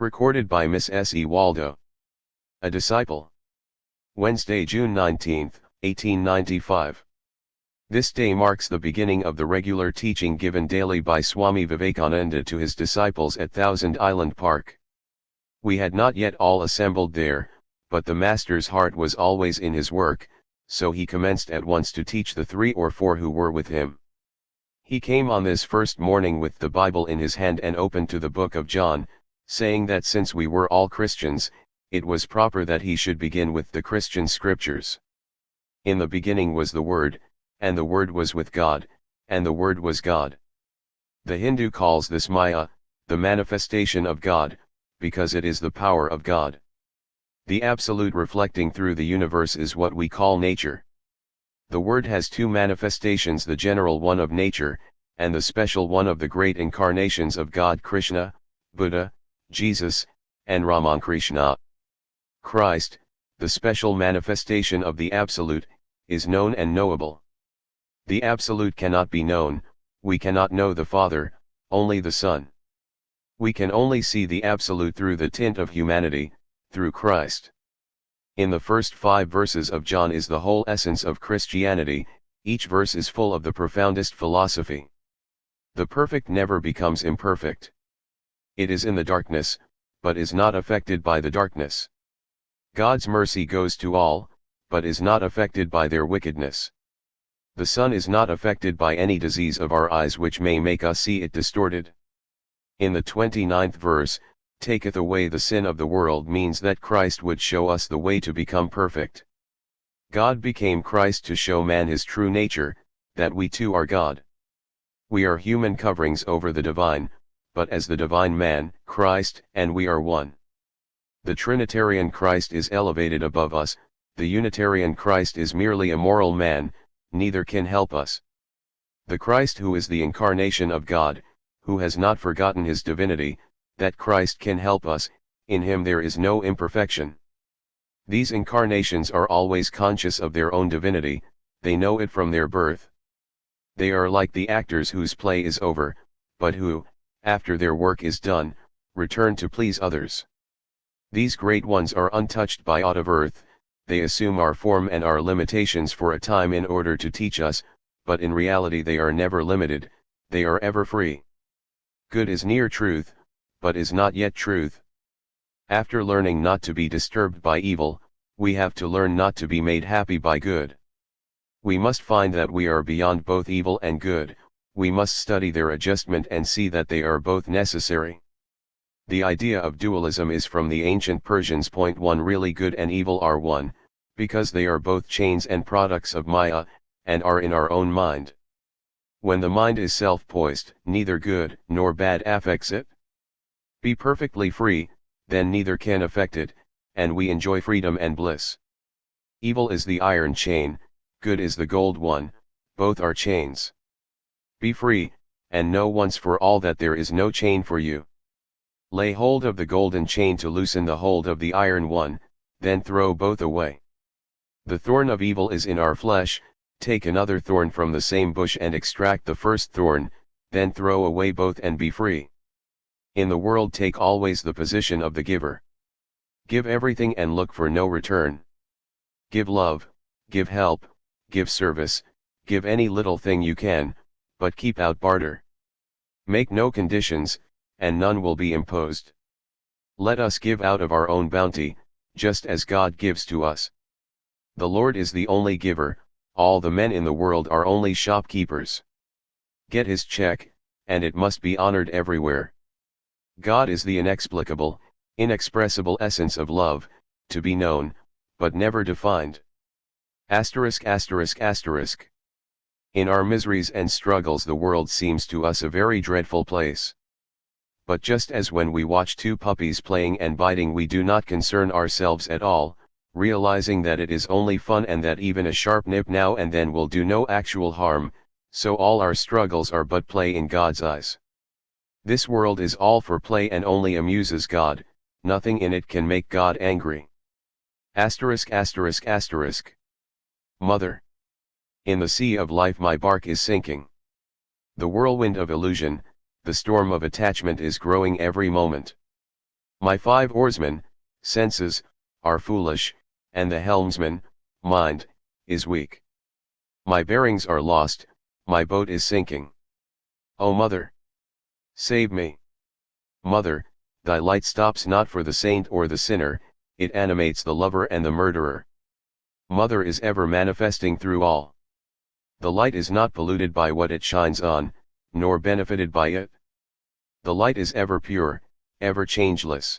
Recorded by Miss S. E. Waldo. A Disciple. Wednesday, June 19, 1895. This day marks the beginning of the regular teaching given daily by Swami Vivekananda to his disciples at Thousand Island Park. We had not yet all assembled there, but the Master's heart was always in his work, so he commenced at once to teach the 3 or 4 who were with him. He came on this first morning with the Bible in his hand and opened to the book of John, saying that since we were all Christians, it was proper that he should begin with the Christian scriptures. In the beginning was the Word, and the Word was with God, and the Word was God. The Hindu calls this Maya, the manifestation of God, because it is the power of God. The Absolute reflecting through the universe is what we call nature. The Word has 2 manifestations, the general one of nature, and the special one of the great incarnations of God, Krishna, Buddha, Jesus, and Ramakrishna. Christ, the special manifestation of the Absolute, is known and knowable. The Absolute cannot be known, we cannot know the Father, only the Son. We can only see the Absolute through the tint of humanity, through Christ. In the first 5 verses of John is the whole essence of Christianity, each verse is full of the profoundest philosophy. The perfect never becomes imperfect. It is in the darkness, but is not affected by the darkness. God's mercy goes to all, but is not affected by their wickedness. The sun is not affected by any disease of our eyes which may make us see it distorted. In the 29th verse, taketh away the sin of the world means that Christ would show us the way to become perfect. God became Christ to show man his true nature, that we too are God. We are human coverings over the divine, but as the divine man, Christ, and we are one. The Trinitarian Christ is elevated above us, the Unitarian Christ is merely a moral man, neither can help us. The Christ who is the incarnation of God, who has not forgotten his divinity, that Christ can help us, in him there is no imperfection. These incarnations are always conscious of their own divinity, they know it from their birth. They are like the actors whose play is over, but who, after their work is done, return to please others. These great ones are untouched by aught of earth, they assume our form and our limitations for a time in order to teach us, but in reality they are never limited, they are ever free. Good is near truth, but is not yet truth. After learning not to be disturbed by evil, we have to learn not to be made happy by good. We must find that we are beyond both evil and good, we must study their adjustment and see that they are both necessary. The idea of dualism is from the ancient Persians. Point 1 Really good and evil are one, because they are both chains and products of Maya, and are in our own mind. When the mind is self-poised, neither good nor bad affects it. Be perfectly free, then neither can affect it, and we enjoy freedom and bliss. Evil is the iron chain, good is the gold one, both are chains. Be free, and know once for all that there is no chain for you. Lay hold of the golden chain to loosen the hold of the iron one, then throw both away. The thorn of evil is in our flesh, take another thorn from the same bush and extract the first thorn, then throw away both and be free. In the world take always the position of the giver. Give everything and look for no return. Give love, give help, give service, give any little thing you can, but keep out barter. Make no conditions, and none will be imposed. Let us give out of our own bounty, just as God gives to us. The Lord is the only giver, all the men in the world are only shopkeepers. Get his check, and it must be honored everywhere. God is the inexplicable, inexpressible essence of love, to be known, but never defined. Asterisk asterisk asterisk. In our miseries and struggles the world seems to us a very dreadful place. But just as when we watch 2 puppies playing and biting we do not concern ourselves at all, realizing that it is only fun and that even a sharp nip now and then will do no actual harm, so all our struggles are but play in God's eyes. This world is all for play and only amuses God, nothing in it can make God angry. Asterisk asterisk asterisk. Mother. In the sea of life my bark is sinking. The whirlwind of illusion, the storm of attachment is growing every moment. My 5 oarsmen, senses, are foolish, and the helmsman, mind, is weak. My bearings are lost, my boat is sinking. O Mother! Save me! Mother, thy light stops not for the saint or the sinner, it animates the lover and the murderer. Mother is ever manifesting through all. The light is not polluted by what it shines on, nor benefited by it. The light is ever pure, ever changeless.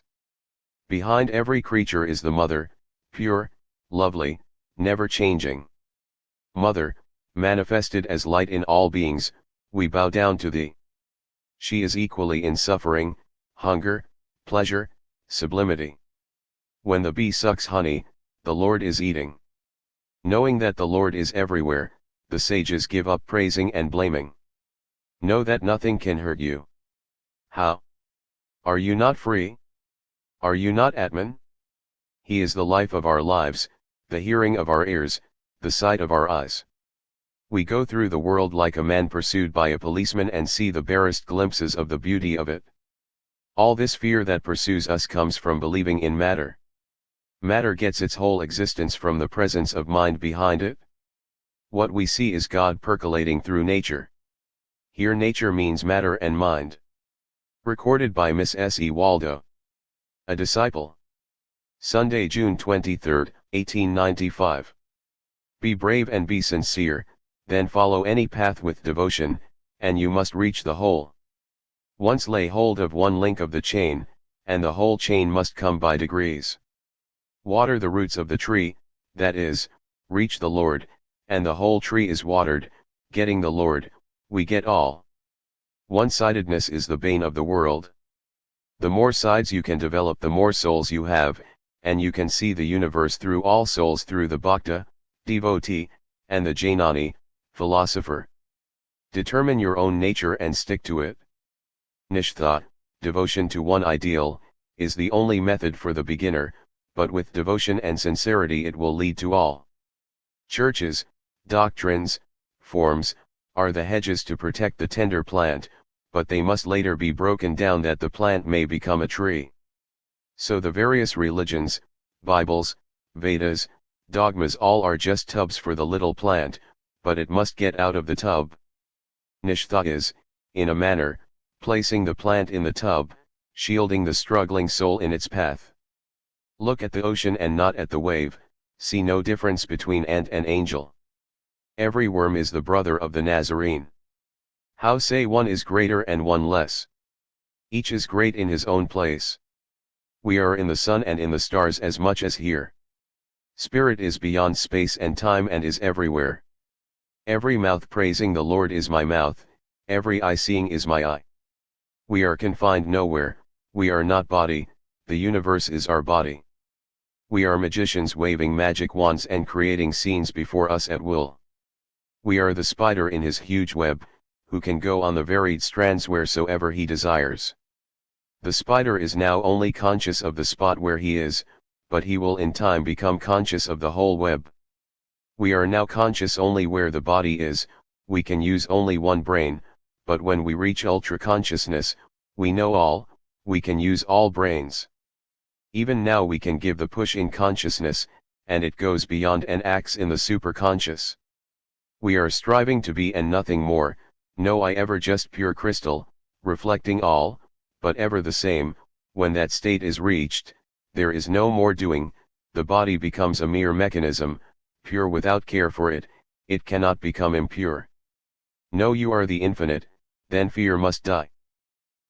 Behind every creature is the Mother, pure, lovely, never changing. Mother, manifested as light in all beings, we bow down to thee. She is equally in suffering, hunger, pleasure, sublimity. When the bee sucks honey, the Lord is eating. Knowing that the Lord is everywhere, the sages give up praising and blaming. Know that nothing can hurt you. How? Are you not free? Are you not Atman? He is the life of our lives, the hearing of our ears, the sight of our eyes. We go through the world like a man pursued by a policeman and see the barest glimpses of the beauty of it. All this fear that pursues us comes from believing in matter. Matter gets its whole existence from the presence of mind behind it. What we see is God percolating through nature. Here nature means matter and mind. Recorded by Miss S. E. Waldo. A disciple. Sunday, June 23, 1895. Be brave and be sincere, then follow any path with devotion, and you must reach the whole. Once lay hold of one link of the chain, and the whole chain must come by degrees. Water the roots of the tree, that is, reach the Lord, and the whole tree is watered. Getting the Lord, we get all. One-sidedness is the bane of the world. The more sides you can develop, the more souls you have, and you can see the universe through all souls, through the Bhakta, devotee, and the Jnani, philosopher. Determine your own nature and stick to it. Nishtha, devotion to one ideal, is the only method for the beginner, but with devotion and sincerity it will lead to all. Churches, doctrines, forms, are the hedges to protect the tender plant, but they must later be broken down that the plant may become a tree. So the various religions, Bibles, Vedas, dogmas, all are just tubs for the little plant, but it must get out of the tub. Nishtha is, in a manner, placing the plant in the tub, shielding the struggling soul in its path. Look at the ocean and not at the wave, see no difference between ant and angel. Every worm is the brother of the Nazarene. How say one is greater and one less? Each is great in his own place. We are in the sun and in the stars as much as here. Spirit is beyond space and time and is everywhere. Every mouth praising the Lord is my mouth, every eye seeing is my eye. We are confined nowhere, we are not body, the universe is our body. We are magicians waving magic wands and creating scenes before us at will. We are the spider in his huge web, who can go on the varied strands wheresoever he desires. The spider is now only conscious of the spot where he is, but he will in time become conscious of the whole web. We are now conscious only where the body is, we can use only one brain, but when we reach ultra-consciousness, we know all, we can use all brains. Even now we can give the push in consciousness, and it goes beyond and acts in the superconscious. We are striving to be and nothing more, no I ever just pure crystal, reflecting all, but ever the same. When that state is reached, there is no more doing, the body becomes a mere mechanism, pure without care for it, it cannot become impure. Know you are the infinite, then fear must die.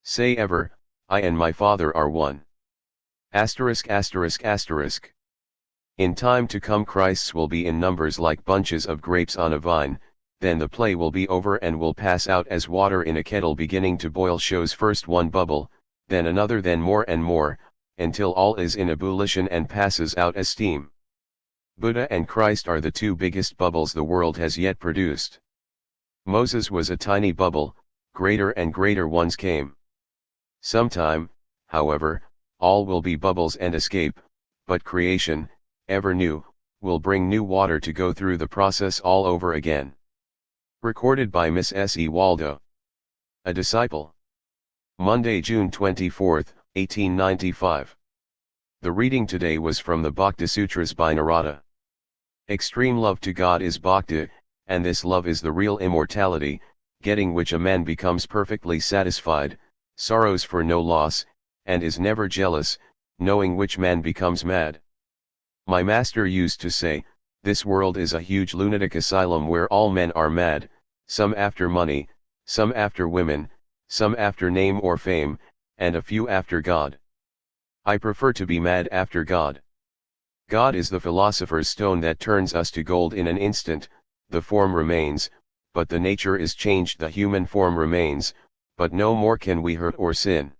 Say ever, I and my Father are one. Asterisk asterisk asterisk. In time to come Christs will be in numbers like bunches of grapes on a vine, then the play will be over and will pass out as water in a kettle beginning to boil shows first one bubble, then another, then more and more, until all is in ebullition and passes out as steam. Buddha and Christ are the two biggest bubbles the world has yet produced. Moses was a tiny bubble, greater and greater ones came. Sometime, however, all will be bubbles and escape, but creation, ever new, will bring new water to go through the process all over again. Recorded by Miss S. E. Waldo. A disciple. Monday, June 24, 1895. The reading today was from the Bhakti Sutras by Narada. Extreme love to God is bhakti, and this love is the real immortality, getting which a man becomes perfectly satisfied, sorrows for no loss, and is never jealous, knowing which man becomes mad. My master used to say, this world is a huge lunatic asylum where all men are mad, some after money, some after women, some after name or fame, and a few after God. I prefer to be mad after God. God is the philosopher's stone that turns us to gold in an instant, the form remains, but the nature is changed, the human form remains, but no more can we hurt or sin.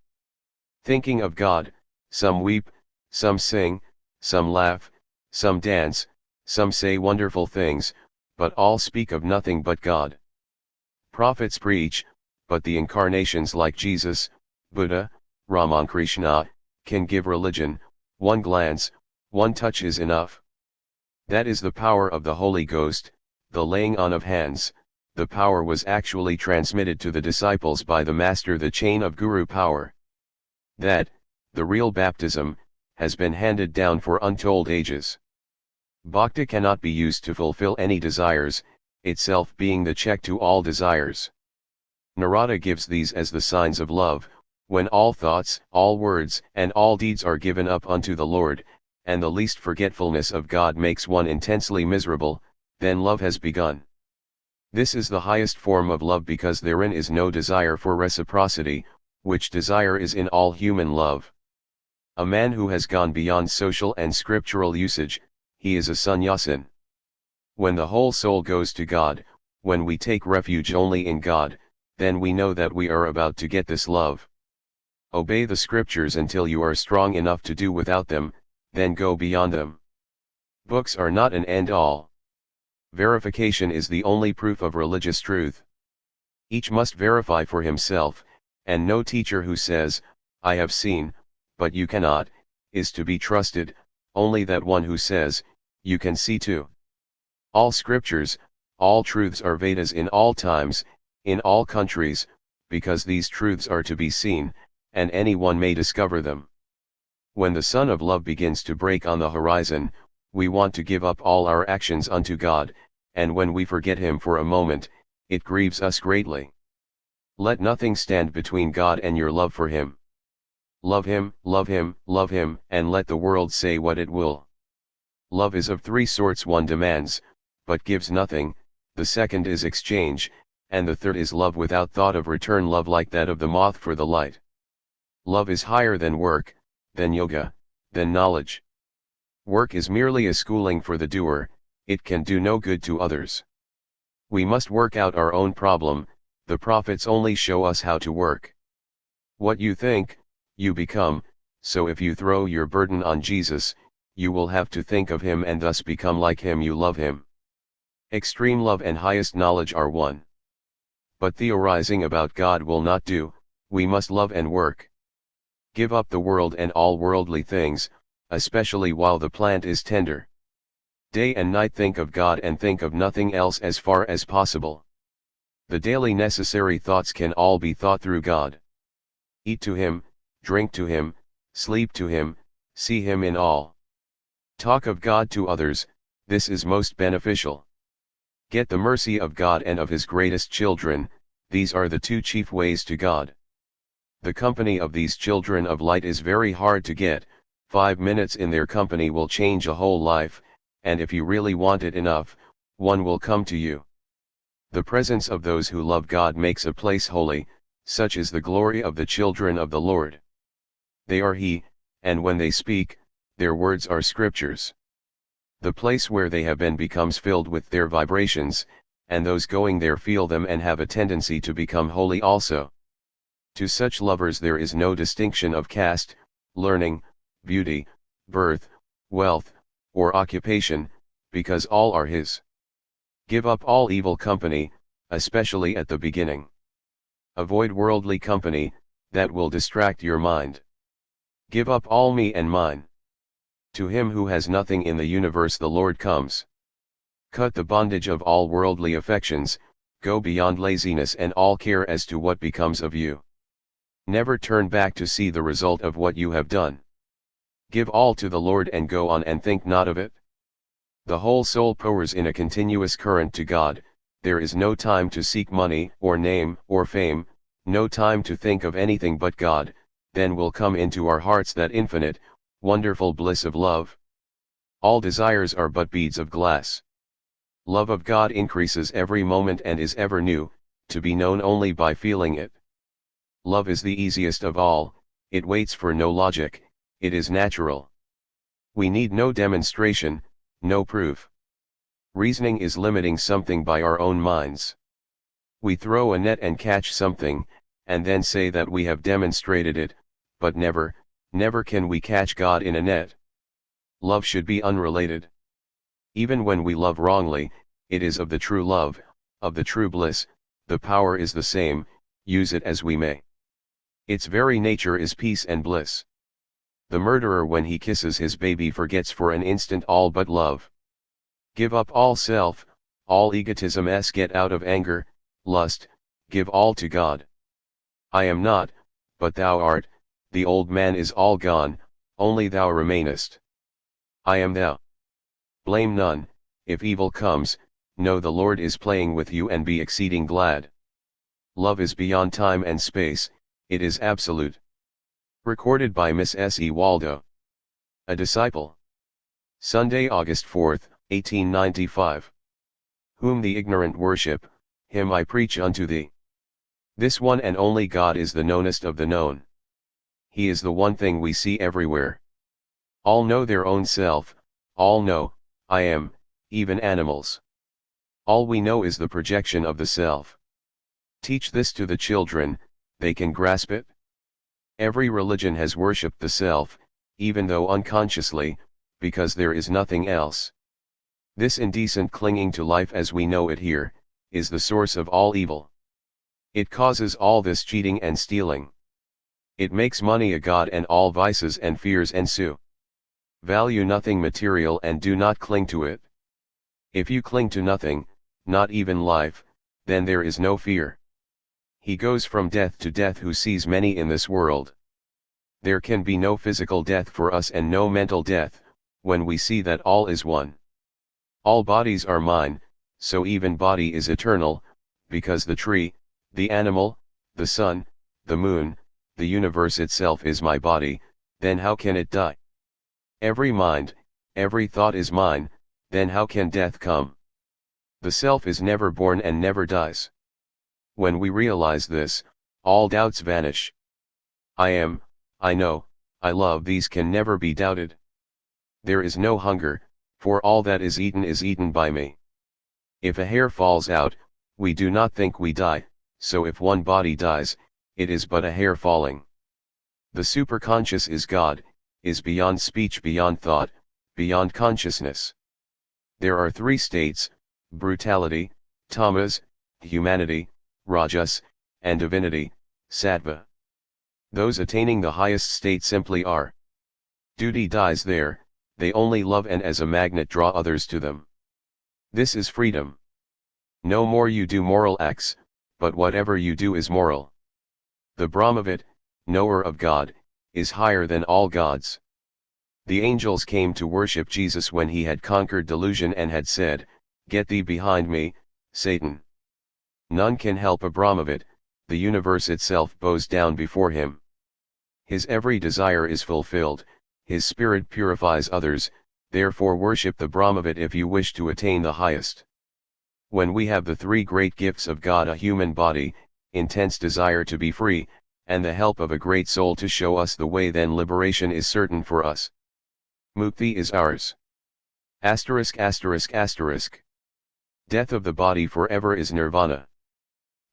Thinking of God, some weep, some sing, some laugh, some dance, some say wonderful things, but all speak of nothing but God. Prophets preach, but the incarnations like Jesus, Buddha, Ramakrishna, can give religion, one glance, one touch is enough. That is the power of the Holy Ghost, the laying on of hands. The power was actually transmitted to the disciples by the Master, the chain of Guru power. That, the real baptism, has been handed down for untold ages. Bhakti cannot be used to fulfill any desires, itself being the check to all desires. Narada gives these as the signs of love, when all thoughts, all words, and all deeds are given up unto the Lord, and the least forgetfulness of God makes one intensely miserable, then love has begun. This is the highest form of love because therein is no desire for reciprocity, which desire is in all human love. A man who has gone beyond social and scriptural usage, he is a sannyasin. When the whole soul goes to God, when we take refuge only in God, then we know that we are about to get this love. Obey the scriptures until you are strong enough to do without them, then go beyond them. Books are not an end-all. Verification is the only proof of religious truth. Each must verify for himself, and no teacher who says, I have seen, but you cannot, is to be trusted, only that one who says, you can see too. All scriptures, all truths are Vedas in all times, in all countries, because these truths are to be seen, and anyone may discover them. When the sun of love begins to break on the horizon, we want to give up all our actions unto God, and when we forget Him for a moment, it grieves us greatly. Let nothing stand between God and your love for Him. Love Him, love Him, love Him, and let the world say what it will. Love is of three sorts: one demands, but gives nothing, the second is exchange, and the third is love without thought of return, love like that of the moth for the light. Love is higher than work, than yoga, than knowledge. Work is merely a schooling for the doer, it can do no good to others. We must work out our own problem, the prophets only show us how to work. What you think, you become, so if you throw your burden on Jesus, you will have to think of Him and thus become like Him. You love Him. Extreme love and highest knowledge are one. But theorizing about God will not do, we must love and work. Give up the world and all worldly things, especially while the plant is tender. Day and night think of God and think of nothing else as far as possible. The daily necessary thoughts can all be thought through God. Eat to Him, drink to Him, sleep to Him, see Him in all. Talk of God to others, this is most beneficial. Get the mercy of God and of His greatest children, these are the two chief ways to God. The company of these children of light is very hard to get, 5 minutes in their company will change a whole life, and if you really want it enough, one will come to you. The presence of those who love God makes a place holy, such is the glory of the children of the Lord. They are He, and when they speak, their words are scriptures. The place where they have been becomes filled with their vibrations, and those going there feel them and have a tendency to become holy also. To such lovers there is no distinction of caste, learning, beauty, birth, wealth, or occupation, because all are His. Give up all evil company, especially at the beginning. Avoid worldly company, that will distract your mind. Give up all me and mine. To him who has nothing in the universe the Lord comes. Cut the bondage of all worldly affections, go beyond laziness and all care as to what becomes of you. Never turn back to see the result of what you have done. Give all to the Lord and go on and think not of it. The whole soul pours in a continuous current to God. There is no time to seek money, or name, or fame, no time to think of anything but God. Then will come into our hearts that infinite, wonderful bliss of love. All desires are but beads of glass. Love of God increases every moment and is ever new, to be known only by feeling it. Love is the easiest of all, it waits for no logic, it is natural. We need no demonstration, no proof. Reasoning is limiting something by our own minds. We throw a net and catch something, and then say that we have demonstrated it, but never, never can we catch God in a net. Love should be unrelated. Even when we love wrongly, it is of the true love, of the true bliss, the power is the same, use it as we may. Its very nature is peace and bliss. The murderer when he kisses his baby forgets for an instant all but love. Give up all self, all egotism, get out of anger, lust, give all to God. I am not, but thou art, the old man is all gone, only thou remainest. I am thou. Blame none, if evil comes, know the Lord is playing with you and be exceeding glad. Love is beyond time and space, it is absolute. Recorded by Miss S. E. Waldo. A Disciple. Sunday, August 4, 1895. Whom the ignorant worship, him I preach unto thee. This one and only God is the knownest of the known. He is the one thing we see everywhere. All know their own self, all know, I am, even animals. All we know is the projection of the self. Teach this to the children, they can grasp it. Every religion has worshipped the self, even though unconsciously, because there is nothing else. This indecent clinging to life as we know it here, is the source of all evil. It causes all this cheating and stealing. It makes money a god and all vices and fears ensue. Value nothing material and do not cling to it. If you cling to nothing, not even life, then there is no fear. He goes from death to death who sees many in this world. There can be no physical death for us and no mental death, when we see that all is one. All bodies are mine, so even body is eternal, because the tree, the animal, the sun, the moon, the universe itself is my body, then how can it die? Every mind, every thought is mine, then how can death come? The self is never born and never dies. When we realize this, all doubts vanish. I am, I know, I love, these can never be doubted. There is no hunger, for all that is eaten by me. If a hair falls out, we do not think we die, so if one body dies, it is but a hair falling. The superconscious is God, is beyond speech, beyond thought, beyond consciousness. There are three states: brutality, tamas, humanity, rajas, and divinity, sattva. Those attaining the highest state simply are. Duty dies there, they only love and as a magnet draw others to them. This is freedom. No more you do moral acts, but whatever you do is moral. The Brahmavid, knower of God, is higher than all gods. The angels came to worship Jesus when he had conquered delusion and had said, "Get thee behind me, Satan." None can help a Brahmavid, the universe itself bows down before him. His every desire is fulfilled, his spirit purifies others, therefore worship the Brahmavid if you wish to attain the highest. When we have the three great gifts of God, a human body, intense desire to be free, and the help of a great soul to show us the way, then liberation is certain for us. Mukti is ours. Asterisk asterisk asterisk. Death of the body forever is nirvana.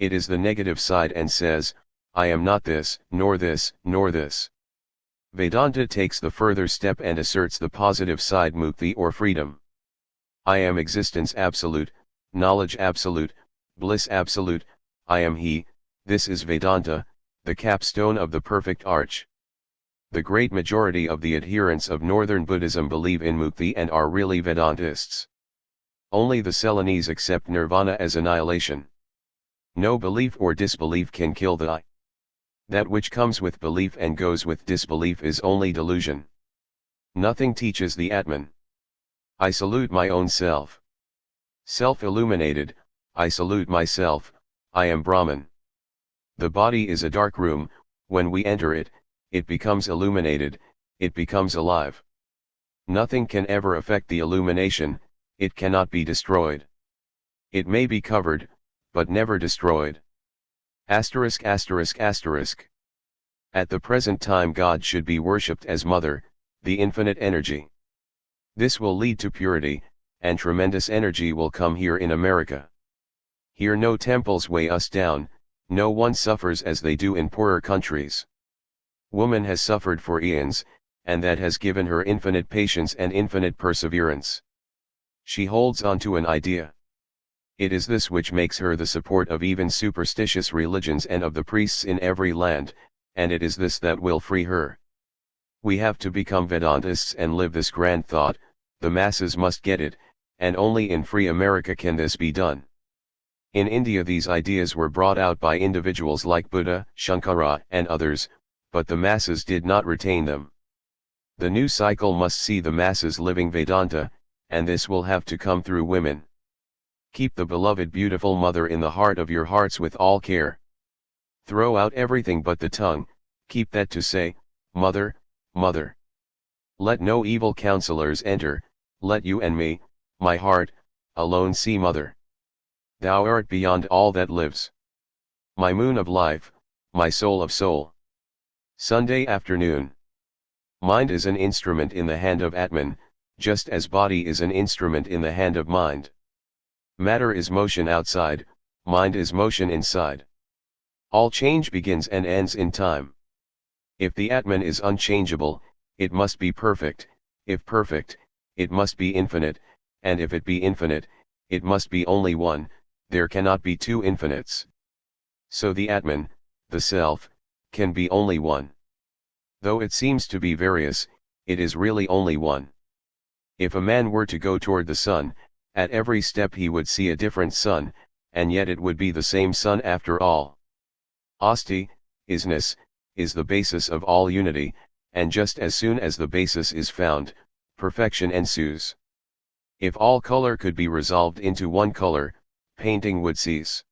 It is the negative side and says, I am not this, nor this, nor this. Vedanta takes the further step and asserts the positive side, mukti or freedom. I am existence absolute, knowledge absolute, bliss absolute, I am He. This is Vedanta, the capstone of the perfect arch. The great majority of the adherents of Northern Buddhism believe in mukti and are really Vedantists. Only the Ceylonese accept nirvana as annihilation. No belief or disbelief can kill the I. That which comes with belief and goes with disbelief is only delusion. Nothing teaches the Atman. I salute my own self. Self-illuminated, I salute myself, I am Brahman. The body is a dark room, when we enter it, it becomes illuminated, it becomes alive. Nothing can ever affect the illumination, it cannot be destroyed. It may be covered, but never destroyed. Asterisk asterisk asterisk. At the present time God should be worshipped as Mother, the infinite energy. This will lead to purity, and tremendous energy will come here in America. Here no temples weigh us down, no one suffers as they do in poorer countries. Woman has suffered for eons, and that has given her infinite patience and infinite perseverance. She holds on to an idea. It is this which makes her the support of even superstitious religions and of the priests in every land, and it is this that will free her. We have to become Vedantists and live this grand thought, the masses must get it, and only in free America can this be done. In India these ideas were brought out by individuals like Buddha, Shankara and others, but the masses did not retain them. The new cycle must see the masses living Vedanta, and this will have to come through women. Keep the beloved beautiful mother in the heart of your hearts with all care. Throw out everything but the tongue, keep that to say, Mother, Mother. Let no evil counselors enter, let you and me, my heart, alone see Mother. Thou art beyond all that lives. My moon of life, my soul of soul. Sunday afternoon. Mind is an instrument in the hand of Atman, just as body is an instrument in the hand of mind. Matter is motion outside, mind is motion inside. All change begins and ends in time. If the Atman is unchangeable, it must be perfect, if perfect, it must be infinite, and if it be infinite, it must be only one, there cannot be two infinites. So the Atman, the Self, can be only one. Though it seems to be various, it is really only one. If a man were to go toward the sun, at every step he would see a different sun, and yet it would be the same sun after all. Asti, isness, is the basis of all unity, and just as soon as the basis is found, perfection ensues. If all color could be resolved into one color, painting would cease.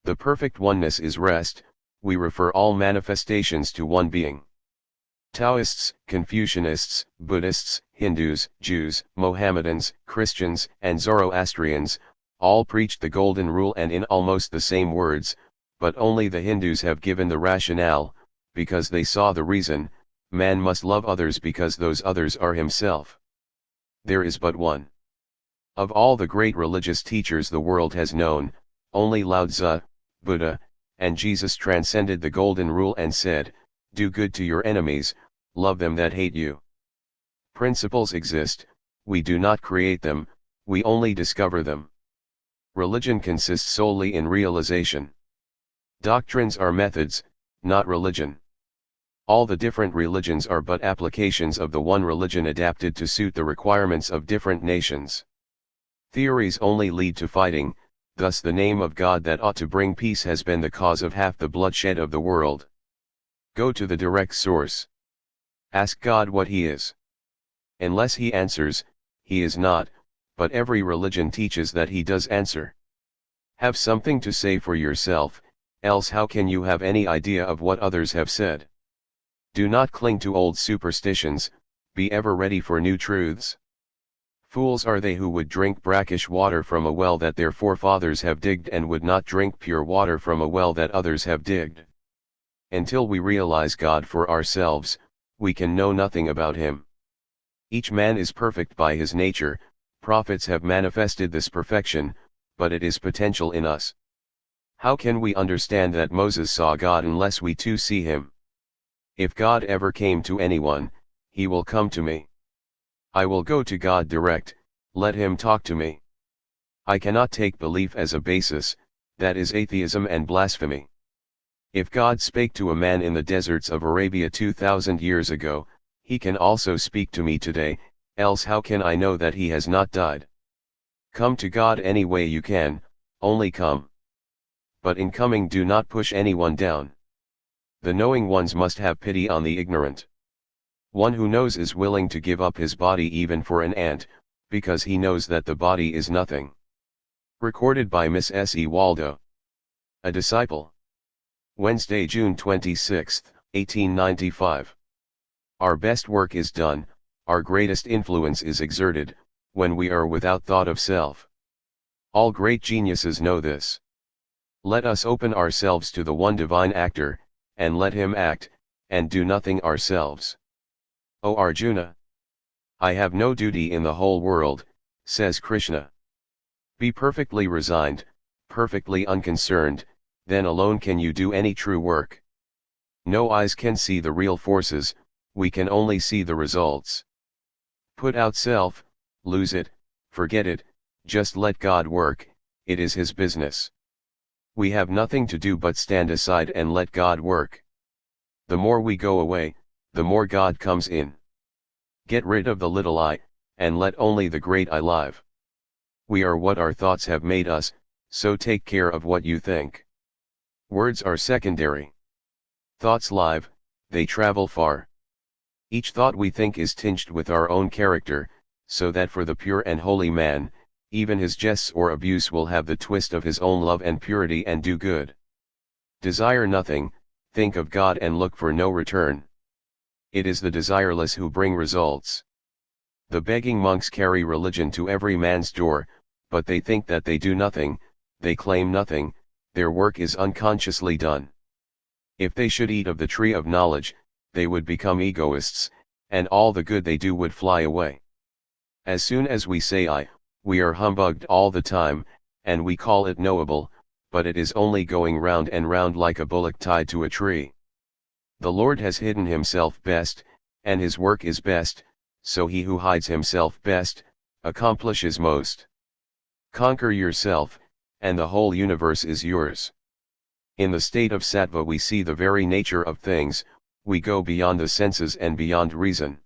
The perfect oneness is rest, we refer all manifestations to one being. Taoists, Confucianists, Buddhists, Hindus, Jews, Mohammedans, Christians, and Zoroastrians, all preached the Golden Rule and in almost the same words, but only the Hindus have given the rationale, because they saw the reason, man must love others because those others are himself. There is but one. Of all the great religious teachers the world has known, only Lao Tzu, Buddha, and Jesus transcended the Golden Rule and said, do good to your enemies, love them that hate you. Principles exist, we do not create them, we only discover them. Religion consists solely in realization. Doctrines are methods, not religion. All the different religions are but applications of the one religion adapted to suit the requirements of different nations. Theories only lead to fighting, thus the name of God that ought to bring peace has been the cause of half the bloodshed of the world. Go to the direct source. Ask God what He is. Unless He answers, He is not, but every religion teaches that He does answer. Have something to say for yourself, else how can you have any idea of what others have said? Do not cling to old superstitions, be ever ready for new truths. Fools are they who would drink brackish water from a well that their forefathers have digged and would not drink pure water from a well that others have digged. Until we realize God for ourselves, we can know nothing about Him. Each man is perfect by his nature, prophets have manifested this perfection, but it is potential in us. How can we understand that Moses saw God unless we too see Him? If God ever came to anyone, He will come to me. I will go to God direct, let Him talk to me. I cannot take belief as a basis, that is atheism and blasphemy. If God spake to a man in the deserts of Arabia 2000 years ago, He can also speak to me today, else how can I know that He has not died? Come to God any way you can, only come. But in coming do not push anyone down. The knowing ones must have pity on the ignorant. One who knows is willing to give up his body even for an ant, because he knows that the body is nothing. Recorded by Miss S. E. Waldo. A Disciple. Wednesday, June 26, 1895. Our best work is done, our greatest influence is exerted, when we are without thought of self. All great geniuses know this. Let us open ourselves to the one divine actor, and let him act, and do nothing ourselves. O Arjuna! I have no duty in the whole world, says Krishna. Be perfectly resigned, perfectly unconcerned, then alone can you do any true work. No eyes can see the real forces, we can only see the results. Put out self, lose it, forget it, just let God work, it is His business. We have nothing to do but stand aside and let God work. The more we go away, the more God comes in. Get rid of the little I, and let only the great I live. We are what our thoughts have made us, so take care of what you think. Words are secondary. Thoughts live, they travel far. Each thought we think is tinged with our own character, so that for the pure and holy man, even his jests or abuse will have the twist of his own love and purity and do good. Desire nothing, think of God and look for no return. It is the desireless who bring results. The begging monks carry religion to every man's door, but they think that they do nothing, they claim nothing, their work is unconsciously done. If they should eat of the tree of knowledge, they would become egoists, and all the good they do would fly away. As soon as we say I, we are humbugged all the time, and we call it knowable, but it is only going round and round like a bullock tied to a tree. The Lord has hidden himself best, and his work is best, so he who hides himself best, accomplishes most. Conquer yourself, and the whole universe is yours. In the state of sattva we see the very nature of things, we go beyond the senses and beyond reason.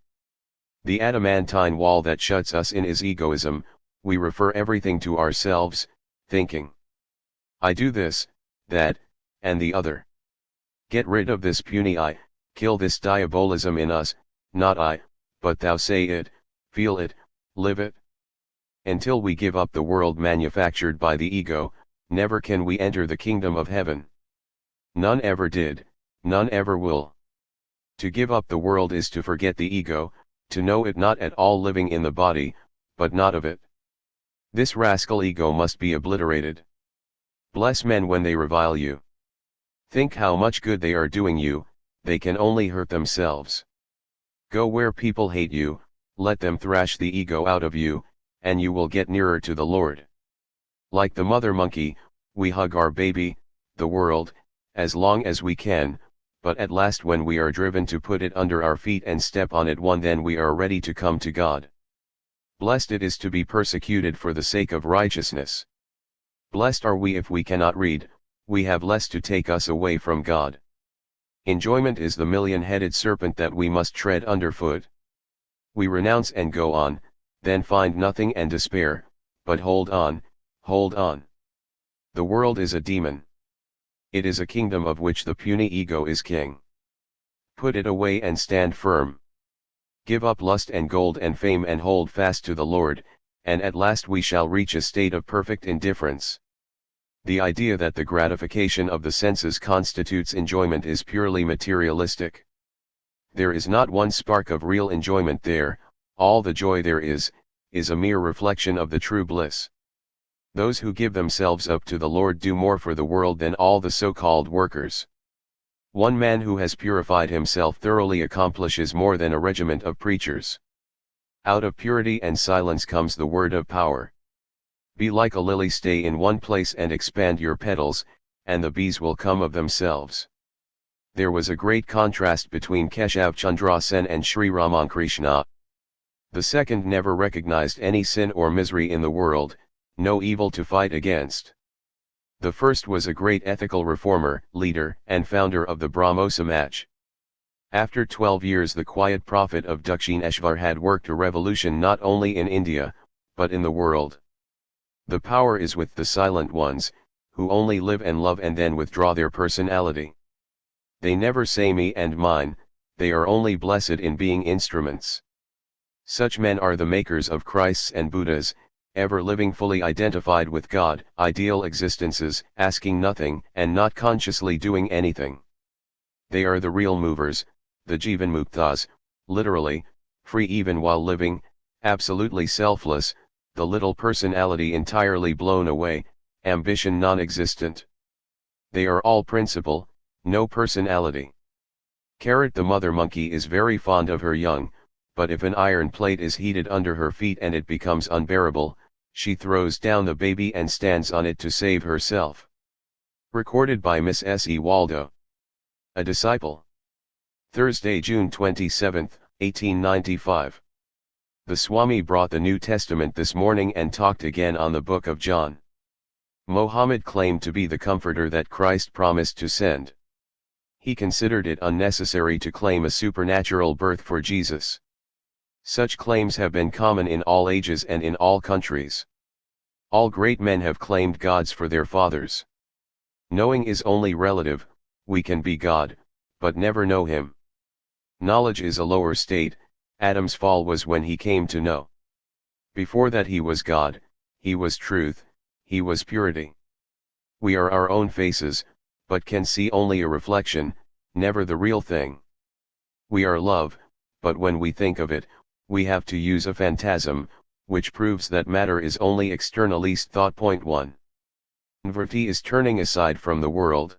The adamantine wall that shuts us in is egoism, we refer everything to ourselves, thinking, I do this, that, and the other. Get rid of this puny I, kill this diabolism in us, not I, but thou say it, feel it, live it. Until we give up the world manufactured by the ego, never can we enter the kingdom of heaven. None ever did, none ever will. To give up the world is to forget the ego, to know it not at all living in the body, but not of it. This rascal ego must be obliterated. Bless men when they revile you. Think how much good they are doing you, they can only hurt themselves. Go where people hate you, let them thrash the ego out of you, and you will get nearer to the Lord. Like the mother monkey, we hug our baby, the world, as long as we can, but at last when we are driven to put it under our feet and step on it then we are ready to come to God. Blessed it is to be persecuted for the sake of righteousness. Blessed are we if we cannot read, we have less to take us away from God. Enjoyment is the million-headed serpent that we must tread underfoot. We renounce and go on, then find nothing and despair, but hold on, hold on. The world is a demon. It is a kingdom of which the puny ego is king. Put it away and stand firm. Give up lust and gold and fame and hold fast to the Lord, and at last we shall reach a state of perfect indifference. The idea that the gratification of the senses constitutes enjoyment is purely materialistic. There is not one spark of real enjoyment there, all the joy there is a mere reflection of the true bliss. Those who give themselves up to the Lord do more for the world than all the so-called workers. One man who has purified himself thoroughly accomplishes more than a regiment of preachers. Out of purity and silence comes the word of power. Be like a lily, stay in one place and expand your petals, and the bees will come of themselves. There was a great contrast between Keshav Chandra Sen and Sri Ramakrishna. The second never recognized any sin or misery in the world, no evil to fight against. The first was a great ethical reformer, leader, and founder of the Brahmo Samaj. After 12 years the quiet prophet of Dakshineshvar had worked a revolution not only in India, but in the world. The power is with the silent ones, who only live and love and then withdraw their personality. They never say me and mine, they are only blessed in being instruments. Such men are the makers of Christs and Buddhas, ever living fully identified with God, ideal existences, asking nothing and not consciously doing anything. They are the real movers, the Jivanmuktas, literally, free even while living, absolutely selfless, the little personality entirely blown away, ambition non-existent. They are all principle, no personality. The mother monkey is very fond of her young, but if an iron plate is heated under her feet and it becomes unbearable, she throws down the baby and stands on it to save herself. Recorded by Miss S. E. Waldo. A Disciple. Thursday, June 27, 1895. The Swami brought the New Testament this morning and talked again on the book of John. Mohammed claimed to be the comforter that Christ promised to send. He considered it unnecessary to claim a supernatural birth for Jesus. Such claims have been common in all ages and in all countries. All great men have claimed gods for their fathers. Knowing is only relative, we can be God, but never know Him. Knowledge is a lower state. Adam's fall was when he came to know. Before that he was God, he was truth, he was purity. We are our own faces, but can see only a reflection, never the real thing. We are love, but when we think of it, we have to use a phantasm, which proves that matter is only externalist thought. 1. Nvrti is turning aside from the world.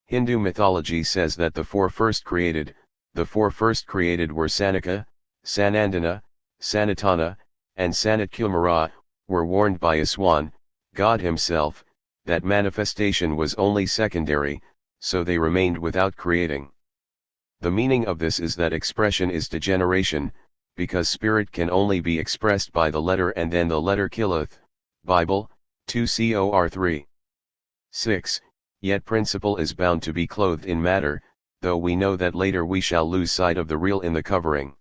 Hindu mythology says that the four first created were Sanaka, Sanandana, Sanatana, and Sanatkumara, were warned by a swan, God himself, that manifestation was only secondary, so they remained without creating. The meaning of this is that expression is degeneration, because spirit can only be expressed by the letter and then the letter killeth. Bible, 2 Cor 3. 6. Yet principle is bound to be clothed in matter, though we know that later we shall lose sight of the real in the covering.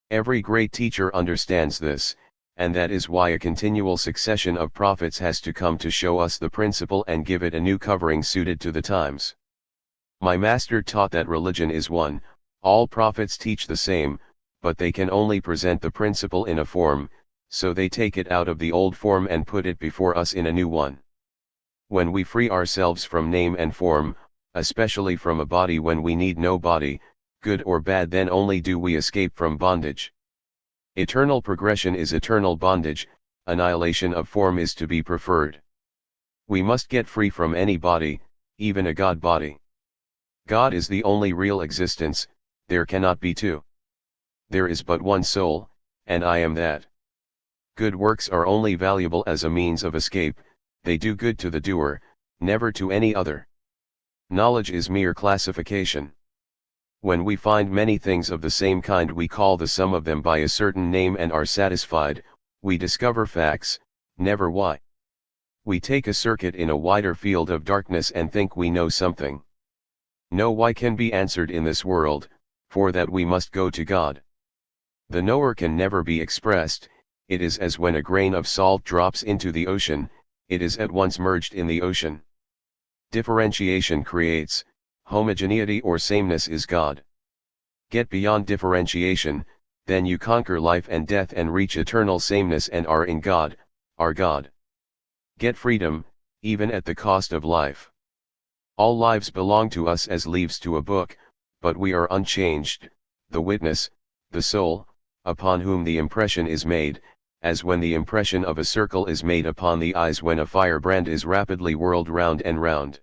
Every great teacher understands this, and that is why a continual succession of prophets has to come to show us the principle and give it a new covering suited to the times. My master taught that religion is one, all prophets teach the same, but they can only present the principle in a form, so they take it out of the old form and put it before us in a new one. When we free ourselves from name and form, especially from a body when we need no body, good or bad, then only do we escape from bondage. Eternal progression is eternal bondage, annihilation of form is to be preferred. We must get free from any body, even a God body. God is the only real existence, there cannot be two. There is but one soul, and I am that. Good works are only valuable as a means of escape, they do good to the doer, never to any other. Knowledge is mere classification. When we find many things of the same kind, we call the sum of them by a certain name and are satisfied, we discover facts, never why. We take a circuit in a wider field of darkness and think we know something. No why can be answered in this world, for that we must go to God. The knower can never be expressed, it is as when a grain of salt drops into the ocean, it is at once merged in the ocean. Differentiation creates, homogeneity or sameness is God. Get beyond differentiation, then you conquer life and death and reach eternal sameness and are in God, are God. Get freedom, even at the cost of life. All lives belong to us as leaves to a book, but we are unchanged, the witness, the soul, upon whom the impression is made, as when the impression of a circle is made upon the eyes when a firebrand is rapidly whirled round and round.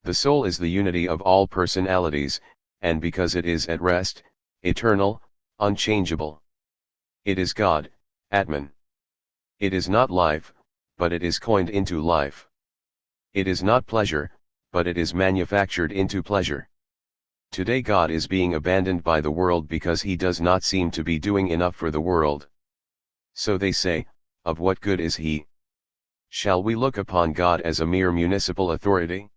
The soul is the unity of all personalities, and because it is at rest, eternal, unchangeable. It is God, Atman. It is not life, but it is coined into life. It is not pleasure, but it is manufactured into pleasure. Today God is being abandoned by the world because he does not seem to be doing enough for the world. So they say, of what good is he? Shall we look upon God as a mere municipal authority?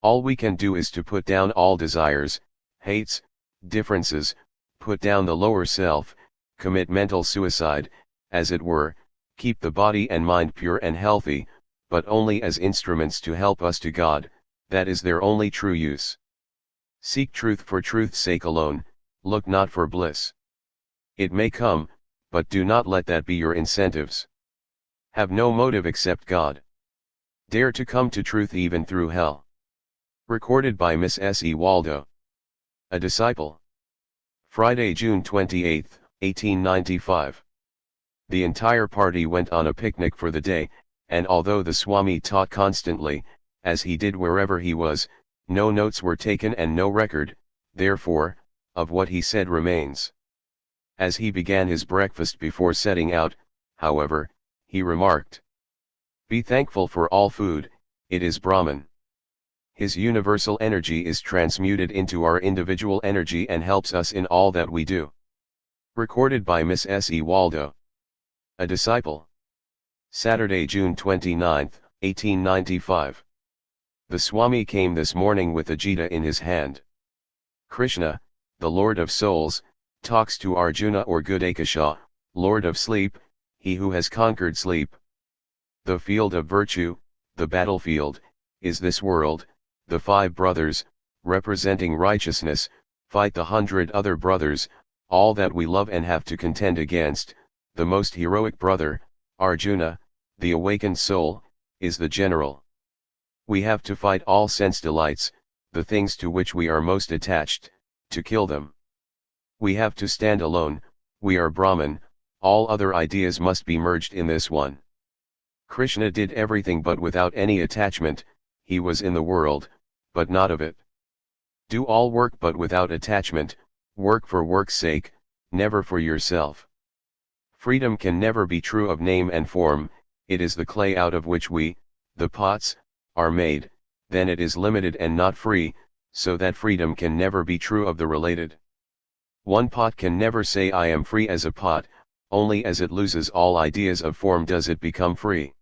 All we can do is to put down all desires, hates, differences, put down the lower self, commit mental suicide, as it were, keep the body and mind pure and healthy, but only as instruments to help us to God, that is their only true use. Seek truth for truth's sake alone, look not for bliss. It may come, but do not let that be your incentives. Have no motive except God. Dare to come to truth even through hell. Recorded by Miss S. E. Waldo. A Disciple. Friday, June 28, 1895. The entire party went on a picnic for the day, and although the swami taught constantly, as he did wherever he was, no notes were taken and no record, therefore, of what he said remains. As he began his breakfast before setting out, however, he remarked, "Be thankful for all food, it is Brahman. His universal energy is transmuted into our individual energy and helps us in all that we do." Recorded by Miss S. E. Waldo. A Disciple. Saturday, June 29, 1895. The Swami came this morning with a Gita in his hand. Krishna, the Lord of Souls, talks to Arjuna or Gudakasha, Lord of Sleep, he who has conquered sleep. The field of virtue, the battlefield, is this world. The 5 brothers, representing righteousness, fight the 100 other brothers, all that we love and have to contend against. The most heroic brother, Arjuna, the awakened soul, is the general. We have to fight all sense delights, the things to which we are most attached, to kill them. We have to stand alone, we are Brahman, all other ideas must be merged in this one. Krishna did everything but without any attachment, he was in the world, but not of it. Do all work but without attachment, work for work's sake, never for yourself. Freedom can never be true of name and form, it is the clay out of which we, the pots, are made, then it is limited and not free, so that freedom can never be true of the related. One pot can never say I am free as a pot, only as it loses all ideas of form does it become free.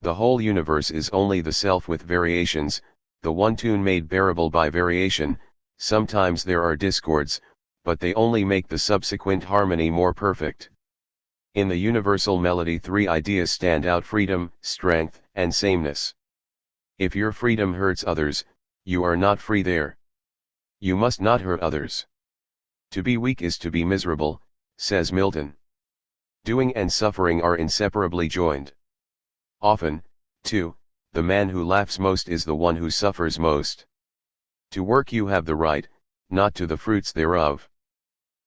The whole universe is only the self with variations, the one tune made bearable by variation. Sometimes there are discords, but they only make the subsequent harmony more perfect. In the universal melody 3 ideas stand out: freedom, strength, and sameness. If your freedom hurts others, you are not free there. You must not hurt others. To be weak is to be miserable, says Milton. Doing and suffering are inseparably joined. Often, too, the man who laughs most is the one who suffers most. To work you have the right, not to the fruits thereof.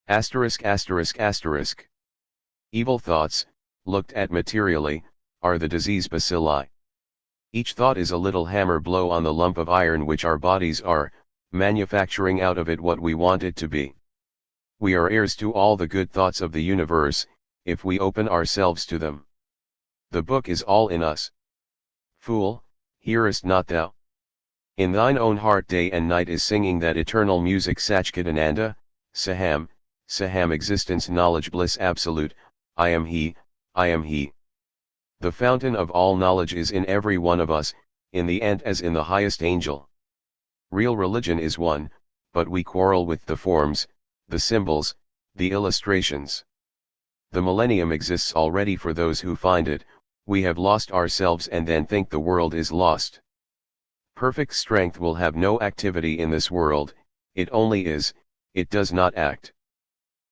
Asterisk asterisk asterisk. Evil thoughts, looked at materially, are the disease bacilli. Each thought is a little hammer blow on the lump of iron which our bodies are, manufacturing out of it what we want it to be. We are heirs to all the good thoughts of the universe, if we open ourselves to them. The book is all in us. Fool, hearest not thou? In thine own heart day and night is singing that eternal music Satchitananda, Saham, Saham existence knowledge bliss absolute, I am he, I am he. The fountain of all knowledge is in every one of us, in the ant as in the highest angel. Real religion is one, but we quarrel with the forms, the symbols, the illustrations. The millennium exists already for those who find it, we have lost ourselves and then think the world is lost. Perfect strength will have no activity in this world, it only is, it does not act.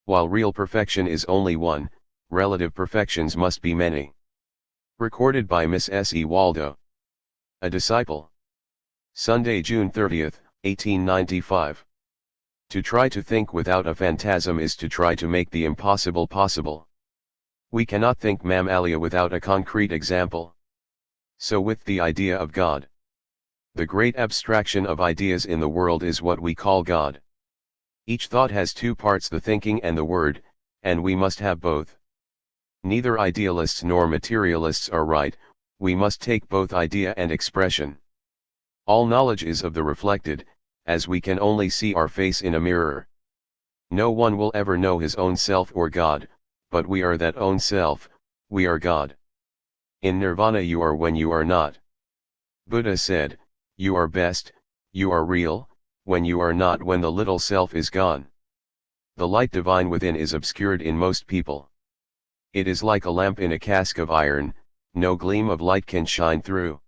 While real perfection is only one, relative perfections must be many. Recorded by Miss S. E. Waldo. A Disciple. Sunday, June 30, 1895. To try to think without a phantasm is to try to make the impossible possible. We cannot think mammalia without a concrete example. So with the idea of God. The great abstraction of ideas in the world is what we call God. Each thought has 2 parts, the thinking and the word, and we must have both. Neither idealists nor materialists are right, we must take both idea and expression. All knowledge is of the reflected, as we can only see our face in a mirror. No one will ever know his own self or God, but we are that own self, we are God. In nirvana you are when you are not. Buddha said, you are best, you are real, when you are not, when the little self is gone. The light divine within is obscured in most people. It is like a lamp in a cask of iron, no gleam of light can shine through.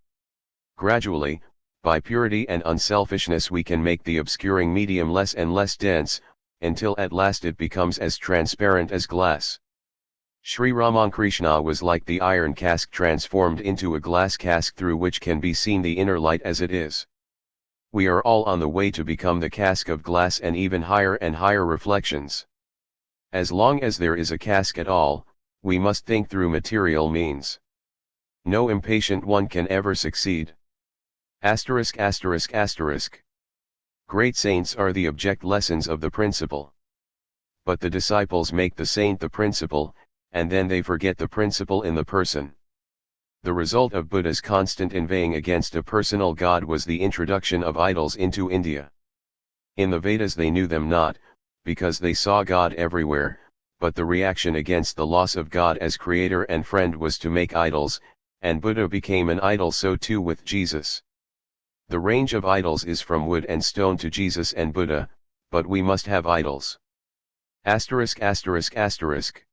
Gradually, By purity and unselfishness we can make the obscuring medium less and less dense, until at last it becomes as transparent as glass. Sri Ramakrishna was like the iron cask transformed into a glass cask through which can be seen the inner light as it is. We are all on the way to become the cask of glass and even higher and higher reflections. As long as there is a cask at all, we must think through material means. No impatient one can ever succeed. Asterisk asterisk asterisk. Great saints are the object lessons of the principle. But the disciples make the saint the principle, and then they forget the principle in the person. The result of Buddha's constant inveighing against a personal God was the introduction of idols into India. In the Vedas they knew them not, because they saw God everywhere, but the reaction against the loss of God as creator and friend was to make idols, and Buddha became an idol, so too with Jesus. The range of idols is from wood and stone to Jesus and Buddha, but we must have idols. Asterisk asterisk asterisk.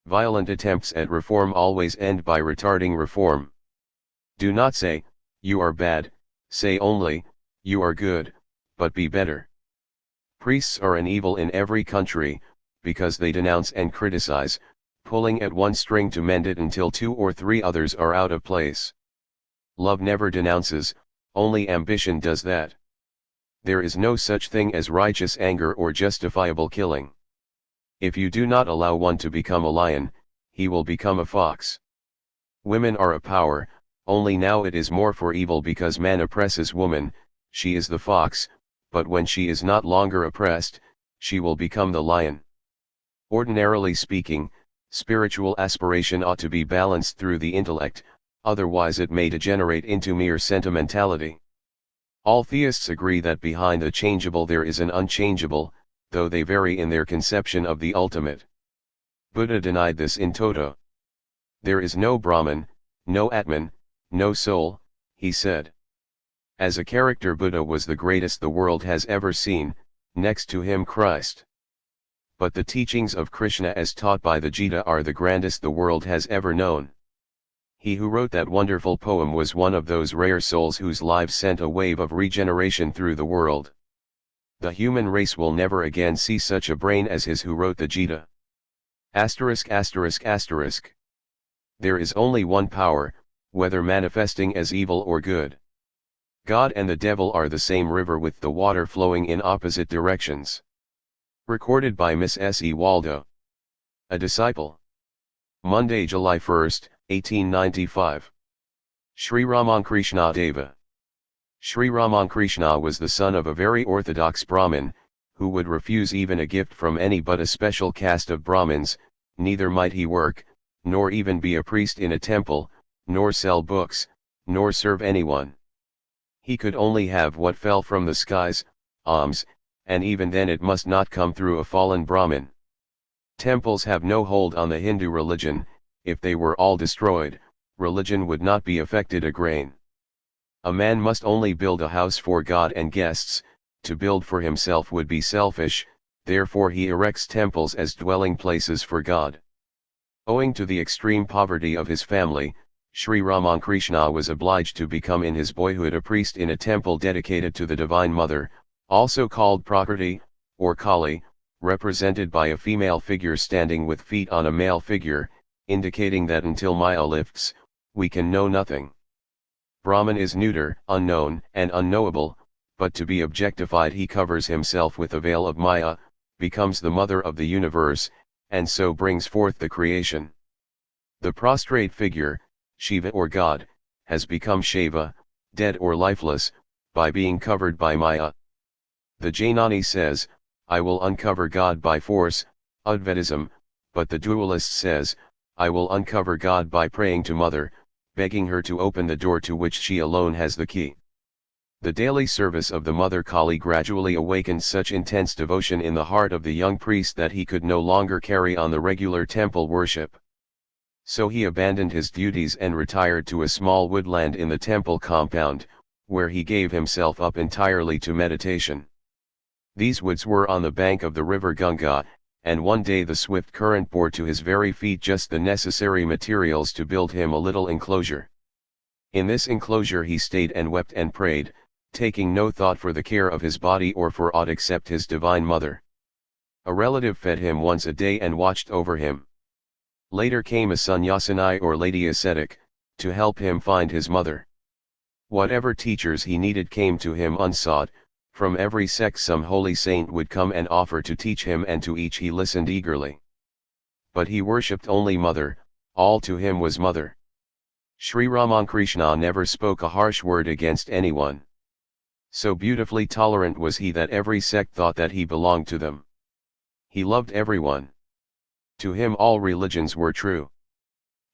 Violent attempts at reform always end by retarding reform. Do not say, you are bad, say only, you are good, but be better. Priests are an evil in every country, because they denounce and criticize, pulling at one string to mend it until 2 or 3 others are out of place. Love never denounces, only ambition does that. There is no such thing as righteous anger or justifiable killing. If you do not allow one to become a lion, he will become a fox. Women are a power, only now it is more for evil because man oppresses woman, she is the fox, but when she is not longer oppressed, she will become the lion. Ordinarily speaking, spiritual aspiration ought to be balanced through the intellect, otherwise it may degenerate into mere sentimentality. All theists agree that behind the changeable there is an unchangeable, though they vary in their conception of the ultimate. Buddha denied this in toto. There is no Brahman, no Atman, no soul, he said. As a character Buddha was the greatest the world has ever seen, next to him Christ. But the teachings of Krishna as taught by the Gita are the grandest the world has ever known. He who wrote that wonderful poem was one of those rare souls whose lives sent a wave of regeneration through the world. The human race will never again see such a brain as his who wrote the Gita. Asterisk asterisk asterisk. There is only one power, whether manifesting as evil or good. God and the devil are the same river with the water flowing in opposite directions. Recorded by Miss S. E. Waldo. A disciple. Monday, July 1, 1895. Sri Ramakrishna Deva. Sri Ramakrishna was the son of a very orthodox Brahmin, who would refuse even a gift from any but a special caste of Brahmins. Neither might he work, nor even be a priest in a temple, nor sell books, nor serve anyone. He could only have what fell from the skies, alms, and even then it must not come through a fallen Brahmin. Temples have no hold on the Hindu religion. If they were all destroyed, religion would not be affected a grain. A man must only build a house for God and guests. To build for himself would be selfish, therefore he erects temples as dwelling places for God. Owing to the extreme poverty of his family, Sri Ramakrishna was obliged to become in his boyhood a priest in a temple dedicated to the Divine Mother, also called Prakriti, or Kali, represented by a female figure standing with feet on a male figure, indicating that until Maya lifts, we can know nothing. Brahman is neuter, unknown, and unknowable, but to be objectified he covers himself with a veil of Maya, becomes the mother of the universe, and so brings forth the creation. The prostrate figure, Shiva or God, has become Shaiva, dead or lifeless, by being covered by Maya. The Jainani says, I will uncover God by force, Advaitism, but the dualist says, I will uncover God by praying to Mother, begging her to open the door to which she alone has the key. The daily service of the Mother Kali gradually awakened such intense devotion in the heart of the young priest that he could no longer carry on the regular temple worship. So he abandoned his duties and retired to a small woodland in the temple compound, where he gave himself up entirely to meditation. These woods were on the bank of the river Ganga, and one day the swift current bore to his very feet just the necessary materials to build him a little enclosure. In this enclosure he stayed and wept and prayed, taking no thought for the care of his body or for aught except his divine mother. A relative fed him once a day and watched over him. Later came a sannyasini or lady ascetic, to help him find his mother. Whatever teachers he needed came to him unsought. From every sect some holy saint would come and offer to teach him, and to each he listened eagerly. But he worshipped only Mother, all to him was Mother. Sri Ramakrishna never spoke a harsh word against anyone. So beautifully tolerant was he that every sect thought that he belonged to them. He loved everyone. To him all religions were true.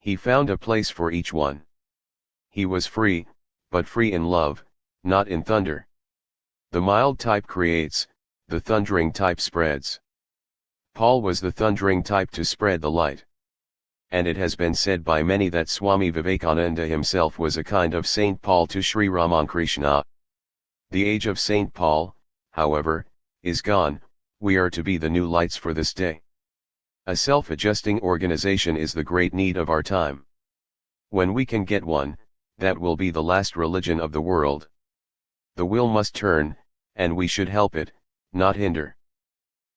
He found a place for each one. He was free, but free in love, not in thunder. The mild type creates, the thundering type spreads. Paul was the thundering type to spread the light. And it has been said by many that Swami Vivekananda himself was a kind of Saint Paul to Sri Ramakrishna. The age of Saint Paul, however, is gone. We are to be the new lights for this day. A self-adjusting organization is the great need of our time. When we can get one, that will be the last religion of the world. The wheel must turn, and we should help it, not hinder.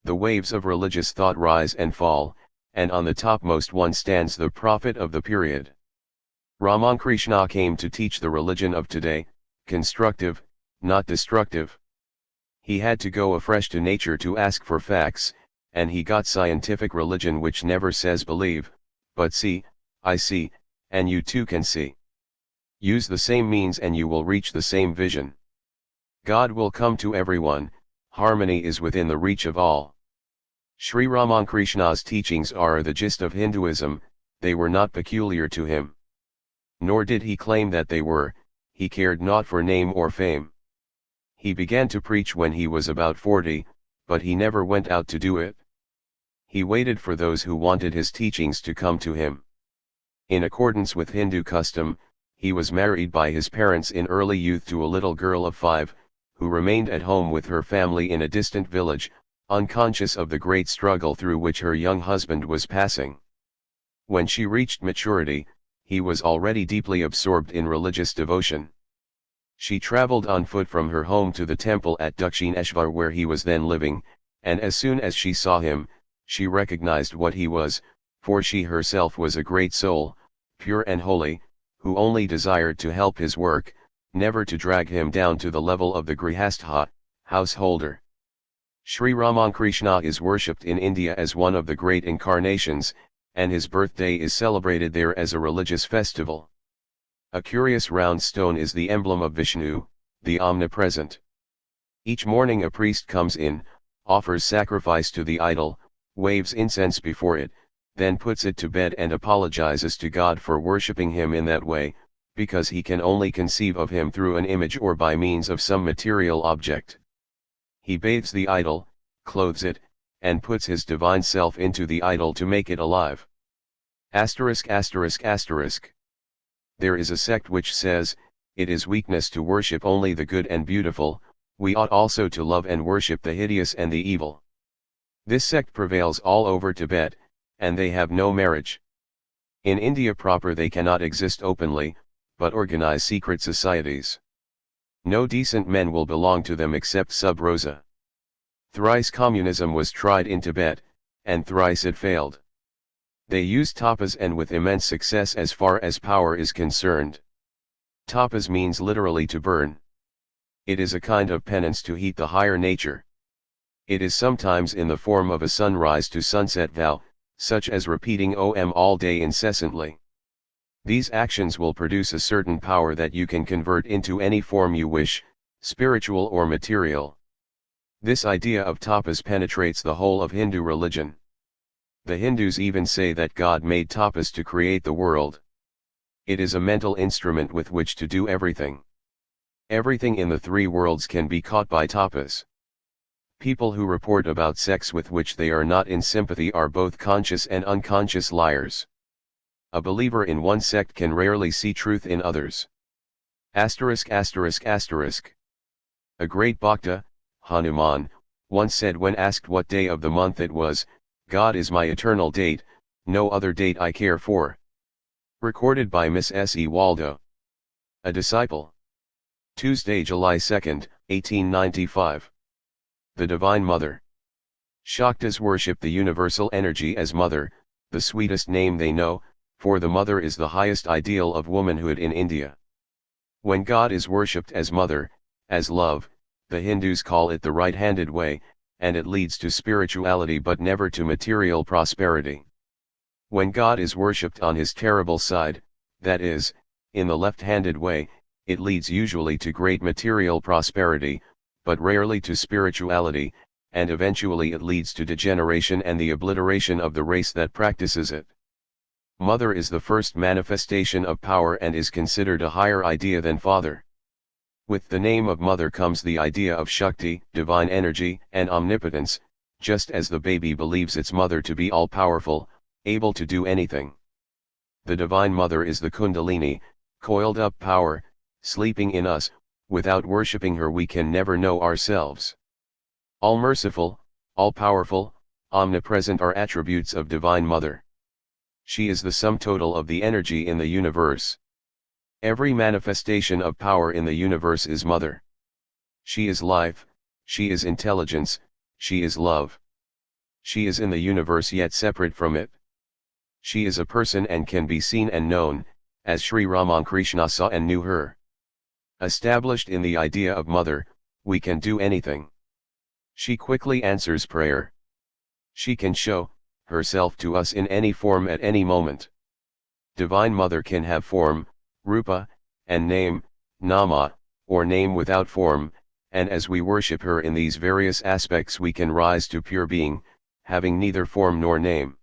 The waves of religious thought rise and fall, and on the topmost one stands the prophet of the period. Ramakrishna came to teach the religion of today, constructive, not destructive. He had to go afresh to nature to ask for facts, and he got scientific religion which never says believe, but see, I see, and you too can see. Use the same means and you will reach the same vision. God will come to everyone, harmony is within the reach of all. Sri Ramakrishna's teachings are the gist of Hinduism, they were not peculiar to him. Nor did he claim that they were, he cared not for name or fame. He began to preach when he was about 40, but he never went out to do it. He waited for those who wanted his teachings to come to him. In accordance with Hindu custom, he was married by his parents in early youth to a little girl of 5, who remained at home with her family in a distant village, unconscious of the great struggle through which her young husband was passing. When she reached maturity, he was already deeply absorbed in religious devotion. She traveled on foot from her home to the temple at Dakshineshwar where he was then living, and as soon as she saw him, she recognized what he was, for she herself was a great soul, pure and holy, who only desired to help his work, never to drag him down to the level of the grihastha, householder. Sri Ramakrishna is worshipped in India as one of the great incarnations, and his birthday is celebrated there as a religious festival. A curious round stone is the emblem of Vishnu, the omnipresent. Each morning a priest comes in, offers sacrifice to the idol, waves incense before it, then puts it to bed and apologizes to God for worshipping him in that way, because he can only conceive of him through an image or by means of some material object. He bathes the idol, clothes it, and puts his divine self into the idol to make it alive. Asterisk asterisk asterisk. There is a sect which says, it is weakness to worship only the good and beautiful, we ought also to love and worship the hideous and the evil. This sect prevails all over Tibet, and they have no marriage. In India proper they cannot exist openly, but organize secret societies. No decent men will belong to them except sub rosa. Thrice communism was tried in Tibet, and thrice it failed. They use tapas and with immense success as far as power is concerned. Tapas means literally to burn. It is a kind of penance to heat the higher nature. It is sometimes in the form of a sunrise to sunset vow, such as repeating Om all day incessantly. These actions will produce a certain power that you can convert into any form you wish, spiritual or material. This idea of tapas penetrates the whole of Hindu religion. The Hindus even say that God made tapas to create the world. It is a mental instrument with which to do everything. Everything in the three worlds can be caught by tapas. People who report about sects with which they are not in sympathy are both conscious and unconscious liars. A believer in one sect can rarely see truth in others. Asterisk asterisk asterisk. A great Bhakta, Hanuman, once said when asked what day of the month it was, God is my eternal date, no other date I care for. Recorded by Miss S. E. Waldo. A disciple. Tuesday, July 2, 1895. The Divine Mother. Shaktas worship the universal energy as Mother, the sweetest name they know, for the Mother is the highest ideal of womanhood in India. When God is worshipped as Mother, as love, the Hindus call it the right-handed way, and it leads to spirituality but never to material prosperity. When God is worshipped on his terrible side, that is, in the left-handed way, it leads usually to great material prosperity, but rarely to spirituality, and eventually it leads to degeneration and the obliteration of the race that practices it. Mother is the first manifestation of power and is considered a higher idea than Father. With the name of Mother comes the idea of Shakti, divine energy, and omnipotence, just as the baby believes its mother to be all-powerful, able to do anything. The Divine Mother is the Kundalini, coiled-up power, sleeping in us. Without worshipping her we can never know ourselves. All-merciful, all-powerful, omnipresent are attributes of Divine Mother. She is the sum total of the energy in the universe. Every manifestation of power in the universe is Mother. She is life, she is intelligence, she is love. She is in the universe yet separate from it. She is a person and can be seen and known, as Sri Ramakrishna saw and knew her. Established in the idea of Mother, we can do anything. She quickly answers prayer. She can show herself to us in any form at any moment. Divine Mother can have form, rupa, and name, nama, or name without form, and as we worship her in these various aspects we can rise to pure being, having neither form nor name.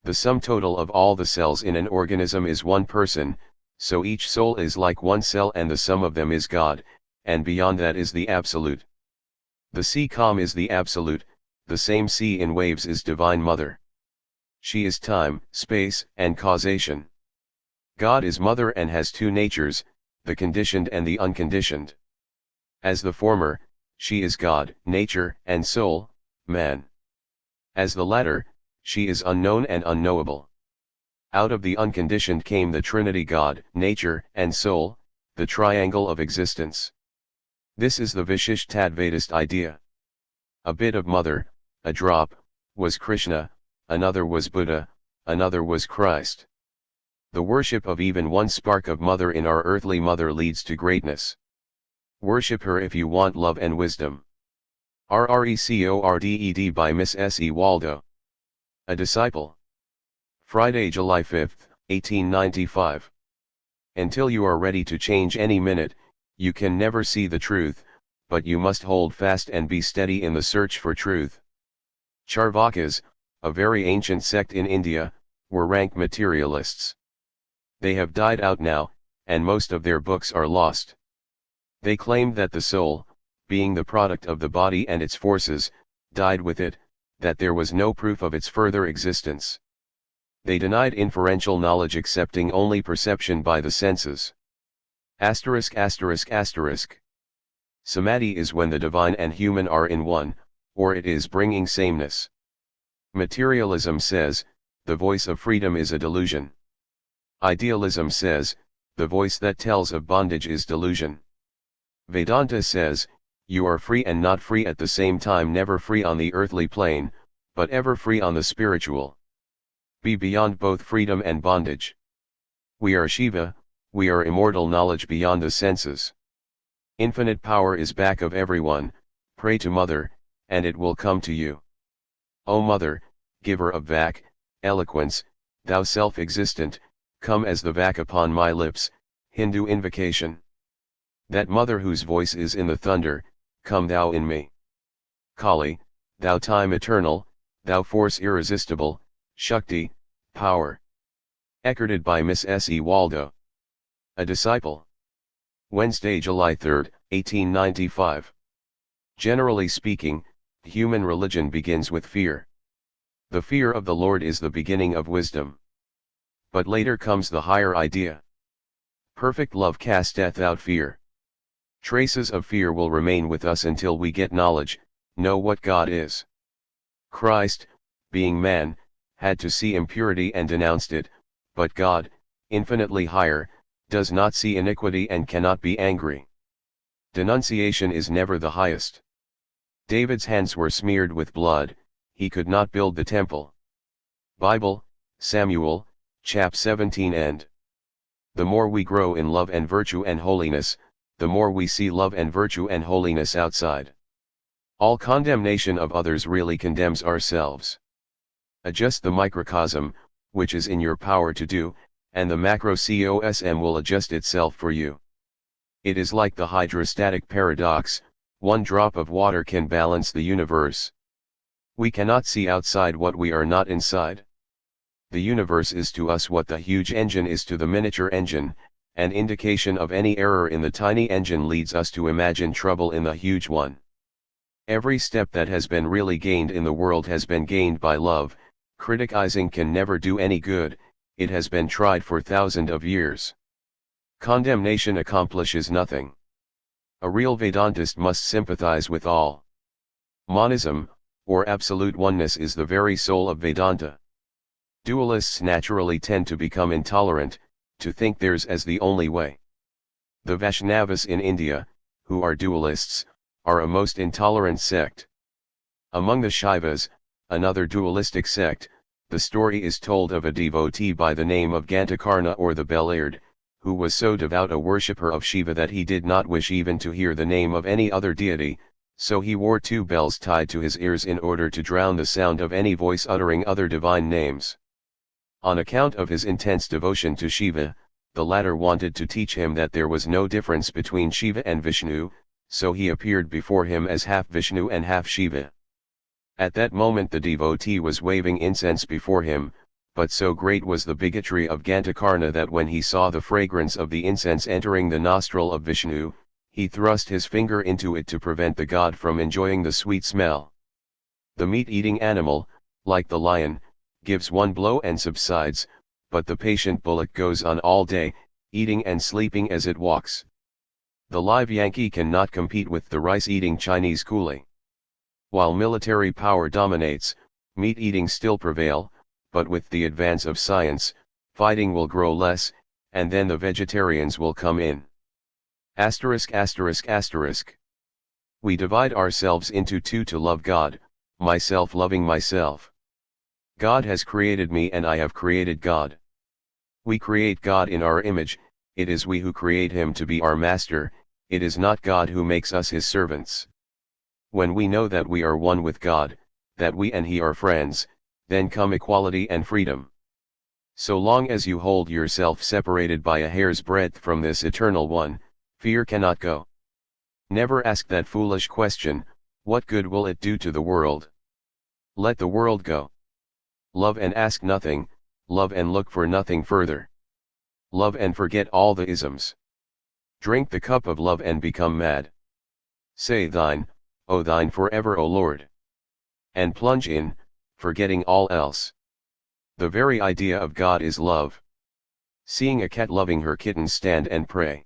The sum total of all the cells in an organism is one person, so each soul is like one cell and the sum of them is God, and beyond that is the Absolute. The sea calm is the Absolute, the same sea in waves is Divine Mother. She is time, space, and causation. God is Mother and has two natures, the conditioned and the unconditioned. As the former, she is God, nature, and soul, man. As the latter, she is unknown and unknowable. Out of the unconditioned came the Trinity God, nature, and soul, the triangle of existence. This is the Vishishtadvaitist idea. A bit of Mother, a drop, was Krishna, another was Buddha, another was Christ. The worship of even one spark of Mother in our earthly mother leads to greatness. Worship her if you want love and wisdom. RRECORDED by Miss S. E. Waldo. A Disciple. Friday, July 5, 1895. Until you are ready to change any minute, you can never see the truth, but you must hold fast and be steady in the search for truth. Charvakas, a very ancient sect in India, were rank materialists. They have died out now, and most of their books are lost. They claimed that the soul, being the product of the body and its forces, died with it, that there was no proof of its further existence. They denied inferential knowledge accepting only perception by the senses. Asterisk. Samadhi is when the divine and human are in one, or it is bringing sameness. Materialism says, the voice of freedom is a delusion. Idealism says, the voice that tells of bondage is delusion. Vedanta says, you are free and not free at the same time, never free on the earthly plane, but ever free on the spiritual. Be beyond both freedom and bondage. We are Shiva, we are immortal knowledge beyond the senses. Infinite power is back of everyone, pray to Mother, and it will come to you. O Mother, giver of Vak, eloquence, thou self-existent, come as the Vak upon my lips, Hindu invocation. That Mother whose voice is in the thunder, come thou in me. Kali, thou time eternal, thou force irresistible, Shakti, power. Eckerted by Miss S. E. Waldo. A Disciple. Wednesday, July 3, 1895. Generally speaking, human religion begins with fear. The fear of the Lord is the beginning of wisdom. But later comes the higher idea. Perfect love casteth out fear. Traces of fear will remain with us until we get knowledge, know what God is. Christ, being man, had to see impurity and denounced it, but God, infinitely higher, does not see iniquity and cannot be angry. Denunciation is never the highest. David's hands were smeared with blood, he could not build the temple. Bible, Samuel, chap 17 end. The more we grow in love and virtue and holiness, the more we see love and virtue and holiness outside. All condemnation of others really condemns ourselves. Adjust the microcosm, which is in your power to do, and the macrocosm will adjust itself for you. It is like the hydrostatic paradox, one drop of water can balance the universe. We cannot see outside what we are not inside. The universe is to us what the huge engine is to the miniature engine, an indication of any error in the tiny engine leads us to imagine trouble in the huge one. Every step that has been really gained in the world has been gained by love. Criticizing can never do any good, it has been tried for thousands of years. Condemnation accomplishes nothing. A real Vedantist must sympathize with all. Monism, or absolute oneness, is the very soul of Vedanta. Dualists naturally tend to become intolerant, to think theirs as the only way. The Vaishnavas in India, who are dualists, are a most intolerant sect. Among the Shaivas, another dualistic sect, the story is told of a devotee by the name of Gantakarna or the Bell-eared, who was so devout a worshipper of Shiva that he did not wish even to hear the name of any other deity, so he wore 2 bells tied to his ears in order to drown the sound of any voice uttering other divine names. On account of his intense devotion to Shiva, the latter wanted to teach him that there was no difference between Shiva and Vishnu, so he appeared before him as half Vishnu and half Shiva. At that moment the devotee was waving incense before him, but so great was the bigotry of Gantakarna that when he saw the fragrance of the incense entering the nostril of Vishnu, he thrust his finger into it to prevent the god from enjoying the sweet smell. The meat-eating animal, like the lion, gives one blow and subsides, but the patient bullock goes on all day, eating and sleeping as it walks. The live Yankee cannot compete with the rice-eating Chinese coolie. While military power dominates, meat-eating still prevail, but with the advance of science, fighting will grow less, and then the vegetarians will come in. Asterisk asterisk asterisk. We divide ourselves into 2 to love God, myself loving myself. God has created me and I have created God. We create God in our image, it is we who create him to be our master, it is not God who makes us his servants. When we know that we are one with God, that we and he are friends, then come equality and freedom. So long as you hold yourself separated by a hair's breadth from this eternal one, fear cannot go. Never ask that foolish question, what good will it do to the world? Let the world go. Love and ask nothing, love and look for nothing further. Love and forget all the isms. Drink the cup of love and become mad. Say thine, O thine forever O Lord. And plunge in, forgetting all else. The very idea of God is love. Seeing a cat loving her kittens, stand and pray.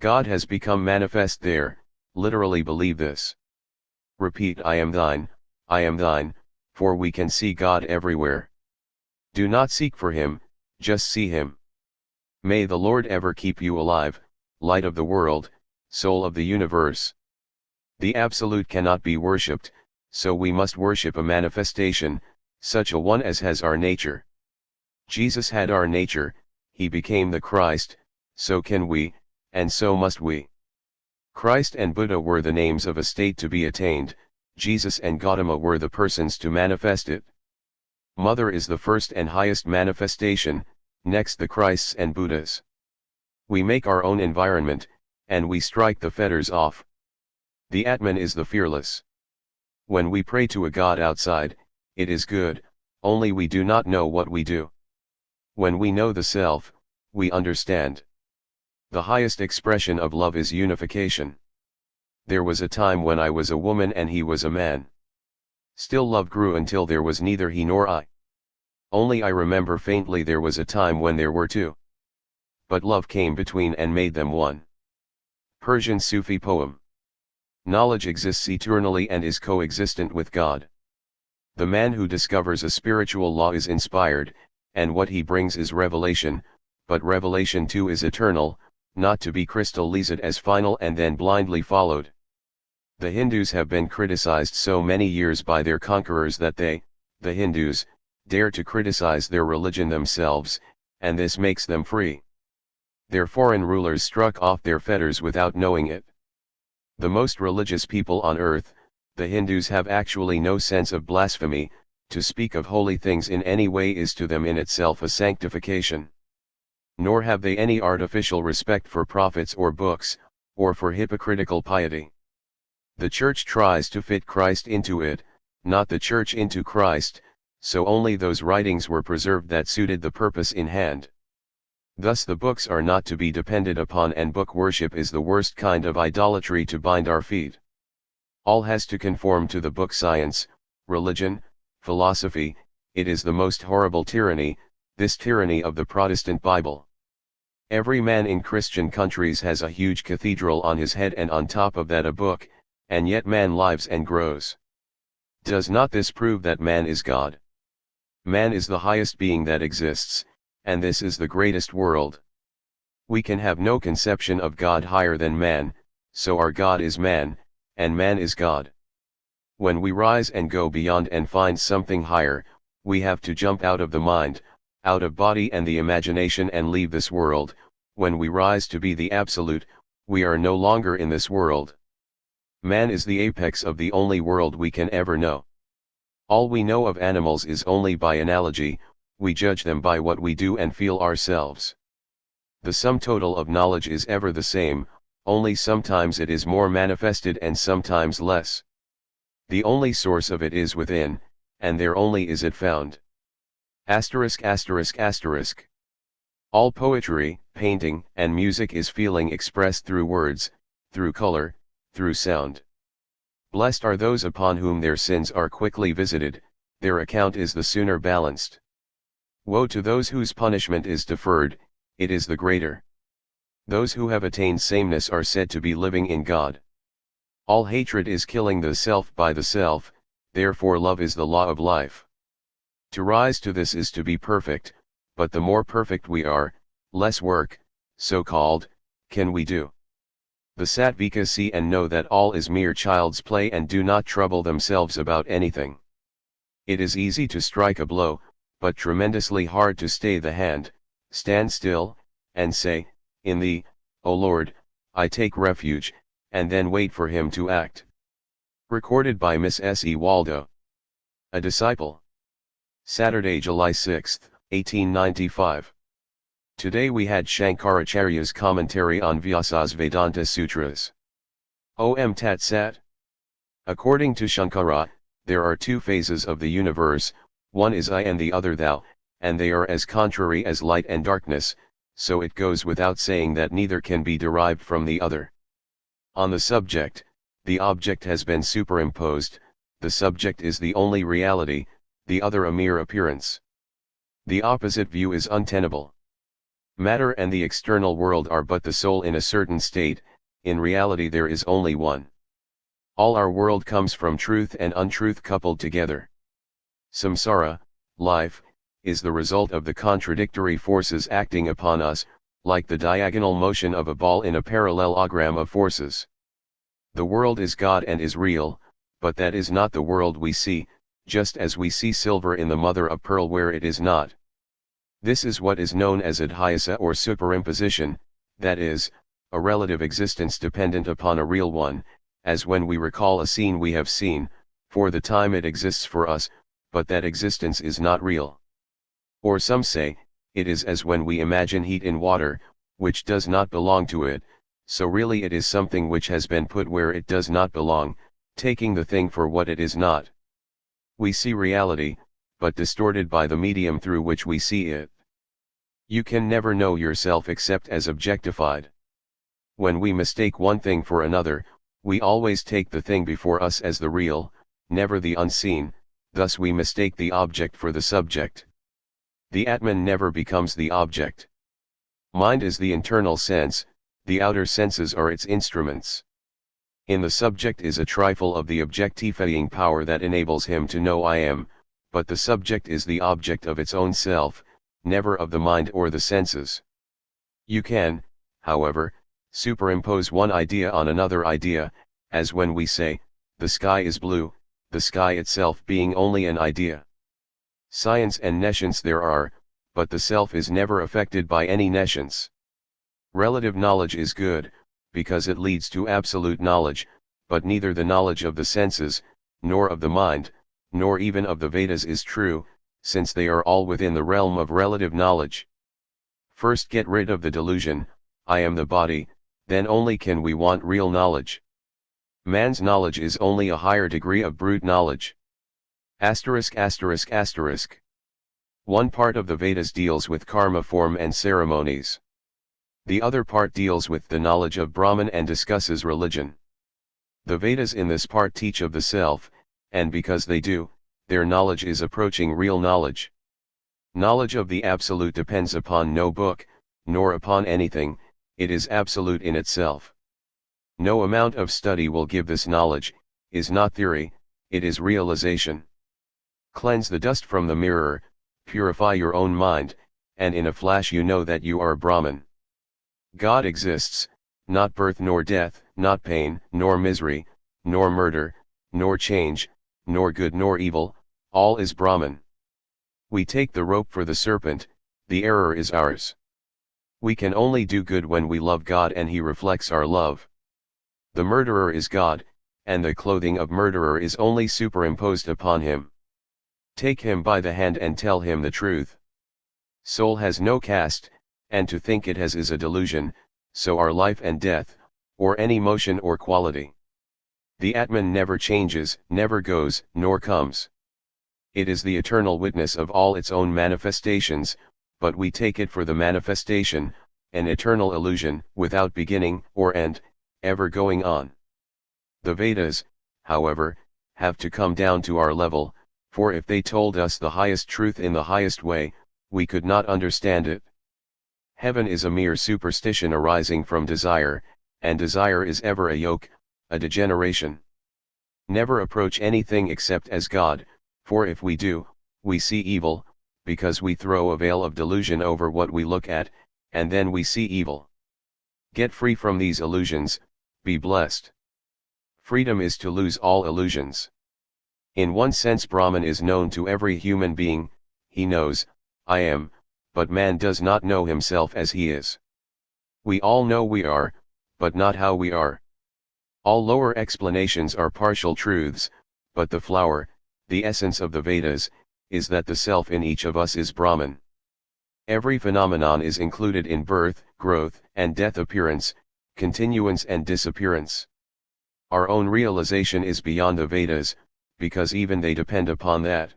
God has become manifest there, literally believe this. Repeat I am thine, for we can see God everywhere. Do not seek for him, just see him. May the Lord ever keep you alive, light of the world, soul of the universe. The Absolute cannot be worshipped, so we must worship a manifestation, such a one as has our nature. Jesus had our nature, he became the Christ, so can we, and so must we. Christ and Buddha were the names of a state to be attained, Jesus and Gautama were the persons to manifest it. Mother is the first and highest manifestation, next the Christs and Buddhas. We make our own environment, and we strike the fetters off. The Atman is the fearless. When we pray to a God outside, it is good, only we do not know what we do. When we know the self, we understand. The highest expression of love is unification. There was a time when I was a woman and he was a man. Still love grew until there was neither he nor I. Only I remember faintly there was a time when there were 2. But love came between and made them one. Persian Sufi poem. Knowledge exists eternally and is coexistent with God. The man who discovers a spiritual law is inspired, and what he brings is revelation, but revelation too is eternal, not to be crystallized as final and then blindly followed. The Hindus have been criticized so many years by their conquerors that they, the Hindus, dare to criticize their religion themselves, and this makes them free. Their foreign rulers struck off their fetters without knowing it. The most religious people on earth, the Hindus, have actually no sense of blasphemy. To speak of holy things in any way is to them in itself a sanctification. Nor have they any artificial respect for prophets or books, or for hypocritical piety. The Church tries to fit Christ into it, not the Church into Christ, so only those writings were preserved that suited the purpose in hand. Thus the books are not to be depended upon, and book worship is the worst kind of idolatry to bind our feet. All has to conform to the book. Science, religion, philosophy, it is the most horrible tyranny, this tyranny of the Protestant Bible. Every man in Christian countries has a huge cathedral on his head, and on top of that a book, and yet man lives and grows. Does not this prove that man is God? Man is the highest being that exists, and this is the greatest world. We can have no conception of God higher than man, so our God is man, and man is God. When we rise and go beyond and find something higher, we have to jump out of the mind, out of body and the imagination, and leave this world. When we rise to be the absolute, we are no longer in this world. Man is the apex of the only world we can ever know. All we know of animals is only by analogy, we judge them by what we do and feel ourselves. The sum total of knowledge is ever the same, only sometimes it is more manifested and sometimes less. The only source of it is within, and there only is it found. Asterisk asterisk asterisk. All poetry, painting, and music is feeling expressed through words, through color, through sound. Blessed are those upon whom their sins are quickly visited, their account is the sooner balanced. Woe to those whose punishment is deferred, it is the greater. Those who have attained sameness are said to be living in God. All hatred is killing the self by the self, therefore love is the law of life. To rise to this is to be perfect, but the more perfect we are, less work, so-called, can we do. The Sattvika see and know that all is mere child's play and do not trouble themselves about anything. It is easy to strike a blow, but tremendously hard to stay the hand, stand still, and say, in thee, O Lord, I take refuge, and then wait for him to act. Recorded by Miss S. E. Waldo. A Disciple. Saturday, July 6, 1895. Today we had Shankaracharya's commentary on Vyasa's Vedanta Sutras. Om Tat Sat. According to Shankara, there are two phases of the universe, one is I and the other thou, and they are as contrary as light and darkness, so it goes without saying that neither can be derived from the other. On the subject, the object has been superimposed, the subject is the only reality, the other a mere appearance. The opposite view is untenable. Matter and the external world are but the soul in a certain state, in reality there is only one. All our world comes from truth and untruth coupled together. Samsara, life, is the result of the contradictory forces acting upon us, like the diagonal motion of a ball in a parallelogram of forces. The world is God and is real, but that is not the world we see, just as we see silver in the mother of pearl where it is not. This is what is known as adhyasa or superimposition, that is, a relative existence dependent upon a real one, as when we recall a scene we have seen, for the time it exists for us, but that existence is not real. Or some say, it is as when we imagine heat in water, which does not belong to it, so really it is something which has been put where it does not belong, taking the thing for what it is not. We see reality, but distorted by the medium through which we see it. You can never know yourself except as objectified. When we mistake one thing for another, we always take the thing before us as the real, never the unseen, thus we mistake the object for the subject. The Atman never becomes the object. Mind is the internal sense, the outer senses are its instruments. In the subject is a trifle of the objectifying power that enables him to know I am, but the subject is the object of its own self, never of the mind or the senses. You can, however, superimpose one idea on another idea, as when we say, the sky is blue, the sky itself being only an idea. Science and nescience there are, but the self is never affected by any nescience. Relative knowledge is good, because it leads to absolute knowledge, but neither the knowledge of the senses, nor of the mind, nor even of the Vedas is true, since they are all within the realm of relative knowledge. First get rid of the delusion, I am the body, then only can we want real knowledge. Man's knowledge is only a higher degree of brute knowledge. Asterisk asterisk asterisk. One part of the Vedas deals with karma form and ceremonies. The other part deals with the knowledge of Brahman and discusses religion. The Vedas in this part teach of the self, and because they do, their knowledge is approaching real knowledge. Knowledge of the Absolute depends upon no book, nor upon anything, it is absolute in itself. No amount of study will give this knowledge, is not theory, it is realization. Cleanse the dust from the mirror, purify your own mind, and in a flash you know that you are Brahman. God exists, not birth nor death, not pain, nor misery, nor murder, nor change, nor good nor evil, all is Brahman. We take the rope for the serpent, the error is ours. We can only do good when we love God and He reflects our love. The murderer is God, and the clothing of murderer is only superimposed upon him. Take him by the hand and tell him the truth. Soul has no caste, and to think it has is a delusion, so are life and death, or any motion or quality. The Atman never changes, never goes, nor comes. It is the eternal witness of all its own manifestations, but we take it for the manifestation, an eternal illusion, without beginning or end, ever going on. The Vedas, however, have to come down to our level, for if they told us the highest truth in the highest way, we could not understand it. Heaven is a mere superstition arising from desire, and desire is ever a yoke, a degeneration. Never approach anything except as God, for if we do, we see evil, because we throw a veil of delusion over what we look at, and then we see evil. Get free from these illusions, be blessed. Freedom is to lose all illusions. In one sense Brahman is known to every human being, he knows, I am, but man does not know himself as he is. We all know we are, but not how we are. All lower explanations are partial truths, but the flower, the essence of the Vedas, is that the self in each of us is Brahman. Every phenomenon is included in birth, growth, and death, appearance, continuance and disappearance. Our own realization is beyond the Vedas, because even they depend upon that.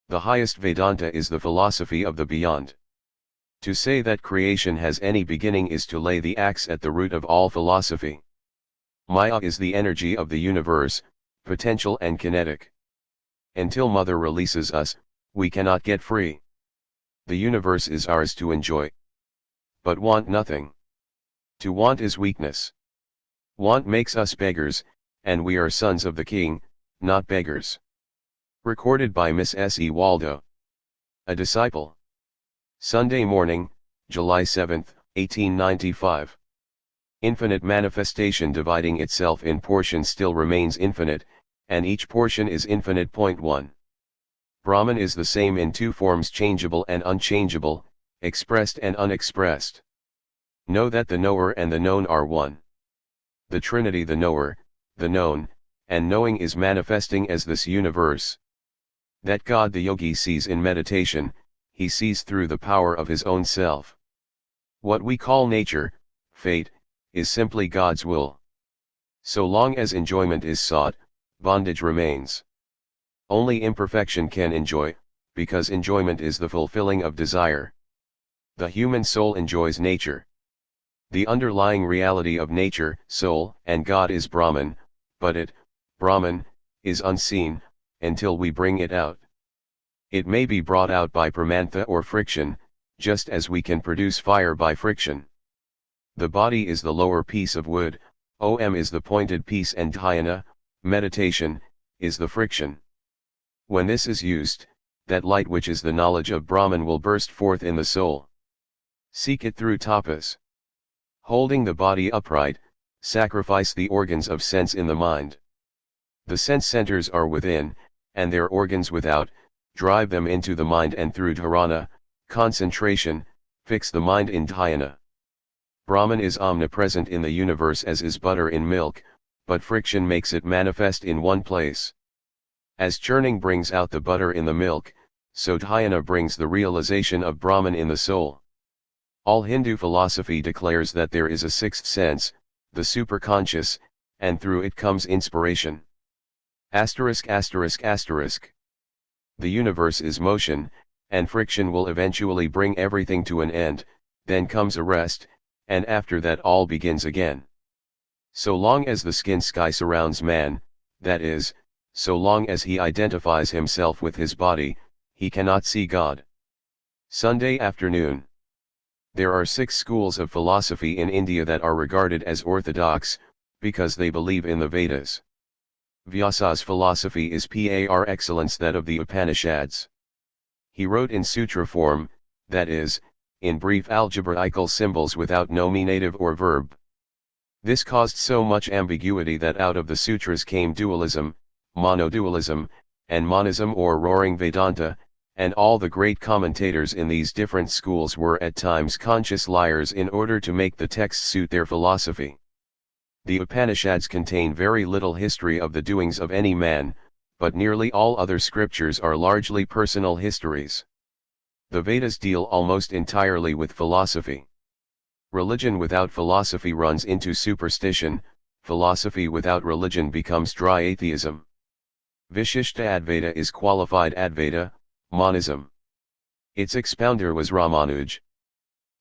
The highest Vedanta is the philosophy of the beyond. To say that creation has any beginning is to lay the axe at the root of all philosophy. Maya is the energy of the universe, potential and kinetic. Until Mother releases us, we cannot get free. The universe is ours to enjoy. But want nothing. To want is weakness. Want makes us beggars, and we are sons of the King, not beggars. Recorded by Miss S. E. Waldo. A disciple. Sunday morning, July 7, 1895. Infinite manifestation dividing itself in portions still remains infinite, and each portion is infinite. 1. Brahman is the same in two forms, changeable and unchangeable, expressed and unexpressed. Know that the knower and the known are one. The Trinity, the knower, the known, and knowing, is manifesting as this universe. That God the yogi sees in meditation, he sees through the power of his own self. What we call nature, fate, is simply God's will. So long as enjoyment is sought, bondage remains. Only imperfection can enjoy, because enjoyment is the fulfilling of desire. The human soul enjoys nature. The underlying reality of nature, soul, and God is Brahman, but it, Brahman, is unseen, until we bring it out. It may be brought out by pramantha or friction, just as we can produce fire by friction. The body is the lower piece of wood, Om is the pointed piece, and dhyana, meditation, is the friction. When this is used, that light which is the knowledge of Brahman will burst forth in the soul. Seek it through tapas. Holding the body upright, sacrifice the organs of sense in the mind. The sense centers are within, and their organs without, drive them into the mind, and through dharana, concentration, fix the mind in dhyana. Brahman is omnipresent in the universe as is butter in milk, but friction makes it manifest in one place. As churning brings out the butter in the milk, so dhyana brings the realization of Brahman in the soul. All Hindu philosophy declares that there is a sixth sense, the superconscious, and through it comes inspiration. *******. The universe is motion, and friction will eventually bring everything to an end, then comes a rest, and after that all begins again. So long as the skin sky surrounds man, that is, so long as he identifies himself with his body, he cannot see God. Sunday afternoon. There are 6 schools of philosophy in India that are regarded as orthodox, because they believe in the Vedas. Vyasa's philosophy is par excellence that of the Upanishads. He wrote in sutra form, that is, in brief algebraical symbols without nominative or verb. This caused so much ambiguity that out of the sutras came dualism, monodualism, and monism or roaring Vedanta, and all the great commentators in these different schools were at times conscious liars in order to make the text suit their philosophy. The Upanishads contain very little history of the doings of any man, but nearly all other scriptures are largely personal histories. The Vedas deal almost entirely with philosophy. Religion without philosophy runs into superstition, philosophy without religion becomes dry atheism. Vishishta Advaita is qualified Advaita, monism. Its expounder was Ramanuj.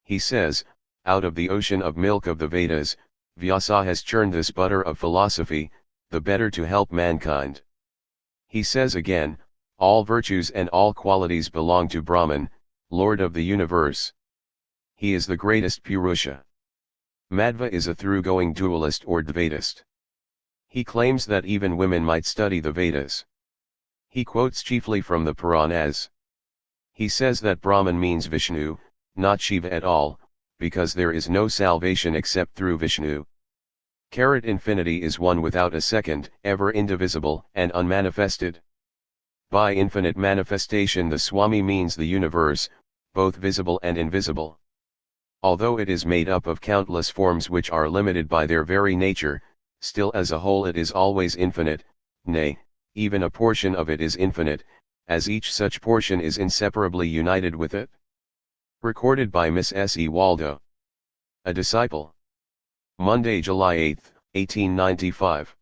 He says, out of the ocean of milk of the Vedas, Vyasa has churned this butter of philosophy, the better to help mankind. He says again, all virtues and all qualities belong to Brahman, Lord of the universe. He is the greatest Purusha. Madhva is a through-going dualist or Dvaitist. He claims that even women might study the Vedas. He quotes chiefly from the Puranas. He says that Brahman means Vishnu, not Shiva at all, because there is no salvation except through Vishnu. Infinity is one without a second, ever indivisible and unmanifested. By infinite manifestation the swami means the universe, both visible and invisible. Although it is made up of countless forms which are limited by their very nature, still as a whole it is always infinite, nay, even a portion of it is infinite, as each such portion is inseparably united with it. Recorded by Miss S. E. Waldo. A disciple. Monday, July 8, 1895.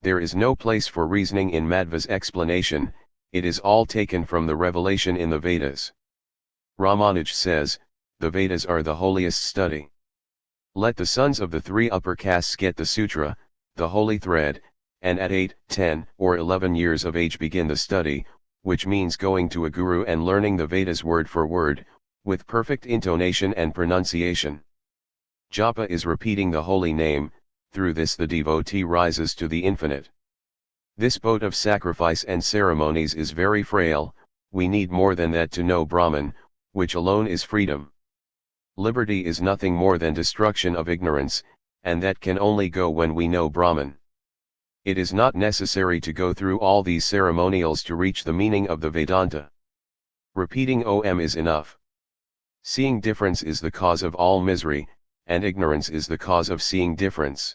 There is no place for reasoning in Madhva's explanation, it is all taken from the revelation in the Vedas. Ramanuj says, the Vedas are the holiest study. Let the sons of the 3 upper castes get the sutra, the holy thread, and at 8, 10, or 11 years of age begin the study, which means going to a guru and learning the Vedas word for word, with perfect intonation and pronunciation. Japa is repeating the holy name, through this the devotee rises to the infinite. This boat of sacrifice and ceremonies is very frail, we need more than that to know Brahman, which alone is freedom. Liberty is nothing more than destruction of ignorance, and that can only go when we know Brahman. It is not necessary to go through all these ceremonials to reach the meaning of the Vedanta. Repeating Om is enough. Seeing difference is the cause of all misery, and ignorance is the cause of seeing difference.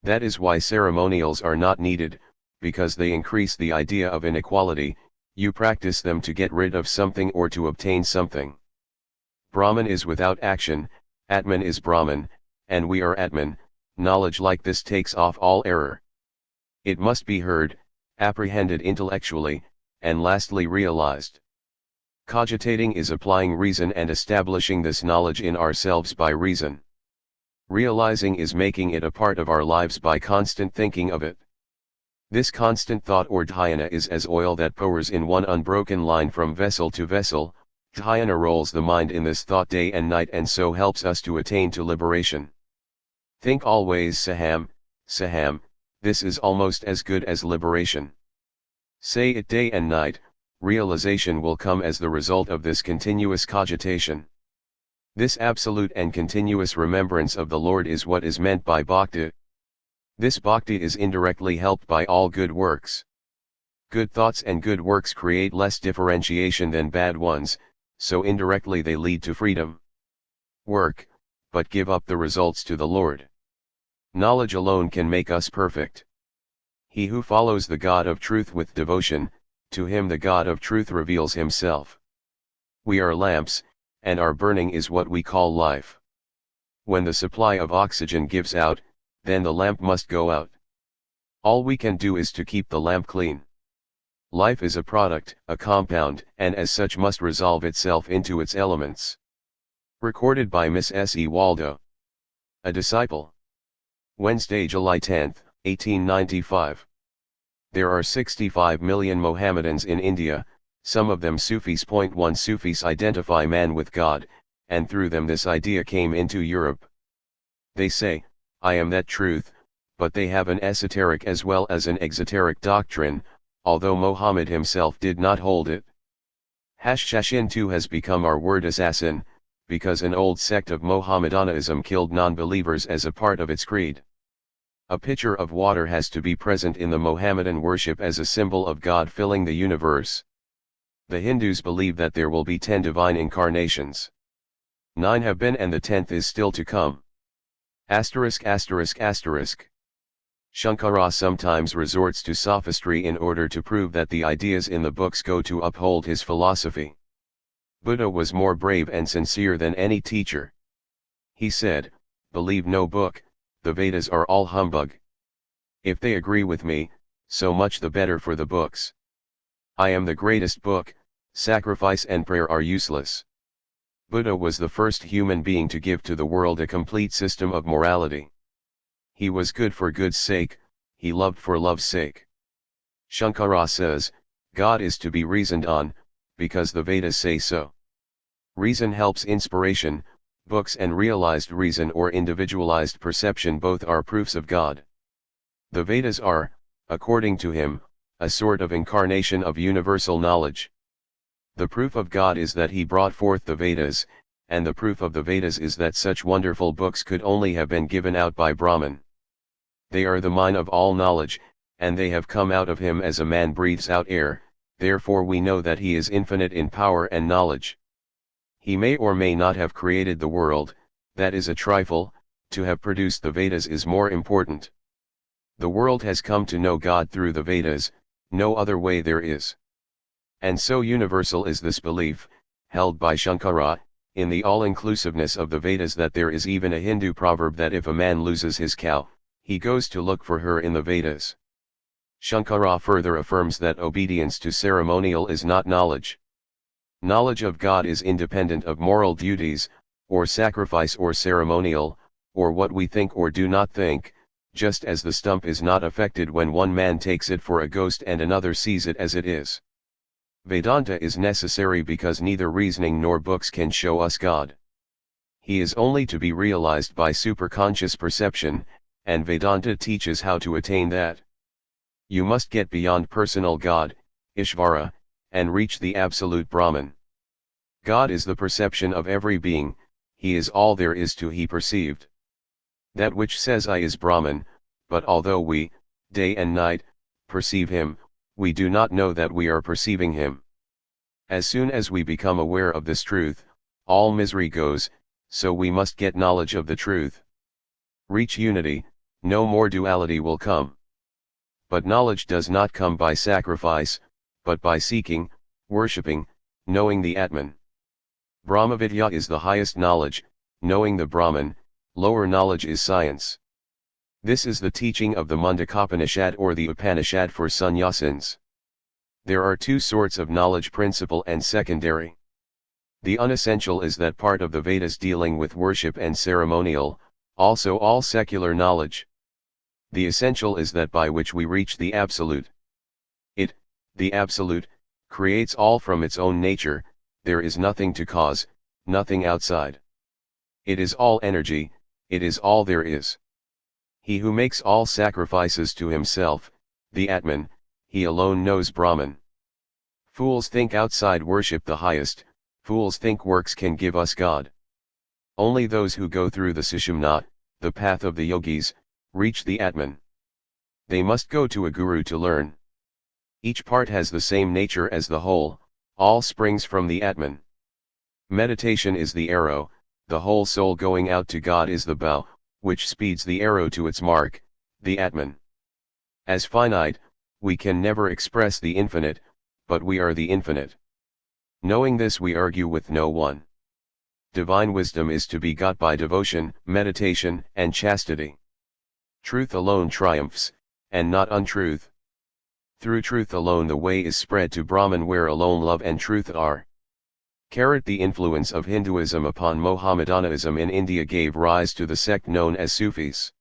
That is why ceremonials are not needed, because they increase the idea of inequality, you practice them to get rid of something or to obtain something. Brahman is without action, Atman is Brahman, and we are Atman. Knowledge like this takes off all error. It must be heard, apprehended intellectually, and lastly realized. Cogitating is applying reason and establishing this knowledge in ourselves by reason. Realizing is making it a part of our lives by constant thinking of it. This constant thought or dhyana is as oil that pours in one unbroken line from vessel to vessel. Dhyana rolls the mind in this thought day and night and so helps us to attain to liberation. Think always Saham, Saham, this is almost as good as liberation. Say it day and night, realization will come as the result of this continuous cogitation. This absolute and continuous remembrance of the Lord is what is meant by bhakti. This bhakti is indirectly helped by all good works. Good thoughts and good works create less differentiation than bad ones, so indirectly they lead to freedom. Work, but give up the results to the Lord. Knowledge alone can make us perfect. He who follows the God of truth with devotion, to him the God of truth reveals himself. We are lamps, and our burning is what we call life. When the supply of oxygen gives out, then the lamp must go out. All we can do is to keep the lamp clean. Life is a product, a compound, and as such must resolve itself into its elements. Recorded by Miss S. E. Waldo. A disciple. Wednesday, July 10, 1895. There are 65 million Mohammedans in India, some of them Sufis. 1 Sufis identify man with God, and through them this idea came into Europe. They say, I am that truth, but they have an esoteric as well as an exoteric doctrine, although Muhammad himself did not hold it. Hashashin too has become our word assassin, because an old sect of Mohammedanism killed non-believers as a part of its creed. A pitcher of water has to be present in the Mohammedan worship as a symbol of God filling the universe. The Hindus believe that there will be 10 divine incarnations. 9 have been and the 10th is still to come. Shankara sometimes resorts to sophistry in order to prove that the ideas in the books go to uphold his philosophy. Buddha was more brave and sincere than any teacher. He said, believe no book, the Vedas are all humbug. If they agree with me, so much the better for the books. I am the greatest book, sacrifice and prayer are useless. Buddha was the first human being to give to the world a complete system of morality. He was good for good's sake, he loved for love's sake. Shankara says, God is to be reasoned on, because the Vedas say so. Reason helps inspiration, books and realized reason or individualized perception both are proofs of God. The Vedas are, according to him, a sort of incarnation of universal knowledge. The proof of God is that he brought forth the Vedas, and the proof of the Vedas is that such wonderful books could only have been given out by Brahman. They are the mine of all knowledge, and they have come out of him as a man breathes out air, therefore we know that he is infinite in power and knowledge. He may or may not have created the world, that is a trifle, to have produced the Vedas is more important. The world has come to know God through the Vedas, no other way there is. And so universal is this belief, held by Shankara, in the all-inclusiveness of the Vedas that there is even a Hindu proverb that if a man loses his cow, he goes to look for her in the Vedas. Shankara further affirms that obedience to ceremonial is not knowledge. Knowledge of God is independent of moral duties, or sacrifice or ceremonial, or what we think or do not think, just as the stump is not affected when one man takes it for a ghost and another sees it as it is. Vedanta is necessary because neither reasoning nor books can show us God. He is only to be realized by superconscious perception, and Vedanta teaches how to attain that. You must get beyond personal God, Ishvara, and reach the absolute Brahman. God is the perception of every being, he is all there is to be perceived. That which says I is Brahman, but although we, day and night, perceive him, we do not know that we are perceiving him. As soon as we become aware of this truth, all misery goes, so we must get knowledge of the truth. Reach unity, no more duality will come. But knowledge does not come by sacrifice, but by seeking, worshipping, knowing the Atman. Brahmavidya is the highest knowledge, knowing the Brahman, lower knowledge is science. This is the teaching of the Mundakopanishad or the Upanishad for sannyasins. There are two sorts of knowledge, principal and secondary. The unessential is that part of the Vedas dealing with worship and ceremonial, also all secular knowledge. The essential is that by which we reach the Absolute. It, the Absolute, creates all from its own nature, there is nothing to cause, nothing outside. It is all energy, it is all there is. He who makes all sacrifices to himself, the Atman, he alone knows Brahman. Fools think outside worship the highest, fools think works can give us God. Only those who go through the Sushumna, the path of the yogis, reach the Atman. They must go to a guru to learn. Each part has the same nature as the whole, all springs from the Atman. Meditation is the arrow, the whole soul going out to God is the bow, which speeds the arrow to its mark, the Atman. As finite, we can never express the infinite, but we are the infinite. Knowing this, we argue with no one. Divine wisdom is to be got by devotion, meditation, and chastity. Truth alone triumphs, and not untruth. Through truth alone the way is spread to Brahman, where alone love and truth are. The influence of Hinduism upon Mohammedanism in India gave rise to the sect known as Sufis.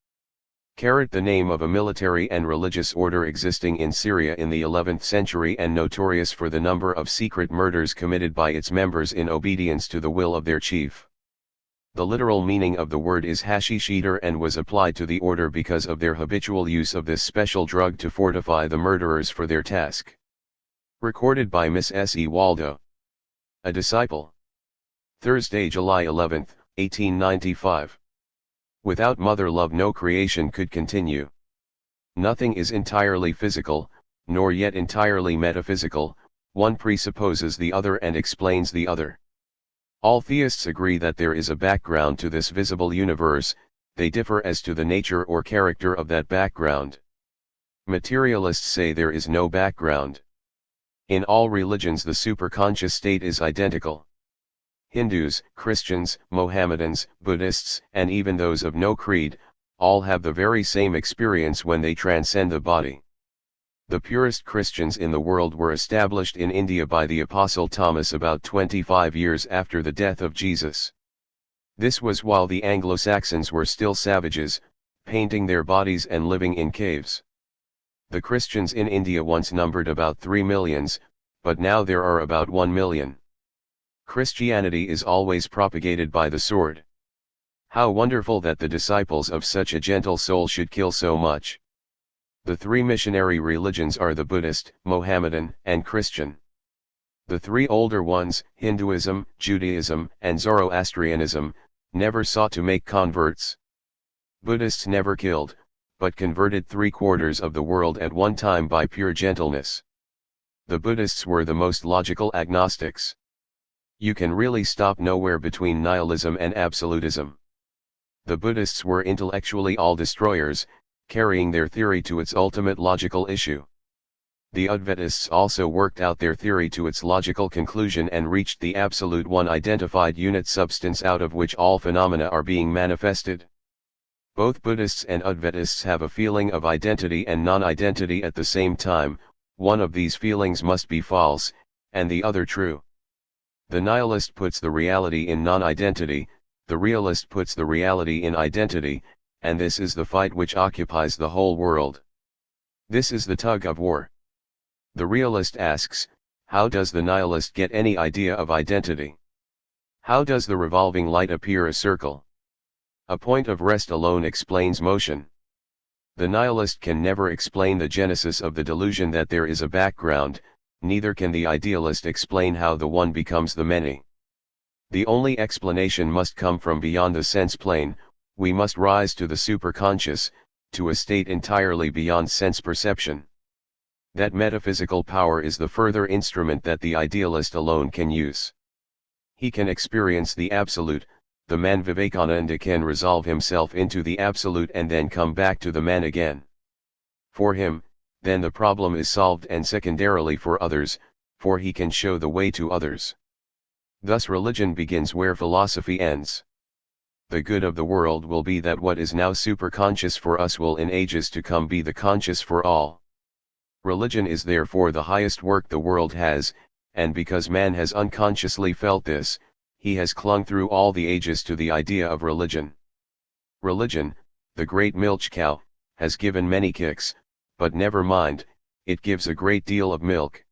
The name of a military and religious order existing in Syria in the 11th century and notorious for the number of secret murders committed by its members in obedience to the will of their chief. The literal meaning of the word is hashish eater and was applied to the order because of their habitual use of this special drug to fortify the murderers for their task. Recorded by Miss S. E. Waldo. A disciple. Thursday, July 11, 1895. Without mother love no creation could continue. Nothing is entirely physical, nor yet entirely metaphysical, one presupposes the other and explains the other. All theists agree that there is a background to this visible universe, they differ as to the nature or character of that background. Materialists say there is no background. In all religions the superconscious state is identical. Hindus, Christians, Mohammedans, Buddhists, and even those of no creed, all have the very same experience when they transcend the body. The purest Christians in the world were established in India by the Apostle Thomas about 25 years after the death of Jesus. This was while the Anglo-Saxons were still savages, painting their bodies and living in caves. The Christians in India once numbered about 3 millions, but now there are about 1 million. Christianity is always propagated by the sword. How wonderful that the disciples of such a gentle soul should kill so much. The three missionary religions are the Buddhist, Mohammedan, and Christian. The three older ones, Hinduism, Judaism, and Zoroastrianism, never sought to make converts. Buddhists never killed, but converted 3/4 of the world at one time by pure gentleness. The Buddhists were the most logical agnostics. You can really stop nowhere between nihilism and absolutism. The Buddhists were intellectually all-destroyers, carrying their theory to its ultimate logical issue. The Advaitists also worked out their theory to its logical conclusion and reached the absolute one identified unit substance out of which all phenomena are being manifested. Both Buddhists and Advaitists have a feeling of identity and non-identity at the same time. One of these feelings must be false, and the other true. The nihilist puts the reality in non-identity, the realist puts the reality in identity, and this is the fight which occupies the whole world. This is the tug of war. The realist asks, how does the nihilist get any idea of identity? How does the revolving light appear a circle? A point of rest alone explains motion. The nihilist can never explain the genesis of the delusion that there is a background, neither can the idealist explain how the one becomes the many. The only explanation must come from beyond the sense plane. We must rise to the superconscious, to a state entirely beyond sense perception. That metaphysical power is the further instrument that the idealist alone can use. He can experience the absolute. The man Vivekananda can resolve himself into the absolute and then come back to the man again. For him, then the problem is solved, and secondarily for others, for he can show the way to others. Thus religion begins where philosophy ends. The good of the world will be that what is now superconscious for us will in ages to come be the conscious for all. Religion is therefore the highest work the world has, and because man has unconsciously felt this, he has clung through all the ages to the idea of religion. Religion, the great milch cow, has given many kicks, but never mind, it gives a great deal of milk.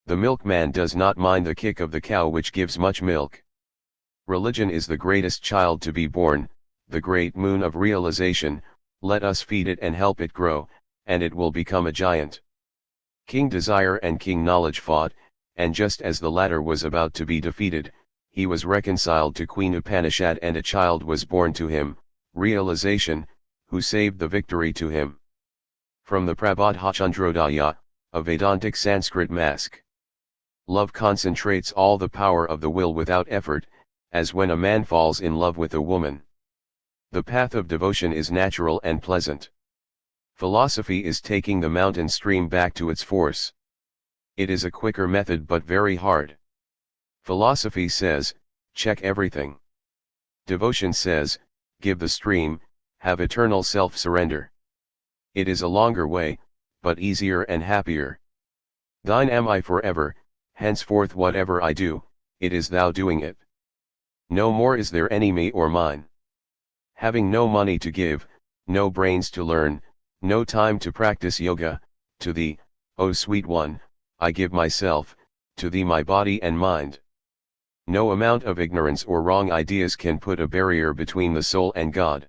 The milkman does not mind the kick of the cow which gives much milk. Religion is the greatest child to be born, the great moon of realization. Let us feed it and help it grow, and it will become a giant. King Desire and King Knowledge fought, and just as the latter was about to be defeated, he was reconciled to Queen Upanishad and a child was born to him, realization, who saved the victory to him. From the Prabodha Chandrodaya, a Vedantic Sanskrit mask. Love concentrates all the power of the will without effort, as when a man falls in love with a woman. The path of devotion is natural and pleasant. Philosophy is taking the mountain stream back to its force. It is a quicker method but very hard. Philosophy says, check everything. Devotion says, give the stream, have eternal self-surrender. It is a longer way, but easier and happier. Thine am I forever, henceforth whatever I do, it is thou doing it. No more is there any me or mine. Having no money to give, no brains to learn, no time to practice yoga, to thee, O sweet one, I give myself, to thee my body and mind. No amount of ignorance or wrong ideas can put a barrier between the soul and God.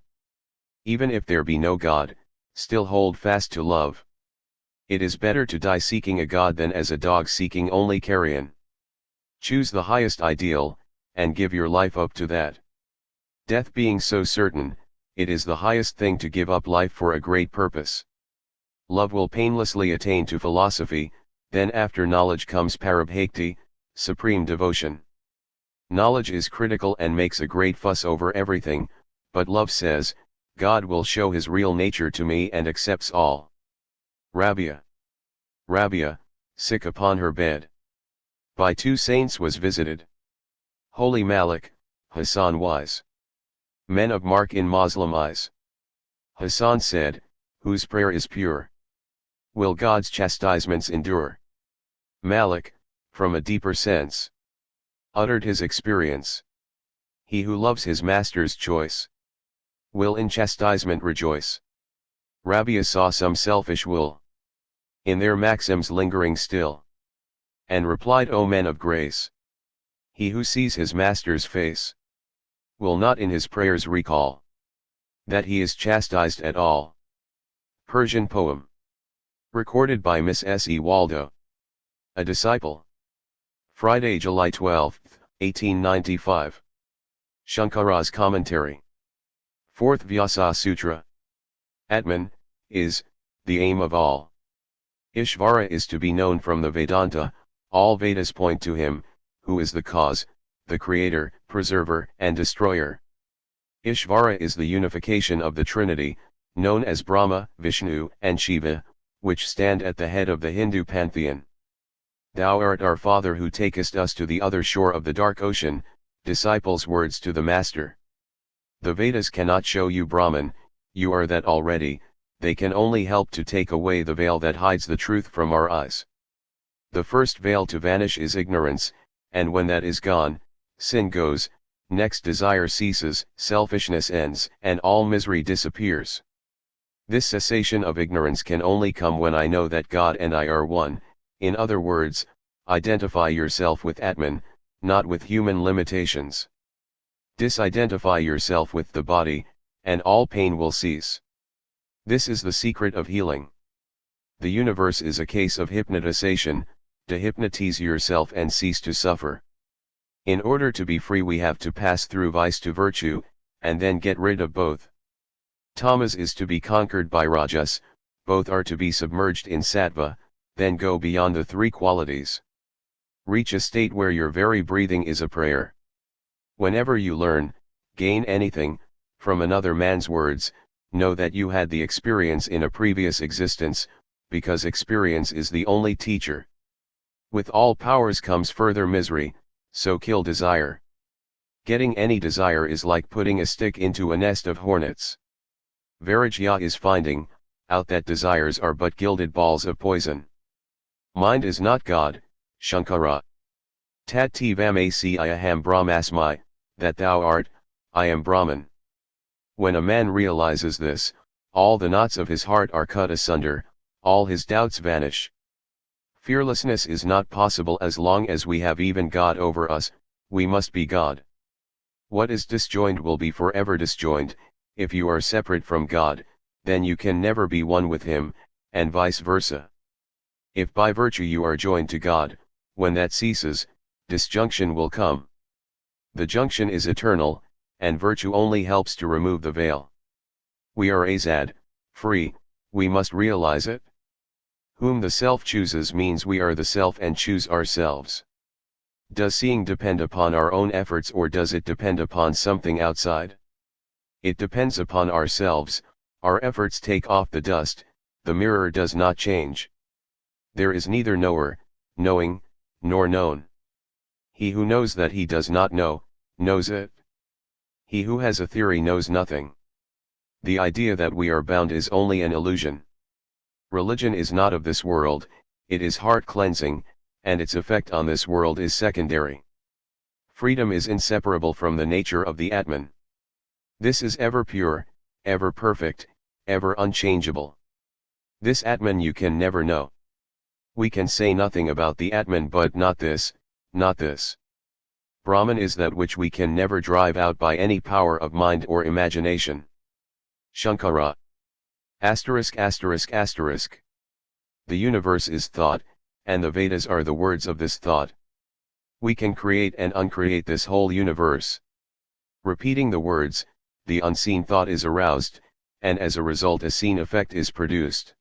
Even if there be no God, still hold fast to love. It is better to die seeking a God than as a dog seeking only carrion. Choose the highest ideal, and give your life up to that. Death being so certain, it is the highest thing to give up life for a great purpose. Love will painlessly attain to philosophy, then after knowledge comes parabhakti, supreme devotion. Knowledge is critical and makes a great fuss over everything, but love says, God will show his real nature to me and accepts all. Rabia. Rabia, sick upon her bed. By two saints was visited. Holy Malik, Hassan wise. Men of mark in Moslem eyes. Hassan said, whose prayer is pure, will God's chastisements endure. Malik, from a deeper sense, uttered his experience. He who loves his master's choice, will in chastisement rejoice. Rabia saw some selfish will in their maxims lingering still, and replied, O men of grace, he who sees his master's face, will not in his prayers recall that he is chastised at all. Persian poem. Recorded by Miss S. E. Waldo. A disciple. Friday, July 12, 1895. Shankara's commentary. 4th Vyasa Sutra. Atman, is, the aim of all. Ishvara is to be known from the Vedanta, all Vedas point to him, who is the cause, the creator, preserver, and destroyer. Ishvara is the unification of the Trinity, known as Brahma, Vishnu, and Shiva, which stand at the head of the Hindu pantheon. Thou art our Father who takest us to the other shore of the dark ocean, disciples' words to the Master. The Vedas cannot show you Brahman, you are that already, they can only help to take away the veil that hides the truth from our eyes. The first veil to vanish is ignorance, and when that is gone, sin goes, next desire ceases, selfishness ends, and all misery disappears. This cessation of ignorance can only come when I know that God and I are one. In other words, identify yourself with Atman, not with human limitations. Disidentify yourself with the body, and all pain will cease. This is the secret of healing. The universe is a case of hypnotization, dehypnotize yourself and cease to suffer. In order to be free we have to pass through vice to virtue, and then get rid of both. Tamas is to be conquered by Rajas, both are to be submerged in Sattva, then go beyond the three qualities. Reach a state where your very breathing is a prayer. Whenever you learn, gain anything, from another man's words, know that you had the experience in a previous existence, because experience is the only teacher. With all powers comes further misery, so kill desire. Getting any desire is like putting a stick into a nest of hornets. Vairagya is finding out that desires are but gilded balls of poison. Mind is not God, Shankara. Tat tvam aham brahmasmi, that thou art, I am Brahman. When a man realizes this, all the knots of his heart are cut asunder, all his doubts vanish. Fearlessness is not possible as long as we have even God over us, we must be God. What is disjoined will be forever disjoined. If you are separate from God, then you can never be one with Him, and vice versa. If by virtue you are joined to God, when that ceases, disjunction will come. The junction is eternal, and virtue only helps to remove the veil. We are azad, free, we must realize it. Whom the self chooses means we are the self and choose ourselves. Does seeing depend upon our own efforts, or does it depend upon something outside? It depends upon ourselves. Our efforts take off the dust, the mirror does not change. There is neither knower, knowing, nor known. He who knows that he does not know, knows it. He who has a theory knows nothing. The idea that we are bound is only an illusion. Religion is not of this world, it is heart cleansing, and its effect on this world is secondary. Freedom is inseparable from the nature of the Atman. This is ever pure, ever perfect, ever unchangeable. This Atman you can never know. We can say nothing about the Atman but not this, not this. Brahman is that which we can never drive out by any power of mind or imagination. Shankara. ******. The universe is thought, and the Vedas are the words of this thought. We can create and uncreate this whole universe. Repeating the words, the unseen thought is aroused, and as a result a seen effect is produced.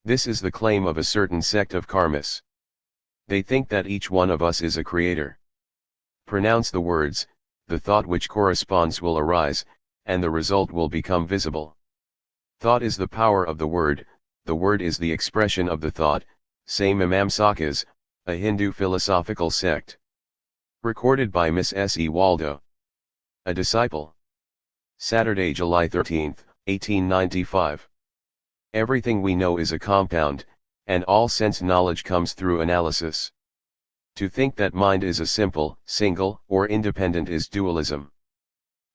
This is the claim of a certain sect of karmas. They think that each one of us is a creator. Pronounce the words, the thought which corresponds will arise, and the result will become visible. Thought is the power of the word is the expression of the thought, say Mimamsakas, a Hindu philosophical sect. Recorded by Miss S. E. Waldo. A disciple. Saturday, July 13, 1895. Everything we know is a compound, and all sense knowledge comes through analysis. To think that mind is a simple, single, or independent is dualism.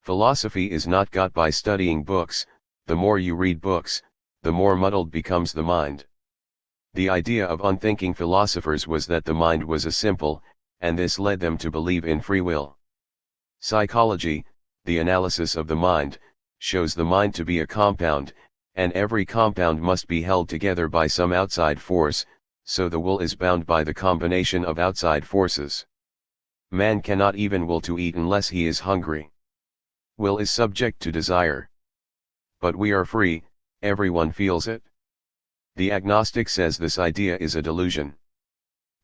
Philosophy is not got by studying books. The more you read books, the more muddled becomes the mind. The idea of unthinking philosophers was that the mind was a simple, and this led them to believe in free will. Psychology, the analysis of the mind, shows the mind to be a compound, and every compound must be held together by some outside force, so the will is bound by the combination of outside forces. Man cannot even will to eat unless he is hungry. Will is subject to desire. But we are free, everyone feels it. The agnostic says this idea is a delusion.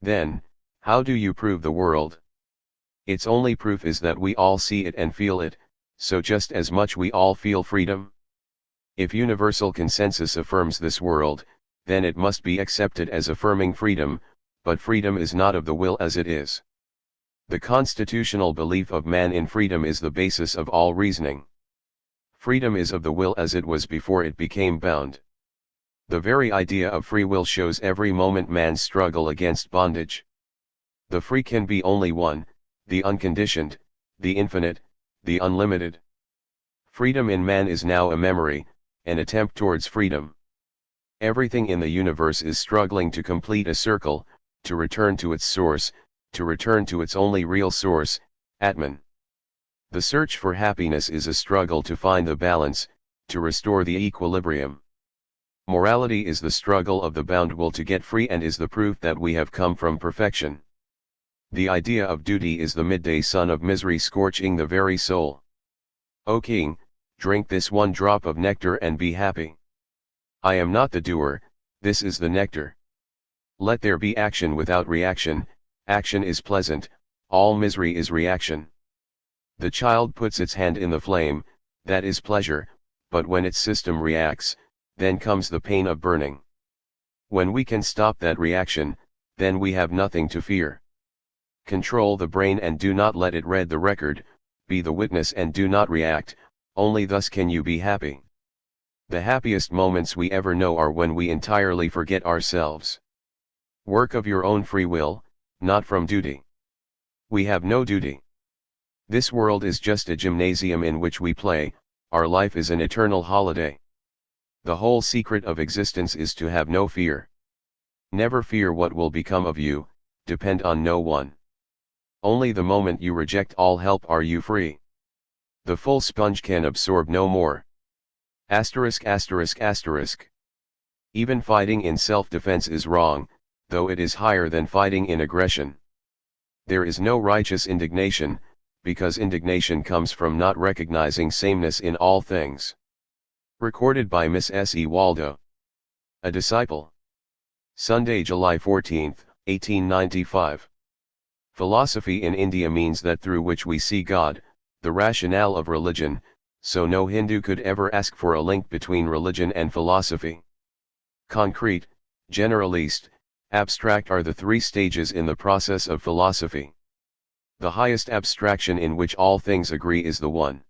Then, how do you prove the world? Its only proof is that we all see it and feel it, so just as much we all feel freedom. If universal consensus affirms this world, then it must be accepted as affirming freedom, but freedom is not of the will as it is. The constitutional belief of man in freedom is the basis of all reasoning. Freedom is of the will as it was before it became bound. The very idea of free will shows every moment man's struggle against bondage. The free can be only one, the unconditioned, the infinite, the unlimited. Freedom in man is now a memory, an attempt towards freedom. Everything in the universe is struggling to complete a circle, to return to its source, to return to its only real source, Atman. The search for happiness is a struggle to find the balance, to restore the equilibrium. Morality is the struggle of the bound will to get free and is the proof that we have come from perfection. The idea of duty is the midday sun of misery scorching the very soul. O king, drink this one drop of nectar and be happy. I am not the doer, this is the nectar. Let there be action without reaction, action is pleasant, all misery is reaction. The child puts its hand in the flame, that is pleasure, but when its system reacts, then comes the pain of burning. When we can stop that reaction, then we have nothing to fear. Control the brain and do not let it read the record, be the witness and do not react, only thus can you be happy. The happiest moments we ever know are when we entirely forget ourselves. Work of your own free will, not from duty. We have no duty. This world is just a gymnasium in which we play, our life is an eternal holiday. The whole secret of existence is to have no fear. Never fear what will become of you, depend on no one. Only the moment you reject all help are you free. The full sponge can absorb no more. ******. Even fighting in self-defense is wrong, though it is higher than fighting in aggression. There is no righteous indignation, because indignation comes from not recognizing sameness in all things. Recorded by Miss S. E. Waldo. A disciple. Sunday, July 14, 1895. Philosophy in India means that through which we see God, the rationale of religion, so no Hindu could ever ask for a link between religion and philosophy. Concrete, generalist, abstract are the three stages in the process of philosophy. The highest abstraction in which all things agree is the one.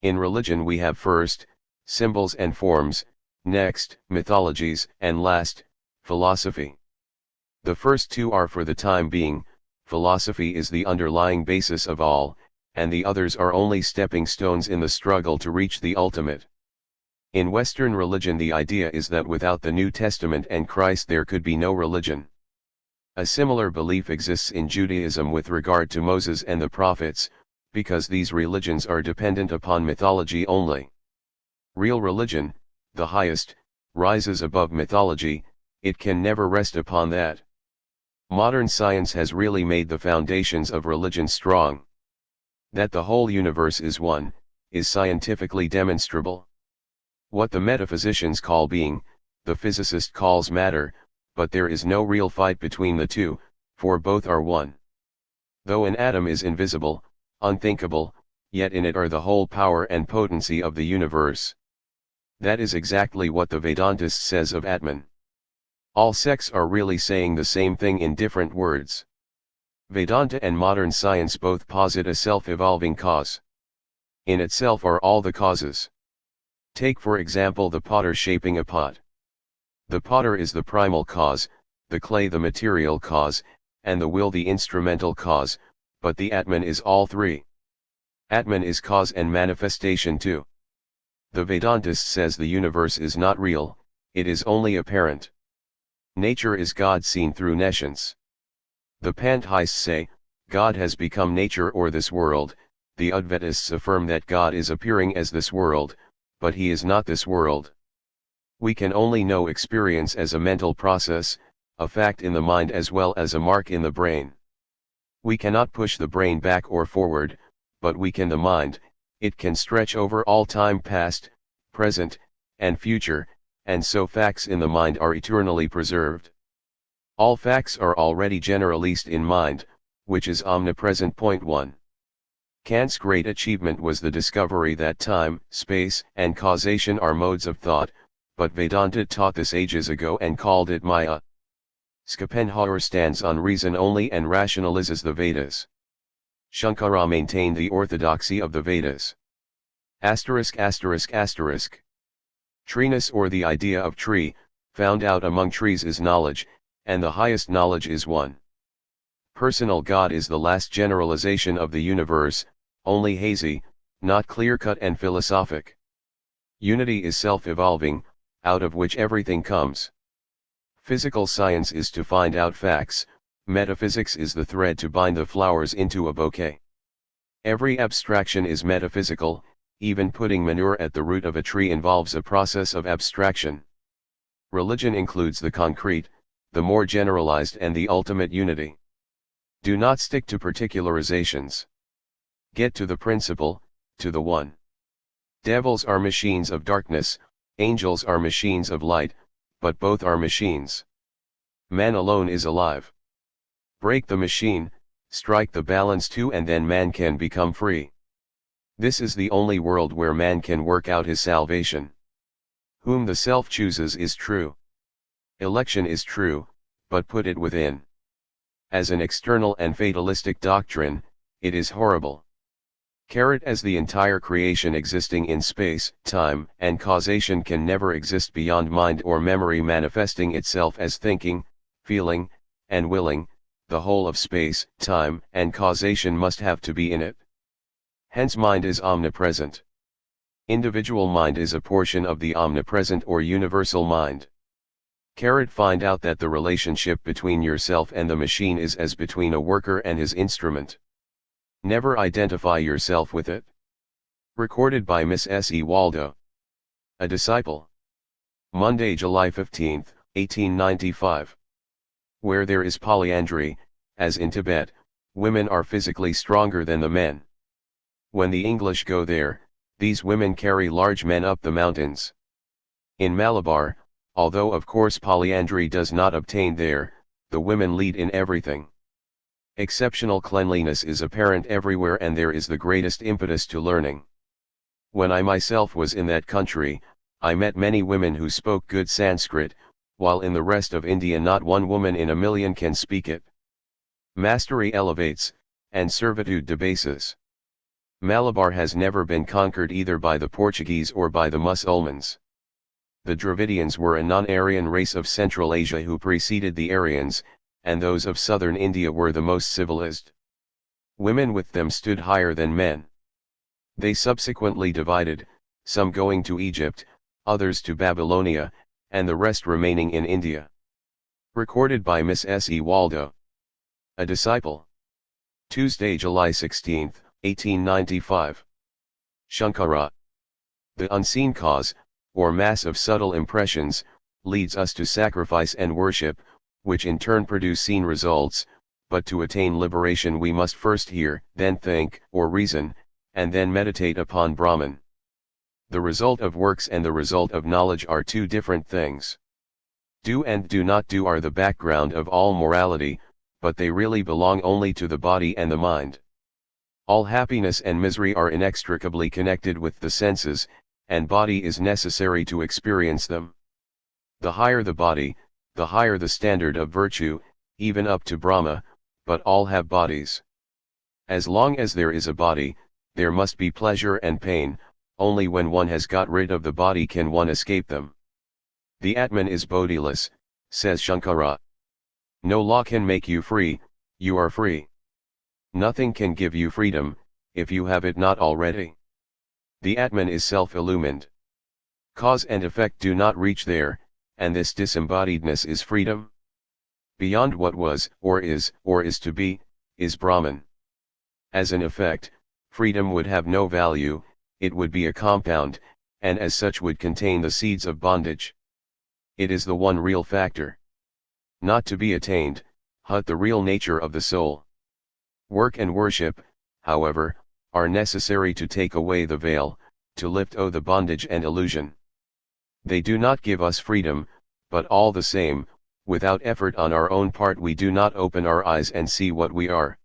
In religion we have first, symbols and forms, next, mythologies, and last, philosophy. The first two are for the time being. Philosophy is the underlying basis of all, and the others are only stepping stones in the struggle to reach the ultimate. In Western religion the idea is that without the New Testament and Christ there could be no religion. A similar belief exists in Judaism with regard to Moses and the prophets, because these religions are dependent upon mythology only. Real religion, the highest, rises above mythology, it can never rest upon that. Modern science has really made the foundations of religion strong. That the whole universe is one, is scientifically demonstrable. What the metaphysicians call being, the physicist calls matter, but there is no real fight between the two, for both are one. Though an atom is invisible, unthinkable, yet in it are the whole power and potency of the universe. That is exactly what the Vedantist says of Atman. All sects are really saying the same thing in different words. Vedanta and modern science both posit a self-evolving cause. In itself are all the causes. Take for example the potter shaping a pot. The potter is the primal cause, the clay the material cause, and the will the instrumental cause, but the Atman is all three. Atman is cause and manifestation too. The Vedantist says the universe is not real, it is only apparent. Nature is God seen through nescience. The pantheists say, God has become nature or this world. The Advaitists affirm that God is appearing as this world, but he is not this world. We can only know experience as a mental process, a fact in the mind as well as a mark in the brain. We cannot push the brain back or forward, but we can the mind, it can stretch over all time past, present, and future, and so facts in the mind are eternally preserved. All facts are already generalist in mind, which is omnipresent. Point 1. Kant's great achievement was the discovery that time, space, and causation are modes of thought, but Vedanta taught this ages ago and called it Maya. Schopenhauer stands on reason only and rationalizes the Vedas. Shankara maintained the orthodoxy of the Vedas. *******. Treeness or the idea of tree, found out among trees is knowledge, and the highest knowledge is one. Personal God is the last generalization of the universe, only hazy, not clear-cut and philosophic. Unity is self-evolving, out of which everything comes. Physical science is to find out facts, metaphysics is the thread to bind the flowers into a bouquet. Every abstraction is metaphysical, even putting manure at the root of a tree involves a process of abstraction. Religion includes the concrete, the more generalized and the ultimate unity. Do not stick to particularizations. Get to the principle, to the one. Devils are machines of darkness, angels are machines of light, but both are machines. Man alone is alive. Break the machine, strike the balance too, and then man can become free. This is the only world where man can work out his salvation. Whom the self chooses is true. Election is true, but put it within. As an external and fatalistic doctrine, it is horrible. As the entire creation existing in space, time, and causation can never exist beyond mind or memory manifesting itself as thinking, feeling, and willing, the whole of space, time, and causation must have to be in it. Hence mind is omnipresent. Individual mind is a portion of the omnipresent or universal mind. Find out that the relationship between yourself and the machine is as between a worker and his instrument. Never identify yourself with it. Recorded by Miss S. E. Waldo. A disciple. Monday, July 15, 1895. Where there is polyandry, as in Tibet, women are physically stronger than the men. When the English go there, these women carry large men up the mountains. In Malabar, although of course polyandry does not obtain there, the women lead in everything. Exceptional cleanliness is apparent everywhere, and there is the greatest impetus to learning. When I myself was in that country, I met many women who spoke good Sanskrit, while in the rest of India not one woman in a million can speak it. Mastery elevates, and servitude debases. Malabar has never been conquered either by the Portuguese or by the Mussulmans. The Dravidians were a non-Aryan race of Central Asia who preceded the Aryans, and those of southern India were the most civilized. Women with them stood higher than men. They subsequently divided, some going to Egypt, others to Babylonia, and the rest remaining in India. Recorded by Miss S. E. Waldo. A Disciple. Tuesday, July 16, 1895. Shankara. The unseen cause, or mass of subtle impressions, leads us to sacrifice and worship, which in turn produce seen results, but to attain liberation we must first hear, then think, or reason, and then meditate upon Brahman. The result of works and the result of knowledge are two different things. Do and do not do are the background of all morality, but they really belong only to the body and the mind. All happiness and misery are inextricably connected with the senses, and body is necessary to experience them. The higher the body, the higher the standard of virtue, even up to Brahma, but all have bodies. As long as there is a body, there must be pleasure and pain, only when one has got rid of the body can one escape them. The Atman is bodiless, says Shankara. No law can make you free, you are free. Nothing can give you freedom, if you have it not already. The Atman is self-illumined. Cause and effect do not reach there, and this disembodiedness is freedom. Beyond what was, or is to be, is Brahman. As an effect, freedom would have no value, it would be a compound, and as such would contain the seeds of bondage. It is the one real factor. Not to be attained, the real nature of the soul. Work and worship, however, are necessary to take away the veil, to lift the bondage and illusion. They do not give us freedom, but all the same, without effort on our own part we do not open our eyes and see what we are.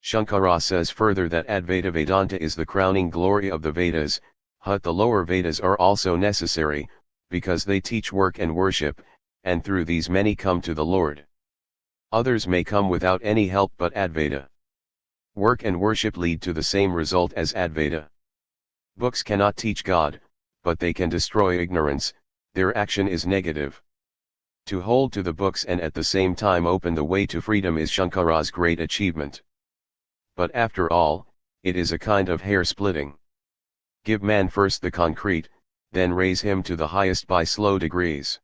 Shankara says further that Advaita Vedanta is the crowning glory of the Vedas, the lower Vedas are also necessary, because they teach work and worship, and through these many come to the Lord. Others may come without any help, but Advaita. Work and worship lead to the same result as Advaita. Books cannot teach God, but they can destroy ignorance, their action is negative. To hold to the books and at the same time open the way to freedom is Shankara's great achievement. But after all, it is a kind of hair-splitting. Give man first the concrete, then raise him to the highest by slow degrees.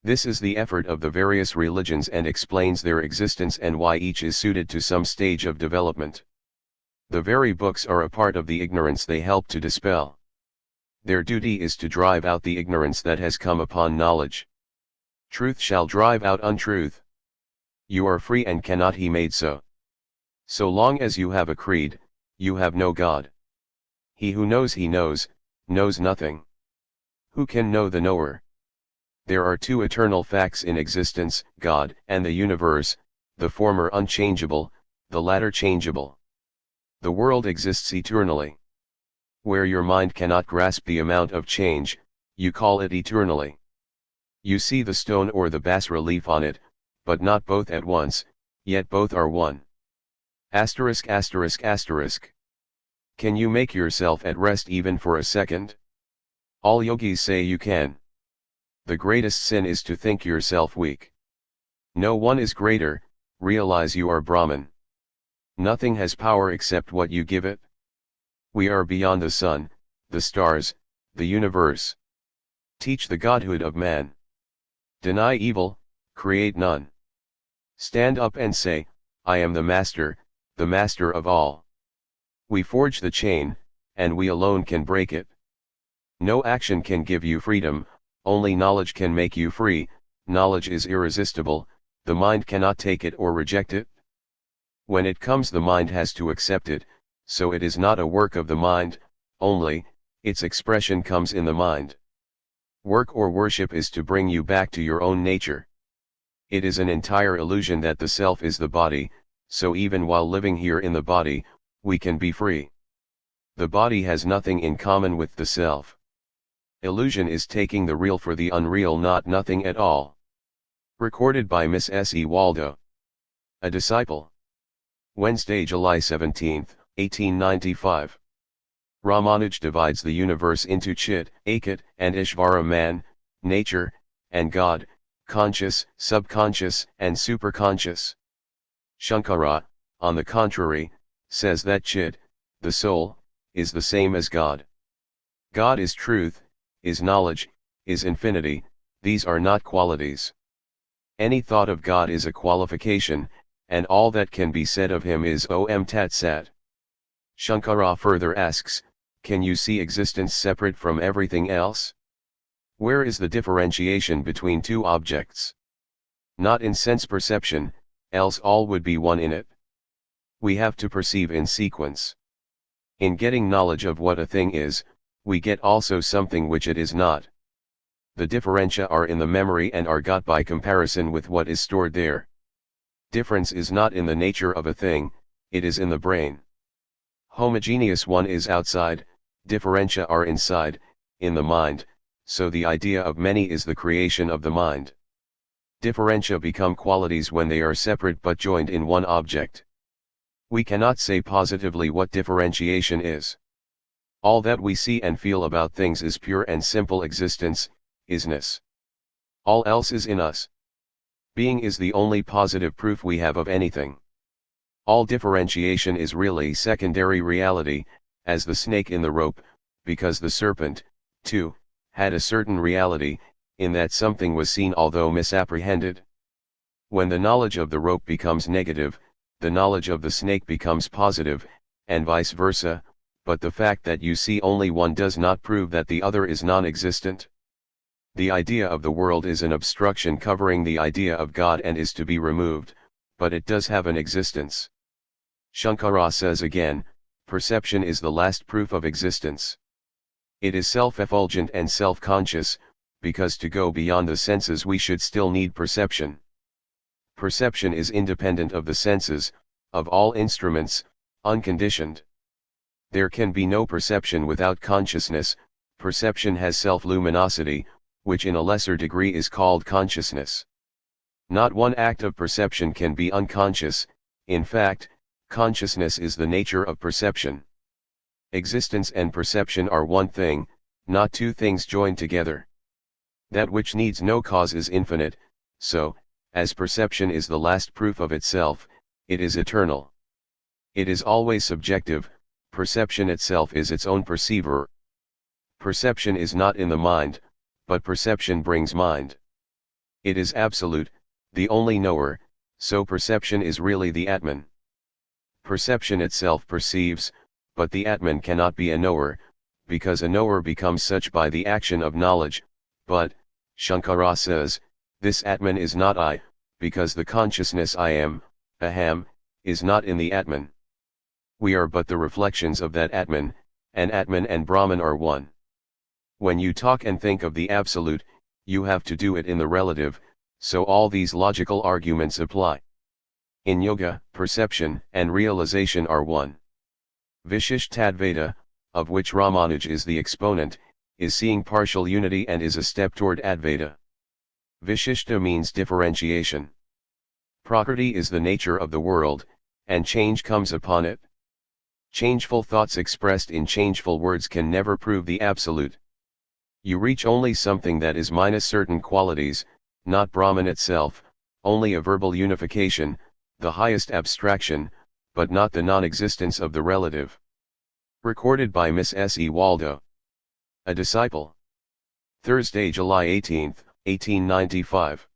This is the effort of the various religions and explains their existence and why each is suited to some stage of development. The very books are a part of the ignorance they help to dispel. Their duty is to drive out the ignorance that has come upon knowledge. Truth shall drive out untruth. You are free and cannot be made so. So long as you have a creed, you have no God. He who knows he knows nothing. Who can know the knower? There are two eternal facts in existence, God and the universe, the former unchangeable, the latter changeable. The world exists eternally. Where your mind cannot grasp the amount of change, you call it eternally. You see the stone or the bas-relief on it, but not both at once, yet both are one. Asterisk asterisk asterisk. Can you make yourself at rest even for a second? All yogis say you can. The greatest sin is to think yourself weak. No one is greater, realize you are Brahman. Nothing has power except what you give it. We are beyond the sun, the stars, the universe. Teach the godhood of man. Deny evil, create none. Stand up and say, I am the master of all. We forge the chain, and we alone can break it. No action can give you freedom, only knowledge can make you free. Knowledge is irresistible, the mind cannot take it or reject it. When it comes the mind has to accept it, so it is not a work of the mind, only, its expression comes in the mind. Work or worship is to bring you back to your own nature. It is an entire illusion that the self is the body, so even while living here in the body, we can be free. The body has nothing in common with the self. Illusion is taking the real for the unreal, not nothing at all. Recorded by Miss S. E. Waldo. A disciple. Wednesday, July 17, 1895. Ramanuj divides the universe into Chit, Akat, and Ishvara, man, nature, and God, conscious, subconscious, and superconscious. Shankara, on the contrary, says that Chit, the soul, is the same as God. God is truth, is knowledge, is infinity, these are not qualities. Any thought of God is a qualification, and all that can be said of him is Om Tat Sat. Shankara further asks, can you see existence separate from everything else? Where is the differentiation between two objects? Not in sense perception, else all would be one in it. We have to perceive in sequence. In getting knowledge of what a thing is, we get also something which it is not. The differentia are in the memory and are got by comparison with what is stored there. Difference is not in the nature of a thing, it is in the brain. Homogeneous one is outside, differentia are inside, in the mind, so the idea of many is the creation of the mind. Differentia become qualities when they are separate but joined in one object. We cannot say positively what differentiation is. All that we see and feel about things is pure and simple existence, isness. All else is in us. Being is the only positive proof we have of anything. All differentiation is really secondary reality, as the snake in the rope, because the serpent, too, had a certain reality, in that something was seen although misapprehended. When the knowledge of the rope becomes negative, the knowledge of the snake becomes positive, and vice versa, but the fact that you see only one does not prove that the other is non-existent. The idea of the world is an obstruction covering the idea of God and is to be removed, but it does have an existence. Shankara says again, perception is the last proof of existence. It is self-effulgent and self-conscious, because to go beyond the senses we should still need perception. Perception is independent of the senses, of all instruments, unconditioned. There can be no perception without consciousness. Perception has self-luminosity, which in a lesser degree is called consciousness. Not one act of perception can be unconscious, in fact, consciousness is the nature of perception. Existence and perception are one thing, not two things joined together. That which needs no cause is infinite, so, as perception is the last proof of itself, it is eternal. It is always subjective, perception itself is its own perceiver. Perception is not in the mind, but perception brings mind. It is absolute, the only knower, so perception is really the Atman. Perception itself perceives, but the Atman cannot be a knower, because a knower becomes such by the action of knowledge, but, Shankara says, this Atman is not I, because the consciousness I am, aham, is not in the Atman. We are but the reflections of that Atman, and Atman and Brahman are one. When you talk and think of the Absolute, you have to do it in the relative, so all these logical arguments apply. In yoga, perception and realization are one. Vishishtadvaita, of which Ramanuj is the exponent, is seeing partial unity and is a step toward Advaita. Vishishta means differentiation. Prakriti is the nature of the world, and change comes upon it. Changeful thoughts expressed in changeful words can never prove the absolute. You reach only something that is minus certain qualities, not Brahman itself, only a verbal unification, the highest abstraction, but not the non-existence of the relative. Recorded by Miss S. E. Waldo. A disciple. Thursday, July 18, 1895.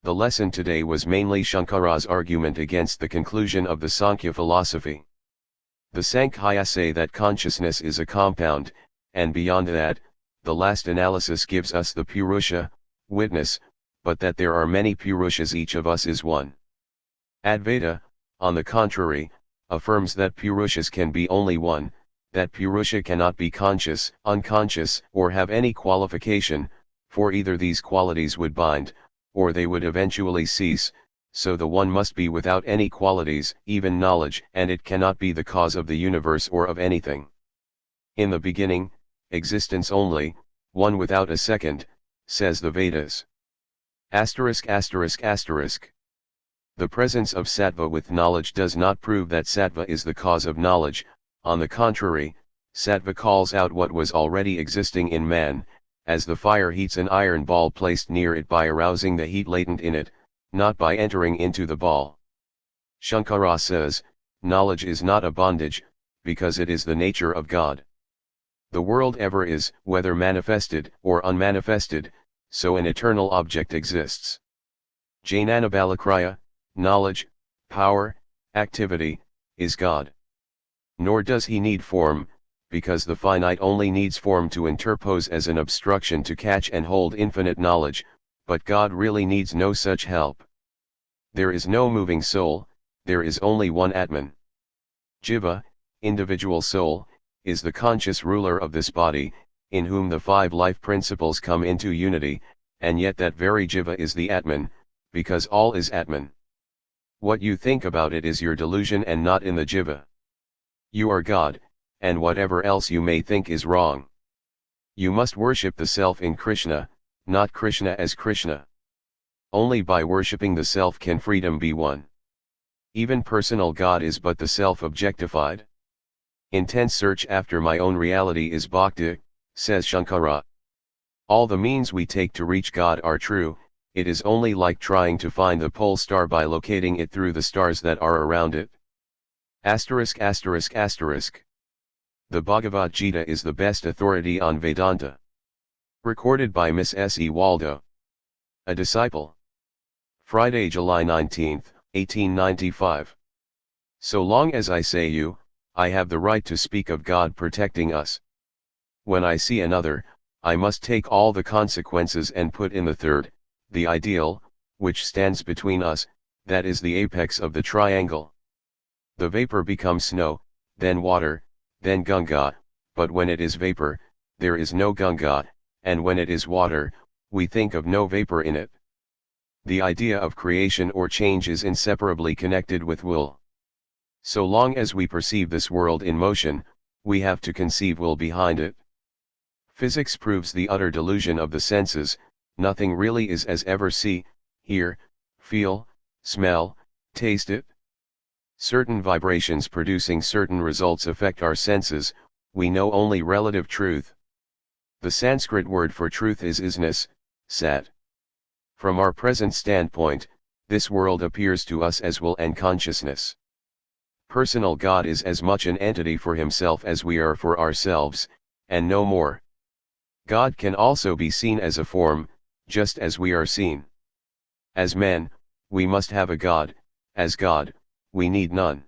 The lesson today was mainly Shankara's argument against the conclusion of the Sankhya philosophy. The Sankhya say that consciousness is a compound, and beyond that, the last analysis gives us the Purusha, witness, but that there are many Purushas, each of us is one. Advaita, on the contrary, affirms that Purushas can be only one, that Purusha cannot be conscious, unconscious, or have any qualification, for either these qualities would bind, or they would eventually cease, so the one must be without any qualities, even knowledge, and it cannot be the cause of the universe or of anything. In the beginning, existence only, one without a second, says the Vedas. Asterisk asterisk asterisk. The presence of sattva with knowledge does not prove that sattva is the cause of knowledge. On the contrary, sattva calls out what was already existing in man, as the fire heats an iron ball placed near it by arousing the heat latent in it, not by entering into the ball. Shankara says, knowledge is not a bondage, because it is the nature of God. The world ever is, whether manifested or unmanifested, so an eternal object exists. Jnana-Balakriya, knowledge, power, activity, is God. Nor does he need form, because the finite only needs form to interpose as an obstruction to catch and hold infinite knowledge, but God really needs no such help. There is no moving soul, there is only one Atman. Jiva, individual soul, is the conscious ruler of this body, in whom the 5 life principles come into unity, and yet that very Jiva is the Atman, because all is Atman. What you think about it is your delusion and not in the Jiva. You are God, and whatever else you may think is wrong. You must worship the self in Krishna, not Krishna as Krishna. Only by worshipping the self can freedom be won. Even personal God is but the self objectified. Intense search after my own reality is bhakti, says Shankara. All the means we take to reach God are true, it is only like trying to find the pole star by locating it through the stars that are around it. Asterisk asterisk asterisk. The Bhagavad Gita is the best authority on Vedanta. Recorded by Miss S. E. Waldo. A disciple. Friday, July 19, 1895. So long as I say you, I have the right to speak of God protecting us. When I see another, I must take all the consequences and put in the third, the ideal, which stands between us, that is the apex of the triangle. The vapor becomes snow, then water, then Ganga, but when it is vapor, there is no Ganga, and when it is water, we think of no vapor in it. The idea of creation or change is inseparably connected with will. So long as we perceive this world in motion, we have to conceive will behind it. Physics proves the utter delusion of the senses, nothing really is as ever see, hear, feel, smell, taste it. Certain vibrations producing certain results affect our senses, we know only relative truth. The Sanskrit word for truth is isness, sat. From our present standpoint, this world appears to us as will and consciousness. Personal God is as much an entity for himself as we are for ourselves, and no more. God can also be seen as a form, just as we are seen. As men, we must have a God, as God, we need none.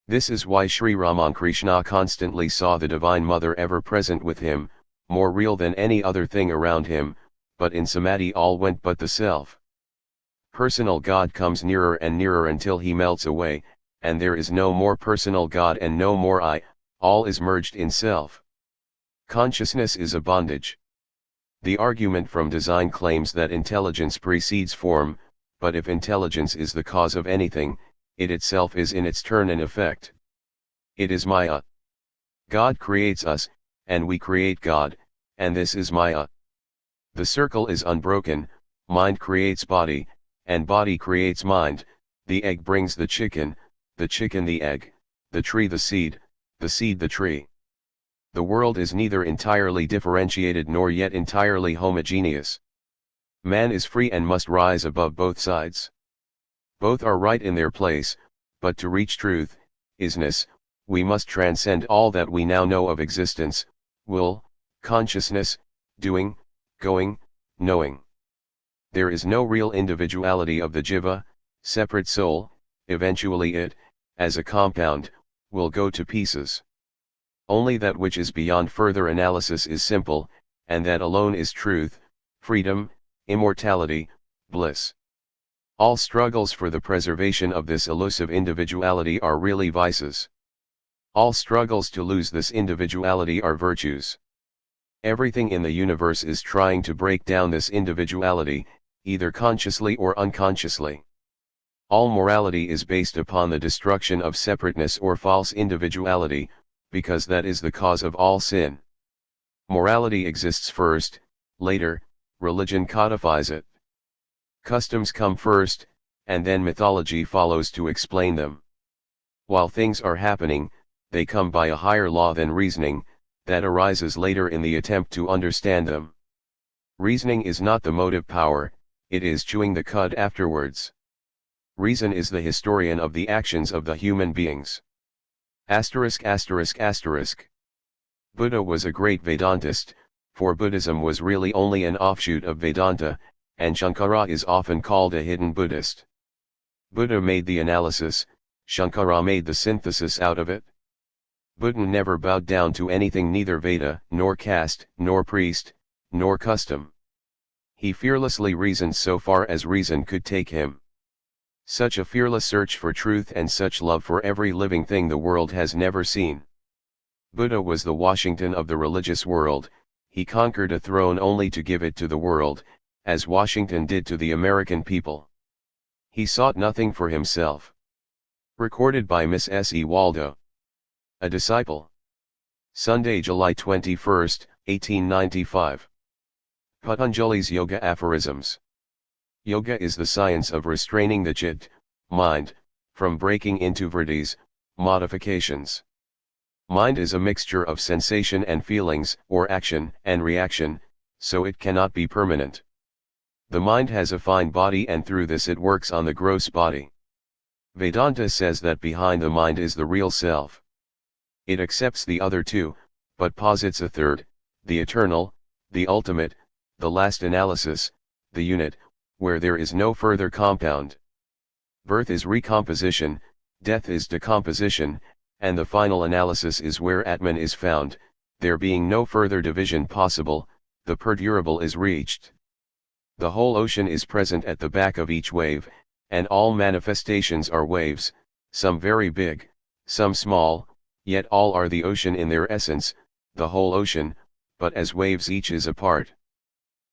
This is why Sri Ramakrishna constantly saw the Divine Mother ever present with him, more real than any other thing around him, but in samadhi all went but the self. Personal God comes nearer and nearer until he melts away, and there is no more personal God and no more I, all is merged in self. Consciousness is a bondage. The argument from design claims that intelligence precedes form, but if intelligence is the cause of anything, it itself is in its turn an effect. It is Maya. God creates us, and we create God, and this is Maya. The circle is unbroken, mind creates body, and body creates mind, the egg brings the chicken the egg, the tree the seed the tree. The world is neither entirely differentiated nor yet entirely homogeneous. Man is free and must rise above both sides. Both are right in their place, but to reach truth, isness, we must transcend all that we now know of existence, will, consciousness, doing, going, knowing. There is no real individuality of the jiva, separate soul, eventually it, as a compound, will go to pieces. Only that which is beyond further analysis is simple, and that alone is truth, freedom, immortality, bliss. All struggles for the preservation of this elusive individuality are really vices. All struggles to lose this individuality are virtues. Everything in the universe is trying to break down this individuality, either consciously or unconsciously. All morality is based upon the destruction of separateness or false individuality, because that is the cause of all sin. Morality exists first, later, religion codifies it. Customs come first, and then mythology follows to explain them. While things are happening, they come by a higher law than reasoning, that arises later in the attempt to understand them. Reasoning is not the motive power, it is chewing the cud afterwards. Reason is the historian of the actions of the human beings. Buddha was a great Vedantist, for Buddhism was really only an offshoot of Vedanta, and Shankara is often called a hidden Buddhist. Buddha made the analysis, Shankara made the synthesis out of it. Buddha never bowed down to anything, neither Veda, nor caste, nor priest, nor custom. He fearlessly reasoned so far as reason could take him. Such a fearless search for truth and such love for every living thing the world has never seen. Buddha was the Washington of the religious world. He conquered a throne only to give it to the world, as Washington did to the American people. He sought nothing for himself. Recorded by Miss S. E. Waldo. A Disciple. Sunday, July 21, 1895. Patanjali's Yoga Aphorisms. Yoga is the science of restraining the chit, mind, from breaking into vrittis, modifications. Mind is a mixture of sensation and feelings, or action and reaction, so it cannot be permanent. The mind has a fine body and through this it works on the gross body. Vedanta says that behind the mind is the real self. It accepts the other two, but posits a third, the eternal, the ultimate, the last analysis, the unit, where there is no further compound. Birth is recomposition, death is decomposition, and the final analysis is where Atman is found, there being no further division possible, the perdurable is reached. The whole ocean is present at the back of each wave, and all manifestations are waves, some very big, some small, yet all are the ocean in their essence, the whole ocean, but as waves each is apart.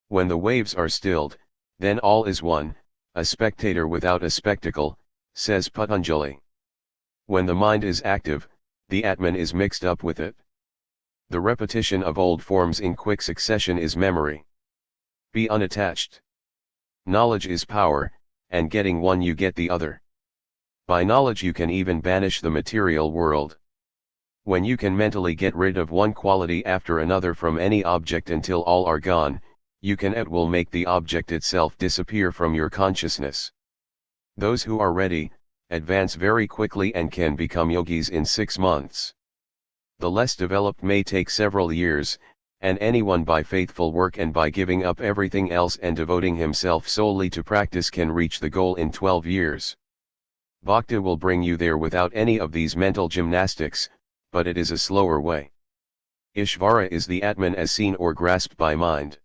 When the waves are stilled, then all is one, a spectator without a spectacle, says Patanjali. When the mind is active, the Atman is mixed up with it. The repetition of old forms in quick succession is memory. Be unattached. Knowledge is power, and getting one you get the other. By knowledge you can even banish the material world. When you can mentally get rid of one quality after another from any object until all are gone, you can at will make the object itself disappear from your consciousness. Those who are ready, advance very quickly and can become yogis in 6 months. The less developed may take several years, and anyone by faithful work and by giving up everything else and devoting himself solely to practice can reach the goal in 12 years. Bhakti will bring you there without any of these mental gymnastics, but it is a slower way. Ishvara is the Atman as seen or grasped by mind.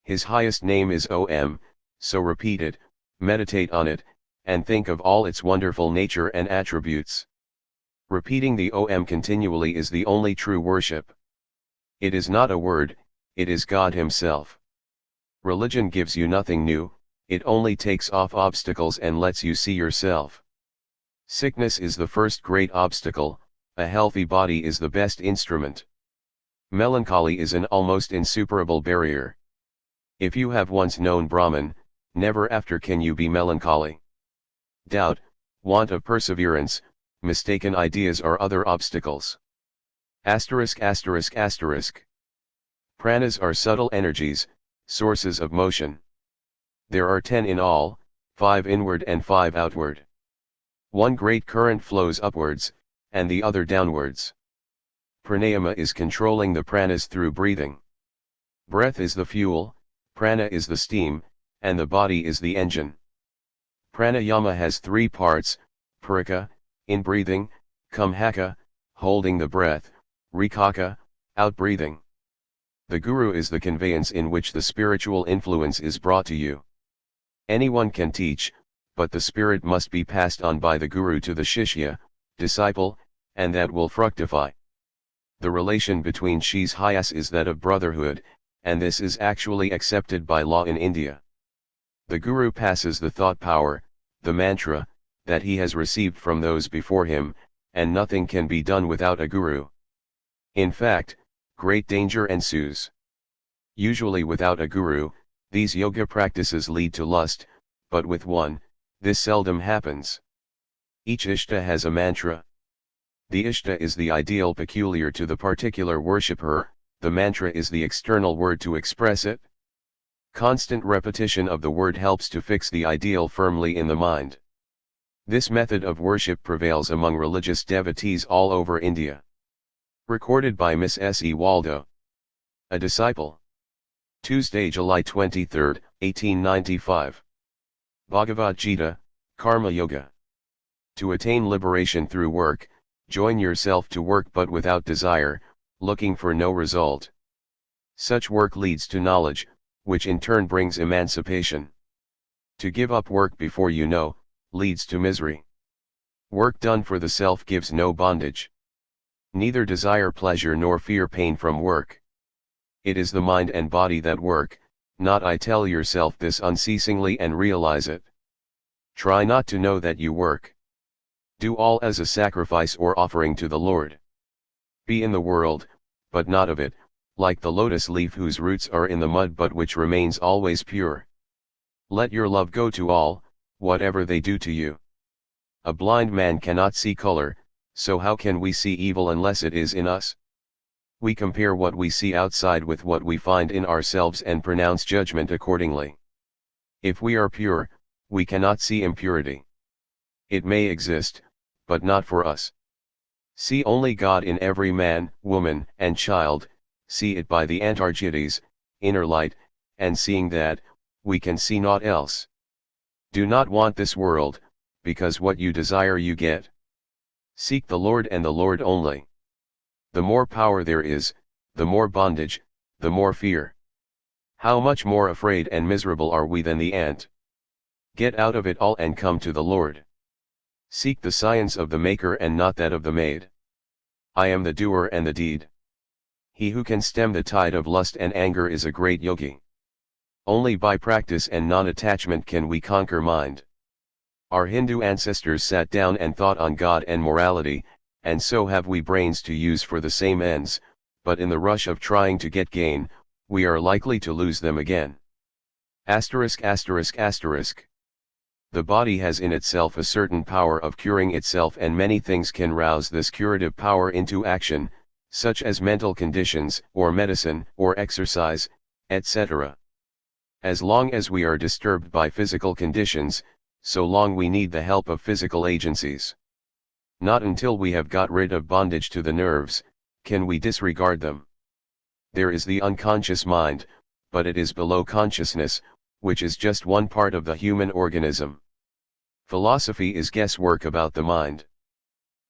His highest name is Om, so repeat it, meditate on it, and think of all its wonderful nature and attributes. Repeating the Om continually is the only true worship. It is not a word, it is God Himself. Religion gives you nothing new, it only takes off obstacles and lets you see yourself. Sickness is the first great obstacle, a healthy body is the best instrument. Melancholy is an almost insuperable barrier. If you have once known Brahman, never after can you be melancholy. Doubt, want of perseverance, mistaken ideas are other obstacles. Pranas are subtle energies, sources of motion. There are 10 in all, 5 inward and 5 outward. One great current flows upwards, and the other downwards. Pranayama is controlling the pranas through breathing. Breath is the fuel, prana is the steam, and the body is the engine. Pranayama has 3 parts, parika, in breathing, kumhaka, holding the breath, rikaka, out breathing. The guru is the conveyance in which the spiritual influence is brought to you. Anyone can teach, but the spirit must be passed on by the guru to the shishya, disciple, and that will fructify. The relation between Shishyas is that of brotherhood, and this is actually accepted by law in India. The guru passes the thought power, the mantra, that he has received from those before him, and nothing can be done without a guru. In fact, great danger ensues. Usually without a guru, these yoga practices lead to lust, but with one, this seldom happens. Each ishta has a mantra. The ishta is the ideal peculiar to the particular worshipper, the mantra is the external word to express it. Constant repetition of the word helps to fix the ideal firmly in the mind. This method of worship prevails among religious devotees all over India. Recorded by Miss S. E. Waldo. A disciple. Tuesday, July 23, 1895. Bhagavad Gita, Karma Yoga. To attain liberation through work, join yourself to work but without desire, looking for no result. Such work leads to knowledge, which in turn brings emancipation. To give up work before you know, leads to misery. Work done for the self gives no bondage. Neither desire pleasure nor fear pain from work. It is the mind and body that work, not I. Tell yourself this unceasingly and realize it. Try not to know that you work. Do all as a sacrifice or offering to the Lord. Be in the world, but not of it, like the lotus leaf whose roots are in the mud but which remains always pure. Let your love go to all, whatever they do to you. A blind man cannot see color, so how can we see evil unless it is in us? We compare what we see outside with what we find in ourselves and pronounce judgment accordingly. If we are pure, we cannot see impurity. It may exist, but not for us. See only God in every man, woman, and child, see it by the Antargytes, inner light, and seeing that, we can see naught else. Do not want this world, because what you desire you get. Seek the Lord and the Lord only. The more power there is, the more bondage, the more fear. How much more afraid and miserable are we than the ant? Get out of it all and come to the Lord. Seek the science of the maker and not that of the made. I am the doer and the deed. He who can stem the tide of lust and anger is a great yogi. Only by practice and non-attachment can we conquer mind. Our Hindu ancestors sat down and thought on God and morality, and so have we brains to use for the same ends, but in the rush of trying to get gain, we are likely to lose them again. Asterisk asterisk asterisk. The body has in itself a certain power of curing itself, and many things can rouse this curative power into action, such as mental conditions, or medicine, or exercise, etc. As long as we are disturbed by physical conditions, so long we need the help of physical agencies. Not until we have got rid of bondage to the nerves, can we disregard them. There is the unconscious mind, but it is below consciousness, which is just one part of the human organism. Philosophy is guesswork about the mind.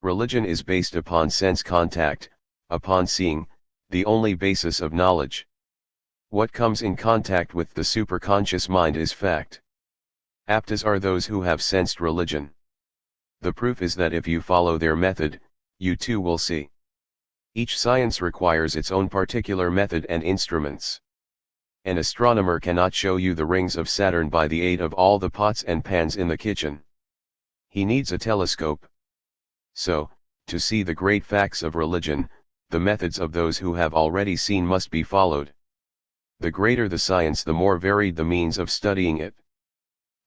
Religion is based upon sense contact, upon seeing, the only basis of knowledge. What comes in contact with the superconscious mind is fact. Apt as are those who have sensed religion. The proof is that if you follow their method, you too will see. Each science requires its own particular method and instruments. An astronomer cannot show you the rings of Saturn by the aid of all the pots and pans in the kitchen. He needs a telescope. So, to see the great facts of religion, the methods of those who have already seen must be followed. The greater the science, the more varied the means of studying it.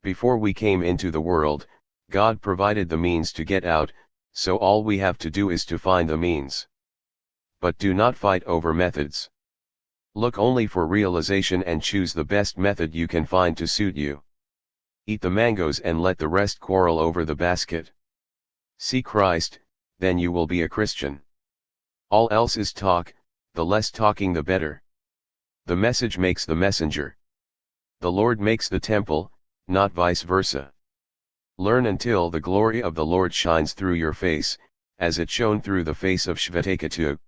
Before we came into the world, God provided the means to get out, so all we have to do is to find the means. But do not fight over methods. Look only for realization and choose the best method you can find to suit you. Eat the mangoes and let the rest quarrel over the basket. See Christ, then you will be a Christian. All else is talk, the less talking the better. The message makes the messenger. The Lord makes the temple, not vice versa. Learn until the glory of the Lord shines through your face, as it shone through the face of Shvetakatu.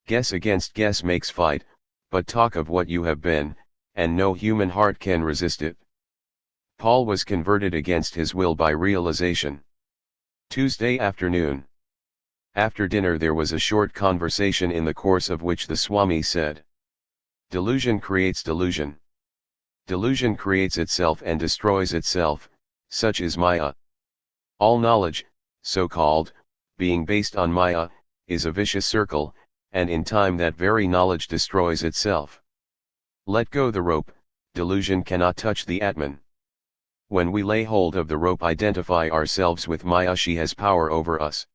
Guess against guess makes fight, but talk of what you have been, and no human heart can resist it. Paul was converted against his will by realization. Tuesday afternoon. After dinner there was a short conversation in the course of which the swami said, "Delusion creates delusion. Delusion creates itself and destroys itself, such is Maya. All knowledge, so-called, being based on Maya, is a vicious circle, and in time that very knowledge destroys itself. Let go the rope, delusion cannot touch the Atman. When we lay hold of the rope, identify ourselves with Maya, she has power over us.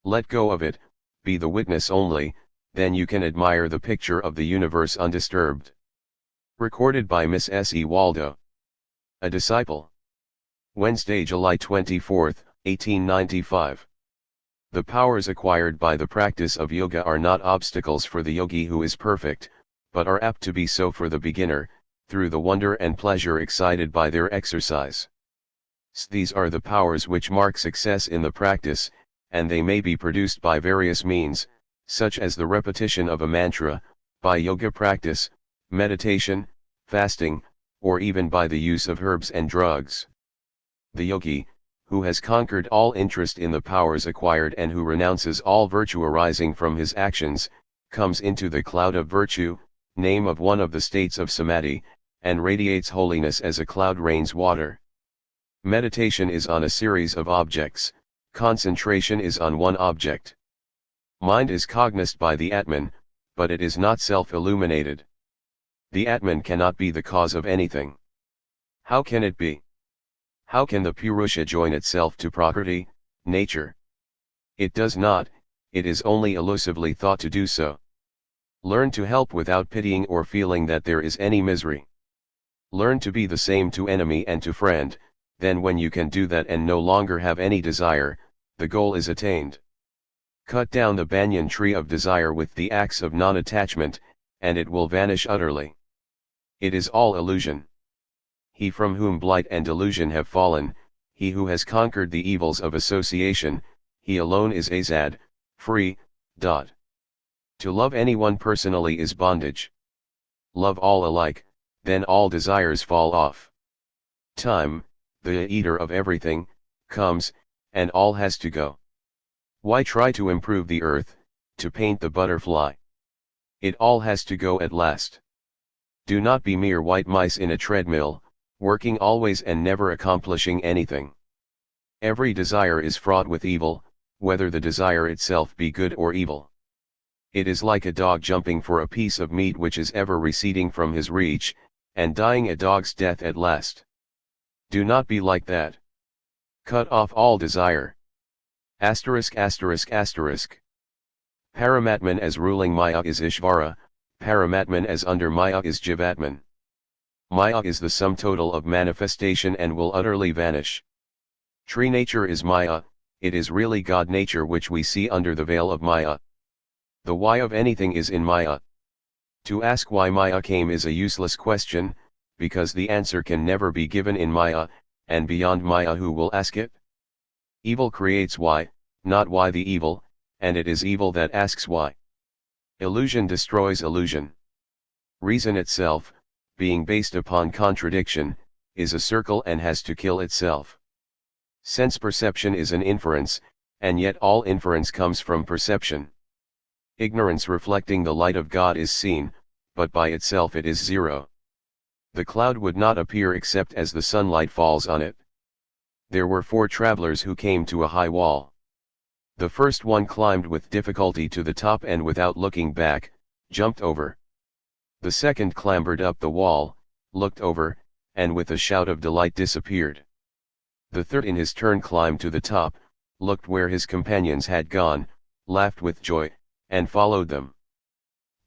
Let go of it, be the witness only, then you can admire the picture of the universe undisturbed." Recorded by Miss S. E. Waldo. A disciple. Wednesday, July 24, 1895. The powers acquired by the practice of yoga are not obstacles for the yogi who is perfect, but are apt to be so for the beginner, through the wonder and pleasure excited by their exercise. These are the powers which mark success in the practice, and they may be produced by various means, such as the repetition of a mantra, by yoga practice, meditation, fasting, or even by the use of herbs and drugs. The yogi, who has conquered all interest in the powers acquired and who renounces all virtue arising from his actions, comes into the cloud of virtue, name of one of the states of samadhi, and radiates holiness as a cloud rains water. Meditation is on a series of objects, concentration is on one object. Mind is cognized by the Atman, but it is not self-illuminated. The Atman cannot be the cause of anything. How can it be? How can the Purusha join itself to Prakriti, nature? It does not, it is only elusively thought to do so. Learn to help without pitying or feeling that there is any misery. Learn to be the same to enemy and to friend, then when you can do that and no longer have any desire, the goal is attained. Cut down the banyan tree of desire with the axe of non-attachment, and it will vanish utterly. It is all illusion. He from whom blight and delusion have fallen, he who has conquered the evils of association, he alone is azad, free. To love anyone personally is bondage. Love all alike, then all desires fall off. Time, the eater of everything, comes, and all has to go. Why try to improve the earth, to paint the butterfly? It all has to go at last. Do not be mere white mice in a treadmill, working always and never accomplishing anything. Every desire is fraught with evil, whether the desire itself be good or evil. It is like a dog jumping for a piece of meat which is ever receding from his reach, and dying a dog's death at last. Do not be like that. Cut off all desire. *******. Paramatman as ruling Maya is Ishvara, Paramatman as under Maya is Jivatman. Maya is the sum total of manifestation and will utterly vanish. Tree nature is Maya, it is really God nature which we see under the veil of Maya. The why of anything is in Maya. To ask why Maya came is a useless question, because the answer can never be given in Maya, and beyond Maya who will ask it? Evil creates why, not why the evil, and it is evil that asks why. Illusion destroys illusion. Reason itself, being based upon contradiction, is a circle and has to kill itself. Sense perception is an inference, and yet all inference comes from perception. Ignorance reflecting the light of God is seen, but by itself it is zero. The cloud would not appear except as the sunlight falls on it. There were 4 travelers who came to a high wall. The first one climbed with difficulty to the top and without looking back, jumped over. The second clambered up the wall, looked over, and with a shout of delight disappeared. The third in his turn climbed to the top, looked where his companions had gone, laughed with joy, and followed them.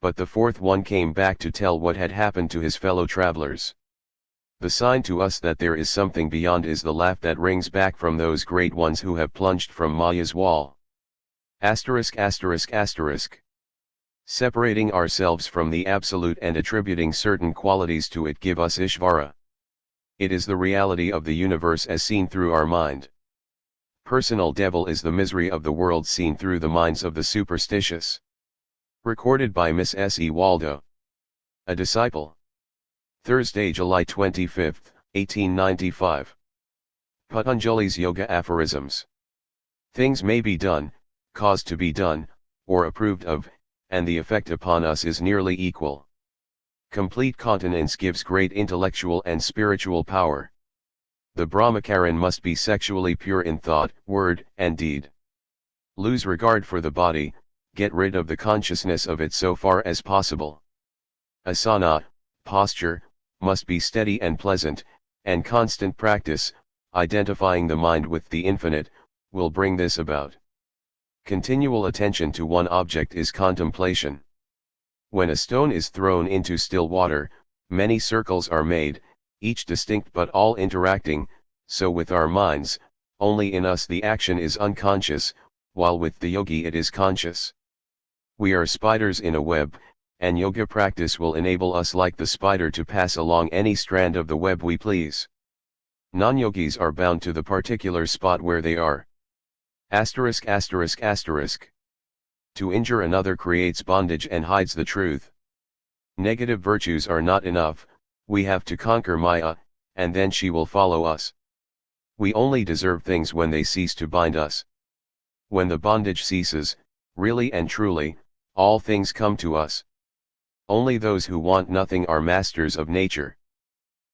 But the fourth one came back to tell what had happened to his fellow travelers. The sign to us that there is something beyond is the laugh that rings back from those great ones who have plunged from Maya's wall. ******. Separating ourselves from the Absolute and attributing certain qualities to it give us Ishvara. It is the reality of the universe as seen through our mind. Personal devil is the misery of the world seen through the minds of the superstitious. Recorded by Miss S. E. Waldo. A disciple. Thursday, July 25, 1895. Patanjali's Yoga Aphorisms. Things may be done, caused to be done, or approved of, and the effect upon us is nearly equal. Complete continence gives great intellectual and spiritual power. The Brahmacharin must be sexually pure in thought, word, and deed. Lose regard for the body, get rid of the consciousness of it so far as possible. Asana, posture, must be steady and pleasant, and constant practice, identifying the mind with the infinite, will bring this about. Continual attention to one object is contemplation. When a stone is thrown into still water, many circles are made, each distinct but all interacting, so with our minds, only in us the action is unconscious, while with the yogi it is conscious. We are spiders in a web, and yoga practice will enable us like the spider to pass along any strand of the web we please. Non-yogis are bound to the particular spot where they are. ******. To injure another creates bondage and hides the truth. Negative virtues are not enough, we have to conquer Maya, and then she will follow us. We only deserve things when they cease to bind us. When the bondage ceases, really and truly, all things come to us. Only those who want nothing are masters of nature.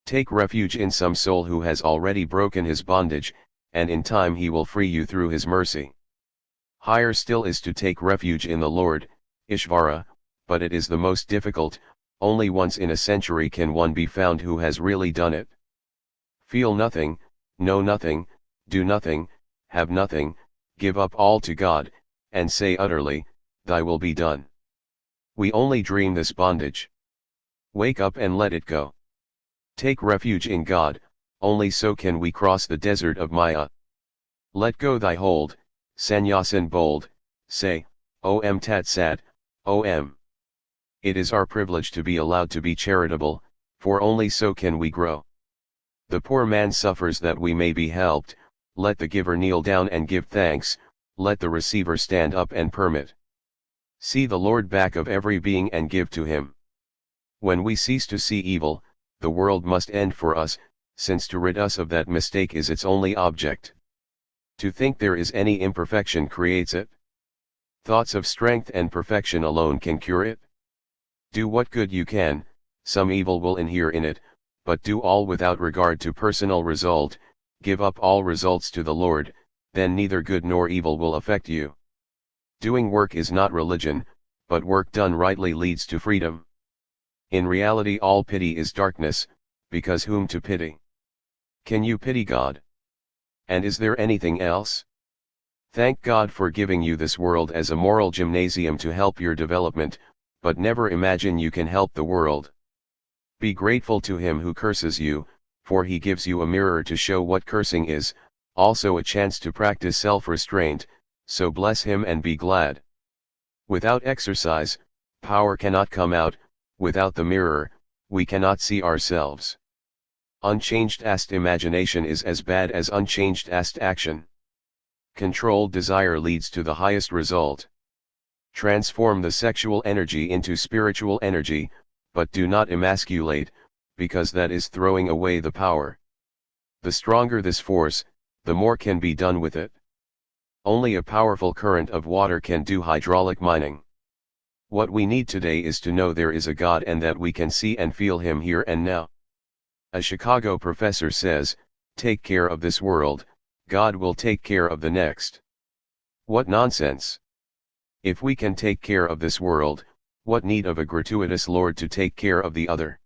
Take refuge in some soul who has already broken his bondage, and in time he will free you through his mercy. Higher still is to take refuge in the Lord, Ishvara, but it is the most difficult, only once in a century can one be found who has really done it. Feel nothing, know nothing, do nothing, have nothing, give up all to God, and say utterly, Thy will be done. We only dream this bondage. Wake up and let it go. Take refuge in God, only so can we cross the desert of Maya. Let go thy hold, sannyasin bold, say, Om Tat Sat, Om. It is our privilege to be allowed to be charitable, for only so can we grow. The poor man suffers that we may be helped, let the giver kneel down and give thanks, let the receiver stand up and permit. See the Lord back of every being and give to him. When we cease to see evil, the world must end for us, since to rid us of that mistake is its only object. To think there is any imperfection creates it. Thoughts of strength and perfection alone can cure it. Do what good you can, some evil will inhere in it, but do all without regard to personal result, give up all results to the Lord, then neither good nor evil will affect you. Doing work is not religion, but work done rightly leads to freedom. In reality all pity is darkness, because whom to pity? Can you pity God? And is there anything else? Thank God for giving you this world as a moral gymnasium to help your development, but never imagine you can help the world. Be grateful to him who curses you, for he gives you a mirror to show what cursing is, also a chance to practice self-restraint, so bless him and be glad. Without exercise, power cannot come out, without the mirror, we cannot see ourselves. Unchanged imagination is as bad as unchanged action. Controlled desire leads to the highest result. Transform the sexual energy into spiritual energy, but do not emasculate, because that is throwing away the power. The stronger this force, the more can be done with it. Only a powerful current of water can do hydraulic mining. What we need today is to know there is a God and that we can see and feel him here and now. A Chicago professor says, take care of this world, God will take care of the next. What nonsense! If we can take care of this world, what need of a gratuitous Lord to take care of the other?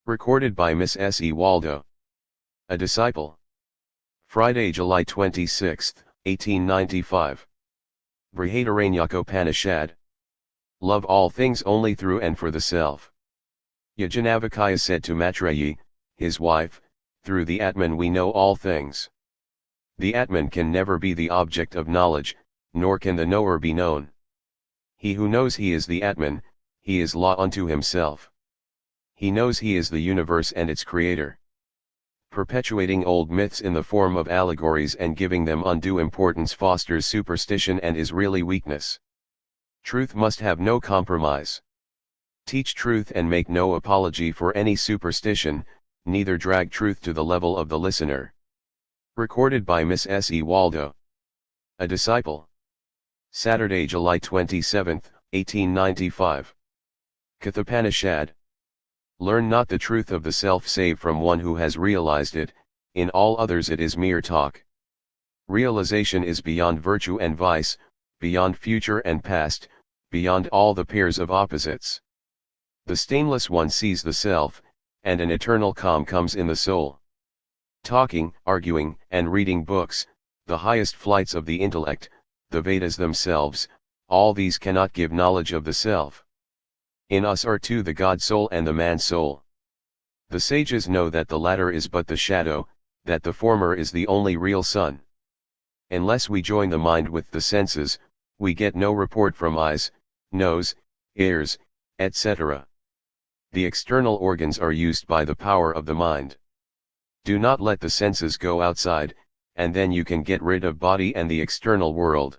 Recorded by Miss S. E. Waldo. A Disciple. Friday, July 26, 1895. Brihadaranyaka Love all things only through and for the self. Yajnavalkya said to Maitreyi, his wife, through the Atman we know all things. The Atman can never be the object of knowledge, nor can the knower be known. He who knows he is the Atman, he is law unto himself. He knows he is the universe and its creator. Perpetuating old myths in the form of allegories and giving them undue importance fosters superstition and is really weakness. Truth must have no compromise. Teach truth and make no apology for any superstition, neither drag truth to the level of the listener. Recorded by Miss S. E. Waldo. A Disciple. Saturday, July 27, 1895. Kathopanishad. Learn not the truth of the self save from one who has realized it, in all others it is mere talk. Realization is beyond virtue and vice, beyond future and past, beyond all the pairs of opposites. The stainless one sees the self, and an eternal calm comes in the soul. Talking, arguing, and reading books, the highest flights of the intellect, the Vedas themselves, all these cannot give knowledge of the self. In us are two, the God soul and the man soul. The sages know that the latter is but the shadow, that the former is the only real sun. Unless we join the mind with the senses, we get no report from eyes, nose, ears, etc. The external organs are used by the power of the mind. Do not let the senses go outside, and then you can get rid of body and the external world.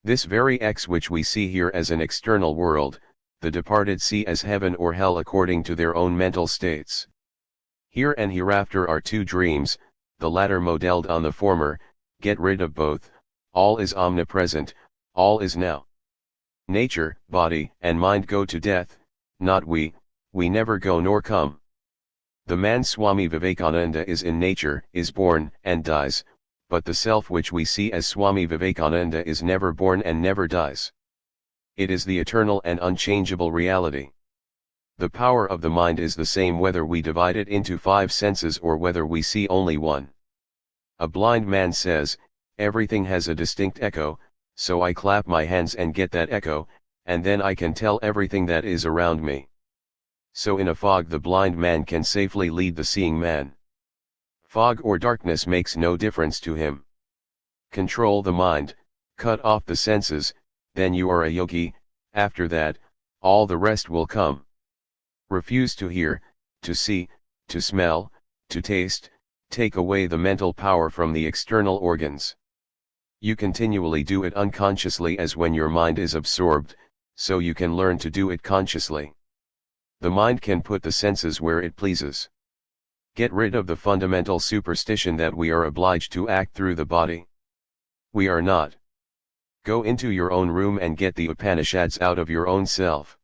This very X which we see here as an external world, the departed see as heaven or hell according to their own mental states. Here and hereafter are two dreams, the latter modelled on the former. Get rid of both, all is omnipresent, all is now. Nature, body, and mind go to death, not we never go nor come. The man Swami Vivekananda is in nature, is born, and dies, but the self which we see as Swami Vivekananda is never born and never dies. It is the eternal and unchangeable reality. The power of the mind is the same whether we divide it into 5 senses or whether we see only one. A blind man says, everything has a distinct echo, so I clap my hands and get that echo, and then I can tell everything that is around me. So in a fog the blind man can safely lead the seeing man. Fog or darkness makes no difference to him. Control the mind, cut off the senses, then you are a yogi. After that, all the rest will come. Refuse to hear, to see, to smell, to taste, take away the mental power from the external organs. You continually do it unconsciously as when your mind is absorbed, so you can learn to do it consciously. The mind can put the senses where it pleases. Get rid of the fundamental superstition that we are obliged to act through the body. We are not. Go into your own room and get the Upanishads out of your own self.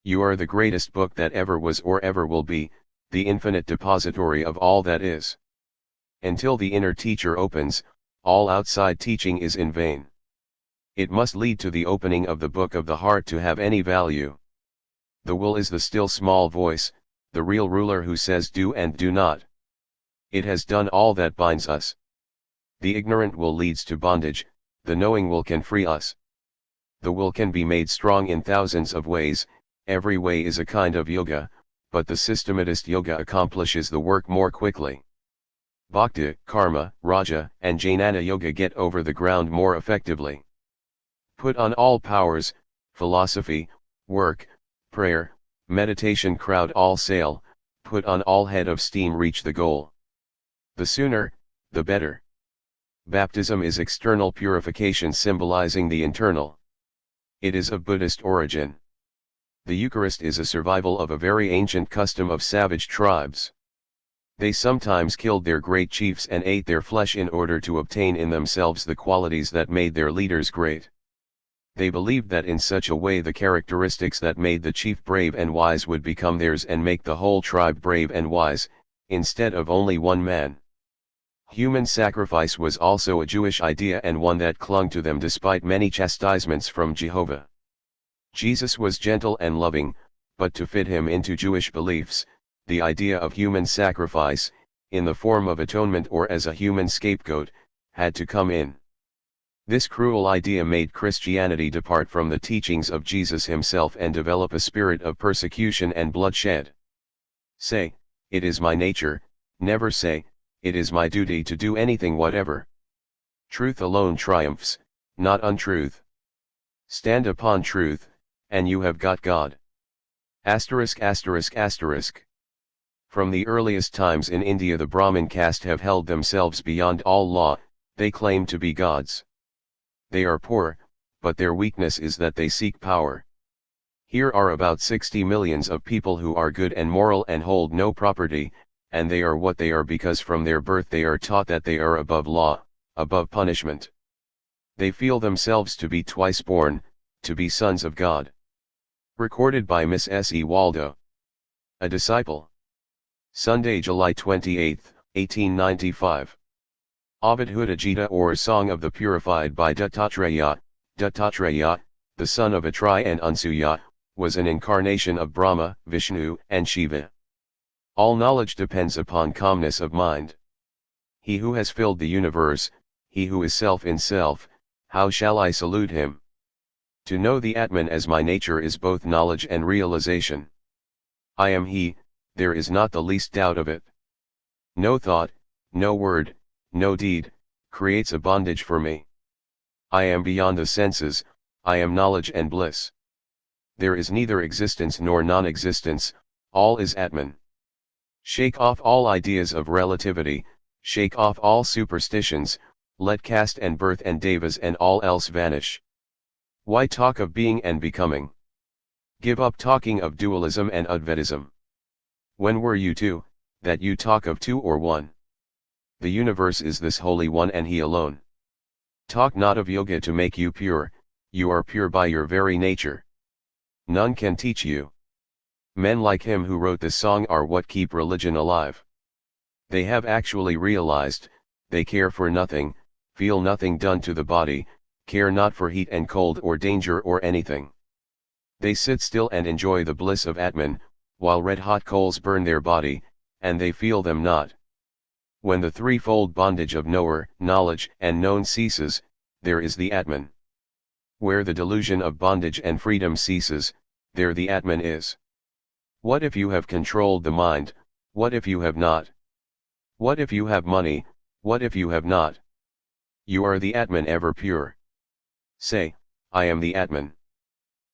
You are the greatest book that ever was or ever will be, the infinite depository of all that is. Until the inner teacher opens, all outside teaching is in vain. It must lead to the opening of the book of the heart to have any value. The will is the still small voice, the real ruler who says do and do not. It has done all that binds us. The ignorant will leads to bondage, the knowing will can free us. The will can be made strong in thousands of ways, every way is a kind of yoga, but the systematist yoga accomplishes the work more quickly. Bhakti, Karma, Raja, and Jnana Yoga get over the ground more effectively. Put on all powers, philosophy, work, prayer, meditation, crowd all sail, put on all head of steam, reach the goal. The sooner, the better. Baptism is external purification symbolizing the internal. It is of Buddhist origin. The Eucharist is a survival of a very ancient custom of savage tribes. They sometimes killed their great chiefs and ate their flesh in order to obtain in themselves the qualities that made their leaders great. They believed that in such a way the characteristics that made the chief brave and wise would become theirs and make the whole tribe brave and wise, instead of only one man. Human sacrifice was also a Jewish idea and one that clung to them despite many chastisements from Jehovah. Jesus was gentle and loving, but to fit him into Jewish beliefs, the idea of human sacrifice, in the form of atonement or as a human scapegoat, had to come in. This cruel idea made Christianity depart from the teachings of Jesus himself and develop a spirit of persecution and bloodshed. Say, it is my nature, never say, it is my duty to do anything whatever. Truth alone triumphs, not untruth. Stand upon truth, and you have got God. Asterisk asterisk asterisk. From the earliest times in India the Brahmin caste have held themselves beyond all law, they claim to be gods. They are poor, but their weakness is that they seek power. Here are about 60 millions of people who are good and moral and hold no property, and they are what they are because from their birth they are taught that they are above law, above punishment. They feel themselves to be twice born, to be sons of God. Recorded by Miss S. E. Waldo. A Disciple. Sunday, July 28, 1895. Abhidhuta Gita or Song of the Purified by Dattatreya. Dattatreya, the son of Atri and Ansuya, was an incarnation of Brahma, Vishnu, and Shiva. All knowledge depends upon calmness of mind. He who has filled the universe, he who is self in self, how shall I salute him? To know the Atman as my nature is both knowledge and realization. I am he, there is not the least doubt of it. No thought, no word, no deed, creates a bondage for me. I am beyond the senses, I am knowledge and bliss. There is neither existence nor non-existence, all is Atman. Shake off all ideas of relativity, shake off all superstitions, let caste and birth and devas and all else vanish. Why talk of being and becoming? Give up talking of dualism and Advaitism. When were you two, that you talk of two or one? The universe is this Holy One and He alone. Talk not of yoga to make you pure, you are pure by your very nature. None can teach you. Men like him who wrote this song are what keep religion alive. They have actually realized, they care for nothing, feel nothing done to the body, care not for heat and cold or danger or anything. They sit still and enjoy the bliss of Atman, while red-hot coals burn their body, and they feel them not. When the threefold bondage of knower, knowledge, and known ceases, there is the Atman. Where the delusion of bondage and freedom ceases, there the Atman is. What if you have controlled the mind, what if you have not? What if you have money, what if you have not? You are the Atman ever pure. Say, I am the Atman.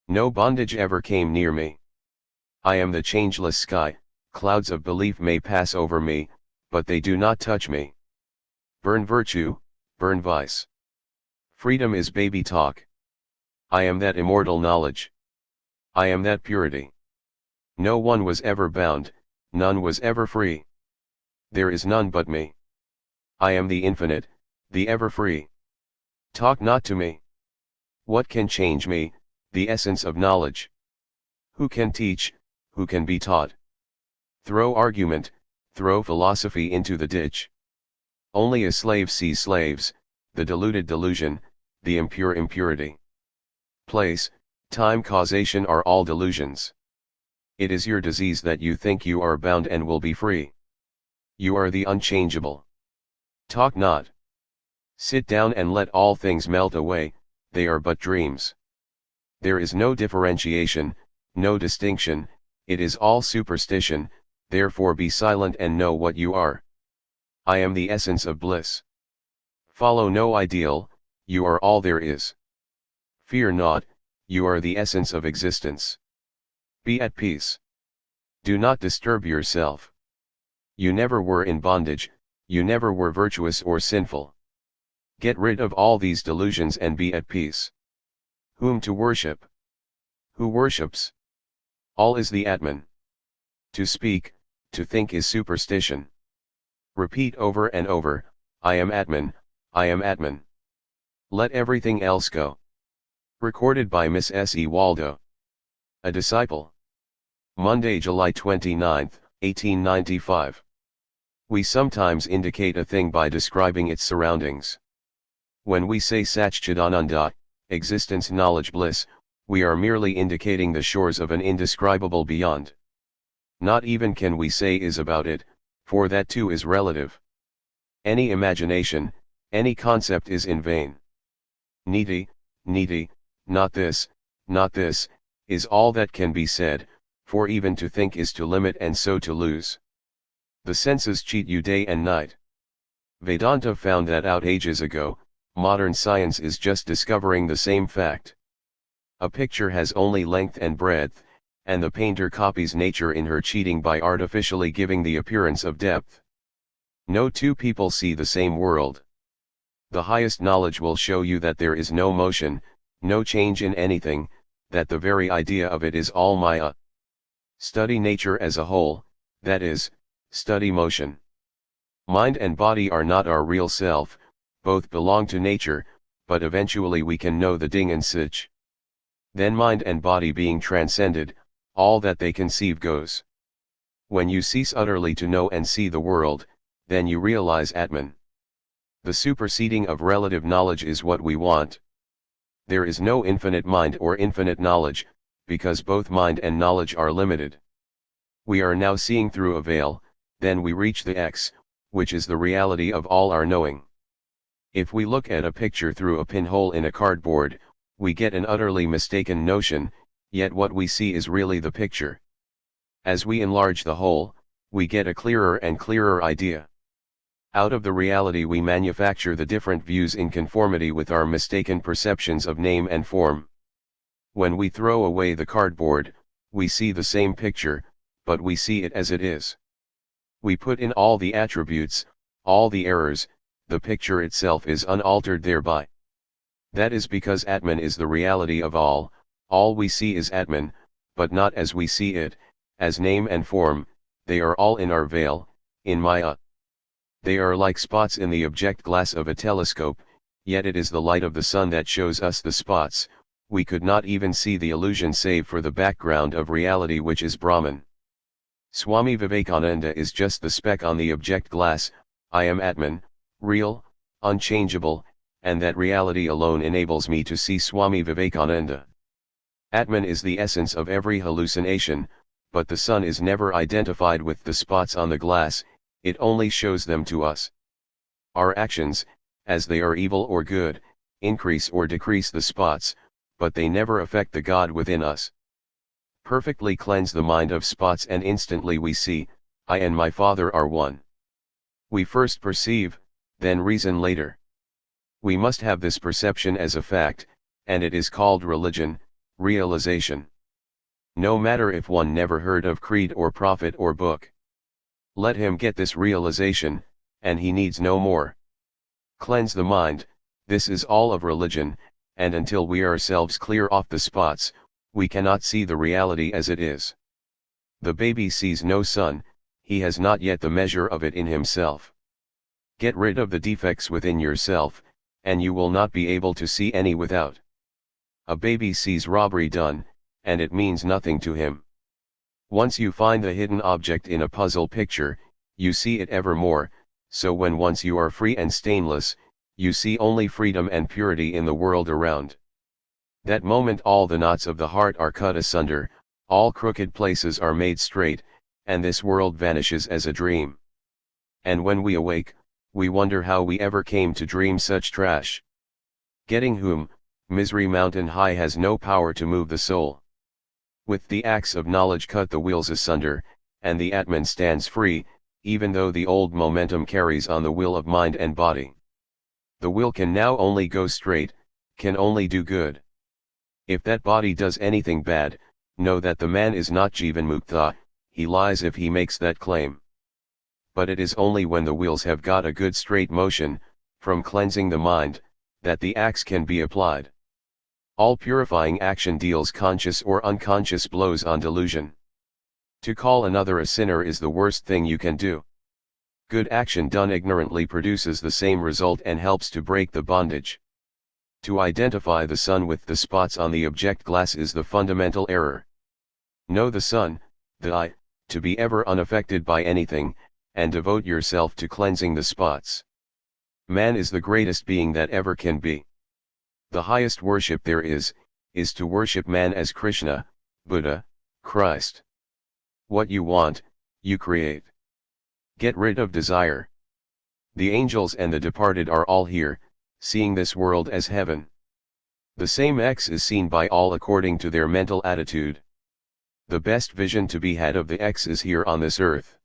No bondage ever came near me. I am the changeless sky, clouds of belief may pass over me, but they do not touch me. Burn virtue, burn vice. Freedom is baby talk. I am that immortal knowledge. I am that purity. No one was ever bound, none was ever free. There is none but me. I am the infinite, the ever free. Talk not to me. What can change me, the essence of knowledge? Who can teach, who can be taught? Throw argument, throw philosophy into the ditch. Only a slave sees slaves, the deluded delusion, the impure impurity. Place, time, causation are all delusions. It is your disease that you think you are bound and will be free. You are the unchangeable. Talk not. Sit down and let all things melt away, they are but dreams. There is no differentiation, no distinction, it is all superstition, therefore be silent and know what you are. I am the essence of bliss. Follow no ideal, you are all there is. Fear not, you are the essence of existence. Be at peace. Do not disturb yourself. You never were in bondage, you never were virtuous or sinful. Get rid of all these delusions and be at peace. Whom to worship? Who worships? All is the Atman. To speak, to think is superstition. Repeat over and over, I am Atman, I am Atman. Let everything else go. Recorded by Miss S. E. Waldo. A Disciple. Monday, July 29, 1895. We sometimes indicate a thing by describing its surroundings. When we say Satchidananda, existence, knowledge, bliss, we are merely indicating the shores of an indescribable beyond. Not even can we say is about it, for that too is relative. Any imagination, any concept is in vain. Needy, not this, is all that can be said, for even to think is to limit and so to lose. The senses cheat you day and night. Vedanta found that out ages ago, modern science is just discovering the same fact. A picture has only length and breadth, and the painter copies nature in her cheating by artificially giving the appearance of depth. No two people see the same world. The highest knowledge will show you that there is no motion, no change in anything, that the very idea of it is all Maya. Study nature as a whole, that is, Study motion. Mind and body are not our real self, both belong to nature, but eventually we can know the ding and sich. Then mind and body being transcended, all that they conceive goes. When you cease utterly to know and see the world, then you realize Atman. The superseding of relative knowledge is what we want. There is no infinite mind or infinite knowledge, because both mind and knowledge are limited. We are now seeing through a veil, then we reach the X, which is the reality of all our knowing. If we look at a picture through a pinhole in a cardboard, we get an utterly mistaken notion, yet what we see is really the picture. As we enlarge the hole, we get a clearer and clearer idea. Out of the reality we manufacture the different views in conformity with our mistaken perceptions of name and form. When we throw away the cardboard, we see the same picture, but we see it as it is. We put in all the attributes, all the errors, the picture itself is unaltered thereby. That is because Atman is the reality of all we see is Atman, but not as we see it, as name and form, they are all in our veil, in Maya. They are like spots in the object glass of a telescope, yet it is the light of the sun that shows us the spots. We could not even see the illusion save for the background of reality which is Brahman. Swami Vivekananda is just the speck on the object glass. I am Atman, real, unchangeable, and that reality alone enables me to see Swami Vivekananda. Atman is the essence of every hallucination, but the sun is never identified with the spots on the glass, it only shows them to us. Our actions, as they are evil or good, increase or decrease the spots, but they never affect the God within us. Perfectly cleanse the mind of spots and instantly we see, I and my Father are one. We first perceive, then reason later. We must have this perception as a fact, and it is called religion, realization. No matter if one never heard of creed or prophet or book. Let him get this realization, and he needs no more. Cleanse the mind, this is all of religion, and until we ourselves clear off the spots, we cannot see the reality as it is. The baby sees no sun, he has not yet the measure of it in himself. Get rid of the defects within yourself, and you will not be able to see any without. A baby sees robbery done, and it means nothing to him. Once you find the hidden object in a puzzle picture, you see it evermore, so when once you are free and stainless, you see only freedom and purity in the world around. That moment all the knots of the heart are cut asunder, all crooked places are made straight, and this world vanishes as a dream. And when we awake, we wonder how we ever came to dream such trash. Getting whom, misery mountain high has no power to move the soul. With the axe of knowledge cut the wheels asunder, and the Atman stands free, even though the old momentum carries on the will of mind and body. The will can now only go straight, can only do good. If that body does anything bad, know that the man is not Jivan Mukta, he lies if he makes that claim. But it is only when the wheels have got a good straight motion, from cleansing the mind, that the axe can be applied. All purifying action deals conscious or unconscious blows on delusion. To call another a sinner is the worst thing you can do. Good action done ignorantly produces the same result and helps to break the bondage. To identify the sun with the spots on the object glass is the fundamental error. Know the sun, the I, to be ever unaffected by anything, and devote yourself to cleansing the spots. Man is the greatest being that ever can be. The highest worship there is to worship man as Krishna, Buddha, Christ. What you want, you create. Get rid of desire. The angels and the departed are all here, seeing this world as heaven. The same X is seen by all according to their mental attitude. The best vision to be had of the X is here on this earth.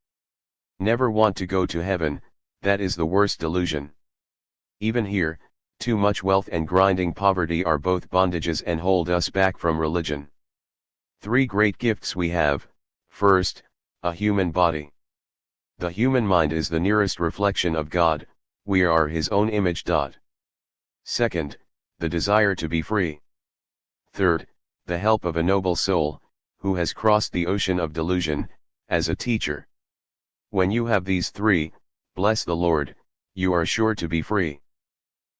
Never want to go to heaven, that is the worst delusion. Even here, too much wealth and grinding poverty are both bondages and hold us back from religion. 3 great gifts we have. First, a human body. The human mind is the nearest reflection of God, we are His own image. Second, the desire to be free. Third, the help of a noble soul, who has crossed the ocean of delusion, as a teacher. When you have these three, bless the Lord, you are sure to be free.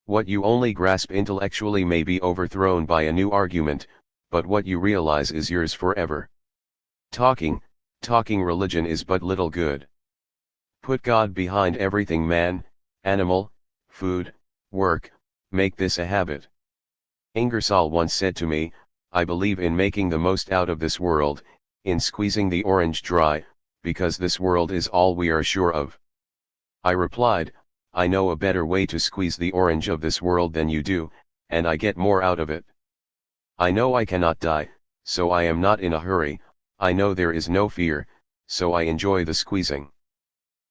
What you only grasp intellectually may be overthrown by a new argument, but what you realize is yours forever. Talking religion is but little good. Put God behind everything man, animal, food, work, make this a habit. Ingersoll once said to me, I believe in making the most out of this world, in squeezing the orange dry, because this world is all we are sure of. I replied, I know a better way to squeeze the orange of this world than you do, and I get more out of it. I know I cannot die, so I am not in a hurry, I know there is no fear, so I enjoy the squeezing.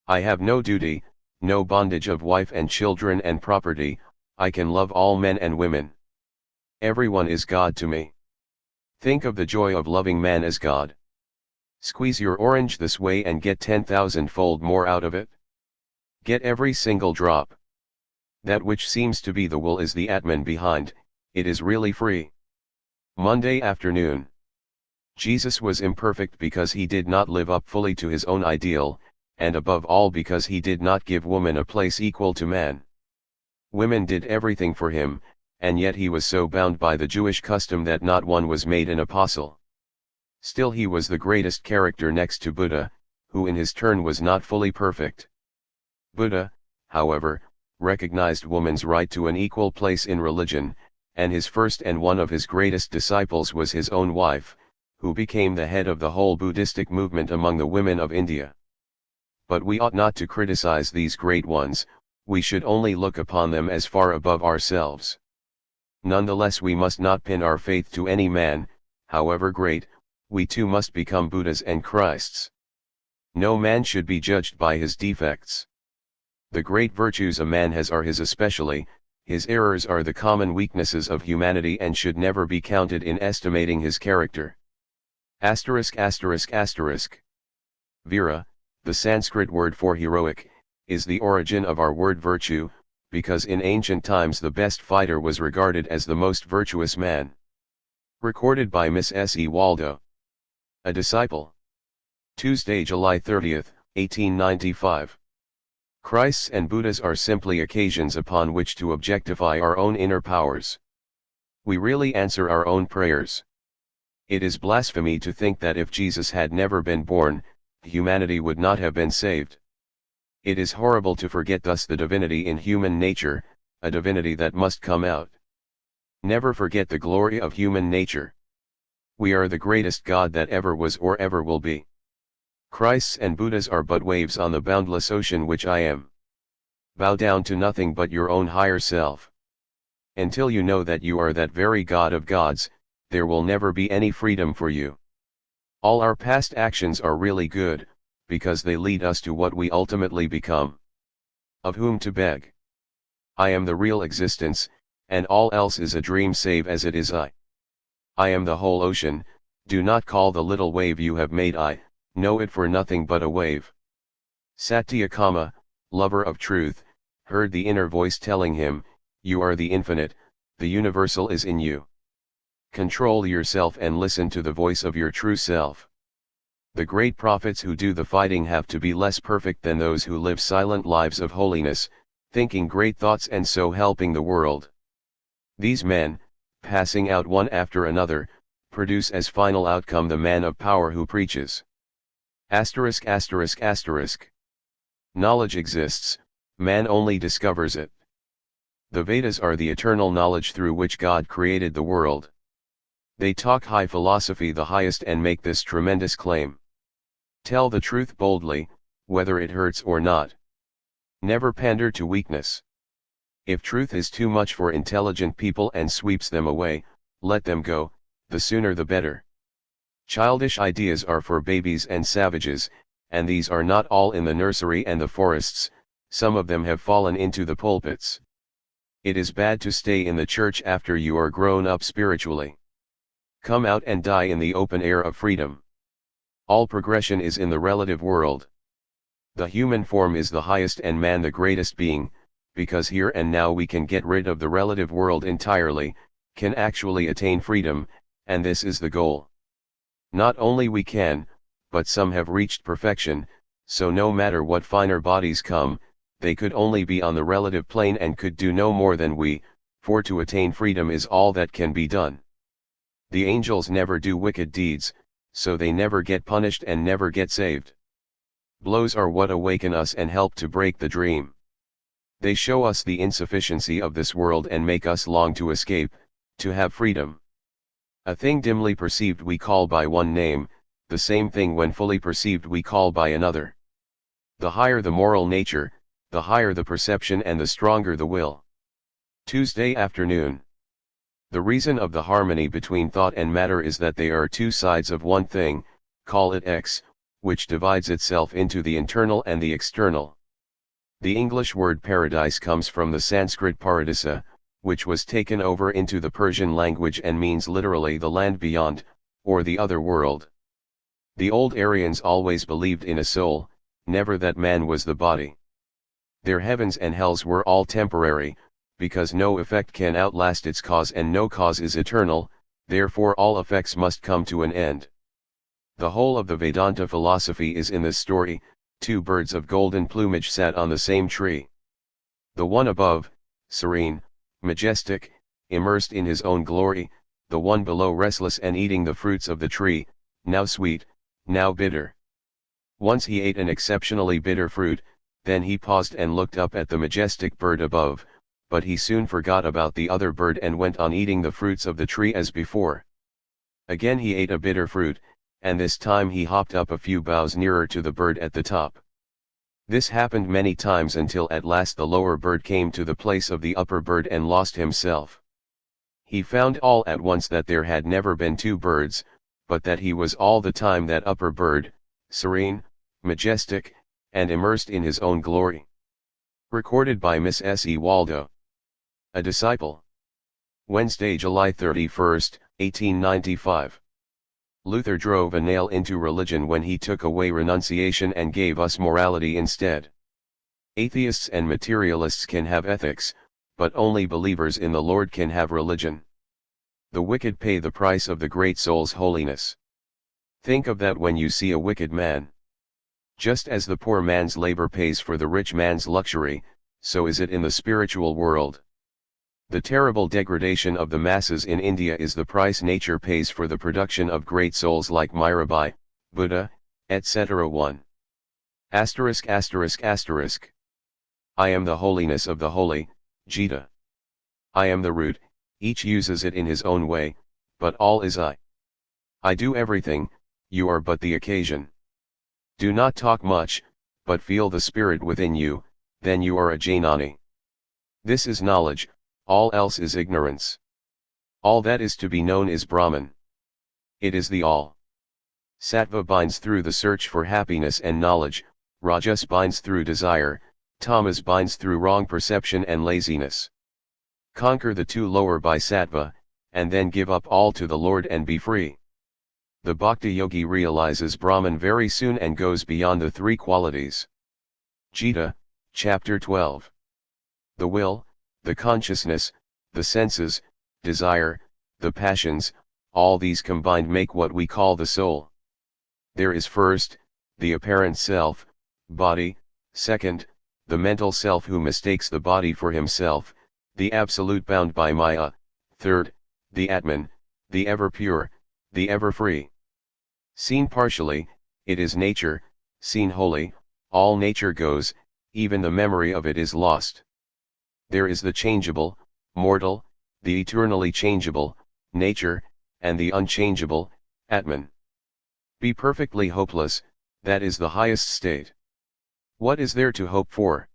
I have no duty, no bondage of wife and children and property, I can love all men and women. Everyone is God to me. Think of the joy of loving man as God. Squeeze your orange this way and get 10,000-fold more out of it. Get every single drop. That which seems to be the will is the Atman behind, it is really free. Monday afternoon. Jesus was imperfect because he did not live up fully to his own ideal, and above all because he did not give woman a place equal to man. Women did everything for him, and yet he was so bound by the Jewish custom that not one was made an apostle. Still he was the greatest character next to Buddha, who in his turn was not fully perfect. Buddha, however, recognized woman's right to an equal place in religion, and his first and one of his greatest disciples was his own wife, who became the head of the whole Buddhistic movement among the women of India. But we ought not to criticize these great ones, we should only look upon them as far above ourselves. Nonetheless we must not pin our faith to any man, however great, we too must become Buddhas and Christs. No man should be judged by his defects. The great virtues a man has are his especially, his errors are the common weaknesses of humanity and should never be counted in estimating his character. Vira, the Sanskrit word for heroic, is the origin of our word virtue, because in ancient times the best fighter was regarded as the most virtuous man. Recorded by Miss S. E. Waldo. A Disciple. Tuesday, July 30, 1895. Christs and Buddhas are simply occasions upon which to objectify our own inner powers. We really answer our own prayers. It is blasphemy to think that if Jesus had never been born, humanity would not have been saved. It is horrible to forget thus the divinity in human nature, a divinity that must come out. Never forget the glory of human nature. We are the greatest God that ever was or ever will be. Christs and Buddhas are but waves on the boundless ocean which I am. Bow down to nothing but your own higher self. Until you know that you are that very God of gods, there will never be any freedom for you. All our past actions are really good, because they lead us to what we ultimately become. Of whom to beg? I am the real existence, and all else is a dream save as it is I. I am the whole ocean, do not call the little wave you have made I, know it for nothing but a wave. Satyakama, lover of truth, heard the inner voice telling him, you are the infinite, the universal is in you. Control yourself and listen to the voice of your true self. The great prophets who do the fighting have to be less perfect than those who live silent lives of holiness, thinking great thoughts and so helping the world. These men, passing out one after another, produce as final outcome the man of power who preaches. Knowledge exists, man only discovers it. The Vedas are the eternal knowledge through which God created the world. They talk high philosophy the highest and make this tremendous claim. Tell the truth boldly, whether it hurts or not. Never pander to weakness. If truth is too much for intelligent people and sweeps them away, let them go, the sooner the better. Childish ideas are for babies and savages, and these are not all in the nursery and the forests, some of them have fallen into the pulpits. It is bad to stay in the church after you are grown up spiritually. Come out and die in the open air of freedom. All progression is in the relative world. The human form is the highest and man the greatest being, because here and now we can get rid of the relative world entirely, can actually attain freedom, and this is the goal. Not only we can, but some have reached perfection, so no matter what finer bodies come, they could only be on the relative plane and could do no more than we, for to attain freedom is all that can be done. The angels never do wicked deeds, so they never get punished and never get saved. Blows are what awaken us and help to break the dream. They show us the insufficiency of this world and make us long to escape, to have freedom. A thing dimly perceived we call by one name, the same thing when fully perceived we call by another. The higher the moral nature, the higher the perception and the stronger the will. Tuesday afternoon. The reason of the harmony between thought and matter is that they are two sides of one thing, call it X, which divides itself into the internal and the external. The English word paradise comes from the Sanskrit paradisa, which was taken over into the Persian language and means literally the land beyond, or the other world. The old Aryans always believed in a soul, never that man was the body. Their heavens and hells were all temporary, because no effect can outlast its cause and no cause is eternal, therefore all effects must come to an end. The whole of the Vedanta philosophy is in this story. Two birds of golden plumage sat on the same tree. The one above, serene, majestic, immersed in his own glory, the one below restless and eating the fruits of the tree, now sweet, now bitter. Once he ate an exceptionally bitter fruit, then he paused and looked up at the majestic bird above, but he soon forgot about the other bird and went on eating the fruits of the tree as before. Again he ate a bitter fruit, and this time he hopped up a few boughs nearer to the bird at the top. This happened many times until at last the lower bird came to the place of the upper bird and lost himself. He found all at once that there had never been two birds, but that he was all the time that upper bird, serene, majestic, and immersed in his own glory. Recorded by Miss S. E. Waldo. A Disciple. Wednesday, July 31, 1895. Luther drove a nail into religion when he took away renunciation and gave us morality instead. Atheists and materialists can have ethics, but only believers in the Lord can have religion. The wicked pay the price of the great soul's holiness. Think of that when you see a wicked man. Just as the poor man's labor pays for the rich man's luxury, so is it in the spiritual world. The terrible degradation of the masses in India is the price nature pays for the production of great souls like Mirabai, Buddha, etc. 1. *******. I am the holiness of the holy, Gita. I am the root, each uses it in his own way, but all is I. I do everything, you are but the occasion. Do not talk much, but feel the spirit within you, then you are a Jnani. This is knowledge, all else is ignorance. All that is to be known is Brahman. It is the all. Sattva binds through the search for happiness and knowledge, Rajas binds through desire, Tamas binds through wrong perception and laziness. Conquer the two lower by Sattva, and then give up all to the Lord and be free. The Bhakti Yogi realizes Brahman very soon and goes beyond the three qualities. Gita, Chapter 12. The will, the consciousness, the senses, desire, the passions, all these combined make what we call the soul. There is first, the apparent self, body, second, the mental self who mistakes the body for himself, the absolute bound by Maya, third, the Atman, the ever pure, the ever free. Seen partially, it is nature, seen wholly, all nature goes, even the memory of it is lost. There is the changeable, mortal, the eternally changeable, nature, and the unchangeable, Atman. Be perfectly hopeless, that is the highest state. What is there to hope for?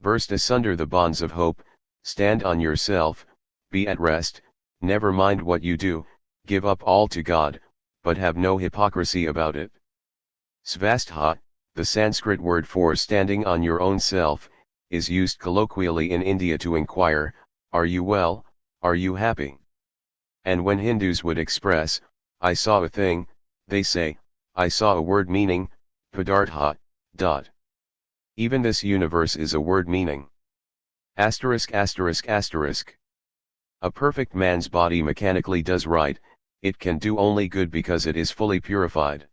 Burst asunder the bonds of hope, stand on yourself, be at rest, never mind what you do, give up all to God, but have no hypocrisy about it. Svastha, the Sanskrit word for standing on your own self, is used colloquially in India to inquire, are you well, are you happy? And when Hindus would express, I saw a thing, they say, I saw a word meaning, padartha, dot. Even this universe is a word meaning. Asterisk. A perfect man's body mechanically does right, it can do only good because it is fully purified.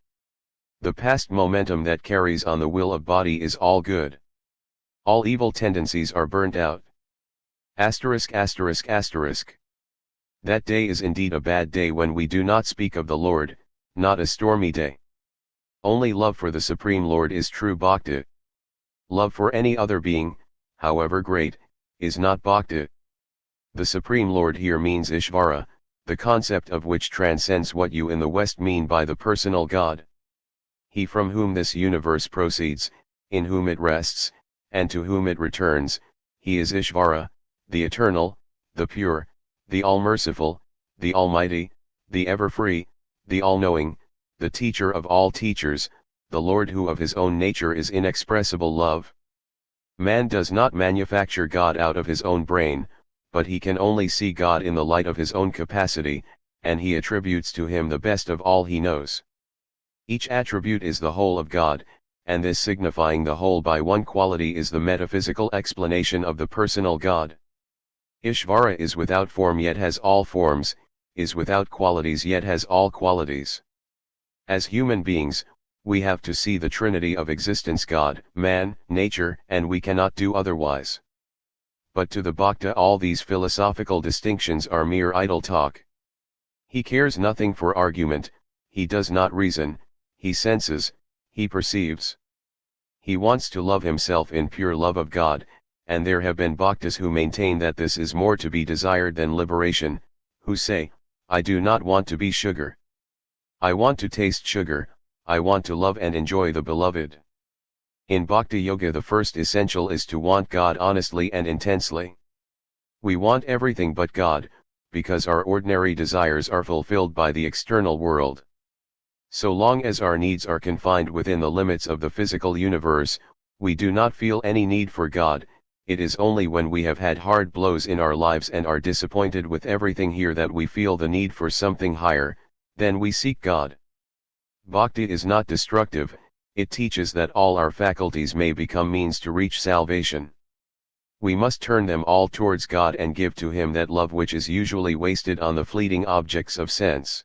The past momentum that carries on the will of body is all good. All evil tendencies are burnt out. Asterisk asterisk asterisk. That day is indeed a bad day when we do not speak of the Lord, not a stormy day. Only love for the Supreme Lord is true bhakti. Love for any other being, however great, is not bhakti. The Supreme Lord here means Ishvara, the concept of which transcends what you in the West mean by the personal God. He from whom this universe proceeds, in whom it rests, and to whom it returns, he is Ishvara, the eternal, the pure, the all-merciful, the almighty, the ever-free, the all-knowing, the teacher of all teachers, the Lord who of his own nature is inexpressible love. Man does not manufacture God out of his own brain, but he can only see God in the light of his own capacity, and he attributes to him the best of all he knows. Each attribute is the whole of God, and this signifying the whole by one quality is the metaphysical explanation of the personal God. Ishvara is without form yet has all forms, is without qualities yet has all qualities. As human beings, we have to see the trinity of existence: God, man, nature, and we cannot do otherwise. But to the Bhakta all these philosophical distinctions are mere idle talk. He cares nothing for argument, he does not reason, he senses, he perceives. He wants to love himself in pure love of God, and there have been Bhaktas who maintain that this is more to be desired than liberation, who say, I do not want to be sugar. I want to taste sugar, I want to love and enjoy the beloved. In Bhakti Yoga the first essential is to want God honestly and intensely. We want everything but God, because our ordinary desires are fulfilled by the external world. So long as our needs are confined within the limits of the physical universe, we do not feel any need for God. It is only when we have had hard blows in our lives and are disappointed with everything here that we feel the need for something higher, then we seek God. Bhakti is not destructive, it teaches that all our faculties may become means to reach salvation. We must turn them all towards God and give to Him that love which is usually wasted on the fleeting objects of sense.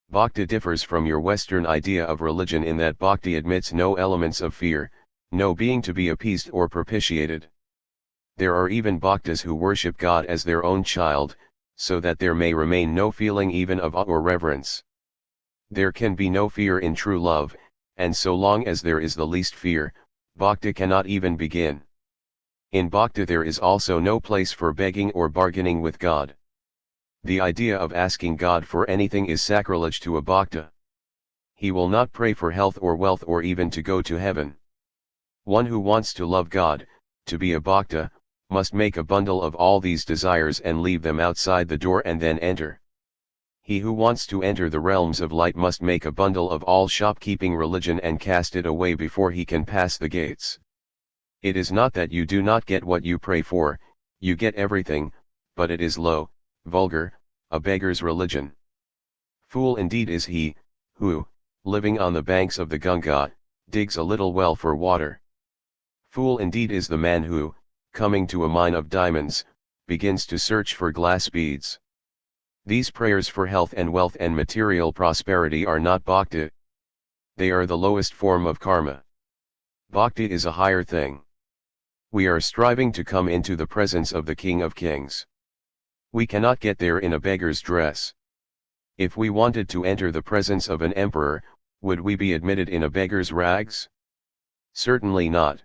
Bhakti differs from your Western idea of religion in that Bhakti admits no elements of fear, no being to be appeased or propitiated. There are even Bhaktas who worship God as their own child, so that there may remain no feeling even of awe or reverence. There can be no fear in true love, and so long as there is the least fear, Bhakti cannot even begin. In Bhakti there is also no place for begging or bargaining with God. The idea of asking God for anything is sacrilege to a Bhakta. He will not pray for health or wealth or even to go to heaven. One who wants to love God, to be a Bhakta, must make a bundle of all these desires and leave them outside the door and then enter. He who wants to enter the realms of light must make a bundle of all shopkeeping religion and cast it away before he can pass the gates. It is not that you do not get what you pray for, you get everything, but it is low, vulgar, a beggar's religion. Fool indeed is he, who, living on the banks of the Ganga, digs a little well for water. Fool indeed is the man who, coming to a mine of diamonds, begins to search for glass beads. These prayers for health and wealth and material prosperity are not bhakti. They are the lowest form of karma. Bhakti is a higher thing. We are striving to come into the presence of the King of Kings. We cannot get there in a beggar's dress. If we wanted to enter the presence of an emperor, would we be admitted in a beggar's rags? Certainly not.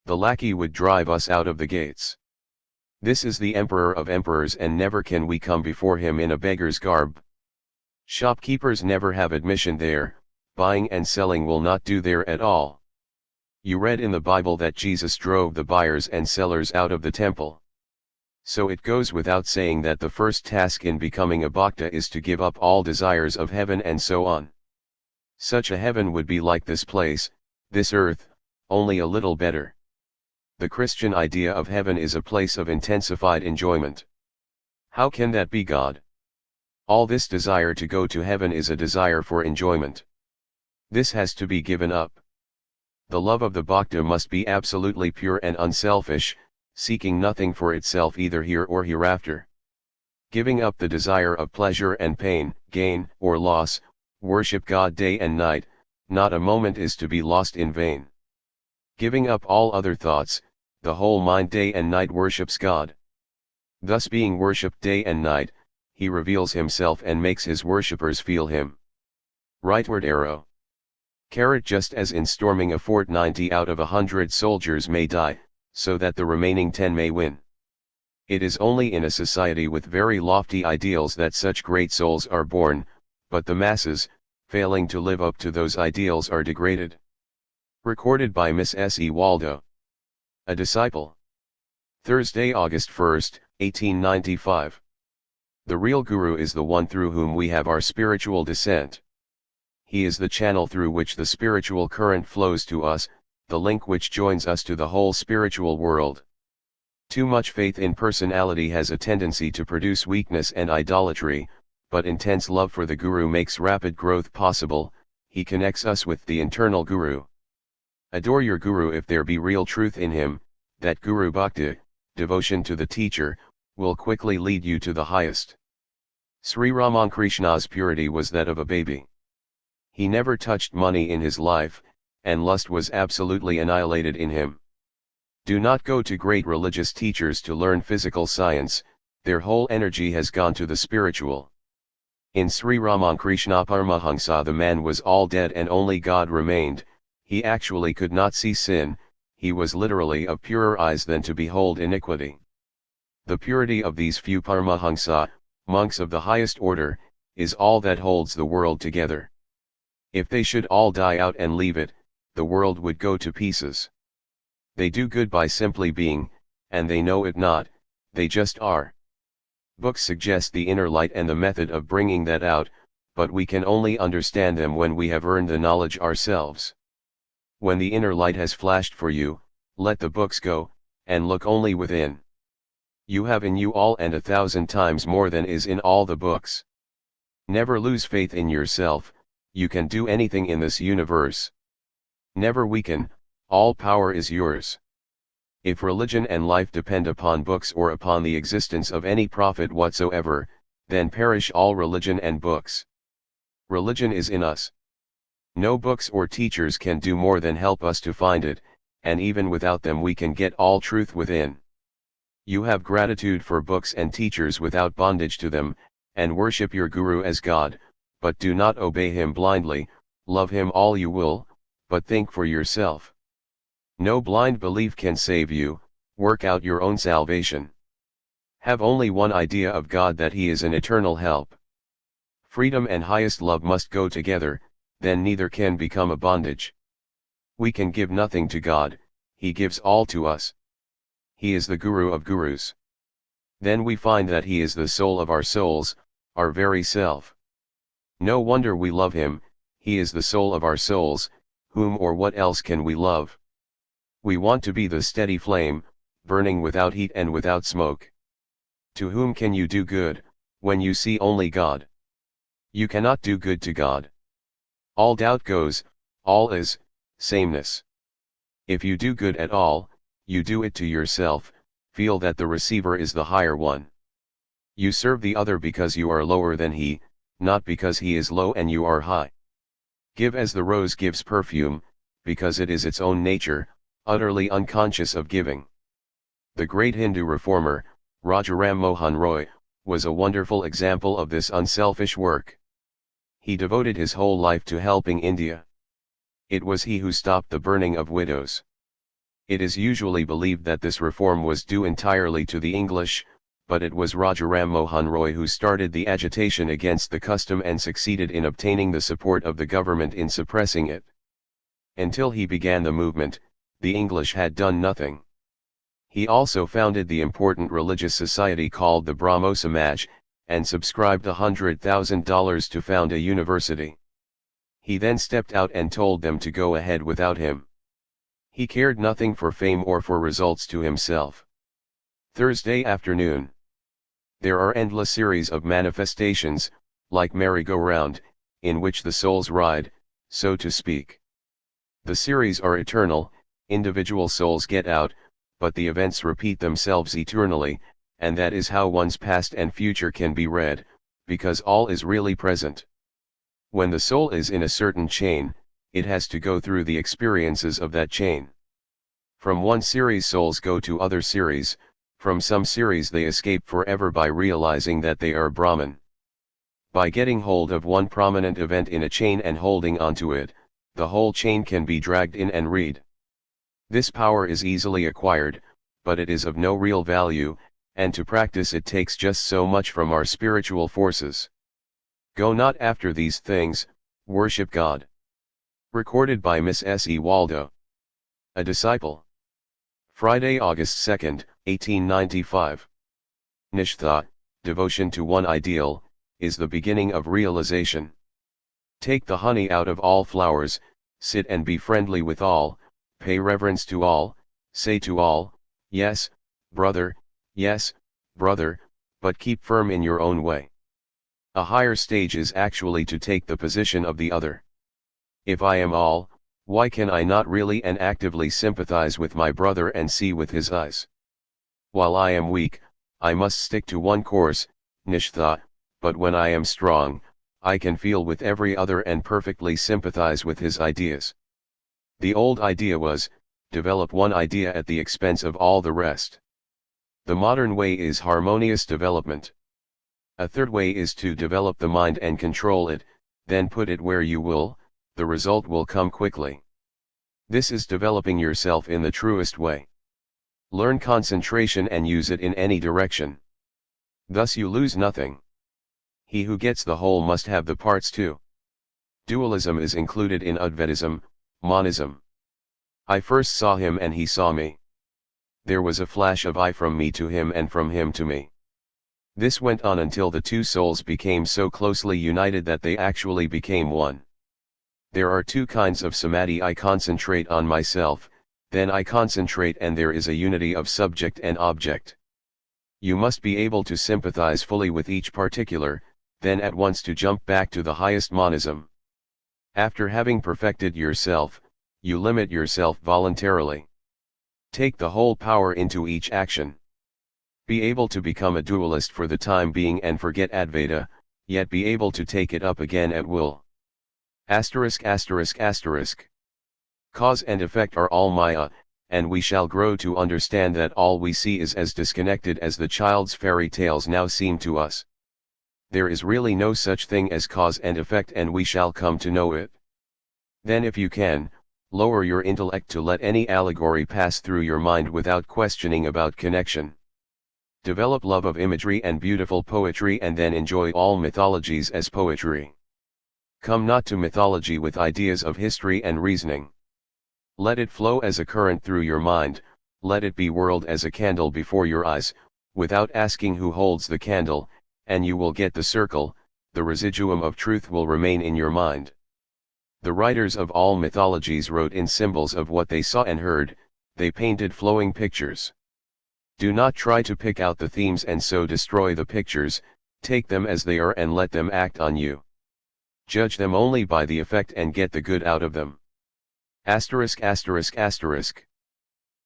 The lackey would drive us out of the gates. This is the emperor of emperors and never can we come before him in a beggar's garb. Shopkeepers never have admission there, buying and selling will not do there at all. You read in the Bible that Jesus drove the buyers and sellers out of the temple. So it goes without saying that the first task in becoming a bhakta is to give up all desires of heaven and so on. Such a heaven would be like this place, this earth, only a little better. The Christian idea of heaven is a place of intensified enjoyment. How can that be God? All this desire to go to heaven is a desire for enjoyment. This has to be given up. The love of the bhakta must be absolutely pure and unselfish, seeking nothing for itself either here or hereafter. Giving up the desire of pleasure and pain, gain or loss, worship God day and night, not a moment is to be lost in vain. Giving up all other thoughts, the whole mind day and night worships God. Thus being worshipped day and night, he reveals himself and makes his worshippers feel him. Rightward arrow. Just as in storming a fort 90 out of 100 soldiers may die, so that the remaining 10 may win. It is only in a society with very lofty ideals that such great souls are born, but the masses, failing to live up to those ideals, are degraded. Recorded by Miss S. E. Waldo. A disciple. Thursday, August 1, 1895. The real Guru is the one through whom we have our spiritual descent. He is the channel through which the spiritual current flows to us, the link which joins us to the whole spiritual world. Too much faith in personality has a tendency to produce weakness and idolatry, but intense love for the Guru makes rapid growth possible. He connects us with the internal Guru. Adore your Guru if there be real truth in him. That Guru Bhakti, devotion to the teacher, will quickly lead you to the highest. Sri Ramakrishna's purity was that of a baby. He never touched money in his life, and lust was absolutely annihilated in him. Do not go to great religious teachers to learn physical science, their whole energy has gone to the spiritual. In Sri Ramakrishna Paramahansa the man was all dead and only God remained. He actually could not see sin, he was literally of purer eyes than to behold iniquity. The purity of these few Paramahansa, monks of the highest order, is all that holds the world together. If they should all die out and leave it, the world would go to pieces. They do good by simply being, and they know it not, they just are. Books suggest the inner light and the method of bringing that out, but we can only understand them when we have earned the knowledge ourselves. When the inner light has flashed for you, let the books go, and look only within. You have in you all and 1,000 times more than is in all the books. Never lose faith in yourself, you can do anything in this universe. Never weaken, all power is yours. If religion and life depend upon books or upon the existence of any prophet whatsoever, then perish all religion and books. Religion is in us. No books or teachers can do more than help us to find it, and even without them we can get all truth within. You have gratitude for books and teachers without bondage to them, and worship your Guru as God, but do not obey him blindly. Love him all you will, but think for yourself. No blind belief can save you, work out your own salvation. Have only one idea of God, that he is an eternal help. Freedom and highest love must go together, then neither can become a bondage. We can give nothing to God, he gives all to us. He is the Guru of Gurus. Then we find that he is the soul of our souls, our very self. No wonder we love him, he is the soul of our souls, whom or what else can we love? We want to be the steady flame, burning without heat and without smoke. To whom can you do good, when you see only God? You cannot do good to God. All doubt goes, all is sameness. If you do good at all, you do it to yourself, feel that the receiver is the higher one. You serve the other because you are lower than he, not because he is low and you are high. Give as the rose gives perfume, because it is its own nature, utterly unconscious of giving. The great Hindu reformer, Rajaram Mohan Roy, was a wonderful example of this unselfish work. He devoted his whole life to helping India. It was he who stopped the burning of widows. It is usually believed that this reform was due entirely to the English, but it was Rajaram Mohan Roy who started the agitation against the custom and succeeded in obtaining the support of the government in suppressing it. Until he began the movement, the English had done nothing. He also founded the important religious society called the Brahmo Samaj, and subscribed $100,000 to found a university. He then stepped out and told them to go ahead without him. He cared nothing for fame or for results to himself. Thursday afternoon. There are endless series of manifestations, like merry-go-round, in which the souls ride, so to speak. The series are eternal, individual souls get out, but the events repeat themselves eternally, and that is how one's past and future can be read, because all is really present. When the soul is in a certain chain, it has to go through the experiences of that chain. From one series souls go to other series, from some series they escape forever by realizing that they are Brahman. By getting hold of one prominent event in a chain and holding onto it, the whole chain can be dragged in and read. This power is easily acquired, but it is of no real value, and to practice it takes just so much from our spiritual forces. Go not after these things, worship God. Recorded by Miss S. E. Waldo. A Disciple. Friday, August 2, 1895. Nishtha, devotion to one ideal, is the beginning of realization. Take the honey out of all flowers, sit and be friendly with all, pay reverence to all, say to all, yes, brother, but keep firm in your own way. A higher stage is actually to take the position of the other. If I am all, why can I not really and actively sympathize with my brother and see with his eyes? While I am weak, I must stick to one course, nishtha, but when I am strong, I can feel with every other and perfectly sympathize with his ideas. The old idea was, develop one idea at the expense of all the rest. The modern way is harmonious development. A third way is to develop the mind and control it, then put it where you will, the result will come quickly. This is developing yourself in the truest way. Learn concentration and use it in any direction. Thus you lose nothing. He who gets the whole must have the parts too. Dualism is included in Advaitism, monism. I first saw him and he saw me. There was a flash of I from me to him and from him to me. This went on until the two souls became so closely united that they actually became one. There are two kinds of samadhi. I concentrate on myself, then I concentrate and there is a unity of subject and object. You must be able to sympathize fully with each particular, then at once to jump back to the highest monism. After having perfected yourself, you limit yourself voluntarily. Take the whole power into each action. Be able to become a dualist for the time being and forget Advaita, yet be able to take it up again at will. Asterisk. Cause and effect are all Maya, and we shall grow to understand that all we see is as disconnected as the child's fairy tales now seem to us. There is really no such thing as cause and effect, and we shall come to know it. Then if you can, lower your intellect to let any allegory pass through your mind without questioning about connection. Develop love of imagery and beautiful poetry and then enjoy all mythologies as poetry. Come not to mythology with ideas of history and reasoning. Let it flow as a current through your mind, let it be whirled as a candle before your eyes, without asking who holds the candle, and you will get the circle, the residuum of truth will remain in your mind. The writers of all mythologies wrote in symbols of what they saw and heard, they painted flowing pictures. Do not try to pick out the themes and so destroy the pictures, take them as they are and let them act on you. Judge them only by the effect and get the good out of them. Asterisk.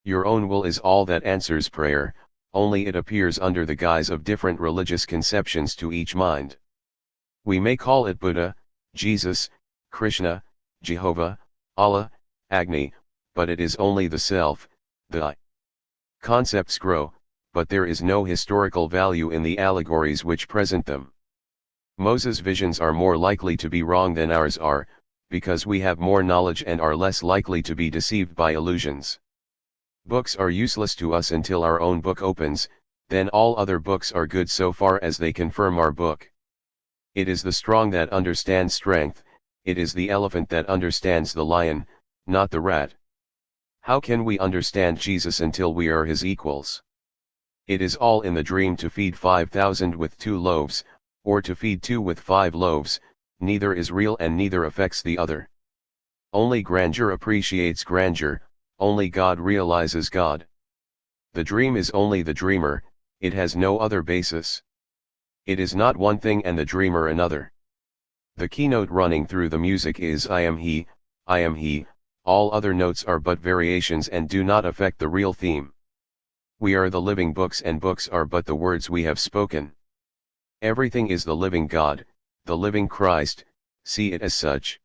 Your own will is all that answers prayer, only it appears under the guise of different religious conceptions to each mind. We may call it Buddha, Jesus, Krishna, Jehovah, Allah, Agni, but it is only the self, the I. Concepts grow, but there is no historical value in the allegories which present them. Moses' visions are more likely to be wrong than ours are, because we have more knowledge and are less likely to be deceived by illusions. Books are useless to us until our own book opens, then all other books are good so far as they confirm our book. It is the strong that understand strength, it is the elephant that understands the lion, not the rat. How can we understand Jesus until we are his equals? It is all in the dream to feed 5,000 with 2 loaves, or to feed 2 with 5 loaves, neither is real and neither affects the other. Only grandeur appreciates grandeur, only God realizes God. The dream is only the dreamer, it has no other basis. It is not one thing and the dreamer another. The keynote running through the music is I am he, all other notes are but variations and do not affect the real theme. We are the living books and books are but the words we have spoken. Everything is the living God, the living Christ, see it as such.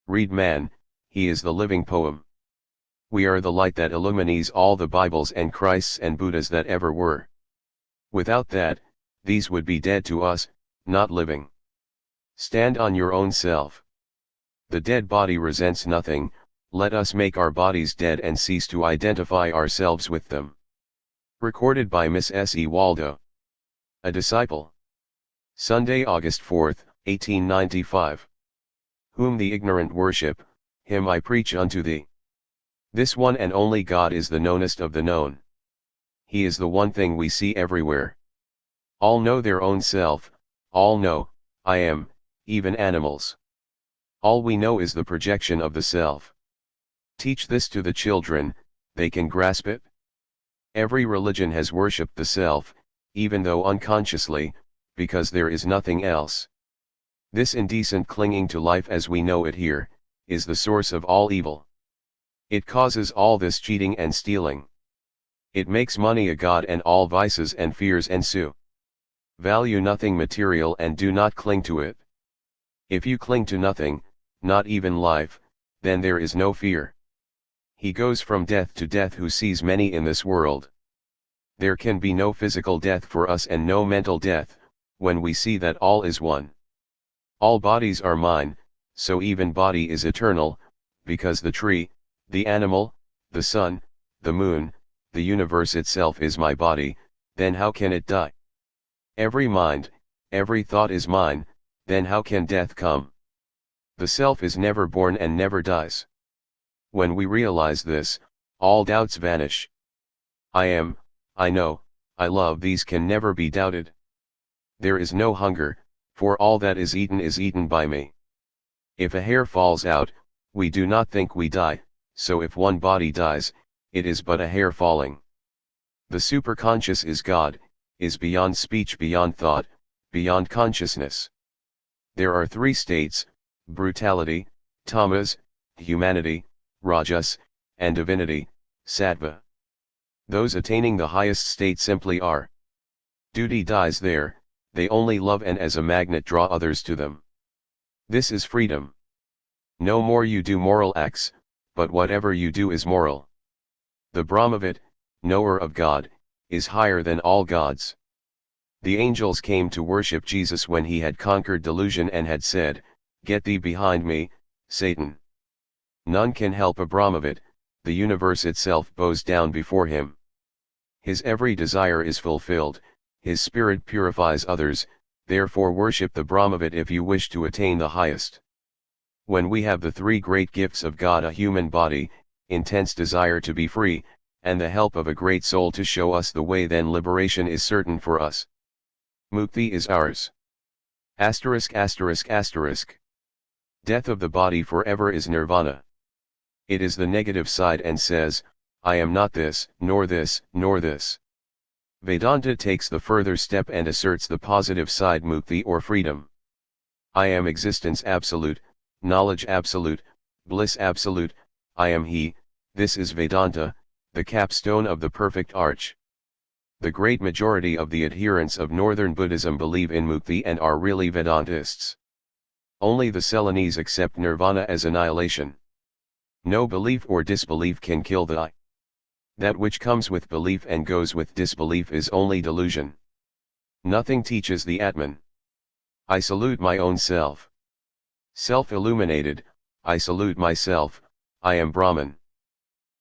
Read man, he is the living poem. We are the light that illumines all the Bibles and Christs and Buddhas that ever were. Without that, these would be dead to us, not living. Stand on your own self. The dead body resents nothing, let us make our bodies dead and cease to identify ourselves with them. Recorded by Miss S. E. Waldo. A Disciple. Sunday, August 4, 1895. Whom the ignorant worship, him I preach unto thee. This one and only God is the knownest of the known. He is the one thing we see everywhere. All know their own self, all know, I am, even animals. All we know is the projection of the self. Teach this to the children, they can grasp it. Every religion has worshipped the self, even though unconsciously, because there is nothing else. This indecent clinging to life as we know it here, is the source of all evil. It causes all this cheating and stealing. It makes money a god and all vices and fears ensue. Value nothing material and do not cling to it. If you cling to nothing, not even life, then there is no fear. He goes from death to death who sees many in this world. There can be no physical death for us and no mental death, when we see that all is one. All bodies are mine, so even body is eternal, because the tree, the animal, the sun, the moon, the universe itself is my body, then how can it die? Every mind, every thought is mine, then how can death come? The self is never born and never dies. When we realize this, all doubts vanish. I am, I know, I love, these can never be doubted. There is no hunger, for all that is eaten by me. If a hair falls out, we do not think we die, so if one body dies, it is but a hair falling. The superconscious is God, is beyond speech, beyond thought, beyond consciousness. There are three states: brutality, tamas, humanity, rajas, and divinity, sattva. Those attaining the highest state simply are. Duty dies there, they only love and as a magnet draw others to them. This is freedom. No more you do moral acts, but whatever you do is moral. The Brahmavid, knower of God, is higher than all gods. The angels came to worship Jesus when he had conquered delusion and had said, "Get thee behind me, Satan." None can help a Brahmavid, the universe itself bows down before him. His every desire is fulfilled, his spirit purifies others, therefore worship the Brahmavid if you wish to attain the highest. When we have the three great gifts of God, a human body, intense desire to be free, and the help of a great soul to show us the way, then liberation is certain for us. Mukti is ours. Asterisk asterisk asterisk. Death of the body forever is nirvana. It is the negative side and says, I am not this, nor this, nor this. Vedanta takes the further step and asserts the positive side, mukti or freedom. I am existence absolute, knowledge absolute, bliss absolute, I am he. This is Vedanta, the capstone of the perfect arch. The great majority of the adherents of Northern Buddhism believe in mukti and are really Vedantists. Only the Ceylonese accept nirvana as annihilation. No belief or disbelief can kill the I. That which comes with belief and goes with disbelief is only delusion. Nothing teaches the Atman. I salute my own self. Self-illuminated, I salute myself, I am Brahman.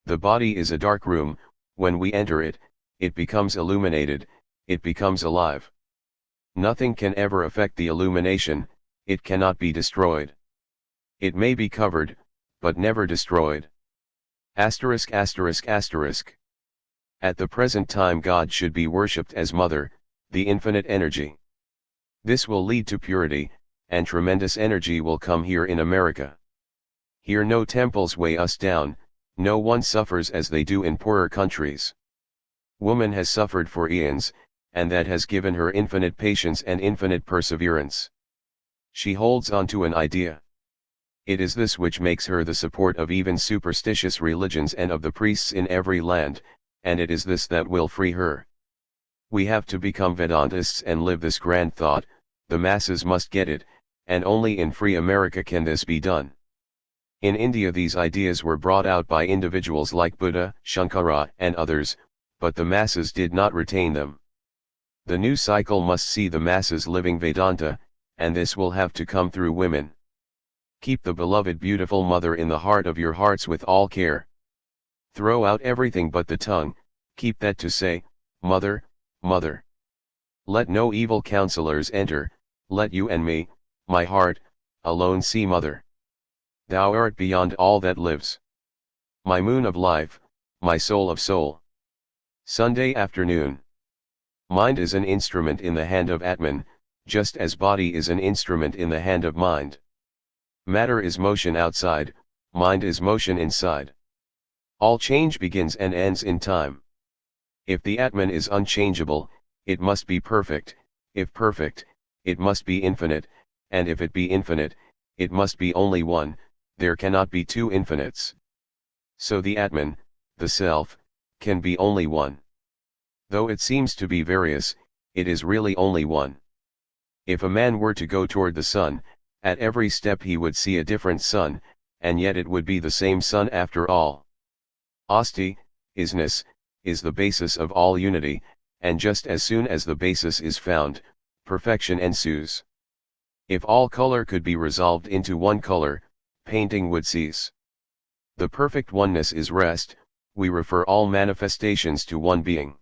The body is a dark room, when we enter it, it becomes illuminated, it becomes alive. Nothing can ever affect the illumination, it cannot be destroyed. It may be covered, but never destroyed. Asterisk asterisk asterisk. At the present time God should be worshipped as Mother, the infinite energy. This will lead to purity, and tremendous energy will come here in America. Here no temples weigh us down, no one suffers as they do in poorer countries. Woman has suffered for eons, and that has given her infinite patience and infinite perseverance. She holds on to an idea. It is this which makes her the support of even superstitious religions and of the priests in every land, and it is this that will free her. We have to become Vedantists and live this grand thought, the masses must get it, and only in free America can this be done. In India these ideas were brought out by individuals like Buddha, Shankara and others, but the masses did not retain them. The new cycle must see the masses living Vedanta, and this will have to come through women. Keep the beloved beautiful mother in the heart of your hearts with all care. Throw out everything but the tongue, keep that to say, Mother, Mother. Let no evil counselors enter, let you and me, my heart, alone see Mother. Thou art beyond all that lives. My moon of life, my soul of soul. Sunday afternoon. Mind is an instrument in the hand of Atman, just as body is an instrument in the hand of mind. Matter is motion outside, mind is motion inside. All change begins and ends in time. If the Atman is unchangeable, it must be perfect, if perfect, it must be infinite, and if it be infinite, it must be only one, there cannot be two infinites. So the Atman, the Self, can be only one. Though it seems to be various, it is really only one. If a man were to go toward the sun, at every step he would see a different sun, and yet it would be the same sun after all. Asti, isness, is the basis of all unity, and just as soon as the basis is found, perfection ensues. If all color could be resolved into one color, painting would cease. The perfect oneness is rest, we refer all manifestations to one being.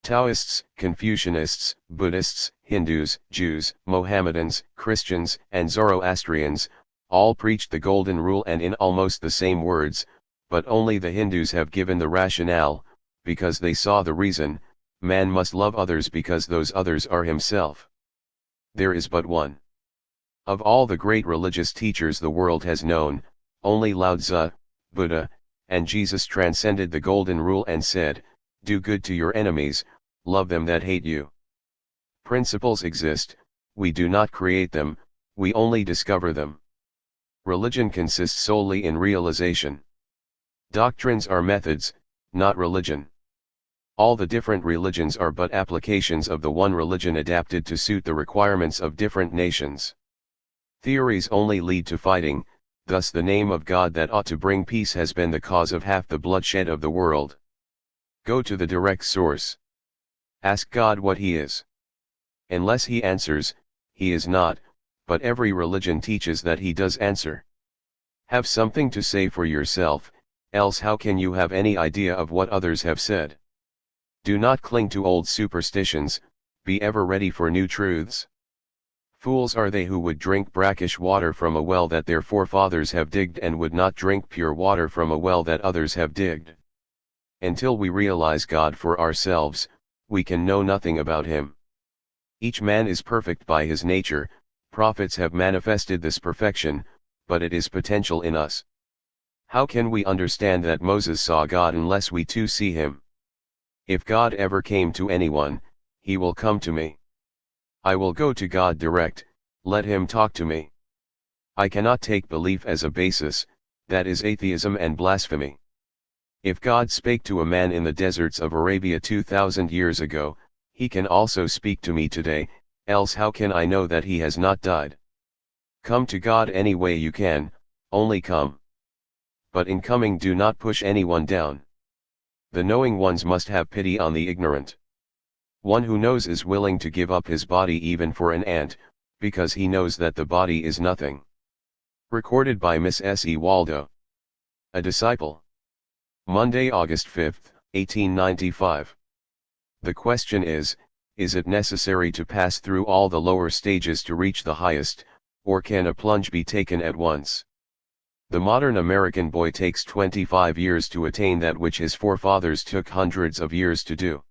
Taoists, Confucianists, Buddhists, Hindus, Jews, Mohammedans, Christians, and Zoroastrians, all preached the golden rule and in almost the same words, but only the Hindus have given the rationale, because they saw the reason, man must love others because those others are himself. There is but one. Of all the great religious teachers the world has known, only Lao Tzu, Buddha, and Jesus transcended the golden rule and said, do good to your enemies, love them that hate you. Principles exist, we do not create them, we only discover them. Religion consists solely in realization. Doctrines are methods, not religion. All the different religions are but applications of the one religion adapted to suit the requirements of different nations. Theories only lead to fighting, thus the name of God that ought to bring peace has been the cause of half the bloodshed of the world. Go to the direct source. Ask God what He is. Unless He answers, He is not, but every religion teaches that He does answer. Have something to say for yourself, else how can you have any idea of what others have said? Do not cling to old superstitions, be ever ready for new truths. Fools are they who would drink brackish water from a well that their forefathers have digged and would not drink pure water from a well that others have digged. Until we realize God for ourselves, we can know nothing about Him. Each man is perfect by his nature, prophets have manifested this perfection, but it is potential in us. How can we understand that Moses saw God unless we too see Him? If God ever came to anyone, He will come to me. I will go to God direct, let Him talk to me. I cannot take belief as a basis, that is atheism and blasphemy. If God spake to a man in the deserts of Arabia 2000 years ago, He can also speak to me today, else how can I know that He has not died? Come to God any way you can, only come. But in coming do not push anyone down. The knowing ones must have pity on the ignorant. One who knows is willing to give up his body even for an ant, because he knows that the body is nothing. Recorded by Miss S. E. Waldo. A Disciple. Monday, August 5, 1895. The question is it necessary to pass through all the lower stages to reach the highest, or can a plunge be taken at once? The modern American boy takes 25 years to attain that which his forefathers took hundreds of years to do.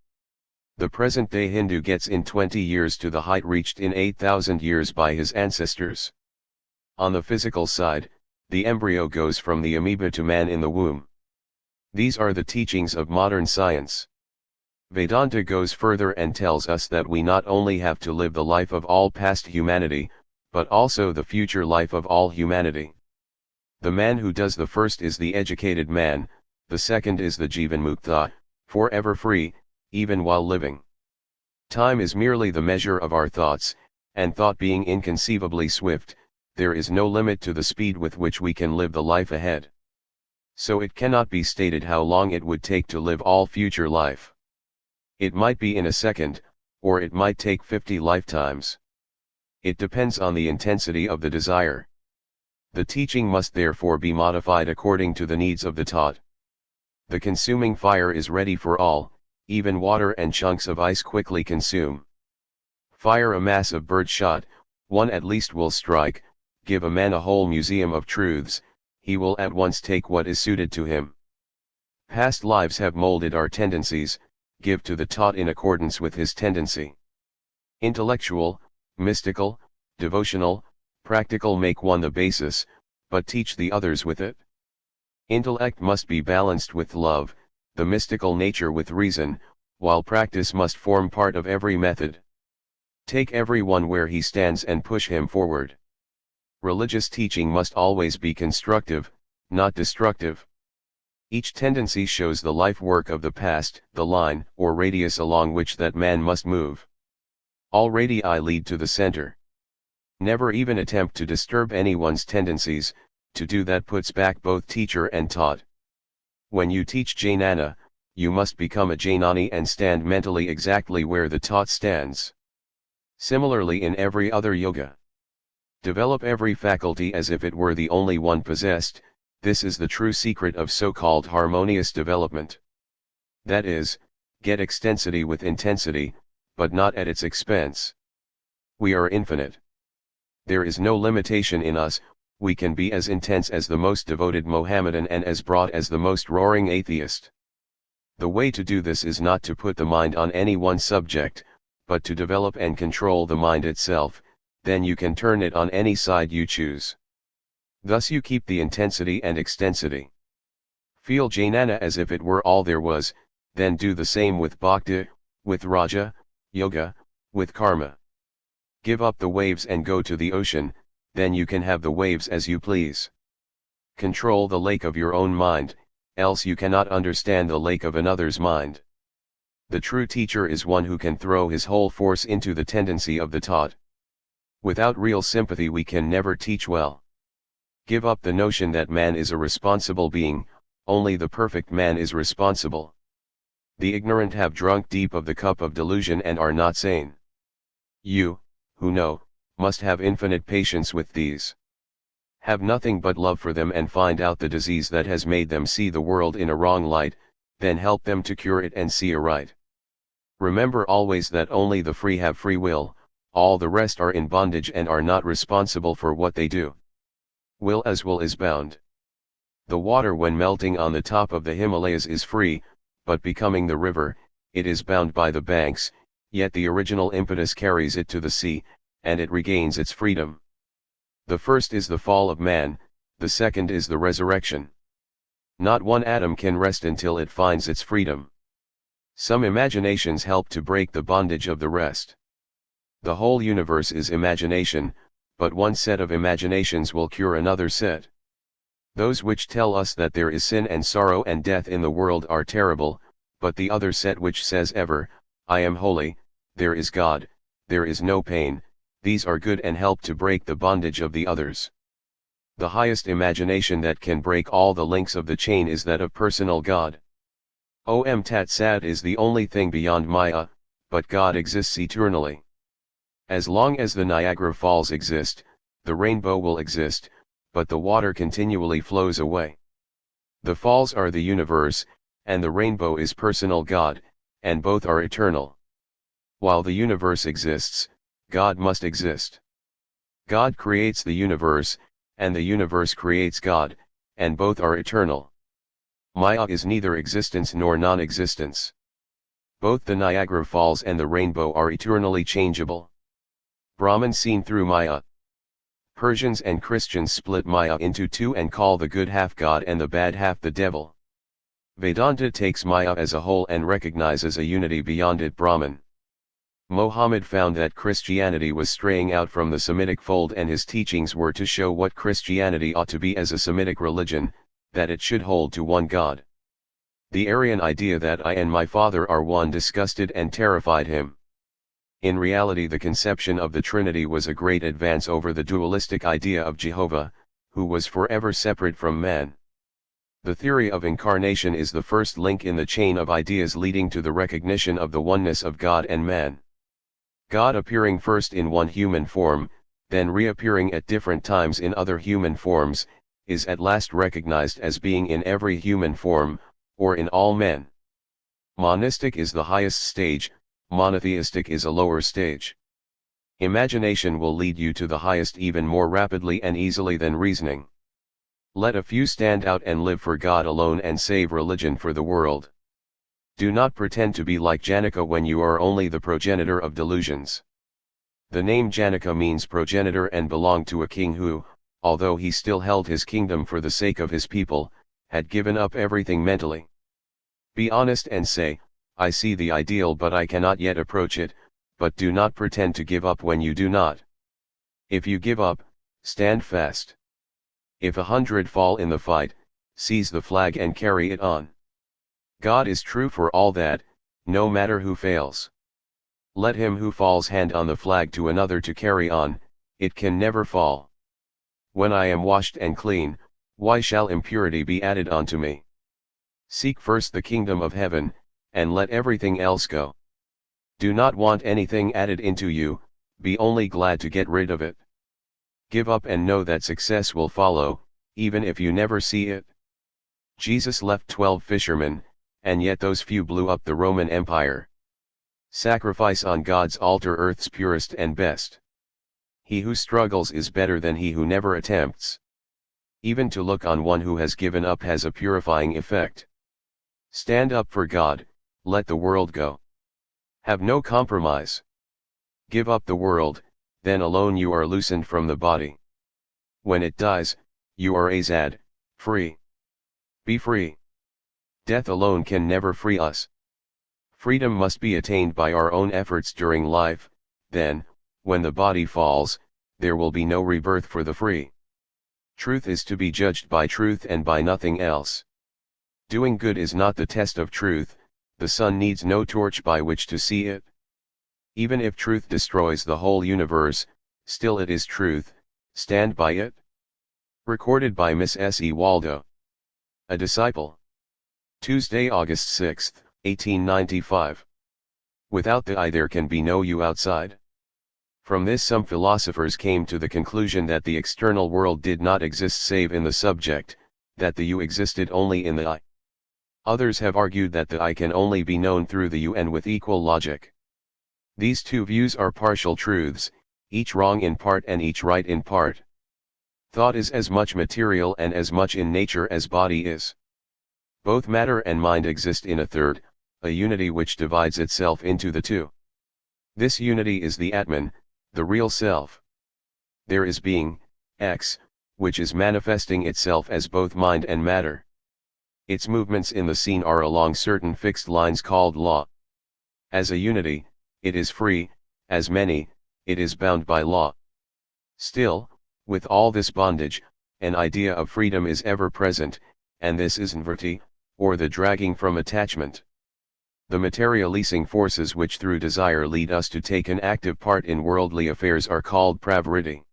The present-day Hindu gets in 20 years to the height reached in 8,000 years by his ancestors. On the physical side, the embryo goes from the amoeba to man in the womb. These are the teachings of modern science. Vedanta goes further and tells us that we not only have to live the life of all past humanity, but also the future life of all humanity. The man who does the first is the educated man, the second is the Jivanmukta, forever free, even while living. Time is merely the measure of our thoughts, and thought being inconceivably swift, there is no limit to the speed with which we can live the life ahead. So it cannot be stated how long it would take to live all future life. It might be in a second, or it might take 50 lifetimes. It depends on the intensity of the desire. The teaching must therefore be modified according to the needs of the taught. The consuming fire is ready for all, even water and chunks of ice quickly consume. Fire a mass of bird shot, one at least will strike. Give a man a whole museum of truths, he will at once take what is suited to him. Past lives have molded our tendencies, give to the taught in accordance with his tendency. Intellectual, mystical, devotional, practical make one the basis, but teach the others with it. Intellect must be balanced with love, the mystical nature with reason, while practice must form part of every method. Take everyone where he stands and push him forward. Religious teaching must always be constructive, not destructive. Each tendency shows the life work of the past, the line or radius along which that man must move. All radii lead to the center. Never even attempt to disturb anyone's tendencies, to do that puts back both teacher and taught. When you teach Jnana, you must become a Jnani and stand mentally exactly where the taught stands. Similarly in every other yoga. Develop every faculty as if it were the only one possessed. This is the true secret of so-called harmonious development. That is, get extensity with intensity, but not at its expense. We are infinite. There is no limitation in us, we can be as intense as the most devoted Mohammedan and as broad as the most roaring atheist. The way to do this is not to put the mind on any one subject, but to develop and control the mind itself, then you can turn it on any side you choose. Thus you keep the intensity and extensity. Feel Jnana as if it were all there was, then do the same with Bhakti, with Raja, Yoga, with Karma. Give up the waves and go to the ocean, then you can have the waves as you please. Control the lake of your own mind, else you cannot understand the lake of another's mind. The true teacher is one who can throw his whole force into the tendency of the taught. Without real sympathy we can never teach well. Give up the notion that man is a responsible being, only the perfect man is responsible. The ignorant have drunk deep of the cup of delusion and are not sane. You, who know, must have infinite patience with these. Have nothing but love for them and find out the disease that has made them see the world in a wrong light, then help them to cure it and see aright. Remember always that only the free have free will, all the rest are in bondage and are not responsible for what they do. Will is bound. The water when melting on the top of the Himalayas is free, but becoming the river, it is bound by the banks, yet the original impetus carries it to the sea, and it regains its freedom. The first is the fall of man, the second is the resurrection. Not one atom can rest until it finds its freedom. Some imaginations help to break the bondage of the rest. The whole universe is imagination, but one set of imaginations will cure another set. Those which tell us that there is sin and sorrow and death in the world are terrible, but the other set which says ever, I am holy, there is God, there is no pain, these are good and help to break the bondage of the others. The highest imagination that can break all the links of the chain is that of personal God. Om Tat Sat is the only thing beyond Maya, but God exists eternally. As long as the Niagara Falls exist, the rainbow will exist, but the water continually flows away. The falls are the universe, and the rainbow is personal God, and both are eternal. While the universe exists, God must exist. God creates the universe, and the universe creates God, and both are eternal. Maya is neither existence nor non-existence. Both the Niagara Falls and the rainbow are eternally changeable. Brahman seen through Maya. Persians and Christians split Maya into two and call the good half God and the bad half the devil. Vedanta takes Maya as a whole and recognizes a unity beyond it, Brahman. Mohammed found that Christianity was straying out from the Semitic fold, and his teachings were to show what Christianity ought to be as a Semitic religion, that it should hold to one God. The Aryan idea that I and my Father are one disgusted and terrified him. In reality, the conception of the Trinity was a great advance over the dualistic idea of Jehovah, who was forever separate from man. The theory of incarnation is the first link in the chain of ideas leading to the recognition of the oneness of God and man. God appearing first in one human form, then reappearing at different times in other human forms, is at last recognized as being in every human form, or in all men. Monistic is the highest stage, monotheistic is a lower stage. Imagination will lead you to the highest even more rapidly and easily than reasoning. Let a few stand out and live for God alone and save religion for the world. Do not pretend to be like Janaka when you are only the progenitor of delusions. The name Janaka means progenitor and belonged to a king who, although he still held his kingdom for the sake of his people, had given up everything mentally. Be honest and say, I see the ideal but I cannot yet approach it, but do not pretend to give up when you do not. If you give up, stand fast. If 100 fall in the fight, seize the flag and carry it on. God is true for all that, no matter who fails. Let him who falls hand on the flag to another to carry on, it can never fall. When I am washed and clean, why shall impurity be added onto me? Seek first the kingdom of heaven, and let everything else go. Do not want anything added into you, be only glad to get rid of it. Give up and know that success will follow, even if you never see it. Jesus left 12 fishermen, and yet those few blew up the Roman Empire. Sacrifice on God's altar earth's purest and best. He who struggles is better than he who never attempts. Even to look on one who has given up has a purifying effect. Stand up for God, let the world go. Have no compromise. Give up the world, then alone you are loosened from the body. When it dies, you are azad, free. Be free. Death alone can never free us. Freedom must be attained by our own efforts during life, then, when the body falls, there will be no rebirth for the free. Truth is to be judged by truth and by nothing else. Doing good is not the test of truth, the sun needs no torch by which to see it. Even if truth destroys the whole universe, still it is truth, stand by it. Recorded by Miss S. E. Waldo. A Disciple. Tuesday, August 6, 1895. Without the I there can be no you outside. From this some philosophers came to the conclusion that the external world did not exist save in the subject, that the you existed only in the I. Others have argued that the I can only be known through the you and with equal logic. These two views are partial truths, each wrong in part and each right in part. Thought is as much material and as much in nature as body is. Both matter and mind exist in a third, a unity which divides itself into the two. This unity is the Atman, the real self. There is being, X, which is manifesting itself as both mind and matter. Its movements in the scene are along certain fixed lines called law. As a unity, it is free, as many, it is bound by law. Still, with all this bondage, an idea of freedom is ever present, and this is nvrti, or the dragging from attachment. The materializing forces which through desire lead us to take an active part in worldly affairs are called pravritti.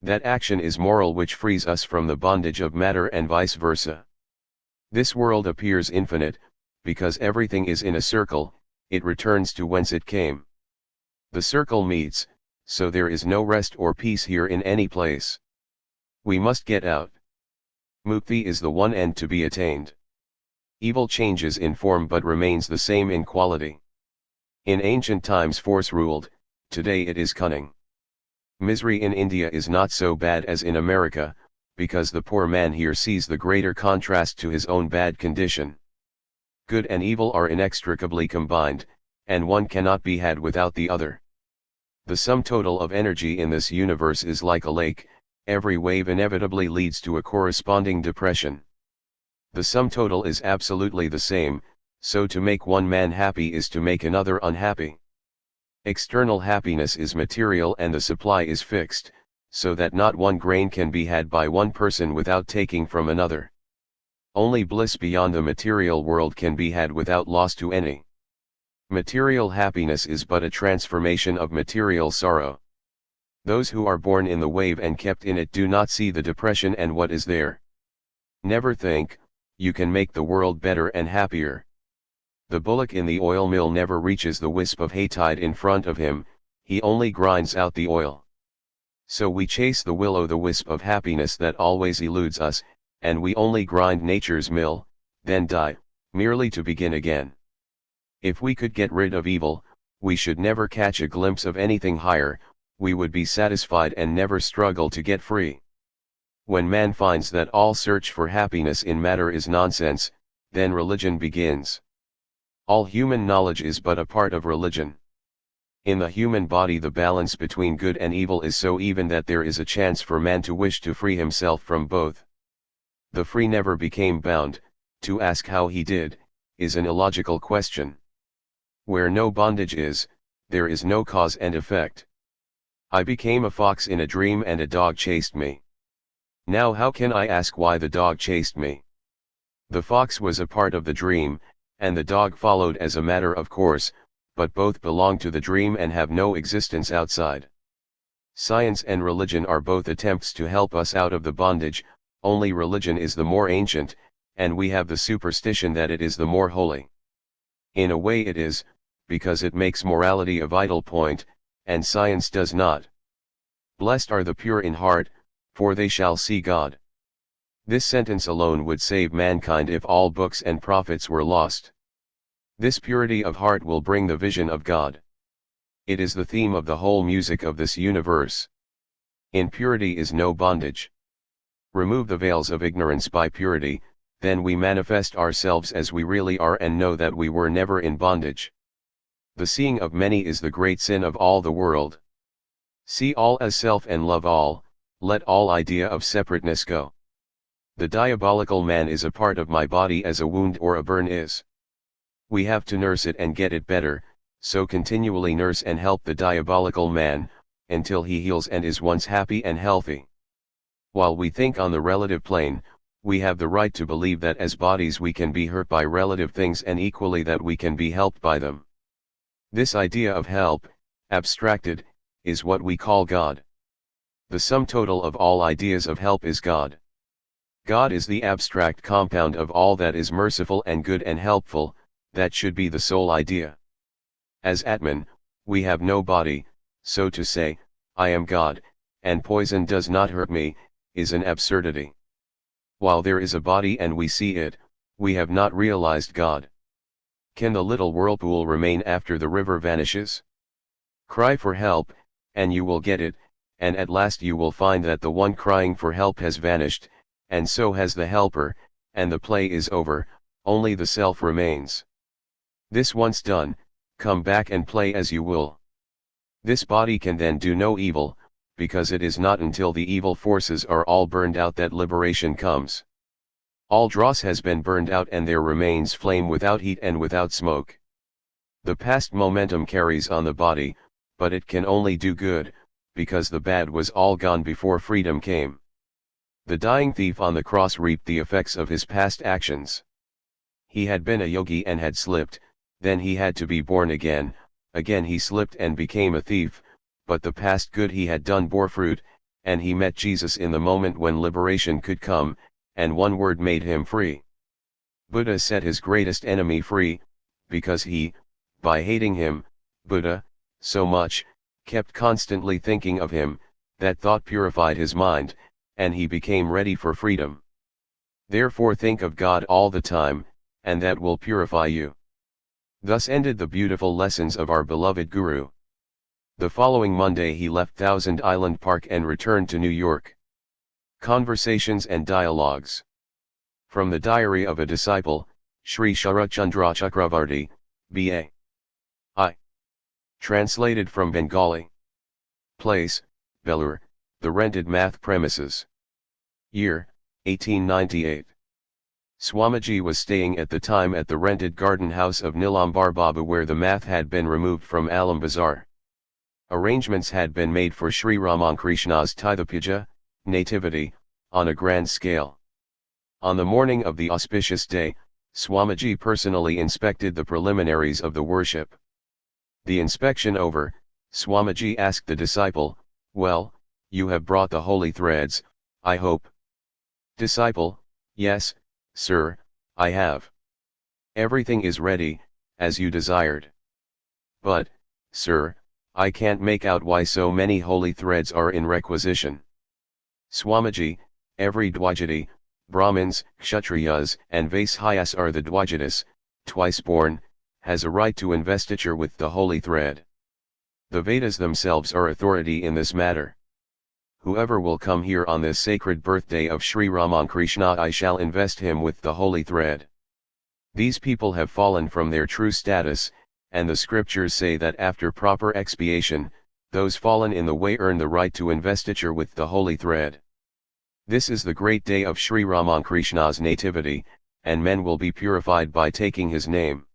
That action is moral which frees us from the bondage of matter and vice versa. This world appears infinite, because everything is in a circle, it returns to whence it came. The circle meets, so there is no rest or peace here in any place. We must get out. Mukti is the one end to be attained. Evil changes in form but remains the same in quality. In ancient times force ruled, today it is cunning. Misery in India is not so bad as in America, because the poor man here sees the greater contrast to his own bad condition. Good and evil are inextricably combined, and one cannot be had without the other. The sum total of energy in this universe is like a lake, every wave inevitably leads to a corresponding depression. The sum total is absolutely the same, so to make one man happy is to make another unhappy. External happiness is material and the supply is fixed, so that not one grain can be had by one person without taking from another. Only bliss beyond the material world can be had without loss to any. Material happiness is but a transformation of material sorrow. Those who are born in the wave and kept in it do not see the depression and what is there. Never think, you can make the world better and happier. The bullock in the oil mill never reaches the wisp of hay tied in front of him, he only grinds out the oil. So we chase the will-o'-the-wisp of happiness that always eludes us, and we only grind nature's mill, then die, merely to begin again. If we could get rid of evil, we should never catch a glimpse of anything higher, we would be satisfied and never struggle to get free. When man finds that all search for happiness in matter is nonsense, then religion begins. All human knowledge is but a part of religion. In the human body the balance between good and evil is so even that there is a chance for man to wish to free himself from both. The free never became bound, to ask how he did, is an illogical question. Where no bondage is, there is no cause and effect. I became a fox in a dream and a dog chased me. Now how can I ask why the dog chased me? The fox was a part of the dream, and the dog followed as a matter of course, but both belong to the dream and have no existence outside. Science and religion are both attempts to help us out of the bondage, only religion is the more ancient, and we have the superstition that it is the more holy. In a way it is, because it makes morality a vital point, and science does not. Blessed are the pure in heart, for they shall see God. This sentence alone would save mankind if all books and prophets were lost. This purity of heart will bring the vision of God. It is the theme of the whole music of this universe. In purity is no bondage. Remove the veils of ignorance by purity, then we manifest ourselves as we really are and know that we were never in bondage. The seeing of many is the great sin of all the world. See all as self and love all, let all idea of separateness go. The diabolical man is a part of my body as a wound or a burn is. We have to nurse it and get it better, so continually nurse and help the diabolical man, until he heals and is once happy and healthy. While we think on the relative plane, we have the right to believe that as bodies we can be hurt by relative things and equally that we can be helped by them. This idea of help, abstracted, is what we call God. The sum total of all ideas of help is God. God is the abstract compound of all that is merciful and good and helpful, that should be the sole idea. As Atman, we have no body, so to say, I am God, and poison does not hurt me, is an absurdity. While there is a body and we see it, we have not realized God. Can the little whirlpool remain after the river vanishes? Cry for help, and you will get it, and at last you will find that the one crying for help has vanished, and so has the helper, and the play is over, only the self remains. This once done, come back and play as you will. This body can then do no evil, because it is not until the evil forces are all burned out that liberation comes. All dross has been burned out and there remains flame without heat and without smoke. The past momentum carries on the body, but it can only do good, because the bad was all gone before freedom came. The dying thief on the cross reaped the effects of his past actions. He had been a yogi and had slipped, then he had to be born again he slipped and became a thief, but the past good he had done bore fruit, and he met Jesus in the moment when liberation could come, and one word made him free. Buddha set his greatest enemy free, because he, by hating him, Buddha, so much, kept constantly thinking of him, that thought purified his mind, and he became ready for freedom. Therefore think of God all the time, and that will purify you. Thus ended the beautiful lessons of our beloved Guru. The following Monday he left Thousand Island Park and returned to New York. Conversations and Dialogues. From the Diary of a Disciple, Sri Sharachandra Chakravarti, B.A. I. Translated from Bengali. Place, Belur, the rented math premises. Year, 1898. Swamiji was staying at the time at the rented garden house of Nilambar Babu where the math had been removed from Alam Bazar. Arrangements had been made for Sri Ramankrishna's Tithapuja, nativity, on a grand scale. On the morning of the auspicious day, Swamiji personally inspected the preliminaries of the worship. The inspection over, Swamiji asked the disciple, "Well, you have brought the holy threads, I hope?" Disciple, "Yes, sir, I have. Everything is ready, as you desired. But, sir, I can't make out why so many holy threads are in requisition." Swamiji, every Dwajati, Brahmins, Kshatriyas and Vaishyas are the Dwajatis, twice born, has a right to investiture with the holy thread. The Vedas themselves are authority in this matter. Whoever will come here on this sacred birthday of Sri Ramakrishna, I shall invest him with the holy thread. These people have fallen from their true status, and the scriptures say that after proper expiation, those fallen in the way earn the right to investiture with the holy thread. This is the great day of Sri Ramakrishna's nativity, and men will be purified by taking his name.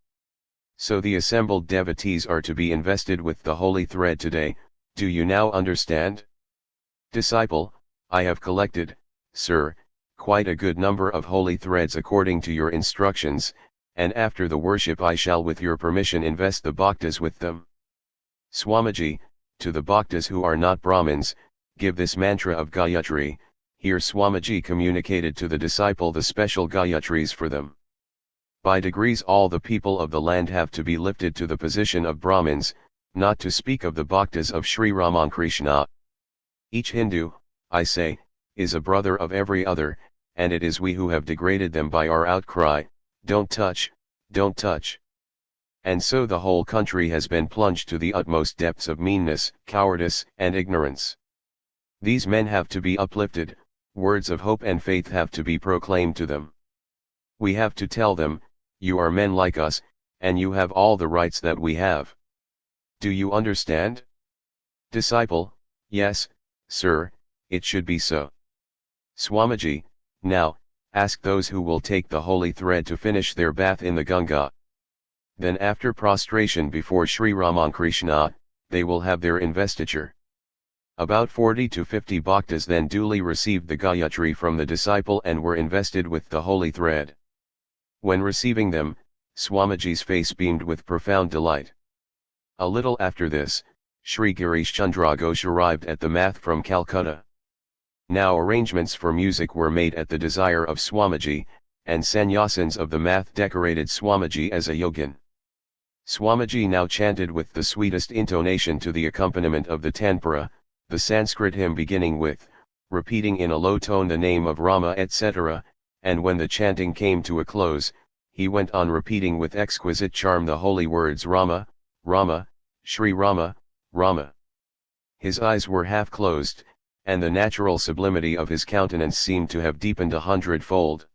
So the assembled devotees are to be invested with the holy thread today. Do you now understand? Disciple, I have collected, sir, quite a good number of holy threads according to your instructions, and after the worship I shall with your permission invest the bhaktas with them. Swamiji, to the bhaktas who are not Brahmins, give this mantra of Gayatri. Here Swamiji communicated to the disciple the special Gayatris for them. By degrees all the people of the land have to be lifted to the position of Brahmins, not to speak of the bhaktas of Sri Ramakrishna. Each Hindu, I say, is a brother of every other, and it is we who have degraded them by our outcry, "Don't touch, don't touch." And so the whole country has been plunged to the utmost depths of meanness, cowardice, and ignorance. These men have to be uplifted, words of hope and faith have to be proclaimed to them. We have to tell them, you are men like us, and you have all the rights that we have. Do you understand? Disciple, yes, sir, it should be so. Swamiji, now, ask those who will take the holy thread to finish their bath in the Ganga. Then after prostration before Sri Ramakrishna, they will have their investiture. About 40 to 50 bhaktas then duly received the Gayatri from the disciple and were invested with the holy thread. When receiving them, Swamiji's face beamed with profound delight. A little after this, Sri Girish Chandra Ghosh arrived at the math from Calcutta. Now arrangements for music were made at the desire of Swamiji, and sannyasins of the math decorated Swamiji as a yogin. Swamiji now chanted with the sweetest intonation to the accompaniment of the tanpura, the Sanskrit hymn beginning with, repeating in a low tone the name of Rama etc., and when the chanting came to a close, he went on repeating with exquisite charm the holy words Rama, Rama, Shri Rama, Rama. His eyes were half closed, and the natural sublimity of his countenance seemed to have deepened 100-fold.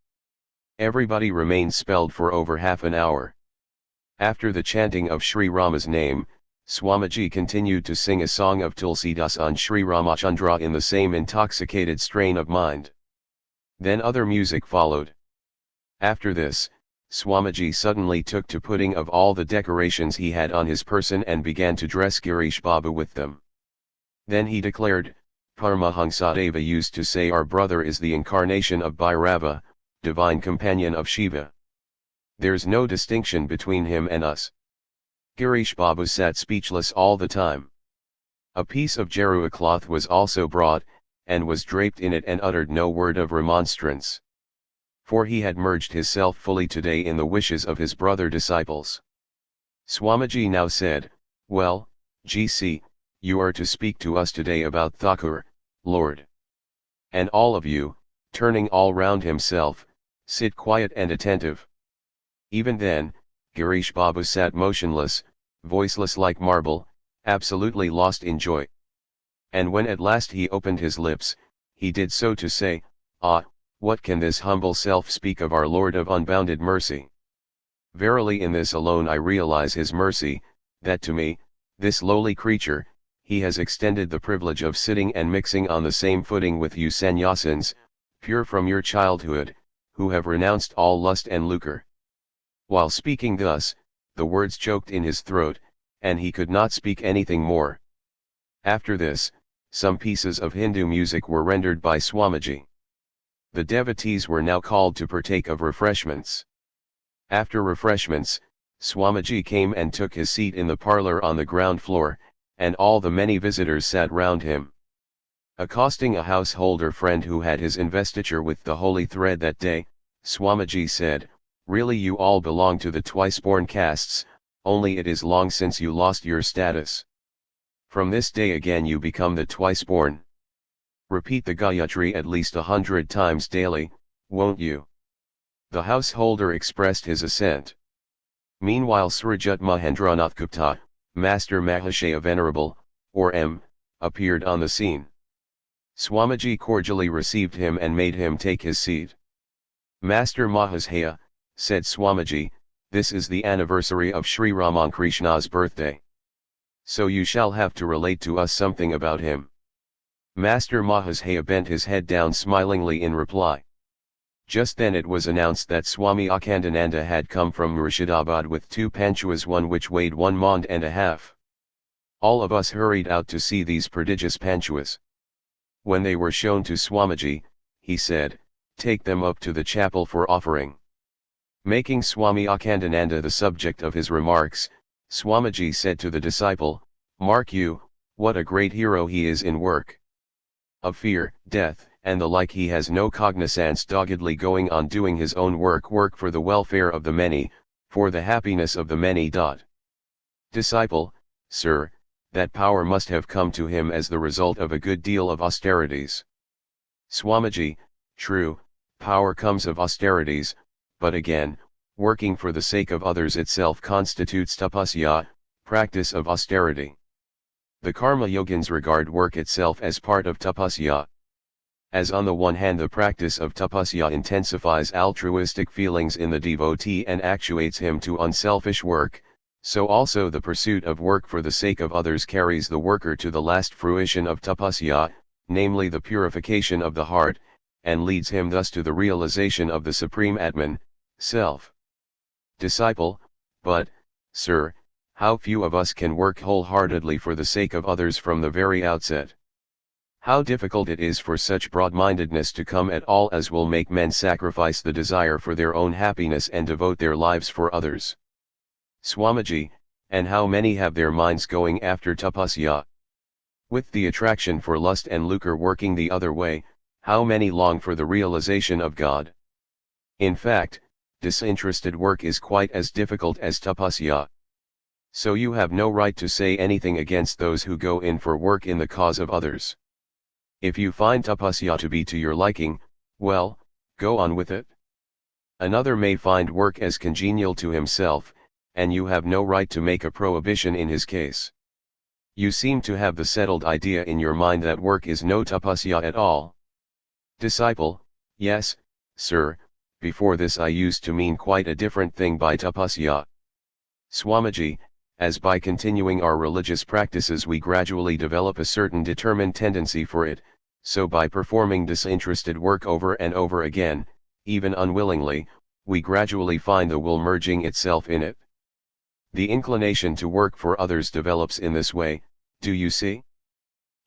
Everybody remained spelled for over half an hour. After the chanting of Sri Rama's name, Swamiji continued to sing a song of Tulsidas on Sri Ramachandra in the same intoxicated strain of mind. Then other music followed. After this, Swamiji suddenly took to putting of all the decorations he had on his person and began to dress Girish Babu with them. Then he declared, Paramahansadeva used to say our brother is the incarnation of Bhairava, divine companion of Shiva. There's no distinction between him and us. Girish Babu sat speechless all the time. A piece of Jerua cloth was also brought, and was draped in it and uttered no word of remonstrance. For he had merged himself fully today in the wishes of his brother disciples. Swamiji now said, well, GC, you are to speak to us today about Thakur, Lord. And all of you, turning all round himself, sit quiet and attentive. Even then, Girish Babu sat motionless, voiceless like marble, absolutely lost in joy. And when at last he opened his lips, he did so to say, ah, what can this humble self speak of our Lord of unbounded mercy? Verily in this alone I realize his mercy, that to me, this lowly creature, he has extended the privilege of sitting and mixing on the same footing with you sannyasins, pure from your childhood, who have renounced all lust and lucre. While speaking thus, the words choked in his throat, and he could not speak anything more. After this, some pieces of Hindu music were rendered by Swamiji. The devotees were now called to partake of refreshments. After refreshments, Swamiji came and took his seat in the parlor on the ground floor, and all the many visitors sat round him. Accosting a householder friend who had his investiture with the holy thread that day, Swamiji said, "Really you all belong to the twice-born castes, only it is long since you lost your status. From this day again you become the twice-born. Repeat the Gayatri at least 100 times daily, won't you?" The householder expressed his assent. Meanwhile Srijat Mahendranath Gupta, Master Mahashaya Venerable, or M., appeared on the scene. Swamiji cordially received him and made him take his seat. "Master Mahashaya," said Swamiji, "this is the anniversary of Sri Ramakrishna's birthday. So you shall have to relate to us something about him." Master Mahashaya bent his head down smilingly in reply. Just then it was announced that Swami Akhandananda had come from Murshidabad with 2 panchuas, one which weighed 1 mond and a half. All of us hurried out to see these prodigious panchuas. When they were shown to Swamiji, he said, "Take them up to the chapel for offering." Making Swami Akhandananda the subject of his remarks, Swamiji said to the disciple, "Mark you, what a great hero he is in work. Of fear, death, and the like he has no cognizance, doggedly going on doing his own work for the welfare of the many, for the happiness of the many. Disciple, sir, that power must have come to him as the result of a good deal of austerities." Swamiji, true, power comes of austerities, but again, working for the sake of others itself constitutes tapasya, practice of austerity. The karma yogins regard work itself as part of tapasya. As on the one hand the practice of tapasya intensifies altruistic feelings in the devotee and actuates him to unselfish work, so also the pursuit of work for the sake of others carries the worker to the last fruition of tapasya, namely the purification of the heart, and leads him thus to the realization of the supreme Atman, self. Disciple, but, sir, how few of us can work wholeheartedly for the sake of others from the very outset. How difficult it is for such broad-mindedness to come at all as will make men sacrifice the desire for their own happiness and devote their lives for others. Swamiji, and how many have their minds going after tapasya? With the attraction for lust and lucre working the other way, how many long for the realization of God? In fact, disinterested work is quite as difficult as tapasya. So you have no right to say anything against those who go in for work in the cause of others. If you find tapasya to be to your liking, well, go on with it. Another may find work as congenial to himself, and you have no right to make a prohibition in his case. You seem to have the settled idea in your mind that work is no tapasya at all. Disciple, yes, sir, before this I used to mean quite a different thing by tapasya. Swamiji, as by continuing our religious practices we gradually develop a certain determined tendency for it, so by performing disinterested work over and over again, even unwillingly, we gradually find the will merging itself in it. The inclination to work for others develops in this way, do you see?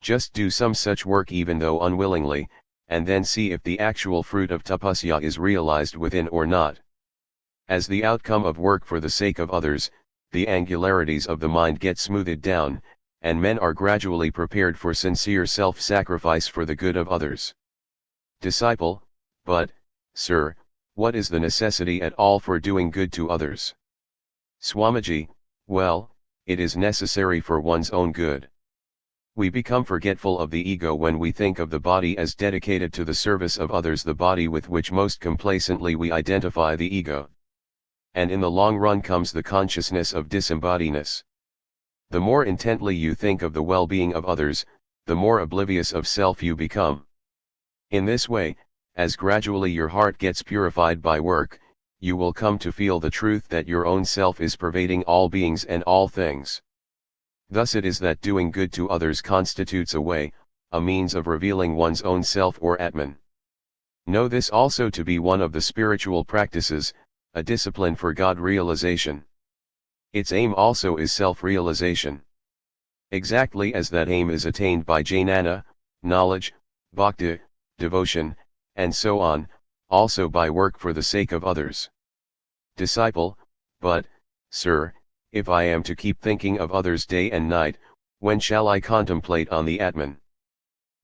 Just do some such work even though unwillingly, and then see if the actual fruit of tapasya is realized within or not. As the outcome of work for the sake of others, the angularities of the mind get smoothed down, and men are gradually prepared for sincere self-sacrifice for the good of others. Disciple, but, sir, what is the necessity at all for doing good to others? Swamiji, well, it is necessary for one's own good. We become forgetful of the ego when we think of the body as dedicated to the service of others, the body with which most complacently we identify the ego. And in the long run comes the consciousness of disembodiedness. The more intently you think of the well-being of others, the more oblivious of self you become. In this way, as gradually your heart gets purified by work, you will come to feel the truth that your own self is pervading all beings and all things. Thus it is that doing good to others constitutes a way, a means of revealing one's own self or Atman. Know this also to be one of the spiritual practices, a discipline for God realization. Its aim also is self-realization. Exactly as that aim is attained by jnana, knowledge, bhakti, devotion, and so on, also by work for the sake of others. Disciple, but, Sir, if I am to keep thinking of others day and night, when shall I contemplate on the Atman?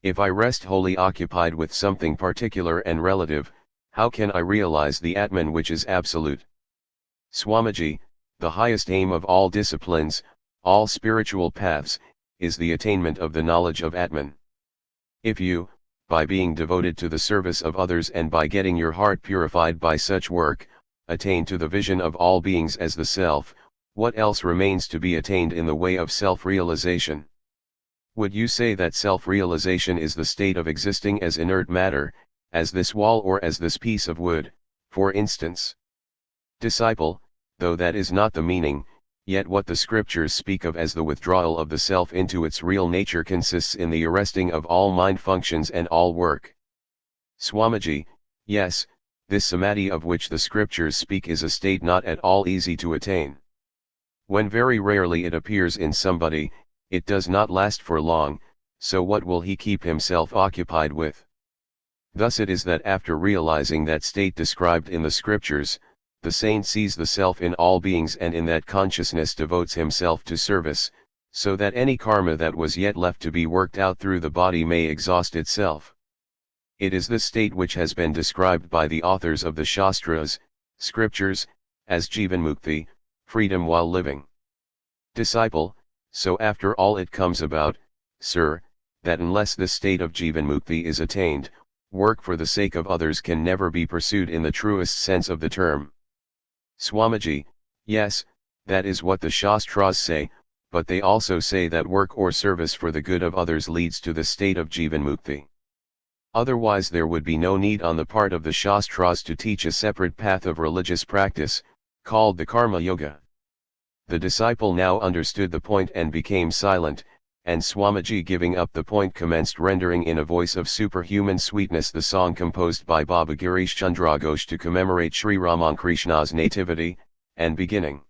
If I rest wholly occupied with something particular and relative, how can I realize the Atman which is absolute? Swamiji, the highest aim of all disciplines, all spiritual paths, is the attainment of the knowledge of Atman. If you, by being devoted to the service of others and by getting your heart purified by such work, attain to the vision of all beings as the self, what else remains to be attained in the way of self-realization? Would you say that self-realization is the state of existing as inert matter, as this wall or as this piece of wood, for instance? Disciple, though that is not the meaning, yet what the scriptures speak of as the withdrawal of the self into its real nature consists in the arresting of all mind functions and all work. Swamiji, yes, this samadhi of which the scriptures speak is a state not at all easy to attain. When very rarely it appears in somebody, it does not last for long, so what will he keep himself occupied with? Thus it is that after realizing that state described in the scriptures, the saint sees the self in all beings and in that consciousness devotes himself to service, so that any karma that was yet left to be worked out through the body may exhaust itself. It is this state which has been described by the authors of the Shastras, scriptures, as Jivanmukti, freedom while living. Disciple, so after all it comes about, sir, that unless this state of Jivanmukti is attained, work for the sake of others can never be pursued in the truest sense of the term. Swamiji, yes, that is what the Shastras say, but they also say that work or service for the good of others leads to the state of Jivanmukti. Otherwise there would be no need on the part of the Shastras to teach a separate path of religious practice, called the Karma Yoga. The disciple now understood the point and became silent, and Swamiji giving up the point commenced rendering in a voice of superhuman sweetness the song composed by Baba Girish Chandra Ghosh to commemorate Sri Ramankrishna's nativity, and beginning.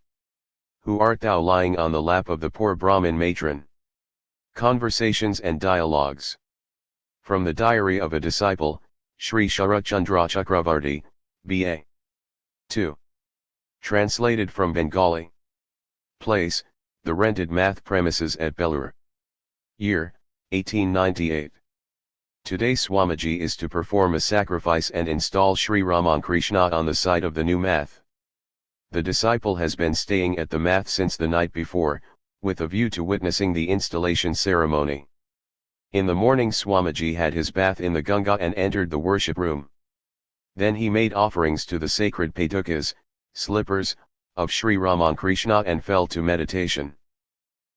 Who art thou lying on the lap of the poor Brahmin matron? Conversations and Dialogues. From the Diary of a Disciple, Sri Sharat Chandra Chakravarti, B.A. 2. Translated from Bengali. Place, the rented math premises at Belur. Year, 1898. Today Swamiji is to perform a sacrifice and install Sri Ramankrishna on the site of the new math. The disciple has been staying at the math since the night before, with a view to witnessing the installation ceremony. In the morning Swamiji had his bath in the Ganga and entered the worship room. Then he made offerings to the sacred padukas, slippers, of Sri Ramankrishna and fell to meditation.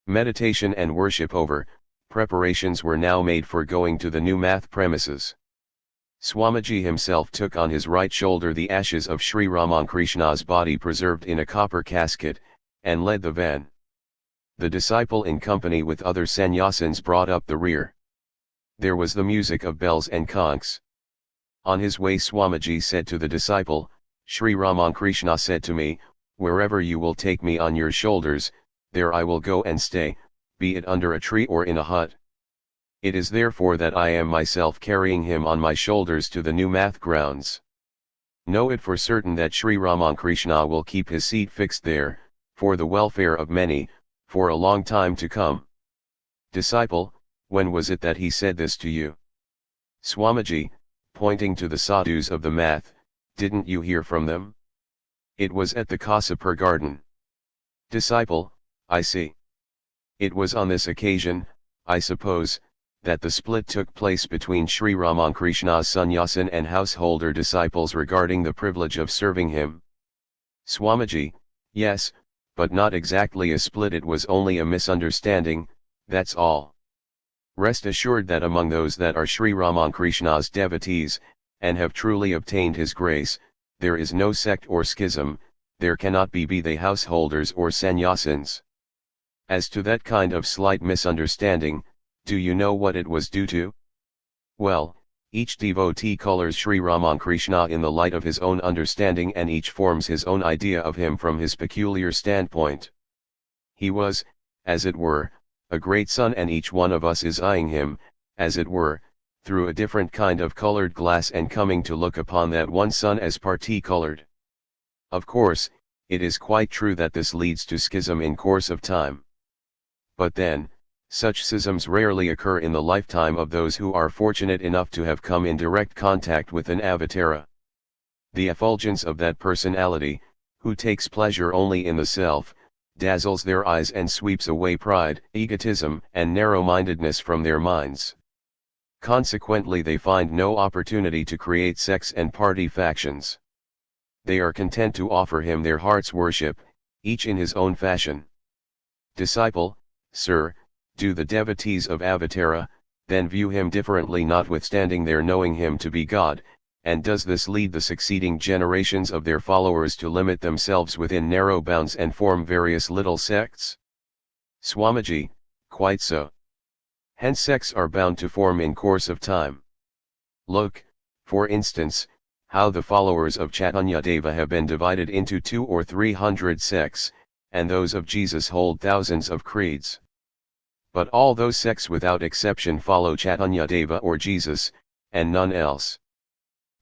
Meditation and worship over, preparations were now made for going to the new math premises. Swamiji himself took on his right shoulder the ashes of Sri Ramankrishna's body preserved in a copper casket, and led the van. The disciple in company with other sannyasins brought up the rear. There was the music of bells and conchs. On his way Swamiji said to the disciple, Sri Ramankrishna said to me, wherever you will take me on your shoulders, there I will go and stay, be it under a tree or in a hut. It is therefore that I am myself carrying him on my shoulders to the new math grounds. Know it for certain that Sri Ramankrishna will keep his seat fixed there, for the welfare of many, for a long time to come. Disciple, when was it that he said this to you? Swamiji, pointing to the sadhus of the math, didn't you hear from them? It was at the Kasipur garden. Disciple, I see. It was on this occasion, I suppose, that the split took place between Sri Ramankrishna's sannyasin and householder disciples regarding the privilege of serving him. Swamiji, yes, but not exactly a split, it was only a misunderstanding, that's all. Rest assured that among those that are Sri Ramankrishna's devotees, and have truly obtained his grace, there is no sect or schism, there cannot be they householders or sannyasins. As to that kind of slight misunderstanding, do you know what it was due to? Well, each devotee colors Sri Ramankrishna in the light of his own understanding and each forms his own idea of him from his peculiar standpoint. He was, as it were, a great sun and each one of us is eyeing him, as it were, through a different kind of colored glass and coming to look upon that one sun as parti-colored. Of course, it is quite true that this leads to schism in course of time. But then, such schisms rarely occur in the lifetime of those who are fortunate enough to have come in direct contact with an avatara. The effulgence of that personality, who takes pleasure only in the self, dazzles their eyes and sweeps away pride, egotism, and narrow-mindedness from their minds. Consequently, they find no opportunity to create sects and party factions. They are content to offer him their heart's worship, each in his own fashion. Disciple, sir, do the devotees of Avatara then view him differently, notwithstanding their knowing him to be God, and does this lead the succeeding generations of their followers to limit themselves within narrow bounds and form various little sects? Swamiji, quite so. Hence sects are bound to form in course of time. Look, for instance, how the followers of Chaitanya-deva have been divided into 200 or 300 sects, and those of Jesus hold thousands of creeds. But all those sects without exception follow Chaitanya-deva or Jesus, and none else.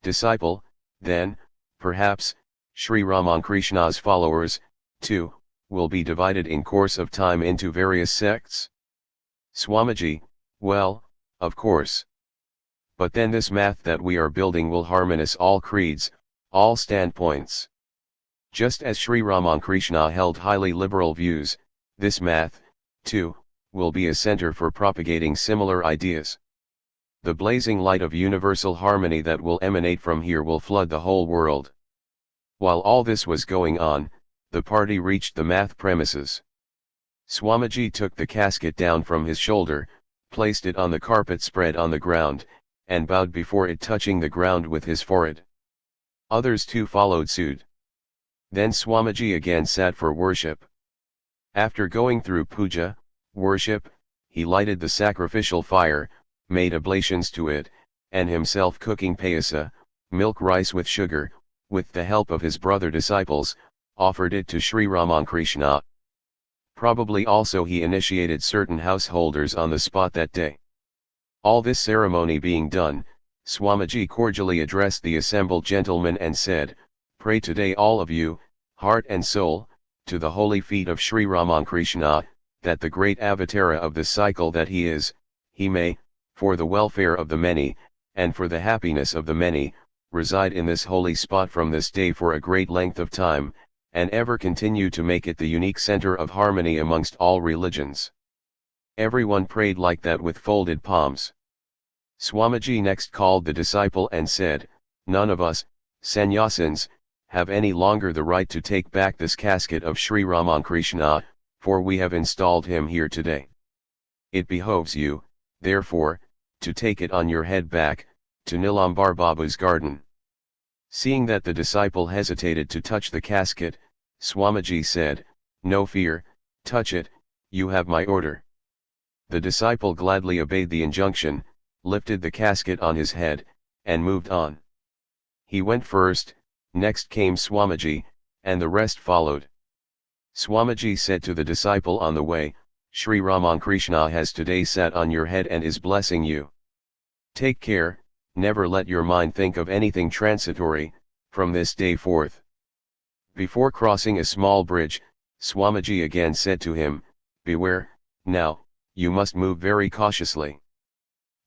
Disciple, then, perhaps, Sri Ramakrishna's followers, too, will be divided in course of time into various sects? Swamiji, well, of course. But then this math that we are building will harmonize all creeds, all standpoints. Just as Sri Ramakrishna held highly liberal views, this math, too, will be a center for propagating similar ideas. The blazing light of universal harmony that will emanate from here will flood the whole world. While all this was going on, the party reached the math premises. Swamiji took the casket down from his shoulder, placed it on the carpet spread on the ground, and bowed before it, touching the ground with his forehead. Others too followed suit. Then Swamiji again sat for worship. After going through puja, worship, he lighted the sacrificial fire, made oblations to it, and himself cooking payasa, milk rice with sugar, with the help of his brother disciples, offered it to Sri Ramakrishna. Probably also he initiated certain householders on the spot that day. All this ceremony being done, Swamiji cordially addressed the assembled gentlemen and said, "Pray today all of you, heart and soul, to the holy feet of Sri Ramakrishna, that the great avatara of the cycle that he is, he may, for the welfare of the many, and for the happiness of the many, reside in this holy spot from this day for a great length of time, and ever continue to make it the unique center of harmony amongst all religions." Everyone prayed like that with folded palms. Swamiji next called the disciple and said, "None of us, sannyasins, have any longer the right to take back this casket of Sri Ramakrishna, for we have installed him here today. It behoves you, therefore, to take it on your head back, to Nilambar Baba's garden." Seeing that the disciple hesitated to touch the casket, Swamiji said, "No fear, touch it, you have my order." The disciple gladly obeyed the injunction, lifted the casket on his head, and moved on. He went first, next came Swamiji, and the rest followed. Swamiji said to the disciple on the way, "Sri Ramakrishna has today sat on your head and is blessing you. Take care, never let your mind think of anything transitory, from this day forth." Before crossing a small bridge, Swamiji again said to him, "Beware, now, you must move very cautiously."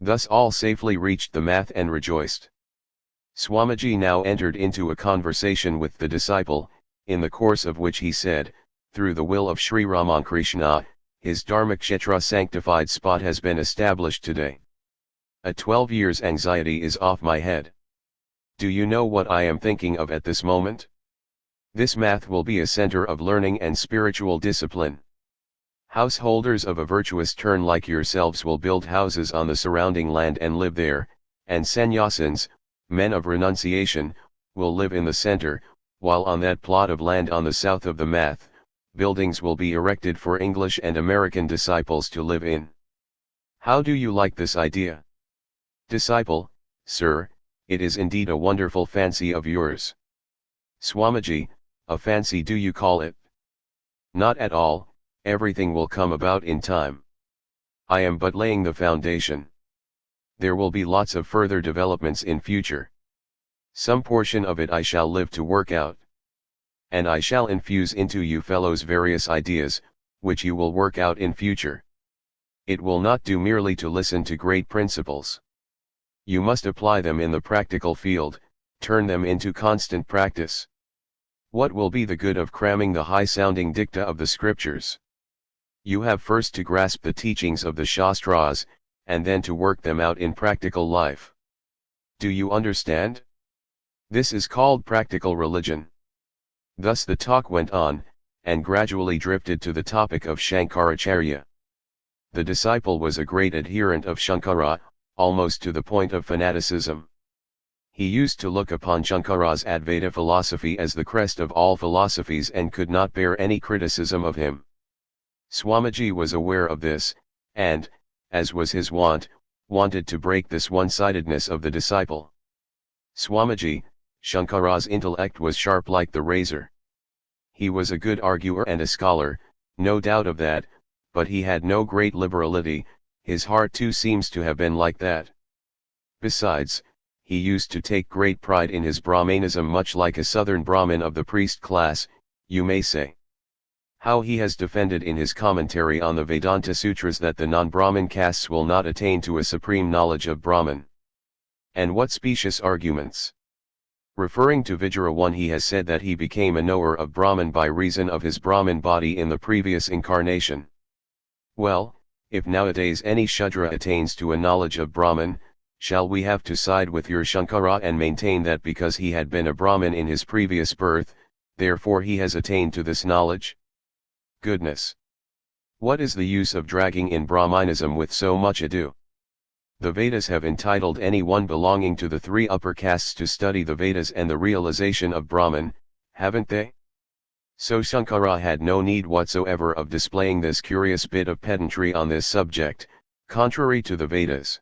Thus all safely reached the math and rejoiced. Swamiji now entered into a conversation with the disciple, in the course of which he said, "Through the will of Sri Ramakrishna, his Dharmakshetra sanctified spot has been established today. A 12 years anxiety is off my head. Do you know what I am thinking of at this moment? This math will be a center of learning and spiritual discipline. Householders of a virtuous turn like yourselves will build houses on the surrounding land and live there, and sannyasins, men of renunciation, will live in the center, while on that plot of land on the south of the math, buildings will be erected for English and American disciples to live in. How do you like this idea?" Disciple, "Sir, it is indeed a wonderful fancy of yours." Swamiji, "A fancy do you call it?" "Not at all, everything will come about in time. I am but laying the foundation. There will be lots of further developments in future. Some portion of it I shall live to work out. And I shall infuse into you fellows various ideas, which you will work out in future. It will not do merely to listen to great principles. You must apply them in the practical field, turn them into constant practice. What will be the good of cramming the high-sounding dicta of the scriptures? You have first to grasp the teachings of the Shastras, and then to work them out in practical life. Do you understand? This is called practical religion. Thus the talk went on, and gradually drifted to the topic of Shankaracharya. The disciple was a great adherent of Shankara, almost to the point of fanaticism. He used to look upon Shankara's Advaita philosophy as the crest of all philosophies and could not bear any criticism of him. Swamiji was aware of this, and, as was his wont, wanted to break this one-sidedness of the disciple. Swamiji, Shankara's intellect was sharp like the razor. He was a good arguer and a scholar, no doubt of that, but he had no great liberality, his heart too seems to have been like that. Besides, he used to take great pride in his Brahmanism, much like a southern Brahmin of the priest class, you may say. How he has defended in his commentary on the Vedanta Sutras that the non-Brahmin castes will not attain to a supreme knowledge of Brahman. And what specious arguments! Referring to Vijara 1, he has said that he became a knower of Brahman by reason of his Brahmin body in the previous incarnation. Well, if nowadays any Shudra attains to a knowledge of Brahman, shall we have to side with your Shankara and maintain that because he had been a Brahmin in his previous birth, therefore he has attained to this knowledge? Goodness! What is the use of dragging in Brahmanism with so much ado? The Vedas have entitled any one belonging to the three upper castes to study the Vedas and the realization of Brahman, haven't they? So Shankara had no need whatsoever of displaying this curious bit of pedantry on this subject, contrary to the Vedas.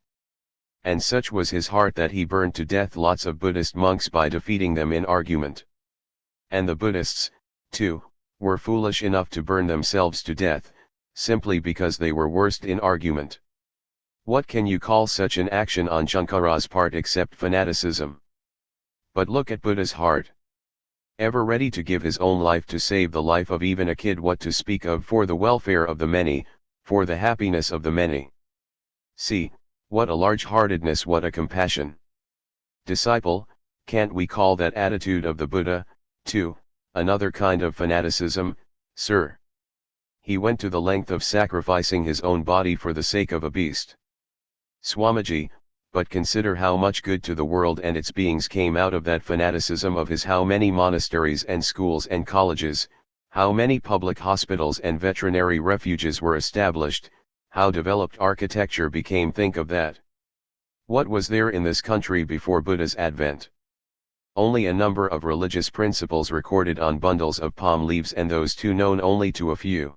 And such was his heart that he burned to death lots of Buddhist monks by defeating them in argument. And the Buddhists, too, were foolish enough to burn themselves to death, simply because they were worst in argument. What can you call such an action on Shankara's part except fanaticism? But look at Buddha's heart. Ever ready to give his own life to save the life of even a kid, what to speak of for the welfare of the many, for the happiness of the many. See, what a large-heartedness, what a compassion. Disciple, can't we call that attitude of the Buddha, too, another kind of fanaticism, sir? He went to the length of sacrificing his own body for the sake of a beast. Swamiji, but consider how much good to the world and its beings came out of that fanaticism of his, how many monasteries and schools and colleges, how many public hospitals and veterinary refuges were established, how developed architecture became, think of that. What was there in this country before Buddha's advent? Only a number of religious principles recorded on bundles of palm leaves, and those too known only to a few.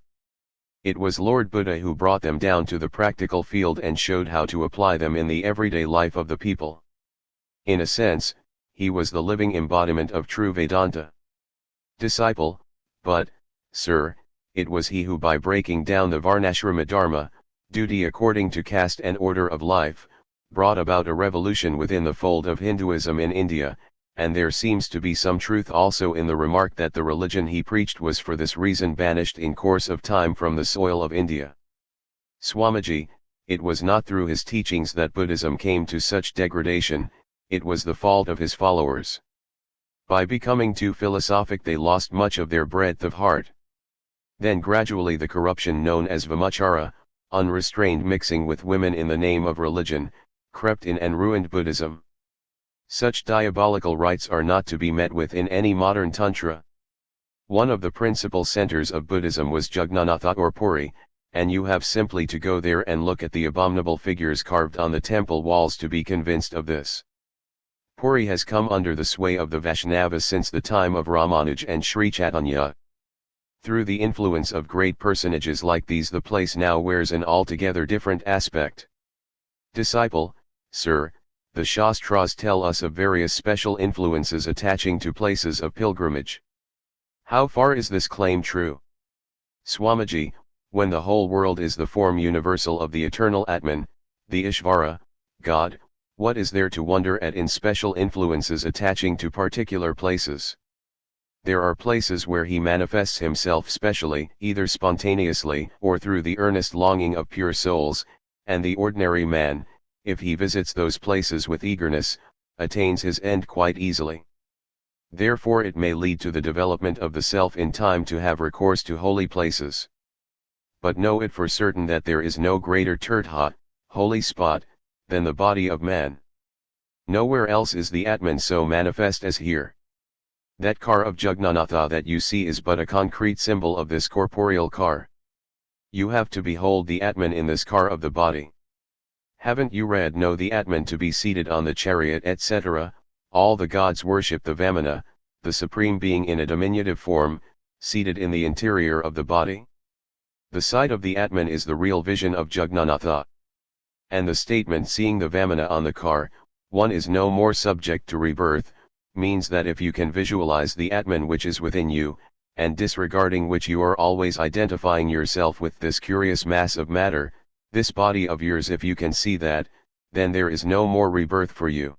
It was Lord Buddha who brought them down to the practical field and showed how to apply them in the everyday life of the people. In a sense, he was the living embodiment of true Vedanta. Disciple, but, sir, it was he who, by breaking down the Varnashrama Dharma, duty according to caste and order of life, brought about a revolution within the fold of Hinduism in India, and there seems to be some truth also in the remark that the religion he preached was for this reason banished in course of time from the soil of India. Swamiji, it was not through his teachings that Buddhism came to such degradation, it was the fault of his followers. By becoming too philosophic they lost much of their breadth of heart. Then gradually the corruption known as Vimachara, unrestrained mixing with women in the name of religion, crept in and ruined Buddhism. Such diabolical rites are not to be met with in any modern tantra. One of the principal centers of Buddhism was Jagannath or Puri, and you have simply to go there and look at the abominable figures carved on the temple walls to be convinced of this. Puri has come under the sway of the Vaishnavas since the time of Ramanuj and Sri Chaitanya. Through the influence of great personages like these, the place now wears an altogether different aspect. Disciple, sir, the Shastras tell us of various special influences attaching to places of pilgrimage. How far is this claim true? Swamiji, when the whole world is the form universal of the eternal Atman, the Ishvara, God, what is there to wonder at in special influences attaching to particular places? There are places where he manifests himself specially, either spontaneously or through the earnest longing of pure souls, and the ordinary man, if he visits those places with eagerness, attains his end quite easily. Therefore it may lead to the development of the self in time to have recourse to holy places. But know it for certain that there is no greater tirtha, holy spot, than the body of man. Nowhere else is the Atman so manifest as here. That car of Jagannatha that you see is but a concrete symbol of this corporeal car. You have to behold the Atman in this car of the body. Haven't you read know the Atman to be seated on the chariot etc., all the gods worship the Vamana, the Supreme Being in a diminutive form, seated in the interior of the body? The sight of the Atman is the real vision of Jagannatha. And the statement seeing the Vamana on the car, one is no more subject to rebirth, means that if you can visualize the Atman which is within you, and disregarding which you are always identifying yourself with this curious mass of matter, this body of yours, if you can see that, then there is no more rebirth for you.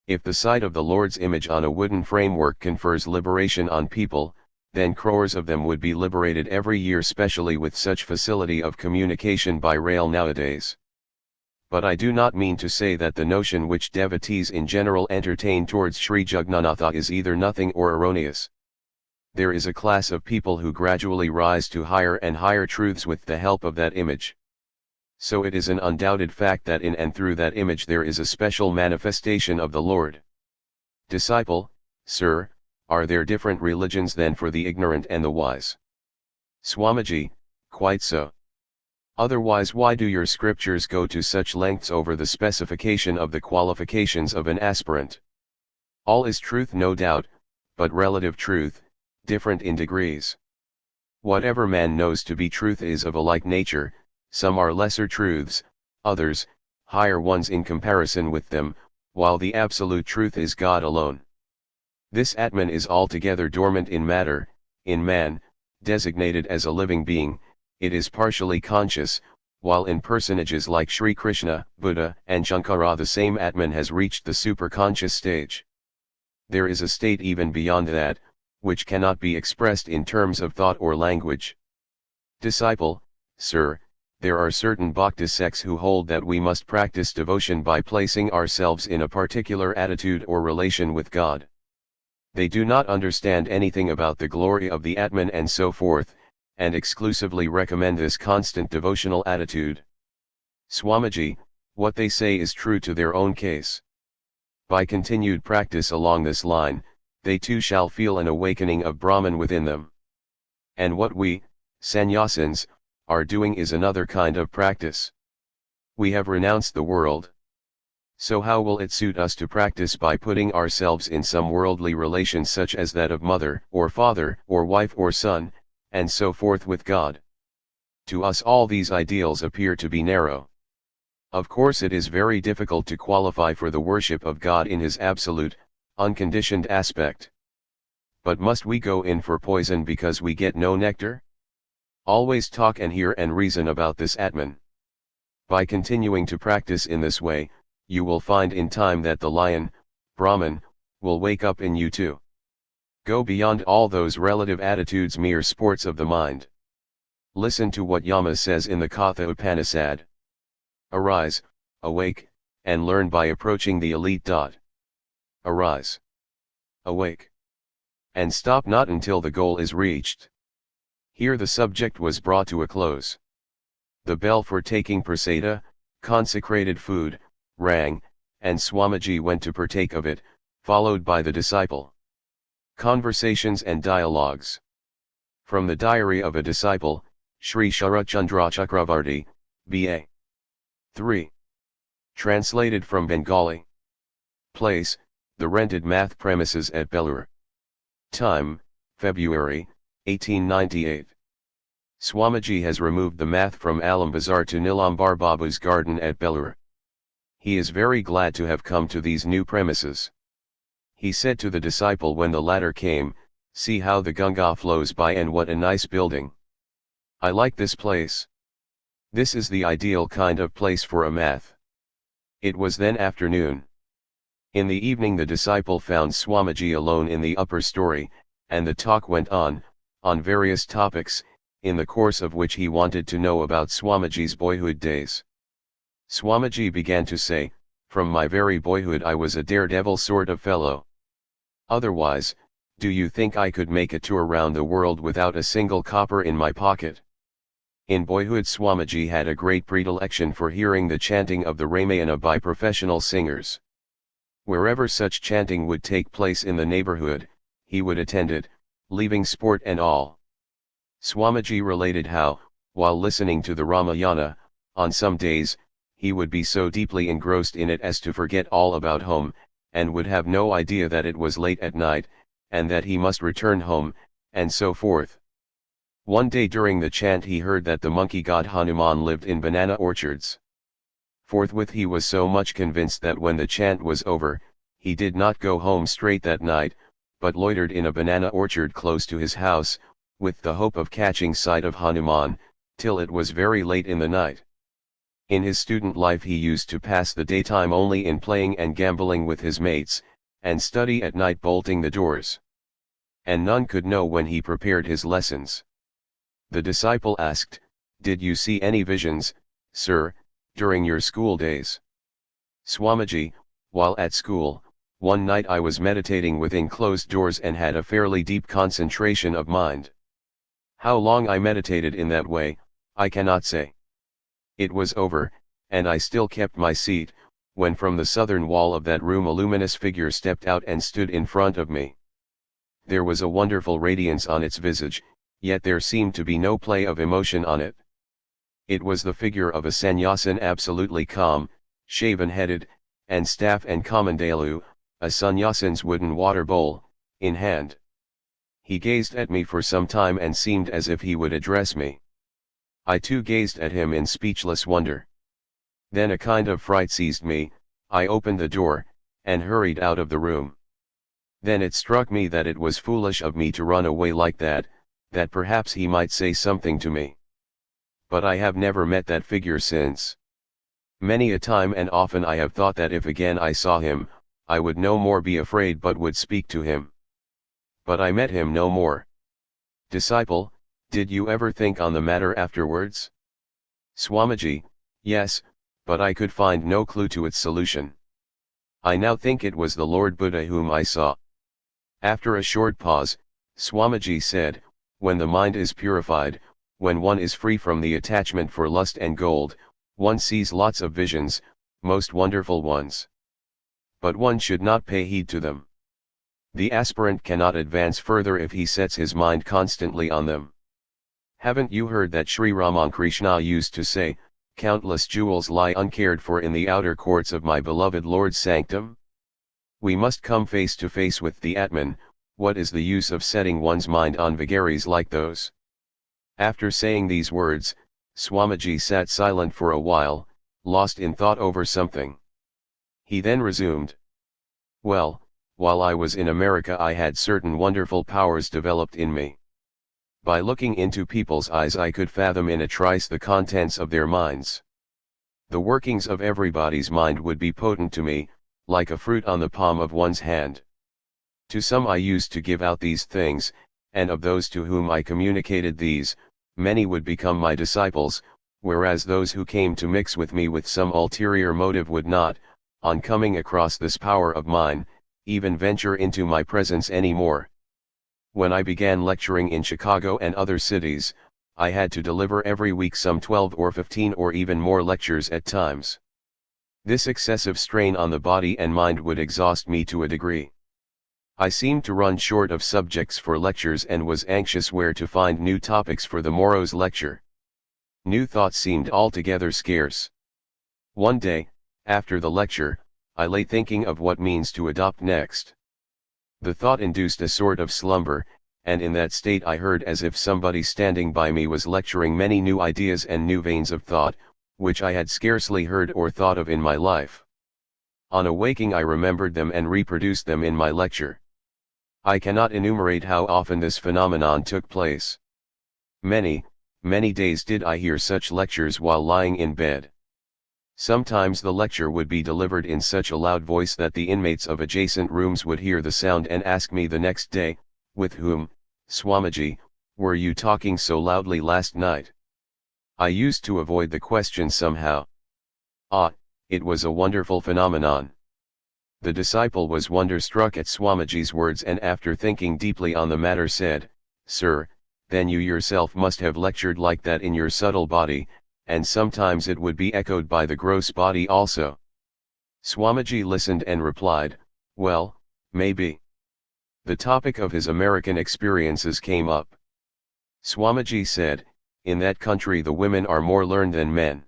If the sight of the Lord's image on a wooden framework confers liberation on people, then crores of them would be liberated every year, specially with such facility of communication by rail nowadays. But I do not mean to say that the notion which devotees in general entertain towards Sri Jagannatha is either nothing or erroneous. There is a class of people who gradually rise to higher and higher truths with the help of that image. So it is an undoubted fact that in and through that image there is a special manifestation of the Lord. Disciple, sir, are there different religions than for the ignorant and the wise? Swamiji, quite so. Otherwise why do your scriptures go to such lengths over the specification of the qualifications of an aspirant? All is truth no doubt, but relative truth, different in degrees. Whatever man knows to be truth is of a like nature, some are lesser truths, others, higher ones in comparison with them, while the absolute truth is God alone. This Atman is altogether dormant in matter, in man, designated as a living being. It is partially conscious, while in personages like Sri Krishna, Buddha, and Shankara the same Atman has reached the superconscious stage. There is a state even beyond that, which cannot be expressed in terms of thought or language. Disciple, sir, there are certain bhakti sects who hold that we must practice devotion by placing ourselves in a particular attitude or relation with God. They do not understand anything about the glory of the Atman and so forth, and exclusively recommend this constant devotional attitude. Swamiji, what they say is true to their own case. By continued practice along this line, they too shall feel an awakening of Brahman within them. And what we, sannyasins, are doing is another kind of practice. We have renounced the world. So how will it suit us to practice by putting ourselves in some worldly relation such as that of mother or father or wife or son, and so forth with God? To us all these ideals appear to be narrow. Of course it is very difficult to qualify for the worship of God in his absolute, unconditioned aspect. But must we go in for poison because we get no nectar? Always talk and hear and reason about this Atman. By continuing to practice in this way, you will find in time that the lion, Brahman, will wake up in you too. Go beyond all those relative attitudes, mere sports of the mind. Listen to what Yama says in the Katha Upanishad. Arise, awake, and learn by approaching the elite. Arise. Awake. And stop not until the goal is reached. Here the subject was brought to a close. The bell for taking prasada, consecrated food, rang, and Swamiji went to partake of it, followed by the disciple. Conversations and Dialogues. From the Diary of a Disciple, Sri Sharachandra Chakravarti, B.A. 3. Translated from Bengali. Place, the rented math premises at Belur. Time, February, 1898. Swamiji has removed the math from Alam Bazar to Nilambar Babu's garden at Belur. He is very glad to have come to these new premises. He said to the disciple when the latter came, "See how the Ganga flows by and what a nice building. I like this place. This is the ideal kind of place for a math." It was then afternoon. In the evening the disciple found Swamiji alone in the upper story, and the talk went on various topics, in the course of which he wanted to know about Swamiji's boyhood days. Swamiji began to say, "From my very boyhood I was a daredevil sort of fellow. Otherwise, do you think I could make a tour round the world without a single copper in my pocket?" In boyhood Swamiji had a great predilection for hearing the chanting of the Ramayana by professional singers. Wherever such chanting would take place in the neighborhood, he would attend it, leaving sport and all. Swamiji related how, while listening to the Ramayana, on some days, he would be so deeply engrossed in it as to forget all about home, and would have no idea that it was late at night, and that he must return home, and so forth. One day during the chant he heard that the monkey god Hanuman lived in banana orchards. Forthwith he was so much convinced that when the chant was over, he did not go home straight that night, but loitered in a banana orchard close to his house, with the hope of catching sight of Hanuman, till it was very late in the night. In his student life he used to pass the daytime only in playing and gambling with his mates, and study at night bolting the doors. And none could know when he prepared his lessons. The disciple asked, "Did you see any visions, sir, during your school days?" "Swamiji, while at school, one night I was meditating within closed doors and had a fairly deep concentration of mind. How long I meditated in that way, I cannot say. It was over, and I still kept my seat, when from the southern wall of that room a luminous figure stepped out and stood in front of me. There was a wonderful radiance on its visage, yet there seemed to be no play of emotion on it. It was the figure of a sannyasin absolutely calm, shaven-headed, and staff and kamandalu, a sannyasin's wooden water bowl, in hand. He gazed at me for some time and seemed as if he would address me. I too gazed at him in speechless wonder. Then a kind of fright seized me, I opened the door, and hurried out of the room. Then it struck me that it was foolish of me to run away like that perhaps he might say something to me. But I have never met that figure since. Many a time and often I have thought that if again I saw him, I would no more be afraid but would speak to him. But I met him no more. Disciple, did you ever think on the matter afterwards?" "Swamiji, yes, but I could find no clue to its solution. I now think it was the Lord Buddha whom I saw." After a short pause, Swamiji said, "When the mind is purified, when one is free from the attachment for lust and gold, one sees lots of visions, most wonderful ones. But one should not pay heed to them. The aspirant cannot advance further if he sets his mind constantly on them. Haven't you heard that Sri Ramakrishna used to say, 'Countless jewels lie uncared for in the outer courts of my beloved Lord's sanctum'? We must come face to face with the Atman. What is the use of setting one's mind on vagaries like those?" After saying these words, Swamiji sat silent for a while, lost in thought over something. He then resumed. "Well, while I was in America I had certain wonderful powers developed in me. By looking into people's eyes I could fathom in a trice the contents of their minds. The workings of everybody's mind would be potent to me, like a fruit on the palm of one's hand. To some I used to give out these things, and of those to whom I communicated these, many would become my disciples, whereas those who came to mix with me with some ulterior motive would not, on coming across this power of mine, even venture into my presence any more. When I began lecturing in Chicago and other cities, I had to deliver every week some 12 or 15 or even more lectures at times. This excessive strain on the body and mind would exhaust me to a degree. I seemed to run short of subjects for lectures and was anxious where to find new topics for the morrow's lecture. New thoughts seemed altogether scarce. One day, after the lecture, I lay thinking of what means to adopt next. The thought induced a sort of slumber, and in that state I heard as if somebody standing by me was lecturing many new ideas and new veins of thought, which I had scarcely heard or thought of in my life. On awaking I remembered them and reproduced them in my lecture. I cannot enumerate how often this phenomenon took place. Many, many days did I hear such lectures while lying in bed. Sometimes the lecture would be delivered in such a loud voice that the inmates of adjacent rooms would hear the sound and ask me the next day, With whom, Swamiji, were you talking so loudly last night? I used to avoid the question somehow. Ah, it was a wonderful phenomenon. The disciple was wonderstruck at Swamiji's words, and after thinking deeply on the matter said, "Sir, then you yourself must have lectured like that in your subtle body, and sometimes it would be echoed by the gross body also." Swamiji listened and replied, "Well, maybe." The topic of his American experiences came up. Swamiji said, "In that country the women are more learned than men.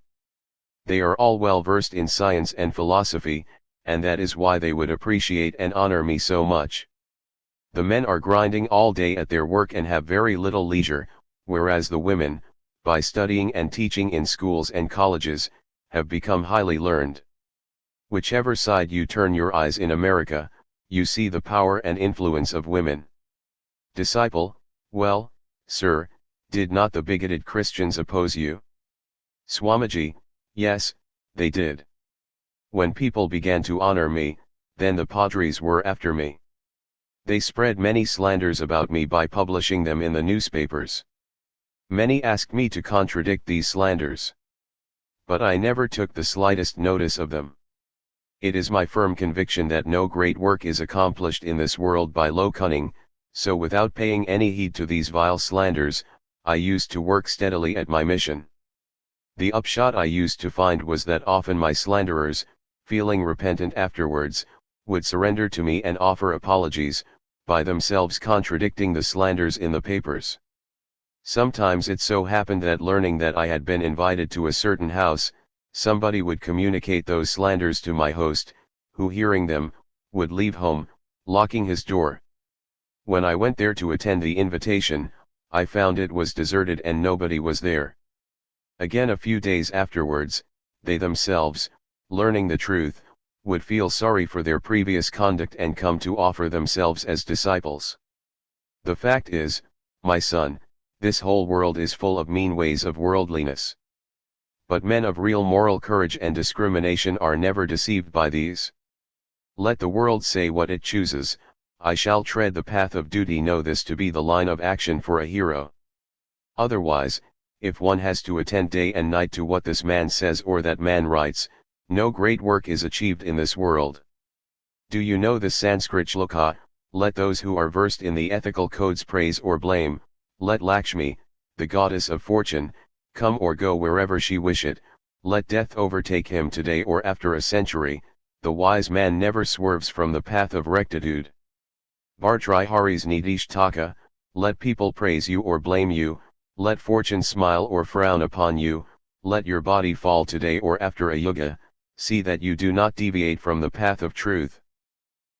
They are all well versed in science and philosophy, and that is why they would appreciate and honor me so much. The men are grinding all day at their work and have very little leisure, whereas the women, by studying and teaching in schools and colleges, have become highly learned. Whichever side you turn your eyes in America, you see the power and influence of women." Disciple: "Well, sir, did not the bigoted Christians oppose you?" Swamiji: "Yes, they did. When people began to honor me, then the padres were after me. They spread many slanders about me by publishing them in the newspapers. Many asked me to contradict these slanders. But I never took the slightest notice of them. It is my firm conviction that no great work is accomplished in this world by low cunning, so without paying any heed to these vile slanders, I used to work steadily at my mission. The upshot I used to find was that often my slanderers, feeling repentant afterwards, would surrender to me and offer apologies, by themselves contradicting the slanders in the papers. Sometimes it so happened that, learning that I had been invited to a certain house, somebody would communicate those slanders to my host, who, hearing them, would leave home, locking his door. When I went there to attend the invitation, I found it was deserted and nobody was there. Again, a few days afterwards, they themselves, learning the truth, would feel sorry for their previous conduct and come to offer themselves as disciples. The fact is, my son, this whole world is full of mean ways of worldliness. But men of real moral courage and discrimination are never deceived by these. Let the world say what it chooses, I shall tread the path of duty. Know this to be the line of action for a hero. Otherwise, if one has to attend day and night to what this man says or that man writes, no great work is achieved in this world. Do you know the Sanskrit shloka, "Let those who are versed in the ethical codes praise or blame, let Lakshmi, the goddess of fortune, come or go wherever she wish it, let death overtake him today or after a century, the wise man never swerves from the path of rectitude. Bhartrihari's Nidishtaka, let people praise you or blame you, let fortune smile or frown upon you, let your body fall today or after a yuga, see that you do not deviate from the path of truth."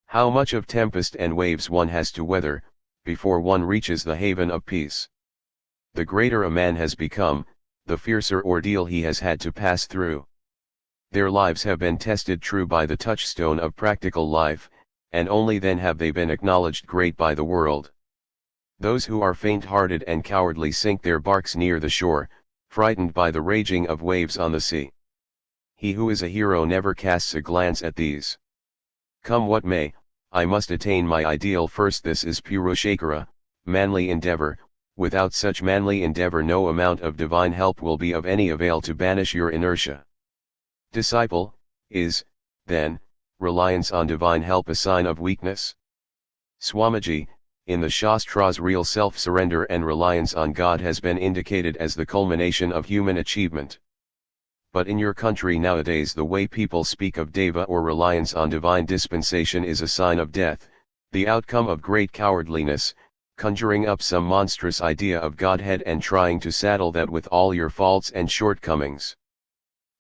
How much of tempest and waves one has to weather, before one reaches the haven of peace. The greater a man has become, the fiercer ordeal he has had to pass through. Their lives have been tested true by the touchstone of practical life, and only then have they been acknowledged great by the world. Those who are faint-hearted and cowardly sink their barks near the shore, frightened by the raging of waves on the sea. He who is a hero never casts a glance at these. Come what may, I must attain my ideal first. This is Purushakara, manly endeavor. Without such manly endeavor no amount of divine help will be of any avail to banish your inertia. Disciple: is, then, reliance on divine help a sign of weakness? Swamiji: in the Shastras real self-surrender and reliance on God has been indicated as the culmination of human achievement. But in your country nowadays the way people speak of deva or reliance on divine dispensation is a sign of death, the outcome of great cowardliness, conjuring up some monstrous idea of Godhead and trying to saddle that with all your faults and shortcomings.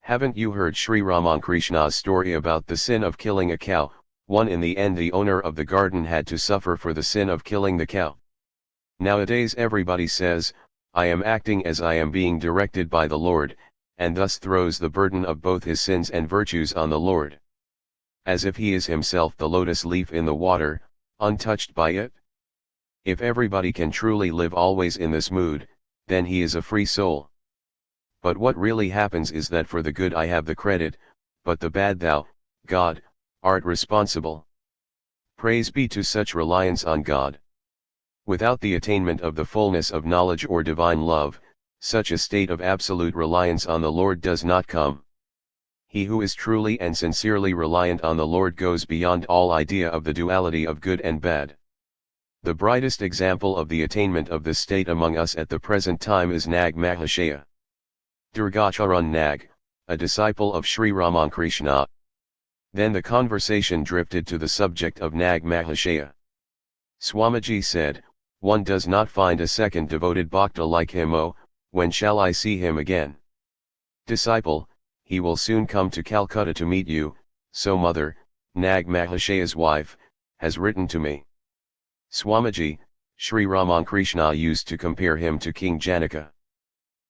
Haven't you heard Sri Ramakrishna's story about the sin of killing a cow? In the end the owner of the garden had to suffer for the sin of killing the cow. Nowadays everybody says, I am acting as I am being directed by the Lord, and thus throws the burden of both his sins and virtues on the Lord. As if he is himself the lotus leaf in the water, untouched by it. If everybody can truly live always in this mood, then he is a free soul. But what really happens is that for the good I have the credit, but the bad thou, God, art responsible. Praise be to such reliance on God. Without the attainment of the fullness of knowledge or divine love, such a state of absolute reliance on the Lord does not come. He who is truly and sincerely reliant on the Lord goes beyond all idea of the duality of good and bad. The brightest example of the attainment of this state among us at the present time is Nag Mahashaya Durgacharan Nag, a disciple of Sri Ramakrishna. Then the conversation drifted to the subject of Nag Mahashaya. Swamiji said, "One does not find a second devoted bhakta like him. Oh, when shall I see him again?" Disciple, he will soon come to Calcutta to meet you, so mother, Nag Mahashaya's wife, has written to me. Swamiji, Sri Ramakrishna used to compare him to King Janaka.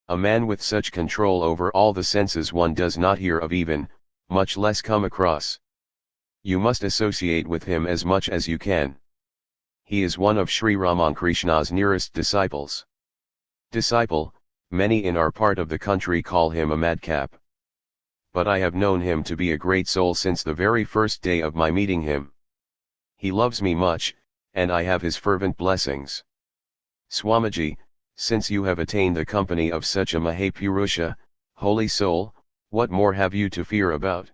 A man with such control over all the senses one does not hear of even, much less come across. You must associate with him as much as you can. He is one of Sri Ramakrishna's nearest disciples. Disciple, many in our part of the country call him a madcap. But I have known him to be a great soul since the very first day of my meeting him. He loves me much, and I have his fervent blessings. Swamiji, since you have attained the company of such a Mahapurusha, holy soul, what more have you to fear about?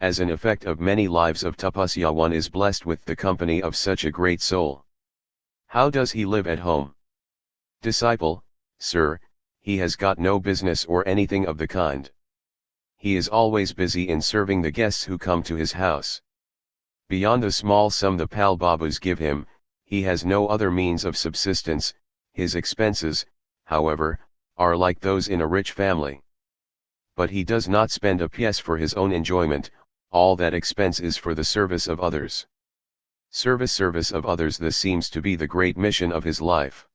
As an effect of many lives of tapasya, one is blessed with the company of such a great soul. How does he live at home? Disciple, sir, he has got no business or anything of the kind. He is always busy in serving the guests who come to his house. Beyond the small sum the Pal Babus give him, he has no other means of subsistence. His expenses, however, are like those in a rich family. But he does not spend a piece for his own enjoyment, all that expense is for the service of others. Service of others, this seems to be the great mission of his life.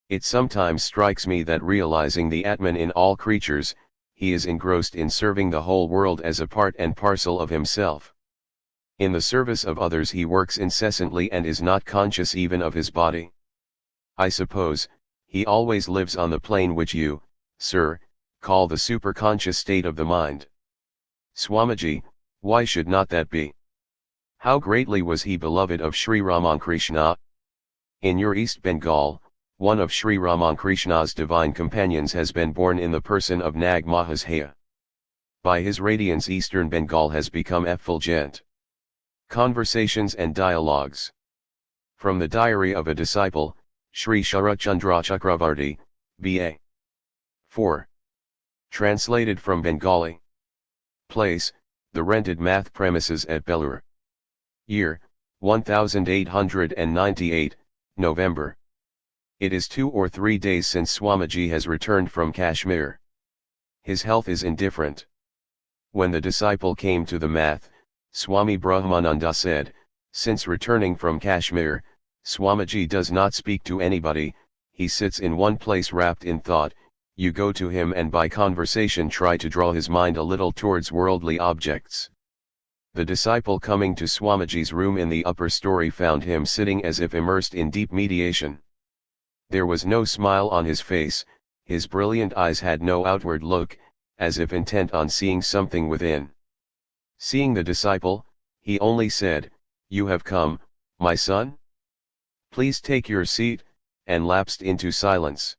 It sometimes strikes me that realizing the Atman in all creatures, he is engrossed in serving the whole world as a part and parcel of himself. In the service of others he works incessantly and is not conscious even of his body. I suppose, he always lives on the plane which you, sir, call the superconscious state of the mind. Swamiji, why should not that be? How greatly was he beloved of Sri Ramakrishna? In your East Bengal, one of Sri Ramakrishna's divine companions has been born in the person of Nag Mahashaya. By his radiance Eastern Bengal has become effulgent. Conversations and Dialogues. From the Diary of a Disciple, Sri Sharachandra Chakravarti, B.A. 4. Translated from Bengali. Place, the rented math premises at Belur. Year, 1898, November. It is 2 or 3 days since Swamiji has returned from Kashmir. His health is indifferent. When the disciple came to the math, Swami Brahmananda said, since returning from Kashmir, Swamiji does not speak to anybody, he sits in one place wrapped in thought. You go to him and by conversation try to draw his mind a little towards worldly objects. The disciple coming to Swamiji's room in the upper story found him sitting as if immersed in deep meditation. There was no smile on his face, his brilliant eyes had no outward look, as if intent on seeing something within. Seeing the disciple, he only said, "You have come, my son? Please take your seat," and lapsed into silence.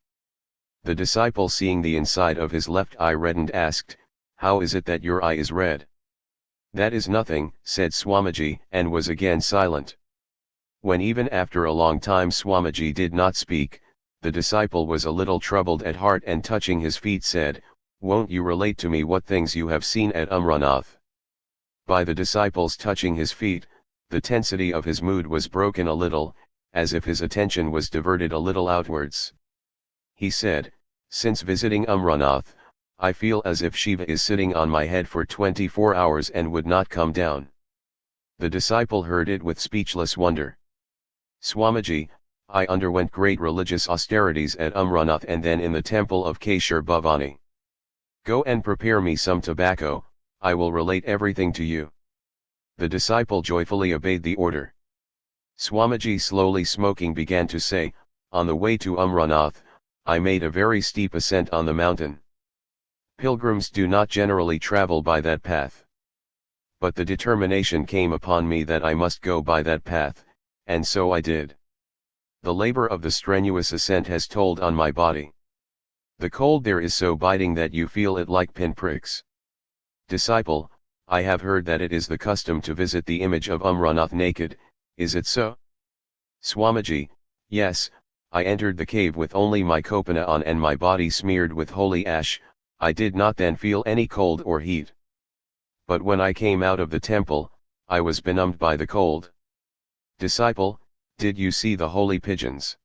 The disciple, seeing the inside of his left eye reddened, asked, "How is it that your eye is red?" "That is nothing," said Swamiji, and was again silent. When even after a long time Swamiji did not speak, the disciple was a little troubled at heart and touching his feet said, "Won't you relate to me what things you have seen at Amranath?" By the disciple's touching his feet, the tensity of his mood was broken a little, as if his attention was diverted a little outwards. He said, "Since visiting Amranath, I feel as if Shiva is sitting on my head for 24 hours and would not come down." The disciple heard it with speechless wonder. "Swamiji, I underwent great religious austerities at Amranath and then in the temple of Keshar Bhavani. Go and prepare me some tobacco, I will relate everything to you." The disciple joyfully obeyed the order. Swamiji, slowly smoking, began to say, "On the way to Amranath, I made a very steep ascent on the mountain. Pilgrims do not generally travel by that path. But the determination came upon me that I must go by that path, and so I did. The labor of the strenuous ascent has told on my body. The cold there is so biting that you feel it like pinpricks. Disciple, I have heard that it is the custom to visit the image of Umranath naked, is it so? Swamiji, yes, I entered the cave with only my kopana on and my body smeared with holy ash. I did not then feel any cold or heat. But when I came out of the temple, I was benumbed by the cold. Disciple, did you see the holy pigeons?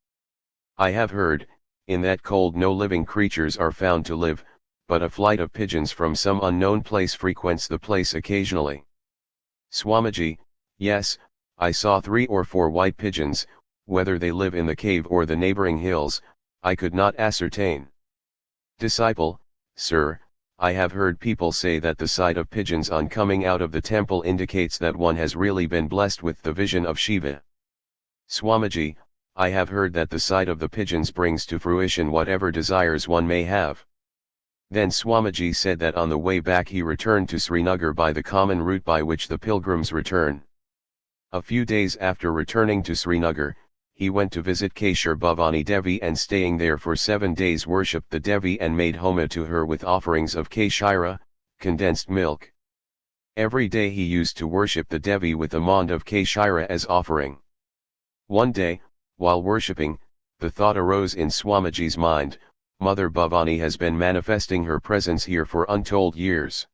I have heard, in that cold no living creatures are found to live, but a flight of pigeons from some unknown place frequents the place occasionally. Swamiji, yes, I saw 3 or 4 white pigeons, whether they live in the cave or the neighboring hills, I could not ascertain. Disciple, sir, I have heard people say that the sight of pigeons on coming out of the temple indicates that one has really been blessed with the vision of Shiva. Swamiji, I have heard that the sight of the pigeons brings to fruition whatever desires one may have. Then Swamiji said that on the way back he returned to Srinagar by the common route by which the pilgrims return. A few days after returning to Srinagar, he went to visit Keshar Bhavani Devi and staying there for 7 days worshipped the Devi and made homa to her with offerings of Keshira, condensed milk. Every day he used to worship the Devi with a mond of Keshira as offering. One day, while worshipping, the thought arose in Swamiji's mind, Mother Bhavani has been manifesting her presence here for untold years.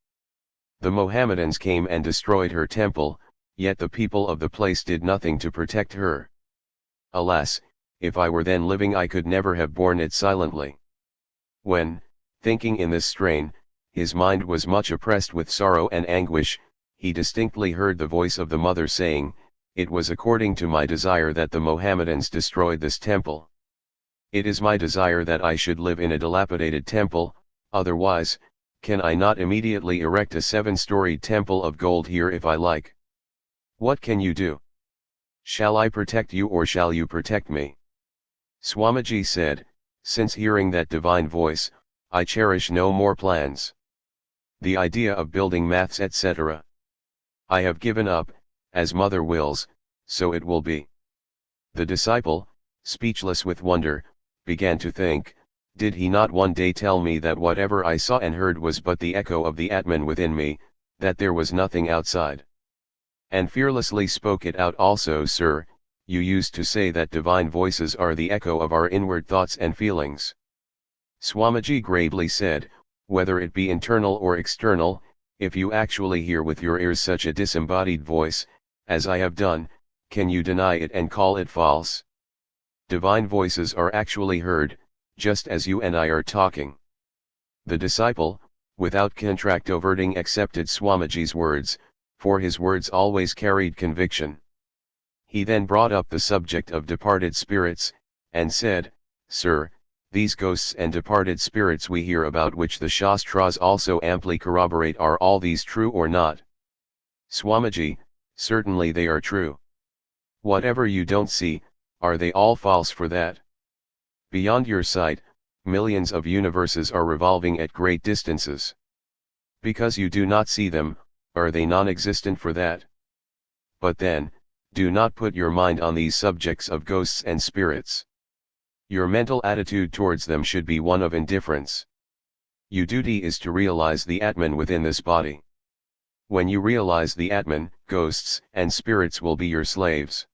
The Mohammedans came and destroyed her temple, yet the people of the place did nothing to protect her. Alas, if I were then living I could never have borne it silently. When, thinking in this strain, his mind was much oppressed with sorrow and anguish, he distinctly heard the voice of the mother saying, "It was according to my desire that the Mohammedans destroyed this temple. It is my desire that I should live in a dilapidated temple, otherwise, can I not immediately erect a 7-storied temple of gold here if I like? What can you do? Shall I protect you or shall you protect me?" Swamiji said, "Since hearing that divine voice, I cherish no more plans. The idea of building maths etc. I have given up, as mother wills, so it will be." The disciple, speechless with wonder, began to think, did he not one day tell me that whatever I saw and heard was but the echo of the Atman within me, that there was nothing outside? And fearlessly spoke it out also, "Sir, you used to say that divine voices are the echo of our inward thoughts and feelings." Swamiji gravely said, "Whether it be internal or external, if you actually hear with your ears such a disembodied voice, as I have done, can you deny it and call it false? Divine voices are actually heard, just as you and I are talking." The disciple, without contractoverting, accepted Swamiji's words, for his words always carried conviction. He then brought up the subject of departed spirits, and said, "Sir, these ghosts and departed spirits we hear about, which the Shastras also amply corroborate, are all these true or not?" Swamiji, certainly they are true. Whatever you don't see, are they all false for that? Beyond your sight, millions of universes are revolving at great distances. Because you do not see them, are they non-existent for that? But then, do not put your mind on these subjects of ghosts and spirits. Your mental attitude towards them should be one of indifference. Your duty is to realize the Atman within this body. When you realize the Atman, ghosts and spirits will be your slaves.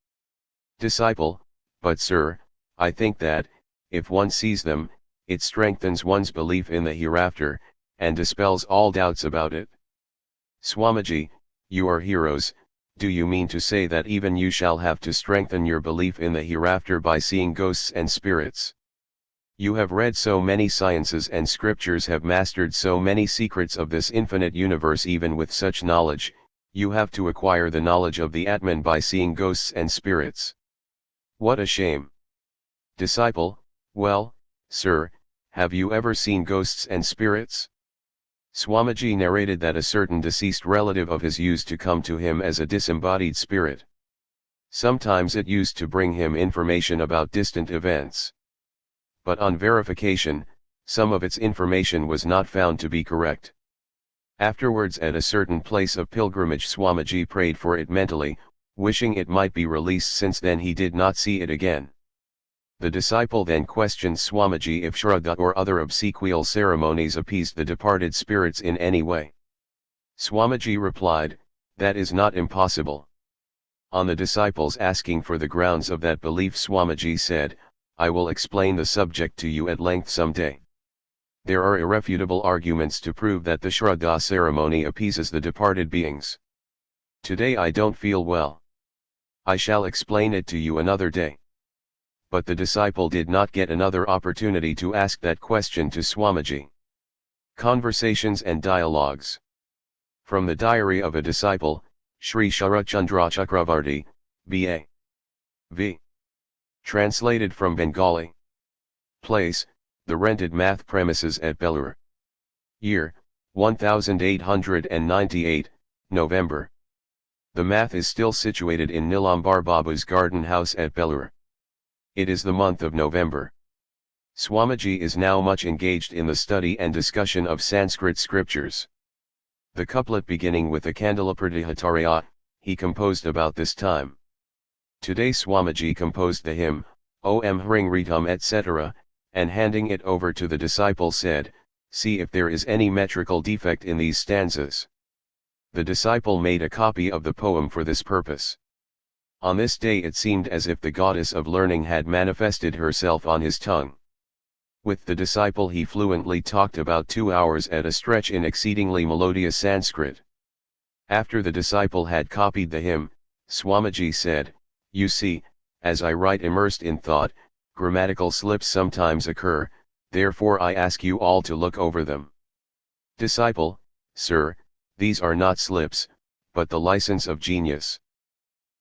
Disciple, but sir, I think that, if one sees them, it strengthens one's belief in the hereafter, and dispels all doubts about it. Swamiji, you are heroes. Do you mean to say that even you shall have to strengthen your belief in the hereafter by seeing ghosts and spirits? You have read so many sciences and scriptures, have mastered so many secrets of this infinite universe. Even with such knowledge, you have to acquire the knowledge of the Atman by seeing ghosts and spirits. What a shame! Disciple, well, sir, have you ever seen ghosts and spirits? Swamiji narrated that a certain deceased relative of his used to come to him as a disembodied spirit. Sometimes it used to bring him information about distant events. But on verification, some of its information was not found to be correct. Afterwards, at a certain place of pilgrimage, Swamiji prayed for it mentally, wishing it might be released. Since then he did not see it again. The disciple then questioned Swamiji if Shraddha or other obsequial ceremonies appeased the departed spirits in any way. Swamiji replied, "That is not impossible." On the disciples asking for the grounds of that belief, Swamiji said, "I will explain the subject to you at length some day. There are irrefutable arguments to prove that the Shraddha ceremony appeases the departed beings. Today I don't feel well. I shall explain it to you another day." But the disciple did not get another opportunity to ask that question to Swamiji. Conversations and Dialogues. From the Diary of a Disciple, Sri Sharachandra Chakravarti, B.A. V. Translated from Bengali. Place, the rented math premises at Belur. Year, 1898, November. The math is still situated in Nilambar Babu's garden house at Belur. It is the month of November. Swamiji is now much engaged in the study and discussion of Sanskrit scriptures. The couplet beginning with the Kandalapratihatariya, he composed about this time. Today Swamiji composed the hymn, Om Hring Ritam etc., and handing it over to the disciple said, "See if there is any metrical defect in these stanzas." The disciple made a copy of the poem for this purpose. On this day it seemed as if the goddess of learning had manifested herself on his tongue. With the disciple he fluently talked about 2 hours at a stretch in exceedingly melodious Sanskrit. After the disciple had copied the hymn, Swamiji said, "You see, as I write immersed in thought, grammatical slips sometimes occur, therefore I ask you all to look over them." Disciple: "Sir, these are not slips, but the license of genius."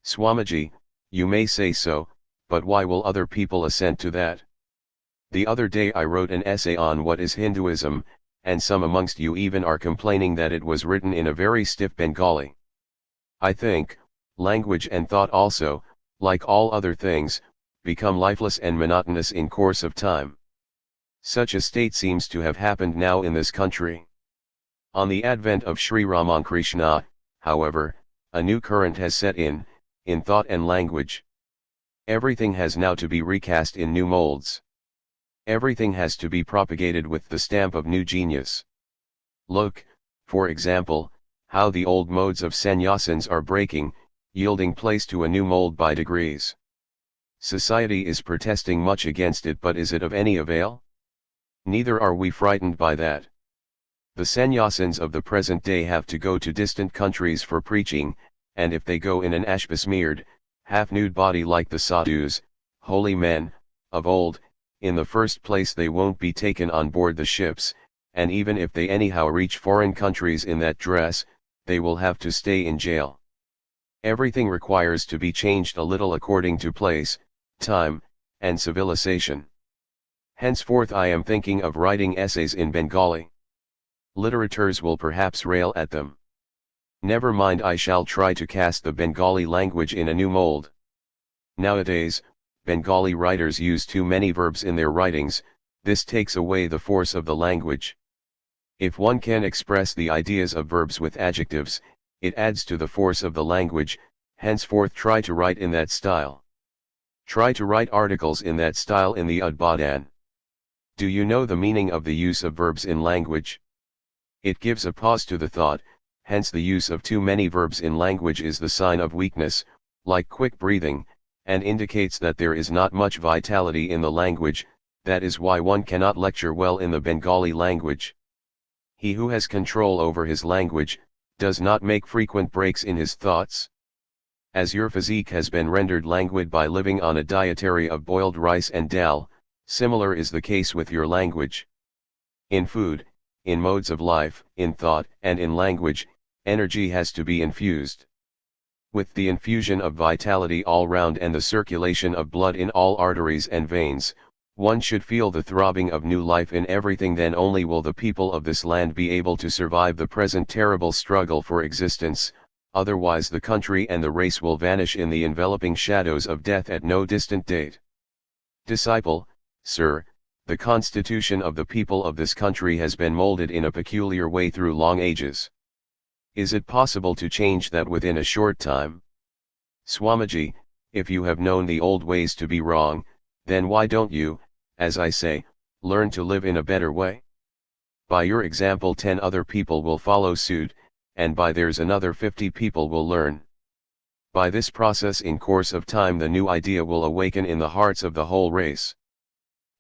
Swamiji: "You may say so, but why will other people assent to that? The other day I wrote an essay on what is Hinduism, and some amongst you even are complaining that it was written in a very stiff Bengali. I think, language and thought also, like all other things, become lifeless and monotonous in course of time. Such a state seems to have happened now in this country. On the advent of Sri Ramakrishna, however, a new current has set in thought and language. Everything has now to be recast in new molds. Everything has to be propagated with the stamp of new genius. Look, for example, how the old modes of sannyasins are breaking, yielding place to a new mold by degrees. Society is protesting much against it, but is it of any avail? Neither are we frightened by that. The sannyasins of the present day have to go to distant countries for preaching, and if they go in an ash-besmeared, half-nude body like the sadhus, holy men, of old, in the first place they won't be taken on board the ships, and even if they anyhow reach foreign countries in that dress, they will have to stay in jail. Everything requires to be changed a little according to place, time, and civilization. Henceforth I am thinking of writing essays in Bengali. Literateurs will perhaps rail at them. Never mind, I shall try to cast the Bengali language in a new mold. Nowadays, Bengali writers use too many verbs in their writings, this takes away the force of the language. If one can express the ideas of verbs with adjectives, it adds to the force of the language. Henceforth try to write in that style. Try to write articles in that style in the Udbodhan. Do you know the meaning of the use of verbs in language? It gives a pause to the thought, hence the use of too many verbs in language is the sign of weakness, like quick breathing, and indicates that there is not much vitality in the language. That is why one cannot lecture well in the Bengali language. He who has control over his language, does not make frequent breaks in his thoughts. As your physique has been rendered languid by living on a dietary of boiled rice and dal, similar is the case with your language. In food, in modes of life, in thought, and in language, energy has to be infused. With the infusion of vitality all round and the circulation of blood in all arteries and veins, one should feel the throbbing of new life in everything. Then only will the people of this land be able to survive the present terrible struggle for existence, otherwise the country and the race will vanish in the enveloping shadows of death at no distant date. Disciple: Sir, the constitution of the people of this country has been molded in a peculiar way through long ages. Is it possible to change that within a short time? Swamiji: if you have known the old ways to be wrong, Then why don't you, as I say, learn to live in a better way? By your example 10 other people will follow suit, and by theirs another 50 people will learn. By this process in course of time the new idea will awaken in the hearts of the whole race.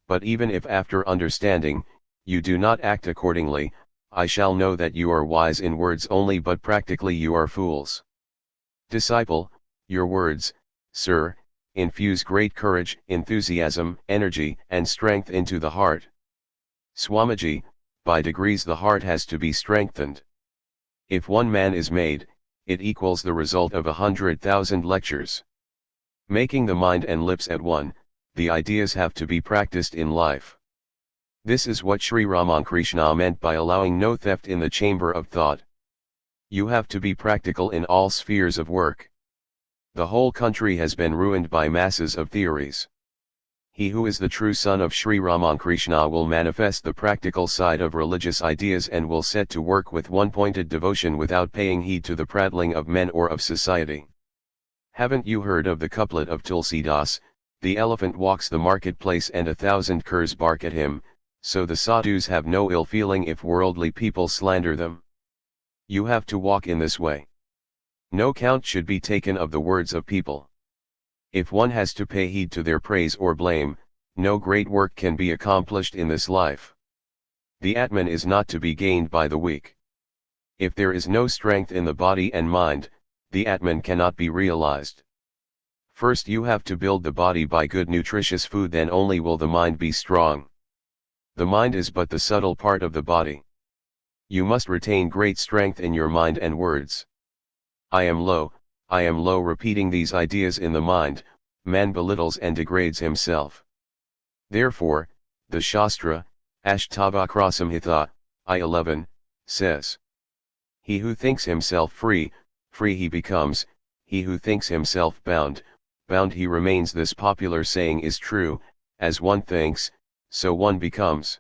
But even if after understanding, you do not act accordingly, I shall know that you are wise in words only but practically you are fools. Disciple, your words, sir, infuse great courage, enthusiasm, energy, and strength into the heart. Swamiji, by degrees the heart has to be strengthened. If one man is made, it equals the result of 100,000 lectures. Making the mind and lips at one, the ideas have to be practiced in life. This is what Sri Ramakrishna meant by allowing no theft in the chamber of thought. You have to be practical in all spheres of work. The whole country has been ruined by masses of theories. He who is the true son of Sri Ramakrishna will manifest the practical side of religious ideas and will set to work with one-pointed devotion without paying heed to the prattling of men or of society. Haven't you heard of the couplet of Tulsidas, the elephant walks the marketplace and 1,000 curs bark at him, so the sadhus have no ill feeling if worldly people slander them. You have to walk in this way. No count should be taken of the words of people. If one has to pay heed to their praise or blame, no great work can be accomplished in this life. The Atman is not to be gained by the weak. If there is no strength in the body and mind, the Atman cannot be realized. First you have to build the body by good nutritious food, then only will the mind be strong. The mind is but the subtle part of the body. You must retain great strength in your mind and words. I am low, repeating these ideas in the mind, man belittles and degrades himself. Therefore, the Shastra, Ashtavakrasamhita, I-11, says, he who thinks himself free, free he becomes, he who thinks himself bound, bound he remains. This popular saying is true, as one thinks, so one becomes.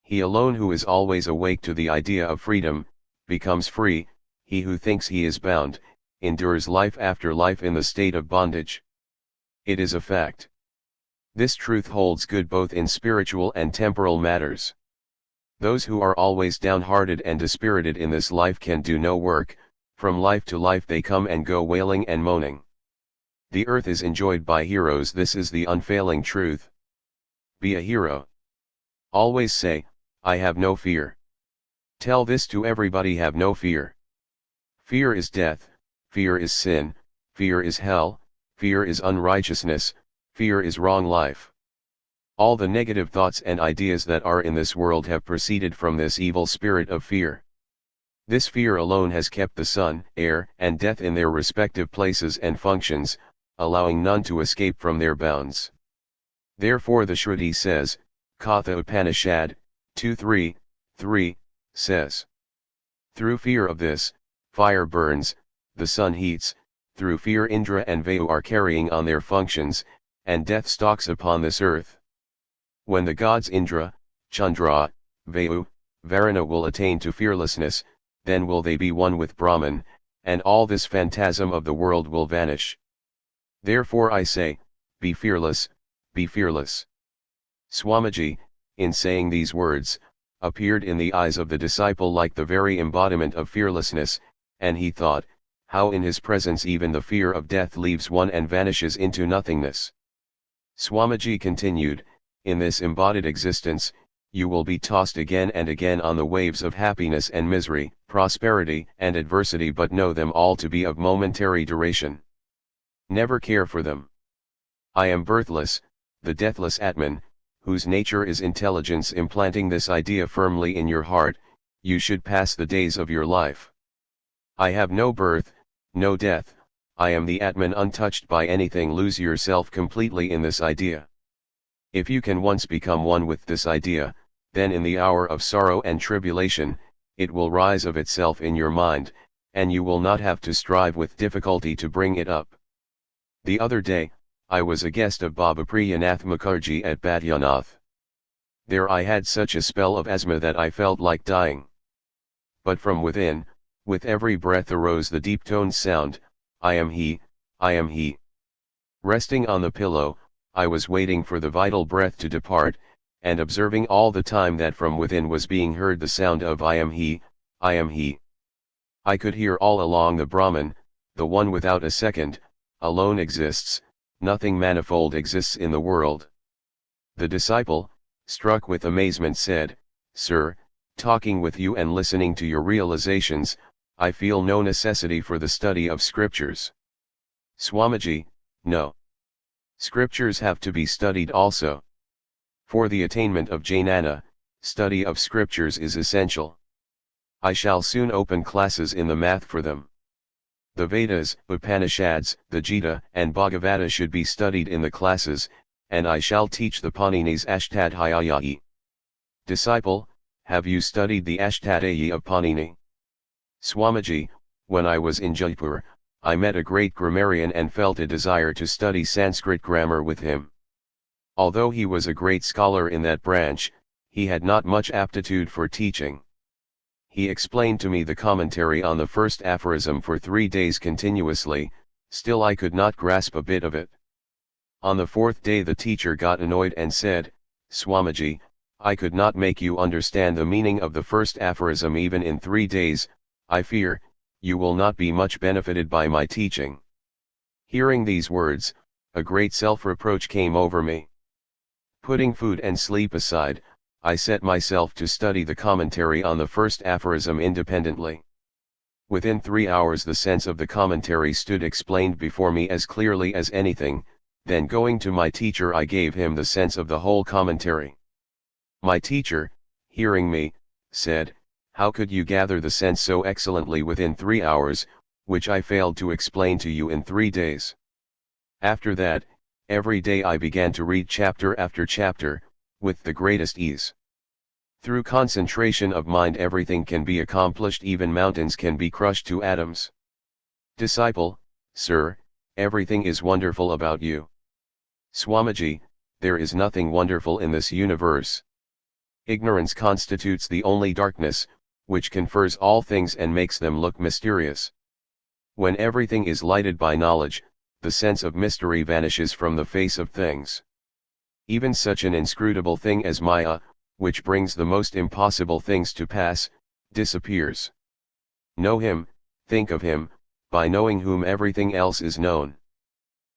He alone who is always awake to the idea of freedom, becomes free. He who thinks he is bound, endures life after life in the state of bondage. It is a fact. This truth holds good both in spiritual and temporal matters. Those who are always downhearted and dispirited in this life can do no work, from life to life they come and go wailing and moaning. The earth is enjoyed by heroes, this is the unfailing truth. Be a hero. Always say, I have no fear. Tell this to everybody, have no fear. Fear is death, fear is sin, fear is hell, fear is unrighteousness, fear is wrong life. All the negative thoughts and ideas that are in this world have proceeded from this evil spirit of fear. This fear alone has kept the sun, air, and death in their respective places and functions, allowing none to escape from their bounds. Therefore the Shruti says, Katha Upanishad, 2.3.3, says, through fear of this, fire burns, the sun heats, through fear Indra and Vayu are carrying on their functions, and death stalks upon this earth. When the gods Indra, Chandra, Vayu, Varuna will attain to fearlessness, then will they be one with Brahman, and all this phantasm of the world will vanish. Therefore I say, be fearless, be fearless. Swamiji, in saying these words, appeared in the eyes of the disciple like the very embodiment of fearlessness, and he thought, how in his presence even the fear of death leaves one and vanishes into nothingness. Swamiji continued, in this embodied existence, you will be tossed again and again on the waves of happiness and misery, prosperity and adversity, but know them all to be of momentary duration. Never care for them. I am birthless, the deathless Atman, whose nature is intelligence. Implanting this idea firmly in your heart, you should pass the days of your life. I have no birth, no death, I am the Atman untouched by anything. Lose yourself completely in this idea. If you can once become one with this idea, then in the hour of sorrow and tribulation, it will rise of itself in your mind, and you will not have to strive with difficulty to bring it up. The other day, I was a guest of Baba Priyanath Mukherjee at Badrinath. There I had such a spell of asthma that I felt like dying. But from within, with every breath arose the deep-toned sound, I am he, I am he. Resting on the pillow, I was waiting for the vital breath to depart, and observing all the time that from within was being heard the sound of I am he, I am he. I could hear all along the Brahman, the one without a second, alone exists, nothing manifold exists in the world. The disciple, struck with amazement, said, "Sir, talking with you and listening to your realizations, I feel no necessity for the study of scriptures." Swamiji, no. Scriptures have to be studied also. For the attainment of jnana, study of scriptures is essential. I shall soon open classes in the math for them. The Vedas, Upanishads, the Gita and Bhagavata should be studied in the classes, and I shall teach the Panini's Ashtadhyayi. Disciple, have you studied the Ashtadhyayi of Panini? Swamiji, when I was in Jaipur, I met a great grammarian and felt a desire to study Sanskrit grammar with him. Although he was a great scholar in that branch, he had not much aptitude for teaching. He explained to me the commentary on the first aphorism for 3 days continuously, still I could not grasp a bit of it. On the 4th day the teacher got annoyed and said, "Swamiji, I could not make you understand the meaning of the first aphorism even in 3 days, I fear, you will not be much benefited by my teaching." Hearing these words, a great self-reproach came over me. Putting food and sleep aside, I set myself to study the commentary on the first aphorism independently. Within 3 hours the sense of the commentary stood explained before me as clearly as anything, then going to my teacher I gave him the sense of the whole commentary. My teacher, hearing me, said, "How could you gather the sense so excellently within 3 hours, which I failed to explain to you in 3 days?" After that, every day I began to read chapter after chapter, with the greatest ease. Through concentration of mind everything can be accomplished, even mountains can be crushed to atoms. Disciple, sir, everything is wonderful about you. Swamiji, there is nothing wonderful in this universe. Ignorance constitutes the only darkness, which confers all things and makes them look mysterious. When everything is lighted by knowledge, the sense of mystery vanishes from the face of things. Even such an inscrutable thing as Maya, which brings the most impossible things to pass, disappears. Know him, think of him, by knowing whom everything else is known.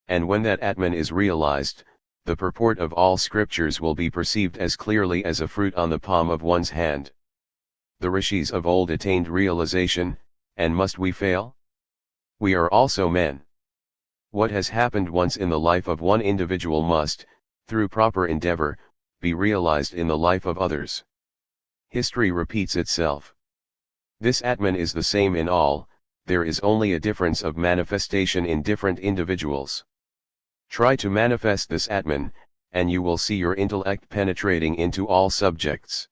And when that Atman is realized, the purport of all scriptures will be perceived as clearly as a fruit on the palm of one's hand. The rishis of old attained realization, and must we fail? We are also men. What has happened once in the life of one individual must, through proper endeavor, be realized in the life of others. History repeats itself. This Atman is the same in all, there is only a difference of manifestation in different individuals. Try to manifest this Atman, and you will see your intellect penetrating into all subjects.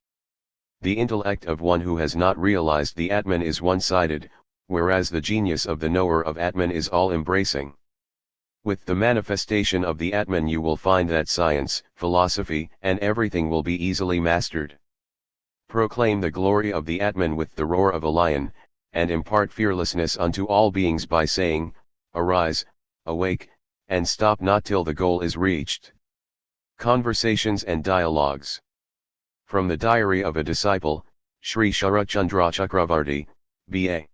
The intellect of one who has not realized the Atman is one-sided, whereas the genius of the knower of Atman is all-embracing. With the manifestation of the Atman you will find that science, philosophy, and everything will be easily mastered. Proclaim the glory of the Atman with the roar of a lion, and impart fearlessness unto all beings by saying, "Arise, awake, and stop not till the goal is reached." Conversations and Dialogues. From the Diary of a Disciple, Sri Sharachandra Chakravarti, B.A.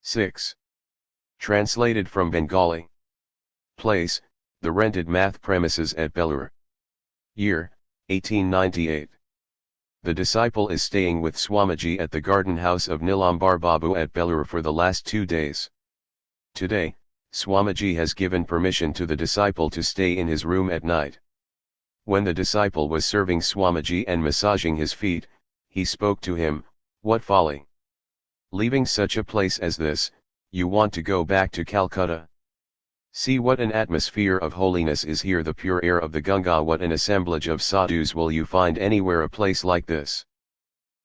6. Translated from Bengali. Place, the rented math premises at Belur. Year, 1898. The disciple is staying with Swamiji at the garden house of Nilambar Babu at Belur for the last 2 days. Today, Swamiji has given permission to the disciple to stay in his room at night. When the disciple was serving Swamiji and massaging his feet, he spoke to him, "What folly! Leaving such a place as this, you want to go back to Calcutta? See what an atmosphere of holiness is here, the pure air of the Ganga. What an assemblage of sadhus will you find anywhere a place like this?"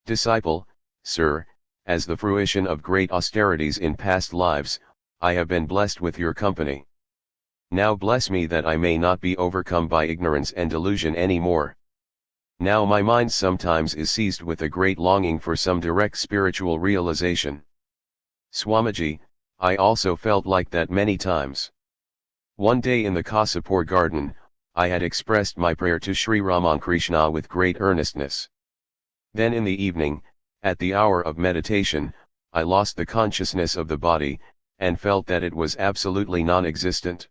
Disciple, sir, as the fruition of great austerities in past lives, I have been blessed with your company. Now bless me that I may not be overcome by ignorance and delusion any more. Now my mind sometimes is seized with a great longing for some direct spiritual realization. Swamiji, I also felt like that many times. One day in the Kasipur garden, I had expressed my prayer to Sri Ramakrishna with great earnestness. Then in the evening, at the hour of meditation, I lost the consciousness of the body, and felt that it was absolutely non-existent.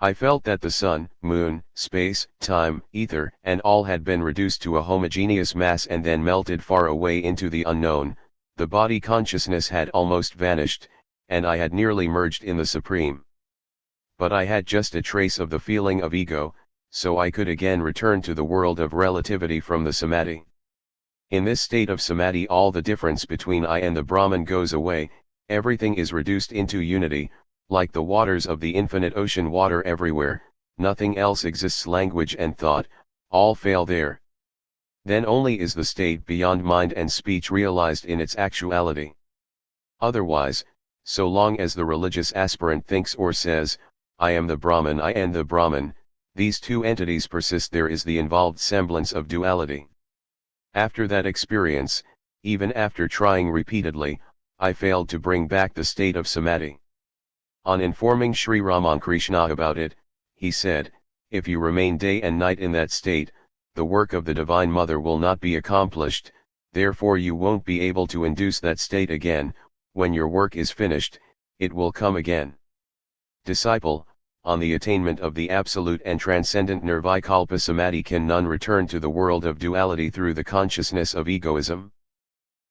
I felt that the sun, moon, space, time, ether, and all had been reduced to a homogeneous mass and then melted far away into the unknown. The body consciousness had almost vanished, and I had nearly merged in the Supreme. But I had just a trace of the feeling of ego, so I could again return to the world of relativity from the samadhi. In this state of samadhi all the difference between I and the Brahman goes away, everything is reduced into unity, like the waters of the infinite ocean water everywhere, nothing else exists, language and thought, all fail there. Then only is the state beyond mind and speech realized in its actuality. Otherwise, so long as the religious aspirant thinks or says, I am the Brahman, I am the Brahman, these two entities persist, there is the involved semblance of duality. After that experience, even after trying repeatedly, I failed to bring back the state of samadhi. On informing Sri Ramakrishna about it, he said, if you remain day and night in that state, the work of the Divine Mother will not be accomplished, therefore you won't be able to induce that state again. When your work is finished, it will come again. Disciple, on the attainment of the absolute and transcendent nirvikalpa samadhi can none return to the world of duality through the consciousness of egoism?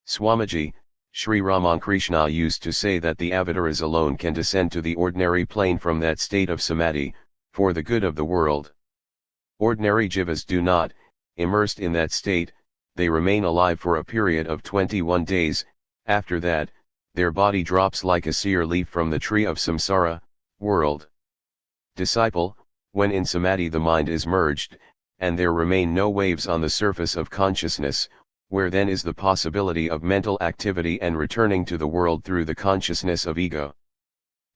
Swamiji, Sri Ramakrishna used to say that the avataras alone can descend to the ordinary plane from that state of samadhi, for the good of the world. Ordinary jivas do not, immersed in that state, they remain alive for a period of 21 days, after that, their body drops like a sere leaf from the tree of samsara, world. Disciple, when in samadhi the mind is merged, and there remain no waves on the surface of consciousness, where then is the possibility of mental activity and returning to the world through the consciousness of ego?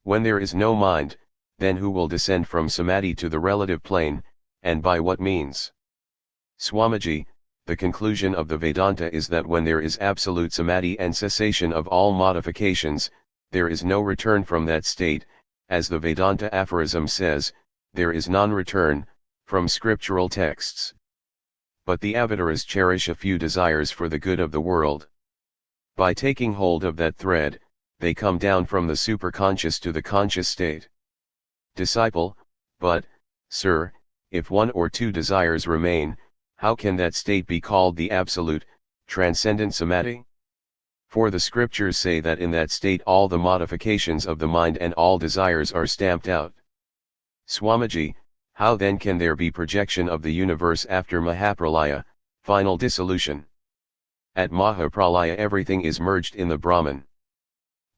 When there is no mind, then who will descend from samadhi to the relative plane, and by what means? Swamiji, the conclusion of the Vedanta is that when there is absolute samadhi and cessation of all modifications, there is no return from that state, as the Vedanta aphorism says, there is non-return, from scriptural texts. But the avataras cherish a few desires for the good of the world. By taking hold of that thread, they come down from the superconscious to the conscious state. Disciple, but, sir, if one or two desires remain, how can that state be called the absolute, transcendent samadhi? For the scriptures say that in that state all the modifications of the mind and all desires are stamped out. Swamiji, how then can there be projection of the universe after Mahapralaya, final dissolution? At Mahapralaya everything is merged in the Brahman.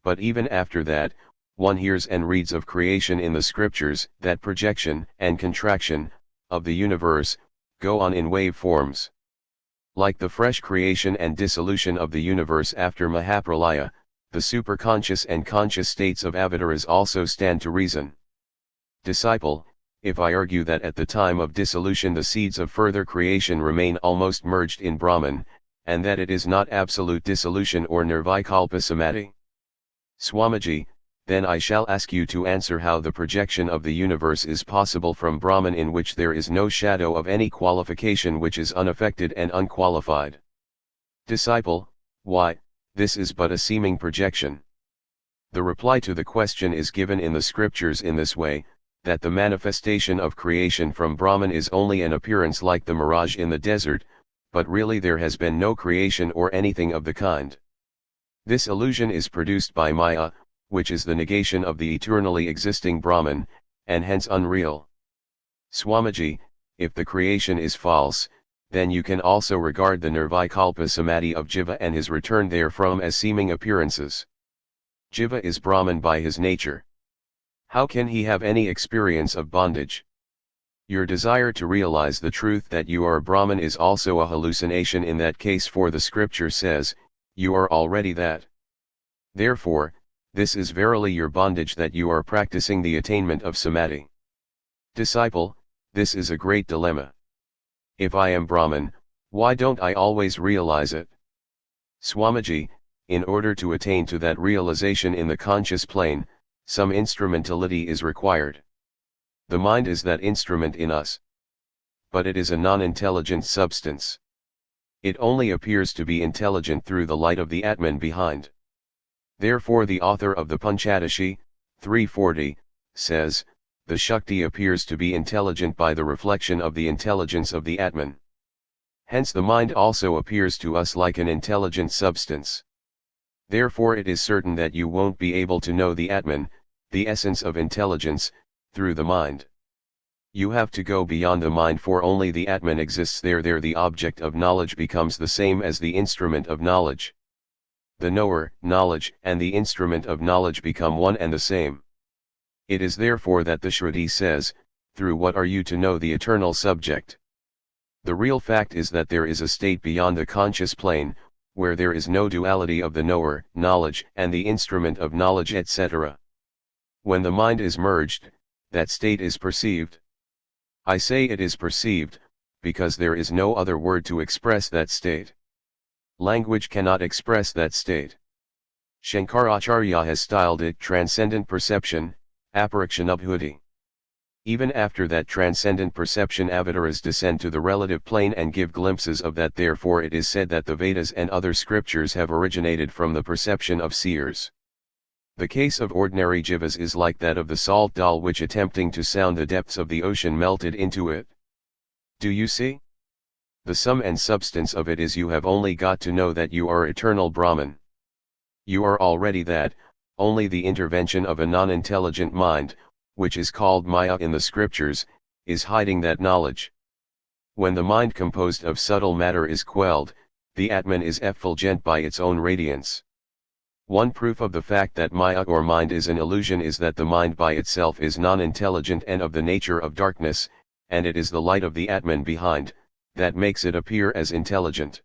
But even after that, one hears and reads of creation in the scriptures, that projection and contraction of the universe go on in wave forms. Like the fresh creation and dissolution of the universe after Mahapralaya, the superconscious and conscious states of avataras also stand to reason. Disciple, if I argue that at the time of dissolution the seeds of further creation remain almost merged in Brahman, and that it is not absolute dissolution or nirvikalpa samadhi? Swamiji, then I shall ask you to answer how the projection of the universe is possible from Brahman in which there is no shadow of any qualification, which is unaffected and unqualified. Disciple, why, this is but a seeming projection. The reply to the question is given in the scriptures in this way, that the manifestation of creation from Brahman is only an appearance like the mirage in the desert, but really there has been no creation or anything of the kind. This illusion is produced by Maya, which is the negation of the eternally existing Brahman, and hence unreal. Swamiji, if the creation is false, then you can also regard the nirvikalpa samadhi of Jiva and his return therefrom as seeming appearances. Jiva is Brahman by his nature. How can he have any experience of bondage? Your desire to realize the truth that you are Brahman is also a hallucination in that case, for the scripture says, you are already that. Therefore, this is verily your bondage, that you are practicing the attainment of samadhi. Disciple, this is a great dilemma. If I am Brahman, why don't I always realize it? Swamiji, in order to attain to that realization in the conscious plane, some instrumentality is required. The mind is that instrument in us. But it is a non-intelligent substance. It only appears to be intelligent through the light of the Atman behind. Therefore the author of the Panchadashi, 340, says, the Shakti appears to be intelligent by the reflection of the intelligence of the Atman. Hence the mind also appears to us like an intelligent substance. Therefore it is certain that you won't be able to know the Atman, the essence of intelligence, through the mind. You have to go beyond the mind, for only the Atman exists there. There the object of knowledge becomes the same as the instrument of knowledge. The knower, knowledge, and the instrument of knowledge become one and the same. It is therefore that the Shruti says, through what are you to know the eternal subject? The real fact is that there is a state beyond the conscious plane, where there is no duality of the knower, knowledge, and the instrument of knowledge, etc. When the mind is merged, that state is perceived. I say it is perceived, because there is no other word to express that state. Language cannot express that state. Shankaracharya has styled it transcendent perception, aparikshanubhuti. Even after that transcendent perception, avataras descend to the relative plane and give glimpses of that. Therefore it is said that the Vedas and other scriptures have originated from the perception of seers. The case of ordinary jivas is like that of the salt doll which, attempting to sound the depths of the ocean, melted into it. Do you see? The sum and substance of it is you have only got to know that you are eternal Brahman. You are already that, only the intervention of a non-intelligent mind, which is called Maya in the scriptures, is hiding that knowledge. When the mind composed of subtle matter is quelled, the Atman is effulgent by its own radiance. One proof of the fact that Maya or mind is an illusion is that the mind by itself is non-intelligent and of the nature of darkness, and it is the light of the Atman behind, that makes it appear as intelligent.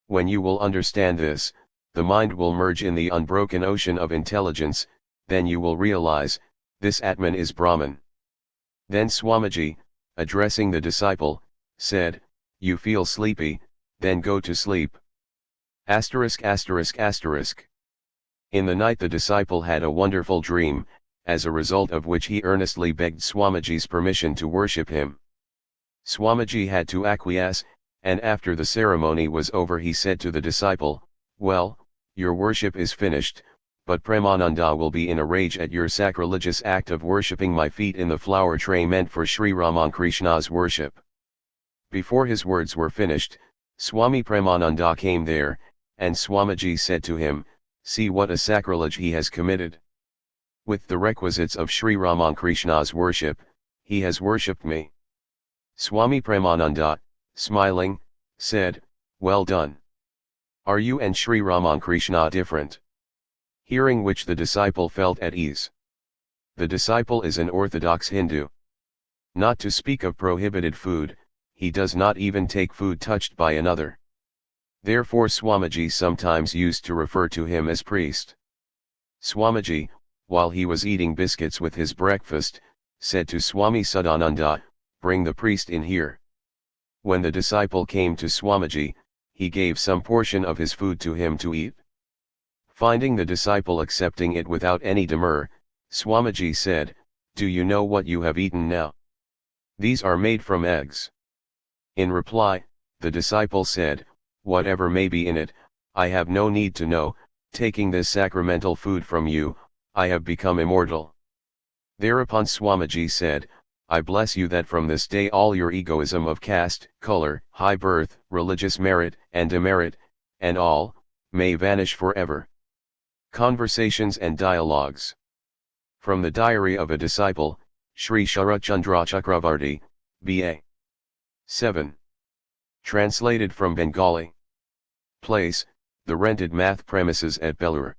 When you will understand this, the mind will merge in the unbroken ocean of intelligence, then you will realize, this Atman is Brahman. Then Swamiji, addressing the disciple, said, you feel sleepy, then go to sleep. Asterisk asterisk asterisk. In the night the disciple had a wonderful dream, as a result of which he earnestly begged Swamiji's permission to worship him. Swamiji had to acquiesce, and after the ceremony was over he said to the disciple, well, your worship is finished, but Premananda will be in a rage at your sacrilegious act of worshipping my feet in the flower tray meant for Sri Ramakrishna's worship. Before his words were finished, Swami Premananda came there, and Swamiji said to him, see what a sacrilege he has committed. With the requisites of Sri Ramakrishna's worship, he has worshipped me. Swami Premananda, smiling, said, well done. Are you and Sri Ramakrishna different? Hearing which the disciple felt at ease. The disciple is an orthodox Hindu. Not to speak of prohibited food, he does not even take food touched by another. Therefore Swamiji sometimes used to refer to him as priest. Swamiji, while he was eating biscuits with his breakfast, said to Swami Sadananda, bring the priest in here. When the disciple came to Swamiji, he gave some portion of his food to him to eat. Finding the disciple accepting it without any demur, Swamiji said, do you know what you have eaten now? These are made from eggs. In reply, the disciple said, whatever may be in it, I have no need to know. Taking this sacramental food from you, I have become immortal. Thereupon Swamiji said, I bless you that from this day all your egoism of caste, color, high birth, religious merit and demerit, and all, may vanish forever. Conversations and Dialogues. From the Diary of a Disciple, Sri Sharachandra Chakravarti, B.A. 7. Translated from Bengali. Place, the rented math premises at Belur.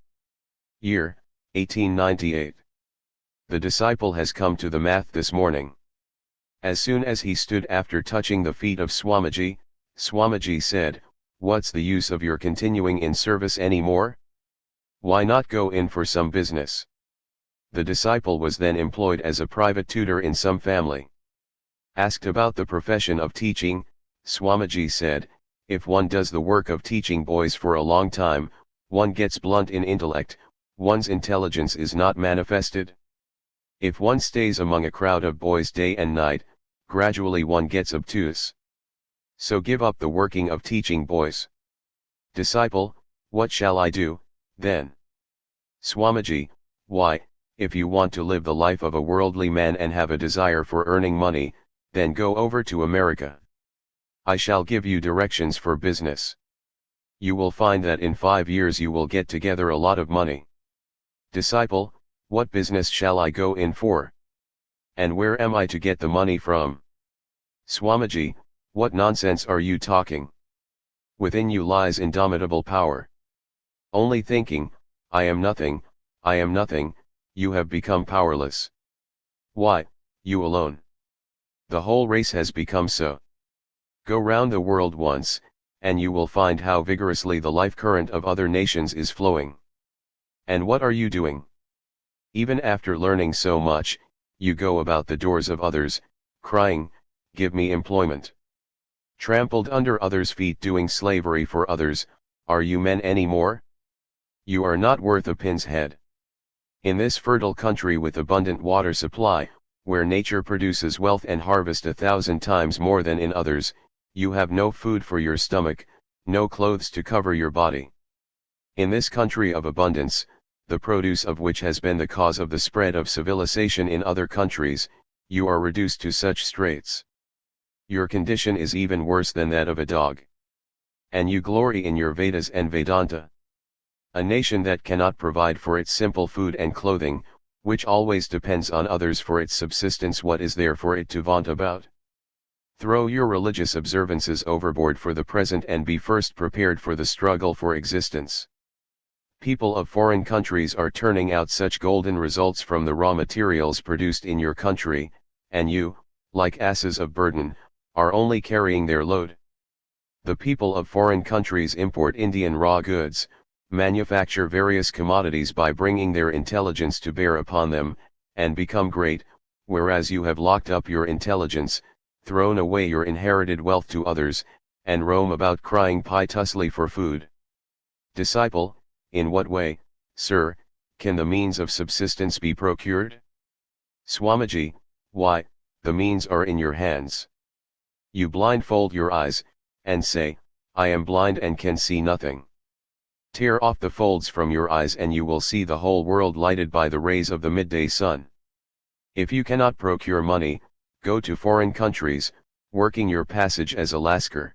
Year, 1898. The disciple has come to the math this morning. As soon as he stood after touching the feet of Swamiji, Swamiji said, what's the use of your continuing in service any more? Why not go in for some business? The disciple was then employed as a private tutor in some family. Asked about the profession of teaching, Swamiji said, if one does the work of teaching boys for a long time, one gets blunt in intellect, one's intelligence is not manifested. If one stays among a crowd of boys day and night, gradually one gets obtuse. So give up the working of teaching boys. Disciple, what shall I do, then? Swamiji, why, if you want to live the life of a worldly man and have a desire for earning money, then go over to America. I shall give you directions for business. You will find that in 5 years you will get together a lot of money. Disciple, what business shall I go in for? And where am I to get the money from? Swamiji, what nonsense are you talking? Within you lies indomitable power. Only thinking, I am nothing, you have become powerless. Why, you alone. The whole race has become so. Go round the world once, and you will find how vigorously the life current of other nations is flowing. And what are you doing? Even after learning so much, you go about the doors of others, crying, give me employment. Trampled under others' feet doing slavery for others, are you men any more? You are not worth a pin's head. In this fertile country with abundant water supply, where nature produces wealth and harvest 1,000 times more than in others, you have no food for your stomach, no clothes to cover your body. In this country of abundance, the produce of which has been the cause of the spread of civilization in other countries, you are reduced to such straits. Your condition is even worse than that of a dog. And you glory in your Vedas and Vedanta. A nation that cannot provide for its simple food and clothing, which always depends on others for its subsistence, what is there for it to vaunt about? Throw your religious observances overboard for the present and be first prepared for the struggle for existence. People of foreign countries are turning out such golden results from the raw materials produced in your country, and you, like asses of burden, are only carrying their load. The people of foreign countries import Indian raw goods, manufacture various commodities by bringing their intelligence to bear upon them, and become great, whereas you have locked up your intelligence, thrown away your inherited wealth to others, and roam about crying piteously for food. Disciple, in what way, sir, can the means of subsistence be procured? Swamiji, why, the means are in your hands. You blindfold your eyes, and say, I am blind and can see nothing. Tear off the folds from your eyes and you will see the whole world lighted by the rays of the midday sun. If you cannot procure money, go to foreign countries, working your passage as a Lascar.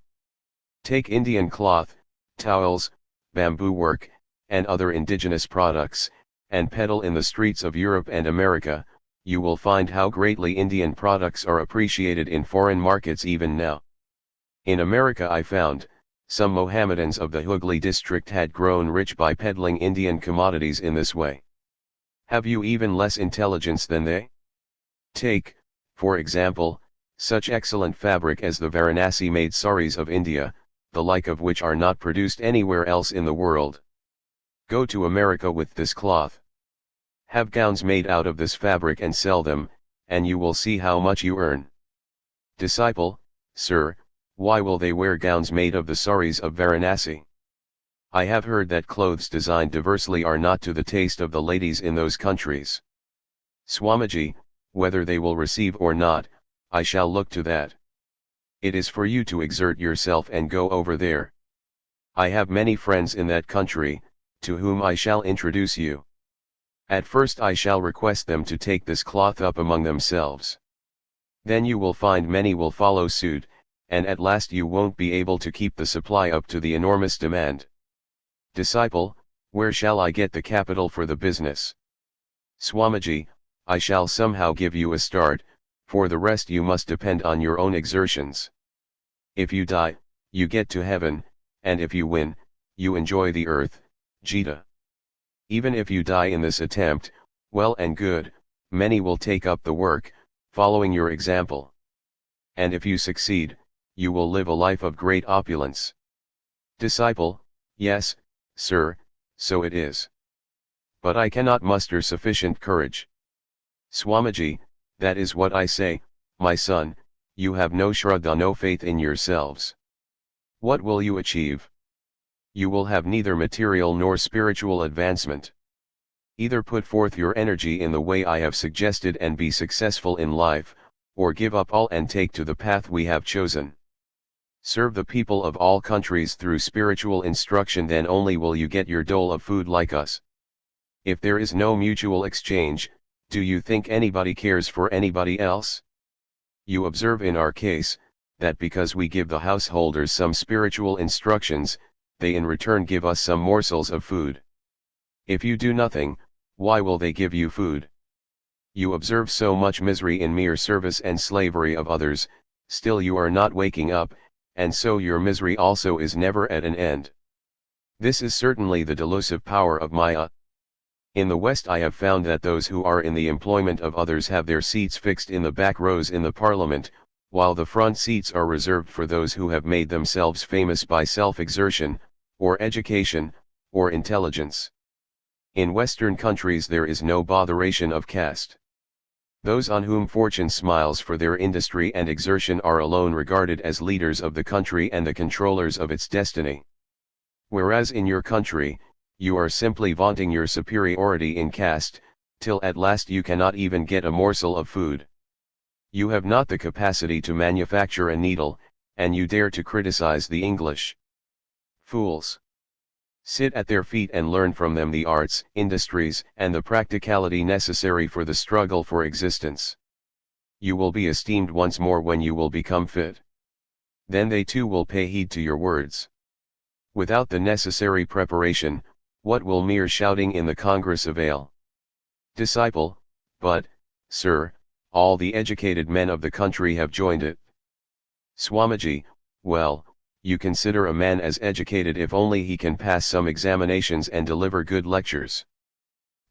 Take Indian cloth, towels, bamboo work, and other indigenous products, and peddle in the streets of Europe and America. You will find how greatly Indian products are appreciated in foreign markets even now. In America I found, some Mohammedans of the Hooghly district had grown rich by peddling Indian commodities in this way. Have you even less intelligence than they? Take, for example, such excellent fabric as the Varanasi-made saris of India, the like of which are not produced anywhere else in the world. Go to America with this cloth. Have gowns made out of this fabric and sell them, and you will see how much you earn. Disciple, sir, why will they wear gowns made of the saris of Varanasi? I have heard that clothes designed diversely are not to the taste of the ladies in those countries. Swamiji, whether they will receive or not, I shall look to that. It is for you to exert yourself and go over there. I have many friends in that country, to whom I shall introduce you. At first I shall request them to take this cloth up among themselves. Then you will find many will follow suit, and at last you won't be able to keep the supply up to the enormous demand. Disciple, where shall I get the capital for the business? Swamiji, I shall somehow give you a start, for the rest you must depend on your own exertions. If you die, you get to heaven, and if you win, you enjoy the earth, Jita. Even if you die in this attempt, well and good, many will take up the work, following your example. And if you succeed, you will live a life of great opulence. Disciple, yes, sir, so it is. But I cannot muster sufficient courage. Swamiji, that is what I say, my son, you have no shraddha, no faith in yourselves. What will you achieve? You will have neither material nor spiritual advancement. Either put forth your energy in the way I have suggested and be successful in life, or give up all and take to the path we have chosen. Serve the people of all countries through spiritual instruction, then only will you get your dole of food like us. If there is no mutual exchange, do you think anybody cares for anybody else? You observe in our case, that because we give the householders some spiritual instructions, they in return give us some morsels of food. If you do nothing, why will they give you food? You observe so much misery in mere service and slavery of others, still you are not waking up, and so your misery also is never at an end. This is certainly the delusive power of Maya. In the West I have found that those who are in the employment of others have their seats fixed in the back rows in the parliament, while the front seats are reserved for those who have made themselves famous by self-exertion, or education, or intelligence. In Western countries there is no botheration of caste. Those on whom fortune smiles for their industry and exertion are alone regarded as leaders of the country and the controllers of its destiny. Whereas in your country, you are simply vaunting your superiority in caste, till at last you cannot even get a morsel of food. You have not the capacity to manufacture a needle, and you dare to criticize the English. Fools! Sit at their feet and learn from them the arts, industries, and the practicality necessary for the struggle for existence. You will be esteemed once more when you will become fit. Then they too will pay heed to your words. Without the necessary preparation, what will mere shouting in the Congress avail? Disciple, but, sir, all the educated men of the country have joined it. Swamiji, well, you consider a man as educated if only he can pass some examinations and deliver good lectures.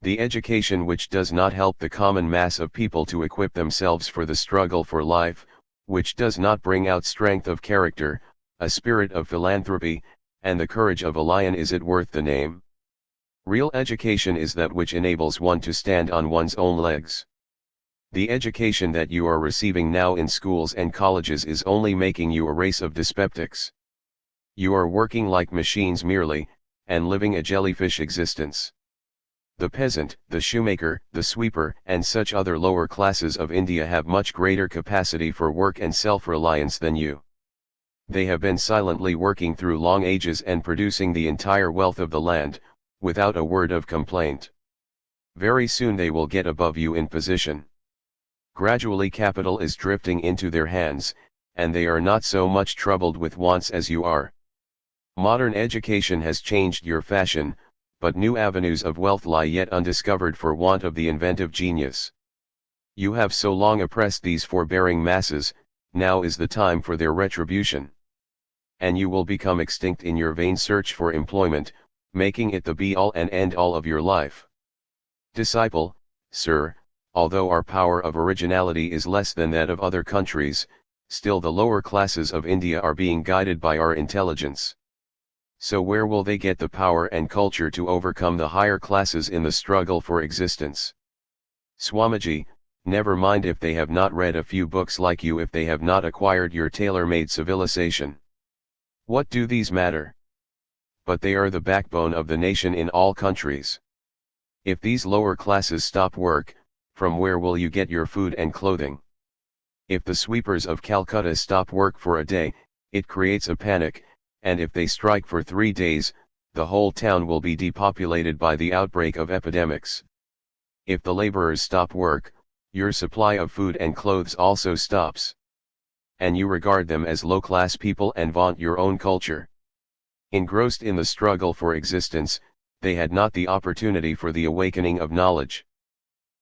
The education which does not help the common mass of people to equip themselves for the struggle for life, which does not bring out strength of character, a spirit of philanthropy, and the courage of a lion, is it worth the name? Real education is that which enables one to stand on one's own legs. The education that you are receiving now in schools and colleges is only making you a race of dyspeptics. You are working like machines merely, and living a jellyfish existence. The peasant, the shoemaker, the sweeper, and such other lower classes of India have much greater capacity for work and self-reliance than you. They have been silently working through long ages and producing the entire wealth of the land, without a word of complaint. Very soon they will get above you in position. Gradually capital is drifting into their hands, and they are not so much troubled with wants as you are. Modern education has changed your fashion, but new avenues of wealth lie yet undiscovered for want of the inventive genius. You have so long oppressed these forbearing masses, now is the time for their retribution. And you will become extinct in your vain search for employment, making it the be-all and end-all of your life. Disciple, sir, although our power of originality is less than that of other countries, still the lower classes of India are being guided by our intelligence. So where will they get the power and culture to overcome the higher classes in the struggle for existence? Swamiji, never mind if they have not read a few books like you, if they have not acquired your tailor-made civilization. What do these matter? But they are the backbone of the nation in all countries. If these lower classes stop work, from where will you get your food and clothing? If the sweepers of Calcutta stop work for a day, it creates a panic, and if they strike for 3 days, the whole town will be depopulated by the outbreak of epidemics. If the laborers stop work, your supply of food and clothes also stops. And you regard them as low-class people and vaunt your own culture. Engrossed in the struggle for existence, they had not the opportunity for the awakening of knowledge.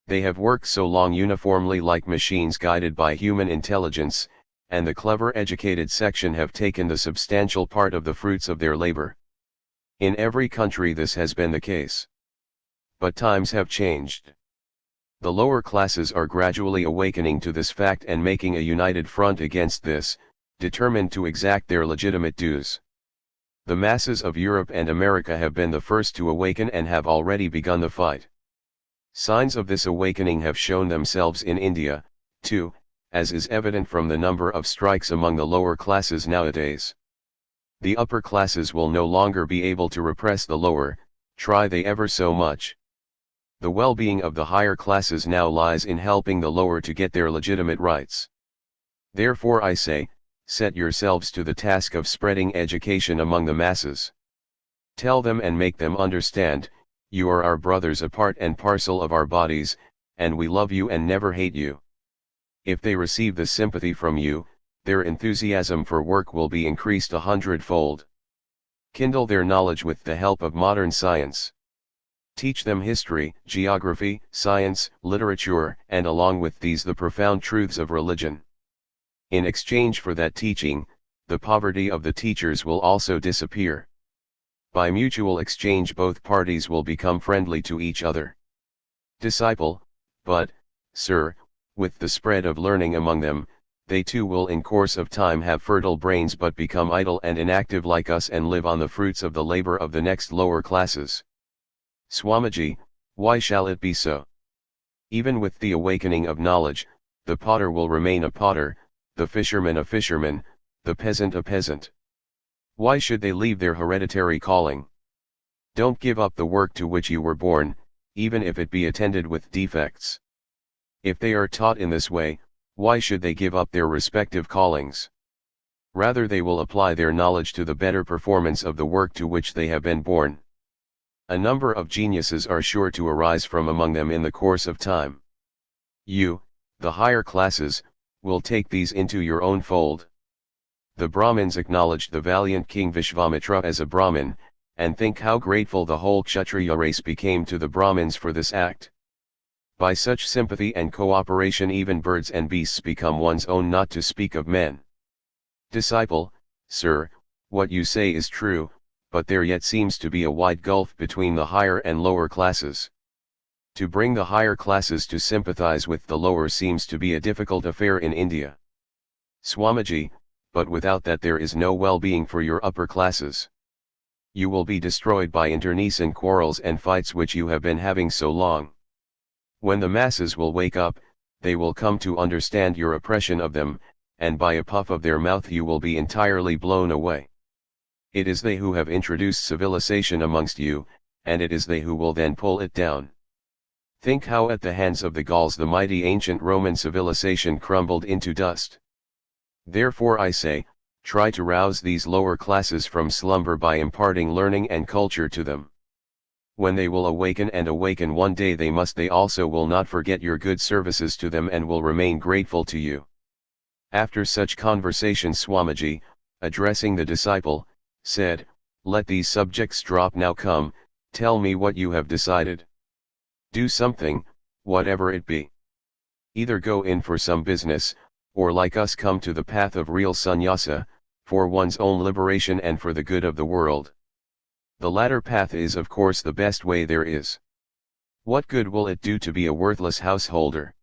They have worked so long uniformly like machines guided by human intelligence, and the clever educated section have taken the substantial part of the fruits of their labor. In every country this has been the case. But times have changed. The lower classes are gradually awakening to this fact and making a united front against this, determined to exact their legitimate dues. The masses of Europe and America have been the first to awaken and have already begun the fight. Signs of this awakening have shown themselves in India, too, as is evident from the number of strikes among the lower classes nowadays. The upper classes will no longer be able to repress the lower, try they ever so much. The well-being of the higher classes now lies in helping the lower to get their legitimate rights. Therefore I say, set yourselves to the task of spreading education among the masses. Tell them and make them understand, you are our brothers, a part and parcel of our bodies, and we love you and never hate you. If they receive this sympathy from you, their enthusiasm for work will be increased 100-fold. Kindle their knowledge with the help of modern science. Teach them history, geography, science, literature, and along with these the profound truths of religion. In exchange for that teaching, the poverty of the teachers will also disappear. By mutual exchange both parties will become friendly to each other. Disciple, but, sir, with the spread of learning among them, they too will in course of time have fertile brains but become idle and inactive like us and live on the fruits of the labor of the next lower classes. Swamiji, why shall it be so? Even with the awakening of knowledge, the potter will remain a potter, the fisherman a fisherman, the peasant a peasant. Why should they leave their hereditary calling? Don't give up the work to which you were born, even if it be attended with defects. If they are taught in this way, why should they give up their respective callings? Rather they will apply their knowledge to the better performance of the work to which they have been born. A number of geniuses are sure to arise from among them in the course of time. You, the higher classes, will take these into your own fold. The Brahmins acknowledged the valiant King Vishvamitra as a Brahmin, and think how grateful the whole Kshatriya race became to the Brahmins for this act. By such sympathy and cooperation even birds and beasts become one's own, not to speak of men. Disciple, sir, what you say is true, but there yet seems to be a wide gulf between the higher and lower classes. To bring the higher classes to sympathize with the lower seems to be a difficult affair in India. Swamiji, but without that there is no well-being for your upper classes. You will be destroyed by internecine quarrels and fights which you have been having so long. When the masses will wake up, they will come to understand your oppression of them, and by a puff of their mouth you will be entirely blown away. It is they who have introduced civilization amongst you, and it is they who will then pull it down. Think how at the hands of the Gauls the mighty ancient Roman civilization crumbled into dust. Therefore I say, try to rouse these lower classes from slumber by imparting learning and culture to them. When they will awaken and awaken one day they also will not forget your good services to them and will remain grateful to you. After such conversation Swamiji, addressing the disciple, said, let these subjects drop now. Come, tell me what you have decided. Do something, whatever it be. Either go in for some business, or like us come to the path of real sannyasa, for one's own liberation and for the good of the world. The latter path is of course the best way there is. What good will it do to be a worthless householder?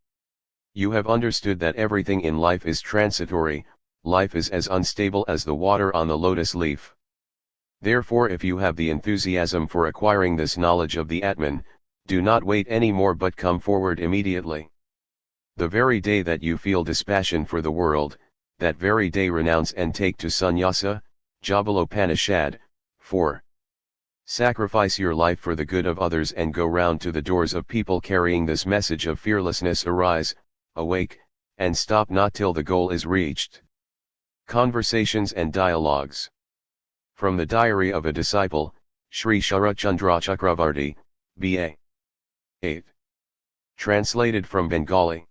You have understood that everything in life is transitory, life is as unstable as the water on the lotus leaf. Therefore if you have the enthusiasm for acquiring this knowledge of the Atman, do not wait any more but come forward immediately. The very day that you feel dispassion for the world, that very day renounce and take to sannyasa, Jabalopanishad, 4. Sacrifice your life for the good of others and go round to the doors of people carrying this message of fearlessness. Arise, awake, and stop not till the goal is reached. Conversations and Dialogues. From the Diary of a Disciple, Sri Sharachandra Chakravarti, B.A. 8. Translated from Bengali.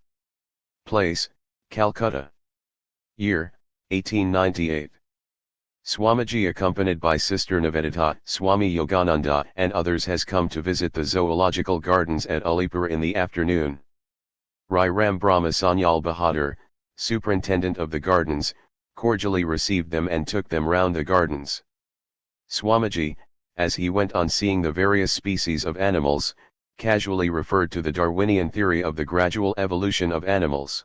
Place, Calcutta. Year, 1898. Swamiji accompanied by Sister Nivedita, Swami Yogananda and others has come to visit the zoological gardens at Alipur in the afternoon. Rai Ram Brahma Sanyal Bahadur, superintendent of the gardens, cordially received them and took them round the gardens. Swamiji, as he went on seeing the various species of animals, casually referred to the Darwinian theory of the gradual evolution of animals.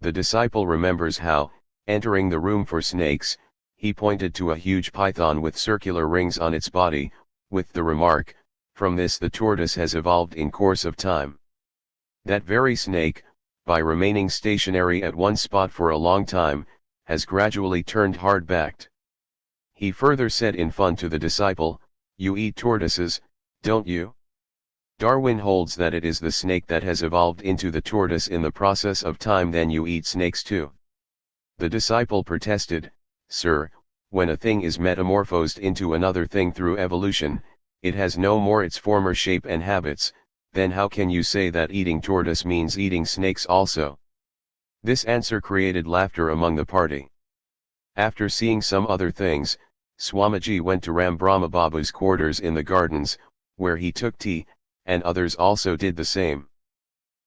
The disciple remembers how, entering the room for snakes, he pointed to a huge python with circular rings on its body, with the remark, from this the tortoise has evolved in course of time. That very snake, by remaining stationary at one spot for a long time, has gradually turned hard-backed. He further said in fun to the disciple, you eat tortoises, don't you? Darwin holds that it is the snake that has evolved into the tortoise in the process of time. Then you eat snakes too. The disciple protested, "Sir, when a thing is metamorphosed into another thing through evolution, it has no more its former shape and habits, then how can you say that eating tortoise means eating snakes also?" This answer created laughter among the party. After seeing some other things, Swamiji went to Ram Brahma Babu's quarters in the gardens, where he took tea, and others also did the same.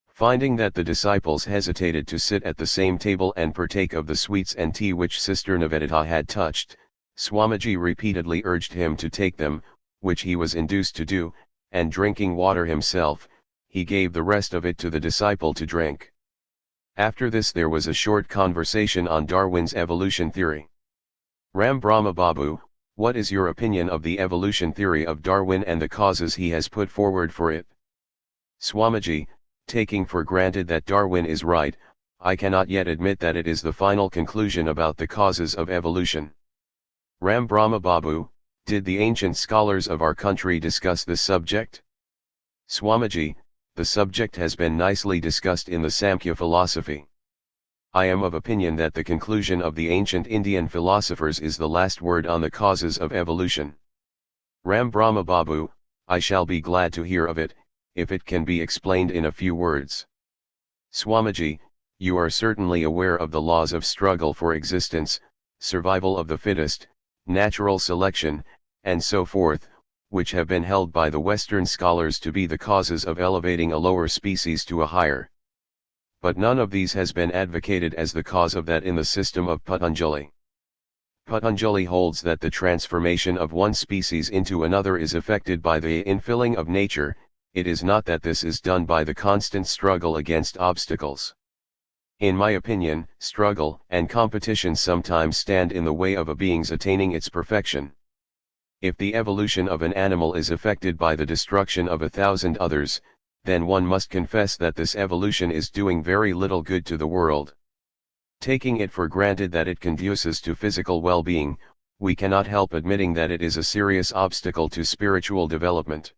Finding that the disciples hesitated to sit at the same table and partake of the sweets and tea which Sister Nivedita had touched, Swamiji repeatedly urged him to take them, which he was induced to do, and drinking water himself, he gave the rest of it to the disciple to drink. After this there was a short conversation on Darwin's evolution theory. Ram Brahma Babu, what is your opinion of the evolution theory of Darwin and the causes he has put forward for it? Swamiji, taking for granted that Darwin is right, I cannot yet admit that it is the final conclusion about the causes of evolution. Ram Brahma Babu, did the ancient scholars of our country discuss this subject? Swamiji, the subject has been nicely discussed in the Samkhya philosophy. I am of opinion that the conclusion of the ancient Indian philosophers is the last word on the causes of evolution. Ram Brahma Babu, I shall be glad to hear of it, if it can be explained in a few words. Swamiji, you are certainly aware of the laws of struggle for existence, survival of the fittest, natural selection, and so forth, which have been held by the Western scholars to be the causes of elevating a lower species to a higher. But none of these has been advocated as the cause of that in the system of Patanjali. Patanjali holds that the transformation of one species into another is effected by the infilling of nature, it is not that this is done by the constant struggle against obstacles. In my opinion, struggle and competition sometimes stand in the way of a being's attaining its perfection. If the evolution of an animal is effected by the destruction of 1,000 others, then one must confess that this evolution is doing very little good to the world. Taking it for granted that it conduces to physical well-being, we cannot help admitting that it is a serious obstacle to spiritual development.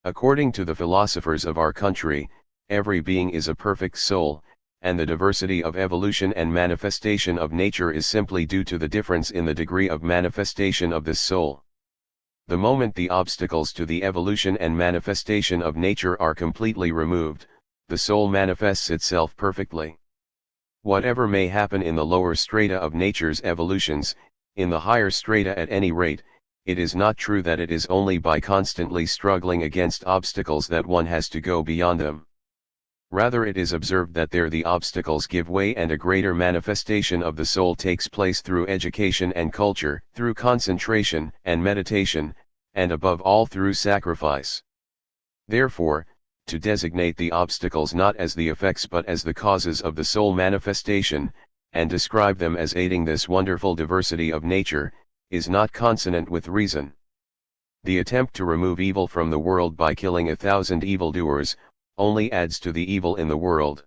According to the philosophers of our country, every being is a perfect soul, and the diversity of evolution and manifestation of nature is simply due to the difference in the degree of manifestation of this soul. The moment the obstacles to the evolution and manifestation of nature are completely removed, the soul manifests itself perfectly. Whatever may happen in the lower strata of nature's evolutions, in the higher strata at any rate, it is not true that it is only by constantly struggling against obstacles that one has to go beyond them. Rather it is observed that there the obstacles give way and a greater manifestation of the soul takes place through education and culture, through concentration and meditation, and above all through sacrifice. Therefore, to designate the obstacles not as the effects but as the causes of the soul manifestation, and describe them as aiding this wonderful diversity of nature, is not consonant with reason. The attempt to remove evil from the world by killing 1,000 evildoers, only adds to the evil in the world.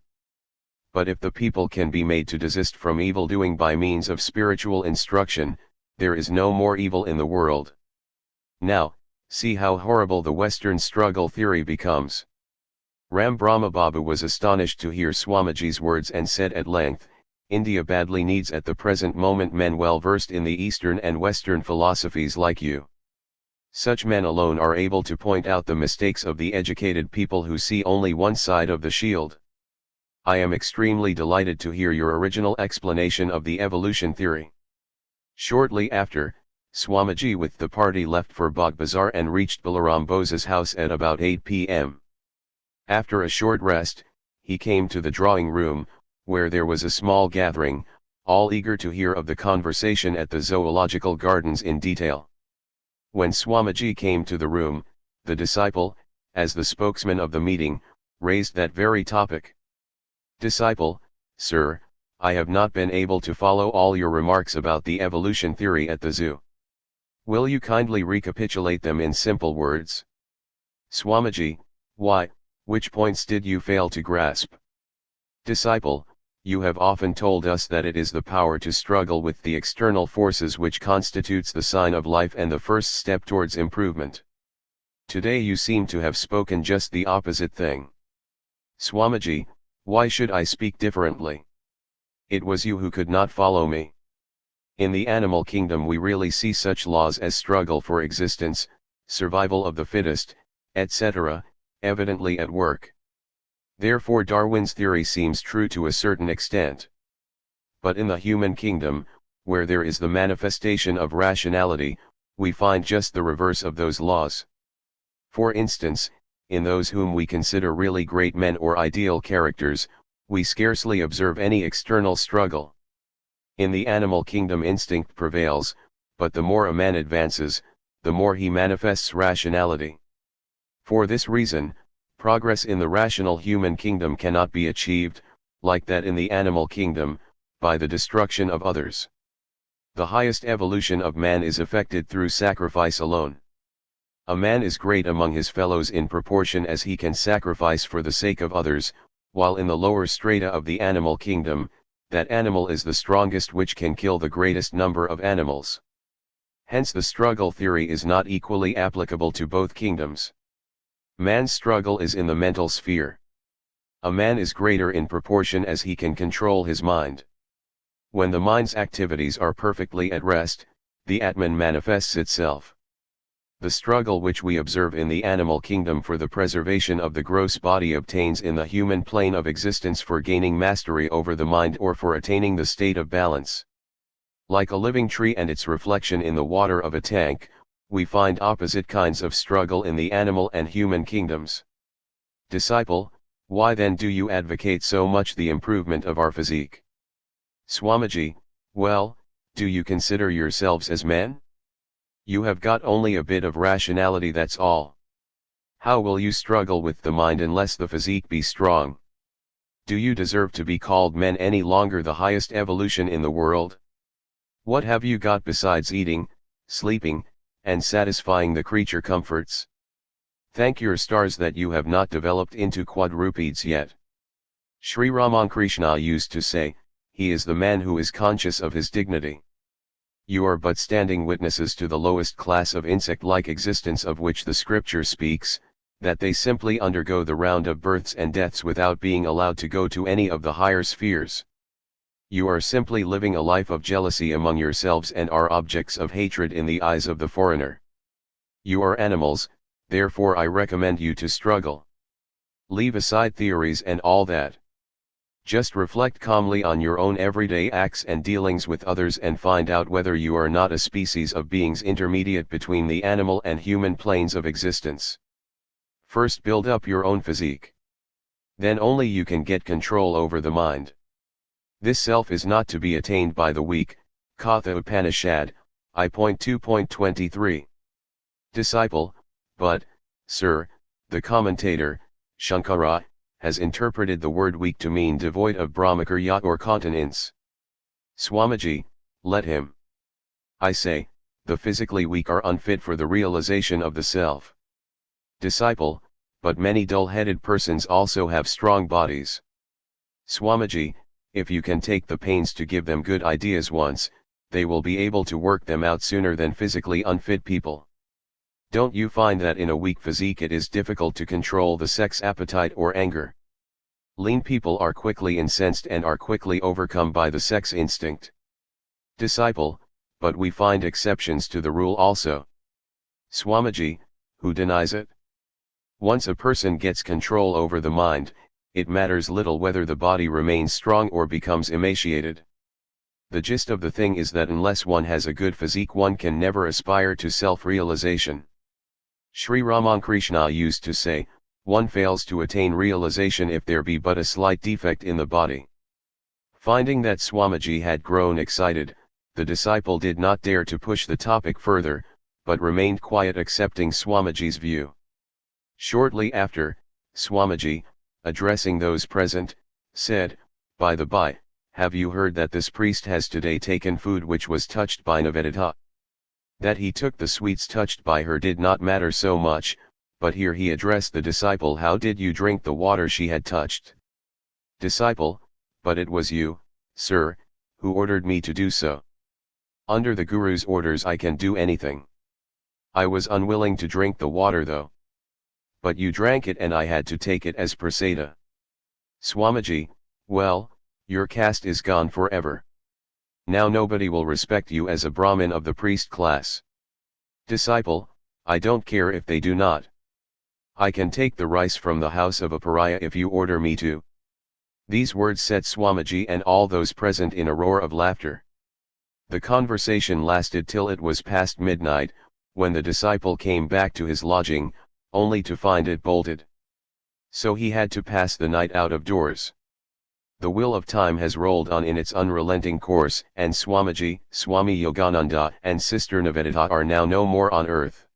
But if the people can be made to desist from evildoing by means of spiritual instruction, there is no more evil in the world. Now, see how horrible the Western struggle theory becomes. Ram Brahma Babu was astonished to hear Swamiji's words and said at length, India badly needs at the present moment men well versed in the Eastern and Western philosophies like you. Such men alone are able to point out the mistakes of the educated people who see only one side of the shield. I am extremely delighted to hear your original explanation of the evolution theory. Shortly after, Swamiji with the party left for Bagh Bazaar and reached Balaram Bose's house at about 8 p.m. After a short rest, he came to the drawing room, where there was a small gathering, all eager to hear of the conversation at the zoological gardens in detail. When Swamiji came to the room, the disciple, as the spokesman of the meeting, raised that very topic. Disciple, sir, I have not been able to follow all your remarks about the evolution theory at the zoo. Will you kindly recapitulate them in simple words? Swamiji, why, which points did you fail to grasp? Disciple, you have often told us that it is the power to struggle with the external forces which constitutes the sign of life and the first step towards improvement. Today you seem to have spoken just the opposite thing. Swamiji, why should I speak differently? It was you who could not follow me. In the animal kingdom we really see such laws as struggle for existence, survival of the fittest, etc., evidently at work. Therefore Darwin's theory seems true to a certain extent. But in the human kingdom, where there is the manifestation of rationality, we find just the reverse of those laws. For instance, in those whom we consider really great men or ideal characters, we scarcely observe any external struggle. In the animal kingdom instinct prevails, but the more a man advances, the more he manifests rationality. For this reason, progress in the rational human kingdom cannot be achieved, like that in the animal kingdom, by the destruction of others. The highest evolution of man is effected through sacrifice alone. A man is great among his fellows in proportion as he can sacrifice for the sake of others, while in the lower strata of the animal kingdom, that animal is the strongest which can kill the greatest number of animals. Hence the struggle theory is not equally applicable to both kingdoms. Man's struggle is in the mental sphere. A man is greater in proportion as he can control his mind. When the mind's activities are perfectly at rest, the Atman manifests itself. The struggle which we observe in the animal kingdom for the preservation of the gross body obtains in the human plane of existence for gaining mastery over the mind or for attaining the state of balance. Like a living tree and its reflection in the water of a tank, we find opposite kinds of struggle in the animal and human kingdoms. Disciple, why then do you advocate so much the improvement of our physique? Swamiji, well, do you consider yourselves as men? You have got only a bit of rationality, that's all. How will you struggle with the mind unless the physique be strong? Do you deserve to be called men any longer, the highest evolution in the world? What have you got besides eating, sleeping, and satisfying the creature comforts? Thank your stars that you have not developed into quadrupeds yet. Sri Ramakrishna used to say, he is the man who is conscious of his dignity. You are but standing witnesses to the lowest class of insect-like existence of which the scripture speaks, that they simply undergo the round of births and deaths without being allowed to go to any of the higher spheres. You are simply living a life of jealousy among yourselves and are objects of hatred in the eyes of the foreigner. You are animals, therefore I recommend you to struggle. Leave aside theories and all that. Just reflect calmly on your own everyday acts and dealings with others and find out whether you are not a species of beings intermediate between the animal and human planes of existence. First build up your own physique. Then only you can get control over the mind. This self is not to be attained by the weak, Katha Upanishad, I.2.23. Disciple, but, sir, the commentator, Shankara, has interpreted the word weak to mean devoid of brahmacharya or continence. Swamiji, let him. I say, the physically weak are unfit for the realization of the self. Disciple, but many dull-headed persons also have strong bodies. Swamiji, if you can take the pains to give them good ideas once, they will be able to work them out sooner than physically unfit people. Don't you find that in a weak physique it is difficult to control the sex appetite or anger? Lean people are quickly incensed and are quickly overcome by the sex instinct. Disciple, but we find exceptions to the rule also. Swamiji, who denies it? Once a person gets control over the mind, it matters little whether the body remains strong or becomes emaciated. The gist of the thing is that unless one has a good physique one can never aspire to self-realization. Sri Ramakrishna used to say, one fails to attain realization if there be but a slight defect in the body. Finding that Swamiji had grown excited, the disciple did not dare to push the topic further, but remained quiet, accepting Swamiji's view. Shortly after, Swamiji, addressing those present, said, by the by, have you heard that this priest has today taken food which was touched by Nivedita? That he took the sweets touched by her did not matter so much, but here he addressed the disciple, how did you drink the water she had touched? Disciple, but it was you, sir, who ordered me to do so. Under the Guru's orders I can do anything. I was unwilling to drink the water though. but you drank it and I had to take it as prasada. Swamiji, well, your caste is gone forever. Now nobody will respect you as a Brahmin of the priest class. Disciple, I don't care if they do not. I can take the rice from the house of a pariah if you order me to. These words set Swamiji and all those present in a roar of laughter. The conversation lasted till it was past midnight, when the disciple came back to his lodging, only to find it bolted. So he had to pass the night out of doors. The wheel of time has rolled on in its unrelenting course, and Swamiji, Swami Yogananda and Sister Nivedita are now no more on earth.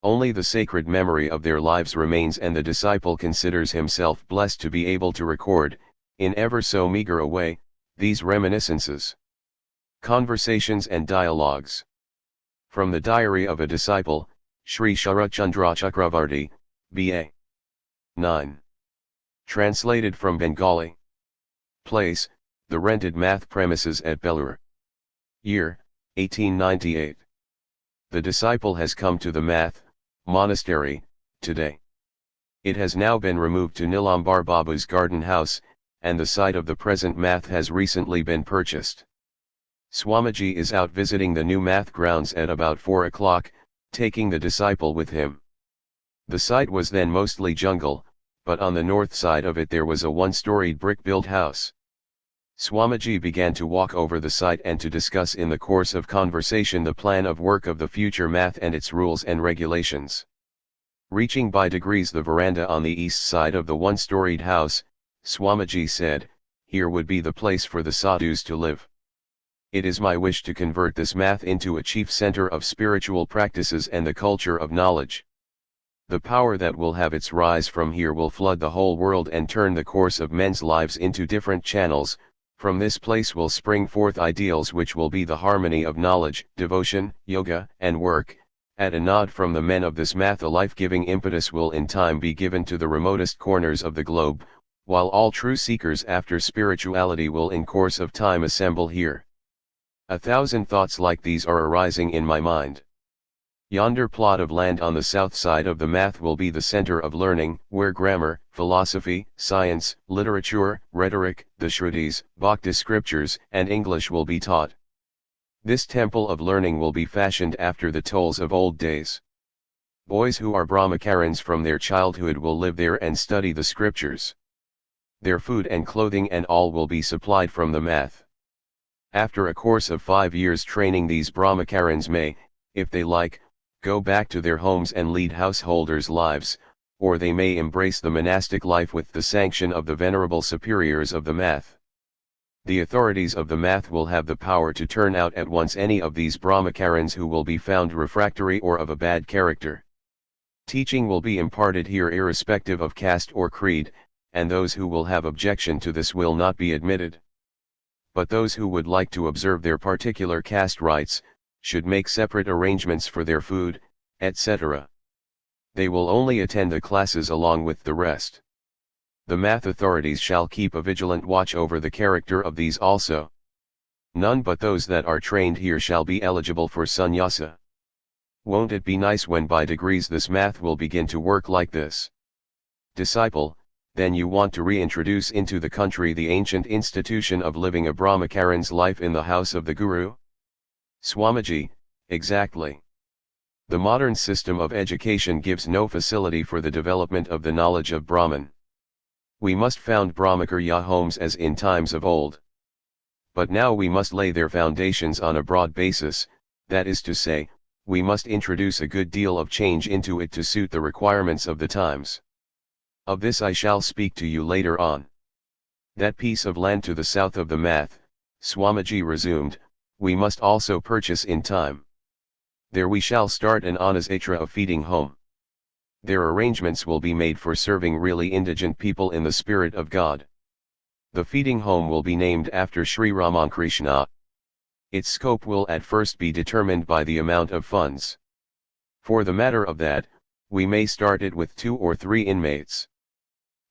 Only the sacred memory of their lives remains, and the disciple considers himself blessed to be able to record, in ever so meager a way, these reminiscences. Conversations and Dialogues. From the Diary of a Disciple, Sri Sharachandra Chakravarti, B.A. 9. Translated from Bengali. Place, the rented math premises at Belur. Year, 1898. The disciple has come to the math monastery today. It has now been removed to Nilambar Babu's garden house, and the site of the present math has recently been purchased. Swamiji is out visiting the new math grounds at about 4 o'clock, taking the disciple with him. The site was then mostly jungle, but on the north side of it there was a one-storied brick-built house. Swamiji began to walk over the site and to discuss in the course of conversation the plan of work of the future math and its rules and regulations. Reaching by degrees the veranda on the east side of the one-storied house, Swamiji said, "Here would be the place for the sadhus to live. It is my wish to convert this math into a chief center of spiritual practices and the culture of knowledge. The power that will have its rise from here will flood the whole world and turn the course of men's lives into different channels. From this place will spring forth ideals which will be the harmony of knowledge, devotion, yoga, and work. At a nod from the men of this math a life-giving impetus will in time be given to the remotest corners of the globe, while all true seekers after spirituality will in course of time assemble here. 1,000 thoughts like these are arising in my mind. Yonder plot of land on the south side of the math will be the center of learning, where grammar, philosophy, science, literature, rhetoric, the Shrutis, Bhakti scriptures, and English will be taught. This temple of learning will be fashioned after the tolls of old days. Boys who are Brahmacarins from their childhood will live there and study the scriptures. Their food and clothing and all will be supplied from the math. After a course of 5 years training, these Brahmacarins may, if they like, go back to their homes and lead householders' lives, or they may embrace the monastic life with the sanction of the venerable superiors of the math. The authorities of the math will have the power to turn out at once any of these Brahmacarins who will be found refractory or of a bad character. Teaching will be imparted here irrespective of caste or creed, and those who will have objection to this will not be admitted. But those who would like to observe their particular caste rites, should make separate arrangements for their food, etc. They will only attend the classes along with the rest. The math authorities shall keep a vigilant watch over the character of these also. None but those that are trained here shall be eligible for sannyasa. Won't it be nice when by degrees this math will begin to work like this? Disciple, then you want to reintroduce into the country the ancient institution of living a Brahmacarin's life in the house of the Guru? Swamiji, exactly. The modern system of education gives no facility for the development of the knowledge of Brahman. We must found Brahmacharya homes as in times of old. But now we must lay their foundations on a broad basis, that is to say, we must introduce a good deal of change into it to suit the requirements of the times. Of this I shall speak to you later on. That piece of land to the south of the math, Swamiji resumed, we must also purchase in time. There we shall start an Anasatra of feeding home. Their arrangements will be made for serving really indigent people in the spirit of God. The feeding home will be named after Sri Ramakrishna. Its scope will at first be determined by the amount of funds. For the matter of that, we may start it with 2 or 3 inmates.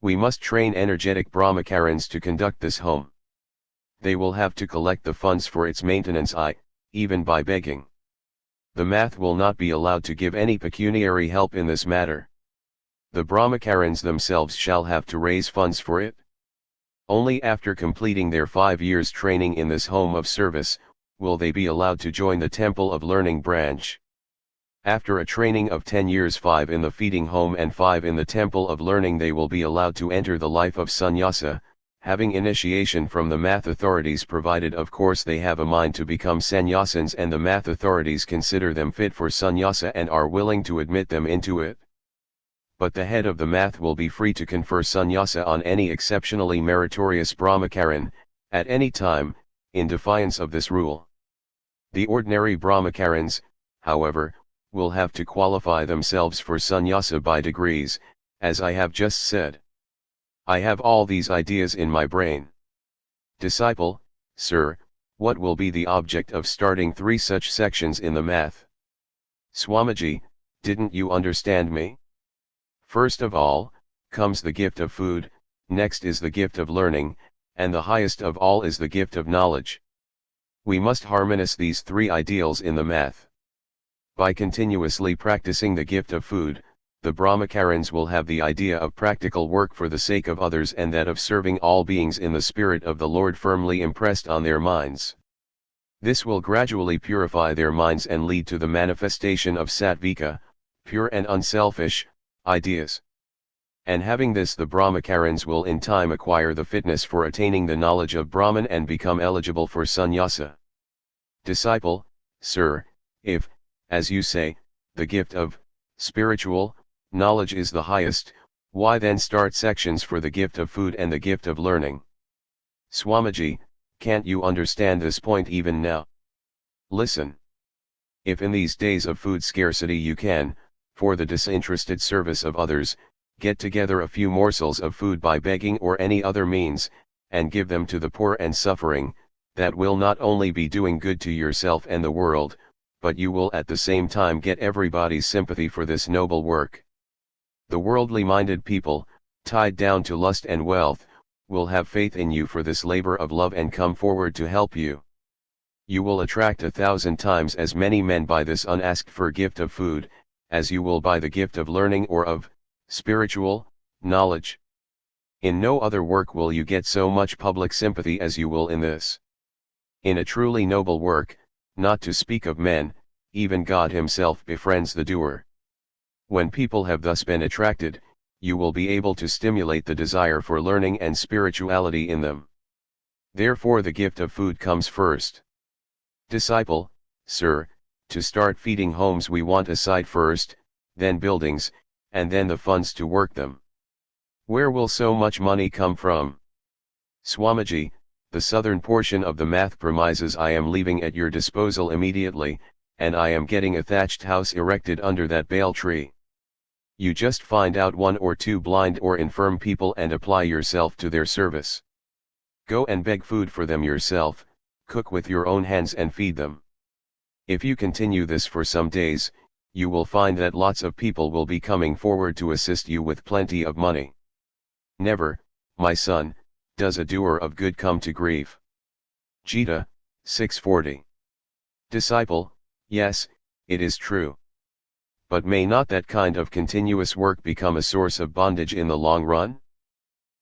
We must train energetic Brahmacarins to conduct this home. They will have to collect the funds for its maintenance, even by begging. The math will not be allowed to give any pecuniary help in this matter. the brahmacarins themselves shall have to raise funds for it. Only after completing their 5 years training in this home of service, will they be allowed to join the temple of learning branch. After a training of 10 years, 5 in the feeding home and 5 in the temple of learning, they will be allowed to enter the life of sannyasa, having initiation from the math authorities, provided of course they have a mind to become sannyasins and the math authorities consider them fit for sannyasa and are willing to admit them into it. But the head of the math will be free to confer sannyasa on any exceptionally meritorious brahmacarin, at any time, in defiance of this rule. The ordinary brahmacarins, however, will have to qualify themselves for sannyasa by degrees, as I have just said. I have all these ideas in my brain. Disciple, sir, what will be the object of starting 3 such sections in the math? Swamiji, didn't you understand me? First of all, comes the gift of food, next is the gift of learning, and the highest of all is the gift of knowledge. We must harmonize these 3 ideals in the math. By continuously practicing the gift of food, the brahmacarins will have the idea of practical work for the sake of others and that of serving all beings in the spirit of the Lord firmly impressed on their minds. This will gradually purify their minds and lead to the manifestation of sattvika, pure and unselfish, ideas. And having this, the brahmacarins will in time acquire the fitness for attaining the knowledge of Brahman and become eligible for sannyasa. Disciple, sir, if, as you say, the gift of spiritual knowledge is the highest, why then start sections for the gift of food and the gift of learning? Swamiji, can't you understand this point even now? Listen. If in these days of food scarcity you can, for the disinterested service of others, get together a few morsels of food by begging or any other means, and give them to the poor and suffering, that will not only be doing good to yourself and the world, but you will at the same time get everybody's sympathy for this noble work. The worldly-minded people, tied down to lust and wealth, will have faith in you for this labor of love and come forward to help you. You will attract 1,000 times as many men by this unasked for gift of food, as you will by the gift of learning or of spiritual knowledge. In no other work will you get so much public sympathy as you will in this. In a truly noble work, not to speak of men, even God himself befriends the doer. When people have thus been attracted, you will be able to stimulate the desire for learning and spirituality in them. Therefore the gift of food comes first. Disciple, sir, to start feeding homes we want a site first, then buildings, and then the funds to work them. Where will so much money come from? Swamiji, the southern portion of the math premises I am leaving at your disposal immediately, and I am getting a thatched house erected under that bale tree. You just find out 1 or 2 blind or infirm people and apply yourself to their service. Go and beg food for them yourself, cook with your own hands and feed them. If you continue this for some days, you will find that lots of people will be coming forward to assist you with plenty of money. Never, my son, does a doer of good come to grief. Gita, 640. Disciple, yes, it is true. But may not that kind of continuous work become a source of bondage in the long run?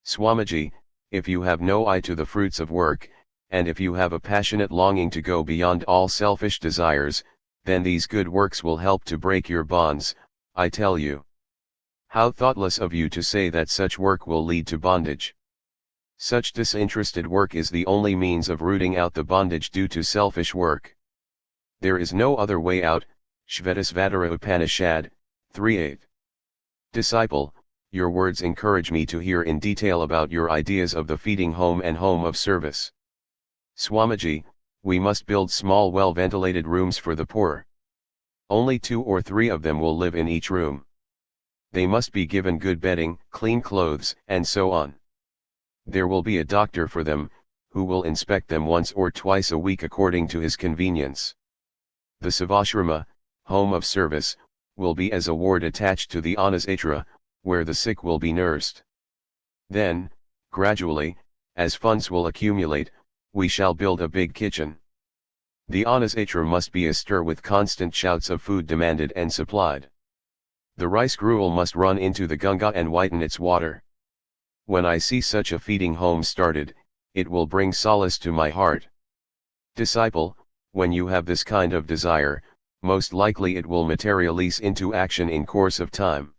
Swamiji, if you have no eye to the fruits of work, and if you have a passionate longing to go beyond all selfish desires, then these good works will help to break your bonds, I tell you. How thoughtless of you to say that such work will lead to bondage. Such disinterested work is the only means of rooting out the bondage due to selfish work. There is no other way out, Shvetasvatara Upanishad, 3:8. Disciple, your words encourage me to hear in detail about your ideas of the feeding home and home of service. Swamiji, we must build small well-ventilated rooms for the poor. Only 2 or 3 of them will live in each room. They must be given good bedding, clean clothes, and so on. There will be a doctor for them, who will inspect them once or twice a week according to his convenience. The Savashrama, home of service, will be as a ward attached to the Anasatra, where the sick will be nursed. Then, gradually, as funds will accumulate, we shall build a big kitchen. The Anasatra must be astir with constant shouts of food demanded and supplied. The rice gruel must run into the Ganga and whiten its water. When I see such a feeding home started, it will bring solace to my heart. Disciple, when you have this kind of desire, most likely it will materialize into action in course of time.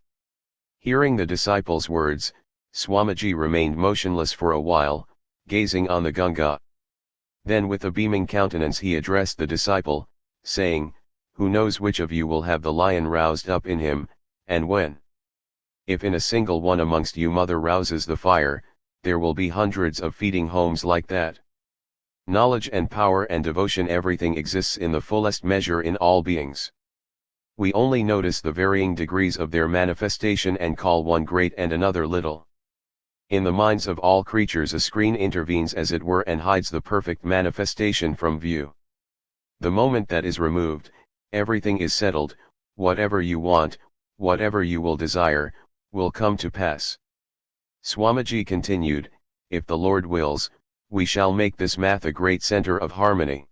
Hearing the disciple's words, Swamiji remained motionless for a while, gazing on the Ganga. Then with a beaming countenance he addressed the disciple, saying, "Who knows which of you will have the lion roused up in him, and when? If in a single one amongst you mother rouses the fire, there will be hundreds of feeding homes like that. Knowledge and power and devotion, everything exists in the fullest measure in all beings. We only notice the varying degrees of their manifestation and call one great and another little. In the minds of all creatures a screen intervenes as it were and hides the perfect manifestation from view. The moment that is removed, everything is settled. Whatever you want, whatever you will desire, will come to pass." Swamiji continued, "If the Lord wills, we shall make this math a great center of harmony.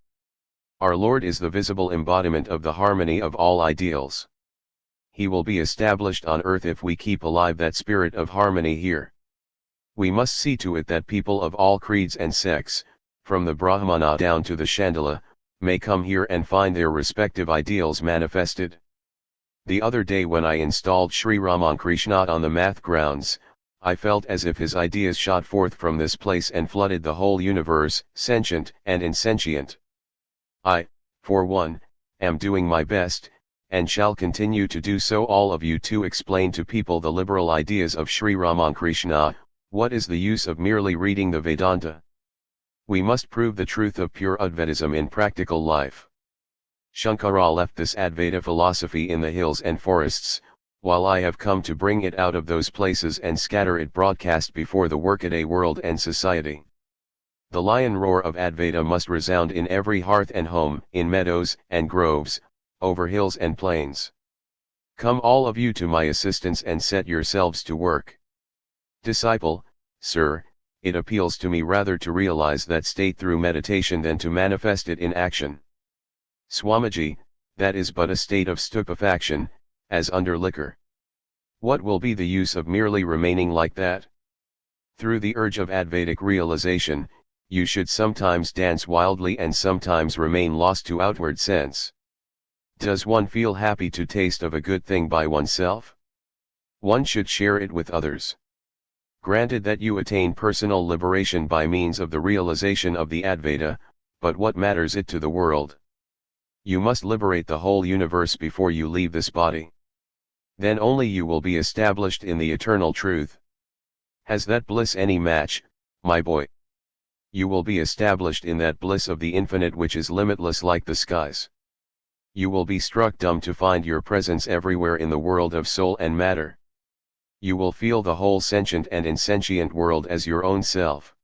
Our Lord is the visible embodiment of the harmony of all ideals. He will be established on earth if we keep alive that spirit of harmony here. We must see to it that people of all creeds and sects, from the Brahmana down to the Chandala, may come here and find their respective ideals manifested. The other day when I installed Sri Ramakrishna on the math grounds, I felt as if his ideas shot forth from this place and flooded the whole universe, sentient and insentient. I, for one, am doing my best, and shall continue to do so, all of you, to explain to people the liberal ideas of Sri Ramakrishna. What is the use of merely reading the Vedanta? We must prove the truth of pure Advaitism in practical life. Shankara left this Advaita philosophy in the hills and forests, while I have come to bring it out of those places and scatter it broadcast before the workaday world and society. The lion roar of Advaita must resound in every hearth and home, in meadows and groves, over hills and plains. Come all of you to my assistance and set yourselves to work. Disciple, sir, it appeals to me rather to realize that state through meditation than to manifest it in action. Swamiji, that is but a state of stupefaction, as under liquor. What will be the use of merely remaining like that? Through the urge of Advaitic realization, you should sometimes dance wildly and sometimes remain lost to outward sense. Does one feel happy to taste of a good thing by oneself? One should share it with others. Granted that you attain personal liberation by means of the realization of the Advaita, but what matters it to the world? You must liberate the whole universe before you leave this body. Then only you will be established in the eternal truth. Has that bliss any match, my boy? You will be established in that bliss of the infinite which is limitless like the skies. You will be struck dumb to find your presence everywhere in the world of soul and matter. You will feel the whole sentient and insentient world as your own self.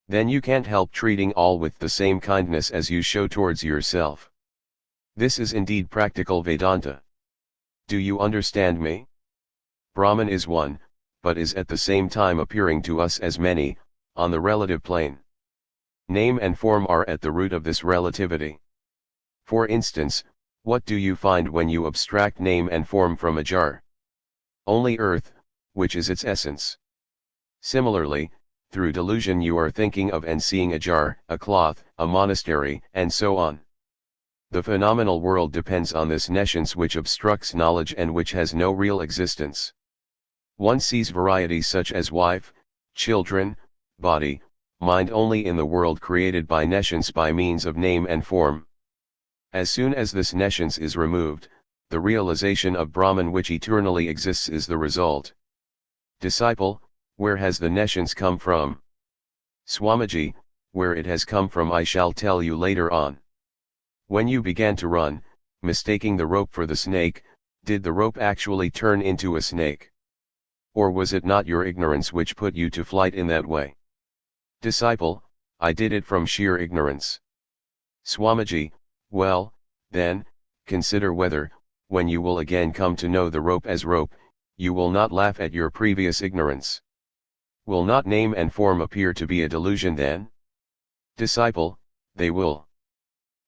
Then you can't help treating all with the same kindness as you show towards yourself. This is indeed practical Vedanta. Do you understand me? Brahman is one, but is at the same time appearing to us as many, on the relative plane. Name and form are at the root of this relativity. For instance, what do you find when you abstract name and form from a jar? Only earth, which is its essence. Similarly, through delusion you are thinking of and seeing a jar, a cloth, a monastery, and so on. The phenomenal world depends on this nescience which obstructs knowledge and which has no real existence. One sees varieties such as wife, children, body, mind only in the world created by nescience by means of name and form. As soon as this nescience is removed, the realization of Brahman which eternally exists is the result. Disciple, where has the nescience come from? Swamiji, where it has come from I shall tell you later on. When you began to run, mistaking the rope for the snake, did the rope actually turn into a snake? Or was it not your ignorance which put you to flight in that way? Disciple, I did it from sheer ignorance. Swamiji, well, then, consider whether, when you will again come to know the rope as rope, you will not laugh at your previous ignorance. Will not name and form appear to be a delusion then? Disciple, they will.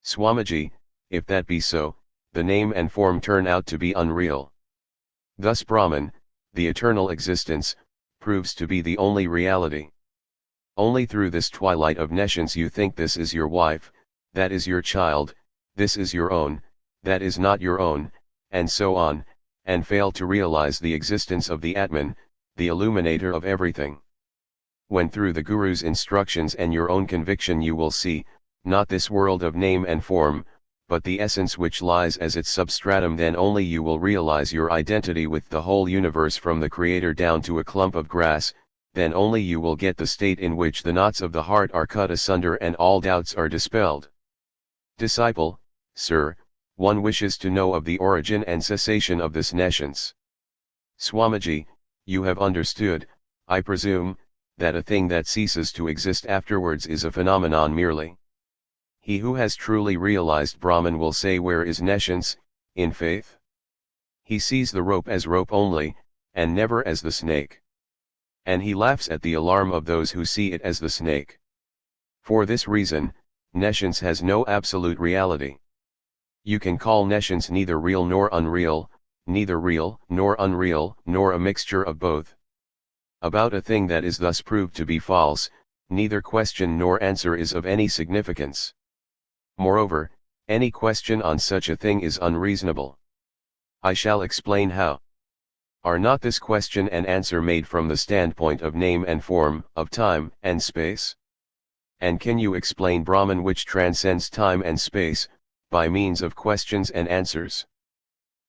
Swamiji, if that be so, the name and form turn out to be unreal. Thus Brahman, the eternal existence, proves to be the only reality. Only through this twilight of nescience you think this is your wife, that is your child, this is your own, that is not your own, and so on, and fail to realize the existence of the Atman, the illuminator of everything. When through the Guru's instructions and your own conviction you will see, not this world of name and form, but the essence which lies as its substratum, then only you will realize your identity with the whole universe from the Creator down to a clump of grass, then only you will get the state in which the knots of the heart are cut asunder and all doubts are dispelled. Disciple, sir, one wishes to know of the origin and cessation of this nescience. Swamiji, you have understood, I presume, that a thing that ceases to exist afterwards is a phenomenon merely. He who has truly realized Brahman will say, where is nescience, in faith? He sees the rope as rope only, and never as the snake. And he laughs at the alarm of those who see it as the snake. For this reason, nescience has no absolute reality. You can call nescience neither real nor unreal, neither real nor unreal, nor a mixture of both. About a thing that is thus proved to be false, neither question nor answer is of any significance. Moreover, any question on such a thing is unreasonable. I shall explain how. Are not this question and answer made from the standpoint of name and form, of time and space? And can you explain Brahman which transcends time and space, by means of questions and answers?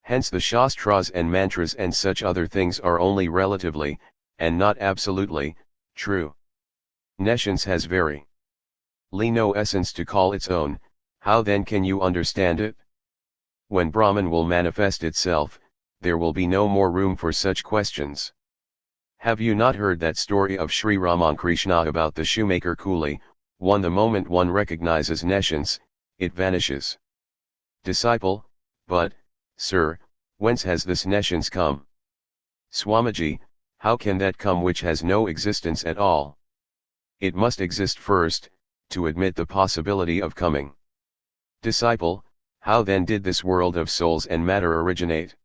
Hence the Shastras and mantras and such other things are only relatively, and not absolutely, true. Nescience has very no essence to call its own. How then can you understand it? When Brahman will manifest itself, there will be no more room for such questions. Have you not heard that story of Sri Ramakrishna about the shoemaker coolie? The moment one recognizes nescience, it vanishes. Disciple, but, sir, whence has this nescience come? Swamiji, how can that come which has no existence at all? It must exist first, to admit the possibility of coming. Disciple, how then did this world of souls and matter originate?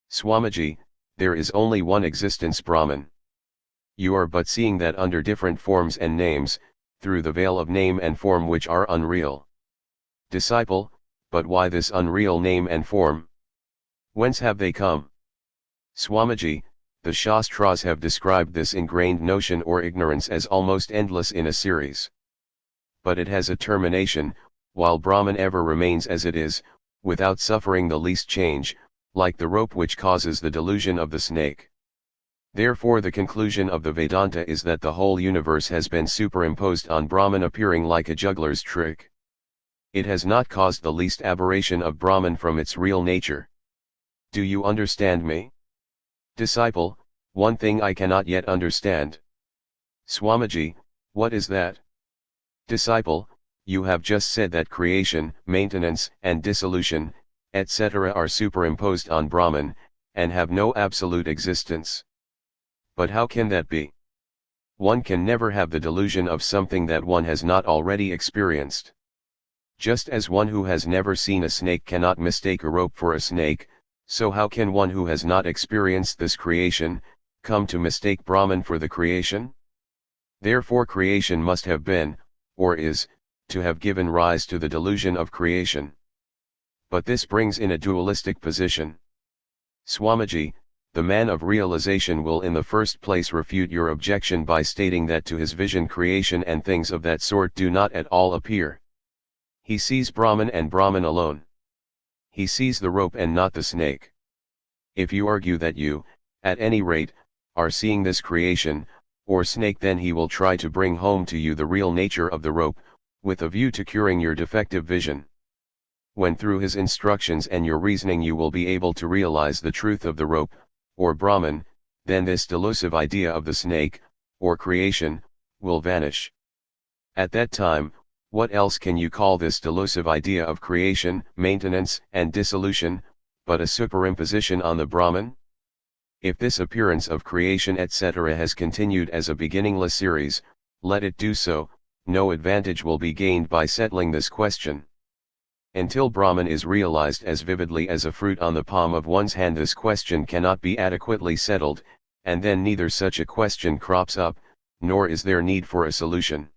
Swamiji, there is only one existence, Brahman. You are but seeing that under different forms and names, through the veil of name and form which are unreal. Disciple, but why this unreal name and form? Whence have they come? Swamiji, the Shastras have described this ingrained notion or ignorance as almost endless in a series. But it has a termination, while Brahman ever remains as it is, without suffering the least change, like the rope which causes the delusion of the snake. Therefore the conclusion of the Vedanta is that the whole universe has been superimposed on Brahman, appearing like a juggler's trick. It has not caused the least aberration of Brahman from its real nature. Do you understand me? Disciple, one thing I cannot yet understand. Swamiji, what is that? Disciple, you have just said that creation, maintenance, and dissolution, etc. are superimposed on Brahman, and have no absolute existence. But how can that be? One can never have the delusion of something that one has not already experienced. Just as one who has never seen a snake cannot mistake a rope for a snake, so how can one who has not experienced this creation, come to mistake Brahman for the creation? Therefore creation must have been, or is, to have given rise to the delusion of creation. But this brings in a dualistic position. Swamiji, the man of realization will in the first place refute your objection by stating that to his vision creation and things of that sort do not at all appear. He sees Brahman and Brahman alone. He sees the rope and not the snake. If you argue that you, at any rate, are seeing this creation, or snake, then he will try to bring home to you the real nature of the rope, with a view to curing your defective vision. When through his instructions and your reasoning you will be able to realize the truth of the rope, or Brahman, then this delusive idea of the snake, or creation, will vanish. At that time, what else can you call this delusive idea of creation, maintenance, and dissolution, but a superimposition on the Brahman? If this appearance of creation etc. has continued as a beginningless series, let it do so, no advantage will be gained by settling this question. Until Brahman is realized as vividly as a fruit on the palm of one's hand, this question cannot be adequately settled, and then neither such a question crops up, nor is there need for a solution.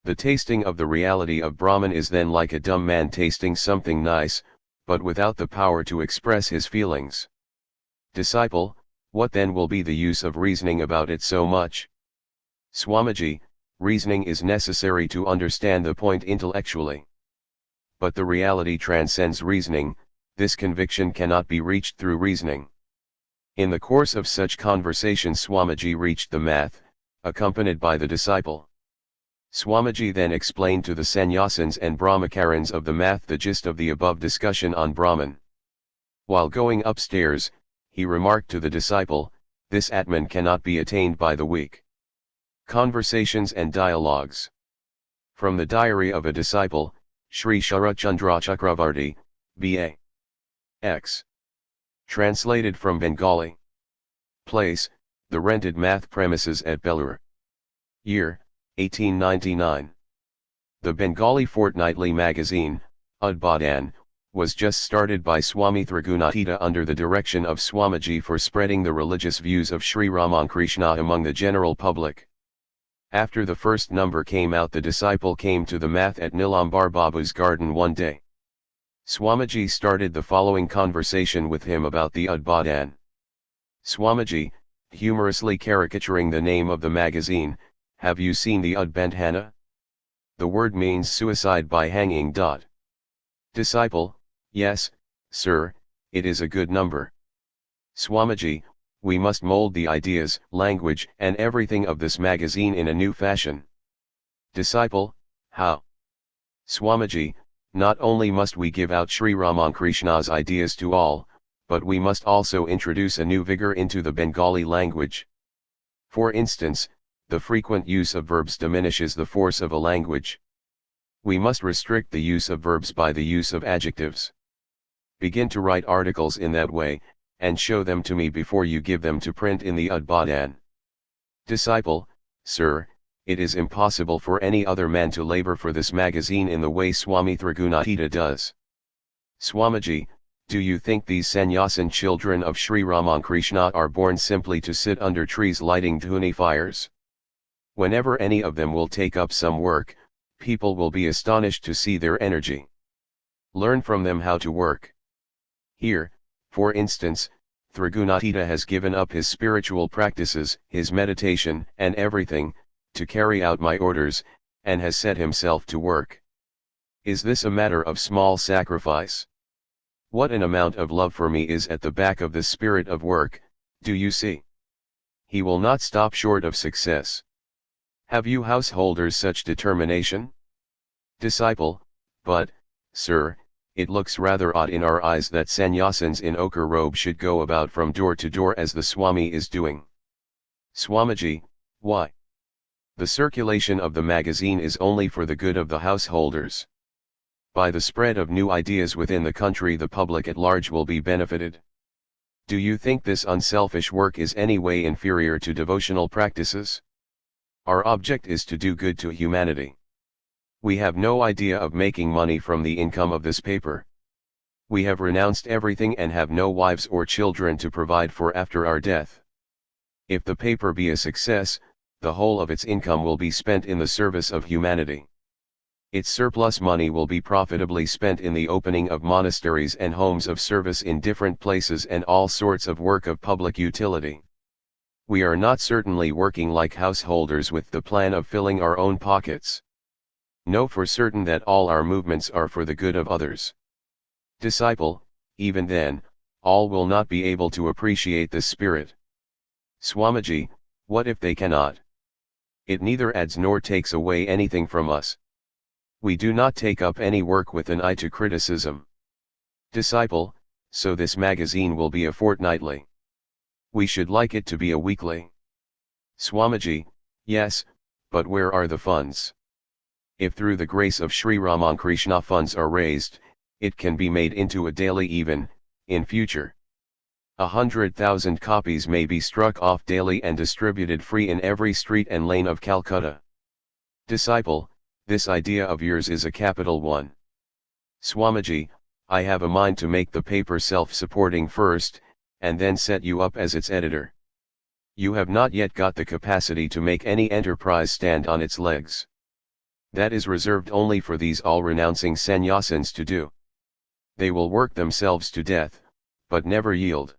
The tasting of the reality of Brahman is then like a dumb man tasting something nice, but without the power to express his feelings. Disciple, what then will be the use of reasoning about it so much? Swamiji, reasoning is necessary to understand the point intellectually. But the reality transcends reasoning, this conviction cannot be reached through reasoning. In the course of such conversation Swamiji reached the math, accompanied by the disciple. Swamiji then explained to the sannyasins and brahmacarins of the math the gist of the above discussion on Brahman. While going upstairs, he remarked to the disciple, this Atman cannot be attained by the weak. Conversations and Dialogues. From the Diary of a Disciple, Sri Sharachandra Chakravarti, B.A. X. Translated from Bengali. Place, the rented math premises at Belur. Year, 1899. The Bengali fortnightly magazine, Udbodhan, was just started by Swami Thrigunatita under the direction of Swamiji for spreading the religious views of Sri Ramakrishna among the general public. After the first number came out, the disciple came to the math at Nilambar Babu's garden one day. Swamiji started the following conversation with him about the Udbodhan. Swamiji, humorously caricaturing the name of the magazine, have you seen the Udbandhana? The word means suicide by hanging. Disciple, yes, sir, it is a good number. Swamiji, we must mold the ideas, language, and everything of this magazine in a new fashion. Disciple, how? Swamiji, not only must we give out Sri Ramakrishna's ideas to all, but we must also introduce a new vigor into the Bengali language. For instance, the frequent use of verbs diminishes the force of a language. We must restrict the use of verbs by the use of adjectives. Begin to write articles in that way, and show them to me before you give them to print in the Udbodhan. Disciple, sir, it is impossible for any other man to labor for this magazine in the way Swami Thrigunatita does. Swamiji, do you think these sannyasin children of Sri Ramakrishna are born simply to sit under trees lighting dhuni fires? Whenever any of them will take up some work, people will be astonished to see their energy. Learn from them how to work. Here, for instance, Thrigunatita has given up his spiritual practices, his meditation, and everything, to carry out my orders, and has set himself to work. Is this a matter of small sacrifice? What an amount of love for me is at the back of this spirit of work, do you see? He will not stop short of success. Have you householders such determination? Disciple, but, sir, it looks rather odd in our eyes that sannyasins in ochre robe should go about from door to door as the Swami is doing. Swamiji, why? The circulation of the magazine is only for the good of the householders. By the spread of new ideas within the country, the public at large will be benefited. Do you think this unselfish work is any way inferior to devotional practices? Our object is to do good to humanity. We have no idea of making money from the income of this paper. We have renounced everything and have no wives or children to provide for after our death. If the paper be a success, the whole of its income will be spent in the service of humanity. Its surplus money will be profitably spent in the opening of monasteries and homes of service in different places and all sorts of work of public utility. We are not certainly working like householders with the plan of filling our own pockets. Know for certain that all our movements are for the good of others. Disciple, even then, all will not be able to appreciate this spirit. Swamiji, what if they cannot? It neither adds nor takes away anything from us. We do not take up any work with an eye to criticism. Disciple, so this magazine will be a fortnightly. We should like it to be a weekly. Swamiji, yes, but where are the funds? If through the grace of Sri Ramakrishna funds are raised, it can be made into a daily even, in future. 100,000 copies may be struck off daily and distributed free in every street and lane of Calcutta. Disciple, this idea of yours is a capital one. Swamiji, I have a mind to make the paper self-supporting first, and then set you up as its editor. You have not yet got the capacity to make any enterprise stand on its legs. That is reserved only for these all-renouncing sannyasins to do. They will work themselves to death, but never yield.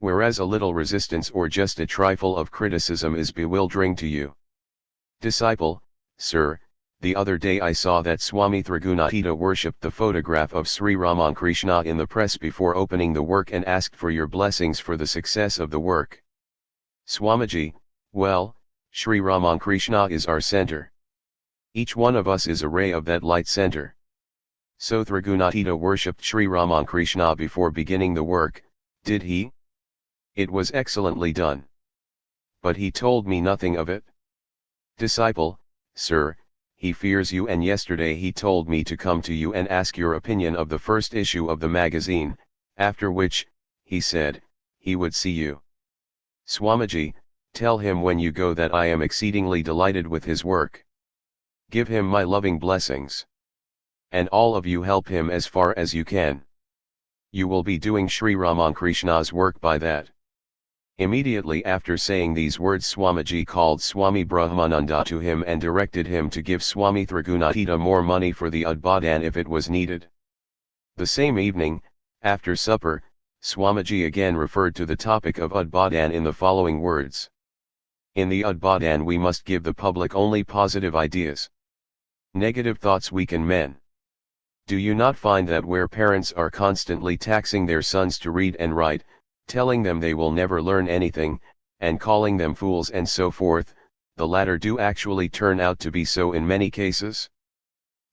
Whereas a little resistance or just a trifle of criticism is bewildering to you. Disciple, sir, the other day I saw that Swami Thrigunatita worshipped the photograph of Sri Ramakrishna in the press before opening the work and asked for your blessings for the success of the work. Swamiji, well, Sri Ramakrishna is our center. Each one of us is a ray of that light center. So Thrigunatita worshipped Sri Ramakrishna before beginning the work, did he? It was excellently done. But he told me nothing of it. Disciple, sir, he fears you, and yesterday he told me to come to you and ask your opinion of the first issue of the magazine, after which, he said, he would see you. Swamiji, tell him when you go that I am exceedingly delighted with his work. Give him my loving blessings. And all of you help him as far as you can. You will be doing Sri Ramakrishna's work by that. Immediately after saying these words, Swamiji called Swami Brahmananda to him and directed him to give Swami Thrigunatita more money for the Udbodhan if it was needed. The same evening, after supper, Swamiji again referred to the topic of Udbodhan in the following words. In the Udbodhan we must give the public only positive ideas. Negative thoughts weaken men. Do you not find that where parents are constantly taxing their sons to read and write, telling them they will never learn anything, and calling them fools and so forth, the latter do actually turn out to be so in many cases?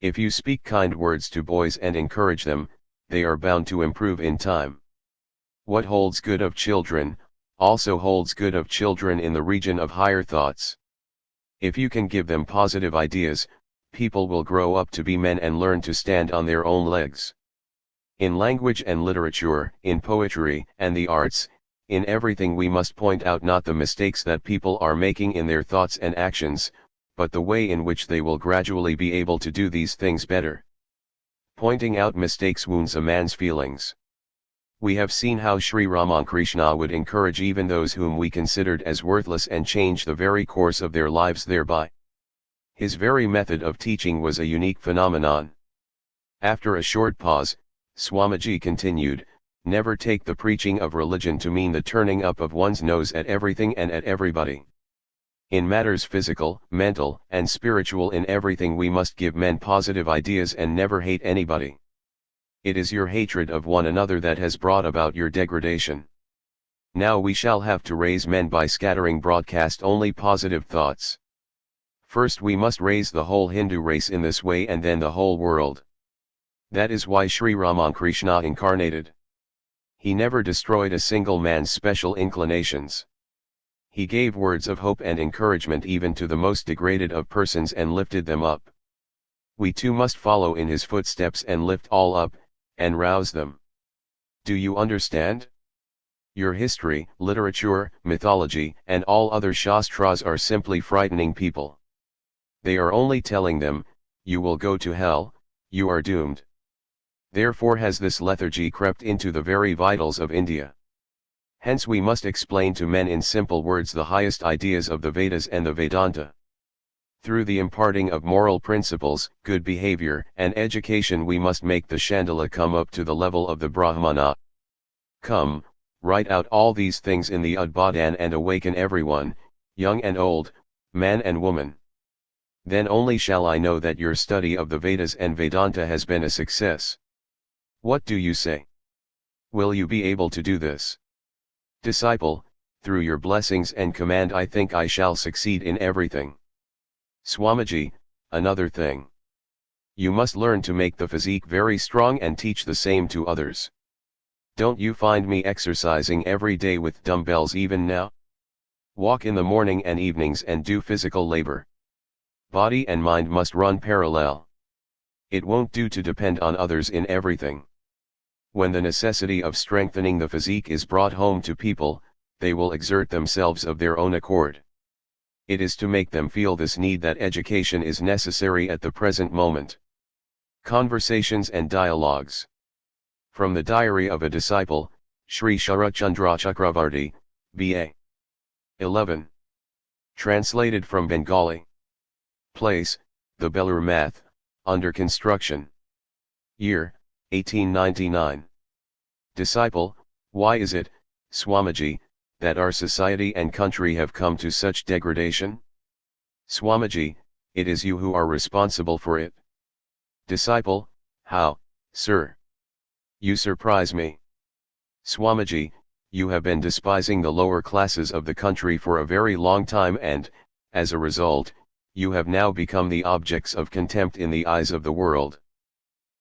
If you speak kind words to boys and encourage them, they are bound to improve in time. What holds good of children, also holds good of children in the region of higher thoughts. If you can give them positive ideas, people will grow up to be men and learn to stand on their own legs. In language and literature, in poetry and the arts, in everything we must point out not the mistakes that people are making in their thoughts and actions, but the way in which they will gradually be able to do these things better. Pointing out mistakes wounds a man's feelings. We have seen how Sri Ramakrishna would encourage even those whom we considered as worthless and change the very course of their lives thereby. His very method of teaching was a unique phenomenon. After a short pause, Swamiji continued, never take the preaching of religion to mean the turning up of one's nose at everything and at everybody. In matters physical, mental, and spiritual, in everything we must give men positive ideas and never hate anybody. It is your hatred of one another that has brought about your degradation. Now we shall have to raise men by scattering broadcast only positive thoughts. First we must raise the whole Hindu race in this way and then the whole world. That is why Sri Ramakrishna incarnated. He never destroyed a single man's special inclinations. He gave words of hope and encouragement even to the most degraded of persons and lifted them up. We too must follow in his footsteps and lift all up, and rouse them. Do you understand? Your history, literature, mythology, and all other shastras are simply frightening people. They are only telling them, you will go to hell, you are doomed. Therefore has this lethargy crept into the very vitals of India. Hence we must explain to men in simple words the highest ideas of the Vedas and the Vedanta. Through the imparting of moral principles, good behavior, and education we must make the Chandala come up to the level of the Brahmana. Come, write out all these things in the Udbodhan and awaken everyone, young and old, man and woman. Then only shall I know that your study of the Vedas and Vedanta has been a success. What do you say? Will you be able to do this? Disciple, through your blessings and command I think I shall succeed in everything. Swamiji, another thing. You must learn to make the physique very strong and teach the same to others. Don't you find me exercising every day with dumbbells even now? Walk in the morning and evenings and do physical labor. Body and mind must run parallel. It won't do to depend on others in everything. When the necessity of strengthening the physique is brought home to people, they will exert themselves of their own accord. It is to make them feel this need that education is necessary at the present moment. Conversations and Dialogues. From the Diary of a Disciple, Sri Sharachandra Chakravarti, B.A. 11. Translated from Bengali. Place, the Belur Math, under construction. Year, 1899. Disciple, why is it, Swamiji, that our society and country have come to such degradation? Swamiji, it is you who are responsible for it. Disciple, how, sir? You surprise me. Swamiji, you have been despising the lower classes of the country for a very long time and, as a result, you have now become the objects of contempt in the eyes of the world.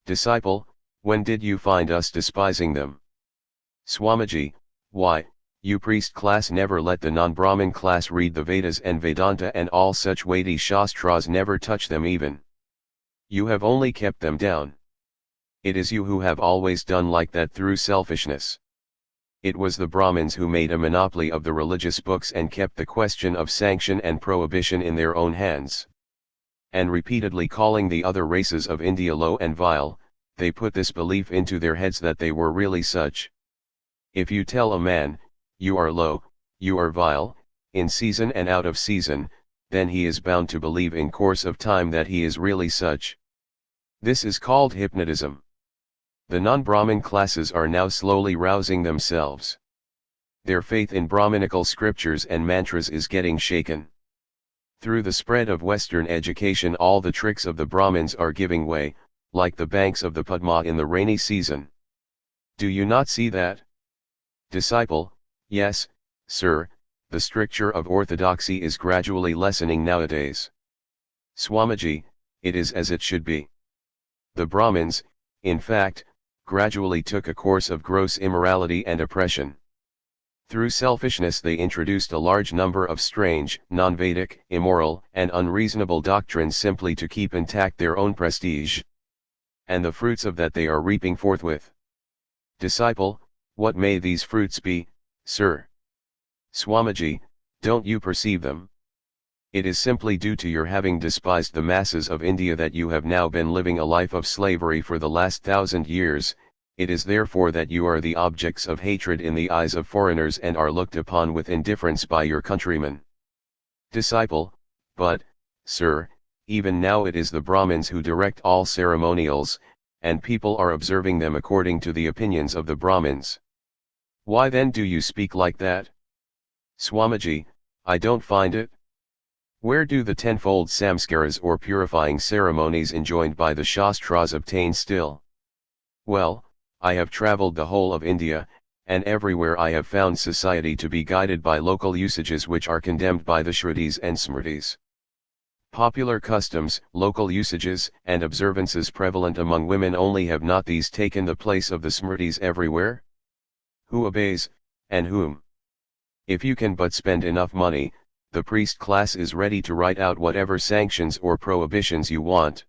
Disciple, when did you find us despising them? Swamiji, why, you priest class never let the non-Brahmin class read the Vedas and Vedanta and all such weighty shastras, never touch them even. You have only kept them down. It is you who have always done like that through selfishness. It was the Brahmins who made a monopoly of the religious books and kept the question of sanction and prohibition in their own hands. And repeatedly calling the other races of India low and vile, they put this belief into their heads that they were really such. If you tell a man, you are low, you are vile, in season and out of season, then he is bound to believe in course of time that he is really such. This is called hypnotism. The non-Brahmin classes are now slowly rousing themselves. Their faith in Brahminical scriptures and mantras is getting shaken. Through the spread of Western education, all the tricks of the Brahmins are giving way, like the banks of the Padma in the rainy season. Do you not see that? Disciple, yes, sir, the stricture of orthodoxy is gradually lessening nowadays. Swamiji, it is as it should be. The Brahmins, in fact, gradually took a course of gross immorality and oppression. Through selfishness they introduced a large number of strange, non-Vedic, immoral, and unreasonable doctrines simply to keep intact their own prestige. And the fruits of that they are reaping forthwith. Disciple, what may these fruits be, sir? Swamiji, don't you perceive them? It is simply due to your having despised the masses of India that you have now been living a life of slavery for the last 1,000 years, it is therefore that you are the objects of hatred in the eyes of foreigners and are looked upon with indifference by your countrymen. Disciple, but, sir, even now it is the Brahmins who direct all ceremonials, and people are observing them according to the opinions of the Brahmins. Why then do you speak like that? Swamiji, I don't find it. Where do the tenfold samskaras or purifying ceremonies enjoined by the Shastras obtain still? Well, I have travelled the whole of India, and everywhere I have found society to be guided by local usages which are condemned by the Shrutis and Smritis. Popular customs, local usages, and observances prevalent among women only, have not these taken the place of the Smritis everywhere? Who obeys, and whom? If you can but spend enough money, the priest class is ready to write out whatever sanctions or prohibitions you want.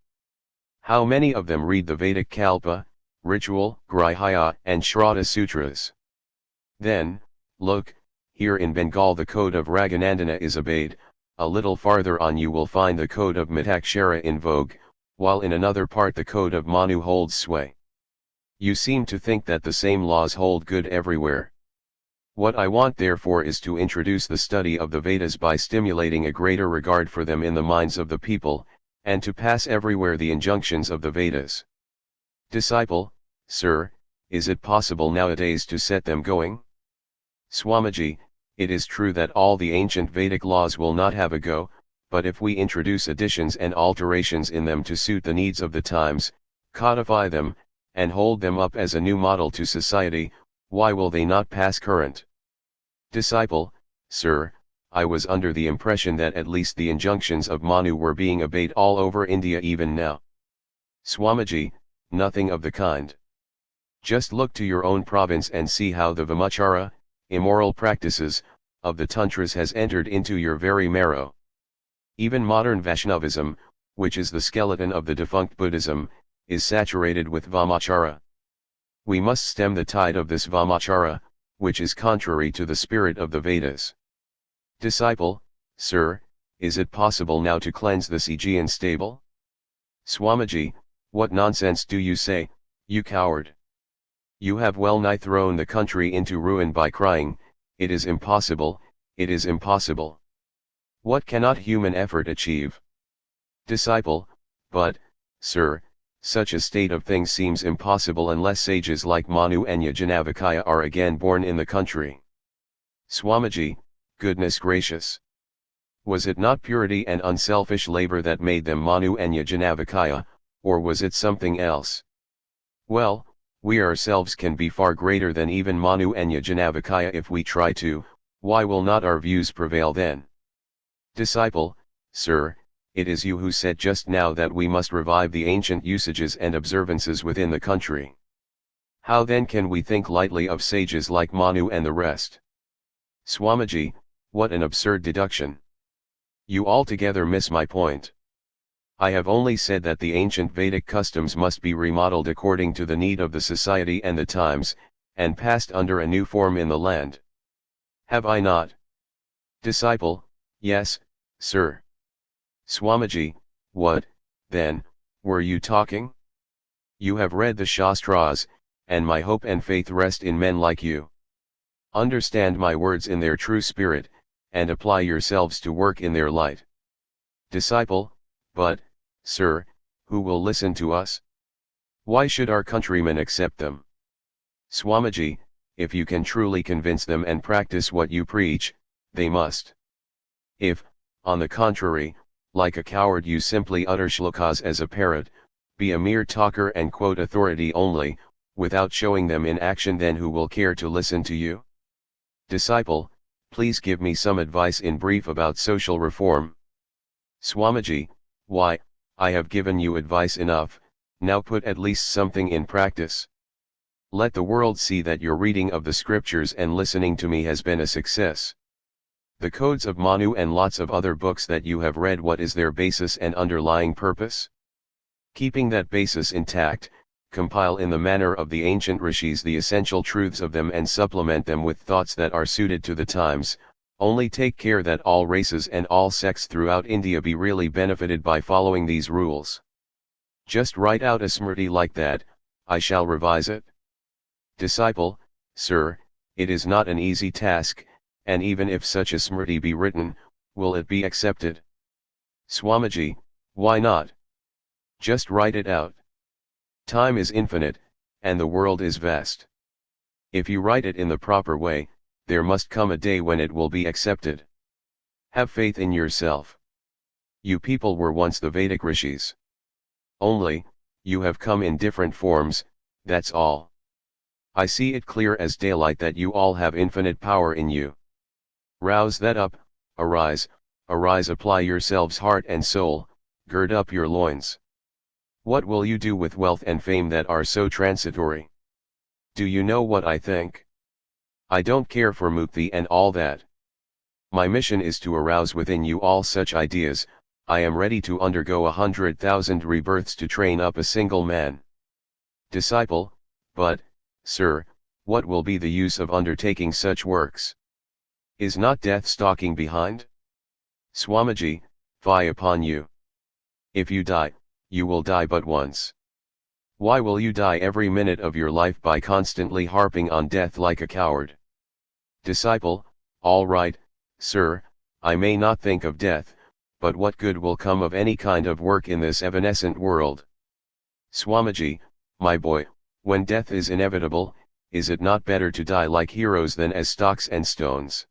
How many of them read the Vedic Kalpa, ritual, Grihaya, and Shraddha Sutras? Then, look, here in Bengal the code of Raghunandana is obeyed, a little farther on you will find the code of Mitakshara in vogue, while in another part the code of Manu holds sway. You seem to think that the same laws hold good everywhere. What I want therefore is to introduce the study of the Vedas by stimulating a greater regard for them in the minds of the people, and to pass everywhere the injunctions of the Vedas. Disciple, sir, is it possible nowadays to set them going? Swamiji, it is true that all the ancient Vedic laws will not have a go, but if we introduce additions and alterations in them to suit the needs of the times, codify them, and hold them up as a new model to society, why will they not pass current? Disciple, sir, I was under the impression that at least the injunctions of Manu were being obeyed all over India even now. Swamiji, nothing of the kind. Just look to your own province and see how the Vimachara, immoral practices, of the Tantras has entered into your very marrow. Even modern Vaishnavism, which is the skeleton of the defunct Buddhism, is saturated with Vamachara. We must stem the tide of this Vamachara, which is contrary to the spirit of the Vedas. Disciple, sir, is it possible now to cleanse this Aegean stable? Swamiji, What nonsense do you say, you coward? You have well nigh thrown the country into ruin by crying, "It is impossible, it is impossible. What cannot human effort achieve?" Disciple: But, sir, such a state of things seems impossible unless sages like Manu and Yajnavalkya are again born in the country. Swamiji: Goodness gracious! Was it not purity and unselfish labor that made them Manu and Yajnavalkya, or was it something else? Well, we ourselves can be far greater than even Manu and Yajnavalkya if we try to. Why will not our views prevail then? Disciple: Sir, it is you who said just now that we must revive the ancient usages and observances within the country. How then can we think lightly of sages like Manu and the rest? Swamiji: What an absurd deduction! You altogether miss my point. I have only said that the ancient Vedic customs must be remodeled according to the need of the society and the times, and passed under a new form in the land. Have I not? Disciple: Yes, sir. Swamiji: What, then, were you talking? You have read the Shastras, and my hope and faith rest in men like you. Understand my words in their true spirit, and apply yourselves to work in their light. Disciple: But, sir, who will listen to us? Why should our countrymen accept them? Swamiji: If you can truly convince them and practice what you preach, they must. If, on the contrary, like a coward you simply utter shlokas as a parrot, be a mere talker and quote authority only, without showing them in action, then who will care to listen to you? Disciple: Please give me some advice in brief about social reform. Swamiji: Why, I have given you advice enough, now put at least something in practice. Let the world see that your reading of the scriptures and listening to me has been a success. The codes of Manu and lots of other books that you have read, what is their basis and underlying purpose? Keeping that basis intact, compile in the manner of the ancient rishis the essential truths of them and supplement them with thoughts that are suited to the times. Only take care that all races and all sects throughout India be really benefited by following these rules. Just write out a smriti like that, I shall revise it. Disciple: Sir, it is not an easy task, and even if such a smriti be written, will it be accepted? Swamiji: Why not? Just write it out. Time is infinite, and the world is vast. If you write it in the proper way, there must come a day when it will be accepted. Have faith in yourself. You people were once the Vedic rishis. Only, you have come in different forms, that's all. I see it clear as daylight that you all have infinite power in you. Rouse that up, arise, arise, apply yourselves heart and soul, gird up your loins. What will you do with wealth and fame that are so transitory? Do you know what I think? I don't care for mukti and all that. My mission is to arouse within you all such ideas. I am ready to undergo 100,000 rebirths to train up a single man. Disciple: But, sir, what will be the use of undertaking such works? Is not death stalking behind? Swamiji: Fie upon you! If you die, you will die but once. Why will you die every minute of your life by constantly harping on death like a coward? Disciple: All right, sir, I may not think of death, but what good will come of any kind of work in this evanescent world? Swamiji: My boy, when death is inevitable, is it not better to die like heroes than as stocks and stones?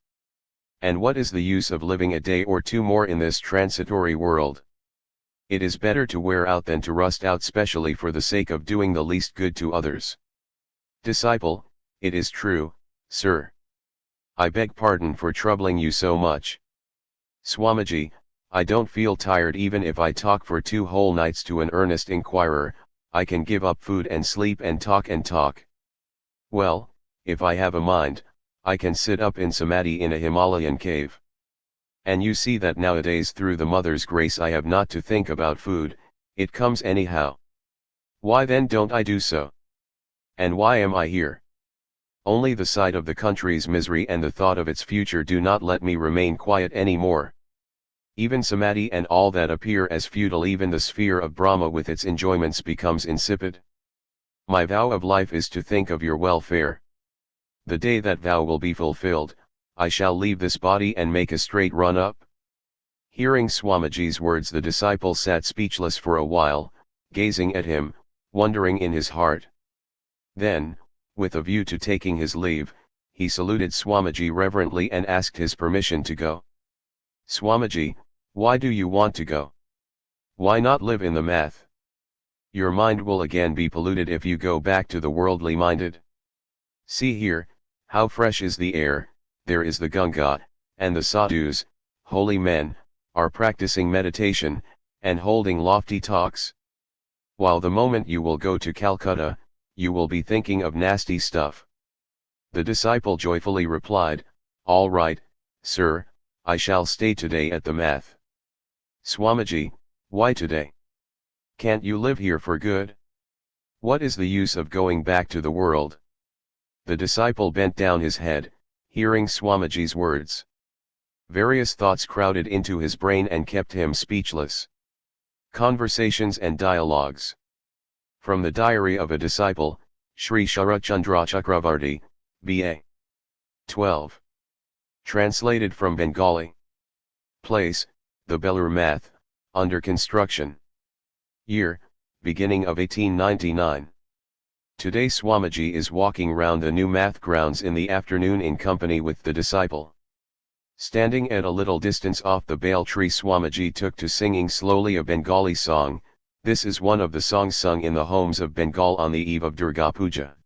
And what is the use of living a day or two more in this transitory world? It is better to wear out than to rust out, specially for the sake of doing the least good to others. Disciple: It is true, sir. I beg pardon for troubling you so much. Swamiji: I don't feel tired even if I talk for 2 whole nights to an earnest inquirer. I can give up food and sleep and talk and talk. Well, if I have a mind, I can sit up in samadhi in a Himalayan cave. And you see that nowadays through the Mother's grace I have not to think about food, it comes anyhow. Why then don't I do so? And why am I here? Only the sight of the country's misery and the thought of its future do not let me remain quiet any more. Even samadhi and all that appear as futile, even the sphere of Brahma with its enjoyments becomes insipid. My vow of life is to think of your welfare. The day that vow will be fulfilled, I shall leave this body and make a straight run up. Hearing Swamiji's words, the disciple sat speechless for a while, gazing at him, wondering in his heart. Then, with a view to taking his leave, he saluted Swamiji reverently and asked his permission to go. Swamiji, why do you want to go? Why not live in the math? Your mind will again be polluted if you go back to the worldly minded. See here, how fresh is the air, there is the Ganga, and the sadhus, holy men, are practicing meditation, and holding lofty talks. While the moment you will go to Calcutta, you will be thinking of nasty stuff. The disciple joyfully replied, all right, sir, I shall stay today at the math. Swamiji, why today? Can't you live here for good? What is the use of going back to the world? The disciple bent down his head, hearing Swamiji's words. Various thoughts crowded into his brain and kept him speechless. Conversations and dialogues. From the Diary of a Disciple, Sri Sharachandra Chakravarti, B.A. 12. Translated from Bengali. Place, the Belur Math, under construction. Year, beginning of 1899. Today Swamiji is walking round the new math grounds in the afternoon in company with the disciple. Standing at a little distance off the bale tree, Swamiji took to singing slowly a Bengali song. This is one of the songs sung in the homes of Bengal on the eve of Durga Puja.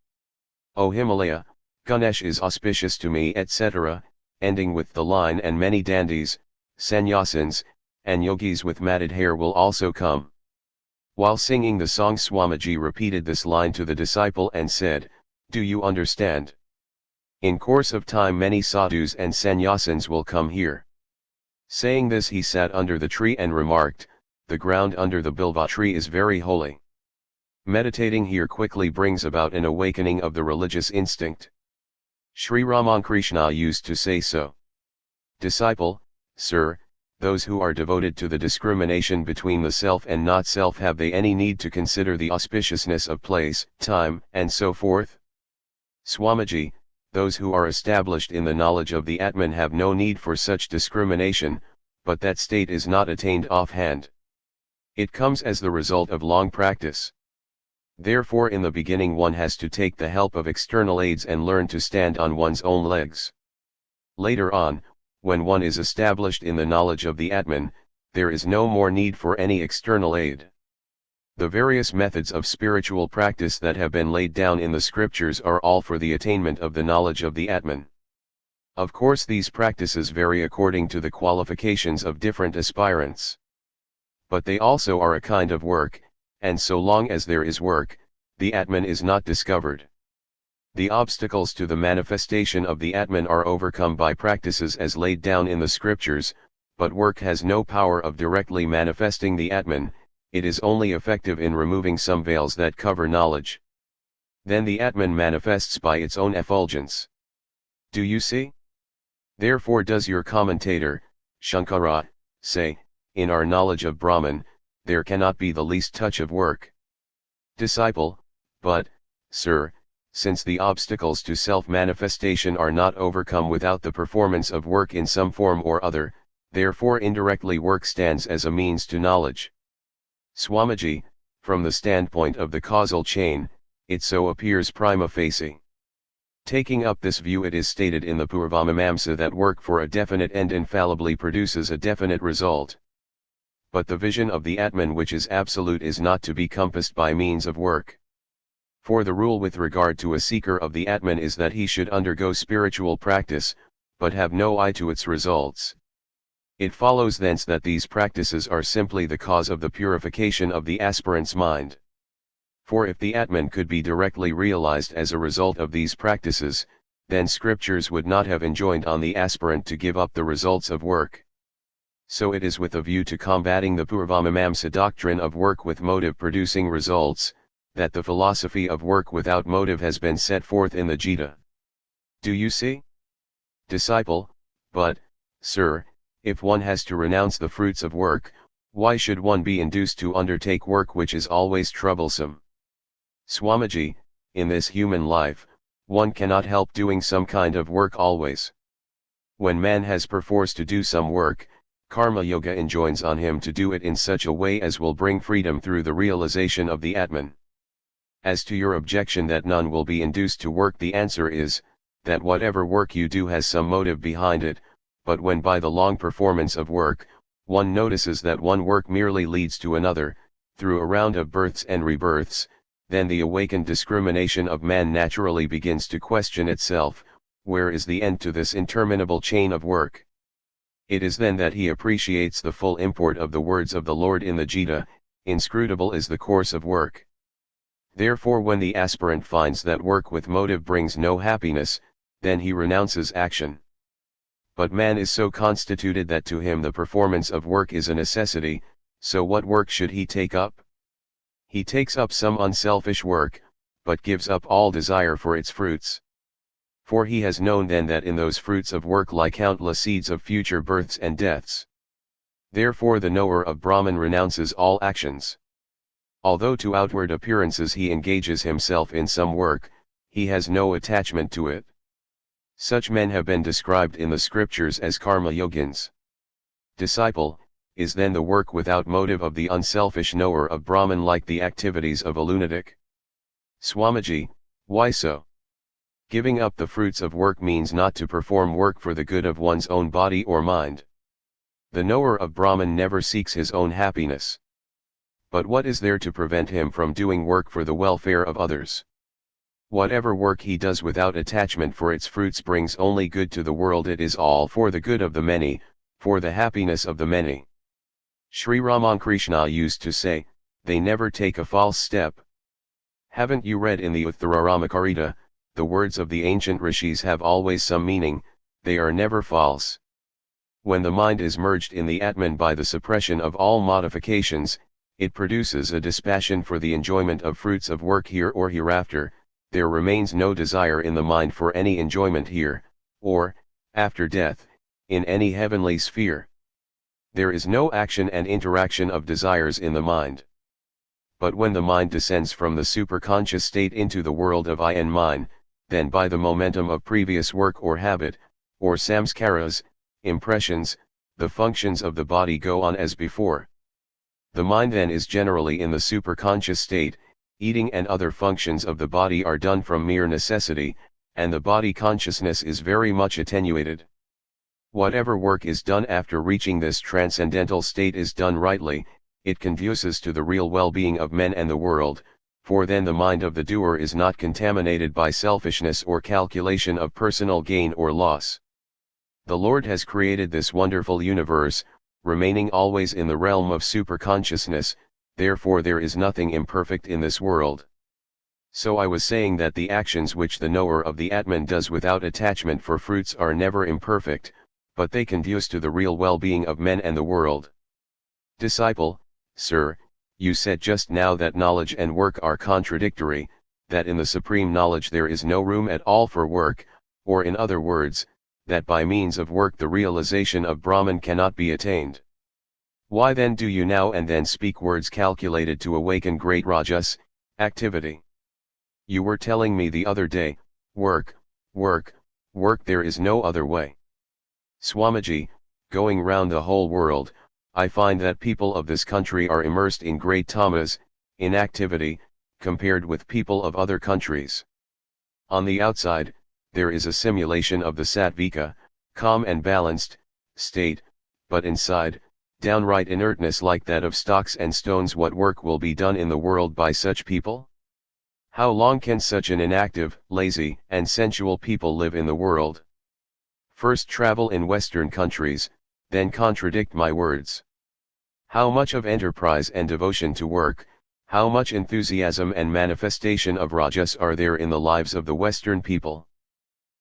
O Himalaya, Ganesh is auspicious to me, etc., ending with the line, and many dandis, sannyasins, and yogis with matted hair will also come. While singing the song, Swamiji repeated this line to the disciple and said, do you understand? In course of time many sadhus and sannyasins will come here. Saying this, he sat under the tree and remarked, the ground under the bilva tree is very holy. Meditating here quickly brings about an awakening of the religious instinct. Sri Ramakrishna used to say so. Disciple, sir, those who are devoted to the discrimination between the self and not self, have they any need to consider the auspiciousness of place, time, and so forth? Swamiji, those who are established in the knowledge of the Atman have no need for such discrimination, but that state is not attained offhand. It comes as the result of long practice. Therefore in the beginning one has to take the help of external aids and learn to stand on one's own legs. Later on, when one is established in the knowledge of the Atman, there is no more need for any external aid. The various methods of spiritual practice that have been laid down in the scriptures are all for the attainment of the knowledge of the Atman. Of course these practices vary according to the qualifications of different aspirants. But they also are a kind of work, and so long as there is work, the Atman is not discovered. The obstacles to the manifestation of the Atman are overcome by practices as laid down in the scriptures, but work has no power of directly manifesting the Atman, it is only effective in removing some veils that cover knowledge. Then the Atman manifests by its own effulgence. Do you see? Therefore does your commentator, Shankara, say, in our knowledge of Brahman, there cannot be the least touch of work. Disciple, but, sir, since the obstacles to self-manifestation are not overcome without the performance of work in some form or other, therefore indirectly work stands as a means to knowledge. Swamiji, from the standpoint of the causal chain, it so appears prima facie. Taking up this view, it is stated in the Purvamimamsa that work for a definite end infallibly produces a definite result. But the vision of the Atman which is absolute is not to be compassed by means of work. For the rule with regard to a seeker of the Atman is that he should undergo spiritual practice, but have no eye to its results. It follows thence that these practices are simply the cause of the purification of the aspirant's mind. For if the Atman could be directly realized as a result of these practices, then scriptures would not have enjoined on the aspirant to give up the results of work. So it is with a view to combating the Purvamimamsa doctrine of work with motive producing results, that the philosophy of work without motive has been set forth in the Gita. Do you see? Disciple, but, sir, If one has to renounce the fruits of work, why should one be induced to undertake work which is always troublesome? Swamiji, in this human life, one cannot help doing some kind of work always. When man has perforce to do some work, Karma Yoga enjoins on him to do it in such a way as will bring freedom through the realization of the Atman. As to your objection that none will be induced to work, the answer is, that whatever work you do has some motive behind it, but when by the long performance of work, one notices that one work merely leads to another, through a round of births and rebirths, then the awakened discrimination of man naturally begins to question itself, where is the end to this interminable chain of work? It is then that he appreciates the full import of the words of the Lord in the Gita, inscrutable is the course of work. Therefore when the aspirant finds that work with motive brings no happiness, then he renounces action. But man is so constituted that to him the performance of work is a necessity, so what work should he take up? He takes up some unselfish work, but gives up all desire for its fruits. For he has known then that in those fruits of work lie countless seeds of future births and deaths. Therefore the knower of Brahman renounces all actions. Although to outward appearances he engages himself in some work, he has no attachment to it. Such men have been described in the scriptures as karma yogins. Disciple, is then the work without motive of the unselfish knower of Brahman like the activities of a lunatic? Swamiji, why so? Giving up the fruits of work means not to perform work for the good of one's own body or mind. The knower of Brahman never seeks his own happiness. But what is there to prevent him from doing work for the welfare of others? Whatever work he does without attachment for its fruits brings only good to the world. It is all for the good of the many, for the happiness of the many. Sri Ramakrishna used to say, they never take a false step. Haven't you read in the Uttararamakarita, the words of the ancient rishis have always some meaning, they are never false. When the mind is merged in the Atman by the suppression of all modifications, it produces a dispassion for the enjoyment of fruits of work here or hereafter. There remains no desire in the mind for any enjoyment here, or, after death, in any heavenly sphere. There is no action and interaction of desires in the mind. But when the mind descends from the superconscious state into the world of I and mine, then by the momentum of previous work or habit, or samskaras, impressions, the functions of the body go on as before. The mind then is generally in the superconscious state. Eating and other functions of the body are done from mere necessity, and the body consciousness is very much attenuated. Whatever work is done after reaching this transcendental state is done rightly, it conduces to the real well-being of men and the world, for then the mind of the doer is not contaminated by selfishness or calculation of personal gain or loss. The Lord has created this wonderful universe, remaining always in the realm of superconsciousness. Therefore there is nothing imperfect in this world. So I was saying that the actions which the knower of the Atman does without attachment for fruits are never imperfect, but they conduce to the real well-being of men and the world. Disciple, sir, you said just now that knowledge and work are contradictory, that in the supreme knowledge there is no room at all for work, or in other words, that by means of work the realization of Brahman cannot be attained. Why then do you now and then speak words calculated to awaken great rajas, activity? You were telling me the other day, work, work, work, there is no other way. Swamiji, going round the whole world, I find that people of this country are immersed in great tamas, inactivity, compared with people of other countries. On the outside, there is a simulation of the sattvika, calm and balanced, state, but inside, downright inertness like that of stocks and stones. What work will be done in the world by such people? How long can such an inactive, lazy, and sensual people live in the world? First travel in Western countries, then contradict my words. How much of enterprise and devotion to work, how much enthusiasm and manifestation of rajas are there in the lives of the Western people?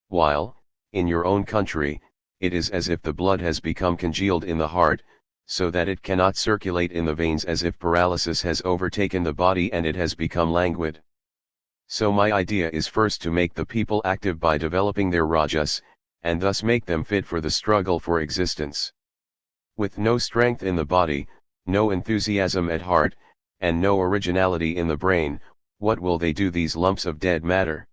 While, in your own country, it is as if the blood has become congealed in the heart, so that it cannot circulate in the veins, as if paralysis has overtaken the body and it has become languid. So my idea is first to make the people active by developing their rajas, and thus make them fit for the struggle for existence. With no strength in the body, no enthusiasm at heart, and no originality in the brain, what will they do, these lumps of dead matter?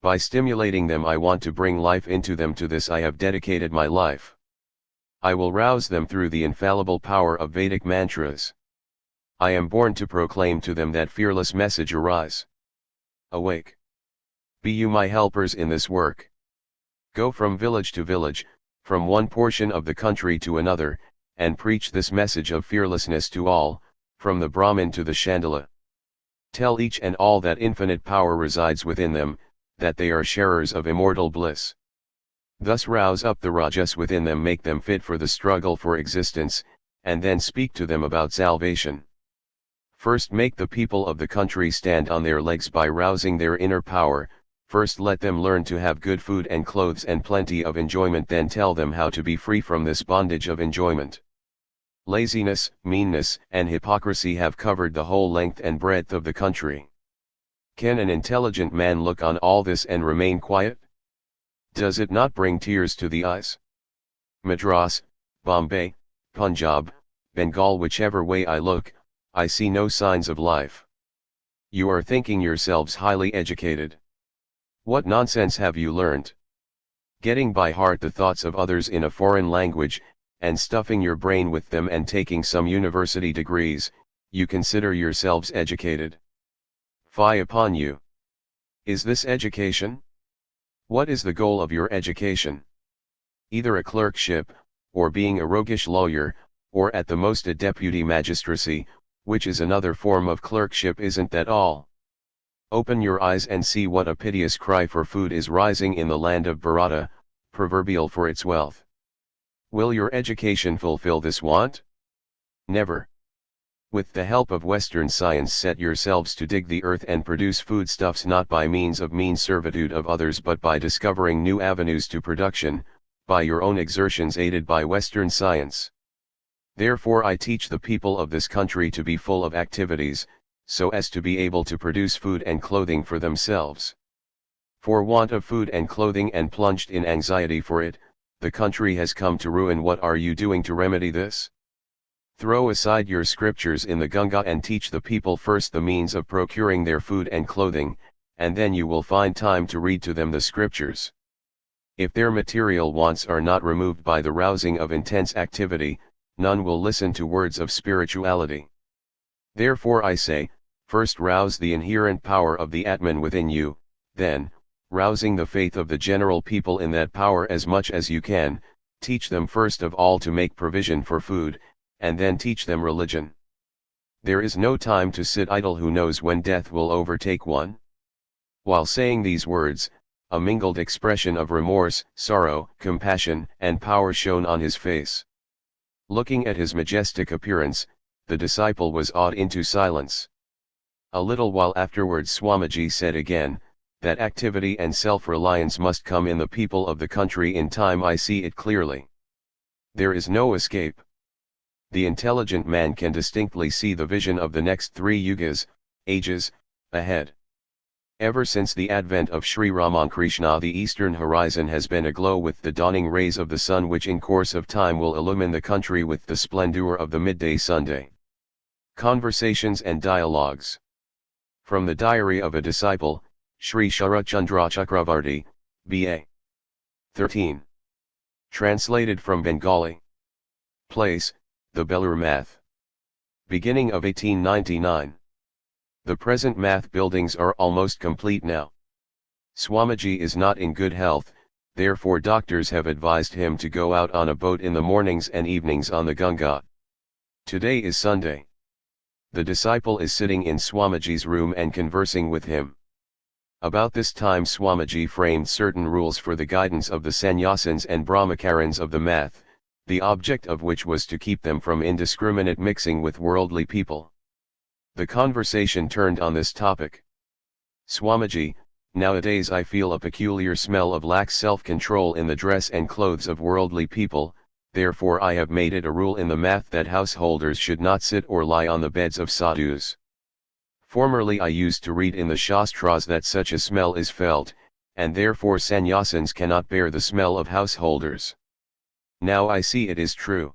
By stimulating them I want to bring life into them. To this I have dedicated my life. I will rouse them through the infallible power of Vedic mantras. I am born to proclaim to them that fearless message: arise. Awake. Be you my helpers in this work. Go from village to village, from one portion of the country to another, and preach this message of fearlessness to all, from the Brahmin to the Chandala. Tell each and all that infinite power resides within them, that they are sharers of immortal bliss. Thus rouse up the rajas within them, make them fit for the struggle for existence, and then speak to them about salvation. First make the people of the country stand on their legs by rousing their inner power. First let them learn to have good food and clothes and plenty of enjoyment, then tell them how to be free from this bondage of enjoyment. Laziness, meanness, and hypocrisy have covered the whole length and breadth of the country. Can an intelligent man look on all this and remain quiet? Does it not bring tears to the eyes? Madras, Bombay, Punjab, Bengal, whichever way I look, I see no signs of life. You are thinking yourselves highly educated. What nonsense have you learned? Getting by heart the thoughts of others in a foreign language, and stuffing your brain with them, and taking some university degrees, you consider yourselves educated. Fie upon you! Is this education? What is the goal of your education? Either a clerkship, or being a roguish lawyer, or at the most a deputy magistracy, which is another form of clerkship. Isn't that all? Open your eyes and see what a piteous cry for food is rising in the land of Bharata, proverbial for its wealth. Will your education fulfill this want? Never. With the help of Western science set yourselves to dig the earth and produce foodstuffs, not by means of mean servitude of others but by discovering new avenues to production, by your own exertions aided by Western science. Therefore I teach the people of this country to be full of activities, so as to be able to produce food and clothing for themselves. For want of food and clothing, and plunged in anxiety for it, the country has come to ruin. What are you doing to remedy this? Throw aside your scriptures in the Ganga and teach the people first the means of procuring their food and clothing, and then you will find time to read to them the scriptures. If their material wants are not removed by the rousing of intense activity, none will listen to words of spirituality. Therefore I say, first rouse the inherent power of the Atman within you, then, rousing the faith of the general people in that power as much as you can, teach them first of all to make provision for food, and then teach them religion. There is no time to sit idle. Who knows when death will overtake one? While saying these words, a mingled expression of remorse, sorrow, compassion, and power shone on his face. Looking at his majestic appearance, the disciple was awed into silence. A little while afterwards Swamiji said again, that activity and self-reliance must come in the people of the country in time. I see it clearly. There is no escape. The intelligent man can distinctly see the vision of the next 3 yugas, ages, ahead. Ever since the advent of Sri Ramakrishna, the eastern horizon has been aglow with the dawning rays of the sun, which in course of time will illumine the country with the splendor of the midday Sunday. Conversations and Dialogues. From the Diary of a Disciple, Sri Sharachandra Chakravarti, B.A. 13. Translated from Bengali. Place, the Belur Math. Beginning of 1899. The present math buildings are almost complete now. Swamiji is not in good health, therefore doctors have advised him to go out on a boat in the mornings and evenings on the Ganga. Today is Sunday. The disciple is sitting in Swamiji's room and conversing with him. About this time Swamiji framed certain rules for the guidance of the sannyasins and brahmacarins of the math, the object of which was to keep them from indiscriminate mixing with worldly people. The conversation turned on this topic. Swamiji, nowadays I feel a peculiar smell of lax self-control in the dress and clothes of worldly people, therefore I have made it a rule in the math that householders should not sit or lie on the beds of sadhus. Formerly I used to read in the Shastras that such a smell is felt, and therefore sannyasins cannot bear the smell of householders. Now I see it is true.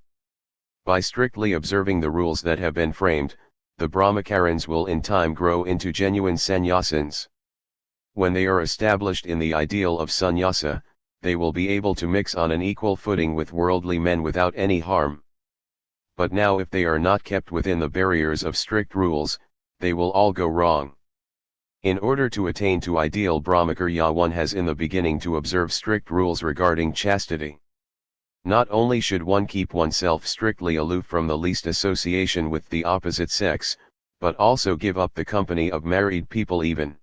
By strictly observing the rules that have been framed, the Brahmacarins will in time grow into genuine sannyasins. When they are established in the ideal of sannyasa, they will be able to mix on an equal footing with worldly men without any harm. But now if they are not kept within the barriers of strict rules, they will all go wrong. In order to attain to ideal Brahmacharya, one has in the beginning to observe strict rules regarding chastity. Not only should one keep oneself strictly aloof from the least association with the opposite sex, but also give up the company of married people even.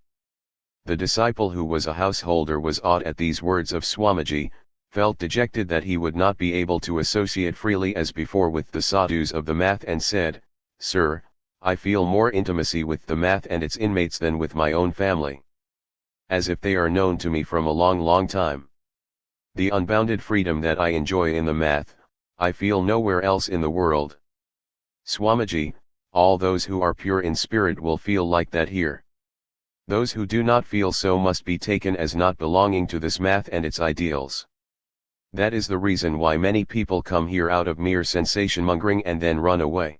The disciple who was a householder was awed at these words of Swamiji, felt dejected that he would not be able to associate freely as before with the sadhus of the math, and said, "Sir, I feel more intimacy with the math and its inmates than with my own family. As if they are known to me from a long time. The unbounded freedom that I enjoy in the math, I feel nowhere else in the world. Swamiji, all those who are pure in spirit will feel like that here. Those who do not feel so must be taken as not belonging to this math and its ideals. That is the reason why many people come here out of mere sensation-mongering and then run away.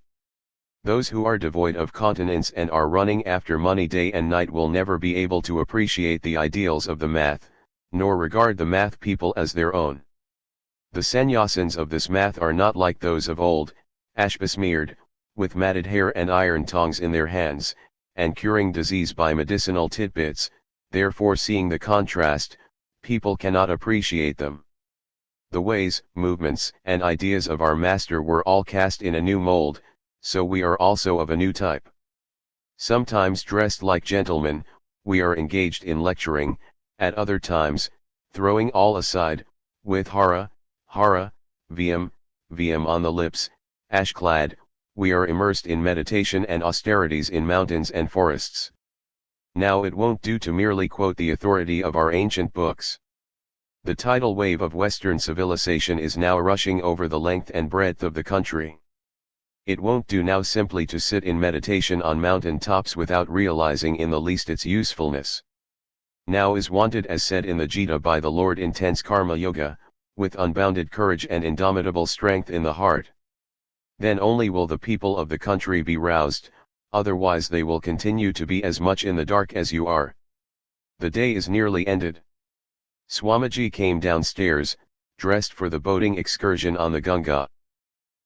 Those who are devoid of continence and are running after money day and night will never be able to appreciate the ideals of the math, nor regard the math people as their own. The sannyasins of this math are not like those of old, ash-besmeared, with matted hair and iron tongs in their hands, and curing disease by medicinal tidbits. Therefore, seeing the contrast, people cannot appreciate them. The ways, movements, and ideas of our master were all cast in a new mold, so we are also of a new type. Sometimes dressed like gentlemen, we are engaged in lecturing; at other times, throwing all aside, with hara, vyam on the lips, ash-clad, we are immersed in meditation and austerities in mountains and forests. Now it won't do to merely quote the authority of our ancient books. The tidal wave of Western civilization is now rushing over the length and breadth of the country. It won't do now simply to sit in meditation on mountain tops without realizing in the least its usefulness. Now is wanted, as said in the Gita by the Lord, intense karma yoga, with unbounded courage and indomitable strength in the heart. Then only will the people of the country be roused, otherwise they will continue to be as much in the dark as you are. The day is nearly ended. Swamiji came downstairs, dressed for the boating excursion on the Ganga.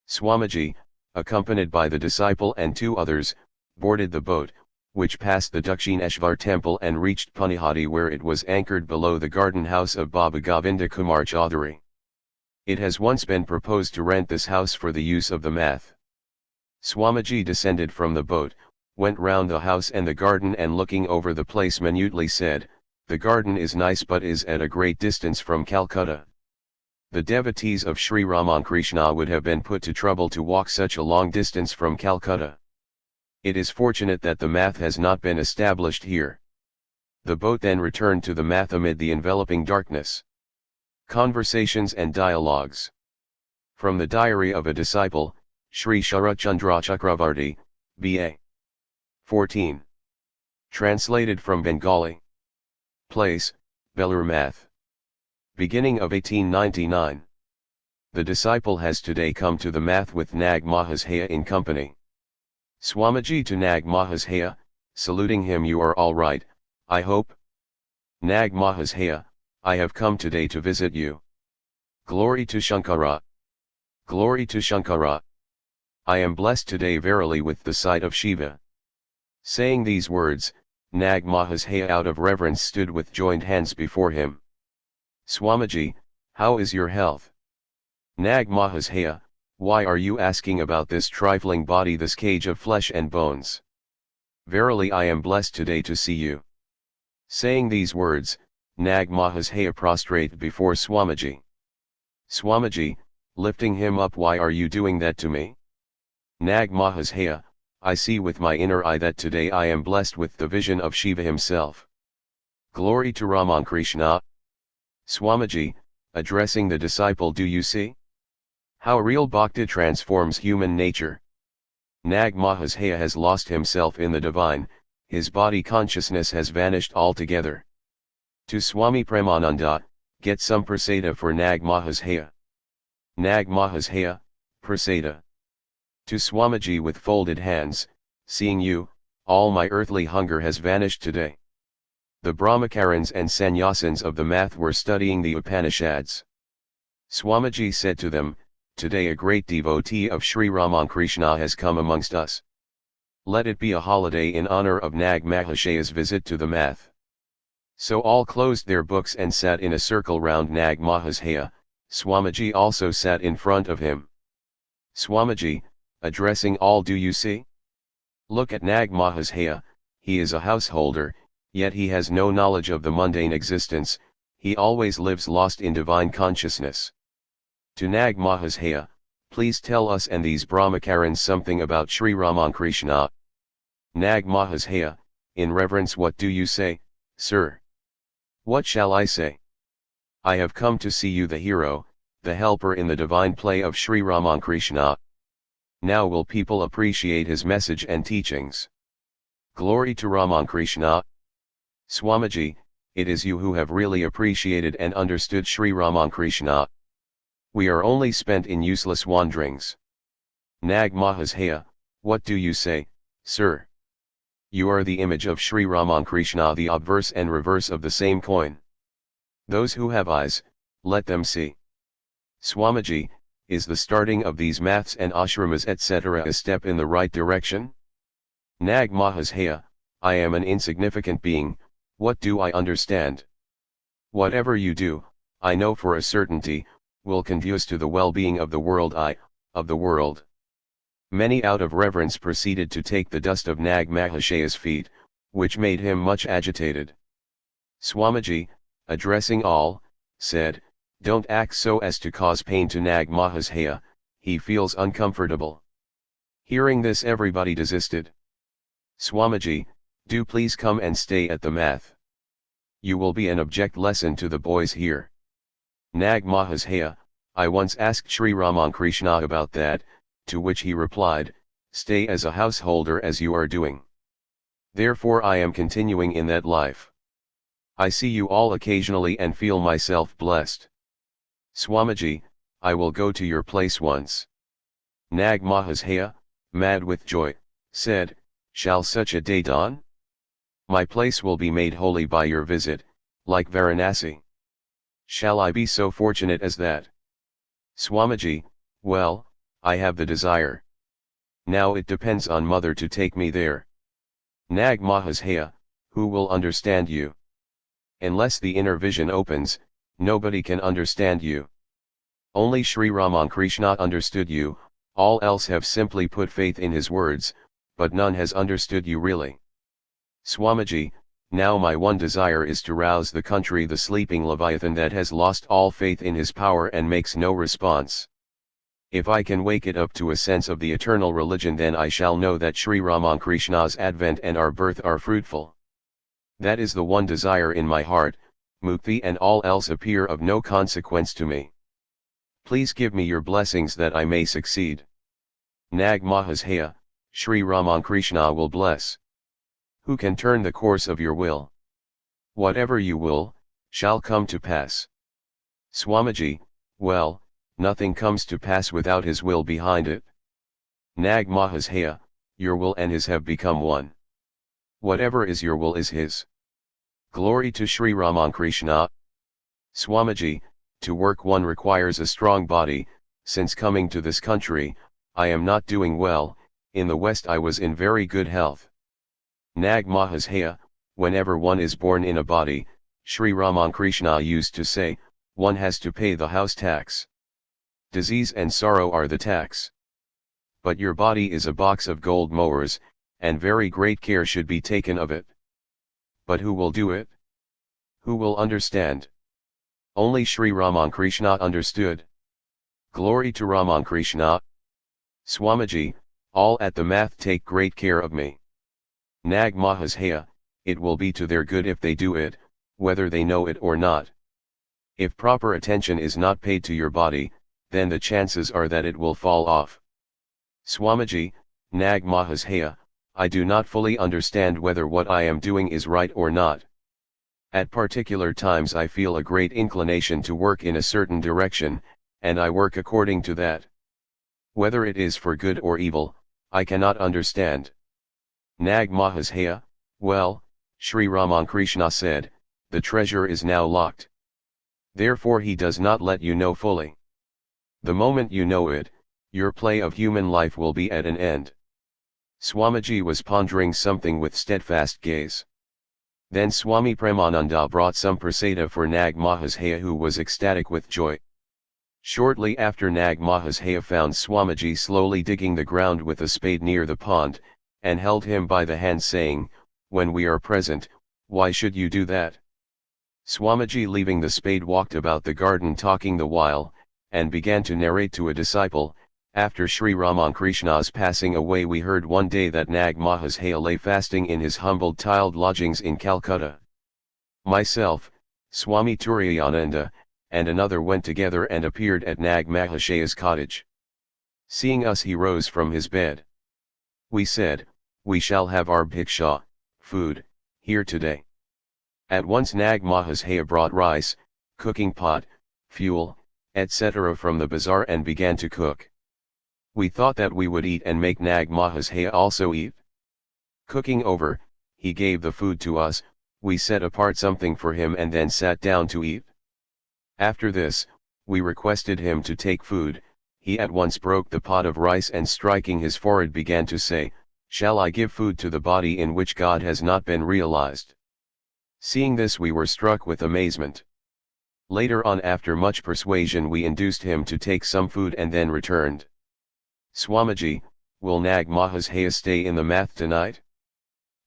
Swamiji, accompanied by the disciple and 2 others, boarded the boat, which passed the Dakshineshvar temple and reached Punihati, where it was anchored below the garden house of Baba Govinda Kumar Chaudhary. It has once been proposed to rent this house for the use of the math. Swamiji descended from the boat, went round the house and the garden, and looking over the place minutely said, "The garden is nice but is at a great distance from Calcutta. The devotees of Sri Ramakrishna would have been put to trouble to walk such a long distance from Calcutta. It is fortunate that the math has not been established here." The boat then returned to the math amid the enveloping darkness. Conversations and Dialogues. From the Diary of a Disciple, Sri Sharachandra Chakravarti, B.A. 14. Translated from Bengali. Place, Belur Math. Beginning of 1899. The disciple has today come to the math with Nag Mahashaya in company. Swamiji to Nag Mahashaya, saluting him, "You are all right, I hope?" Nag Mahashaya, "I have come today to visit you." Glory to Shankara. Glory to Shankara. I am blessed today verily with the sight of Shiva. Saying these words, Nag Mahashaya out of reverence stood with joined hands before him. Swamiji, how is your health? Nag Mahashaya, why are you asking about this trifling body, this cage of flesh and bones? Verily I am blessed today to see you. Saying these words, Nag Mahashaya prostrate before Swamiji. Swamiji, lifting him up, why are you doing that to me? Nag Mahashaya, I see with my inner eye that today I am blessed with the vision of Shiva himself. Glory to Ramakrishna. Swamiji, addressing the disciple, do you see how real bhakti transforms human nature? Nag Mahashaya has lost himself in the divine, his body consciousness has vanished altogether. To Swami Premananda, get some prasada for Nag Mahashaya. Nag Mahashaya, prasada. To Swamiji with folded hands, seeing you, all my earthly hunger has vanished today. The Brahmacarins and Sannyasins of the math were studying the Upanishads. Swamiji said to them, "Today a great devotee of Sri Ramakrishna has come amongst us. Let it be a holiday in honor of Nag Mahashaya's visit to the math." So all closed their books and sat in a circle round Nag Mahashaya. Swamiji also sat in front of him. Swamiji, addressing all, "Do you see? Look at Nag Mahashaya, he is a householder, yet he has no knowledge of the mundane existence, he always lives lost in divine consciousness. To Nag Mahashaya, please tell us and these Brahmacarins something about Sri Ramakrishna." Nag Mahashaya, in reverence, "What do you say, sir? What shall I say? I have come to see you the hero, the helper in the divine play of Sri Ramakrishna. Now will people appreciate his message and teachings? Glory to Ramakrishna." Swamiji, it is you who have really appreciated and understood Sri Ramakrishna. We are only spent in useless wanderings. Nag Mahashaya, what do you say, sir? You are the image of Sri Ramakrishna, the obverse and reverse of the same coin. Those who have eyes, let them see. Swamiji, is the starting of these maths and ashramas etc. a step in the right direction? Nag Mahashaya, I am an insignificant being, what do I understand? Whatever you do, I know for a certainty, will conduce to the well-being of the world, of the world. Many out of reverence proceeded to take the dust of Nag Mahashaya's feet, which made him much agitated. Swamiji, addressing all, said, "Don't act so as to cause pain to Nag Mahashaya, he feels uncomfortable." Hearing this, everybody desisted. Swamiji, do please come and stay at the math. You will be an object lesson to the boys here. Nag Mahashaya, I once asked Sri Ramakrishna about that, to which he replied, "Stay as a householder as you are doing. Therefore I am continuing in that life. I see you all occasionally and feel myself blessed. Swamiji, I will go to your place once." Nag Mahashaya, mad with joy, said, "Shall such a day dawn? My place will be made holy by your visit, like Varanasi. Shall I be so fortunate as that?" Swamiji, well, I have the desire. Now it depends on mother to take me there. Nag Mahashaya, who will understand you? Unless the inner vision opens, nobody can understand you. Only Sri Ramakrishna understood you, all else have simply put faith in his words, but none has understood you really. Swamiji, now my one desire is to rouse the country, the sleeping Leviathan that has lost all faith in his power and makes no response. If I can wake it up to a sense of the eternal religion, then I shall know that Sri Ramakrishna's advent and our birth are fruitful. That is the one desire in my heart, mukti and all else appear of no consequence to me. Please give me your blessings that I may succeed. Nag Mahashaya, Sri Ramakrishna will bless. Who can turn the course of your will? Whatever you will, shall come to pass. Swamiji, well, nothing comes to pass without his will behind it. Nag Mahashaya, your will and his have become one. Whatever is your will is his. Glory to Sri Ramakrishna. Swamiji, to work one requires a strong body. Since coming to this country, I am not doing well. In the West I was in very good health. Nag Mahashaya, whenever one is born in a body, Sri Ramakrishna used to say, one has to pay the house tax. Disease and sorrow are the tax. But your body is a box of gold mowers, and very great care should be taken of it. But who will do it? Who will understand? Only Sri Ramakrishna understood. Glory to Ramakrishna. Swamiji, all at the math take great care of me. Nag Mahashaya, it will be to their good if they do it, whether they know it or not. If proper attention is not paid to your body, then the chances are that it will fall off. Swamiji, Nag Mahashaya, I do not fully understand whether what I am doing is right or not. At particular times I feel a great inclination to work in a certain direction, and I work according to that. Whether it is for good or evil, I cannot understand. Nag Mahashaya, well, Sri Ramakrishna said, the treasure is now locked. Therefore he does not let you know fully. The moment you know it, your play of human life will be at an end. Swamiji was pondering something with steadfast gaze. Then Swami Premananda brought some prasada for Nag Mahashaya, who was ecstatic with joy. Shortly after, Nag Mahashaya found Swamiji slowly digging the ground with a spade near the pond, and held him by the hand saying, "When we are present, why should you do that?" Swamiji, leaving the spade, walked about the garden talking the while, and began to narrate to a disciple, "After Sri Ramakrishna's passing away, we heard one day that Nag Mahashaya lay fasting in his humble tiled lodgings in Calcutta. Myself, Swami Turiyananda, and another went together and appeared at Nag Mahashaya's cottage. Seeing us, he rose from his bed. We said, 'We shall have our bhiksha, food, here today.' At once Nag Mahashaya brought rice, cooking pot, fuel, etc. from the bazaar and began to cook. We thought that we would eat and make Nag Mahashaya also eat. Cooking over, he gave the food to us, we set apart something for him and then sat down to eat. After this, we requested him to take food. He at once broke the pot of rice and, striking his forehead, began to say, 'Shall I give food to the body in which God has not been realized?' Seeing this, we were struck with amazement. Later on, after much persuasion, we induced him to take some food and then returned. 'Swamiji, will Nag Mahashaya stay in the math tonight?'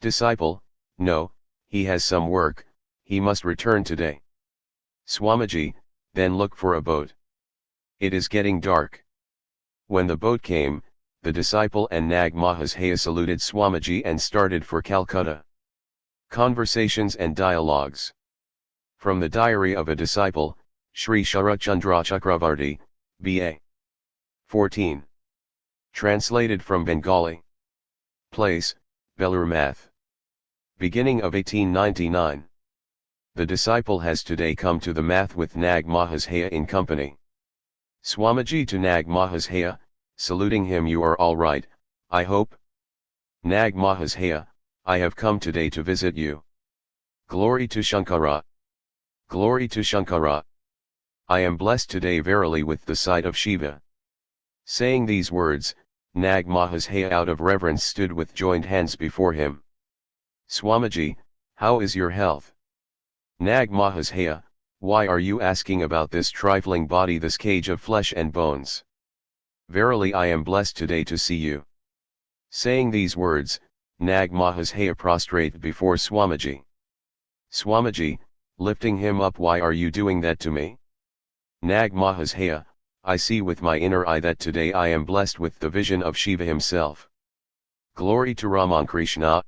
Disciple, 'No, he has some work, he must return today.' 'Swamiji, then look for a boat. It is getting dark.' When the boat came, the disciple and Nag Mahashaya saluted Swamiji and started for Calcutta. Conversations and Dialogues. From the Diary of a Disciple, Sri Sharachandra Chakravarti, B.A. 14. Translated from Bengali. Place, Belur Math. Beginning of 1899. The disciple has today come to the math with Nag Mahashaya in company. Swamiji to Nag Mahashaya, saluting him, "You are all right, I hope?" Nag Mahashaya, "I have come today to visit you." Glory to Shankara. Glory to Shankara. I am blessed today verily with the sight of Shiva. Saying these words, Nag Mahashaya out of reverence stood with joined hands before him. Swamiji, how is your health? Nag Mahashaya, why are you asking about this trifling body, this cage of flesh and bones? Verily I am blessed today to see you. Saying these words, Nag Mahashaya prostrate before Swamiji. Swamiji, lifting him up, why are you doing that to me? Nag Mahashaya, I see with my inner eye that today I am blessed with the vision of Shiva himself. Glory to Ramakrishna.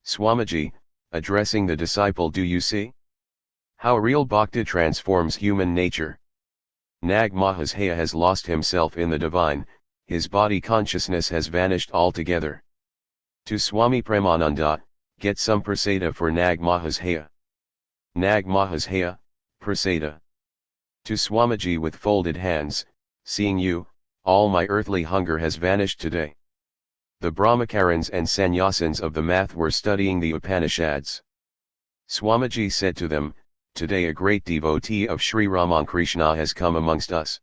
Swamiji, addressing the disciple, do you see how real bhakti transforms human nature? Nag Mahashaya has lost himself in the divine, his body consciousness has vanished altogether. To Swami Premananda, get some prasada for Nag Mahashaya. Nag Mahashaya, prasada. To Swamiji with folded hands, seeing you, all my earthly hunger has vanished today. The Brahmacarins and Sannyasins of the math were studying the Upanishads. Swamiji said to them, today a great devotee of Sri Ramakrishna has come amongst us.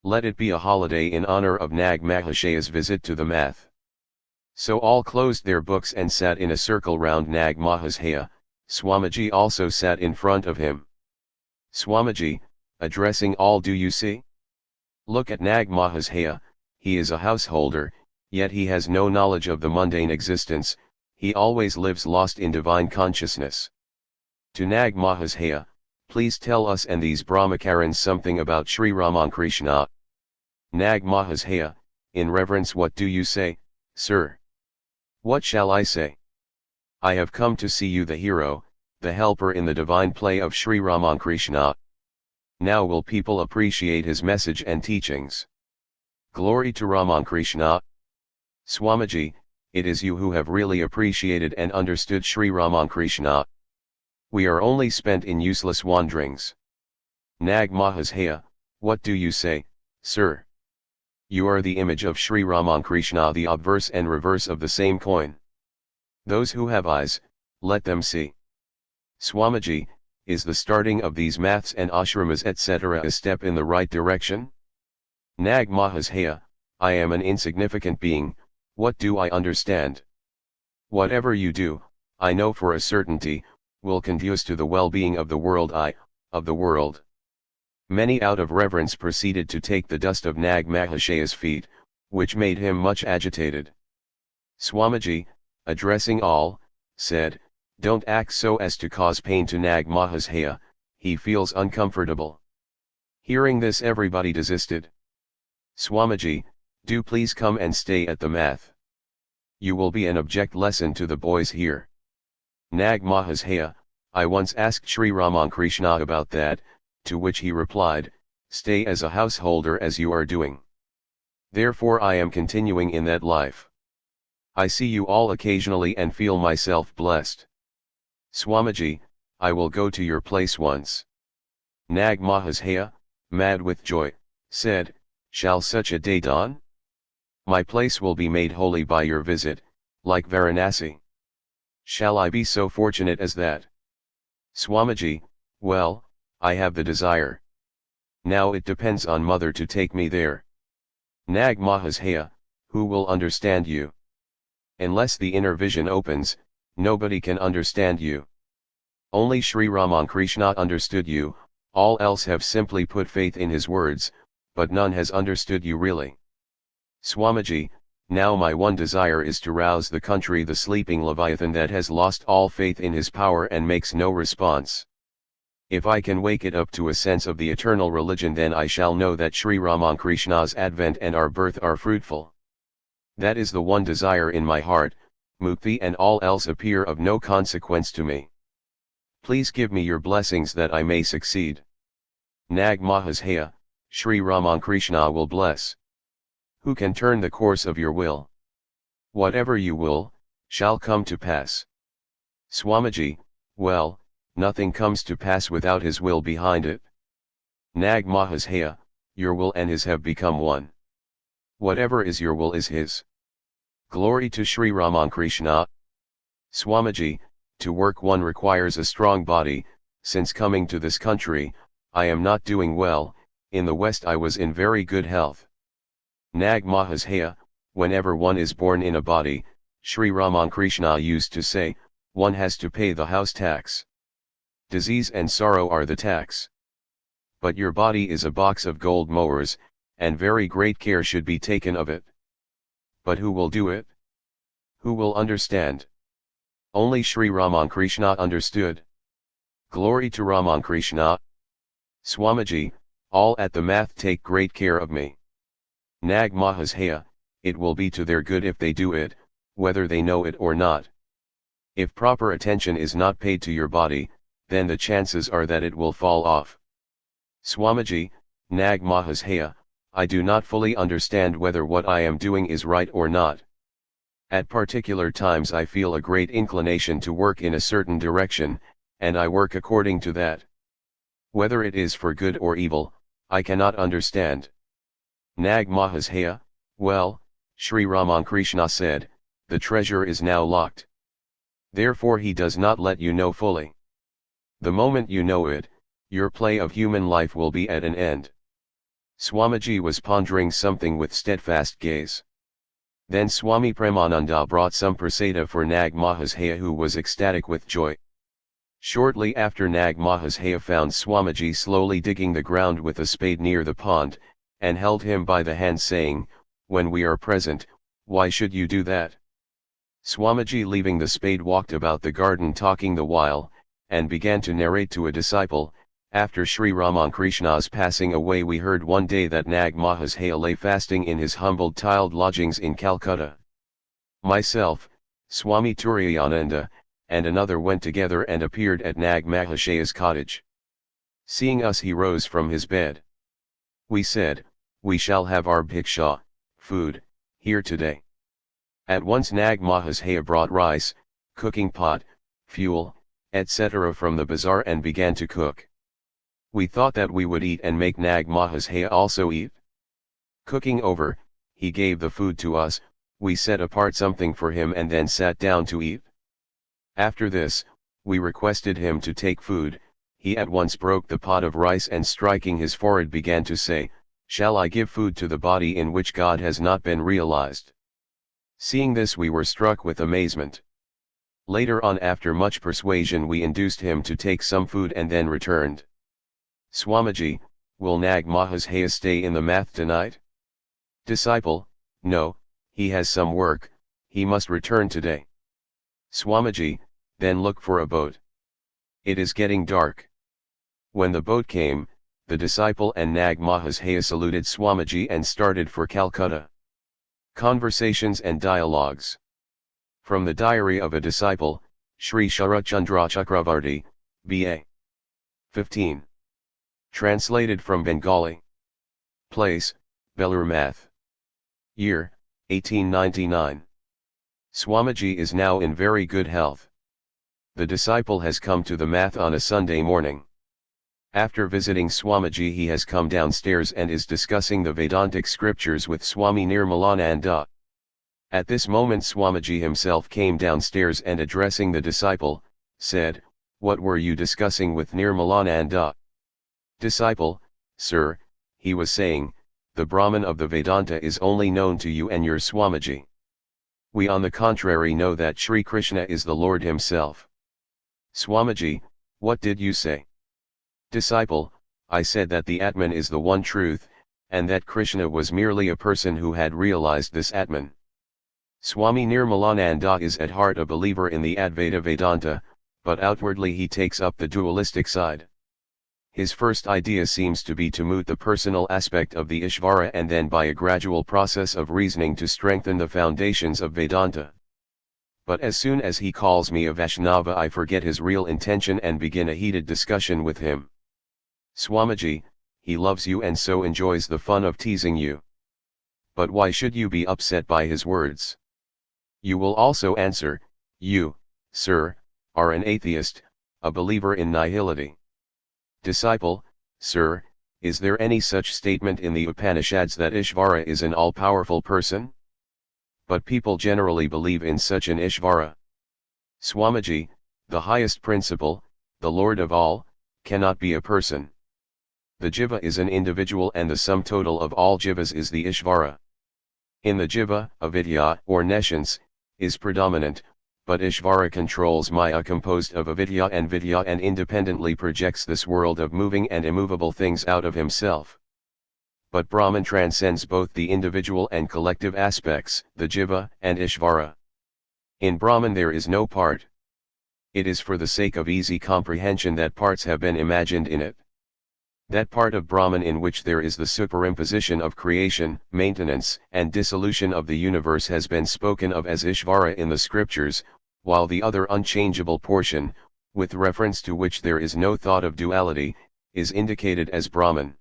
Let it be a holiday in honor of Nag Mahashaya's visit to the math. So all closed their books and sat in a circle round Nag Mahashaya. Swamiji also sat in front of him. Swamiji, addressing all, do you see? Look at Nag Mahashaya, he is a householder, yet he has no knowledge of the mundane existence, he always lives lost in divine consciousness. To Nag Mahashaya, please tell us and these Brahmacarins something about Sri Ramakrishna. Nag Mahashaya, in reverence, what do you say, sir? What shall I say? I have come to see you, the hero, the helper in the divine play of Sri Ramakrishna. Now will people appreciate his message and teachings? Glory to Ramakrishna. Swamiji, it is you who have really appreciated and understood Sri Ramakrishna. We are only spent in useless wanderings. Nag Mahashaya, what do you say, sir? You are the image of Sri Ramakrishna, the obverse and reverse of the same coin. Those who have eyes, let them see. Swamiji, is the starting of these maths and ashramas etc. a step in the right direction? Nag Mahasaya, I am an insignificant being, what do I understand? Whatever you do, I know for a certainty, will conduce to the well-being of the world of the world. Many out of reverence proceeded to take the dust of Nag Mahasaya's feet, which made him much agitated. Swamiji, addressing all, said, don't act so as to cause pain to Nag Mahasaya, he feels uncomfortable. Hearing this everybody desisted. Swamiji, do please come and stay at the math. You will be an object lesson to the boys here. Nag Mahasaya, I once asked Sri Ramakrishna about that, to which he replied, stay as a householder as you are doing. Therefore I am continuing in that life. I see you all occasionally and feel myself blessed. Swamiji, I will go to your place once. Nag Mahasaya, mad with joy, said, shall such a day dawn? My place will be made holy by your visit, like Varanasi. Shall I be so fortunate as that? Swamiji, well, I have the desire. Now it depends on mother to take me there. Nag Mahasaya, who will understand you? Unless the inner vision opens, nobody can understand you. Only Sri Ramakrishna understood you, all else have simply put faith in his words, but none has understood you really. Swamiji, now my one desire is to rouse the country, the sleeping Leviathan that has lost all faith in his power and makes no response. If I can wake it up to a sense of the eternal religion, then I shall know that Sri Ramakrishna's advent and our birth are fruitful. That is the one desire in my heart, mukti and all else appear of no consequence to me. Please give me your blessings that I may succeed. Nag Mahasaya, Sri Ramakrishna will bless. Who can turn the course of your will? Whatever you will, shall come to pass. Swamiji, well, nothing comes to pass without his will behind it. Nag Mahasaya, your will and his have become one. Whatever is your will is his. Glory to Sri Ramakrishna. Swamiji, to work one requires a strong body, since coming to this country, I am not doing well, in the West I was in very good health. Nag Mahasaya, whenever one is born in a body, Sri Ramakrishna used to say, one has to pay the house tax. Disease and sorrow are the tax. But your body is a box of gold mowers, and very great care should be taken of it. But who will do it? Who will understand? Only Sri Ramakrishna understood. Glory to Ramakrishna. Swamiji, all at the math take great care of me. Nag Mahasaya, it will be to their good if they do it, whether they know it or not. If proper attention is not paid to your body, then the chances are that it will fall off. Swamiji, Nag Mahasaya, I do not fully understand whether what I am doing is right or not. At particular times I feel a great inclination to work in a certain direction, and I work according to that. Whether it is for good or evil, I cannot understand. Nag Mahasaya, well, Sri Ramakrishna said, the treasure is now locked. Therefore he does not let you know fully. The moment you know it, your play of human life will be at an end. Swamiji was pondering something with steadfast gaze. Then Swami Premananda brought some prasada for Nag Mahasaya, who was ecstatic with joy. Shortly after, Nag Mahasaya found Swamiji slowly digging the ground with a spade near the pond, and held him by the hand saying, when we are present, why should you do that? Swamiji, leaving the spade, walked about the garden talking the while, and began to narrate to a disciple, after Sri Ramakrishna's passing away we heard one day that Nag Mahasaya lay fasting in his humble tiled lodgings in Calcutta. Myself, Swami Turiyananda, and another went together and appeared at Nag Mahasaya's cottage. Seeing us, he rose from his bed. We said, we shall have our bhiksha, food, here today. At once Nag Mahasaya brought rice, cooking pot, fuel, etc. from the bazaar and began to cook. We thought that we would eat and make Nag Mahasaya also eat. Cooking over, he gave the food to us, we set apart something for him and then sat down to eat. After this, we requested him to take food. He at once broke the pot of rice and striking his forehead began to say, "Shall I give food to the body in which God has not been realized?" Seeing this we were struck with amazement. Later on, after much persuasion, we induced him to take some food and then returned. Swamiji, will Nag Mahashaya stay in the math tonight? Disciple, no, he has some work, he must return today. Swamiji, then look for a boat. It is getting dark. When the boat came, the disciple and Nag Mahashaya saluted Swamiji and started for Calcutta. Conversations and Dialogues. From the Diary of a Disciple, Sri Sharachandra Chakravarti, B.A. 15. Translated from Bengali. Place, Belur Math. Year, 1899. Swamiji is now in very good health. The disciple has come to the math on a Sunday morning. After visiting Swamiji, he has come downstairs and is discussing the Vedantic scriptures with Swami Nirmalananda. At this moment Swamiji himself came downstairs and, addressing the disciple, said, "What were you discussing with Nirmalananda?" Disciple, "Sir," he was saying, "the Brahman of the Vedanta is only known to you and your Swamiji. We on the contrary know that Sri Krishna is the Lord himself." Swamiji, "What did you say?" Disciple, "I said that the Atman is the one truth, and that Krishna was merely a person who had realized this Atman." Swami Nirmalananda is at heart a believer in the Advaita Vedanta, but outwardly he takes up the dualistic side. His first idea seems to be to moot the personal aspect of the Ishvara and then by a gradual process of reasoning to strengthen the foundations of Vedanta. But as soon as he calls me a Vaishnava, I forget his real intention and begin a heated discussion with him. Swamiji, he loves you and so enjoys the fun of teasing you. But why should you be upset by his words? You will also answer, you, sir, are an atheist, a believer in nihility. Disciple, sir, is there any such statement in the Upanishads that Ishvara is an all-powerful person? But people generally believe in such an Ishvara. Swamiji, the highest principle, the Lord of all, cannot be a person. The jiva is an individual and the sum total of all jivas is the Ishvara. In the jiva, avidya or nescience, is predominant, but Ishvara controls Maya composed of avidya and vidya and independently projects this world of moving and immovable things out of himself. But Brahman transcends both the individual and collective aspects, the jiva and Ishvara. In Brahman there is no part. It is for the sake of easy comprehension that parts have been imagined in it. That part of Brahman in which there is the superimposition of creation, maintenance, and dissolution of the universe has been spoken of as Ishvara in the scriptures, while the other unchangeable portion, with reference to which there is no thought of duality, is indicated as Brahman.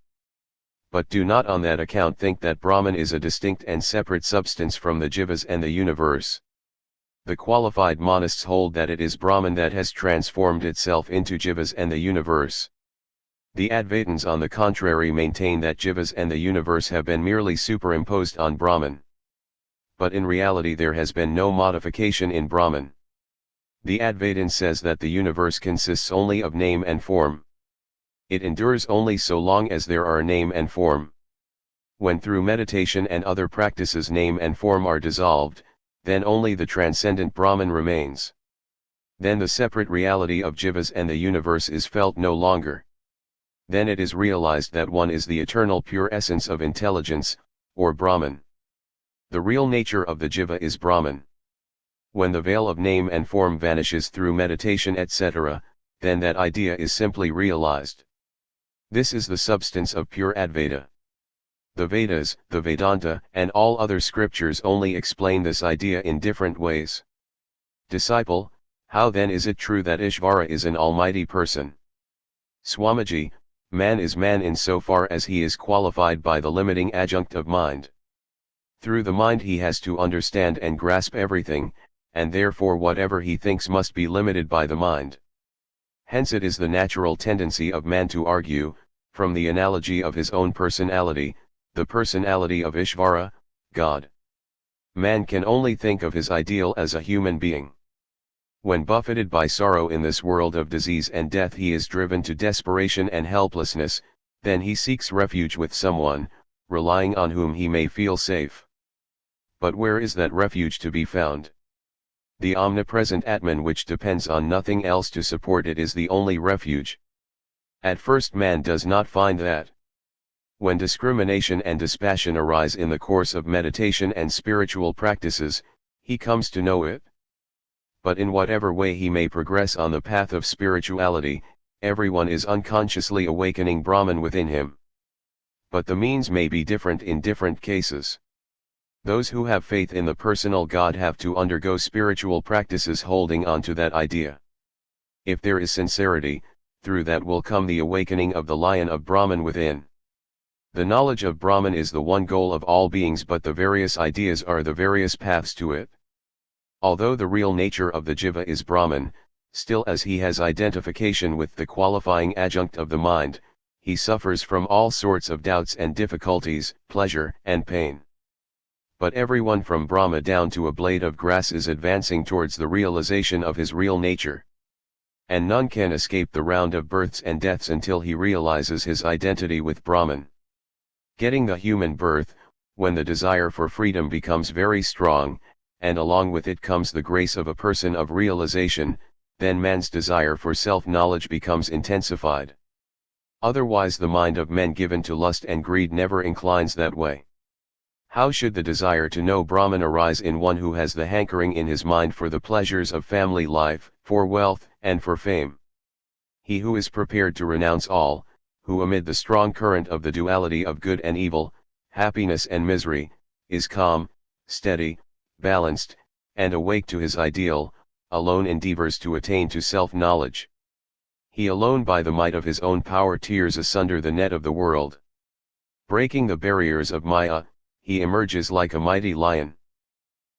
But do not on that account think that Brahman is a distinct and separate substance from the jivas and the universe. The qualified monists hold that it is Brahman that has transformed itself into jivas and the universe. The Advaitins on the contrary maintain that jivas and the universe have been merely superimposed on Brahman. But in reality there has been no modification in Brahman. The Advaitin says that the universe consists only of name and form. It endures only so long as there are name and form. When through meditation and other practices name and form are dissolved, then only the transcendent Brahman remains. Then the separate reality of jivas and the universe is felt no longer. Then it is realized that one is the eternal pure essence of intelligence, or Brahman. The real nature of the jiva is Brahman. When the veil of name and form vanishes through meditation etc., then that idea is simply realized. This is the substance of pure Advaita. The Vedas, the Vedanta, and all other scriptures only explain this idea in different ways. Disciple, how then is it true that Ishvara is an almighty person? Swamiji, man is man in so far as he is qualified by the limiting adjunct of mind. Through the mind he has to understand and grasp everything, and therefore whatever he thinks must be limited by the mind. Hence it is the natural tendency of man to argue, from the analogy of his own personality, the personality of Ishvara, God. Man can only think of his ideal as a human being. When buffeted by sorrow in this world of disease and death, he is driven to desperation and helplessness, then he seeks refuge with someone, relying on whom he may feel safe. But where is that refuge to be found? The omnipresent Atman, which depends on nothing else to support it, is the only refuge. At first man does not find that. When discrimination and dispassion arise in the course of meditation and spiritual practices, he comes to know it. But in whatever way he may progress on the path of spirituality, everyone is unconsciously awakening Brahman within him. But the means may be different in different cases. Those who have faith in the personal God have to undergo spiritual practices holding on to that idea. If there is sincerity, through that will come the awakening of the lion of Brahman within. The knowledge of Brahman is the one goal of all beings, but the various ideas are the various paths to it. Although the real nature of the jiva is Brahman, still as he has identification with the qualifying adjunct of the mind, he suffers from all sorts of doubts and difficulties, pleasure and pain. But everyone from Brahma down to a blade of grass is advancing towards the realization of his real nature. And none can escape the round of births and deaths until he realizes his identity with Brahman. Getting the human birth, when the desire for freedom becomes very strong, and along with it comes the grace of a person of realization, then man's desire for self-knowledge becomes intensified. Otherwise the mind of men given to lust and greed never inclines that way. How should the desire to know Brahman arise in one who has the hankering in his mind for the pleasures of family life, for wealth, and for fame? He who is prepared to renounce all, who amid the strong current of the duality of good and evil, happiness and misery, is calm, steady, balanced, and awake to his ideal, alone endeavors to attain to self-knowledge. He alone by the might of his own power tears asunder the net of the world. Breaking the barriers of Maya, he emerges like a mighty lion.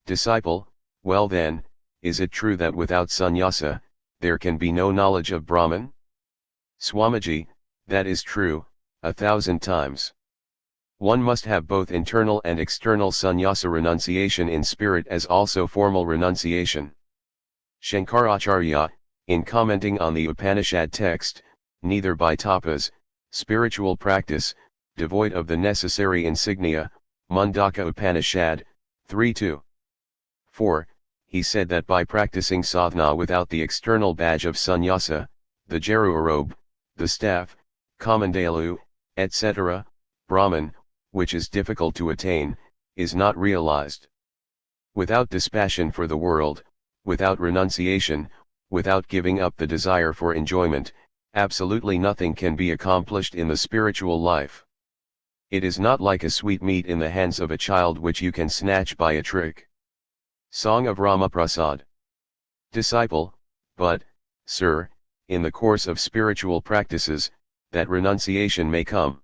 Disciple, well then, is it true that without sannyasa, there can be no knowledge of Brahman? Swamiji, that is true, 1,000 times. One must have both internal and external sannyasa renunciation in spirit as also formal renunciation. Shankaracharya, in commenting on the Upanishad text, neither by tapas, spiritual practice, devoid of the necessary insignia, Mundaka Upanishad, 3-2. 4, he said that by practicing sadhana without the external badge of sannyasa, the Geruva robe, the staff, Kamandalu, etc., Brahman, which is difficult to attain, is not realized. Without dispassion for the world, without renunciation, without giving up the desire for enjoyment, absolutely nothing can be accomplished in the spiritual life. It is not like a sweetmeat in the hands of a child which you can snatch by a trick. Song of Ramaprasad. Disciple, but, sir, in the course of spiritual practices, that renunciation may come.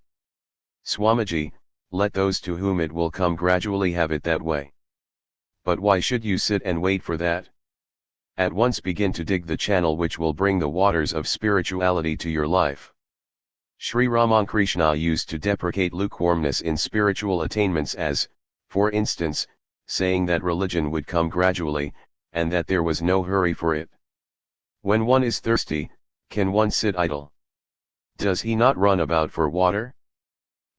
Swamiji, let those to whom it will come gradually have it that way. But why should you sit and wait for that? At once begin to dig the channel which will bring the waters of spirituality to your life. Sri Ramakrishna used to deprecate lukewarmness in spiritual attainments as, for instance, saying that religion would come gradually, and that there was no hurry for it. When one is thirsty, can one sit idle? Does he not run about for water?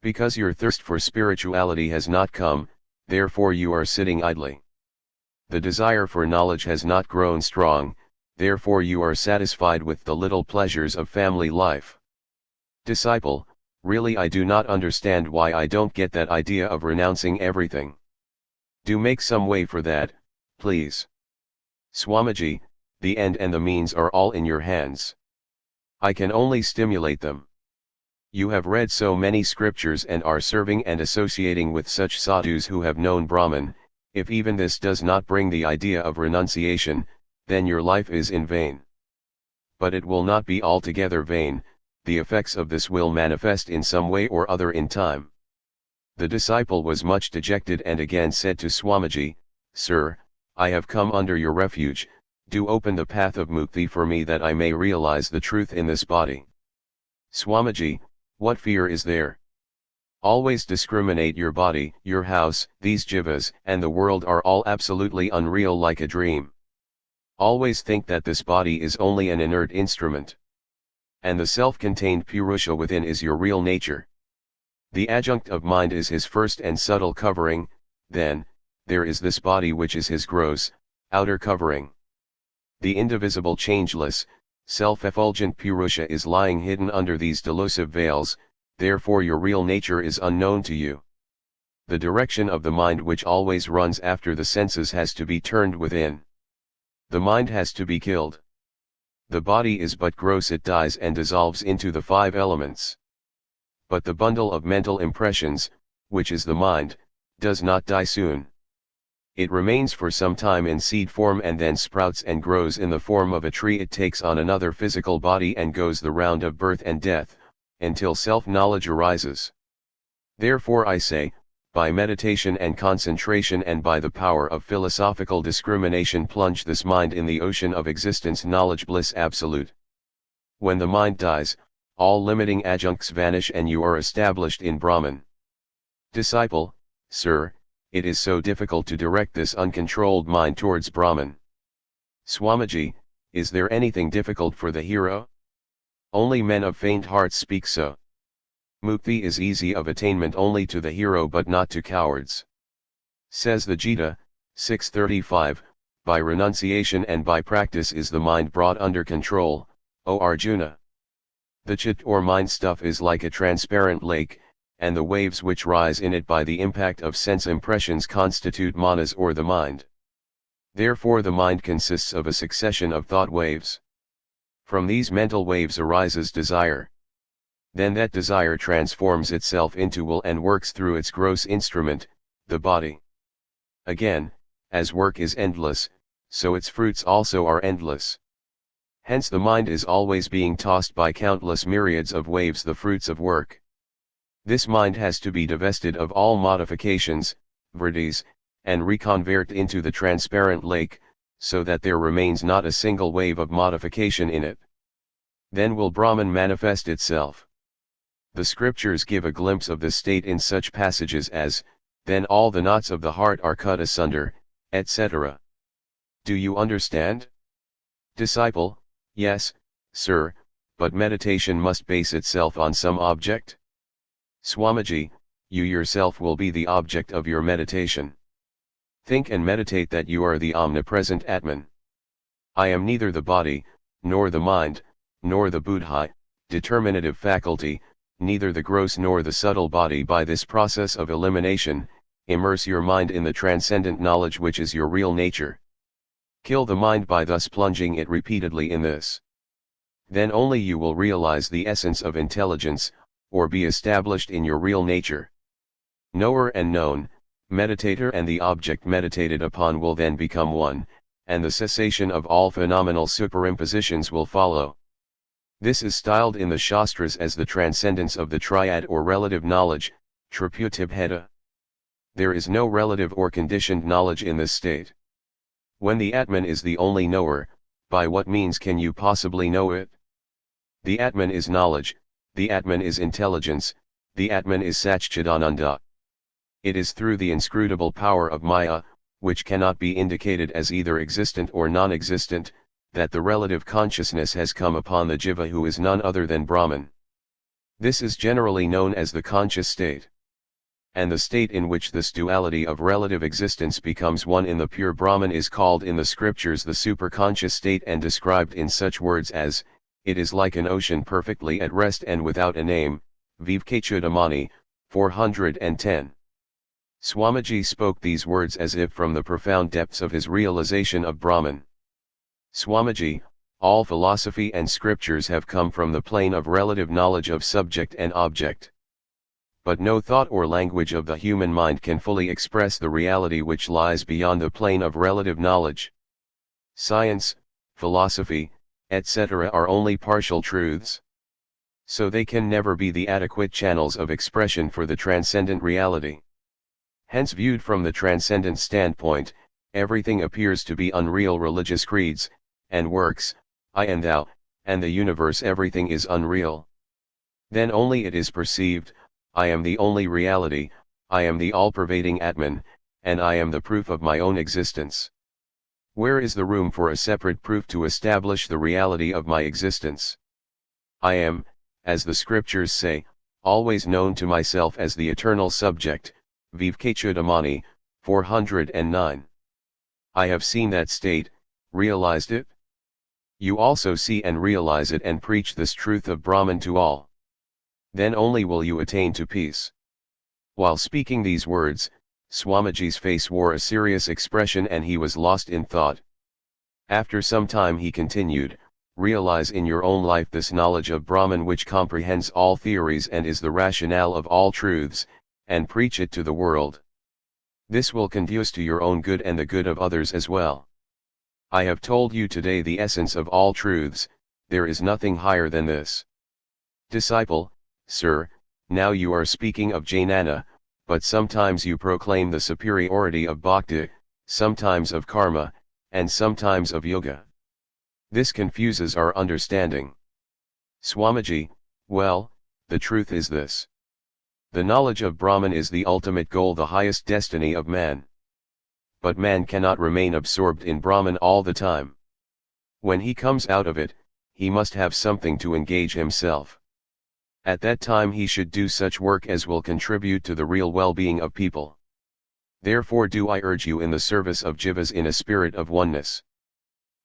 Because your thirst for spirituality has not come, therefore you are sitting idly. The desire for knowledge has not grown strong, therefore you are satisfied with the little pleasures of family life. Disciple, really I do not understand why I don't get that idea of renouncing everything. Do make some way for that, please. Swamiji, the end and the means are all in your hands. I can only stimulate them. You have read so many scriptures and are serving and associating with such sadhus who have known Brahman. If even this does not bring the idea of renunciation, then your life is in vain. But it will not be altogether vain, the effects of this will manifest in some way or other in time. The disciple was much dejected and again said to Swamiji, Sir, I have come under your refuge, do open the path of mukti for me that I may realize the truth in this body. Swamiji, what fear is there? Always discriminate your body, your house, these jivas, and the world are all absolutely unreal like a dream. Always think that this body is only an inert instrument. And the self-contained Purusha within is your real nature. The adjunct of mind is his first and subtle covering, then, there is this body which is his gross, outer covering. The indivisible changeless, self-effulgent Purusha is lying hidden under these delusive veils, therefore your real nature is unknown to you. The direction of the mind which always runs after the senses has to be turned within. The mind has to be killed. The body is but gross, it dies and dissolves into the 5 elements. But the bundle of mental impressions, which is the mind, does not die soon. It remains for some time in seed form and then sprouts and grows in the form of a tree. It takes on another physical body and goes the round of birth and death, until self-knowledge arises. Therefore I say, by meditation and concentration and by the power of philosophical discrimination plunge this mind in the ocean of existence, knowledge, bliss absolute. When the mind dies, all limiting adjuncts vanish and you are established in Brahman. Disciple, sir, it is so difficult to direct this uncontrolled mind towards Brahman. Swamiji, is there anything difficult for the hero? Only men of faint hearts speak so. Mukti is easy of attainment only to the hero but not to cowards. Says the Gita, 635, by renunciation and by practice is the mind brought under control, O Arjuna. The chit or mind stuff is like a transparent lake, and the waves which rise in it by the impact of sense impressions constitute manas or the mind. Therefore the mind consists of a succession of thought waves. From these mental waves arises desire. Then that desire transforms itself into will and works through its gross instrument, the body. Again, as work is endless, so its fruits also are endless. Hence the mind is always being tossed by countless myriads of waves, the fruits of work. This mind has to be divested of all modifications, vrittis, and reconvert into the transparent lake, so that there remains not a single wave of modification in it. Then will Brahman manifest itself. The scriptures give a glimpse of this state in such passages as, then all the knots of the heart are cut asunder, etc. Do you understand? Disciple, yes, sir, but meditation must base itself on some object. Swamiji, you yourself will be the object of your meditation. Think and meditate that you are the omnipresent Atman. I am neither the body, nor the mind, nor the buddhi, determinative faculty, neither the gross nor the subtle body. By this process of elimination, immerse your mind in the transcendent knowledge which is your real nature. Kill the mind by thus plunging it repeatedly in this. Then only you will realize the essence of intelligence, or be established in your real nature. Knower and known, meditator and the object meditated upon will then become one, and the cessation of all phenomenal superimpositions will follow. This is styled in the Shastras as the transcendence of the triad or relative knowledge, Triputibheda. There is no relative or conditioned knowledge in this state. When the Atman is the only knower, by what means can you possibly know it? The Atman is knowledge, the Atman is intelligence, the Atman is Satchidananda. It is through the inscrutable power of Maya, which cannot be indicated as either existent or non-existent, that the relative consciousness has come upon the jiva who is none other than Brahman. This is generally known as the conscious state. And the state in which this duality of relative existence becomes one in the pure Brahman is called in the scriptures the superconscious state and described in such words as, it is like an ocean perfectly at rest and without a name, Vivekachudamani, 410. Swamiji spoke these words as if from the profound depths of his realization of Brahman. Swamiji, all philosophy and scriptures have come from the plane of relative knowledge of subject and object. But no thought or language of the human mind can fully express the reality which lies beyond the plane of relative knowledge. Science, philosophy, etc. are only partial truths. So they can never be the adequate channels of expression for the transcendent reality. Hence, viewed from the transcendent standpoint, everything appears to be unreal. Religious creeds, and works, I and thou, and the universe, everything is unreal. Then only it is perceived, I am the only reality, I am the all-pervading Atman, and I am the proof of my own existence. Where is the room for a separate proof to establish the reality of my existence? I am, as the scriptures say, always known to myself as the eternal subject, vivekananda, 409. I have seen that state, realized it. You also see and realize it and preach this truth of Brahman to all. Then only will you attain to peace. While speaking these words, Swamiji's face wore a serious expression and he was lost in thought. After some time he continued, realize in your own life this knowledge of Brahman which comprehends all theories and is the rationale of all truths, and preach it to the world. This will conduce to your own good and the good of others as well. I have told you today the essence of all truths, there is nothing higher than this. Disciple, sir, now you are speaking of jnana, but sometimes you proclaim the superiority of bhakti, sometimes of karma, and sometimes of yoga. This confuses our understanding. Swamiji, well, the truth is this. The knowledge of Brahman is the ultimate goal, the highest destiny of man. But man cannot remain absorbed in Brahman all the time. When he comes out of it, he must have something to engage himself. At that time he should do such work as will contribute to the real well-being of people. Therefore do I urge you in the service of jivas in a spirit of oneness.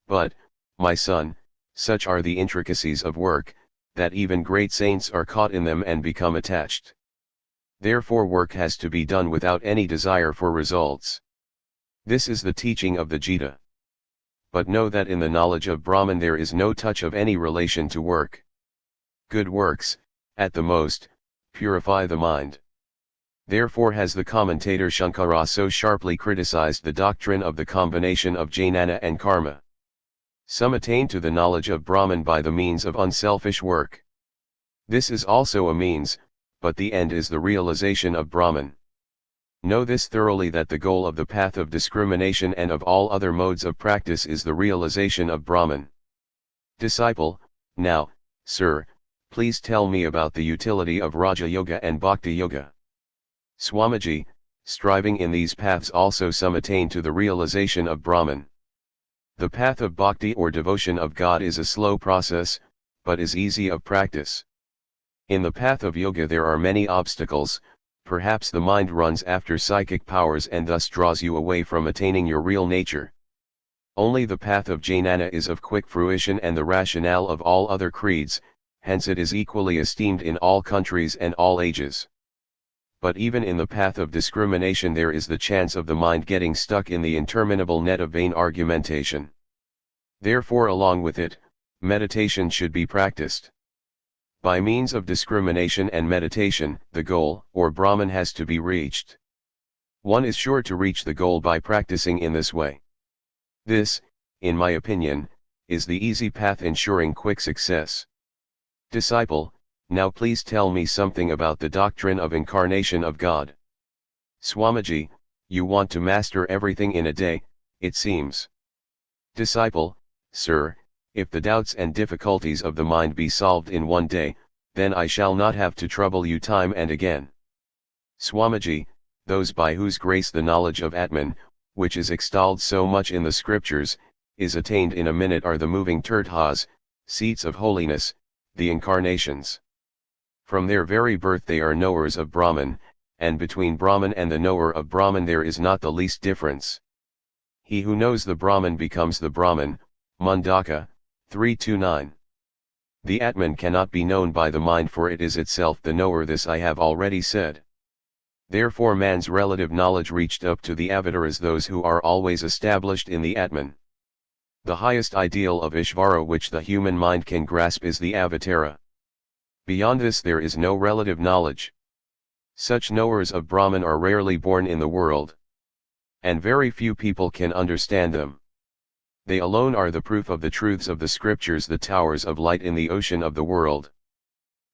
But, my son, such are the intricacies of work, that even great saints are caught in them and become attached. Therefore work has to be done without any desire for results. This is the teaching of the Gita. But know that in the knowledge of Brahman there is no touch of any relation to work. Good works, at the most, purify the mind. Therefore has the commentator Shankara so sharply criticized the doctrine of the combination of jnana and karma. Some attain to the knowledge of Brahman by the means of unselfish work. This is also a means, but the end is the realization of Brahman. Know this thoroughly, that the goal of the path of discrimination and of all other modes of practice is the realization of Brahman. Disciple, now, sir, please tell me about the utility of Raja Yoga and Bhakti Yoga. Swamiji, striving in these paths also some attain to the realization of Brahman. The path of bhakti or devotion of God is a slow process, but is easy of practice. In the path of yoga there are many obstacles, perhaps the mind runs after psychic powers and thus draws you away from attaining your real nature. Only the path of jnana is of quick fruition and the rationale of all other creeds, hence it is equally esteemed in all countries and all ages. But even in the path of discrimination there is the chance of the mind getting stuck in the interminable net of vain argumentation. Therefore along with it, meditation should be practiced. By means of discrimination and meditation, the goal, or Brahman, has to be reached. One is sure to reach the goal by practicing in this way. This, in my opinion, is the easy path ensuring quick success. Disciple, now please tell me something about the doctrine of incarnation of God. Swamiji, you want to master everything in a day, it seems. Disciple, sir, if the doubts and difficulties of the mind be solved in one day, then I shall not have to trouble you time and again. Swamiji, those by whose grace the knowledge of Atman, which is extolled so much in the scriptures, is attained in a minute are the moving tirthas, seats of holiness, the incarnations. From their very birth they are knowers of Brahman, and between Brahman and the knower of Brahman there is not the least difference. He who knows the Brahman becomes the Brahman, Mundaka, 329. The Atman cannot be known by the mind, for it is itself the knower. This I have already said. Therefore man's relative knowledge reached up to the Avataras, those who are always established in the Atman. The highest ideal of Ishvara which the human mind can grasp is the Avatara. Beyond this there is no relative knowledge. Such knowers of Brahman are rarely born in the world. And very few people can understand them. They alone are the proof of the truths of the scriptures, the towers of light in the ocean of the world.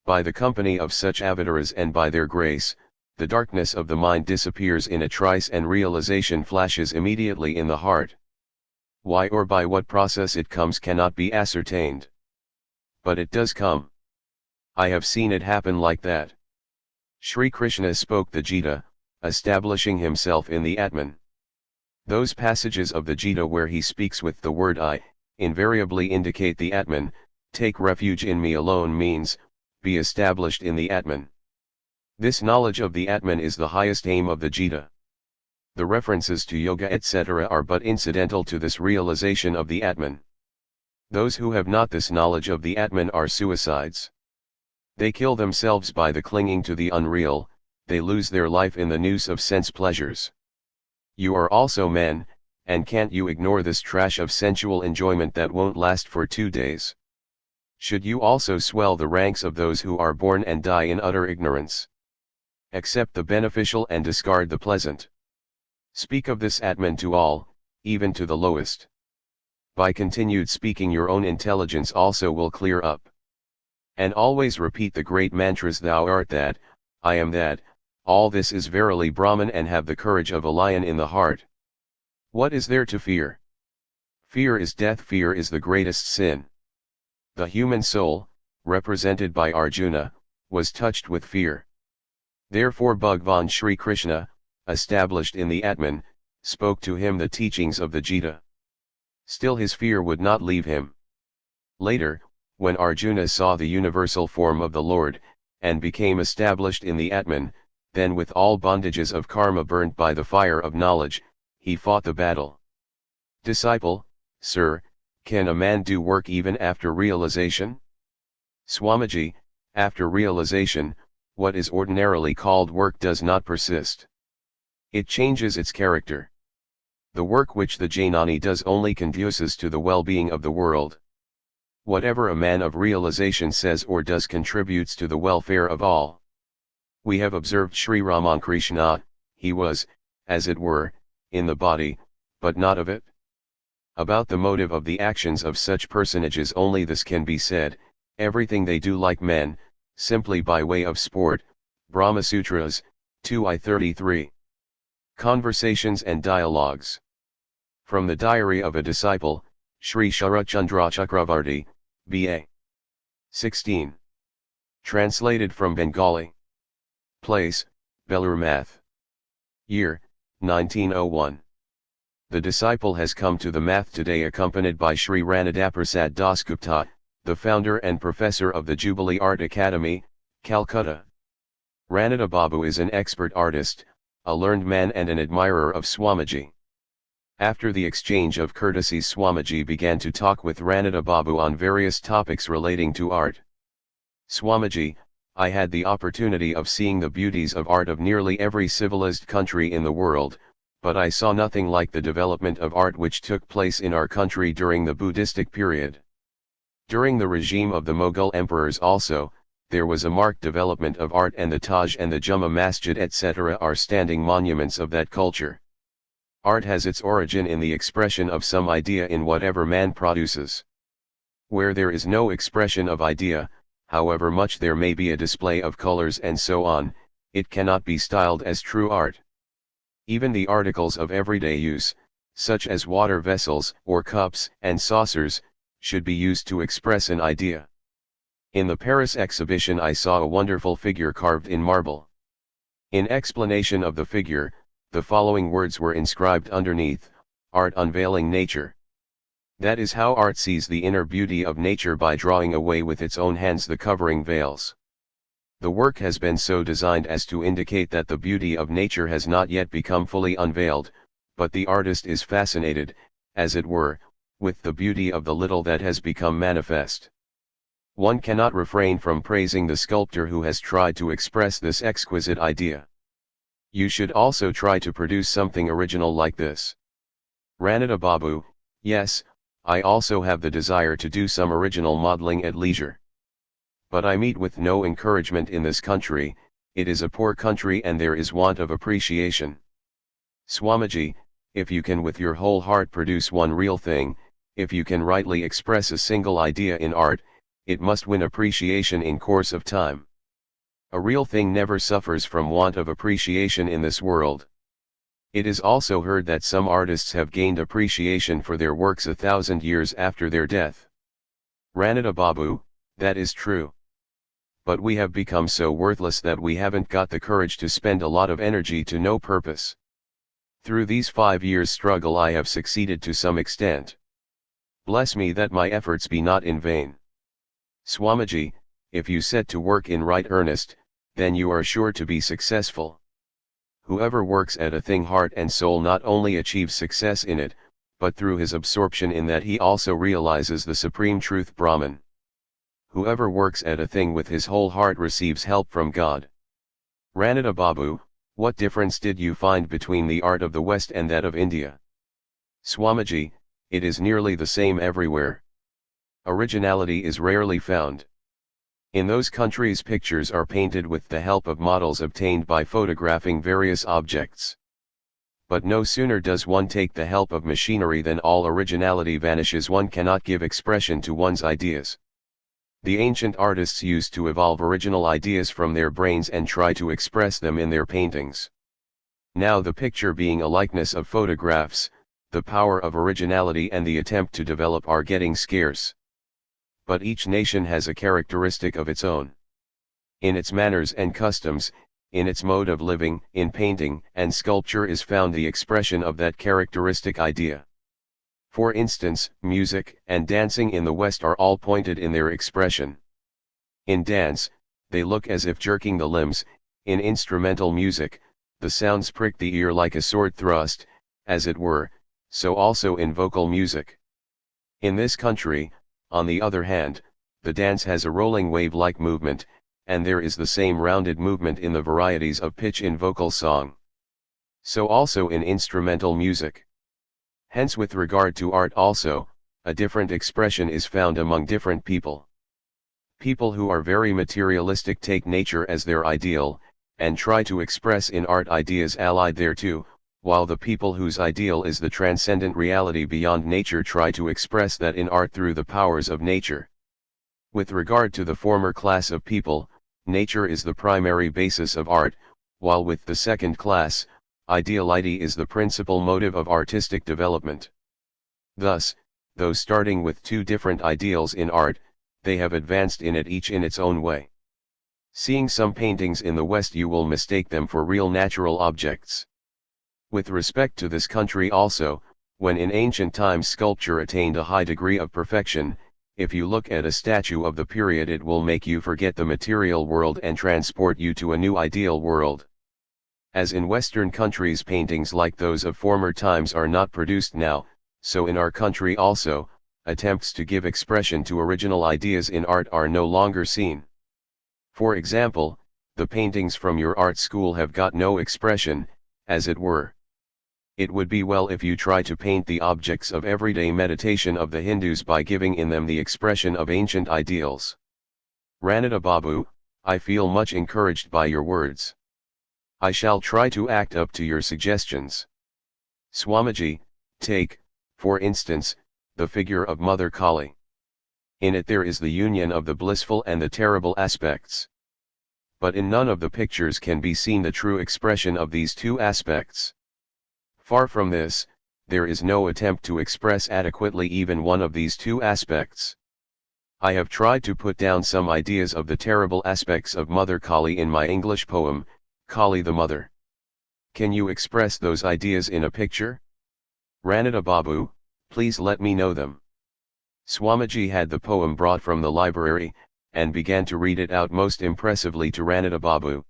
By the company of such Avataras and by their grace, the darkness of the mind disappears in a trice and realization flashes immediately in the heart. Why or by what process it comes cannot be ascertained. But it does come. I have seen it happen like that. Sri Krishna spoke the Gita, establishing himself in the Atman. Those passages of the Gita where he speaks with the word I, invariably indicate the Atman. Take refuge in me alone means, be established in the Atman. This knowledge of the Atman is the highest aim of the Gita. The references to yoga etc. are but incidental to this realization of the Atman. Those who have not this knowledge of the Atman are suicides. They kill themselves by the clinging to the unreal, they lose their life in the noose of sense pleasures. You are also men, and can't you ignore this trash of sensual enjoyment that won't last for 2 days? Should you also swell the ranks of those who are born and die in utter ignorance? Accept the beneficial and discard the pleasant. Speak of this Atman to all, even to the lowest. By continued speaking your own intelligence also will clear up. And always repeat the great mantras thou art that, I am that, all this is verily Brahman and have the courage of a lion in the heart. What is there to fear? Fear is death, fear is the greatest sin. The human soul, represented by Arjuna, was touched with fear. Therefore Bhagwan Sri Krishna, established in the Atman, spoke to him the teachings of the Gita. Still his fear would not leave him. Later, when Arjuna saw the universal form of the Lord, and became established in the Atman, then with all bondages of karma burnt by the fire of knowledge, he fought the battle. Disciple, sir, can a man do work even after realization? Swamiji, after realization, what is ordinarily called work does not persist. It changes its character. The work which the Jnani does only conduces to the well-being of the world. Whatever a man of realization says or does contributes to the welfare of all. We have observed Sri Ramakrishna, he was, as it were, in the body, but not of it. About the motive of the actions of such personages only this can be said, everything they do like men, simply by way of sport. Brahma Sutras, 2I33. Conversations and Dialogues. From the Diary of a Disciple, Sri Sharachandra Chakravarti, B.A. 16. Translated from Bengali. Place, Belur Math. Year, 1901. The disciple has come to the math today accompanied by Sri Ranadaprasad Dasgupta, the founder and professor of the Jubilee Art Academy, Calcutta. Ranada Babu is an expert artist, a learned man and an admirer of Swamiji. After the exchange of courtesies, Swamiji began to talk with Ranada Babu on various topics relating to art. Swamiji, I had the opportunity of seeing the beauties of art of nearly every civilized country in the world, but I saw nothing like the development of art which took place in our country during the Buddhistic period. During the regime of the Mughal emperors also, there was a marked development of art, and the Taj and the Juma Masjid etc. are standing monuments of that culture. Art has its origin in the expression of some idea in whatever man produces. Where there is no expression of idea, however much there may be a display of colors and so on, it cannot be styled as true art. Even the articles of everyday use, such as water vessels or cups and saucers, should be used to express an idea. In the Paris exhibition I saw a wonderful figure carved in marble. In explanation of the figure, the following words were inscribed underneath: Art unveiling nature. That is how art sees the inner beauty of nature, by drawing away with its own hands the covering veils. The work has been so designed as to indicate that the beauty of nature has not yet become fully unveiled, but the artist is fascinated, as it were, with the beauty of the little that has become manifest. One cannot refrain from praising the sculptor who has tried to express this exquisite idea. You should also try to produce something original like this. Ranada Babu, yes, I also have the desire to do some original modeling at leisure. But I meet with no encouragement in this country. It is a poor country and there is want of appreciation. Swamiji, if you can with your whole heart produce one real thing, if you can rightly express a single idea in art, it must win appreciation in course of time. A real thing never suffers from want of appreciation in this world. It is also heard that some artists have gained appreciation for their works 1,000 years after their death. Ranada Babu, that is true. but we have become so worthless that we haven't got the courage to spend a lot of energy to no purpose. Through these 5 years' struggle I have succeeded to some extent. Bless me that my efforts be not in vain. Swamiji, if you set to work in right earnest, then you are sure to be successful. Whoever works at a thing heart and soul not only achieves success in it, but through his absorption in that he also realizes the supreme truth Brahman. Whoever works at a thing with his whole heart receives help from God. Ranada Babu, what difference did you find between the art of the West and that of India? Swamiji, it is nearly the same everywhere. Originality is rarely found. In those countries pictures are painted with the help of models obtained by photographing various objects. But no sooner does one take the help of machinery than all originality vanishes. One cannot give expression to one's ideas. The ancient artists used to evolve original ideas from their brains and try to express them in their paintings. Now the picture being a likeness of photographs, the power of originality and the attempt to develop are getting scarce. But each nation has a characteristic of its own. In its manners and customs, in its mode of living, in painting and sculpture is found the expression of that characteristic idea. For instance, music and dancing in the West are all pointed in their expression. In dance, they look as if jerking the limbs; in instrumental music, the sounds prick the ear like a sword thrust, as it were, so also in vocal music. In this country, on the other hand, the dance has a rolling wave-like movement, and there is the same rounded movement in the varieties of pitch in vocal song. So also in instrumental music. Hence with regard to art also, a different expression is found among different people. People who are very materialistic take nature as their ideal, and try to express in art ideas allied thereto, while the people whose ideal is the transcendent reality beyond nature try to express that in art through the powers of nature. With regard to the former class of people, nature is the primary basis of art, while with the second class, ideality is the principal motive of artistic development. Thus, though starting with two different ideals in art, they have advanced in it each in its own way. Seeing some paintings in the West you will mistake them for real natural objects. With respect to this country also, when in ancient times sculpture attained a high degree of perfection, if you look at a statue of the period it will make you forget the material world and transport you to a new ideal world. As in Western countries paintings like those of former times are not produced now, so in our country also, attempts to give expression to original ideas in art are no longer seen. For example, the paintings from your art school have got no expression, as it were. It would be well if you try to paint the objects of everyday meditation of the Hindus by giving in them the expression of ancient ideals. Ranada Babu, I feel much encouraged by your words. I shall try to act up to your suggestions. Swamiji, take, for instance, the figure of Mother Kali. In it there is the union of the blissful and the terrible aspects. But in none of the pictures can be seen the true expression of these two aspects. Far from this, there is no attempt to express adequately even one of these two aspects. I have tried to put down some ideas of the terrible aspects of Mother Kali in my English poem, Kali the Mother. Can you express those ideas in a picture? Ranada Babu, please let me know them. Swamiji had the poem brought from the library, and began to read it out most impressively to Ranada Babu.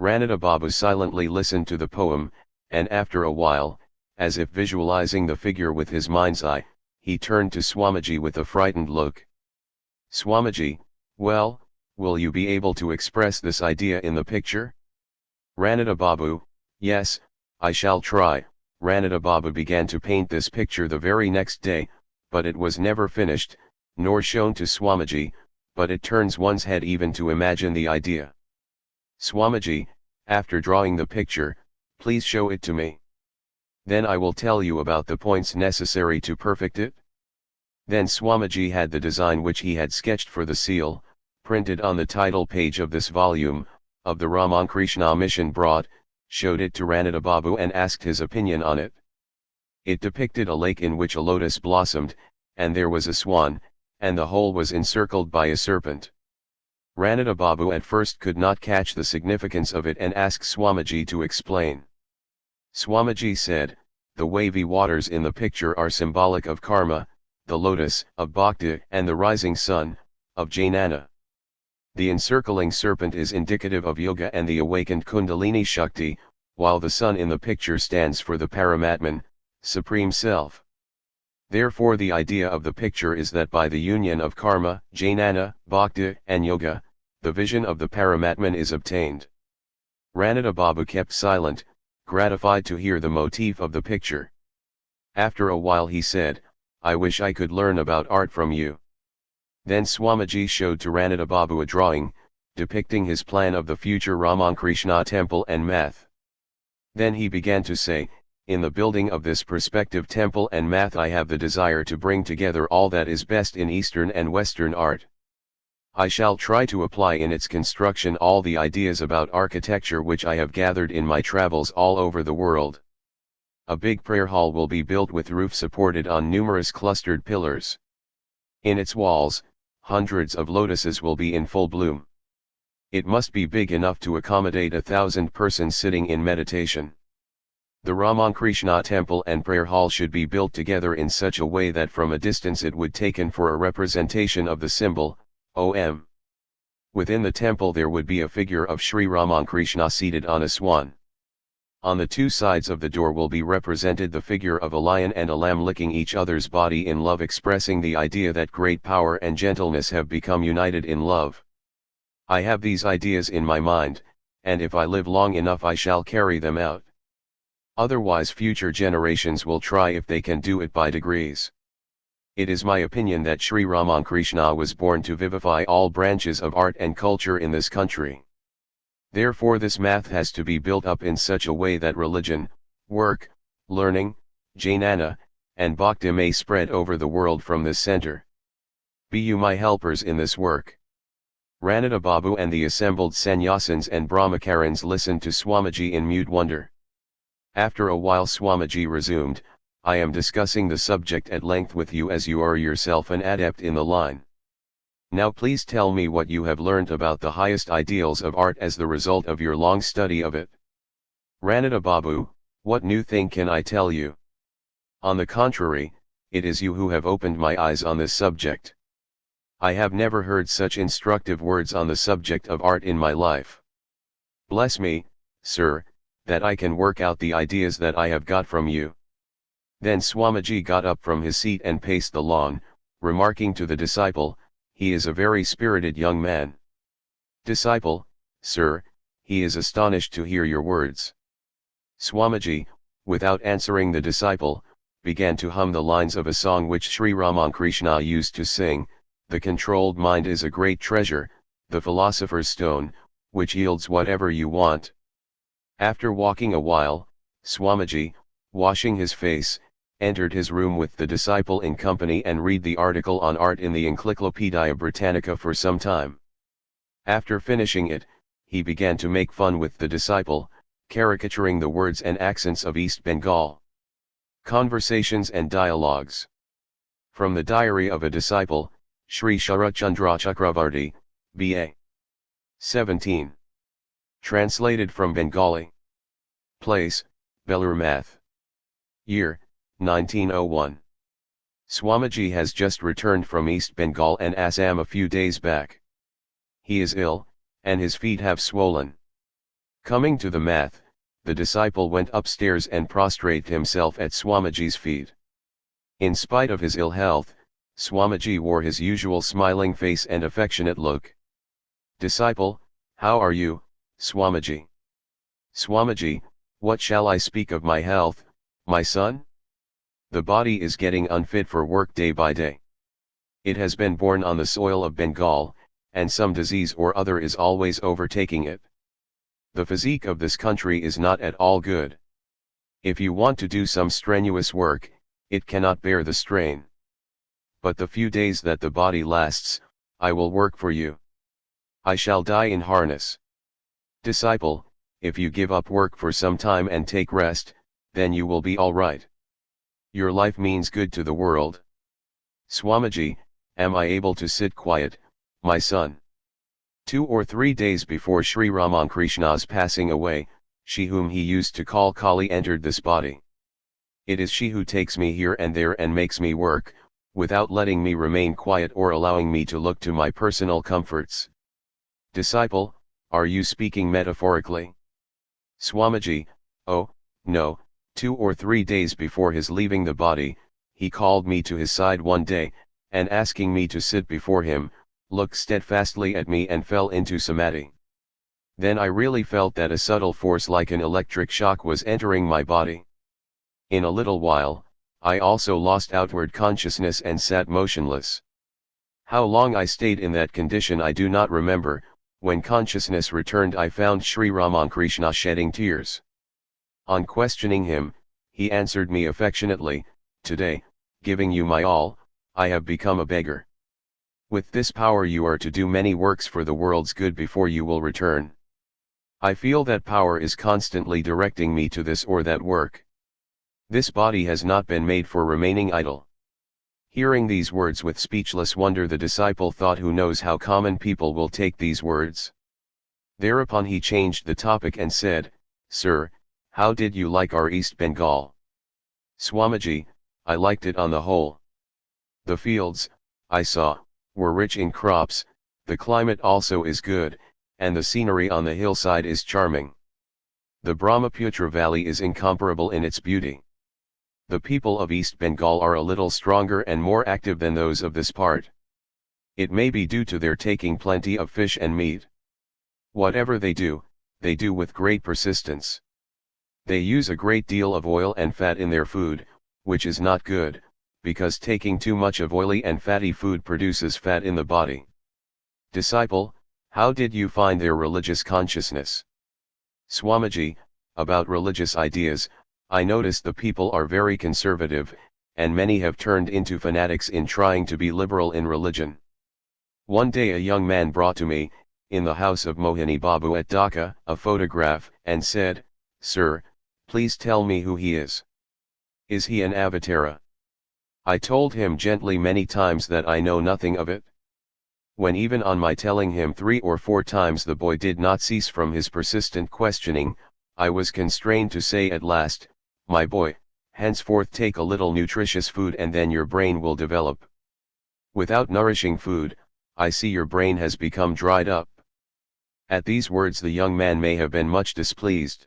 Ranada Babu silently listened to the poem, and after a while, as if visualizing the figure with his mind's eye, he turned to Swamiji with a frightened look. Swamiji, well, will you be able to express this idea in the picture? Ranada Babu, yes, I shall try. Ranada Babu began to paint this picture the very next day, but it was never finished, nor shown to Swamiji, but it turns one's head even to imagine the idea. Swamiji, after drawing the picture, please show it to me. Then I will tell you about the points necessary to perfect it. Then Swamiji had the design which he had sketched for the seal, printed on the title page of this volume, of the Ramankrishna Mission brought, showed it to Ranada Babu and asked his opinion on it. It depicted a lake in which a lotus blossomed, and there was a swan, and the whole was encircled by a serpent. Ranada Babu at first could not catch the significance of it and asked Swamiji to explain. Swamiji said, the wavy waters in the picture are symbolic of karma, the lotus, of bhakti, and the rising sun, of jnana. The encircling serpent is indicative of yoga and the awakened kundalini shakti, while the sun in the picture stands for the Paramatman, Supreme Self. Therefore the idea of the picture is that by the union of karma, jnana, bhakti, and yoga, the vision of the Paramatman is obtained. Ranada Babu kept silent, gratified to hear the motif of the picture. After a while he said, I wish I could learn about art from you. Then Swamiji showed to Ranada Babu a drawing, depicting his plan of the future Ramakrishna temple and math. Then he began to say, in the building of this prospective temple and math I have the desire to bring together all that is best in Eastern and Western art. I shall try to apply in its construction all the ideas about architecture which I have gathered in my travels all over the world. A big prayer hall will be built with roof supported on numerous clustered pillars. In its walls, hundreds of lotuses will be in full bloom. It must be big enough to accommodate 1,000 persons sitting in meditation. The Ramakrishna temple and prayer hall should be built together in such a way that from a distance it would taken for a representation of the symbol, Om. Within the temple there would be a figure of Sri Ramakrishna seated on a swan. On the two sides of the door will be represented the figure of a lion and a lamb licking each other's body in love, expressing the idea that great power and gentleness have become united in love. I have these ideas in my mind, and if I live long enough I shall carry them out. Otherwise future generations will try if they can do it by degrees. It is my opinion that Sri Ramakrishna was born to vivify all branches of art and culture in this country. Therefore this math has to be built up in such a way that religion, work, learning, jnana, and bhakti may spread over the world from this center. Be you my helpers in this work. Ranada Babu and the assembled sannyasins and brahmacarins listened to Swamiji in mute wonder. After a while Swamiji resumed, I am discussing the subject at length with you as you are yourself an adept in the line. Now please tell me what you have learned about the highest ideals of art as the result of your long study of it. Ranada Babu, what new thing can I tell you? On the contrary, it is you who have opened my eyes on this subject. I have never heard such instructive words on the subject of art in my life. Bless me, sir, that I can work out the ideas that I have got from you. Then Swamiji got up from his seat and paced the lawn, remarking to the disciple, he is a very spirited young man. Disciple, sir, he is astonished to hear your words. Swamiji, without answering the disciple, began to hum the lines of a song which Sri Ramakrishna used to sing, the controlled mind is a great treasure, the philosopher's stone, which yields whatever you want. After walking a while, Swamiji, washing his face, entered his room with the disciple in company and read the article on art in the Encyclopaedia Britannica for some time. After finishing it, he began to make fun with the disciple, caricaturing the words and accents of East Bengal. Conversations and Dialogues. From the Diary of a Disciple, Sri Sharachandra Chakravarti, B.A. 17. Translated from Bengali. Place, Belur Math. Year, 1901. Swamiji has just returned from East Bengal and Assam a few days back. He is ill, and his feet have swollen. Coming to the math, the disciple went upstairs and prostrated himself at Swamiji's feet. In spite of his ill health, Swamiji wore his usual smiling face and affectionate look. Disciple, how are you, Swamiji? Swamiji, what shall I speak of my health, my son? The body is getting unfit for work day by day. It has been born on the soil of Bengal, and some disease or other is always overtaking it. The physique of this country is not at all good. If you want to do some strenuous work, it cannot bear the strain. But the few days that the body lasts, I will work for you. I shall die in harness. Disciple, if you give up work for some time and take rest, then you will be all right. Your life means good to the world. Swamiji, am I able to sit quiet, my son? 2 or 3 days before Sri Ramakrishna's passing away, she whom he used to call Kali entered this body. It is she who takes me here and there and makes me work, without letting me remain quiet or allowing me to look to my personal comforts. Disciple, are you speaking metaphorically? Swamiji, oh, no, 2 or 3 days before his leaving the body, he called me to his side one day, and asking me to sit before him, looked steadfastly at me and fell into samadhi. Then I really felt that a subtle force like an electric shock was entering my body. In a little while, I also lost outward consciousness and sat motionless. How long I stayed in that condition I do not remember. When consciousness returned I found Sri Ramakrishna shedding tears. On questioning him, he answered me affectionately, "Today, giving you my all, I have become a beggar. With this power you are to do many works for the world's good before you will return. I feel that power is constantly directing me to this or that work. This body has not been made for remaining idle." Hearing these words with speechless wonder, the disciple thought, who knows how common people will take these words. Thereupon he changed the topic and said, "Sir, how did you like our East Bengal?" "Swamiji, I liked it on the whole. The fields, I saw, were rich in crops, the climate also is good, and the scenery on the hillside is charming. The Brahmaputra valley is incomparable in its beauty. The people of East Bengal are a little stronger and more active than those of this part. It may be due to their taking plenty of fish and meat. Whatever they do with great persistence. They use a great deal of oil and fat in their food, which is not good, because taking too much of oily and fatty food produces fat in the body." Disciple, how did you find their religious consciousness? Swamiji, about religious ideas, I notice the people are very conservative, and many have turned into fanatics in trying to be liberal in religion. One day a young man brought to me, in the house of Mohini Babu at Dhaka, a photograph, and said, "Sir, please tell me who he is. Is he an avatara?" I told him gently many times that I know nothing of it. When even on my telling him 3 or 4 times the boy did not cease from his persistent questioning, I was constrained to say at last, "My boy, henceforth take a little nutritious food and then your brain will develop. Without nourishing food, I see your brain has become dried up." At these words the young man may have been much displeased.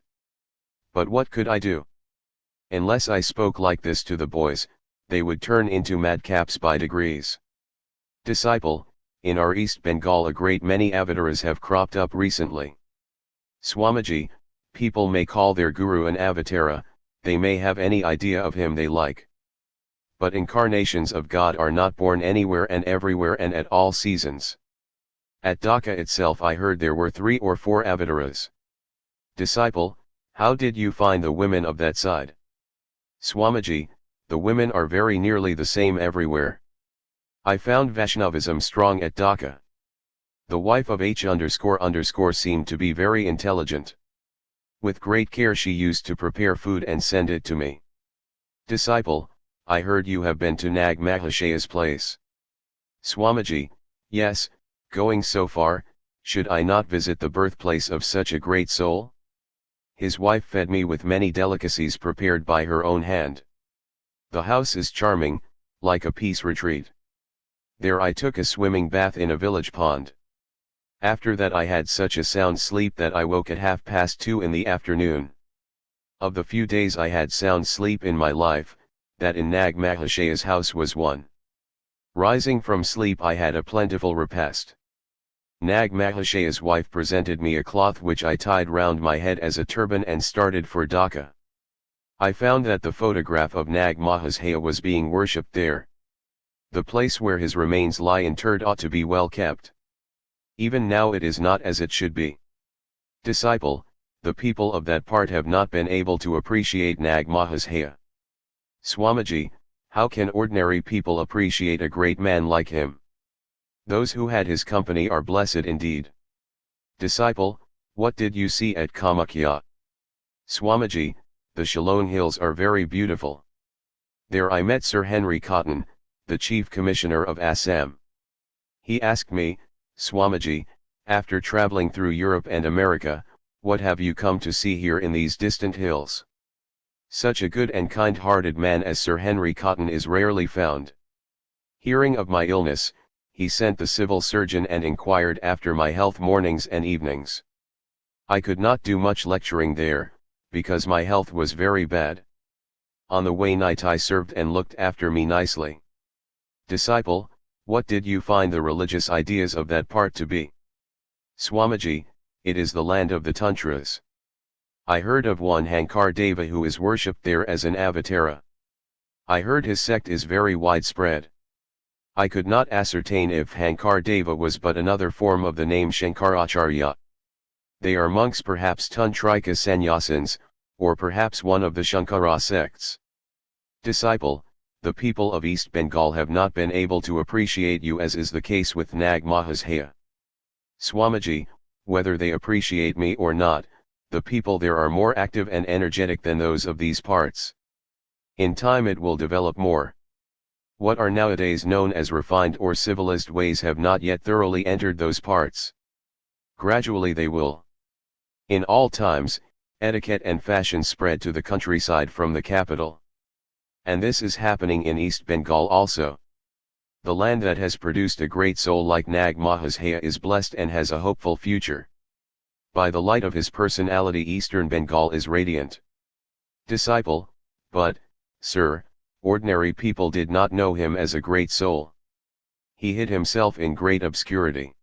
But what could I do? Unless I spoke like this to the boys, they would turn into madcaps by degrees. Disciple, in our East Bengal a great many avatars have cropped up recently. Swamiji, people may call their guru an avatara, they may have any idea of him they like. But incarnations of God are not born anywhere and everywhere and at all seasons. At Dhaka itself I heard there were 3 or 4 avataras. Disciple, how did you find the women of that side? Swamiji, the women are very nearly the same everywhere. I found Vaishnavism strong at Dhaka. The wife of H__ seemed to be very intelligent. With great care she used to prepare food and send it to me. Disciple, I heard you have been to Nag Mahashaya's place. Swamiji, yes, going so far, should I not visit the birthplace of such a great soul? His wife fed me with many delicacies prepared by her own hand. The house is charming, like a peace retreat. There I took a swimming bath in a village pond. After that I had such a sound sleep that I woke at 2:30 in the afternoon. Of the few days I had sound sleep in my life, that in Nag Mahashaya's house was one. Rising from sleep I had a plentiful repast. Nag Mahashaya's wife presented me a cloth which I tied round my head as a turban and started for Dhaka. I found that the photograph of Nag Mahashaya was being worshipped there. The place where his remains lie interred ought to be well kept. Even now it is not as it should be. Disciple, the people of that part have not been able to appreciate Nag Mahashaya. Swamiji, how can ordinary people appreciate a great man like him? Those who had his company are blessed indeed. Disciple, what did you see at Kamakhya? Swamiji, the Shillong Hills are very beautiful. There I met Sir Henry Cotton, the Chief Commissioner of Assam. He asked me, Swamiji, After traveling through Europe and America, what have you come to see here in these distant hills? Such a good and kind-hearted man as Sir Henry Cotton is rarely found. Hearing of my illness, he sent the civil surgeon and inquired after my health mornings and evenings. I could not do much lecturing there, because my health was very bad. On the way night I served and looked after me nicely. Disciple, what did you find the religious ideas of that part to be? Swamiji, it is the land of the Tantras. I heard of one Hankar Deva who is worshipped there as an avatara. I heard his sect is very widespread. I could not ascertain if Hankar Deva was but another form of the name Shankaracharya. They are monks, perhaps Tantrika sannyasins, or perhaps one of the Shankara sects. Disciple, the people of East Bengal have not been able to appreciate you as is the case with Nag Mahashaya. Swamiji, whether they appreciate me or not, the people there are more active and energetic than those of these parts. In time it will develop more. What are nowadays known as refined or civilized ways have not yet thoroughly entered those parts. Gradually they will. In all times, etiquette and fashion spread to the countryside from the capital. And this is happening in East Bengal also. The land that has produced a great soul like Nag Mahashaya is blessed and has a hopeful future. By the light of his personality Eastern Bengal is radiant. Disciple, but, sir, ordinary people did not know him as a great soul. He hid himself in great obscurity.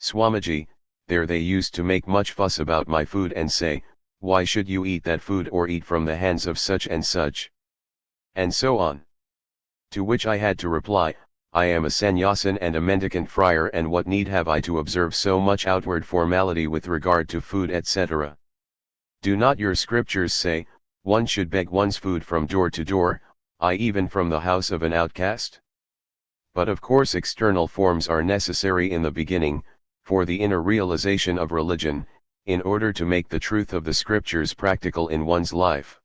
Swamiji, there they used to make much fuss about my food and say, why should you eat that food or eat from the hands of such and such? And so on. To which I had to reply, I am a sannyasin and a mendicant friar, and what need have I to observe so much outward formality with regard to food, etc.? Do not your scriptures say, one should beg one's food from door to door, even from the house of an outcast? But of course external forms are necessary in the beginning, for the inner realization of religion, in order to make the truth of the scriptures practical in one's life.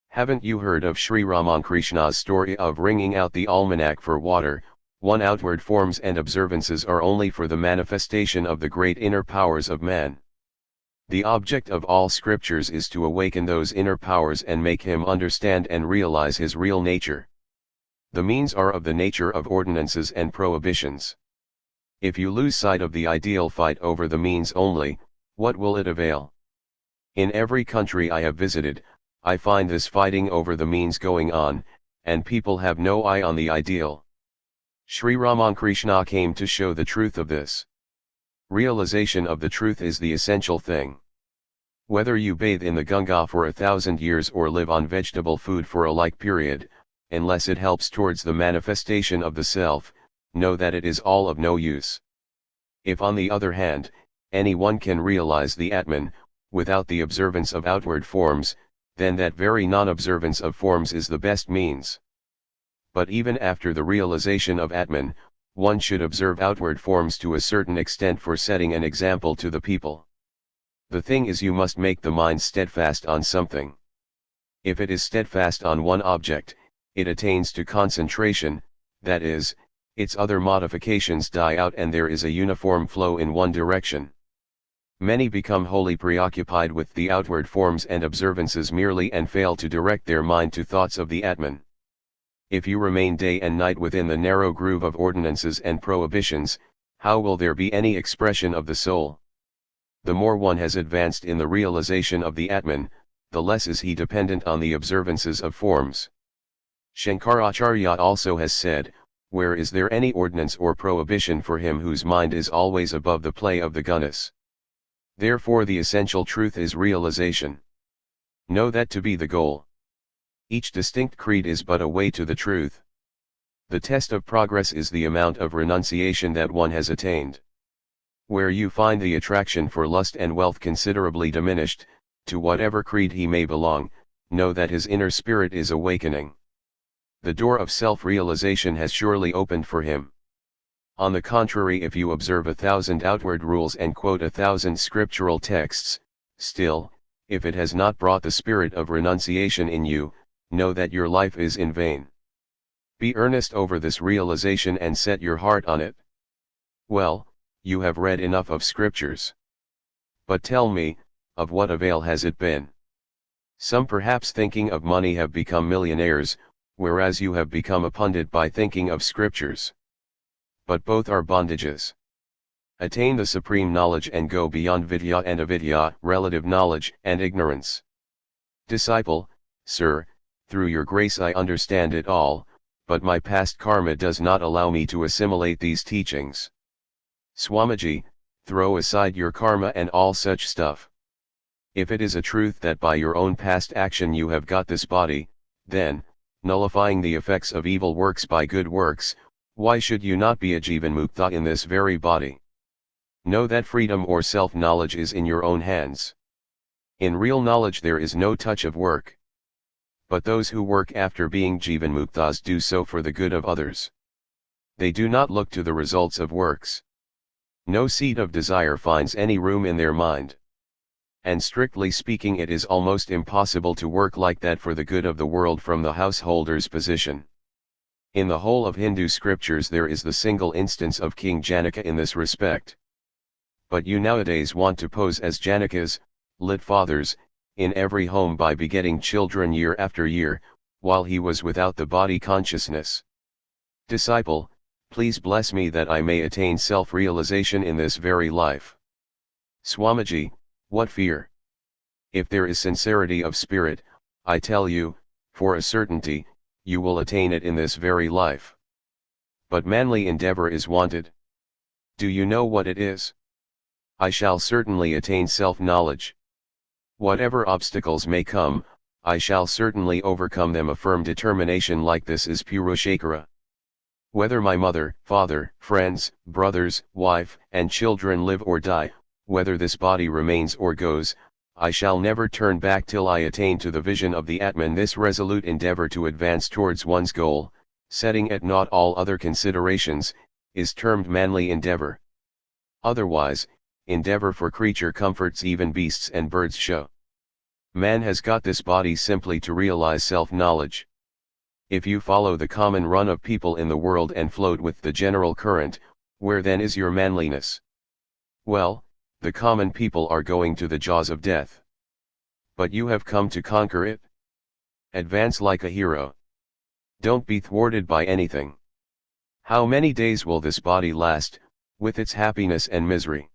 Haven't you heard of Sri Ramakrishna's story of wringing out the almanac for water? One outward forms and observances are only for the manifestation of the great inner powers of man. The object of all scriptures is to awaken those inner powers and make him understand and realize his real nature. The means are of the nature of ordinances and prohibitions. If you lose sight of the ideal, fight over the means only, what will it avail? In every country I have visited, I find this fighting over the means going on, and people have no eye on the ideal. Sri Ramakrishna came to show the truth of this. Realization of the truth is the essential thing. Whether you bathe in the Ganga for 1,000 years or live on vegetable food for a like period, unless it helps towards the manifestation of the self, know that it is all of no use. If on the other hand, anyone can realize the Atman, without the observance of outward forms, then that very non-observance of forms is the best means. But even after the realization of Atman, one should observe outward forms to a certain extent for setting an example to the people. The thing is, you must make the mind steadfast on something. If it is steadfast on one object, it attains to concentration, that is, its other modifications die out and there is a uniform flow in one direction. Many become wholly preoccupied with the outward forms and observances merely and fail to direct their mind to thoughts of the Atman. If you remain day and night within the narrow groove of ordinances and prohibitions, how will there be any expression of the soul? The more one has advanced in the realization of the Atman, the less is he dependent on the observances of forms. Shankaracharya also has said, where is there any ordinance or prohibition for him whose mind is always above the play of the gunas? Therefore the essential truth is realization. Know that to be the goal. Each distinct creed is but a way to the truth. The test of progress is the amount of renunciation that one has attained. Where you find the attraction for lust and wealth considerably diminished, to whatever creed he may belong, know that his inner spirit is awakening. The door of self-realization has surely opened for him. On the contrary, if you observe 1,000 outward rules and quote 1,000 scriptural texts, still, if it has not brought the spirit of renunciation in you, know that your life is in vain. Be earnest over this realization and set your heart on it. Well, you have read enough of scriptures. But tell me, of what avail has it been? Some perhaps thinking of money have become millionaires, whereas you have become a pundit by thinking of scriptures. But both are bondages. Attain the supreme knowledge and go beyond vidya and avidya, relative knowledge and ignorance. Disciple, sir, through your grace I understand it all, but my past karma does not allow me to assimilate these teachings. Swamiji, throw aside your karma and all such stuff. If it is a truth that by your own past action you have got this body, then, nullifying the effects of evil works by good works, why should you not be a Jivanmukta in this very body? Know that freedom or self-knowledge is in your own hands. In real knowledge there is no touch of work. But those who work after being Jivanmuktas do so for the good of others. They do not look to the results of works. No seed of desire finds any room in their mind. And strictly speaking, it is almost impossible to work like that for the good of the world from the householder's position. In the whole of Hindu scriptures there is the single instance of King Janaka in this respect. But you nowadays want to pose as Janakas, lit fathers, in every home by begetting children year after year, while he was without the body consciousness. Disciple, please bless me that I may attain self-realization in this very life. Swamiji, what fear? If there is sincerity of spirit, I tell you, for a certainty, you will attain it in this very life. But manly endeavor is wanted. Do you know what it is? I shall certainly attain self-knowledge. Whatever obstacles may come, I shall certainly overcome them. A firm determination like this is Purushakara. Whether my mother, father, friends, brothers, wife, and children live or die, whether this body remains or goes, I shall never turn back till I attain to the vision of the Atman. This resolute endeavor to advance towards one's goal, setting at naught all other considerations, is termed manly endeavor. Otherwise, endeavor for creature comforts even beasts and birds show. Man has got this body simply to realize self-knowledge. If you follow the common run of people in the world and float with the general current, where then is your manliness? Well, the common people are going to the jaws of death. But you have come to conquer it. Advance like a hero. Don't be thwarted by anything. How many days will this body last, with its happiness and misery?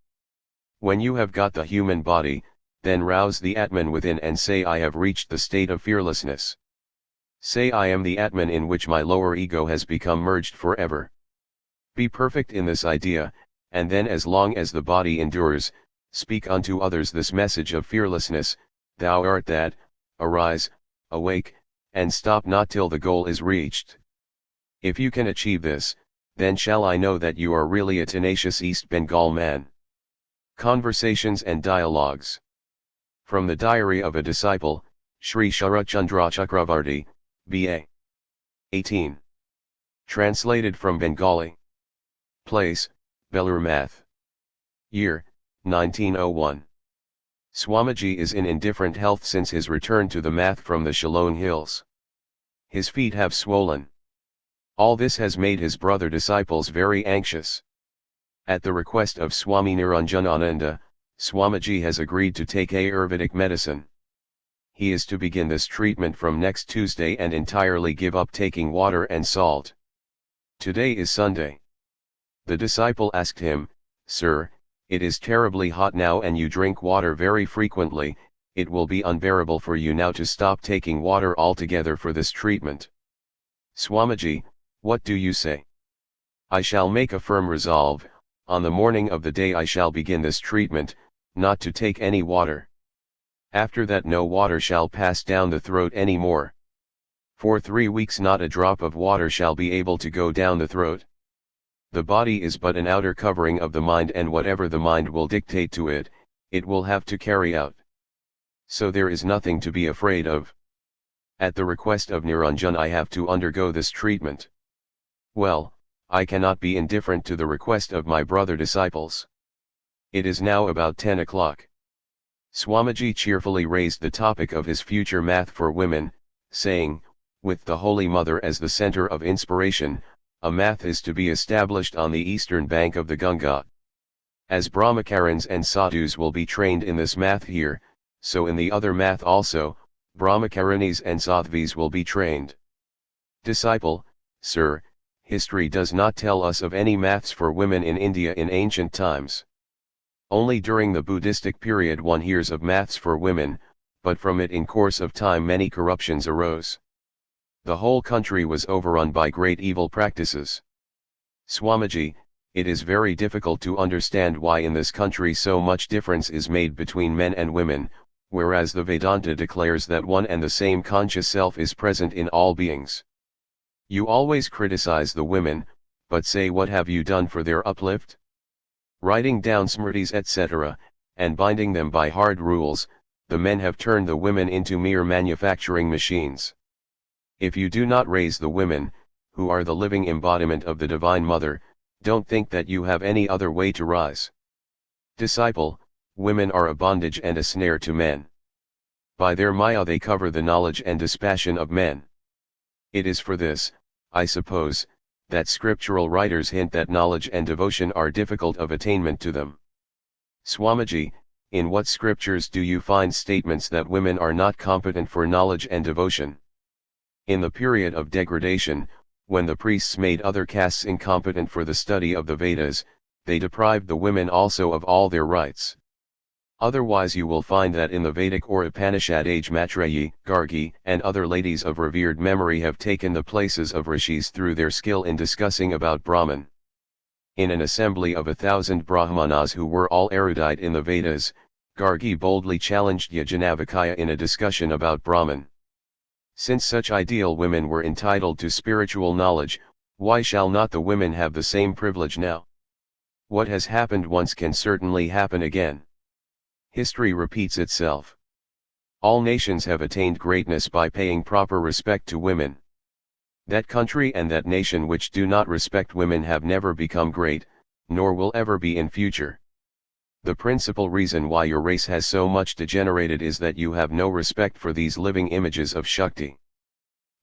When you have got the human body, then rouse the Atman within and say, I have reached the state of fearlessness. Say, I am the Atman in which my lower ego has become merged forever. Be perfect in this idea, and then as long as the body endures, speak unto others this message of fearlessness, thou art that, arise, awake, and stop not till the goal is reached. If you can achieve this, then shall I know that you are really a tenacious East Bengal man. Conversations and Dialogues. From the Diary of a Disciple, Sri Sharachandra Chakravarti, B.A. 18. Translated from Bengali. Place, Belur Math. Year, 1901. Swamiji is in indifferent health since his return to the Math from the Shillong Hills. His feet have swollen. All this has made his brother disciples very anxious. At the request of Swami Niranjanananda, Swamiji has agreed to take Ayurvedic medicine. He is to begin this treatment from next Tuesday and entirely give up taking water and salt. Today is Sunday. The disciple asked him, Sir, it is terribly hot now and you drink water very frequently, it will be unbearable for you now to stop taking water altogether for this treatment. Swamiji, what do you say? I shall make a firm resolve, on the morning of the day I shall begin this treatment, not to take any water. After that no water shall pass down the throat any more. For 3 weeks not a drop of water shall be able to go down the throat. The body is but an outer covering of the mind, and whatever the mind will dictate to it, it will have to carry out. So there is nothing to be afraid of. At the request of Niranjan I have to undergo this treatment. Well, I cannot be indifferent to the request of my brother disciples. It is now about 10 o'clock. Swamiji cheerfully raised the topic of his future math for women, saying, with the Holy Mother as the center of inspiration, a math is to be established on the eastern bank of the Ganga. As Brahmacarins and sadhus will be trained in this math here, so in the other math also, Brahmacarinis and sadhvis will be trained. Disciple: Sir, history does not tell us of any maths for women in India in ancient times. Only during the Buddhistic period one hears of maths for women, but from it in course of time many corruptions arose. The whole country was overrun by great evil practices. Swamiji, it is very difficult to understand why in this country so much difference is made between men and women, whereas the Vedanta declares that one and the same conscious self is present in all beings. You always criticize the women, but say what have you done for their uplift? Writing down smritis etc., and binding them by hard rules, the men have turned the women into mere manufacturing machines. If you do not raise the women, who are the living embodiment of the Divine Mother, don't think that you have any other way to rise. Disciple: Women are a bondage and a snare to men. By their maya they cover the knowledge and dispassion of men. It is for this, I suppose, that scriptural writers hint that knowledge and devotion are difficult of attainment to them. Swamiji, in what scriptures do you find statements that women are not competent for knowledge and devotion? In the period of degradation, when the priests made other castes incompetent for the study of the Vedas, they deprived the women also of all their rights. Otherwise you will find that in the Vedic or Upanishad age Maitreyi, Gargi, and other ladies of revered memory have taken the places of rishis through their skill in discussing about Brahman. In an assembly of 1,000 Brahmanas who were all erudite in the Vedas, Gargi boldly challenged Yajnavalkya in a discussion about Brahman. Since such ideal women were entitled to spiritual knowledge, why shall not the women have the same privilege now? What has happened once can certainly happen again. History repeats itself. All nations have attained greatness by paying proper respect to women. That country and that nation which do not respect women have never become great, nor will ever be in future. The principal reason why your race has so much degenerated is that you have no respect for these living images of Shakti.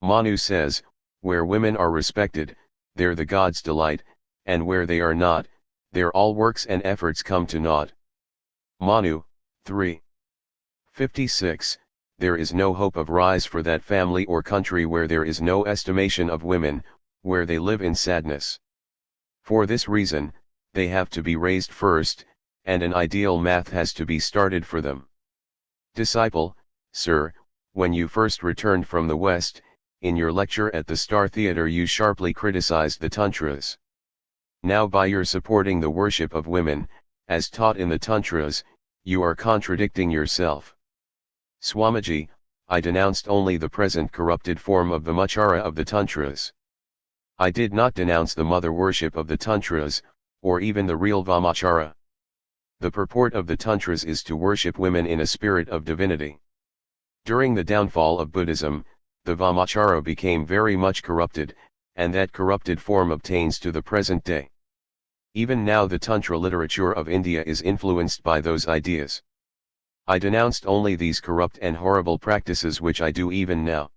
Manu says, where women are respected, there the gods delight, and where they are not, there all works and efforts come to naught. Manu 3:56. There is no hope of rise for that family or country where there is no estimation of women, where they live in sadness. For this reason, they have to be raised first, and an ideal math has to be started for them. Disciple: Sir, when you first returned from the West, in your lecture at the Star Theatre you sharply criticized the Tantras. Now by your supporting the worship of women, as taught in the Tantras, you are contradicting yourself. Swamiji, I denounced only the present corrupted form of Vamachara of the Tantras. I did not denounce the mother worship of the Tantras, or even the real Vamachara. The purport of the Tantras is to worship women in a spirit of divinity. During the downfall of Buddhism, the Vamachara became very much corrupted, and that corrupted form obtains to the present day. Even now the Tantra literature of India is influenced by those ideas. I denounced only these corrupt and horrible practices which I do even now.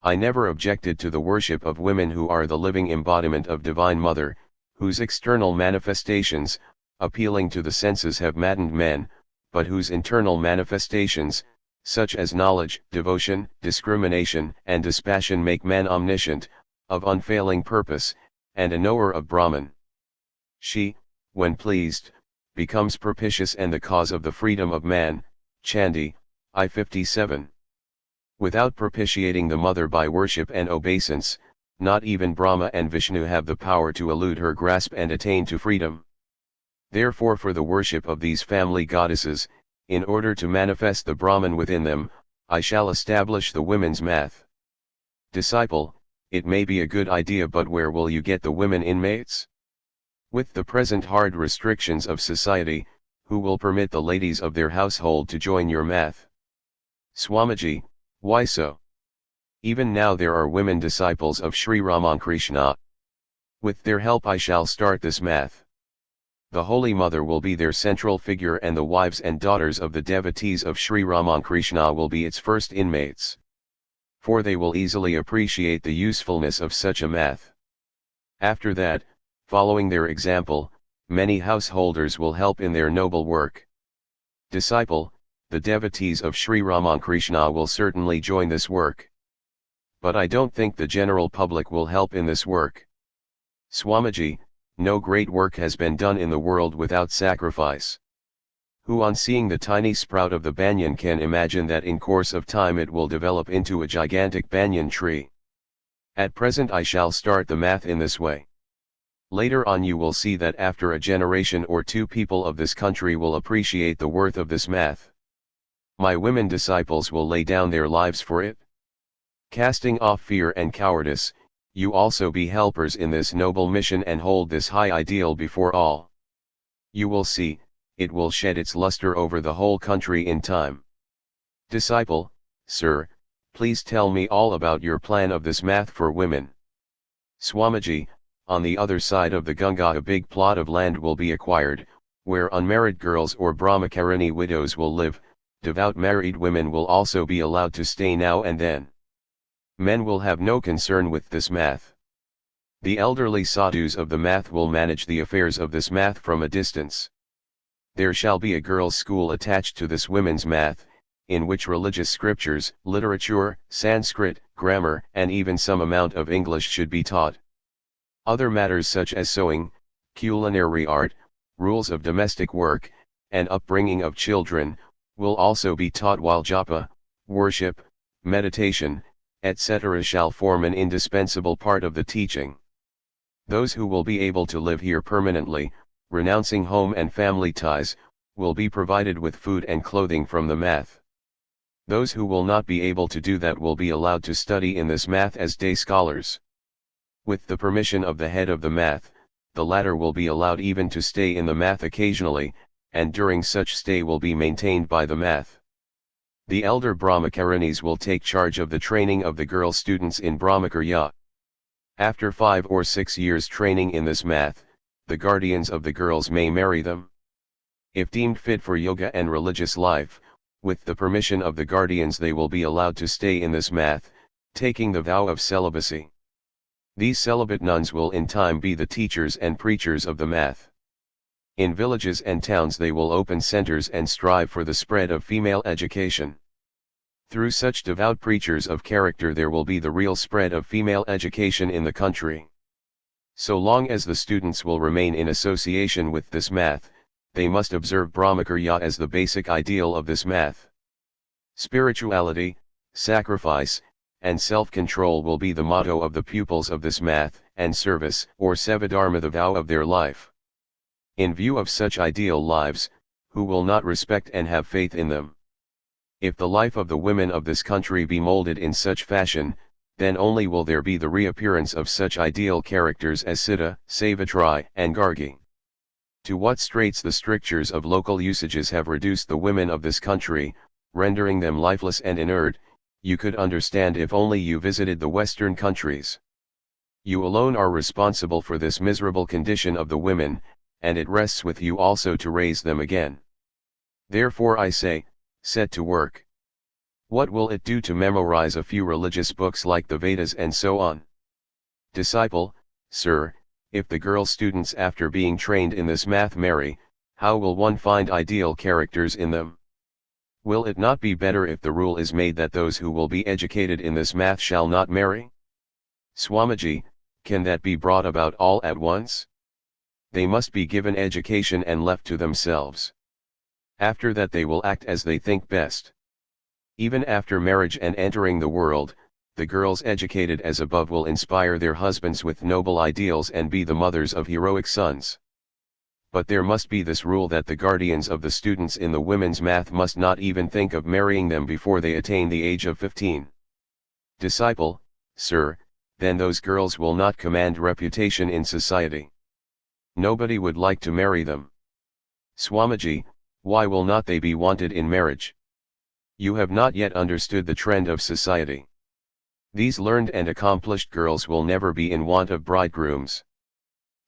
I never objected to the worship of women who are the living embodiment of Divine Mother, whose external manifestations, appealing to the senses have maddened men, but whose internal manifestations, such as knowledge, devotion, discrimination, and dispassion make man omniscient, of unfailing purpose, and a knower of Brahman. She, when pleased, becomes propitious and the cause of the freedom of man. Chandi, I-57. Without propitiating the mother by worship and obeisance, not even Brahma and Vishnu have the power to elude her grasp and attain to freedom. Therefore for the worship of these family goddesses, in order to manifest the Brahman within them, I shall establish the women's math. Disciple: It may be a good idea, but where will you get the women inmates? With the present hard restrictions of society, who will permit the ladies of their household to join your math? Swamiji: Why so? Even now there are women disciples of Sri Ramakrishna. With their help I shall start this math. The Holy Mother will be their central figure and the wives and daughters of the devotees of Sri Ramakrishna will be its first inmates. For they will easily appreciate the usefulness of such a math. After that, following their example, many householders will help in their noble work. Disciple, the devotees of Sri Ramakrishna will certainly join this work. But I don't think the general public will help in this work. Swamiji, no great work has been done in the world without sacrifice. Who on seeing the tiny sprout of the banyan can imagine that in course of time it will develop into a gigantic banyan tree? At present I shall start the math in this way. Later on you will see that after a generation or two people of this country will appreciate the worth of this math. My women disciples will lay down their lives for it. Casting off fear and cowardice, you also be helpers in this noble mission and hold this high ideal before all. You will see, it will shed its luster over the whole country in time. Disciple, sir, please tell me all about your plan of this math for women. Swamiji, on the other side of the Ganga a big plot of land will be acquired, where unmarried girls or brahmacharini widows will live. Devout married women will also be allowed to stay now and then. Men will have no concern with this math. The elderly sadhus of the math will manage the affairs of this math from a distance. There shall be a girls' school attached to this women's math, in which religious scriptures, literature, Sanskrit, grammar, and even some amount of English should be taught. Other matters such as sewing, culinary art, rules of domestic work, and upbringing of children, will also be taught, while japa, worship, meditation, etc. shall form an indispensable part of the teaching. Those who will be able to live here permanently, renouncing home and family ties, will be provided with food and clothing from the math. Those who will not be able to do that will be allowed to study in this math as day scholars. With the permission of the head of the math, the latter will be allowed even to stay in the math occasionally, and during such stay will be maintained by the math. The elder brahmacharinis will take charge of the training of the girl students in brahmacharya. After 5 or 6 years training in this math, the guardians of the girls may marry them. If deemed fit for yoga and religious life, with the permission of the guardians they will be allowed to stay in this math, taking the vow of celibacy. These celibate nuns will in time be the teachers and preachers of the math. In villages and towns they will open centers and strive for the spread of female education. Through such devout preachers of character there will be the real spread of female education in the country. So long as the students will remain in association with this math, they must observe brahmacharya as the basic ideal of this math. Spirituality, sacrifice, and self-control will be the motto of the pupils of this math, and service, or sevadharma the vow of their life. In view of such ideal lives, who will not respect and have faith in them? If the life of the women of this country be molded in such fashion, then only will there be the reappearance of such ideal characters as Sita, Savitri, and Gargi. To what straits the strictures of local usages have reduced the women of this country, rendering them lifeless and inert, you could understand if only you visited the Western countries. You alone are responsible for this miserable condition of the women, and it rests with you also to raise them again. Therefore I say, set to work. What will it do to memorize a few religious books like the Vedas and so on? Disciple, sir, if the girl students after being trained in this math marry, how will one find ideal characters in them? Will it not be better if the rule is made that those who will be educated in this math shall not marry? Swamiji, can that be brought about all at once? They must be given education and left to themselves. After that they will act as they think best. Even after marriage and entering the world, the girls educated as above will inspire their husbands with noble ideals and be the mothers of heroic sons. But there must be this rule that the guardians of the students in the women's math must not even think of marrying them before they attain the age of 15. Disciple, sir, then those girls will not command reputation in society. Nobody would like to marry them. Swamiji, why will not they be wanted in marriage? You have not yet understood the trend of society. These learned and accomplished girls will never be in want of bridegrooms.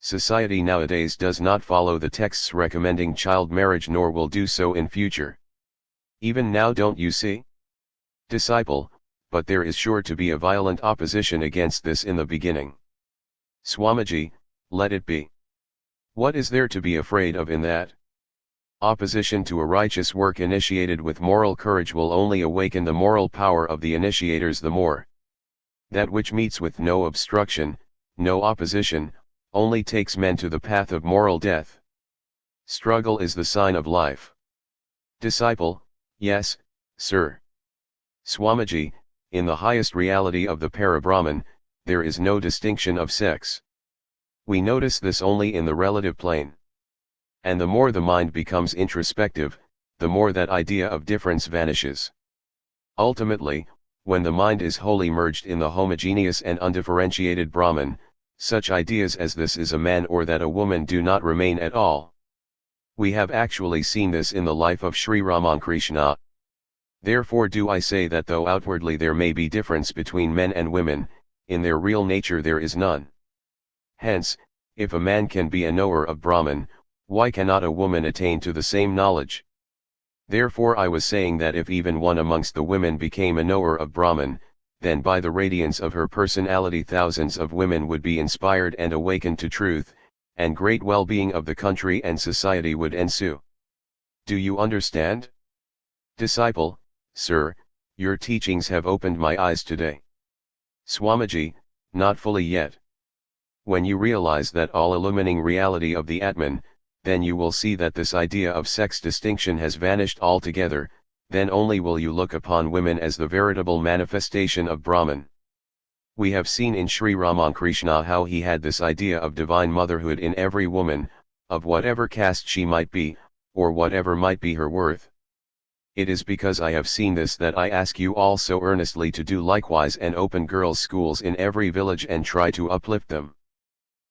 Society nowadays does not follow the texts recommending child marriage nor will do so in future. Even now, don't you see? Disciple, but there is sure to be a violent opposition against this in the beginning. Swamiji, let it be. What is there to be afraid of in that? Opposition to a righteous work initiated with moral courage will only awaken the moral power of the initiators the more. That which meets with no obstruction, no opposition, only takes men to the path of moral death. Struggle is the sign of life. Disciple: yes, sir. Swamiji: in the highest reality of the Parabrahman, there is no distinction of sex. We notice this only in the relative plane. And the more the mind becomes introspective, the more that idea of difference vanishes. Ultimately, when the mind is wholly merged in the homogeneous and undifferentiated Brahman, such ideas as this is a man or that a woman do not remain at all. We have actually seen this in the life of Sri Ramakrishna. Therefore do I say that though outwardly there may be difference between men and women, in their real nature there is none. Hence, if a man can be a knower of Brahman, why cannot a woman attain to the same knowledge? Therefore I was saying that if even one amongst the women became a knower of Brahman, then by the radiance of her personality thousands of women would be inspired and awakened to truth, and great well-being of the country and society would ensue. Do you understand? Disciple: sir, your teachings have opened my eyes today. Swamiji: not fully yet. When you realize that all-illumining reality of the Atman, then you will see that this idea of sex distinction has vanished altogether, then only will you look upon women as the veritable manifestation of Brahman. We have seen in Sri Ramakrishna how he had this idea of divine motherhood in every woman, of whatever caste she might be, or whatever might be her worth. It is because I have seen this that I ask you all so earnestly to do likewise and open girls' schools in every village and try to uplift them.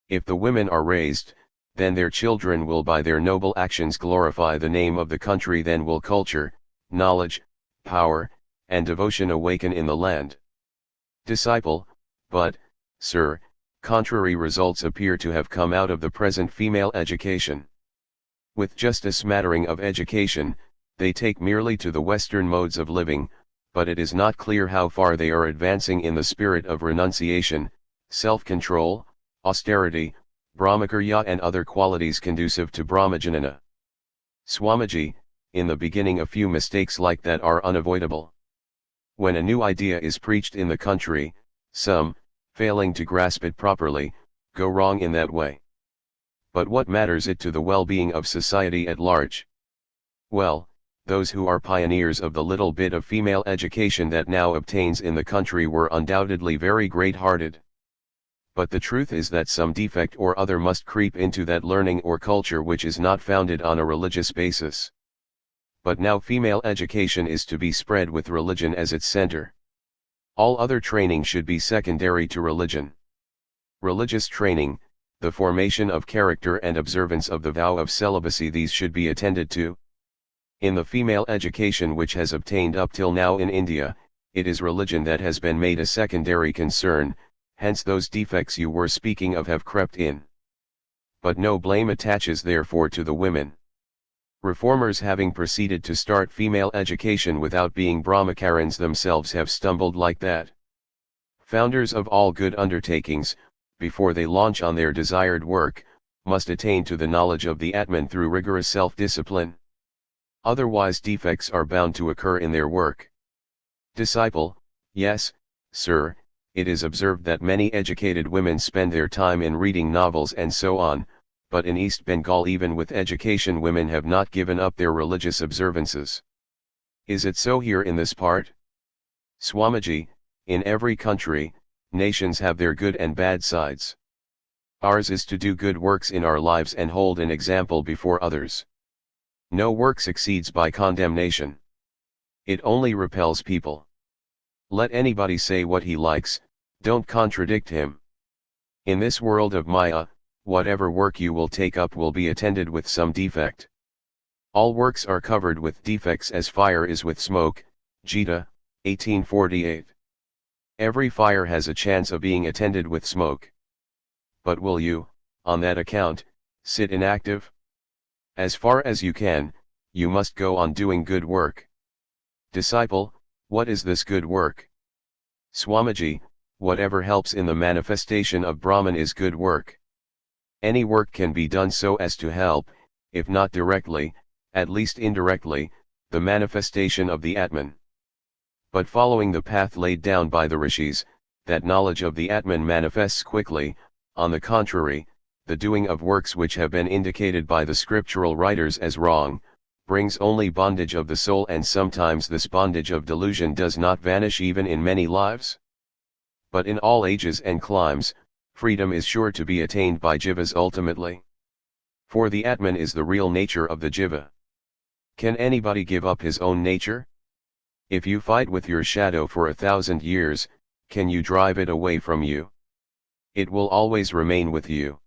If the women are raised, then their children will by their noble actions glorify the name of the country, then will culture, knowledge, power, and devotion awaken in the land. Disciple: but, sir, contrary results appear to have come out of the present female education. With just a smattering of education, they take merely to the Western modes of living, but it is not clear how far they are advancing in the spirit of renunciation, self-control, austerity, brahmacharya and other qualities conducive to brahmajanana. Swamiji: in the beginning a few mistakes like that are unavoidable. When a new idea is preached in the country, some, failing to grasp it properly, go wrong in that way. But what matters it to the well-being of society at large? Well, those who are pioneers of the little bit of female education that now obtains in the country were undoubtedly very great-hearted. But the truth is that some defect or other must creep into that learning or culture which is not founded on a religious basis. But now female education is to be spread with religion as its center. All other training should be secondary to religion. Religious training, the formation of character and observance of the vow of celibacy, these should be attended to. In the female education which has obtained up till now in India, it is religion that has been made a secondary concern, hence those defects you were speaking of have crept in. But no blame attaches therefore to the women. Reformers having proceeded to start female education without being Brahmacharans themselves have stumbled like that. Founders of all good undertakings, before they launch on their desired work, must attain to the knowledge of the Atman through rigorous self-discipline. Otherwise defects are bound to occur in their work. Disciple: yes, sir, it is observed that many educated women spend their time in reading novels and so on, but in East Bengal even with education women have not given up their religious observances. Is it so here in this part? Swamiji: in every country, nations have their good and bad sides. Ours is to do good works in our lives and hold an example before others. No work succeeds by condemnation. It only repels people. Let anybody say what he likes, don't contradict him. In this world of Maya, whatever work you will take up will be attended with some defect. All works are covered with defects as fire is with smoke. Gita, 1848. Every fire has a chance of being attended with smoke. But will you, on that account, sit inactive? As far as you can, you must go on doing good work. Disciple: what is this good work? Swamiji: whatever helps in the manifestation of Brahman is good work. Any work can be done so as to help, if not directly, at least indirectly, the manifestation of the Atman. But following the path laid down by the rishis, that knowledge of the Atman manifests quickly. On the contrary, the doing of works which have been indicated by the scriptural writers as wrong, brings only bondage of the soul, and sometimes this bondage of delusion does not vanish even in many lives. But in all ages and climes, freedom is sure to be attained by jivas ultimately. For the Atman is the real nature of the jiva. Can anybody give up his own nature? If you fight with your shadow for 1,000 years, can you drive it away from you? It will always remain with you.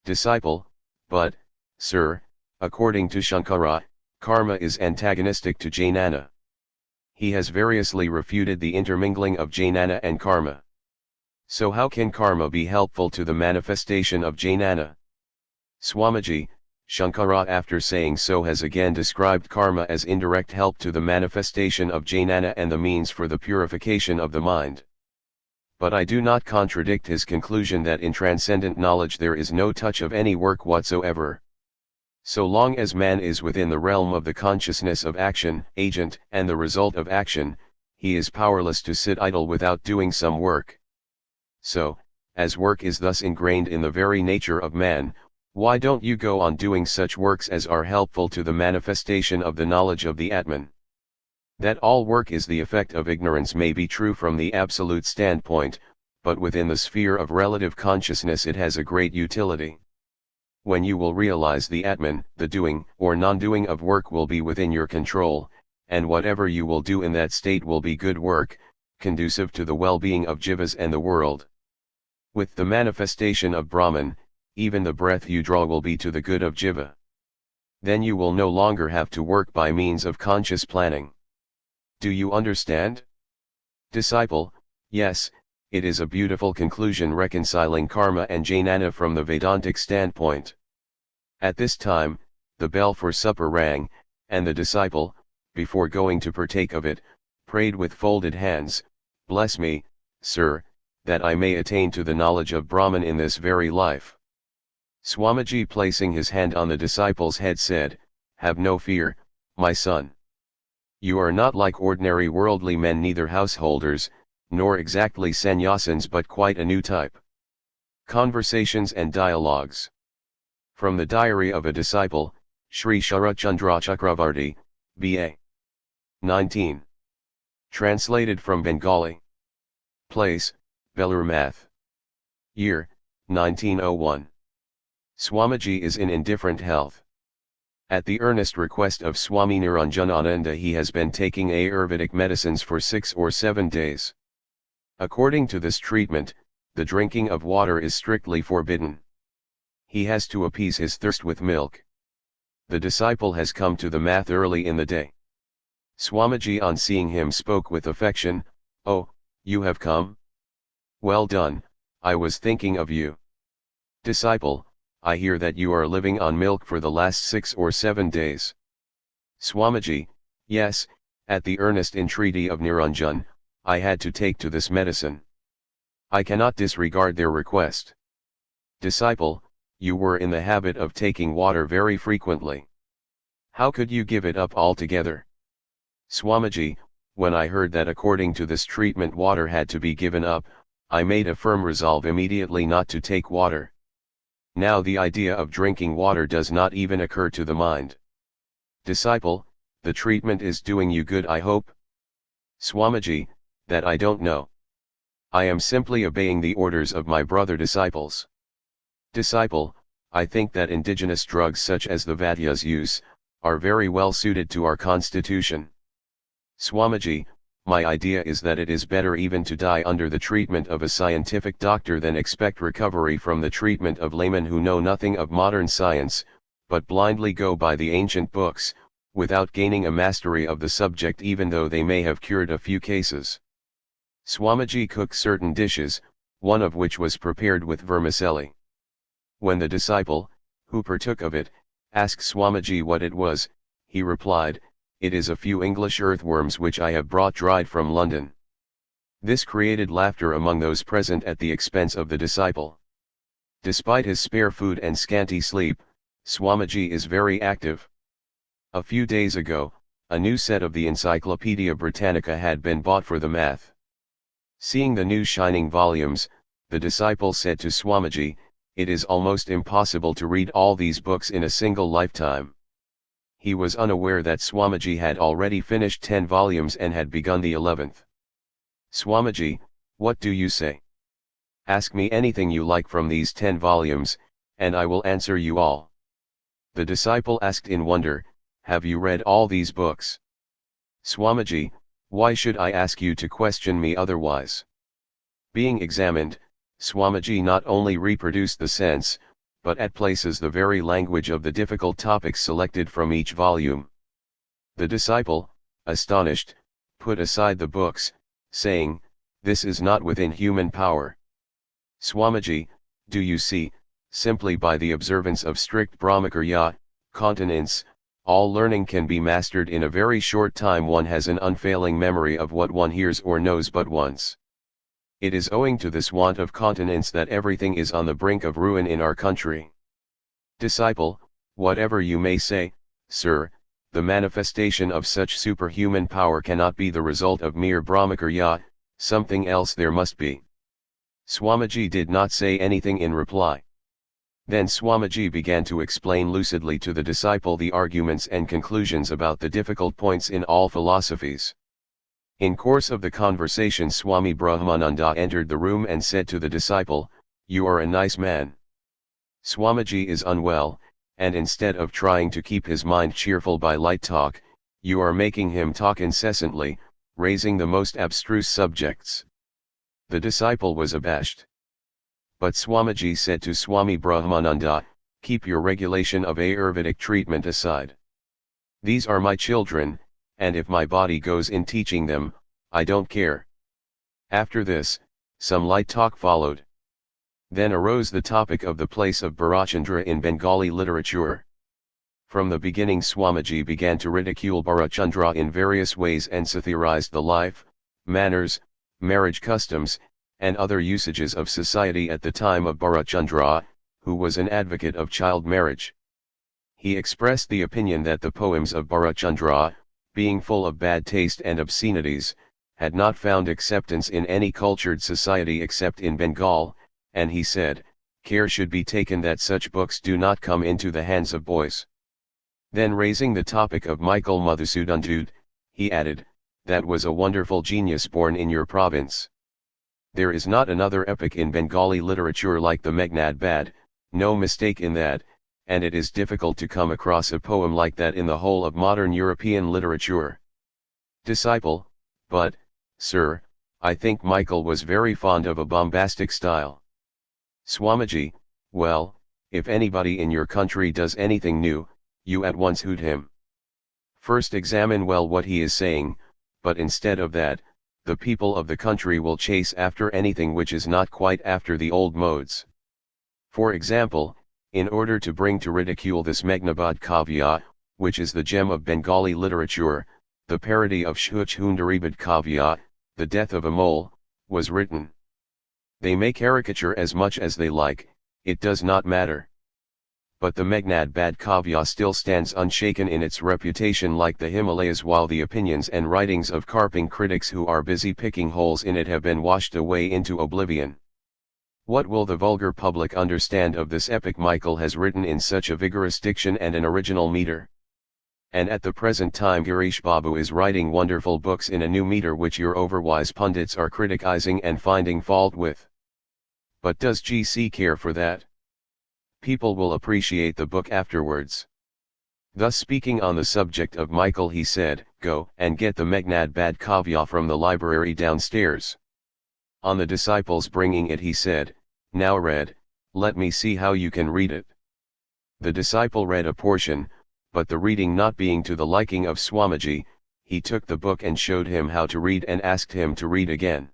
Disciple: but, sir, according to Shankara, karma is antagonistic to jnana. He has variously refuted the intermingling of jnana and karma. So how can karma be helpful to the manifestation of jnana? Swamiji, Shankara after saying so has again described karma as indirect help to the manifestation of jnana and the means for the purification of the mind. But I do not contradict his conclusion that in transcendent knowledge there is no touch of any work whatsoever. So long as man is within the realm of the consciousness of action, agent, and the result of action, he is powerless to sit idle without doing some work. So, as work is thus ingrained in the very nature of man, why don't you go on doing such works as are helpful to the manifestation of the knowledge of the Atman? That all work is the effect of ignorance may be true from the absolute standpoint, but within the sphere of relative consciousness it has a great utility. When you will realize the Atman, the doing or non-doing of work will be within your control, and whatever you will do in that state will be good work, conducive to the well-being of jivas and the world. With the manifestation of Brahman, even the breath you draw will be to the good of jiva. Then you will no longer have to work by means of conscious planning. Do you understand? Disciple: yes, it is a beautiful conclusion reconciling karma and jnana from the Vedantic standpoint. At this time, the bell for supper rang, and the disciple, before going to partake of it, prayed with folded hands, "Bless me, sir, that I may attain to the knowledge of Brahman in this very life." Swamiji placing his hand on the disciple's head said, "Have no fear, my son. You are not like ordinary worldly men, neither householders, nor exactly sannyasins, but quite a new type." Conversations and Dialogues. From the Diary of a Disciple, Sri Sharachandra Chakravarti, B.A. 19. Translated from Bengali. Place: Belur Math. Year: 1901. Swamiji is in indifferent health. At the earnest request of Swami Niranjanananda he has been taking Ayurvedic medicines for 6 or 7 days. According to this treatment, the drinking of water is strictly forbidden. He has to appease his thirst with milk. The disciple has come to the math early in the day. Swamiji on seeing him spoke with affection, "Oh, you have come? Well done, I was thinking of you." Disciple: I hear that you are living on milk for the last 6 or 7 days. Swamiji: yes, at the earnest entreaty of Niranjan, I had to take to this medicine. I cannot disregard their request. Disciple: you were in the habit of taking water very frequently. How could you give it up altogether? Swamiji: when I heard that according to this treatment water had to be given up, I made a firm resolve immediately not to take water. Now the idea of drinking water does not even occur to the mind. Disciple: the treatment is doing you good, I hope? Swamiji: that I don't know. I am simply obeying the orders of my brother disciples. Disciple: I think that indigenous drugs such as the Vaidyas use, are very well suited to our constitution. Swamiji: my idea is that it is better even to die under the treatment of a scientific doctor than expect recovery from the treatment of laymen who know nothing of modern science, but blindly go by the ancient books, without gaining a mastery of the subject even though they may have cured a few cases. Swamiji cooked certain dishes, one of which was prepared with vermicelli. When the disciple, who partook of it, asked Swamiji what it was, he replied, "It is a few English earthworms which I have brought dried from London." This created laughter among those present at the expense of the disciple. Despite his spare food and scanty sleep, Swamiji is very active. A few days ago, a new set of the Encyclopedia Britannica had been bought for the math. Seeing the new shining volumes, the disciple said to Swamiji, "It is almost impossible to read all these books in a single lifetime." He was unaware that Swamiji had already finished 10 volumes and had begun the 11th. "Swamiji, what do you say? Ask me anything you like from these 10 volumes, and I will answer you all." The disciple asked in wonder, "Have you read all these books?" "Swamiji, why should I ask you to question me otherwise?" Being examined, Swamiji not only reproduced the sense, but at places the very language of the difficult topics selected from each volume. The disciple, astonished, put aside the books, saying, "This is not within human power." "Swamiji, do you see, simply by the observance of strict brahmacharya, continence, all learning can be mastered in a very short time. One has an unfailing memory of what one hears or knows but once. It is owing to this want of continence that everything is on the brink of ruin in our country." Disciple, "Whatever you may say, sir, the manifestation of such superhuman power cannot be the result of mere brahmacharya, something else there must be." Swamiji did not say anything in reply. Then Swamiji began to explain lucidly to the disciple the arguments and conclusions about the difficult points in all philosophies. In course of the conversation, Swami Brahmananda entered the room and said to the disciple, "You are a nice man. Swamiji is unwell, and instead of trying to keep his mind cheerful by light talk, you are making him talk incessantly, raising the most abstruse subjects." The disciple was abashed. But Swamiji said to Swami Brahmananda, "Keep your regulation of Ayurvedic treatment aside. These are my children, and if my body goes in teaching them, I don't care." After this, some light talk followed. Then arose the topic of the place of Bharachandra in Bengali literature. From the beginning Swamiji began to ridicule Bharachandra in various ways and satirized the life, manners, marriage customs, and other usages of society at the time of Bharachandra, who was an advocate of child marriage. He expressed the opinion that the poems of Bharachandra, being full of bad taste and obscenities, had not found acceptance in any cultured society except in Bengal, and he said, care should be taken that such books do not come into the hands of boys. Then raising the topic of Michael Madhusudhan, he added, "That was a wonderful genius born in your province. There is not another epic in Bengali literature like the Meghnad Bad, no mistake in that, and it is difficult to come across a poem like that in the whole of modern European literature." Disciple, "But, sir, I think Michael was very fond of a bombastic style." Swamiji, "Well, if anybody in your country does anything new, you at once hoot him. First examine well what he is saying, but instead of that, the people of the country will chase after anything which is not quite after the old modes. For example, in order to bring to ridicule this Meghnabad Kavya, which is the gem of Bengali literature, the parody of Shuch Hundaribad Kavya, the death of a mole, was written. They may caricature as much as they like, it does not matter. But the Meghnad Bad Kavya still stands unshaken in its reputation like the Himalayas, while the opinions and writings of carping critics who are busy picking holes in it have been washed away into oblivion. What will the vulgar public understand of this epic Michael has written in such a vigorous diction and an original meter? And at the present time Girish Babu is writing wonderful books in a new meter which your overwise pundits are criticizing and finding fault with. But does GC care for that? People will appreciate the book afterwards." Thus speaking on the subject of Michael, he said, "Go and get the Meghnad Bad Kavya from the library downstairs." On the disciples bringing it, he said, "Now read, let me see how you can read it." The disciple read a portion, but the reading not being to the liking of Swamiji, he took the book and showed him how to read and asked him to read again.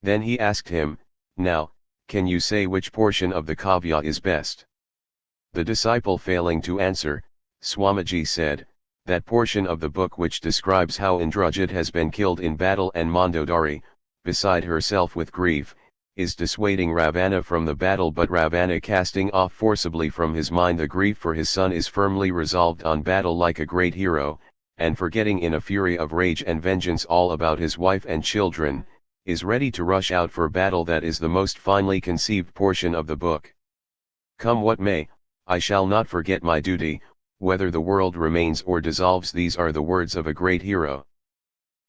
Then he asked him, "Now, can you say which portion of the Kavya is best?" The disciple failing to answer, Swamiji said, "That portion of the book which describes how Indrajit has been killed in battle and Mandodari, beside herself with grief, is dissuading Ravana from the battle, but Ravana, casting off forcibly from his mind the grief for his son, is firmly resolved on battle like a great hero, and forgetting in a fury of rage and vengeance all about his wife and children, is ready to rush out for battle. That is the most finely conceived portion of the book. Come what may, I shall not forget my duty, whether the world remains or dissolves. These are the words of a great hero.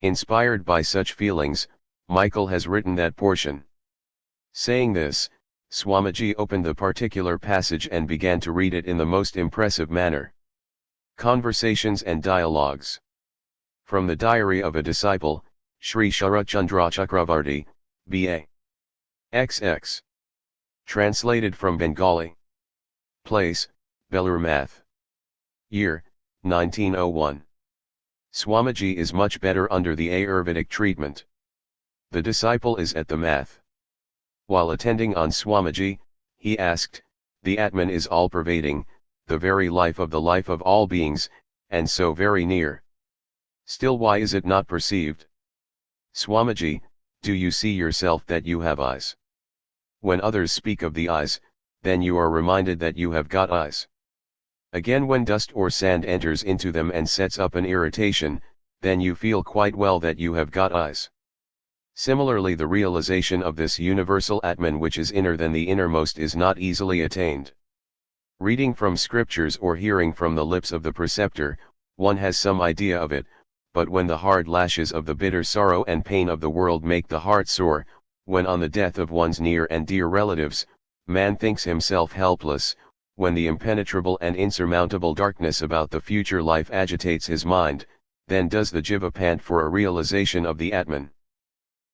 Inspired by such feelings, Michael has written that portion. Saying this, Swamiji opened the particular passage and began to read it in the most impressive manner. Conversations and Dialogues. From the Diary of a Disciple, Sri Sharachandra Chakravarti, B.A. XX. Translated from Bengali. Place, Belur Math. Year, 1901. Swamiji is much better under the Ayurvedic treatment. The disciple is at the math. While attending on Swamiji, he asked, the Atman is all-pervading, the very life of all beings, and so very near. Still, why is it not perceived? Swamiji, do you see yourself that you have eyes? When others speak of the eyes, then you are reminded that you have got eyes. Again, when dust or sand enters into them and sets up an irritation, then you feel quite well that you have got eyes. Similarly, the realization of this universal Atman, which is inner than the innermost, is not easily attained. Reading from scriptures or hearing from the lips of the preceptor, one has some idea of it, but when the hard lashes of the bitter sorrow and pain of the world make the heart sore, when on the death of one's near and dear relatives, man thinks himself helpless, when the impenetrable and insurmountable darkness about the future life agitates his mind, then does the jiva pant for a realization of the Atman.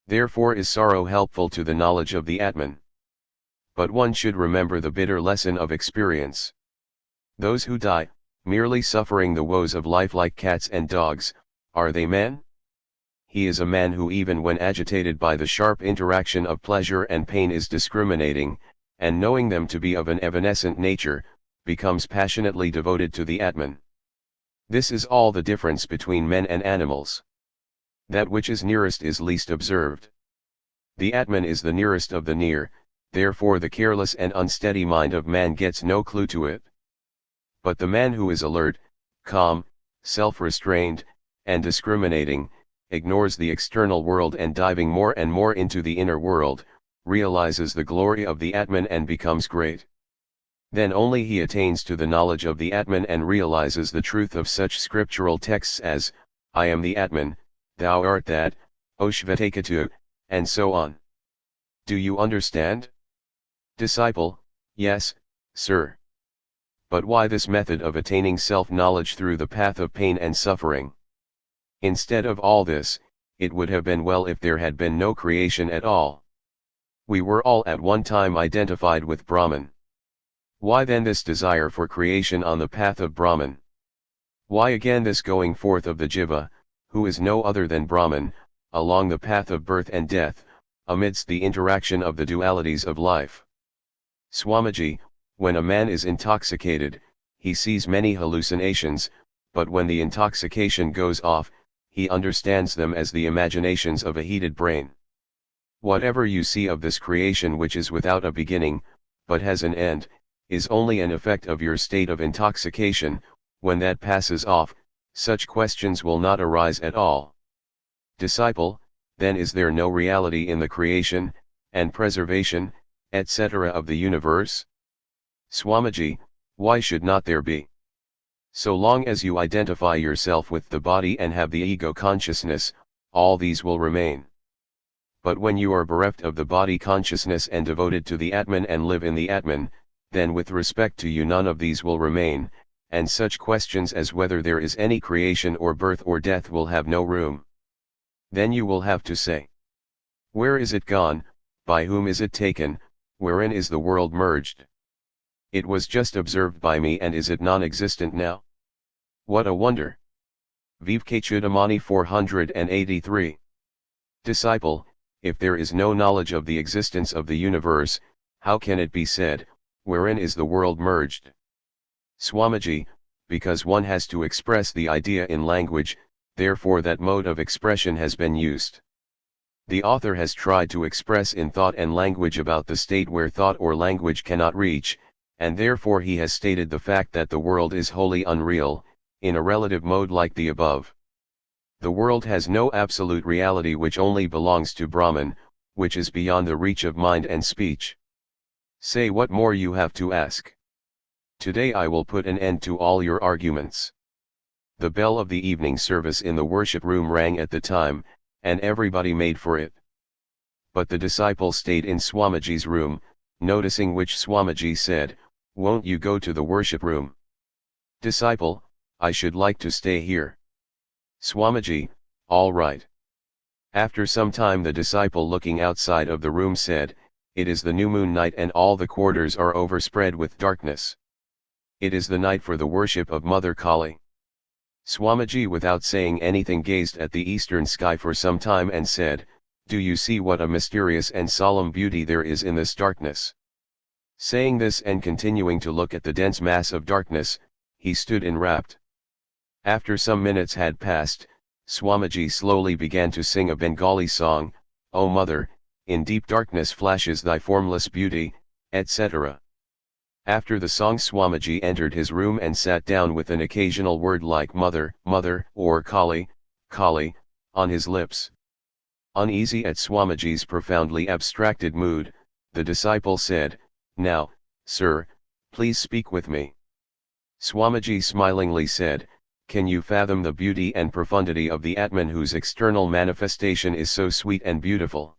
Therefore is sorrow helpful to the knowledge of the Atman. But one should remember the bitter lesson of experience. Those who die, merely suffering the woes of life like cats and dogs, are they men? He is a man who, even when agitated by the sharp interaction of pleasure and pain, is discriminating, and knowing them to be of an evanescent nature, becomes passionately devoted to the Atman. This is all the difference between men and animals. That which is nearest is least observed. The Atman is the nearest of the near, therefore the careless and unsteady mind of man gets no clue to it. But the man who is alert, calm, self-restrained, and discriminating, ignores the external world, and diving more and more into the inner world, realizes the glory of the Atman and becomes great. Then only he attains to the knowledge of the Atman and realizes the truth of such scriptural texts as, I am the Atman, thou art that, O Shvetakatu, and so on. Do you understand? Disciple, yes, sir. But why this method of attaining self-knowledge through the path of pain and suffering? Instead of all this, it would have been well if there had been no creation at all. We were all at one time identified with Brahman. Why then this desire for creation on the path of Brahman? Why again this going forth of the jiva, who is no other than Brahman, along the path of birth and death, amidst the interaction of the dualities of life? Swamiji, when a man is intoxicated, he sees many hallucinations, but when the intoxication goes off, he understands them as the imaginations of a heated brain. Whatever you see of this creation which is without a beginning, but has an end, is only an effect of your state of intoxication. When that passes off, such questions will not arise at all. Disciple, then is there no reality in the creation, and preservation, etc. of the universe? Swamiji, why should not there be? So long as you identify yourself with the body and have the ego consciousness, all these will remain. But when you are bereft of the body consciousness and devoted to the Atman and live in the Atman, then with respect to you none of these will remain, and such questions as whether there is any creation or birth or death will have no room. Then you will have to say, where is it gone, by whom is it taken, wherein is the world merged? It was just observed by me, and is it non-existent now? What a wonder! Vivekachudamani 483. Disciple, if there is no knowledge of the existence of the universe, how can it be said, wherein is the world merged? Swamiji, because one has to express the idea in language, therefore that mode of expression has been used. The author has tried to express in thought and language about the state where thought or language cannot reach, and therefore he has stated the fact that the world is wholly unreal, in a relative mode like the above. The world has no absolute reality which only belongs to Brahman, which is beyond the reach of mind and speech. Say what more you have to ask. Today I will put an end to all your arguments. The bell of the evening service in the worship room rang at the time, and everybody made for it. But the disciple stayed in Swamiji's room, noticing which Swamiji said, "Won't you go to the worship room?" Disciple, "I should like to stay here." Swamiji, "All right." After some time the disciple looking outside of the room said, "It is the new moon night and all the quarters are overspread with darkness. It is the night for the worship of Mother Kali." Swamiji without saying anything gazed at the eastern sky for some time and said, "Do you see what a mysterious and solemn beauty there is in this darkness?" Saying this and continuing to look at the dense mass of darkness, he stood enrapt. After some minutes had passed, Swamiji slowly began to sing a Bengali song, "O Mother, in deep darkness flashes thy formless beauty," etc. After the song Swamiji entered his room and sat down with an occasional word like mother, mother, or Kali, Kali, on his lips. Uneasy at Swamiji's profoundly abstracted mood, the disciple said, "Now, sir, please speak with me." Swamiji smilingly said, "Can you fathom the beauty and profundity of the Atman whose external manifestation is so sweet and beautiful?"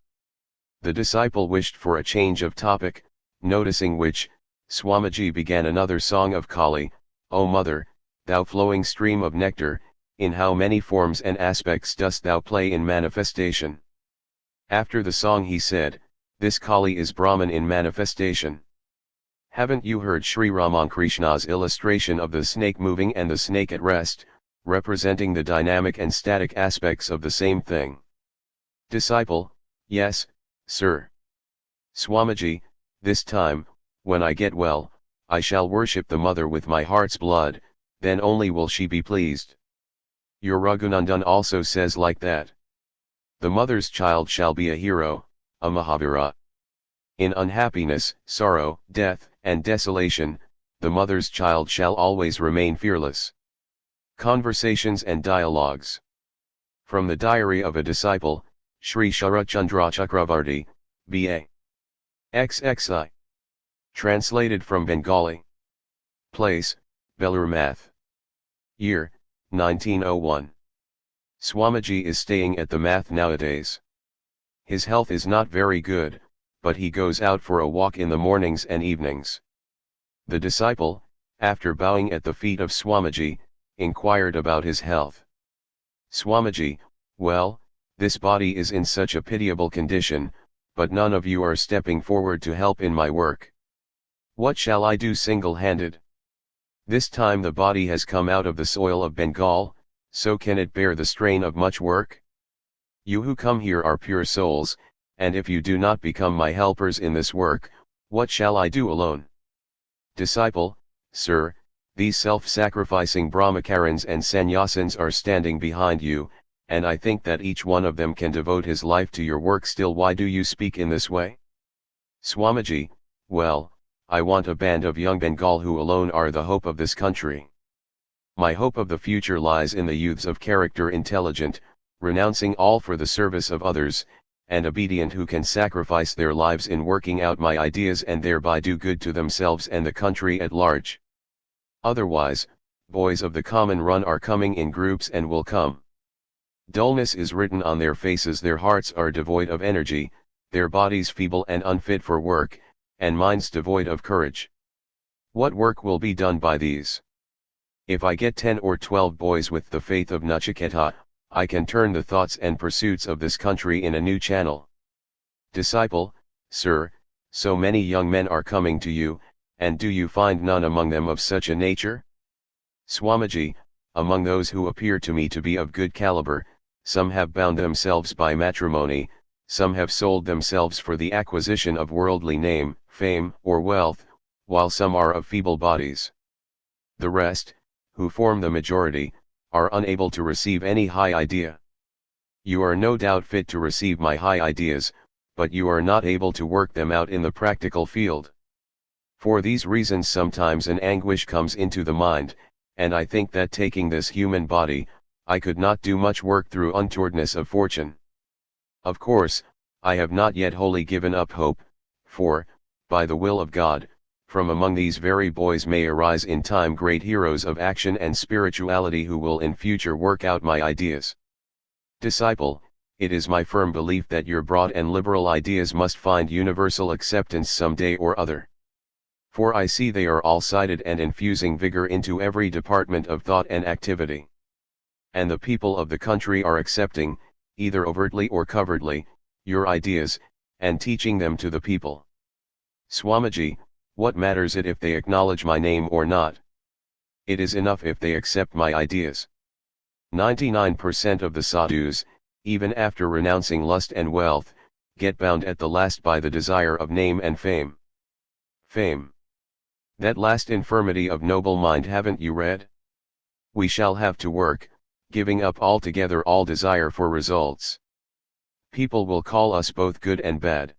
The disciple wished for a change of topic, noticing which, Swamiji began another song of Kali, "O Mother, thou flowing stream of nectar, in how many forms and aspects dost thou play in manifestation?" After the song he said, "This Kali is Brahman in manifestation. Haven't you heard Sri Ramakrishna's illustration of the snake moving and the snake at rest, representing the dynamic and static aspects of the same thing?" Disciple, "Yes, sir." Swamiji, "This time, when I get well, I shall worship the mother with my heart's blood, then only will she be pleased. Your Raghunandan also says like that. The mother's child shall be a hero, a Mahavira. In unhappiness, sorrow, death, and desolation, the mother's child shall always remain fearless." Conversations and Dialogues. From the Diary of a Disciple, Sri Sharachandra Chakravarti, B.A. XXI. Translated from Bengali. Place, Belur Math. Year, 1901. Swamiji is staying at the Math nowadays. His health is not very good, but he goes out for a walk in the mornings and evenings. The disciple, after bowing at the feet of Swamiji, inquired about his health. Swamiji, "Well, this body is in such a pitiable condition, but none of you are stepping forward to help in my work. What shall I do single-handed? This time the body has come out of the soil of Bengal, so can it bear the strain of much work? You who come here are pure souls, and if you do not become my helpers in this work, what shall I do alone?" Disciple, "Sir, these self-sacrificing brahmacarins and sannyasins are standing behind you, and I think that each one of them can devote his life to your work. Still, why do you speak in this way?" Swamiji, "Well, I want a band of young Bengal who alone are the hope of this country. My hope of the future lies in the youths of character intelligent, renouncing all for the service of others, and obedient who can sacrifice their lives in working out my ideas and thereby do good to themselves and the country at large. Otherwise, boys of the common run are coming in groups and will come. Dullness is written on their faces, their hearts are devoid of energy, their bodies feeble and unfit for work, and minds devoid of courage. What work will be done by these? If I get 10 or 12 boys with the faith of Nachiketa, I can turn the thoughts and pursuits of this country in a new channel." Disciple, "Sir, so many young men are coming to you, and do you find none among them of such a nature?" Swamiji, "Among those who appear to me to be of good caliber, some have bound themselves by matrimony, some have sold themselves for the acquisition of worldly name, fame, or wealth, while some are of feeble bodies. The rest, who form the majority, are unable to receive any high idea. You are no doubt fit to receive my high ideas, but you are not able to work them out in the practical field. For these reasons sometimes an anguish comes into the mind, and I think that taking this human body, I could not do much work through untowardness of fortune. Of course, I have not yet wholly given up hope, for, by the will of God, from among these very boys may arise in time great heroes of action and spirituality who will in future work out my ideas. Disciple, it is my firm belief that your broad and liberal ideas must find universal acceptance some day or other. For I see they are all-sided and infusing vigor into every department of thought and activity. And the people of the country are accepting, either overtly or covertly, your ideas, and teaching them to the people. Swamiji, what matters it if they acknowledge my name or not? It is enough if they accept my ideas. 99% of the sadhus, even after renouncing lust and wealth, get bound at the last by the desire of name and fame. Fame. That last infirmity of noble mind haven't you read? We shall have to work, giving up altogether all desire for results. People will call us both good and bad.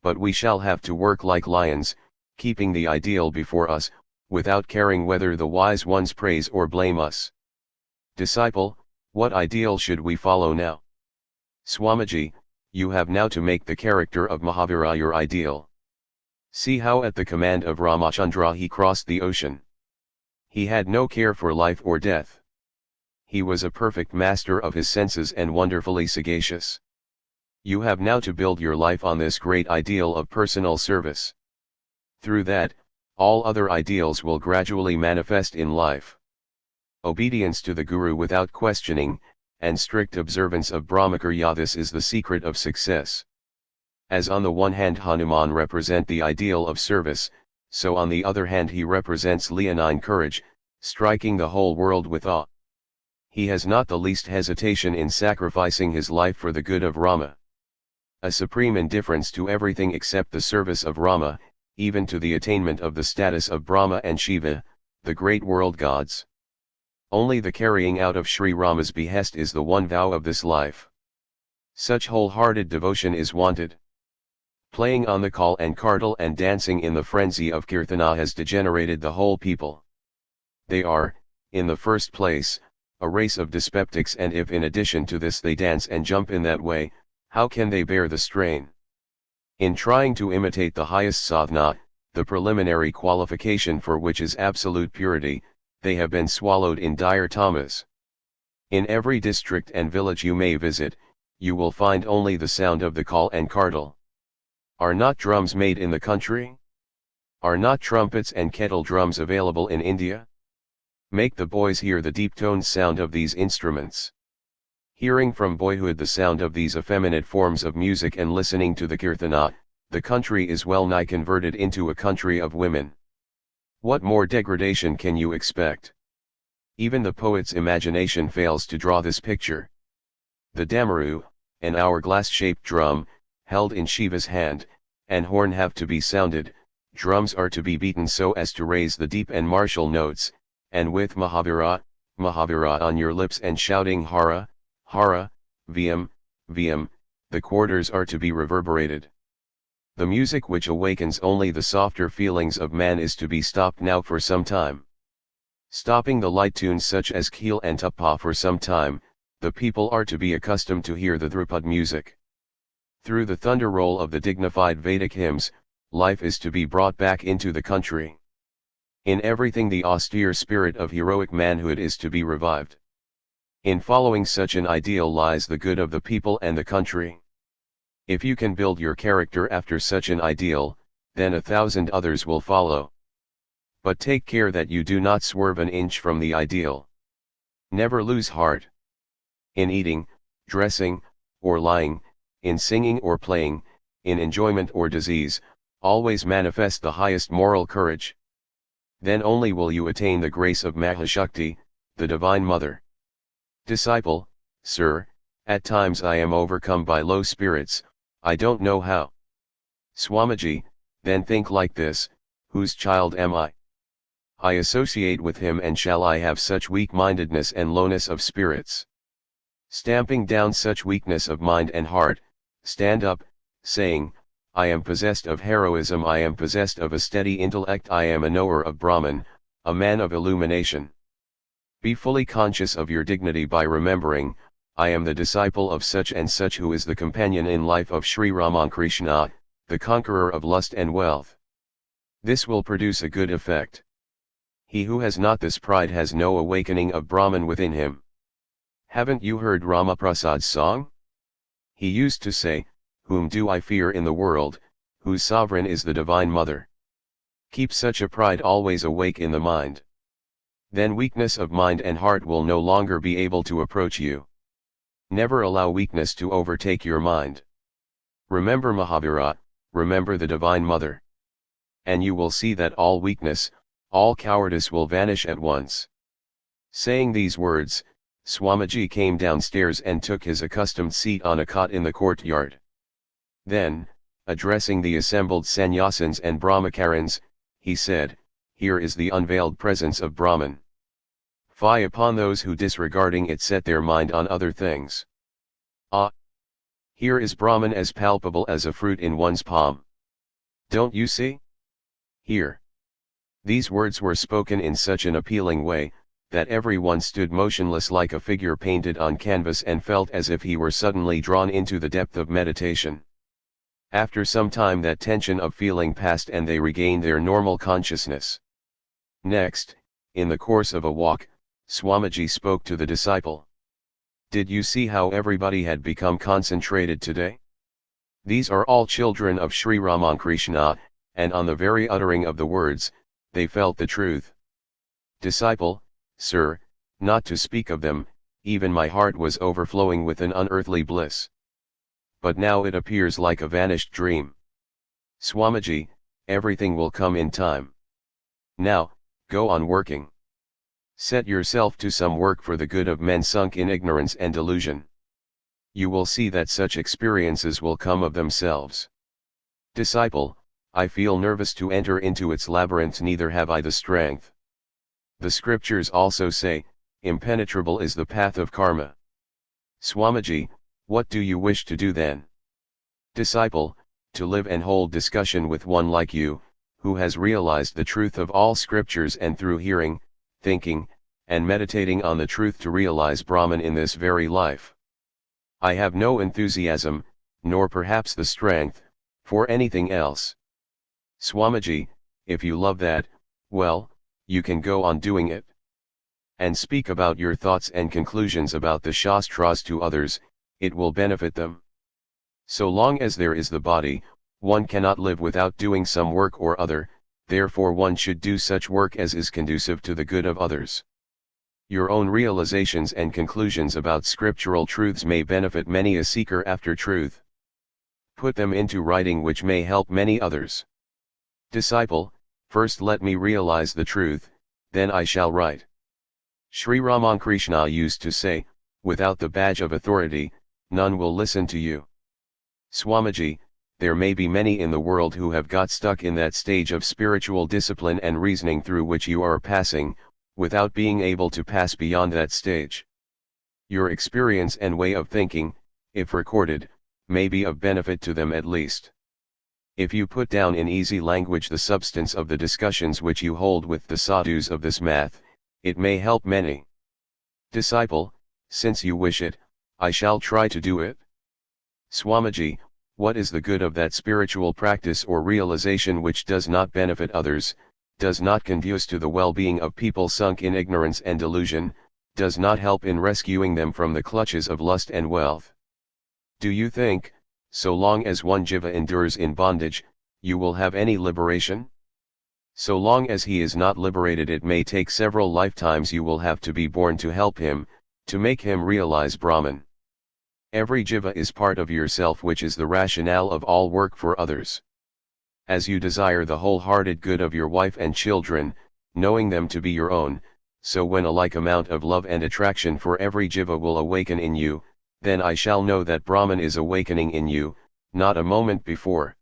But we shall have to work like lions, keeping the ideal before us, without caring whether the wise ones praise or blame us. Disciple, what ideal should we follow now? Swamiji, you have now to make the character of Mahavira your ideal. See how at the command of Ramachandra he crossed the ocean. He had no care for life or death. He was a perfect master of his senses and wonderfully sagacious. You have now to build your life on this great ideal of personal service. Through that, all other ideals will gradually manifest in life. Obedience to the Guru without questioning, and strict observance of Brahmacharya, this is the secret of success. As on the one hand Hanuman represent the ideal of service, so on the other hand he represents leonine courage, striking the whole world with awe. He has not the least hesitation in sacrificing his life for the good of Rama. A supreme indifference to everything except the service of Rama, even to the attainment of the status of Brahma and Shiva, the great world gods. Only the carrying out of Sri Rama's behest is the one vow of this life. Such wholehearted devotion is wanted. Playing on the call and cardle and dancing in the frenzy of kirtana has degenerated the whole people. They are, in the first place, a race of dyspeptics, and if in addition to this they dance and jump in that way, how can they bear the strain? In trying to imitate the highest sadhana, the preliminary qualification for which is absolute purity, they have been swallowed in dire tamas. In every district and village you may visit, you will find only the sound of the call and cardle. Are not drums made in the country? Are not trumpets and kettle drums available in India? Make the boys hear the deep-toned sound of these instruments. Hearing from boyhood the sound of these effeminate forms of music and listening to the kirtana, the country is well nigh converted into a country of women. What more degradation can you expect? Even the poet's imagination fails to draw this picture. The damaru, an hourglass-shaped drum, held in Shiva's hand, and horn have to be sounded, drums are to be beaten so as to raise the deep and martial notes, and with Mahavira, Mahavira on your lips and shouting Hara, Hara, Vyam, Vyam, the quarters are to be reverberated. The music which awakens only the softer feelings of man is to be stopped now for some time. Stopping the light tunes such as Khel and Tapa for some time, the people are to be accustomed to hear the Dhrupad music. Through the thunder roll of the dignified Vedic hymns, life is to be brought back into the country. In everything the austere spirit of heroic manhood is to be revived. In following such an ideal lies the good of the people and the country. If you can build your character after such an ideal, then 1,000 others will follow. But take care that you do not swerve an inch from the ideal. Never lose heart. In eating, dressing, or lying, in singing or playing, in enjoyment or disease, always manifest the highest moral courage. Then only will you attain the grace of Mahashakti, the Divine Mother. Disciple, sir, at times I am overcome by low spirits, I don't know how. Swamiji, then think like this, whose child am I? I associate with him, and shall I have such weak-mindedness and lowness of spirits? Stamping down such weakness of mind and heart, stand up, saying, I am possessed of heroism, I am possessed of a steady intellect, I am a knower of Brahman, a man of illumination. Be fully conscious of your dignity by remembering, I am the disciple of such and such who is the companion in life of Sri Ramakrishna, the conqueror of lust and wealth. This will produce a good effect. He who has not this pride has no awakening of Brahman within him. Haven't you heard Ramaprasad's song? He used to say, whom do I fear in the world, whose sovereign is the Divine Mother. Keep such a pride always awake in the mind. Then weakness of mind and heart will no longer be able to approach you. Never allow weakness to overtake your mind. Remember Mahavira, remember the Divine Mother. And you will see that all weakness, all cowardice will vanish at once. Saying these words, Swamiji came downstairs and took his accustomed seat on a cot in the courtyard. Then, addressing the assembled sannyasins and brahmacarins, he said, Here is the unveiled presence of Brahman. Fie upon those who disregarding it set their mind on other things. Ah! Here is Brahman as palpable as a fruit in one's palm. Don't you see? Here. These words were spoken in such an appealing way, that everyone stood motionless like a figure painted on canvas and felt as if he were suddenly drawn into the depth of meditation. After some time that tension of feeling passed and they regained their normal consciousness. Next, in the course of a walk, Swamiji spoke to the disciple. Did you see how everybody had become concentrated today? These are all children of Sri Ramakrishna, and on the very uttering of the words, they felt the truth. Disciple, sir, not to speak of them, even my heart was overflowing with an unearthly bliss. But now it appears like a vanished dream. Swamiji, everything will come in time. Now, go on working. Set yourself to some work for the good of men sunk in ignorance and delusion. You will see that such experiences will come of themselves. Disciple, I feel nervous to enter into its labyrinth, neither have I the strength. The scriptures also say, impenetrable is the path of karma. Swamiji, what do you wish to do then? Disciple, to live and hold discussion with one like you, who has realized the truth of all scriptures and through hearing, thinking, and meditating on the truth to realize Brahman in this very life. I have no enthusiasm, nor perhaps the strength, for anything else. Swamiji, if you love that, well, you can go on doing it. And speak about your thoughts and conclusions about the Shastras to others, it will benefit them. So long as there is the body, one cannot live without doing some work or other, therefore one should do such work as is conducive to the good of others. Your own realizations and conclusions about scriptural truths may benefit many a seeker after truth. Put them into writing which may help many others. Disciple, first let me realize the truth, then I shall write. Sri Ramakrishna used to say, without the badge of authority, none will listen to you. Swamiji, there may be many in the world who have got stuck in that stage of spiritual discipline and reasoning through which you are passing, without being able to pass beyond that stage. Your experience and way of thinking, if recorded, may be of benefit to them at least. If you put down in easy language the substance of the discussions which you hold with the sadhus of this math, it may help many. Disciple, since you wish it, I shall try to do it. Swamiji, what is the good of that spiritual practice or realization which does not benefit others, does not conduce to the well-being of people sunk in ignorance and delusion, does not help in rescuing them from the clutches of lust and wealth? Do you think, so long as one jiva endures in bondage, you will have any liberation? So long as he is not liberated, it may take several lifetimes you will have to be born to help him, to make him realize Brahman. Every jiva is part of yourself, which is the rationale of all work for others. As you desire the wholehearted good of your wife and children, knowing them to be your own, so when a like amount of love and attraction for every jiva will awaken in you, then I shall know that Brahman is awakening in you, not a moment before.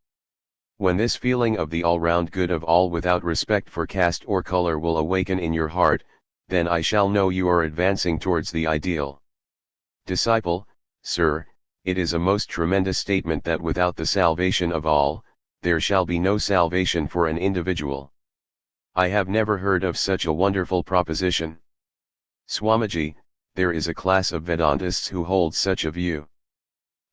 When this feeling of the all-round good of all without respect for caste or color will awaken in your heart, then I shall know you are advancing towards the ideal. Disciple, sir, it is a most tremendous statement that without the salvation of all, there shall be no salvation for an individual. I have never heard of such a wonderful proposition. Swamiji, there is a class of Vedantists who hold such a view.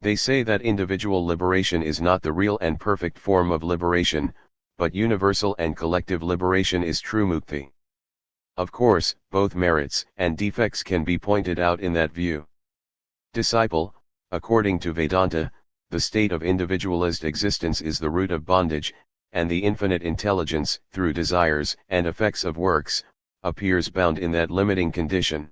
They say that individual liberation is not the real and perfect form of liberation, but universal and collective liberation is true mukti. Of course, both merits and defects can be pointed out in that view. Disciple, according to Vedanta, the state of individualist existence is the root of bondage, and the infinite intelligence, through desires and effects of works, appears bound in that limiting condition.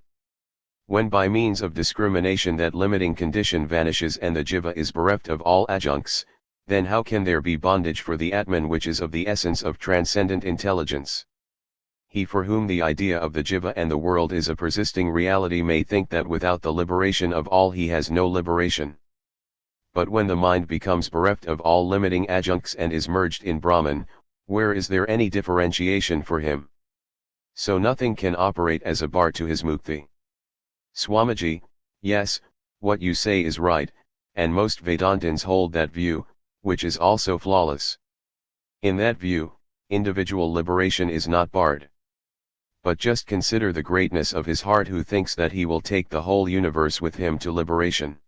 When by means of discrimination that limiting condition vanishes and the jiva is bereft of all adjuncts, then how can there be bondage for the Atman which is of the essence of transcendent intelligence? He for whom the idea of the jiva and the world is a persisting reality may think that without the liberation of all he has no liberation. But when the mind becomes bereft of all limiting adjuncts and is merged in Brahman, where is there any differentiation for him? So nothing can operate as a bar to his mukti. Swamiji, yes, what you say is right, and most Vedantins hold that view, which is also flawless. In that view, individual liberation is not barred. But just consider the greatness of his heart who thinks that he will take the whole universe with him to liberation.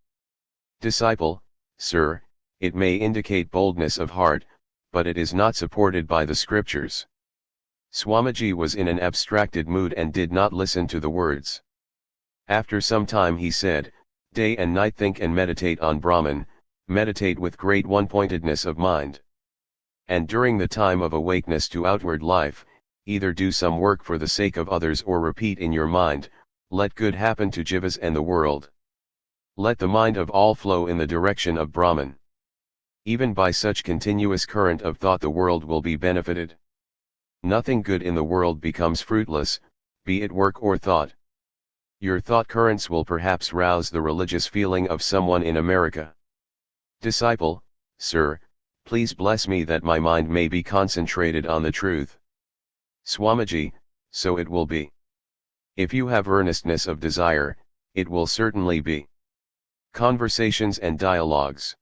Disciple, sir, it may indicate boldness of heart, but it is not supported by the scriptures. Swamiji was in an abstracted mood and did not listen to the words. After some time he said, day and night think and meditate on Brahman, meditate with great one-pointedness of mind. And during the time of awakeness to outward life, either do some work for the sake of others or repeat in your mind, let good happen to jivas and the world. Let the mind of all flow in the direction of Brahman. Even by such continuous current of thought the world will be benefited. Nothing good in the world becomes fruitless, be it work or thought. Your thought currents will perhaps rouse the religious feeling of someone in America. Disciple, sir, please bless me that my mind may be concentrated on the truth. Swamiji, so it will be. If you have earnestness of desire, it will certainly be. Conversations and Dialogues.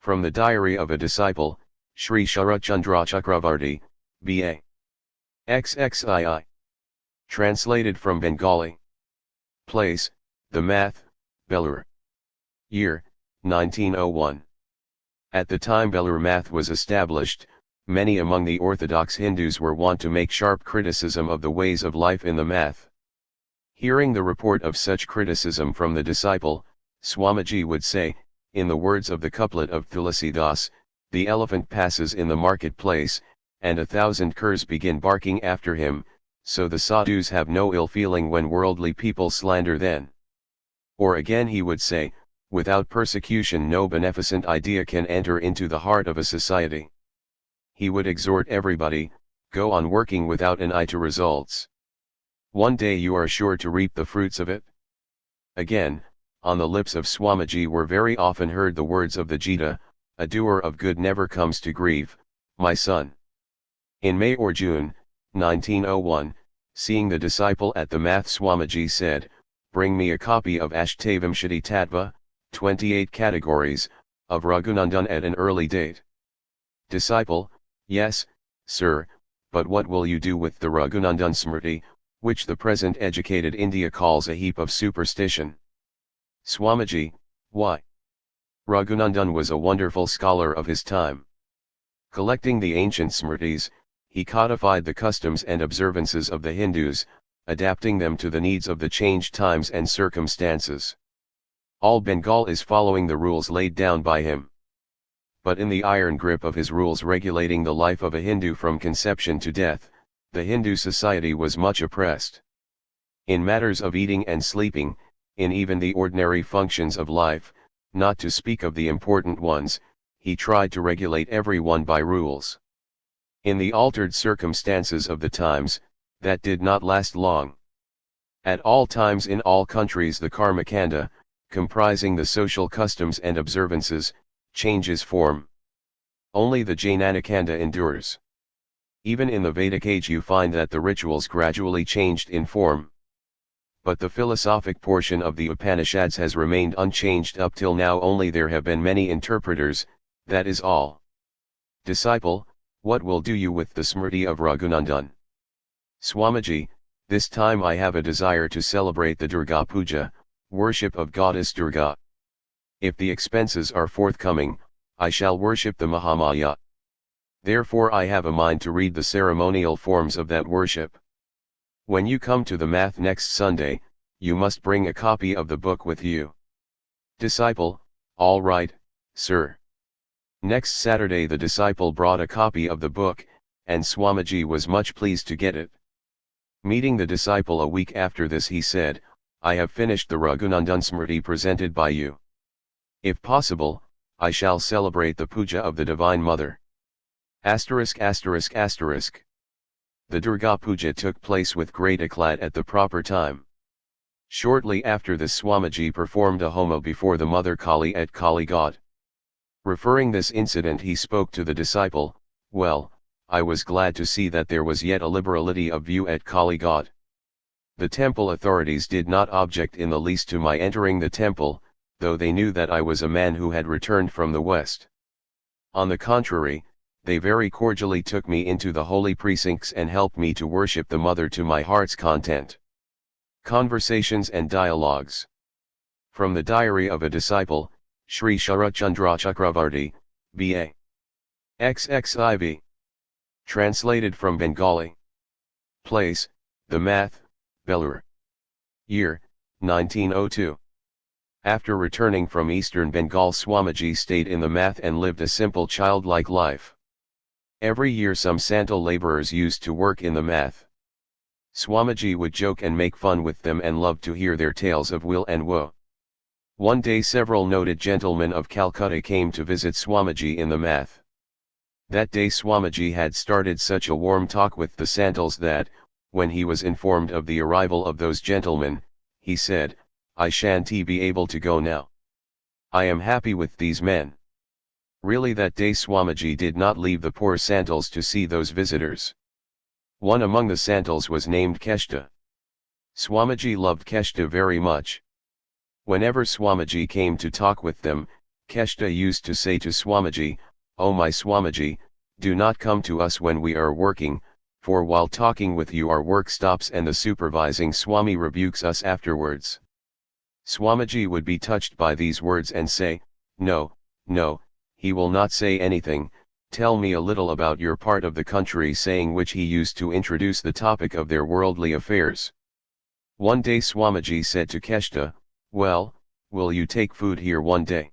From the Diary of a Disciple, Sri Sharachandra Chakravarti, B.A. XXII. Translated from Bengali. Place, The Math, Belur. Year, 1901. At the time Belur Math was established, many among the orthodox Hindus were wont to make sharp criticism of the ways of life in the math. Hearing the report of such criticism from the disciple, Swamiji would say, in the words of the couplet of Tulasidas, the elephant passes in the marketplace, and 1,000 curs begin barking after him, so the sadhus have no ill feeling when worldly people slander them. Or again he would say, without persecution no beneficent idea can enter into the heart of a society. He would exhort everybody, go on working without an eye to results. One day you are sure to reap the fruits of it. Again, on the lips of Swamiji were very often heard the words of the Gita, a doer of good never comes to grief, my son. In May or June, 1901, seeing the disciple at the math Swamiji said, bring me a copy of Ashtavamshati Tattva, 28 categories, of Raghunandan at an early date. Disciple, yes, sir, but what will you do with the Raghunandan Smriti, which the present educated India calls a heap of superstition? Swamiji, why? Raghunandan was a wonderful scholar of his time. Collecting the ancient Smritis, he codified the customs and observances of the Hindus, adapting them to the needs of the changed times and circumstances. All Bengal is following the rules laid down by him. But in the iron grip of his rules regulating the life of a Hindu from conception to death, the Hindu society was much oppressed. In matters of eating and sleeping, in even the ordinary functions of life, not to speak of the important ones, he tried to regulate everyone by rules. In the altered circumstances of the times, that did not last long. At all times in all countries the Karmakanda, comprising the social customs and observances, changes form. Only the Jnanakanda endures. Even in the Vedic age you find that the rituals gradually changed in form. but the philosophic portion of the Upanishads has remained unchanged up till now, only there have been many interpreters, that is all. Disciple, what will do you with the Smriti of Raghunandan? Swamiji, this time I have a desire to celebrate the Durga Puja, worship of goddess Durga. If the expenses are forthcoming, I shall worship the Mahamaya. Therefore I have a mind to read the ceremonial forms of that worship. When you come to the math next Sunday, you must bring a copy of the book with you. Disciple, all right, sir. Next Saturday the disciple brought a copy of the book, and Swamiji was much pleased to get it. Meeting the disciple a week after this, he said, I have finished the Raghunandan Smriti presented by you. If possible, I shall celebrate the puja of the Divine Mother. ******. The Durga Puja took place with great eclat at the proper time. Shortly after this, Swamiji performed a homa before the Mother Kali at Kali Ghat. Referring this incident, he spoke to the disciple, well, I was glad to see that there was yet a liberality of view at Kali Ghat. The temple authorities did not object in the least to my entering the temple, though they knew that I was a man who had returned from the West. On the contrary, they very cordially took me into the holy precincts and helped me to worship the Mother to my heart's content. Conversations and Dialogues. From the Diary of a Disciple, Sri Sharachandra Chakravarti, B.A. XXIV. Translated from Bengali. Place, The Math, Belur. Year, 1902. After returning from eastern Bengal, Swamiji stayed in the Math and lived a simple childlike life. Every year some Santal laborers used to work in the Math. Swamiji would joke and make fun with them and loved to hear their tales of weal and woe. One day several noted gentlemen of Calcutta came to visit Swamiji in the Math. That day Swamiji had started such a warm talk with the Santals that, when he was informed of the arrival of those gentlemen, he said, I shan't be able to go now. I am happy with these men. Really that day Swamiji did not leave the poor Santals to see those visitors. One among the Santals was named Keshta. Swamiji loved Keshta very much. Whenever Swamiji came to talk with them, Keshta used to say to Swamiji, Oh my Swamiji, do not come to us when we are working, for while talking with you our work stops and the supervising Swami rebukes us afterwards. Swamiji would be touched by these words and say, No, no, he will not say anything, tell me a little about your part of the country, saying which he used to introduce the topic of their worldly affairs. One day Swamiji said to Keshta, Well, will you take food here one day?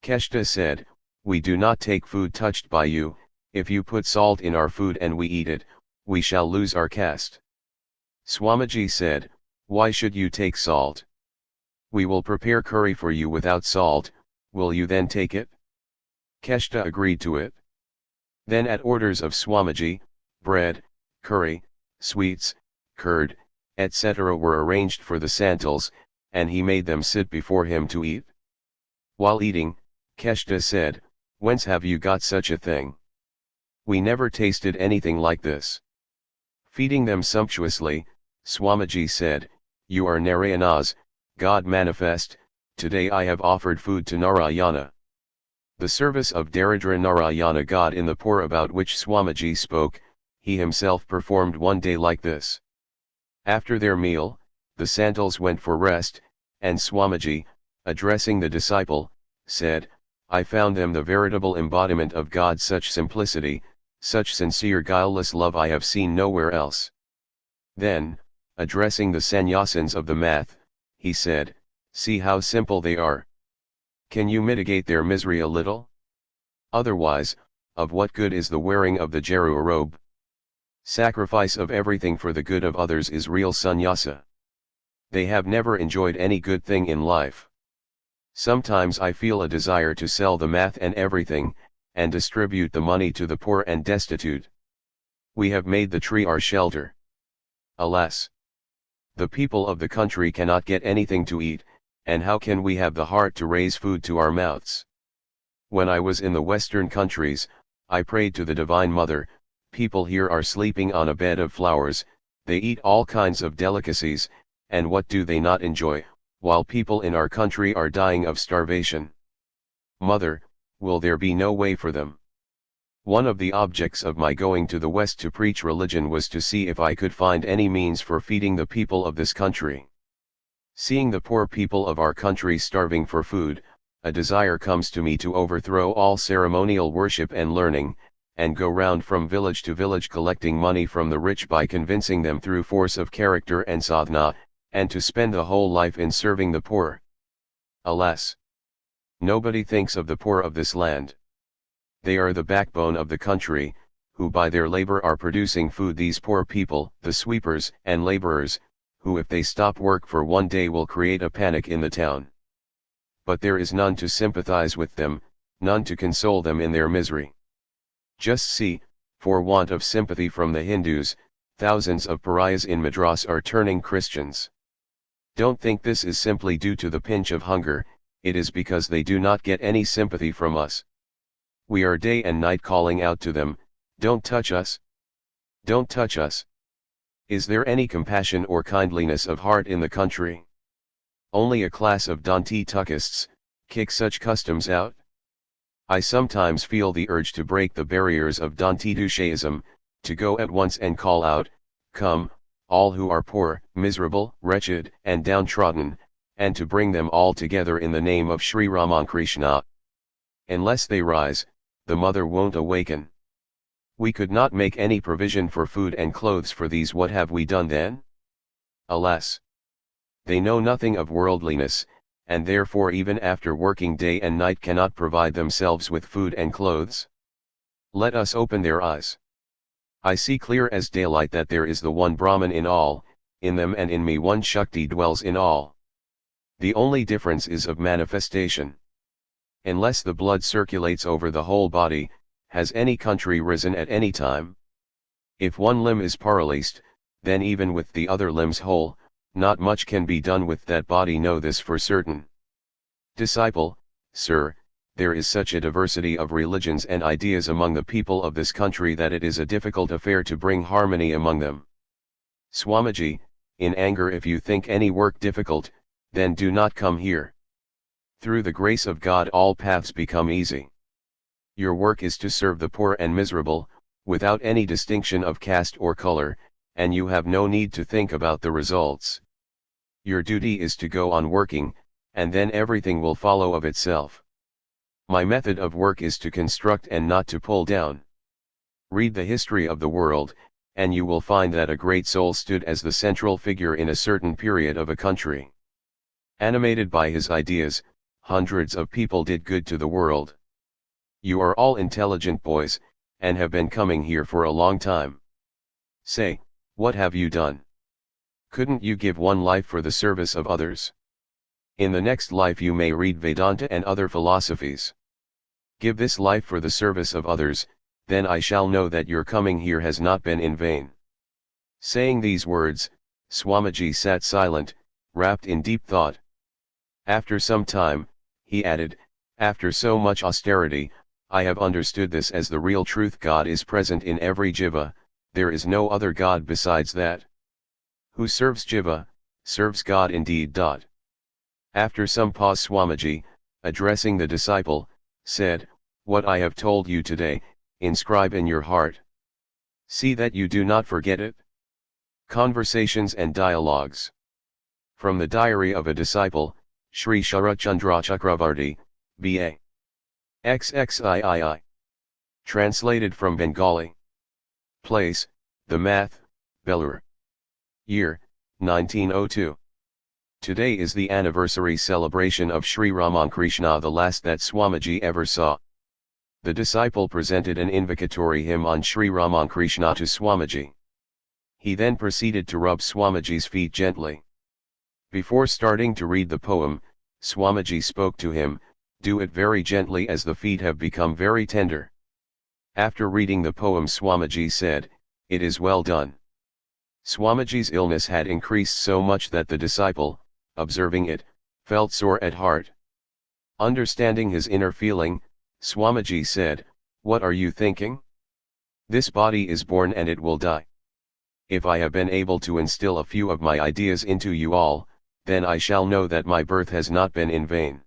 Keshta said, We do not take food touched by you, if you put salt in our food and we eat it, we shall lose our caste. Swamiji said, Why should you take salt? We will prepare curry for you without salt, will you then take it? Keshta agreed to it. Then at orders of Swamiji, bread, curry, sweets, curd, etc. were arranged for the Santals, and he made them sit before him to eat. While eating, Keshta said, Whence have you got such a thing? We never tasted anything like this. Feeding them sumptuously, Swamiji said, You are Narayanas, God manifest, today I have offered food to Narayana. The service of Daridra Narayana, God in the poor, about which Swamiji spoke, he himself performed one day like this. After their meal, the Santals went for rest, and Swamiji, addressing the disciple, said, I found them the veritable embodiment of God, such simplicity, such sincere guileless love I have seen nowhere else. Then, addressing the sannyasins of the Math, he said, See how simple they are. Can you mitigate their misery a little? Otherwise, of what good is the wearing of the Geru robe? Sacrifice of everything for the good of others is real sannyasa. They have never enjoyed any good thing in life. Sometimes I feel a desire to sell the Math and everything, and distribute the money to the poor and destitute. We have made the tree our shelter. Alas! The people of the country cannot get anything to eat, and how can we have the heart to raise food to our mouths? When I was in the western countries, I prayed to the Divine Mother, people here are sleeping on a bed of flowers, they eat all kinds of delicacies, and what do they not enjoy, while people in our country are dying of starvation? Mother, will there be no way for them? One of the objects of my going to the West to preach religion was to see if I could find any means for feeding the people of this country. Seeing the poor people of our country starving for food, a desire comes to me to overthrow all ceremonial worship and learning, and go round from village to village collecting money from the rich by convincing them through force of character and sadhana, and to spend the whole life in serving the poor. Alas! Nobody thinks of the poor of this land. They are the backbone of the country, who by their labor are producing food. These poor people, the sweepers and laborers, who if they stop work for one day will create a panic in the town. But there is none to sympathize with them, none to console them in their misery. Just see, for want of sympathy from the Hindus, thousands of pariahs in Madras are turning Christians. Don't think this is simply due to the pinch of hunger, it is because they do not get any sympathy from us. We are day and night calling out to them, "Don't touch us! Don't touch us!" Is there any compassion or kindliness of heart in the country? Only a class of Danti-Tuckists kick such customs out. I sometimes feel the urge to break the barriers of Danti-Dushaism, to go at once and call out, "Come, all who are poor, miserable, wretched, and downtrodden," and to bring them all together in the name of Sri Ramakrishna. Unless they rise, the mother won't awaken. We could not make any provision for food and clothes for these. What have we done then? Alas! They know nothing of worldliness, and therefore even after working day and night cannot provide themselves with food and clothes. Let us open their eyes. I see clear as daylight that there is the one Brahman in all, in them and in me one Shakti dwells in all. The only difference is of manifestation. Unless the blood circulates over the whole body, has any country risen at any time? If one limb is paralyzed, then even with the other limbs whole, not much can be done with that body. Know this for certain. Disciple, sir, there is such a diversity of religions and ideas among the people of this country that it is a difficult affair to bring harmony among them. Swamiji, in anger, if you think any work difficult, then do not come here. Through the grace of God all paths become easy. Your work is to serve the poor and miserable, without any distinction of caste or color, and you have no need to think about the results. Your duty is to go on working, and then everything will follow of itself. My method of work is to construct and not to pull down. Read the history of the world, and you will find that a great soul stood as the central figure in a certain period of a country. Animated by his ideas, hundreds of people did good to the world. You are all intelligent boys, and have been coming here for a long time. Say, what have you done? Couldn't you give one life for the service of others? In the next life you may read Vedanta and other philosophies. Give this life for the service of others, then I shall know that your coming here has not been in vain. Saying these words, Swamiji sat silent, wrapped in deep thought. After some time, he added, after so much austerity, I have understood this as the real truth. God is present in every jiva, there is no other God besides that. Who serves jiva, serves God indeed. After some pause, Swamiji, addressing the disciple, said, what I have told you today, inscribe in your heart. See that you do not forget it. Conversations and Dialogues. From the Diary of a Disciple, Sri Sharachandra Chakravarti, B.A. XXIII. Translated from Bengali. Place, The Math, Belur. Year, 1902. Today is the anniversary celebration of Sri Ramakrishna, the last that Swamiji ever saw. The disciple presented an invocatory hymn on Sri Ramakrishna to Swamiji. He then proceeded to rub Swamiji's feet gently. Before starting to read the poem, Swamiji spoke to him, do it very gently as the feet have become very tender. After reading the poem, Swamiji said, it is well done. Swamiji's illness had increased so much that the disciple, observing it, felt sore at heart. Understanding his inner feeling, Swamiji said, what are you thinking? This body is born and it will die. if I have been able to instill a few of my ideas into you all, then I shall know that my birth has not been in vain.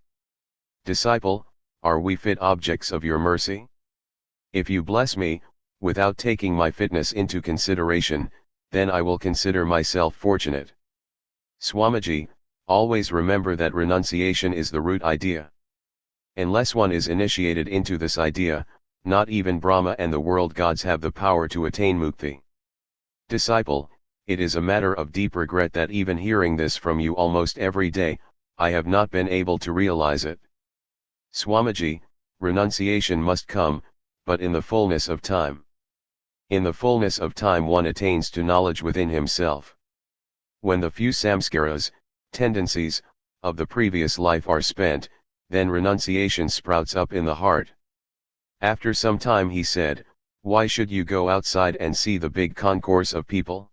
Disciple, are we fit objects of your mercy? If you bless me, without taking my fitness into consideration, then I will consider myself fortunate. Swamiji, always remember that renunciation is the root idea. Unless one is initiated into this idea, not even Brahma and the world gods have the power to attain mukti. Disciple, it is a matter of deep regret that even hearing this from you almost every day, I have not been able to realize it. Swamiji, renunciation must come, but in the fullness of time. In the fullness of time one attains to knowledge within himself. When the few samskaras, tendencies, of the previous life are spent, then renunciation sprouts up in the heart. After some time he said, "Why should you go outside and see the big concourse of people?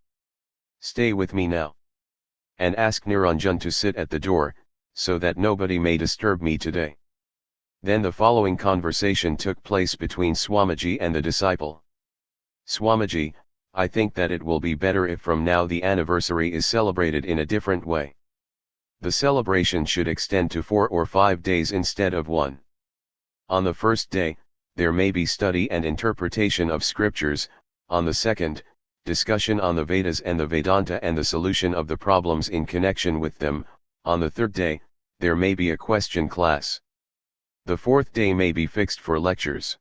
Stay with me now. And ask Niranjan to sit at the door, so that nobody may disturb me today." Then the following conversation took place between Swamiji and the disciple. "Swamiji, I think that it will be better if from now the anniversary is celebrated in a different way. The celebration should extend to 4 or 5 days instead of 1. On the first day, there may be study and interpretation of scriptures, on the second, discussion on the Vedas and the Vedanta and the solution of the problems in connection with them, on the third day, there may be a question class. The fourth day may be fixed for lectures.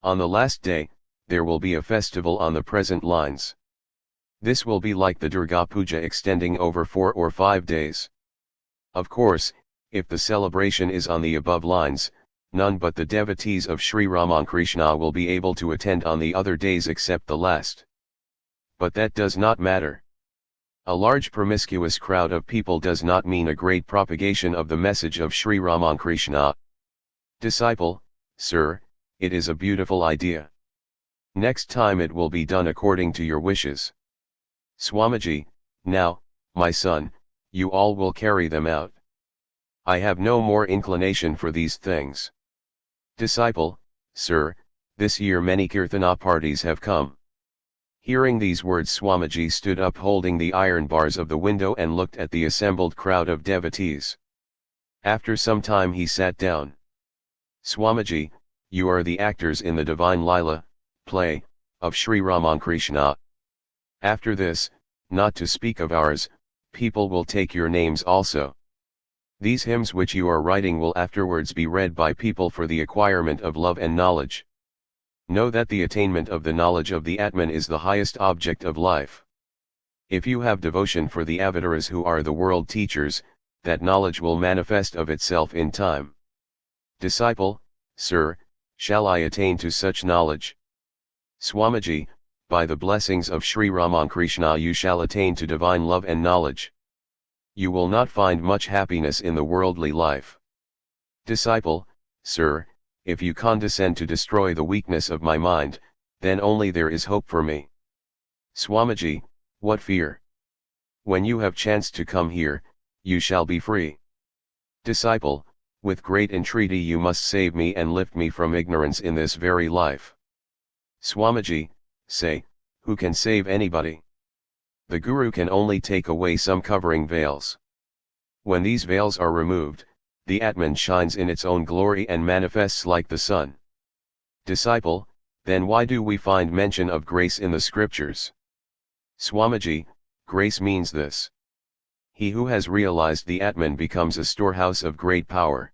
On the last day, there will be a festival on the present lines. This will be like the Durga Puja extending over 4 or 5 days. Of course, if the celebration is on the above lines, none but the devotees of Sri Ramakrishna will be able to attend on the other days except the last. But that does not matter. A large promiscuous crowd of people does not mean a great propagation of the message of Sri Ramakrishna. Disciple, sir, it is a beautiful idea. Next time it will be done according to your wishes. Swamiji, now, my son, you all will carry them out. I have no more inclination for these things. Disciple, sir, this year many kirtana parties have come. Hearing these words, Swamiji stood up holding the iron bars of the window and looked at the assembled crowd of devotees. After some time he sat down. Swamiji, you are the actors in the divine Lila, play, of Sri Ramakrishna. After this, not to speak of ours, people will take your names also. These hymns which you are writing will afterwards be read by people for the acquirement of love and knowledge. Know that the attainment of the knowledge of the Atman is the highest object of life. If you have devotion for the avatars who are the world teachers, that knowledge will manifest of itself in time. Disciple, sir, shall I attain to such knowledge? Swamiji, by the blessings of Sri Ramakrishna you shall attain to divine love and knowledge. You will not find much happiness in the worldly life. Disciple, sir, if you condescend to destroy the weakness of my mind, then only there is hope for me. Swamiji, what fear? When you have chanced to come here, you shall be free. Disciple, with great entreaty you must save me and lift me from ignorance in this very life. Swamiji, say, who can save anybody? The Guru can only take away some covering veils. When these veils are removed, the Atman shines in its own glory and manifests like the sun. Disciple, then why do we find mention of grace in the scriptures? Swamiji, grace means this. He who has realized the Atman becomes a storehouse of great power.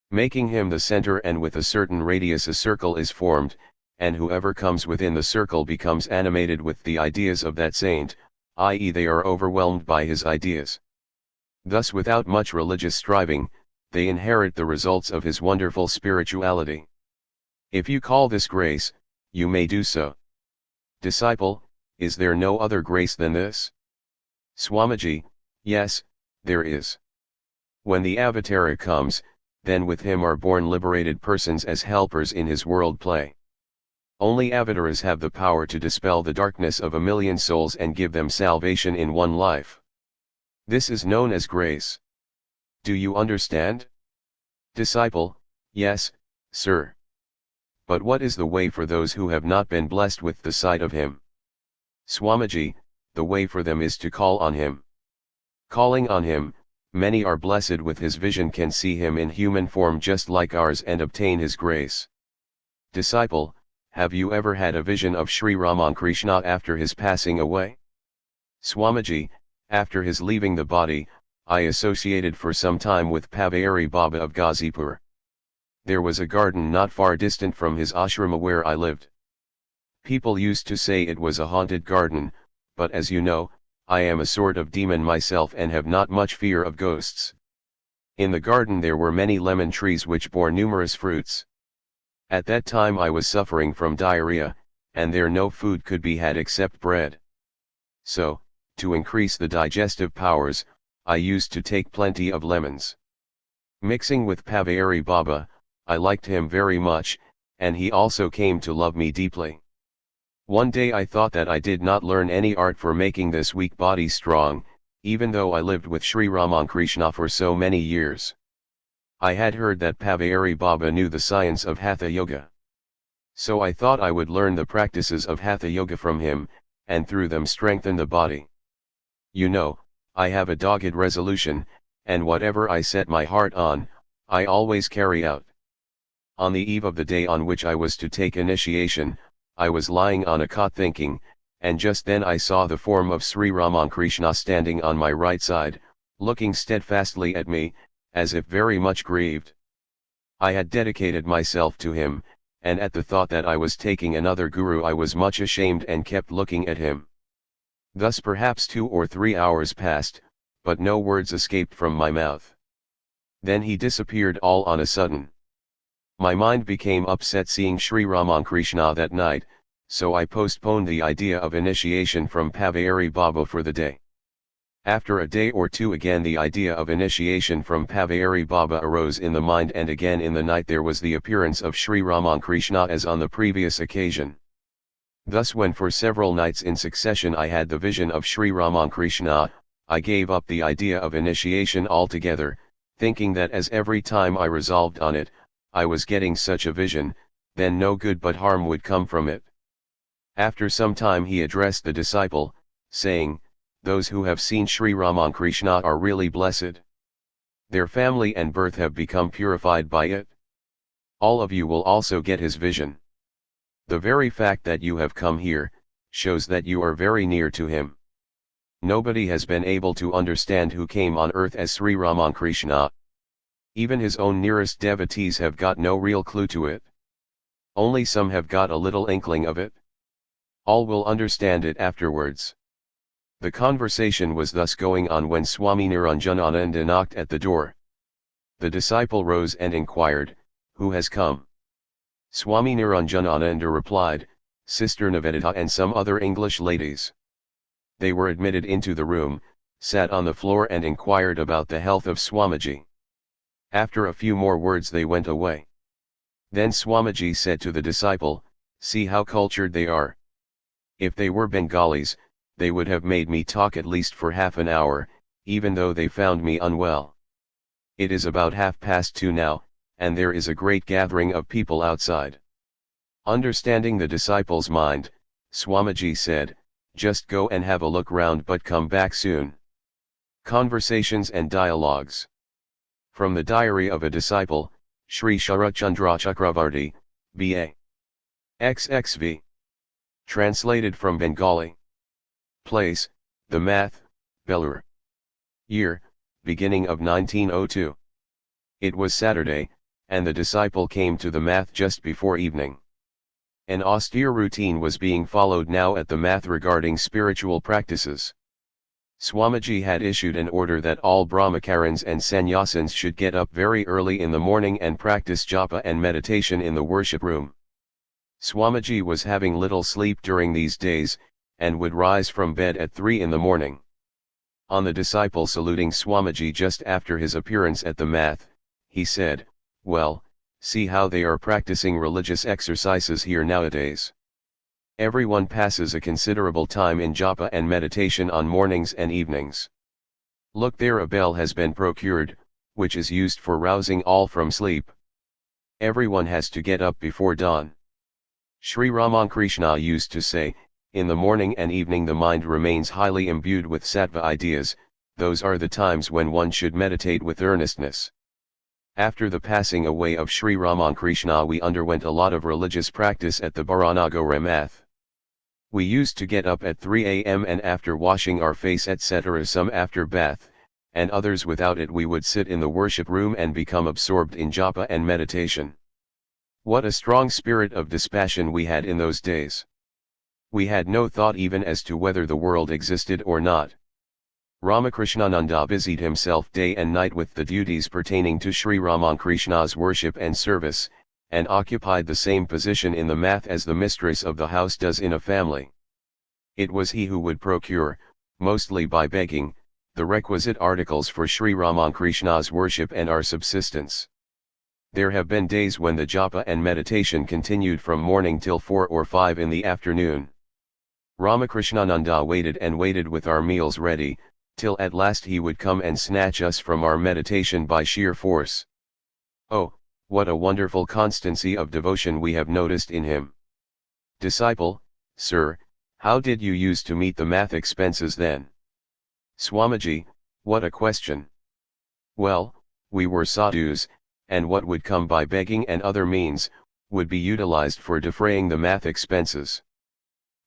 Making him the center, and with a certain radius a circle is formed, and whoever comes within the circle becomes animated with the ideas of that saint, i.e. they are overwhelmed by his ideas. Thus without much religious striving, they inherit the results of his wonderful spirituality. If you call this grace, you may do so. Disciple, is there no other grace than this? Swamiji, yes, there is. When the Avatara comes, then with him are born liberated persons as helpers in his world play. Only Avataras have the power to dispel the darkness of a million souls and give them salvation in one life. This is known as grace. Do you understand? Disciple, yes, sir. But what is the way for those who have not been blessed with the sight of him? Swamiji, the way for them is to call on him. Calling on him, many are blessed with his vision, can see him in human form just like ours and obtain his grace. Disciple, have you ever had a vision of Sri Ramakrishna after his passing away? Swamiji, after his leaving the body, I associated for some time with Pavayari Baba of Ghazipur. There was a garden not far distant from his ashrama where I lived. People used to say it was a haunted garden, but as you know, I am a sort of demon myself and have not much fear of ghosts. In the garden there were many lemon trees which bore numerous fruits. At that time I was suffering from diarrhea, and there no food could be had except bread. So, to increase the digestive powers, I used to take plenty of lemons. Mixing with Pavayari Baba, I liked him very much, and he also came to love me deeply. One day I thought that I did not learn any art for making this weak body strong, even though I lived with Sri Ramakrishna for so many years. I had heard that Pavayari Baba knew the science of Hatha Yoga. So I thought I would learn the practices of Hatha Yoga from him, and through them strengthen the body. You know, I have a dogged resolution, and whatever I set my heart on, I always carry out. On the eve of the day on which I was to take initiation, I was lying on a cot thinking, and just then I saw the form of Sri Ramakrishna standing on my right side, looking steadfastly at me, as if very much grieved. I had dedicated myself to him, and at the thought that I was taking another guru I was much ashamed and kept looking at him. Thus perhaps 2 or 3 hours passed, but no words escaped from my mouth. Then he disappeared all on a sudden. My mind became upset seeing Sri Ramakrishna that night, so I postponed the idea of initiation from Pavayari Baba for the day. After a day or two again the idea of initiation from Pavayari Baba arose in the mind, and again in the night there was the appearance of Sri Ramakrishna as on the previous occasion. Thus when for several nights in succession I had the vision of Sri Ramakrishna, I gave up the idea of initiation altogether, thinking that as every time I resolved on it, I was getting such a vision, then no good but harm would come from it. After some time he addressed the disciple, saying, "Those who have seen Sri Ramakrishna are really blessed. Their family and birth have become purified by it. All of you will also get his vision. The very fact that you have come here, shows that you are very near to him. Nobody has been able to understand who came on earth as Sri Ramakrishna. Even his own nearest devotees have got no real clue to it. Only some have got a little inkling of it. All will understand it afterwards." The conversation was thus going on when Swami Niranjanananda knocked at the door. The disciple rose and inquired, "Who has come?" Swami Niranjanananda replied, "Sister Nivedita and some other English ladies." They were admitted into the room, sat on the floor and inquired about the health of Swamiji. After a few more words they went away. Then Swamiji said to the disciple, "See how cultured they are. If they were Bengalis, they would have made me talk at least for half an hour, even though they found me unwell. It is about 2:30 now, and there is a great gathering of people outside." Understanding the disciple's mind, Swamiji said, "Just go and have a look round but come back soon." Conversations and Dialogues. From the Diary of a Disciple, Sri Sharachandra Chakravarti, B.A. XXV. Translated from Bengali. Place, The Math, Belur. Year, beginning of 1902. It was Saturday, and the disciple came to the math just before evening. An austere routine was being followed now at the math regarding spiritual practices. Swamiji had issued an order that all brahmacarins and sannyasins should get up very early in the morning and practice japa and meditation in the worship room. Swamiji was having little sleep during these days, and would rise from bed at 3 in the morning. On the disciple saluting Swamiji just after his appearance at the math, he said, "Well, see how they are practicing religious exercises here nowadays. Everyone passes a considerable time in japa and meditation on mornings and evenings. Look, there a bell has been procured, which is used for rousing all from sleep. Everyone has to get up before dawn. Sri Ramakrishna used to say, In the morning and evening the mind remains highly imbued with sattva ideas, those are the times when one should meditate with earnestness. After the passing away of Sri Ramakrishna we underwent a lot of religious practice at the Bharanagara Math. We used to get up at 3 a.m. and after washing our face etc. some after bath, and others without it we would sit in the worship room and become absorbed in japa and meditation. What a strong spirit of dispassion we had in those days. We had no thought even as to whether the world existed or not. Ramakrishnananda busied himself day and night with the duties pertaining to Sri Ramakrishna's worship and service, and occupied the same position in the math as the mistress of the house does in a family. It was he who would procure, mostly by begging, the requisite articles for Sri Ramakrishna's worship and our subsistence. There have been days when the japa and meditation continued from morning till 4 or 5 in the afternoon. Ramakrishnananda waited and waited with our meals ready, till at last he would come and snatch us from our meditation by sheer force. Oh, what a wonderful constancy of devotion we have noticed in him. Disciple, sir, how did you use to meet the math expenses then? Swamiji, what a question. Well, we were sadhus, and what would come by begging and other means, would be utilized for defraying the math expenses.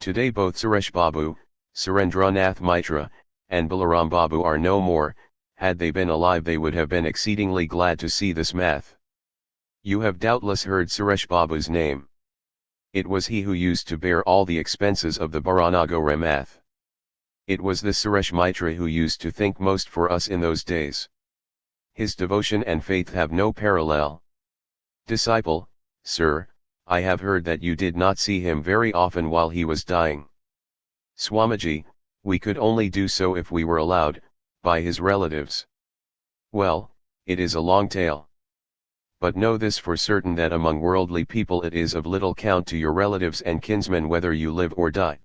Today both Suresh Babu, Surendranath Mitra, and Balaram Babu are no more. Had they been alive they would have been exceedingly glad to see this math. You have doubtless heard Suresh Babu's name. It was he who used to bear all the expenses of the Bharanagara math. It was this Suresh Mitra who used to think most for us in those days. His devotion and faith have no parallel. Disciple, sir, I have heard that you did not see him very often while he was dying. Swamiji, we could only do so if we were allowed, by his relatives. Well, it is a long tale. But know this for certain that among worldly people it is of little count to your relatives and kinsmen whether you live or die.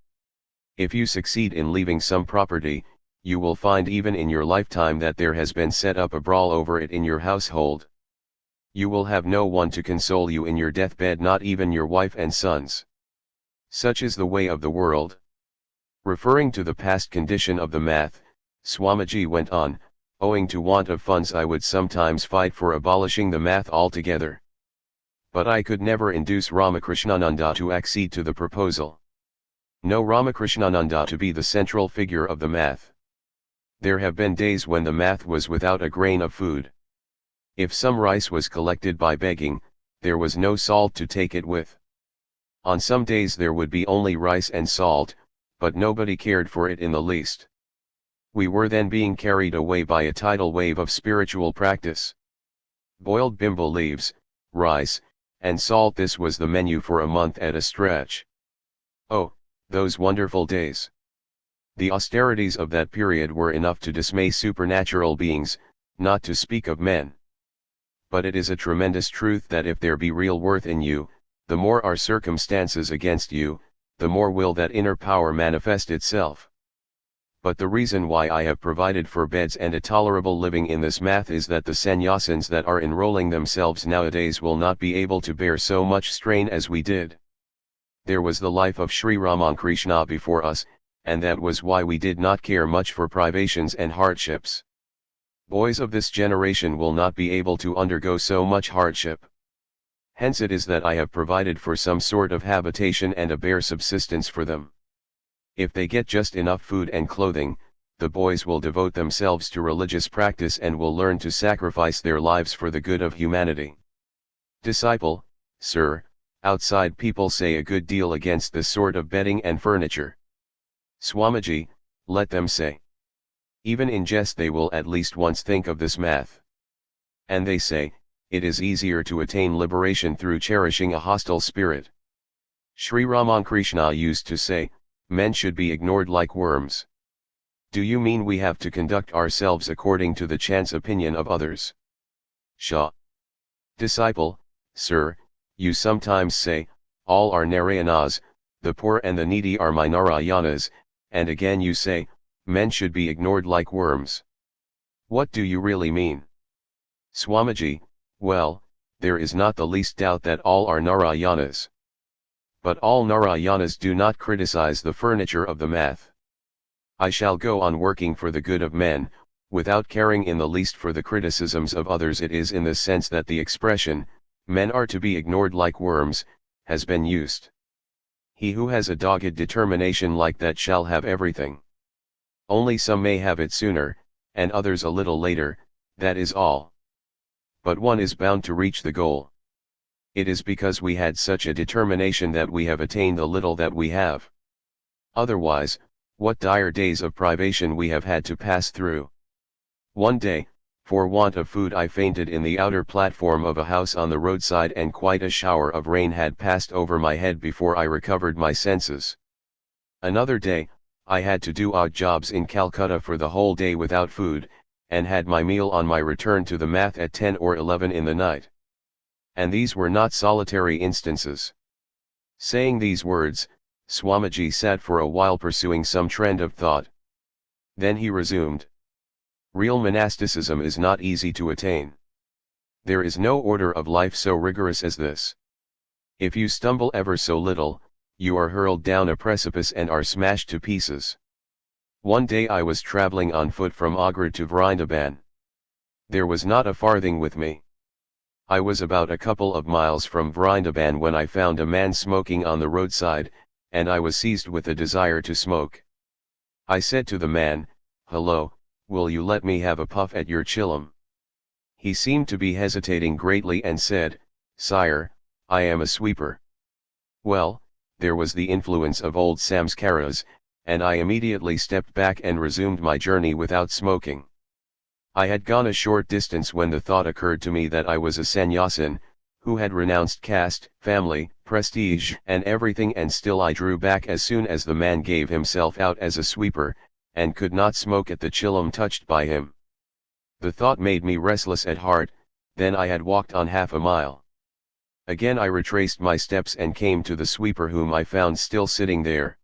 If you succeed in leaving some property, you will find even in your lifetime that there has been set up a brawl over it in your household. You will have no one to console you in your deathbed, not even your wife and sons. Such is the way of the world. Referring to the past condition of the math, Swamiji went on, owing to want of funds I would sometimes fight for abolishing the math altogether. But I could never induce Ramakrishnananda to accede to the proposal. Know Ramakrishnananda to be the central figure of the math. There have been days when the math was without a grain of food. If some rice was collected by begging, there was no salt to take it with. On some days there would be only rice and salt, but nobody cared for it in the least. We were then being carried away by a tidal wave of spiritual practice. Boiled bimbo leaves, rice, and salt, this was the menu for a month at a stretch. Oh, those wonderful days! The austerities of that period were enough to dismay supernatural beings, not to speak of men. But it is a tremendous truth that if there be real worth in you, the more are circumstances against you, the more will that inner power manifest itself. But the reason why I have provided for beds and a tolerable living in this math is that the sannyasins that are enrolling themselves nowadays will not be able to bear so much strain as we did. There was the life of Sri Ramakrishna before us, and that was why we did not care much for privations and hardships. Boys of this generation will not be able to undergo so much hardship. Hence it is that I have provided for some sort of habitation and a bare subsistence for them. If they get just enough food and clothing, the boys will devote themselves to religious practice and will learn to sacrifice their lives for the good of humanity. Disciple, sir, outside people say a good deal against this sort of bedding and furniture. Swamiji, let them say. Even in jest they will at least once think of this math. And they say, it is easier to attain liberation through cherishing a hostile spirit. Sri Ramakrishna used to say, men should be ignored like worms. Do you mean we have to conduct ourselves according to the chance opinion of others? Shah. Disciple, sir, you sometimes say, all are Narayanas, the poor and the needy are my Narayanas, and again you say, men should be ignored like worms. What do you really mean? Swamiji, well, there is not the least doubt that all are Narayanas. But all Narayanas do not criticize the furniture of the math. I shall go on working for the good of men, without caring in the least for the criticisms of others. It is in the sense that the expression, men are to be ignored like worms, has been used. He who has a dogged determination like that shall have everything. Only some may have it sooner, and others a little later, that is all. But one is bound to reach the goal. It is because we had such a determination that we have attained the little that we have. Otherwise, what dire days of privation we have had to pass through. One day, for want of food, I fainted in the outer platform of a house on the roadside, and quite a shower of rain had passed over my head before I recovered my senses. Another day, I had to do odd jobs in Calcutta for the whole day without food, and had my meal on my return to the math at 10 or 11 in the night. And these were not solitary instances. Saying these words, Swamiji sat for a while pursuing some trend of thought. Then he resumed. Real monasticism is not easy to attain. There is no order of life so rigorous as this. If you stumble ever so little, you are hurled down a precipice and are smashed to pieces. One day I was traveling on foot from Agra to Vrindaban. There was not a farthing with me. I was about a couple of miles from Vrindaban when I found a man smoking on the roadside, and I was seized with a desire to smoke. I said to the man, "Hello, will you let me have a puff at your chillum?" He seemed to be hesitating greatly and said, "Sire, I am a sweeper." Well, there was the influence of old samskaras, and I immediately stepped back and resumed my journey without smoking. I had gone a short distance when the thought occurred to me that I was a sannyasin, who had renounced caste, family, prestige and everything, and still I drew back as soon as the man gave himself out as a sweeper, and could not smoke at the chillum touched by him. The thought made me restless at heart. Then I had walked on half a mile. Again I retraced my steps and came to the sweeper, whom I found still sitting there.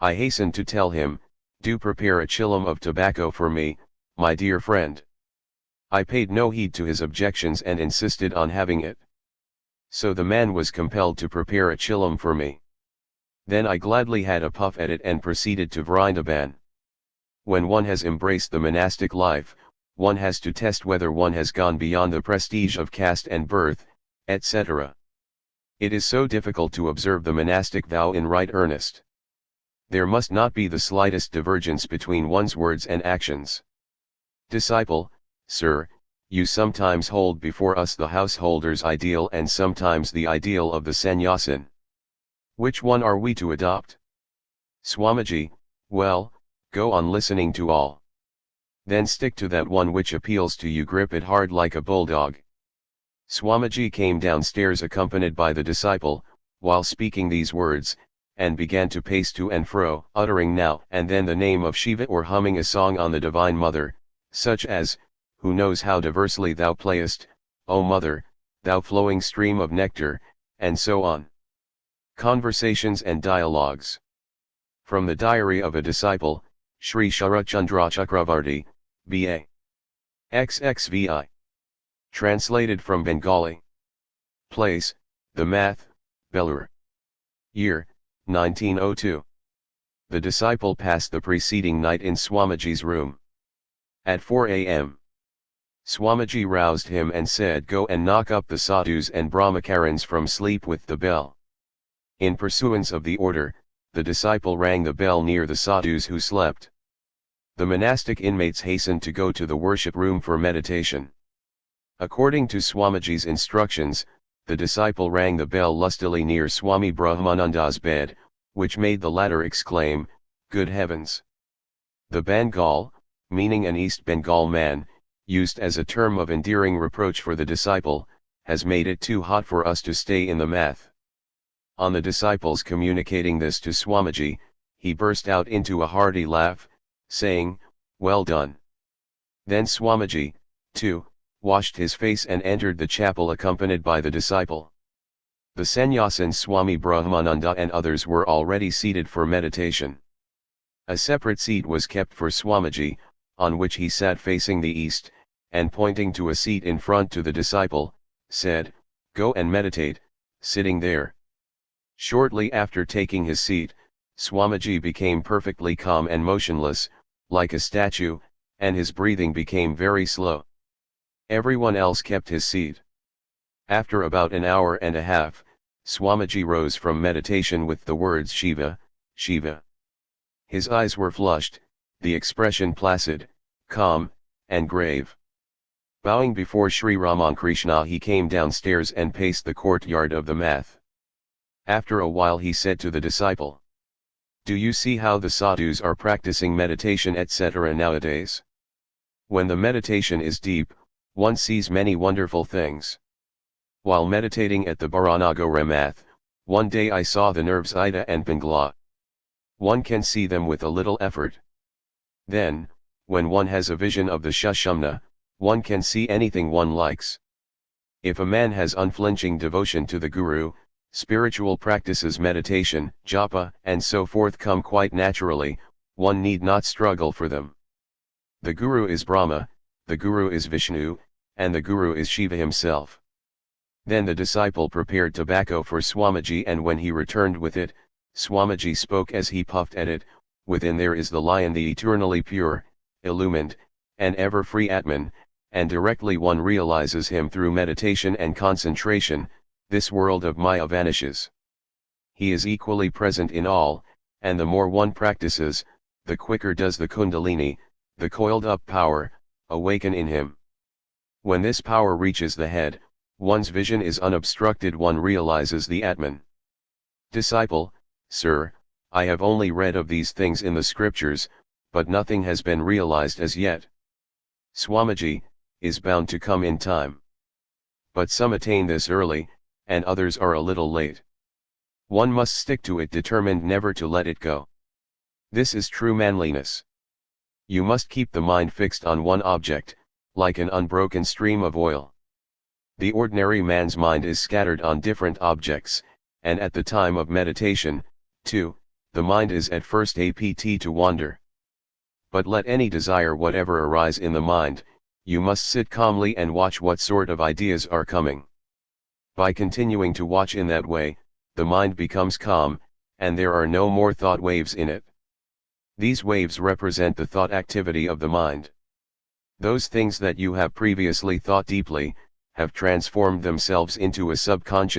I hastened to tell him, "Do prepare a chillum of tobacco for me, my dear friend." I paid no heed to his objections and insisted on having it. So the man was compelled to prepare a chillum for me. Then I gladly had a puff at it and proceeded to Vrindaban. When one has embraced the monastic life, one has to test whether one has gone beyond the prestige of caste and birth, etc. It is so difficult to observe the monastic vow in right earnest. There must not be the slightest divergence between one's words and actions. Disciple, sir, you sometimes hold before us the householder's ideal and sometimes the ideal of the sannyasin. Which one are we to adopt? Swamiji, well, go on listening to all. Then stick to that one which appeals to you, grip it hard like a bulldog. Swamiji came downstairs accompanied by the disciple, while speaking these words, and began to pace to and fro, uttering now and then the name of Shiva or humming a song on the Divine Mother, such as, "Who knows how diversely thou playest, O Mother, thou flowing stream of nectar," and so on. Conversations and Dialogues. From the Diary of a Disciple, Sri Sharachandra Chakravarti, B.A. XXVI. Translated from Bengali. Place, The Math, Belur. Year, 1902. The disciple passed the preceding night in Swamiji's room. At 4 a.m. Swamiji roused him and said, "Go and knock up the sadhus and brahmacarins from sleep with the bell." In pursuance of the order, the disciple rang the bell near the sadhus who slept. The monastic inmates hastened to go to the worship room for meditation. According to Swamiji's instructions, the disciple rang the bell lustily near Swami Brahmananda's bed, which made the latter exclaim, "Good heavens!" The Bengal, meaning an East Bengal man, used as a term of endearing reproach for the disciple, has made it too hot for us to stay in the math. On the disciple's communicating this to Swamiji, he burst out into a hearty laugh, saying, "Well done." Then Swamiji, too, washed his face and entered the chapel accompanied by the disciple. The sannyasin Swami Brahmananda and others were already seated for meditation. A separate seat was kept for Swamiji, on which he sat facing the east, and pointing to a seat in front to the disciple, said, "Go and meditate, sitting there." Shortly after taking his seat, Swamiji became perfectly calm and motionless, like a statue, and his breathing became very slow. Everyone else kept his seat. After about an hour and a half, Swamiji rose from meditation with the words Shiva, Shiva. His eyes were flushed, the expression placid, calm, and grave. Bowing before Sri Ramakrishna, he came downstairs and paced the courtyard of the math. After a while he said to the disciple, "Do you see how the sadhus are practicing meditation etc. nowadays? When the meditation is deep, one sees many wonderful things. While meditating at the Baranagara math, one day I saw the nerves Ida and Pingala. One can see them with a little effort. Then, when one has a vision of the Shushumna, one can see anything one likes. If a man has unflinching devotion to the Guru, spiritual practices, meditation, japa, and so forth come quite naturally, one need not struggle for them. The Guru is Brahma, the Guru is Vishnu, and the Guru is Shiva himself." Then the disciple prepared tobacco for Swamiji, and when he returned with it, Swamiji spoke as he puffed at it, "Within there is the lion, the eternally pure, illumined, and ever free Atman, and directly one realizes him through meditation and concentration, this world of Maya vanishes. He is equally present in all, and the more one practices, the quicker does the Kundalini, the coiled up power, awaken in him. When this power reaches the head, one's vision is unobstructed, one realizes the Atman." Disciple: "Sir, I have only read of these things in the scriptures, but nothing has been realized as yet." Swamiji: "Is bound to come in time. But some attain this early, and others are a little late. One must stick to it, determined never to let it go. This is true manliness. You must keep the mind fixed on one object, like an unbroken stream of oil. The ordinary man's mind is scattered on different objects, and at the time of meditation, too, the mind is at first apt to wander. But let any desire whatever arise in the mind, you must sit calmly and watch what sort of ideas are coming. By continuing to watch in that way, the mind becomes calm, and there are no more thought waves in it. These waves represent the thought activity of the mind. Those things that you have previously thought deeply, have transformed themselves into a subconscious